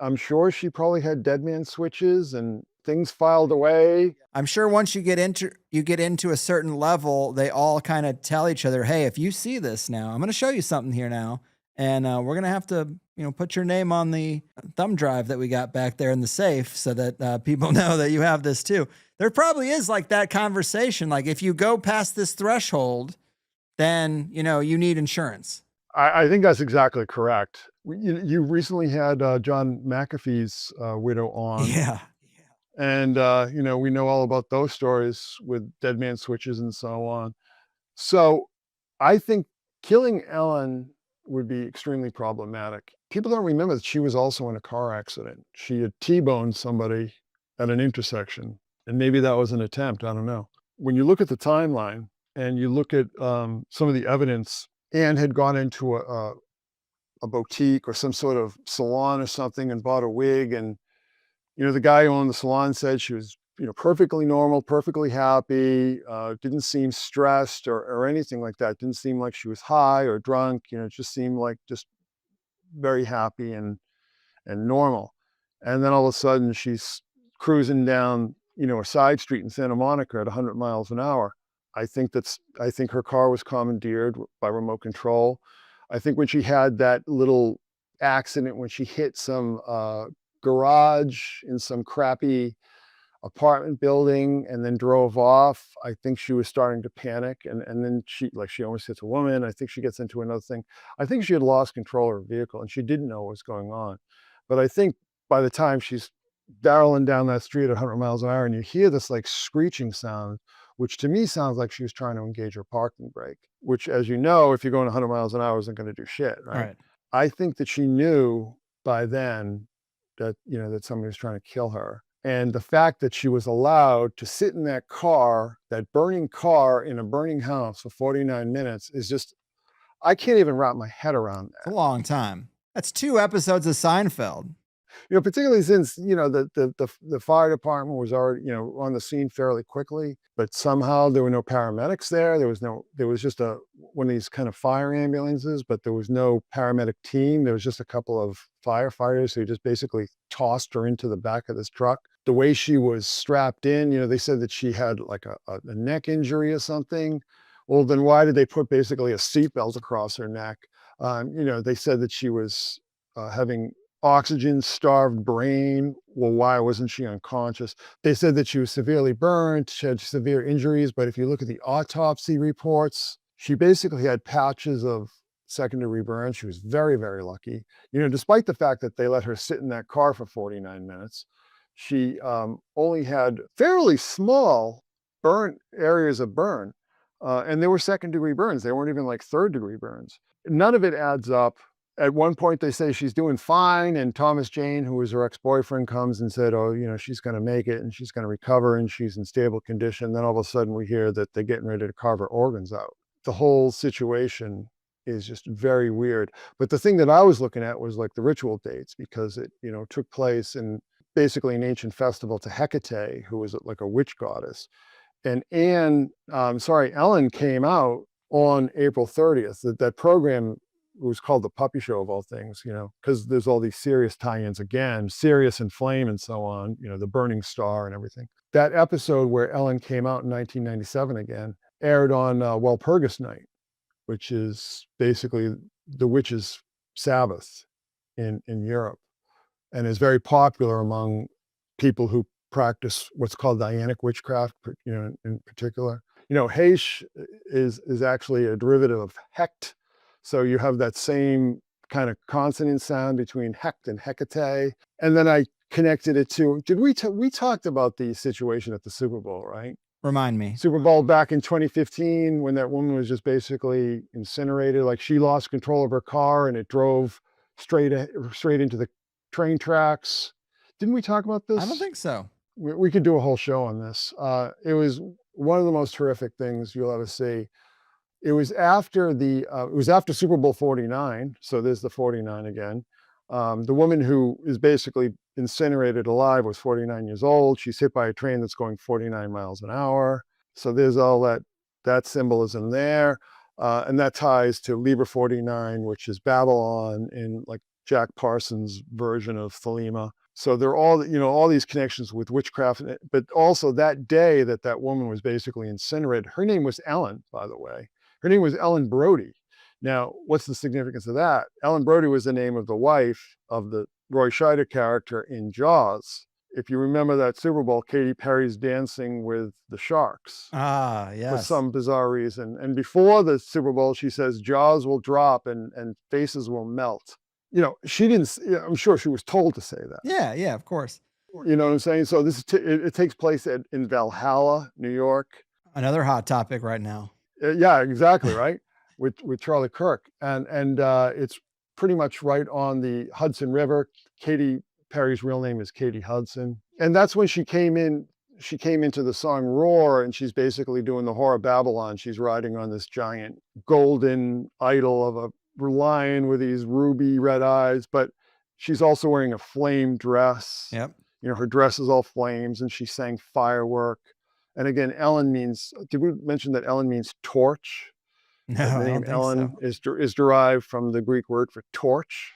[SPEAKER 3] I'm sure she probably had dead man switches and things filed away.
[SPEAKER 1] I'm sure once you get into a certain level, they all kind of tell each other, hey, if you see this now, I'm going to show you something here now. And we're going to have to, put your name on the thumb drive that we got back there in the safe so that people know that you have this too. There probably is like that conversation. Like if you go past this threshold, then, you need insurance.
[SPEAKER 3] I think that's exactly correct. You recently had John McAfee's widow on.
[SPEAKER 1] Yeah.
[SPEAKER 3] And, we know all about those stories with dead man switches and so on. So I think killing Ellen would be extremely problematic. People don't remember that she was also in a car accident. She had T-boned somebody at an intersection. And maybe that was an attempt. I don't know. When you look at the timeline and you look at some of the evidence, Anne had gone into a boutique or some sort of salon or something and bought a wig. And, the guy who owned the salon said she was, perfectly normal, perfectly happy, didn't seem stressed or anything like that. Didn't seem like she was high or drunk, it just seemed like just very happy and normal. And then all of a sudden she's cruising down, a side street in Santa Monica at 100 miles an hour. I think her car was commandeered by remote control. I think when she had that little accident, when she hit some garage in some crappy apartment building and then drove off, I think she was starting to panic. And then she almost hits a woman. I think she gets into another thing. I think she had lost control of her vehicle and she didn't know what was going on. But I think by the time she's barreling down that street at 100 miles an hour and you hear this like screeching sound, which to me sounds like she was trying to engage her parking brake, which, as you know, if you're going 100 miles an hour, isn't going to do shit, right? I think that she knew by then that, that somebody was trying to kill her. And the fact that she was allowed to sit in that car, that burning car in a burning house for 49 minutes is just, I can't even wrap my head around that.
[SPEAKER 1] It's a long time. That's 2 episodes of Seinfeld.
[SPEAKER 3] Particularly since, the fire department was already, on the scene fairly quickly, but somehow there were no paramedics there. There was just one of these kind of fire ambulances, but there was no paramedic team. There was just a couple of firefighters who just basically tossed her into the back of this truck. The way she was strapped in, they said that she had like a neck injury or something. Well, then why did they put basically a seatbelt across her neck? They said that she was having oxygen-starved brain. Well, why wasn't she unconscious? They said that she was severely burned, she had severe injuries, but if you look at the autopsy reports, she basically had patches of secondary burns. She was very, very lucky. Despite the fact that they let her sit in that car for 49 minutes, she only had fairly small areas of burn, and they were second-degree burns. They weren't even like third-degree burns. None of it adds up. At one point, they say she's doing fine, and Thomas Jane, who was her ex-boyfriend, comes and said, she's going to make it, and she's going to recover, and she's in stable condition. Then all of a sudden, we hear that they're getting ready to carve her organs out. The whole situation is just very weird. But the thing that I was looking at was like the ritual dates, because it, took place in basically an ancient festival to Hecate, who was like a witch goddess. And Ellen came out on April 30th. That program was called The Puppy Show of all things, because there's all these Sirius tie-ins again, Sirius and Flame and so on, the Burning Star and everything. That episode where Ellen came out in 1997 again aired on Walpurgis Night, which is basically the witches' Sabbath in Europe, and is very popular among people who practice what's called Dianic witchcraft, in particular. Heche is actually a derivative of Hecht. So you have that same kind of consonant sound between Hecht and Hecate. And then I connected it to, we talked about the situation at the Super Bowl, right?
[SPEAKER 1] Remind me.
[SPEAKER 3] Super Bowl back in 2015, when that woman was just basically incinerated. Like, she lost control of her car and it drove straight into the train tracks. Didn't we talk about this?
[SPEAKER 1] I don't think so.
[SPEAKER 3] We could do a whole show on this. It was one of the most horrific things you'll ever see. It was after Super Bowl 49. So there's the 49 again. The woman who is basically incinerated alive was 49 years old. She's hit by a train that's going 49 miles an hour. So there's all that symbolism there. And that ties to Liber 49, which is Babylon in like Jack Parsons' version of Thelema. So there are all these connections with witchcraft, but also that day that woman was basically incinerated. Her name was Ellen, by the way. Her name was Ellen Brody. Now, what's the significance of that? Ellen Brody was the name of the wife of the Roy Scheider character in Jaws. If you remember that Super Bowl, Katy Perry's dancing with the sharks.
[SPEAKER 1] Ah, yes.
[SPEAKER 3] For some bizarre reason. And before the Super Bowl, she says, jaws will drop and faces will melt. She didn't, I'm sure she was told to say that.
[SPEAKER 1] Yeah, of course.
[SPEAKER 3] You know what I'm saying? So it takes place in Valhalla, New York.
[SPEAKER 1] Another hot topic right now.
[SPEAKER 3] Yeah, exactly, right? with Charlie Kirk. And it's pretty much right on the Hudson River. Katy Perry's real name is Katie Hudson. And that's when she came into the song Roar, and she's basically doing the Whore of Babylon. She's riding on this giant golden idol of a lion with these ruby red eyes, but she's also wearing a flame dress.
[SPEAKER 1] Yep.
[SPEAKER 3] Her dress is all flames, and she sang Firework. And again, Ellen means, did we mention that Ellen means torch?
[SPEAKER 1] No,
[SPEAKER 3] the name Ellen is derived from the Greek word for torch.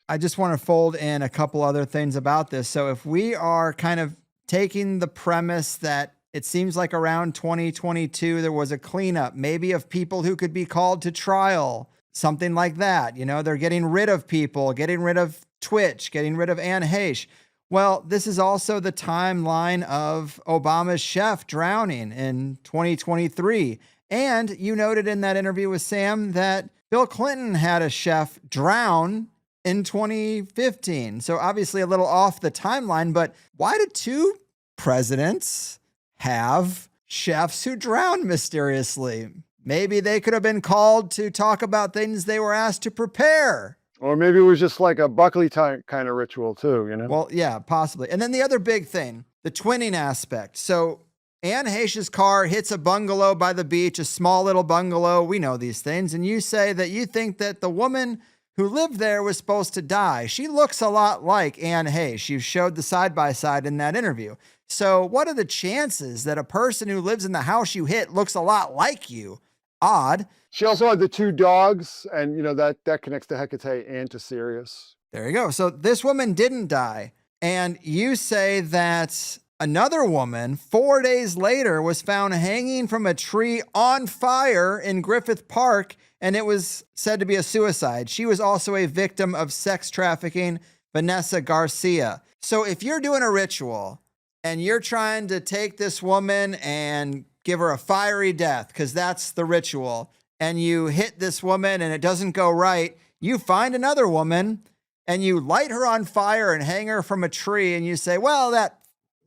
[SPEAKER 1] I just want to fold in a couple other things about this. So if we are kind of taking the premise that it seems like around 2022, there was a cleanup, maybe of people who could be called to trial, something like that. They're getting rid of people, getting rid of Twitch, getting rid of Anne Heche. Well, this is also the timeline of Obama's chef drowning in 2023. And you noted in that interview with Sam that Bill Clinton had a chef drown in 2015. So obviously a little off the timeline, but why did 2 presidents have chefs who drowned mysteriously? Maybe they could have been called to talk about things they were asked to prepare.
[SPEAKER 3] Or maybe it was just like a Buckley kind of ritual too, you know?
[SPEAKER 1] Well, yeah, possibly. And then the other big thing, the twinning aspect. So Anne Heche's car hits a bungalow by the beach, a small little bungalow. We know these things. And you say that you think that the woman who lived there was supposed to die. She looks a lot like Anne Heche. You showed the side-by-side in that interview. So what are the chances that a person who lives in the house you hit looks a lot like you? Odd.
[SPEAKER 3] She also had the 2 dogs, and that connects to Hecate and to Sirius.
[SPEAKER 1] There you go. So this woman didn't die. And you say that another woman 4 days later was found hanging from a tree on fire in Griffith Park, and it was said to be a suicide. She was also a victim of sex trafficking, Vanessa Garcia. So if you're doing a ritual and you're trying to take this woman and give her a fiery death, because that's the ritual, and you hit this woman and it doesn't go right, you find another woman and you light her on fire and hang her from a tree, and you say, well, that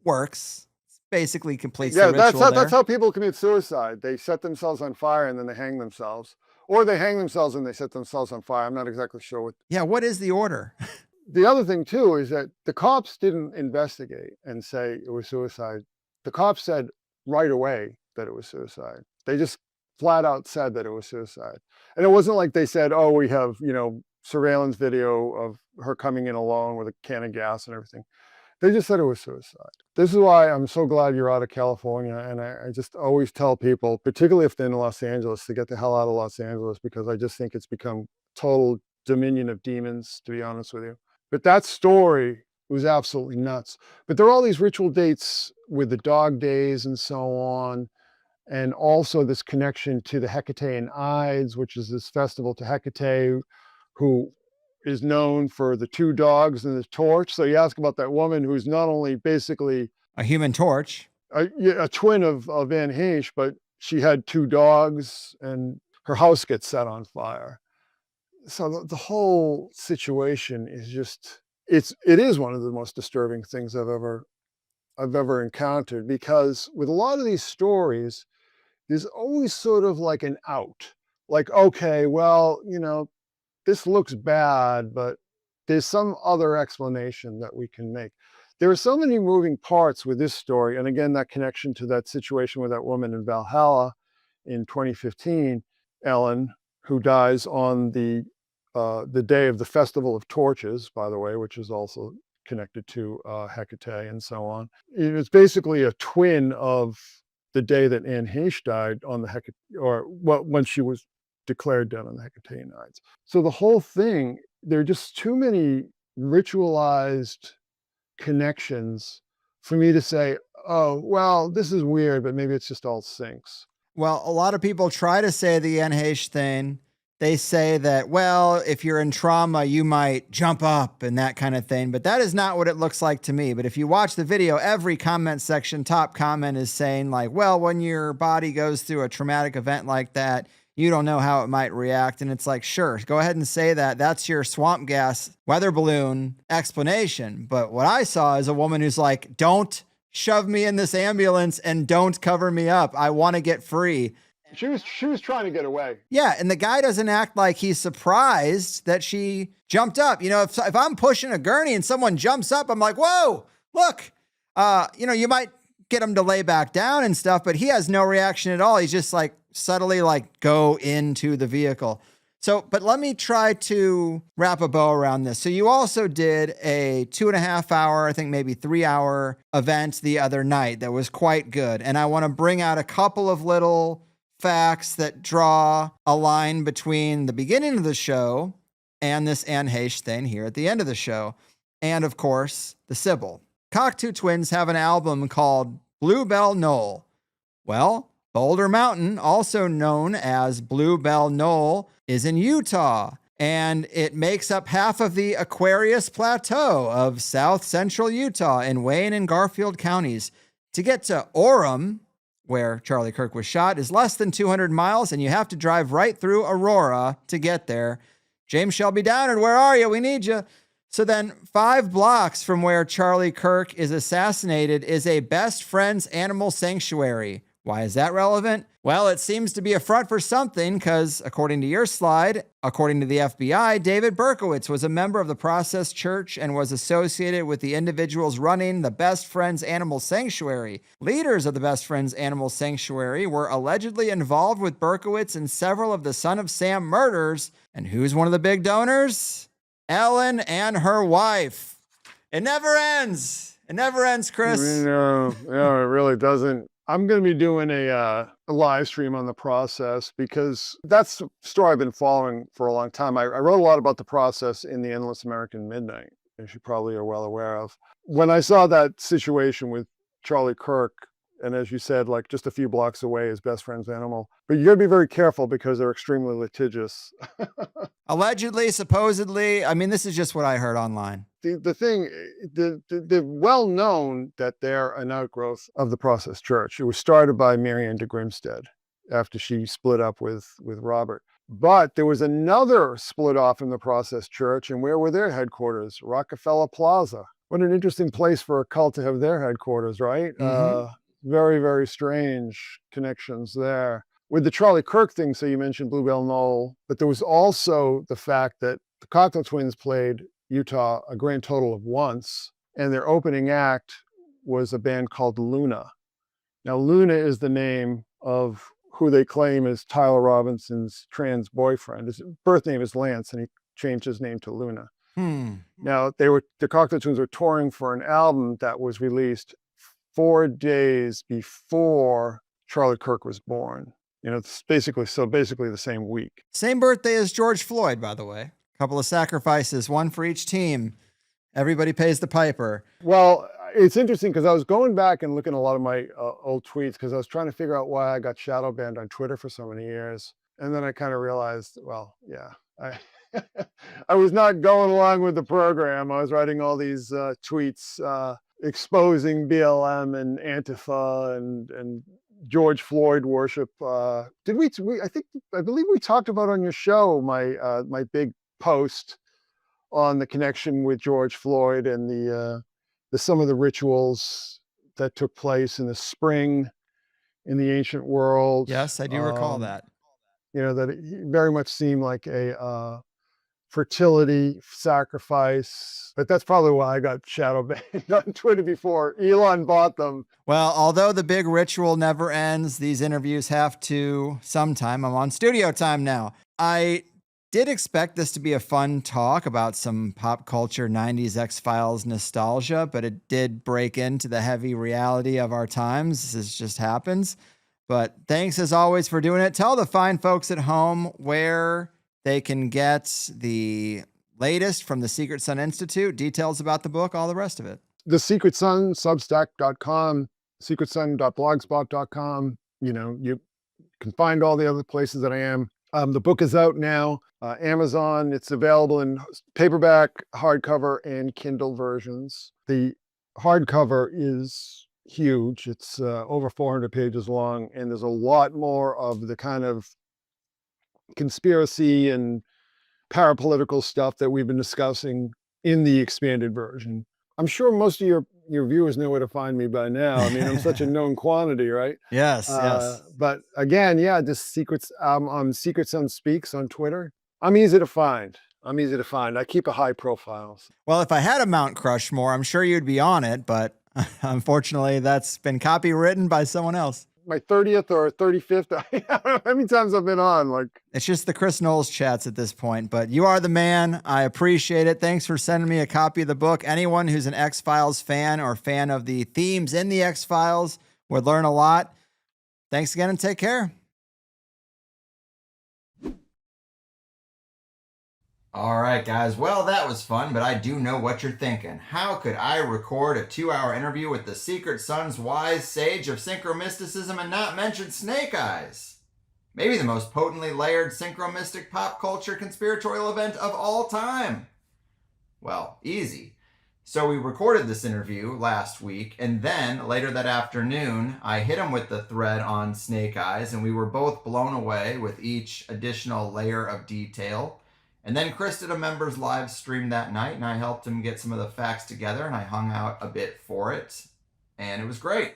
[SPEAKER 1] works. It's basically completes the ritual.
[SPEAKER 3] That's how people commit suicide. They set themselves on fire and then they hang themselves. Or they hang themselves and they set themselves on fire. I'm not exactly sure what.
[SPEAKER 1] Yeah, what is the order?
[SPEAKER 3] The other thing, too, is that the cops didn't investigate and say it was suicide. The cops said right away that it was suicide. They just flat out said that it was suicide. And it wasn't like they said, oh, we have, surveillance video of her coming in alone with a can of gas and everything. They just said it was suicide. This is why I'm so glad you're out of California. And I just always tell people, particularly if they're in Los Angeles, to get the hell out of Los Angeles, because I just think it's become total dominion of demons, to be honest with you. But that story was absolutely nuts. But there are all these ritual dates with the dog days and so on. And also this connection to the Hecatean Ides, which is this festival to Hecate, who is known for the 2 dogs and the torch. So you ask about that woman who's not only basically
[SPEAKER 1] a human torch,
[SPEAKER 3] a twin of Anne Heche, but she had 2 dogs and her house gets set on fire. So the whole situation is just, it is one of the most disturbing things I've ever encountered, because with a lot of these stories, there's always sort of like an out. Like, okay, well, this looks bad, but there's some other explanation that we can make. There are so many moving parts with this story. And again, that connection to that situation with that woman in Valhalla in 2015, Ellen, who dies on the day of the Festival of Torches, by the way, which is also connected to Hecate and so on. It's basically a twin of the day that Anne Heche died on the Hecate, when she was declared dead on the Hecatean Ides. So the whole thing, there are just too many ritualized connections for me to say, oh, well, this is weird, but maybe it's just all syncs.
[SPEAKER 1] Well, a lot of people try to say the Anne Heche thing. They say that, well, if you're in trauma, you might jump up and that kind of thing. But that is not what it looks like to me. But if you watch the video, every comment section, top comment is saying like, well, when your body goes through a traumatic event like that, you don't know how it might react. And it's like, sure, go ahead and say that. That's your swamp gas weather balloon explanation. But what I saw is a woman who's like, don't shove me in this ambulance and don't cover me up. I want to get free.
[SPEAKER 3] She was trying to get away.
[SPEAKER 1] Yeah, and the guy doesn't act like he's surprised that she jumped up. If I'm pushing a gurney and someone jumps up, I'm like, whoa, look. You might get him to lay back down and stuff, but he has no reaction at all. He's just like subtly like go into the vehicle. So, but let me try to wrap a bow around this. So you also did a 2.5 hour, I think maybe 3 hour event the other night that was quite good. And I want to bring out a couple of little facts that draw a line between the beginning of the show and this Anne Heche thing here at the end of the show. And of course, the Sybil. Cocteau Twins have an album called Bluebell Knoll. Well, Boulder Mountain, also known as Bluebell Knoll, is in Utah, and it makes up half of the Aquarius Plateau of south central Utah in Wayne and Garfield counties. To get to Orem, where Charlie Kirk was shot, is less than 200 miles, and you have to drive right through Aurora to get there. James Shelby Downard, where are you? We need you. So then 5 blocks from where Charlie Kirk is assassinated is a best friends animal sanctuary. Why is that relevant? Well, it seems to be a front for something because, according to your slide, according to the FBI, David Berkowitz was a member of the Process Church and was associated with the individuals running the Best Friends Animal Sanctuary. Leaders of the Best Friends Animal Sanctuary were allegedly involved with Berkowitz in several of the Son of Sam murders. And who's one of the big donors? Ellen and her wife. It never ends. It never ends, Chris.
[SPEAKER 3] No, it really doesn't. I'm going to be doing a live stream on the process because that's a story I've been following for a long time. I wrote a lot about the process in The Endless American Midnight, as you probably are well aware of. When I saw that situation with Charlie Kirk, and as you said, like just a few blocks away, his best friend's animal, but you got to be very careful because they're extremely litigious.
[SPEAKER 1] Allegedly, supposedly, I mean, this is just what I heard online.
[SPEAKER 3] They're well known that they're an outgrowth of the Process Church. It was started by Marianne de Grimstead after she split up with Robert. But there was another split off in the Process Church, and where were their headquarters? Rockefeller Plaza. What an interesting place for a cult to have their headquarters, right?
[SPEAKER 1] Mm-hmm.
[SPEAKER 3] Very, very strange connections there. With the Charlie Kirk thing, so you mentioned Bluebell Knoll, but there was also the fact that the Cocktail Twins played Utah a grand total of once, and their opening act was a band called Luna. Now, Luna is the name of who they claim is Tyler Robinson's trans boyfriend. His birth name is Lance, and he changed his name to Luna. Now, the Cocktail Twins were touring for an album that was released 4 days before Charlie Kirk was born. You know, it's basically the same week.
[SPEAKER 1] Same birthday as George Floyd, by the way. Couple of sacrifices, one for each team. Everybody pays the piper.
[SPEAKER 3] Well, it's interesting because I was going back and looking at a lot of my old tweets because I was trying to figure out why I got shadow banned on Twitter for so many years. And then I kind of realized, well, yeah, I was not going along with the program. I was writing all these tweets exposing BLM and Antifa and George Floyd worship. I believe we talked about on your show my big post on the connection with George Floyd and the some of the rituals that took place in the spring in the ancient world.
[SPEAKER 1] Yes, I do recall that.
[SPEAKER 3] You know, that it very much seemed like a fertility sacrifice, but that's probably why I got shadow banned on Twitter before Elon bought them.
[SPEAKER 1] Well, although the big ritual never ends, these interviews have to sometime. I'm on studio time now. I did expect this to be a fun talk about some pop culture 90s X-Files nostalgia, but it did break into the heavy reality of our times. This just happens. But thanks as always for doing it. Tell the fine folks at home where they can get the latest from the Secret Sun Institute, details about the book, all the rest of it.
[SPEAKER 3] The Secret Sun, Substack.com, secretsun.blogspot.com. You know, you can find all the other places that I am. The book is out now, Amazon. It's available in paperback, hardcover, and Kindle versions. The hardcover is huge. It's over 400 pages long, and there's a lot more of the kind of conspiracy and parapolitical stuff that we've been discussing in the expanded version. I'm sure most of your viewers know where to find me by now. I mean, I'm such a known quantity, right?
[SPEAKER 1] Yes, yes.
[SPEAKER 3] But again, yeah, just Secret Sun Speaks on Twitter. I'm easy to find. I keep a high profile.
[SPEAKER 1] Well, if I had a Mount Crushmore, I'm sure you'd be on it, but unfortunately, that's been copywritten by someone else.
[SPEAKER 3] My 30th or 35th. I don't know how many times I've been on. Like,
[SPEAKER 1] it's just the Chris Knowles chats at this point, but you are the man. I appreciate it. Thanks for sending me a copy of the book. Anyone who's an X-Files fan or fan of the themes in the X-Files would learn a lot. Thanks again and take care. All right, guys. Well, that was fun, but I do know what you're thinking. How could I record a 2-hour interview with the Secret Sun's wise sage of synchromysticism and not mention Snake Eyes? Maybe the most potently layered synchromystic pop culture conspiratorial event of all time. Well, easy. So we recorded this interview last week, and then later that afternoon, I hit him with the thread on Snake Eyes, and we were both blown away with each additional layer of detail. And then Chris did a members live stream that night, and I helped him get some of the facts together, and I hung out a bit for it, and it was great.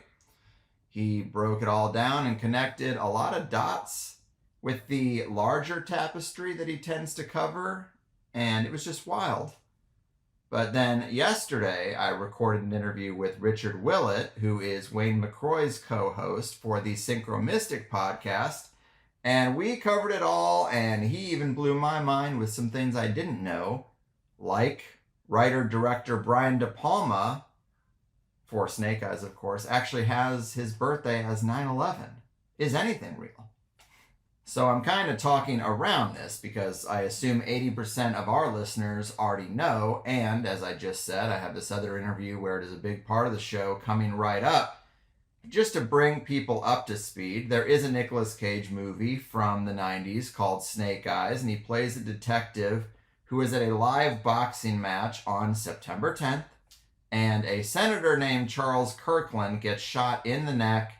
[SPEAKER 1] He broke it all down and connected a lot of dots with the larger tapestry that he tends to cover, and it was just wild. But then yesterday, I recorded an interview with Richard Willett, who is Wayne McCroy's co-host for the Synchromystic podcast, and we covered it all, and he even blew my mind with some things I didn't know, like writer-director Brian De Palma, for Snake Eyes, of course, actually has his birthday as 9/11. Is anything real? So I'm kind of talking around this because I assume 80% of our listeners already know, and as I just said, I have this other interview where it is a big part of the show coming right up. Just to bring people up to speed, there is a Nicolas Cage movie from the 90s called Snake Eyes, and he plays a detective who is at a live boxing match on September 10th, and a senator named Charles Kirkland gets shot in the neck,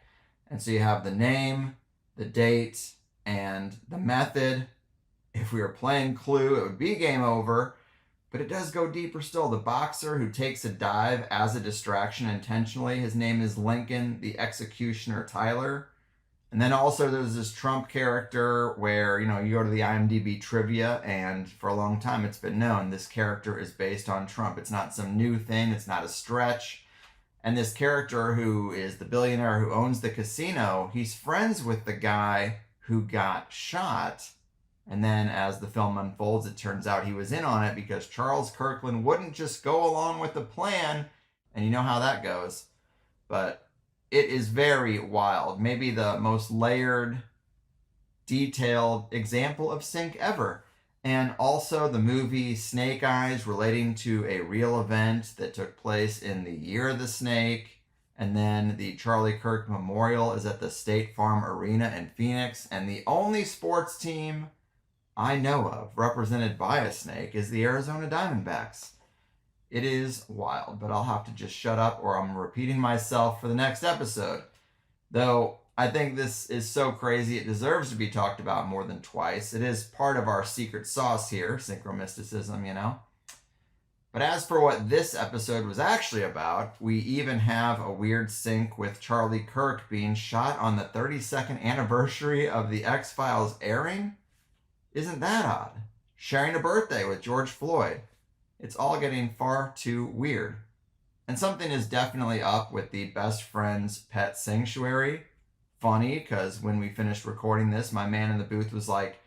[SPEAKER 1] and so you have the name, the date, and the method. If we were playing Clue, it would be game over, but it does go deeper still. The boxer who takes a dive as a distraction intentionally, his name is Lincoln the Executioner Tyler. And then also there's this Trump character where, you go to the IMDb trivia, and for a long time it's been known this character is based on Trump. It's not some new thing. It's not a stretch. And this character who is the billionaire who owns the casino, he's friends with the guy who got shot. And then as the film unfolds, it turns out he was in on it because Charles Kirkland wouldn't just go along with the plan. And you know how that goes. But it is very wild. Maybe the most layered, detailed example of sync ever. And also the movie Snake Eyes, relating to a real event that took place in the year of the snake. And then the Charlie Kirk Memorial is at the State Farm Arena in Phoenix. And the only sports team I know of represented by a snake is the Arizona Diamondbacks. It is wild, but I'll have to just shut up or I'm repeating myself for the next episode. Though I think this is so crazy it deserves to be talked about more than twice. It is part of our secret sauce here, synchromysticism, But as for what this episode was actually about, we even have a weird sync with Charlie Kirk being shot on the 32nd anniversary of the X-Files airing. Isn't that odd? Sharing a birthday with George Floyd. It's all getting far too weird. And something is definitely up with the Best Friend's Pet Sanctuary. Funny, because when we finished recording this, my man in the booth was like,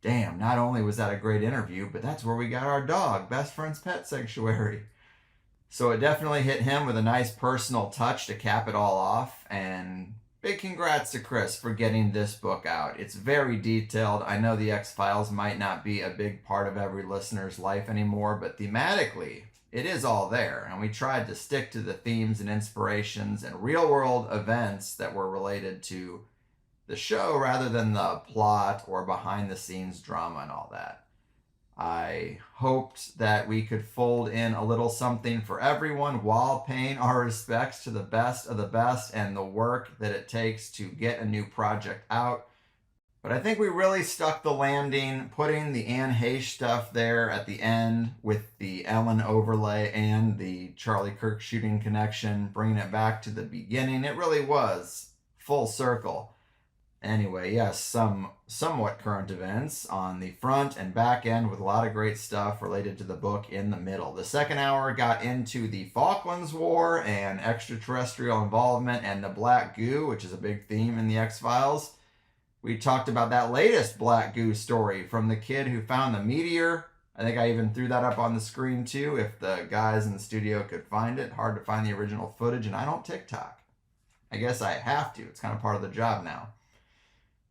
[SPEAKER 1] damn, not only was that a great interview, but that's where we got our dog, Best Friend's Pet Sanctuary. So it definitely hit him with a nice personal touch to cap it all off. And big congrats to Chris for getting this book out. It's very detailed. I know the X-Files might not be a big part of every listener's life anymore, but thematically, it is all there. And we tried to stick to the themes and inspirations and real-world events that were related to the show rather than the plot or behind-the-scenes drama and all that. I hoped that we could fold in a little something for everyone while paying our respects to the best of the best and the work that it takes to get a new project out. But I think we really stuck the landing, putting the Anne Heche stuff there at the end with the Ellen overlay and the Charlie Kirk shooting connection, bringing it back to the beginning. It really was full circle. Anyway, yes, some somewhat current events on the front and back end with a lot of great stuff related to the book in the middle. The second hour got into the Falklands War and extraterrestrial involvement and the black goo, which is a big theme in the X-Files. We talked about that latest black goo story from the kid who found the meteor. I think I even threw that up on the screen too, if the guys in the studio could find it. Hard to find the original footage, and I don't TikTok. I guess I have to. It's kind of part of the job now.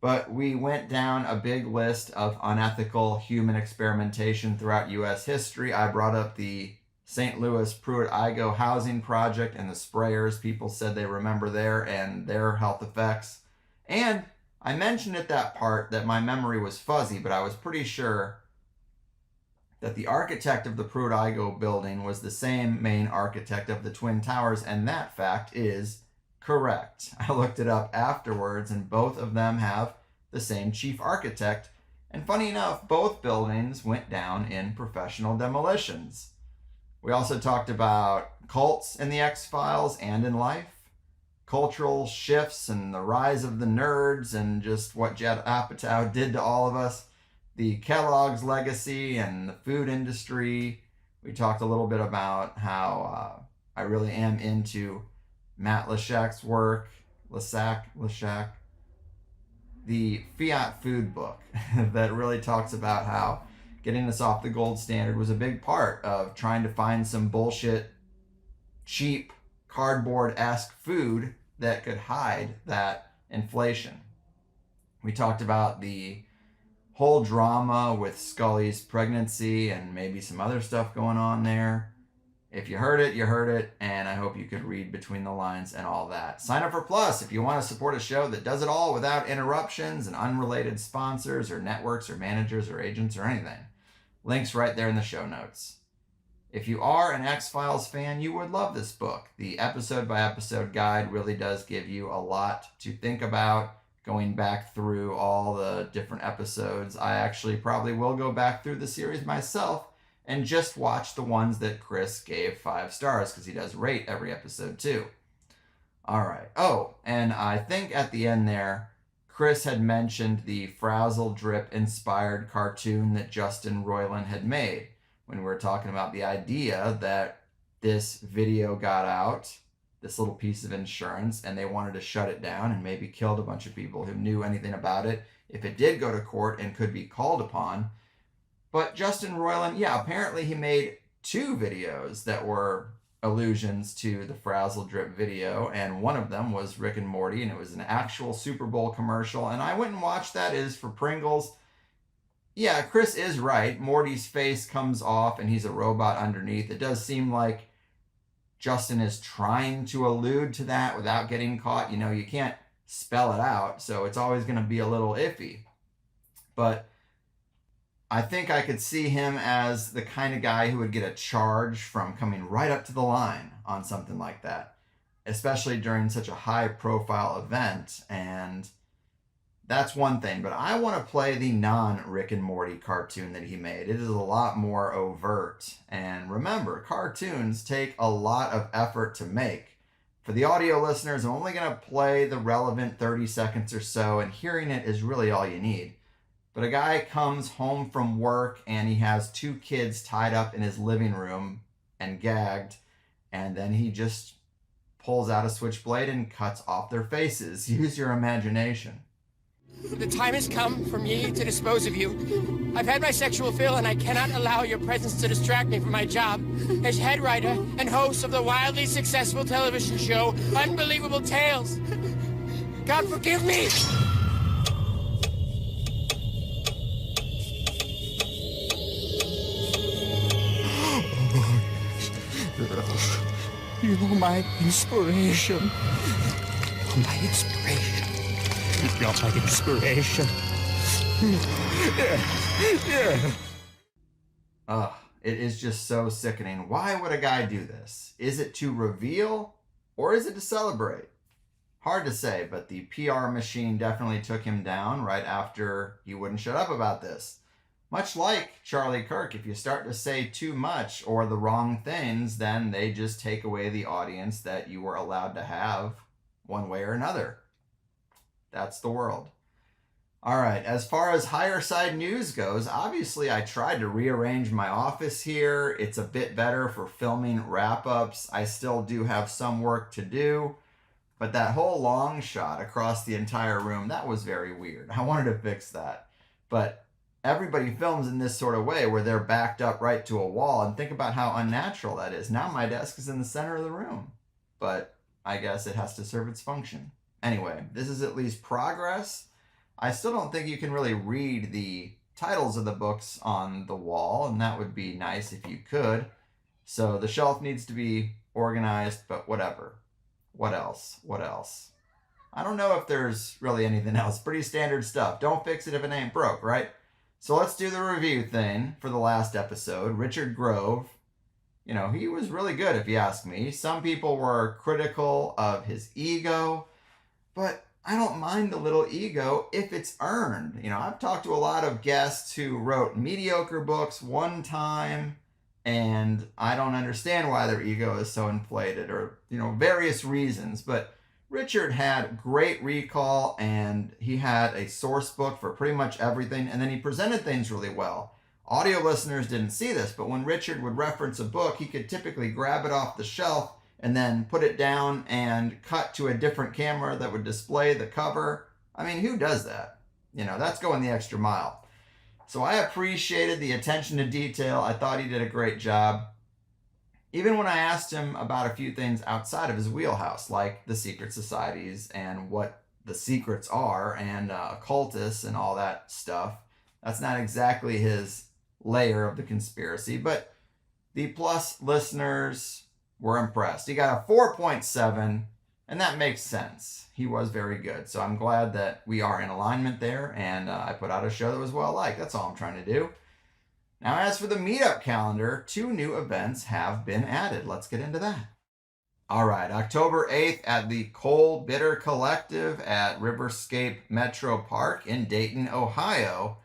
[SPEAKER 1] But we went down a big list of unethical human experimentation throughout U.S. history. I brought up the St. Louis Pruitt-Igoe housing project and the sprayers people said they remember there and their health effects. And I mentioned at that part that my memory was fuzzy, but I was pretty sure that the architect of the Pruitt-Igoe building was the same main architect of the Twin Towers, and that fact is correct. I looked it up afterwards, and both of them have the same chief architect. And funny enough, both buildings went down in professional demolitions. We also talked about cults in the X-Files and in life. cultural shifts and the rise of the nerds and just what Judd Apatow did to all of us, the Kellogg's legacy and the food industry. We talked a little bit about how I really am into Matt Leshak's work, Leshak, the Fiat Food book that really talks about how getting us off the gold standard was a big part of trying to find some bullshit, cheap, cardboard-esque food that could hide that inflation. We talked about the whole drama with Scully's pregnancy and maybe some other stuff going on there. If you heard it, you heard it, and I hope you could read between the lines and all that. Sign up for Plus if you want to support a show that does it all without interruptions and unrelated sponsors or networks or managers or agents or anything. Links right there in the show notes. If you are an X-Files fan, you would love this book. The episode-by-episode guide really does give you a lot to think about, going back through all the different episodes. I actually probably will go back through the series myself and just watch the ones that Chris gave 5 stars, because he does rate every episode too. All right. Oh, and I think at the end there, Chris had mentioned the Frazzle Drip inspired cartoon that Justin Roiland had made when we were talking about the idea that this video got out, this little piece of insurance, and they wanted to shut it down and maybe killed a bunch of people who knew anything about it if it did go to court and could be called upon. But Justin Roiland, yeah, apparently he made 2 videos that were allusions to the Frazzle Drip video, and one of them was Rick and Morty, and it was an actual Super Bowl commercial, and I went and watched that. It is for Pringles. Yeah, Chris is right. Morty's face comes off and he's a robot underneath. It does seem like Justin is trying to allude to that without getting caught. You know, you can't spell it out, so it's always going to be a little iffy. But I think I could see him as the kind of guy who would get a charge from coming right up to the line on something like that, especially during such a high-profile event. And that's one thing, but I want to play the non-Rick and Morty cartoon that he made. It is a lot more overt. And remember, cartoons take a lot of effort to make. For the audio listeners, I'm only going to play the relevant 30 seconds or so, and hearing it is really all you need. But a guy comes home from work and he has 2 kids tied up in his living room and gagged, and then he just pulls out a switchblade and cuts off their faces. Use your imagination.
[SPEAKER 11] The time has come for me to dispose of you. I've had my sexual fill, and I cannot allow your presence to distract me from my job as head writer and host of the wildly successful television show Unbelievable Tales. God forgive me! You're my inspiration. My inspiration. You're my inspiration.
[SPEAKER 1] It is just so sickening. Why would a guy do this? Is it to reveal or is it to celebrate? Hard to say, but the PR machine definitely took him down right after he wouldn't shut up about this. Much like Charlie Kirk, if you start to say too much or the wrong things, then they just take away the audience that you were allowed to have one way or another. That's the world. All right, as far as Higherside news goes, obviously I tried to rearrange my office here. It's a bit better for filming wrap-ups. I still do have some work to do, but that whole long shot across the entire room, that was very weird. I wanted to fix that. But everybody films in this sort of way where they're backed up right to a wall, and think about how unnatural that is. Now my desk is in the center of the room, but I guess it has to serve its function. Anyway, this is at least progress. I still don't think you can really read the titles of the books on the wall, and that would be nice if you could. So the shelf needs to be organized, but whatever. What else? What else? I don't know if there's really anything else. Pretty standard stuff. Don't fix it if it ain't broke, right? So let's do the review thing for the last episode. Richard Grove, you know, he was really good if you ask me. Some people were critical of his ego, but I don't mind the little ego if it's earned. You know, I've talked to a lot of guests who wrote mediocre books one time, and I don't understand why their ego is so inflated, or, you know, various reasons. But Richard had great recall, and he had a source book for pretty much everything, and then he presented things really well. Audio listeners didn't see this, but when Richard would reference a book, he could typically grab it off the shelf and then put it down and cut to a different camera that would display the cover. I mean, who does that? You know, that's going the extra mile. So I appreciated the attention to detail. I thought he did a great job. Even when I asked him about a few things outside of his wheelhouse, like the secret societies and what the secrets are and occultists and all that stuff, that's not exactly his layer of the conspiracy, but the plus listeners were impressed. He got a 4.7, and that makes sense. He was very good. So I'm glad that we are in alignment there, and I put out a show that was well liked. That's all I'm trying to do. Now, as for the meetup calendar, 2 new events have been added. Let's get into that. All right, October 8th at the Coal Bitter Collective at Riverscape Metro Park in Dayton, Ohio.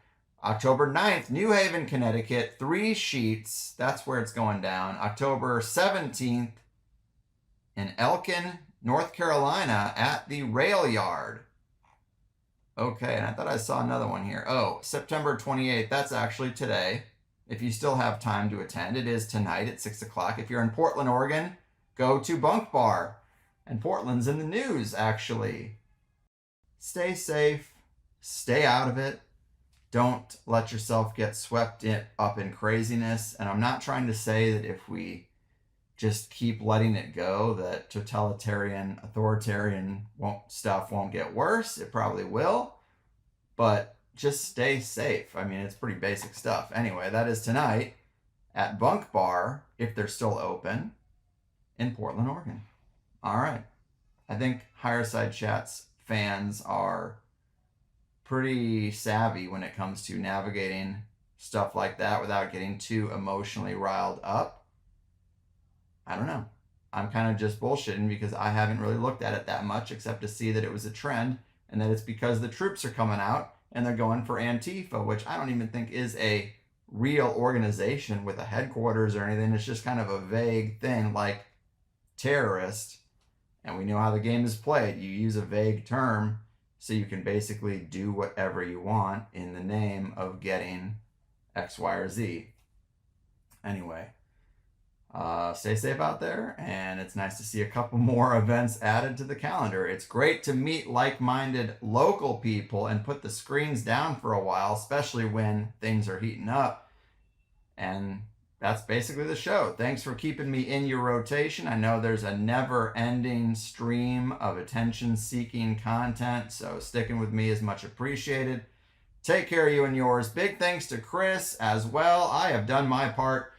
[SPEAKER 1] October 9th, New Haven, Connecticut, 3 Sheets. That's where it's going down. October 17th in Elkin, North Carolina at the Rail Yard. Okay, and I thought I saw another one here. Oh, September 28th. That's actually today. If you still have time to attend, it is tonight at 6 o'clock. If you're in Portland, Oregon, go to Bunk Bar. And Portland's in the news, actually. Stay safe. Stay out of it. Don't let yourself get swept up in craziness. And I'm not trying to say that if we just keep letting it go, that totalitarian, authoritarian stuff won't get worse. It probably will. But just stay safe. I mean, it's pretty basic stuff. Anyway, that is tonight at Bunk Bar, if they're still open, in Portland, Oregon. All right. I think Higherside Chat's fans are pretty savvy when it comes to navigating stuff like that without getting too emotionally riled up. I don't know. I'm kind of just bullshitting because I haven't really looked at it that much except to see that it was a trend and that it's because the troops are coming out and they're going for Antifa, which I don't even think is a real organization with a headquarters or anything. It's just kind of a vague thing like terrorist. And we know how the game is played. You use a vague term so you can basically do whatever you want in the name of getting X, Y, or Z. Anyway, stay safe out there, and it's nice to see a couple more events added to the calendar. It's great to meet like-minded local people and put the screens down for a while, especially when things are heating up. And that's basically the show. Thanks for keeping me in your rotation. I know there's a never-ending stream of attention-seeking content, so sticking with me is much appreciated. Take care of you and yours. Big thanks to Chris as well. I have done my part.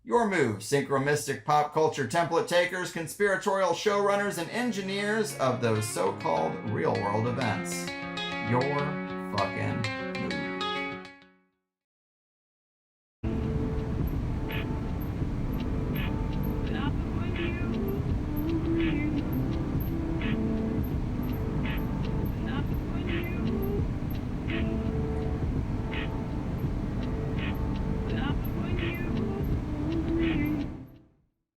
[SPEAKER 1] Your move, Synchromystic pop culture template takers, conspiratorial showrunners, and engineers of those so-called real-world events. Your fucking